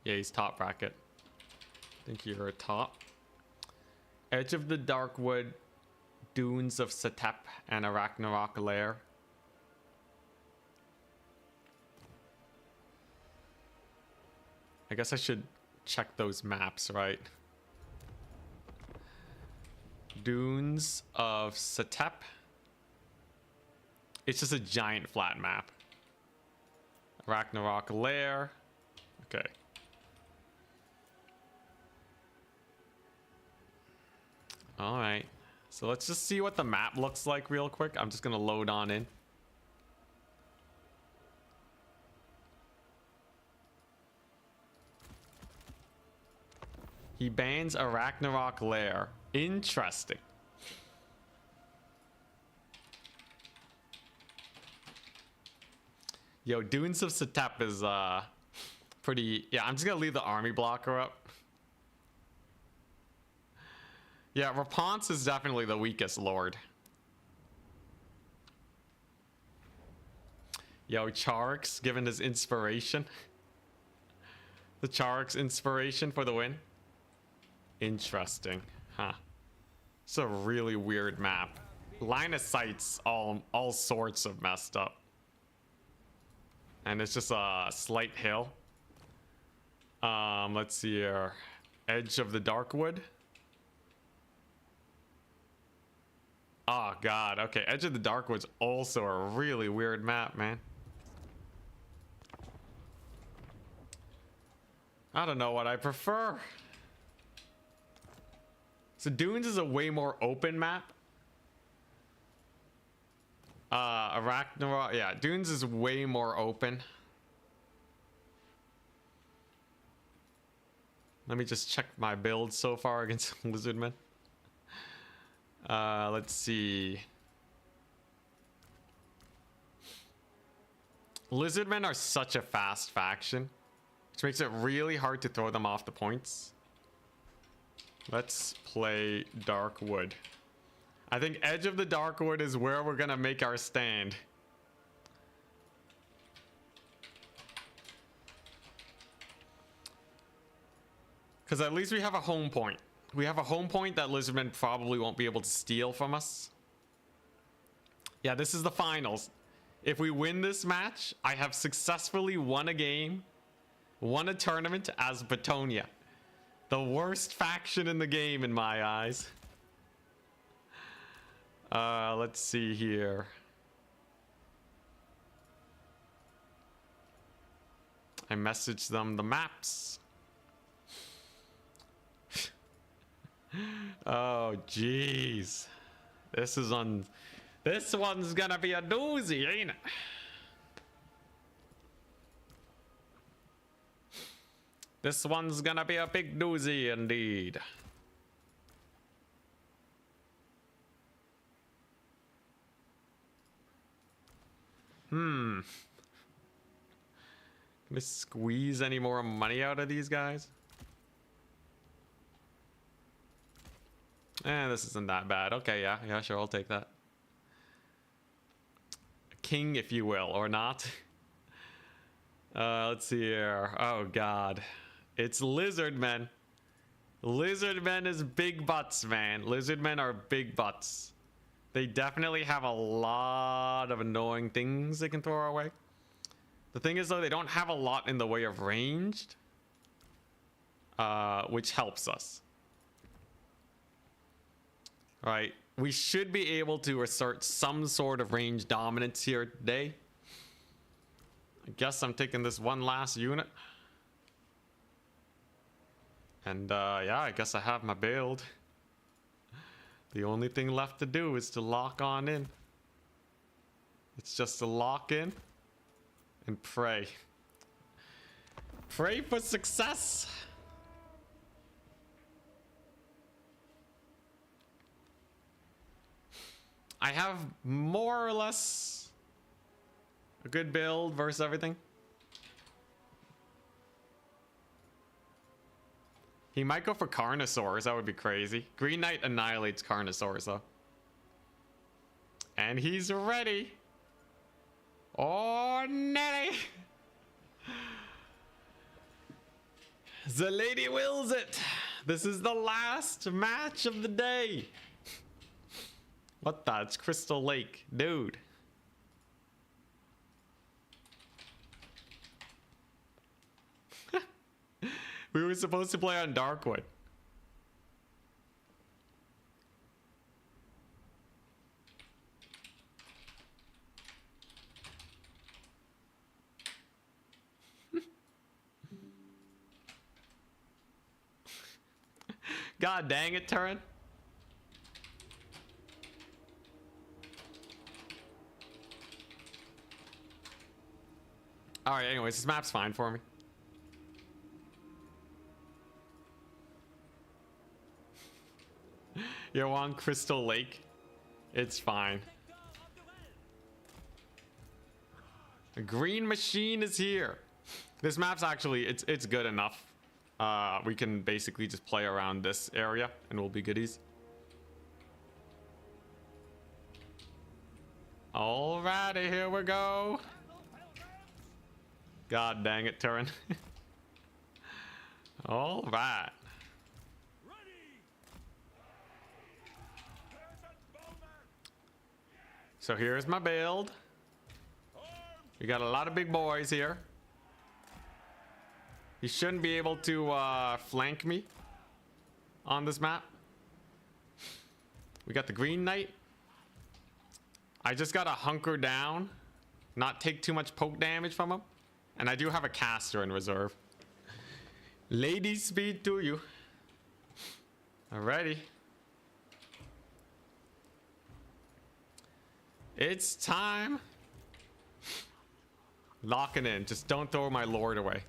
Yeah, he's top bracket. I think you're a top. Edge of the Darkwood, Dunes of Setep, and Arachnarok Lair. I guess I should check those maps, right? Dunes of Setep. It's just a giant flat map. Arachnarok Lair. Okay. All right. So let's just see what the map looks like real quick. I'm just going to load on in. He bans Arachnarok Lair. Interesting. Yo, Dunes of Setep is pretty... Yeah, I'm just gonna leave the army blocker up. Yeah, Raponce is definitely the weakest lord. Yo, Charix, given his inspiration. The Charix inspiration for the win. Interesting, huh? It's a really weird map. Line of sight's all sorts of messed up. And it's just a slight hill. Let's see here. Edge of the Darkwood. Oh god, okay. Edge of the Darkwood's also a really weird map, man. I don't know what I prefer. So Dunes is a way more open map. Arachnarok, yeah, Dunes is way more open. Let me just check my build so far against Lizardmen. Let's see. Lizardmen are such a fast faction, which makes it really hard to throw them off the points. Let's play Darkwood. I think Edge of the Darkwood is where we're gonna make our stand. Because at least we have a home point. We have a home point that Lizardmen probably won't be able to steal from us. Yeah, this is the finals. If we win this match, I have successfully won a game, won a tournament as Bretonnia. The worst faction in the game in my eyes. Let's see here. I messaged them the maps. Oh, jeez. This one's gonna be a doozy, ain't it? This one's gonna be a big doozy indeed. Can we squeeze any more money out of these guys? This isn't that bad. Okay, yeah, sure, I'll take that. King, if you will, or not. Let's see here. Oh, God. It's Lizardmen. Lizardmen is big butts, man. Lizardmen are big butts. They definitely have a lot of annoying things they can throw our way. The thing is, though, they don't have a lot in the way of ranged, which helps us. All right, we should be able to assert some sort of range dominance here today. I guess I'm taking this one last unit. And yeah, I guess I have my build. The only thing left to do is to lock on in. It's just to lock in and pray. Pray for success. I have more or less a good build versus everything. He might go for Carnosaurs. That would be crazy. Green Knight annihilates Carnosaurs, though. And he's ready. Oh, Nelly. The lady wills it. This is the last match of the day. What the? It's Crystal Lake. Dude. We were supposed to play on Darkwood. God dang it, Turin. Alright, anyways, this map's fine for me. You're on Crystal Lake. It's fine. A green machine is here. This map's actually, it's good enough. We can basically just play around this area and we'll be goodies. Alrighty, here we go. God dang it, Turin. Alright. So here's my build. We got a lot of big boys here. He shouldn't be able to flank me on this map. We got the Green Knight. I just gotta hunker down, not take too much poke damage from him. And I do have a caster in reserve. Lady speed to you. Alrighty. It's time. Locking in. Just don't throw my lord away.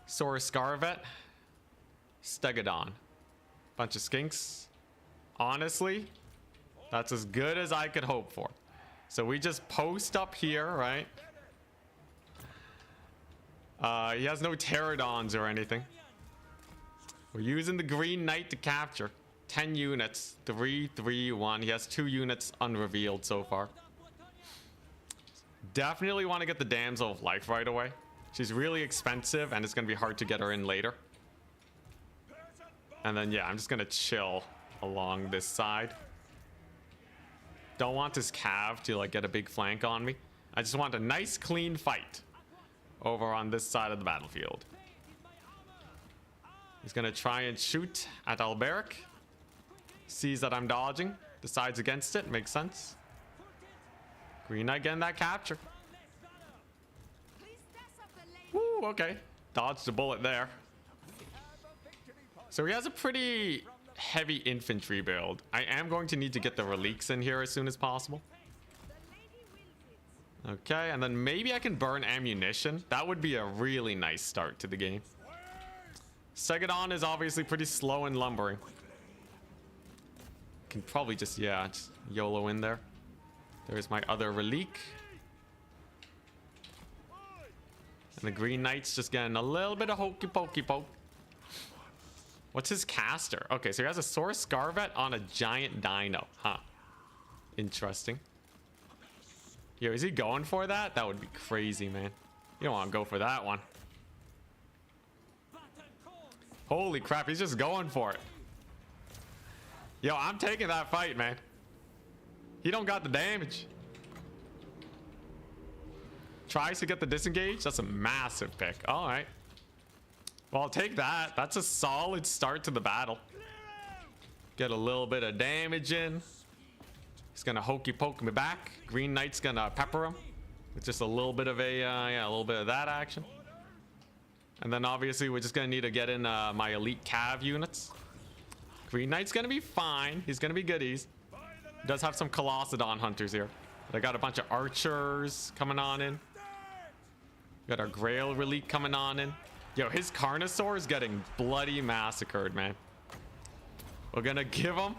Sora Scarvet. Stegodon. Bunch of skinks. Honestly, that's as good as I could hope for. So we just post up here, right? He has no pterodons or anything. We're using the Green Knight to capture. 10 units. 3, 3, 1. He has 2 units unrevealed so far. Definitely want to get the Damsel of Life right away. She's really expensive and it's going to be hard to get her in later. And then, yeah, I'm just going to chill along this side. Don't want this Cav to, like, get a big flank on me. I just want a nice, clean fight over on this side of the battlefield. He's going to try and shoot at Alberic. Sees that I'm dodging. Decides against it. Makes sense. Green Knight getting that capture. Woo, okay. Dodged a bullet there. So he has a pretty heavy infantry build. I am going to need to get the relics in here as soon as possible. Okay, and then maybe I can burn ammunition. That would be a really nice start to the game. Stegodon is obviously pretty slow and lumbering. Can probably just, yeah, just YOLO in there. There's my other relic. And the Green Knight's just getting a little bit of hokey pokey poke. What's his caster? Okay, so he has a Sora Scarvet on a giant dino. Huh. Interesting. Yo, is he going for that? That would be crazy, man. You don't want to go for that one. Holy crap, he's just going for it. Yo, I'm taking that fight, man. He don't got the damage. Tries to get the disengage. That's a massive pick. All right. Well, I'll take that. That's a solid start to the battle. Get a little bit of damage in. He's gonna hokey poke me back. Green Knight's gonna pepper him with just a little bit of a yeah, a little bit of that action. And then obviously we're just gonna need to get in my elite cav units. Green Knight's gonna be fine. He's gonna be goodies. He does have some Colossedon hunters here. But I got a bunch of archers coming on in. Got our Grail Relique coming on in. Yo, his Carnosaur is getting bloody massacred, man. We're gonna give them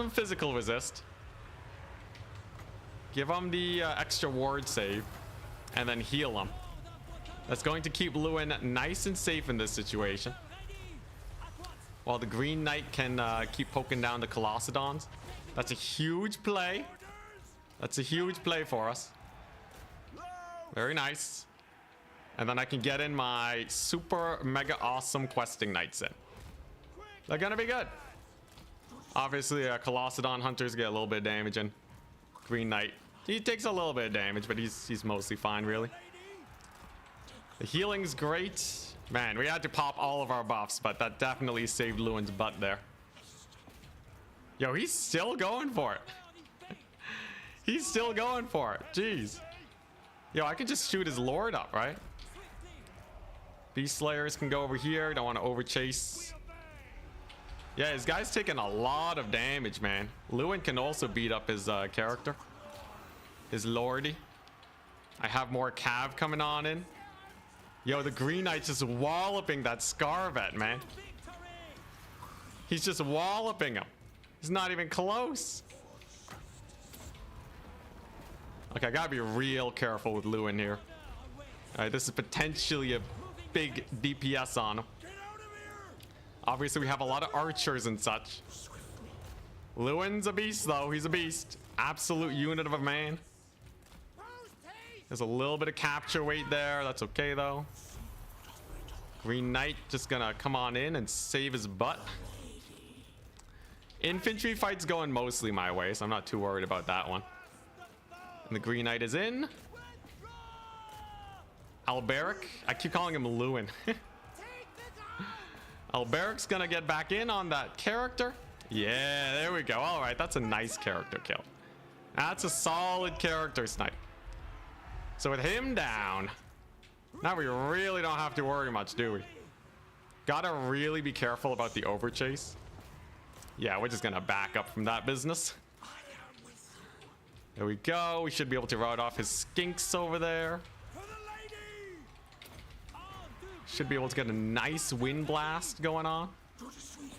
physical resist. Give them the extra ward save, and then heal them. That's going to keep Lewin nice and safe in this situation. While the Green Knight can keep poking down the Colossedons. That's a huge play. That's a huge play for us. Very nice. And then I can get in my super mega awesome questing knights in. They're gonna be good. Obviously, Colossedon hunters get a little bit of damage in. Green Knight, he takes a little bit of damage, but he's mostly fine, really. The healing's great. Man, we had to pop all of our buffs, but that definitely saved Lewin's butt there. Yo, he's still going for it. He's still going for it. Jeez. Yo, I can just shoot his lord up, right? Beast Slayers can go over here. Don't want to overchase. Yeah, his guy's taking a lot of damage, man. Lewin can also beat up his character. His lordy. I have more cav coming on in. Yo, the Green Knight's just walloping that Scarvet, man. He's just walloping him. He's not even close. Okay, I gotta be real careful with Lewin here. All right, this is potentially a big DPS on him. Obviously, we have a lot of archers and such. Lewin's a beast, though. He's a beast. Absolute unit of a man. There's a little bit of capture weight there. That's okay, though. Green Knight just gonna come on in and save his butt. Infantry fight's going mostly my way, so I'm not too worried about that one. And the Green Knight is in. Alberic. I keep calling him Lewin. Alberic's gonna get back in on that character. Yeah, there we go. All right, that's a nice character kill. That's a solid character snipe. So with him down, now we really don't have to worry much, do we? Gotta really be careful about the overchase. Yeah, we're just gonna back up from that business. There we go. We should be able to rout off his skinks over there. Should be able to get a nice wind blast going on.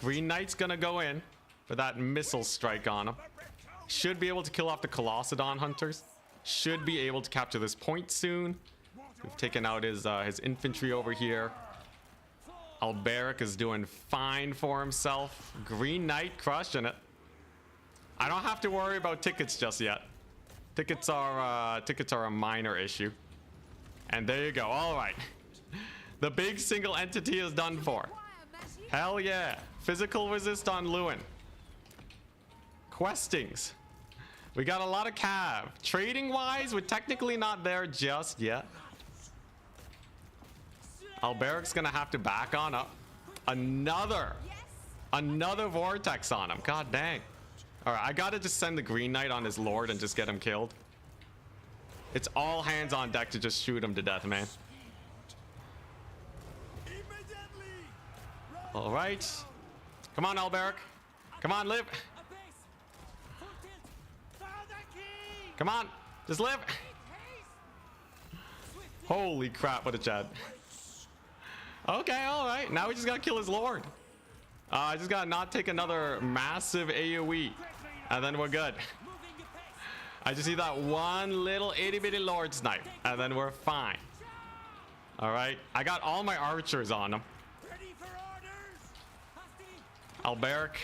Green Knight's gonna go in for that missile strike on him. Should be able to kill off the Colossedon hunters. Should be able to capture this point soon. We've taken out his infantry over here. Alberic is doing fine for himself. Green Knight crushing it. I don't have to worry about tickets just yet. Tickets are a minor issue. And there you go. All right. The big single entity is done for. Hell yeah. Physical resist on Lewin. Questings. We got a lot of cav. Trading wise, we're technically not there just yet. Alberic's gonna have to back on up. Another vortex on him. God dang. All right, I gotta just send the Green Knight on his lord and just get him killed. It's all hands on deck to just shoot him to death, man. All right. Come on, Alberic. Come on, live. Come on, just live. Holy crap, what a chat. Okay, all right. Now we just gotta kill his lord. I just gotta not take another massive AoE, and then we're good. I just need that one little itty bitty lord snipe, and then we're fine. All right, I got all my archers on him. Alberic,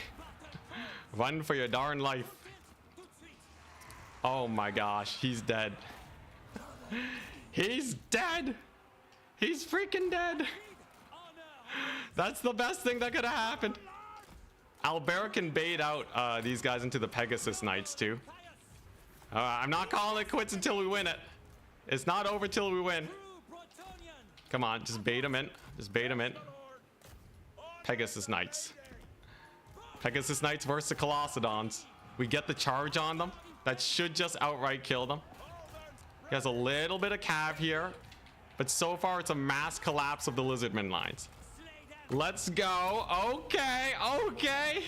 run for your darn life. Oh my gosh, he's dead. He's dead. He's freaking dead. That's the best thing that could have happened. Alberic can bait out these guys into the Pegasus Knights too. I'm not calling it quits until we win it. It's not over till we win. Come on, just bait them in. Just bait them in. Pegasus Knights. Pegasus Knights versus the Colossedons. We get the charge on them. That should just outright kill them. He has a little bit of cav here. But so far, it's a mass collapse of the Lizardmen lines. Let's go. Okay, okay.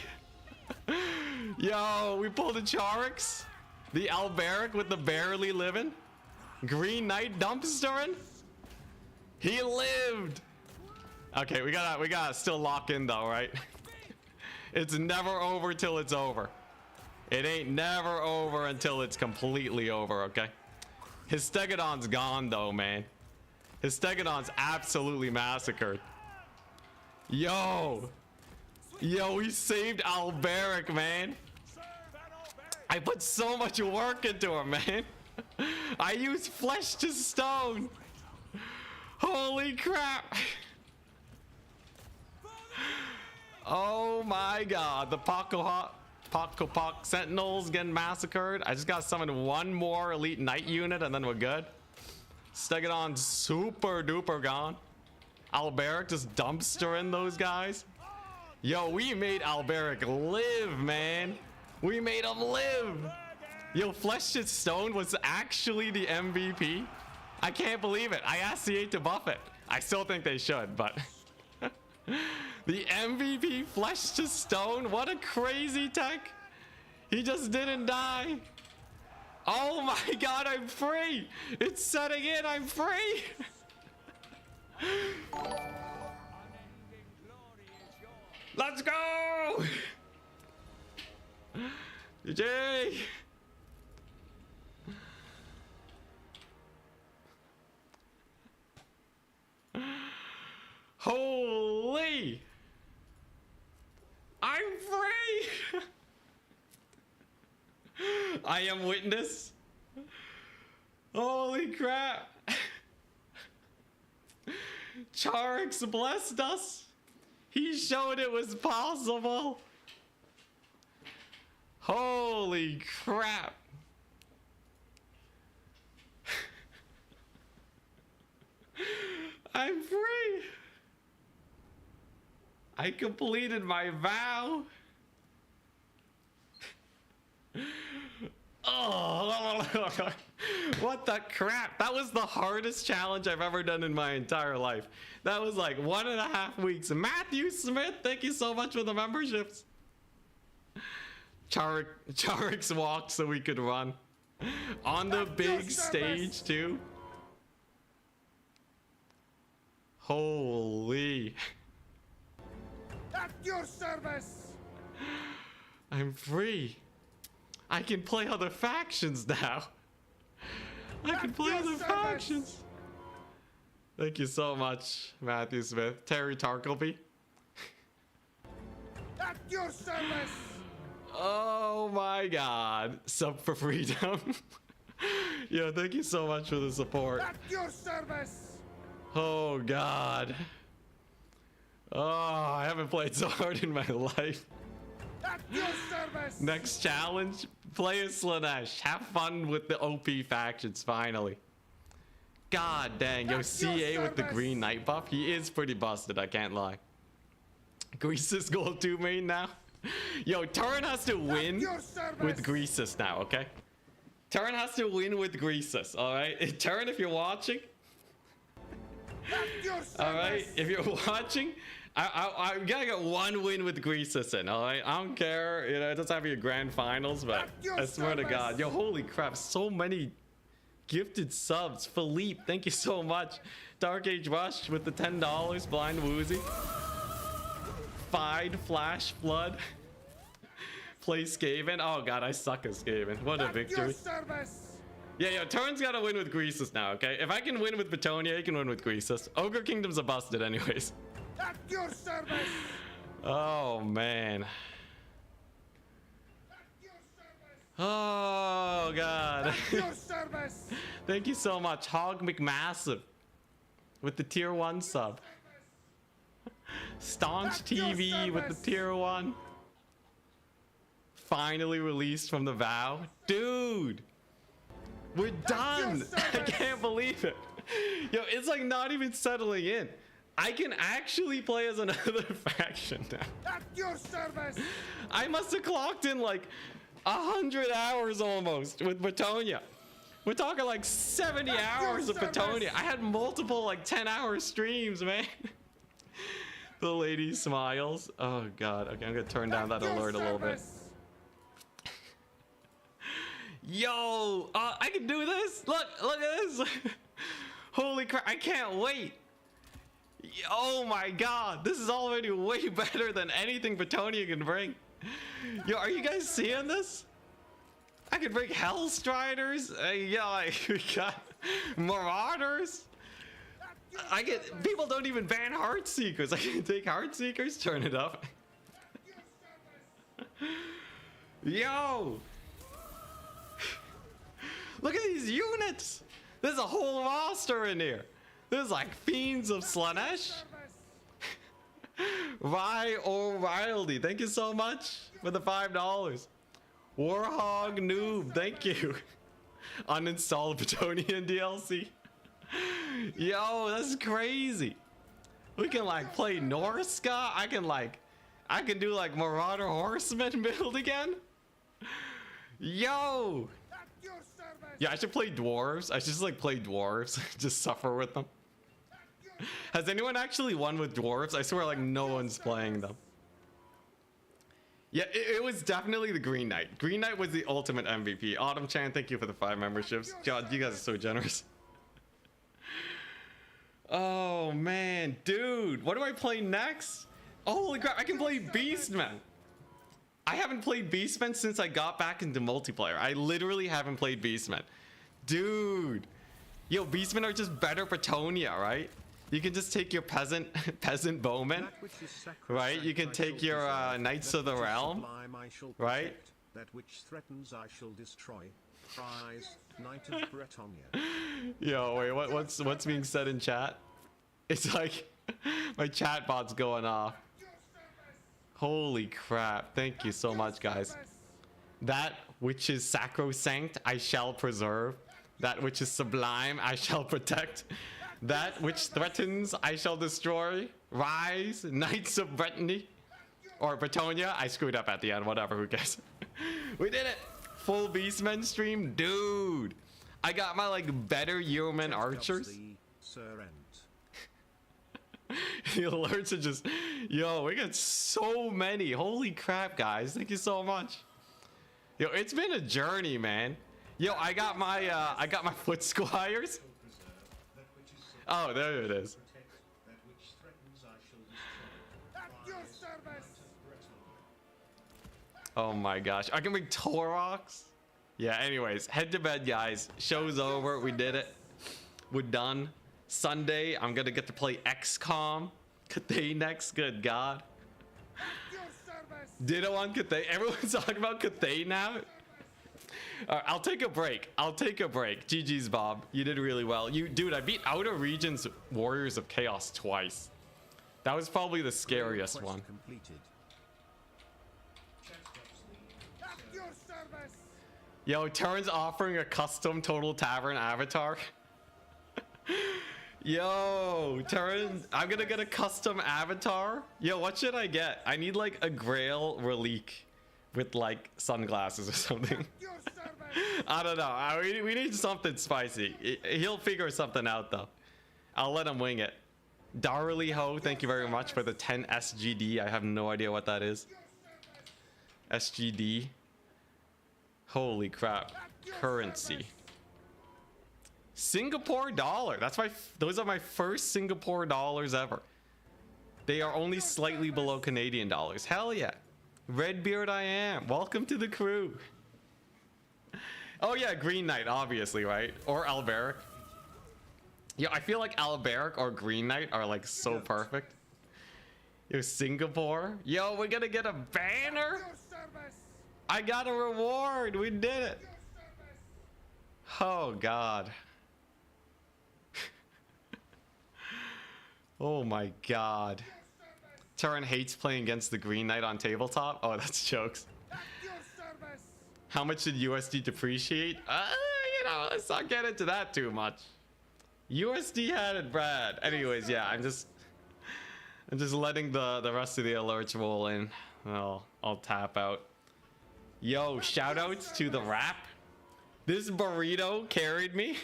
Yo, we pulled the Charix. The Alberic with the barely living. Green Knight dumpstering. He lived. Okay, we gotta still lock in though, right? It's never over till it's over. It ain't never over until it's completely over, okay? His Stegodon's gone though, man. His Stegodon's absolutely massacred. Yo, we saved Alberic, man. I put so much work into him, man. I used flesh to stone. Holy crap. Oh my god, the Pock Sentinels getting massacred. I just got to summon one more elite knight unit and then we're good. Stegodon super duper gone. Alberic just dumpstering those guys. Yo, we made Alberic live, man. We made him live. Yo, Flesh to Stone was actually the MVP. I can't believe it. I asked C8 to buff it. I still think they should, but the MVP Flesh to Stone, what a crazy tech. He just didn't die. Oh my god, I'm free. It's setting in, I'm free. Let's go. GG. Holy! I'm free! I am witness. Holy crap! Charix blessed us. He showed it was possible. Holy crap! I'm free. I completed my vow. Oh, what the crap? That was the hardest challenge I've ever done in my entire life. That was like 1.5 weeks. Matthew Smith, thank you so much for the memberships. Charix walked so we could run. On the big stage too. Holy. At your service. I'm free. I can play other factions now. I can play other factions. Thank you so much, Matthew Smith. Terry Tarkleby. At your service. Oh my god. Sub for freedom. Yo, thank you so much for the support. At your service. Oh god. Oh, I haven't played so hard in my life. At your service. Next challenge, play as Slanesh. Have fun with the OP factions, finally. God dang, yo, CA with the Green Knight buff. He is pretty busted, I can't lie. Greasus Gold 2 main now. Yo, Turn has to win with Greasus now, okay? Turn has to win with Greasus, alright? Turn, if you're watching. Alright, if you're watching, I gotta get one win with Greasus in, alright? I don't care, you know, it doesn't have to be a grand finals, but I swear to God. Yo, holy crap, so many gifted subs. Philippe, thank you so much. Dark Age Rush with the $10. Blind Woozy. Fide Flash Flood. Play Skaven. Oh god, I suck at Skaven. What a victory. Yeah, yo, Turn's gotta win with Greasus now, okay? If I can win with Bretonnia, he can win with Greasus. Ogre Kingdoms are busted anyways. At your service. Oh, man. Oh, God. At your service. Thank you so much, Hog McMassive, with the tier 1 sub. Staunch TV with the tier 1. Finally released from the vow. Dude! We're done! I can't believe it. Yo, it's like not even settling in. I can actually play as another faction now. At your service! I must have clocked in like 100 hours almost with Bretonnia. We're talking like 70 hours of Bretonnia. I had multiple like 10-hour streams, man. The lady smiles. Oh god. Okay, I'm gonna turn down that alert a little bit. Yo, I can do this. Look at this. Holy crap, I can't wait. Oh my god, this is already way better than anything Bretonnia can bring. Yo, are you guys seeing this? I can bring Hellstriders. Yeah, we got Marauders. I get people don't even ban Heartseekers. I can take Heartseekers, turn it up. Yo! Look at these units! There's a whole roster in here. There's like Fiends of Slanesh. Rye O'Reilly, thank you so much for the $5. Warhog Noob, thank you. Uninstall Bretonnian DLC. Yo, that's crazy. We can like play Norska. I can do like Marauder Horseman build again. Yo. Yeah, I should play dwarves. I should just like play dwarves. Just suffer with them. Has anyone actually won with dwarves? I swear like no one's playing them. Yeah, it was definitely the Green Knight. Green Knight was the ultimate MVP. Autumn Chan, thank you for the 5 memberships. God, you guys are so generous. Oh man, dude, what do I play next? Oh, holy crap, I can play Beastmen. I haven't played Beastmen since I got back into multiplayer. I literally haven't played Beastmen. Dude. Yo, Beastmen are just better Bretonnia, right? You can just take your peasant bowmen, right? You can take your Knights of the Realm, right? That which threatens I shall destroy. Prize, Knight of Bretonnia. Yo, wait, what's being said in chat? It's like my chat bot's going off. Holy crap. Thank you so much, guys. That which is sacrosanct, I shall preserve. That which is sublime, I shall protect. That which threatens, I shall destroy. Rise, Knights of Brittany. Or Bretonnia. I screwed up at the end, whatever, who cares? We did it! Full Beastmen stream? Dude! I got my, like, better yeoman archers. The alerts are just... Yo, we got so many. Holy crap, guys. Thank you so much. Yo, it's been a journey, man. Yo, I got my foot squires. Oh, there it is. Oh my gosh. I can make Torox. Yeah, anyways, head to bed, guys. Show's over. We did it. We're done. Sunday, I'm gonna get to play XCOM. Cathay next. Good God. Ditto on Cathay. Everyone's talking about Cathay now. I'll take a break. GG's, Bob. You did really well. Dude, I beat Outer Regions Warriors of Chaos twice. That was probably the scariest one. Yo, Terran's offering a custom Total Tavern avatar. Yo, Terran, I'm gonna get a custom avatar. Yo, what should I get? I need like a Grail Relique with like sunglasses or something. I don't know. We need something spicy. He'll figure something out though. I'll let him wing it. Darley Ho, thank you very much for the 10 SGD. I have no idea what that is. SGD. Holy crap. Currency. Singapore dollar. Those are my first Singapore dollars ever. They are only slightly below Canadian dollars. Hell yeah. Redbeard I am. Welcome to the crew. Oh yeah, Green Knight, obviously, right? Or Alberic. Yo, I feel like Alberic or Green Knight are like so perfect. Yo, Singapore. Yo, we're gonna get a banner. I got a reward. We did it. Oh God. Oh my God. Turin hates playing against the Green Knight on tabletop. Oh, that's jokes. At your service. How much did USD depreciate? You know, let's not get into that too much. USD had it, Brad. Anyways, yeah, I'm just letting the rest of the alerts roll in. I'll tap out. Yo, shoutouts to the rap. This burrito carried me.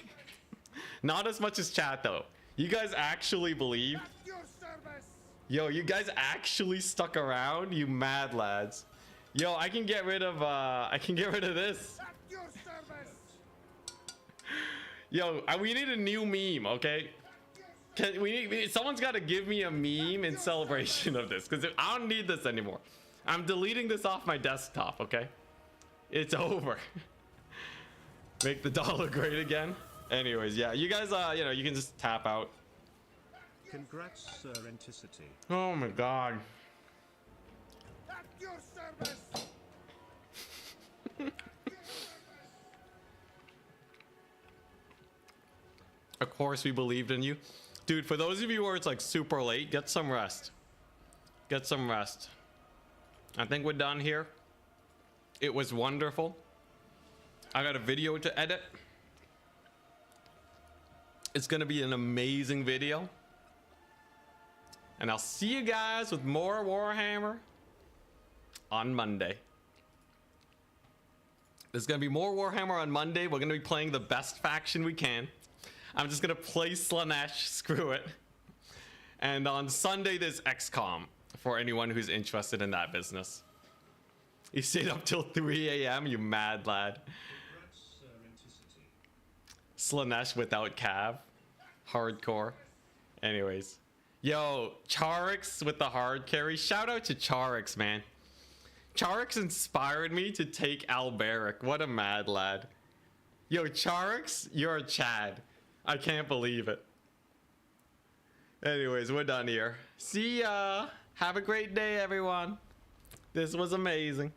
Not as much as chat though. You guys actually believe? At your service. Yo, you guys actually stuck around, you mad lads. Yo, I can get rid of this. At your service. Yo, we need a new meme, okay? Someone's got to give me a meme in celebration of this, because I don't need this anymore. I'm deleting this off my desktop, okay? It's over. Make the dollar great again. Anyways, yeah, you guys, you know, you can just tap out. Congrats, Sir Anticity. Oh my god. At your service. Of course we believed in you. Dude, for those of you where it's like super late, get some rest. Get some rest. I think we're done here. It was wonderful. I got a video to edit. It's gonna be an amazing video. And I'll see you guys with more Warhammer on Monday. There's gonna be more Warhammer on Monday. We're gonna be playing the best faction we can. I'm just gonna play Slanesh, screw it. And on Sunday there's XCOM for anyone who's interested in that business. You stayed up till 3 a.m., you mad lad. Congrats, Sir Anticity. Slanesh without Cav. Hardcore. Anyways. Yo, Charix with the hard carry. Shout out to Charix, man. Charix inspired me to take Alberic. What a mad lad. Yo, Charix, you're a Chad. I can't believe it. Anyways, we're done here. See ya. Have a great day, everyone. This was amazing.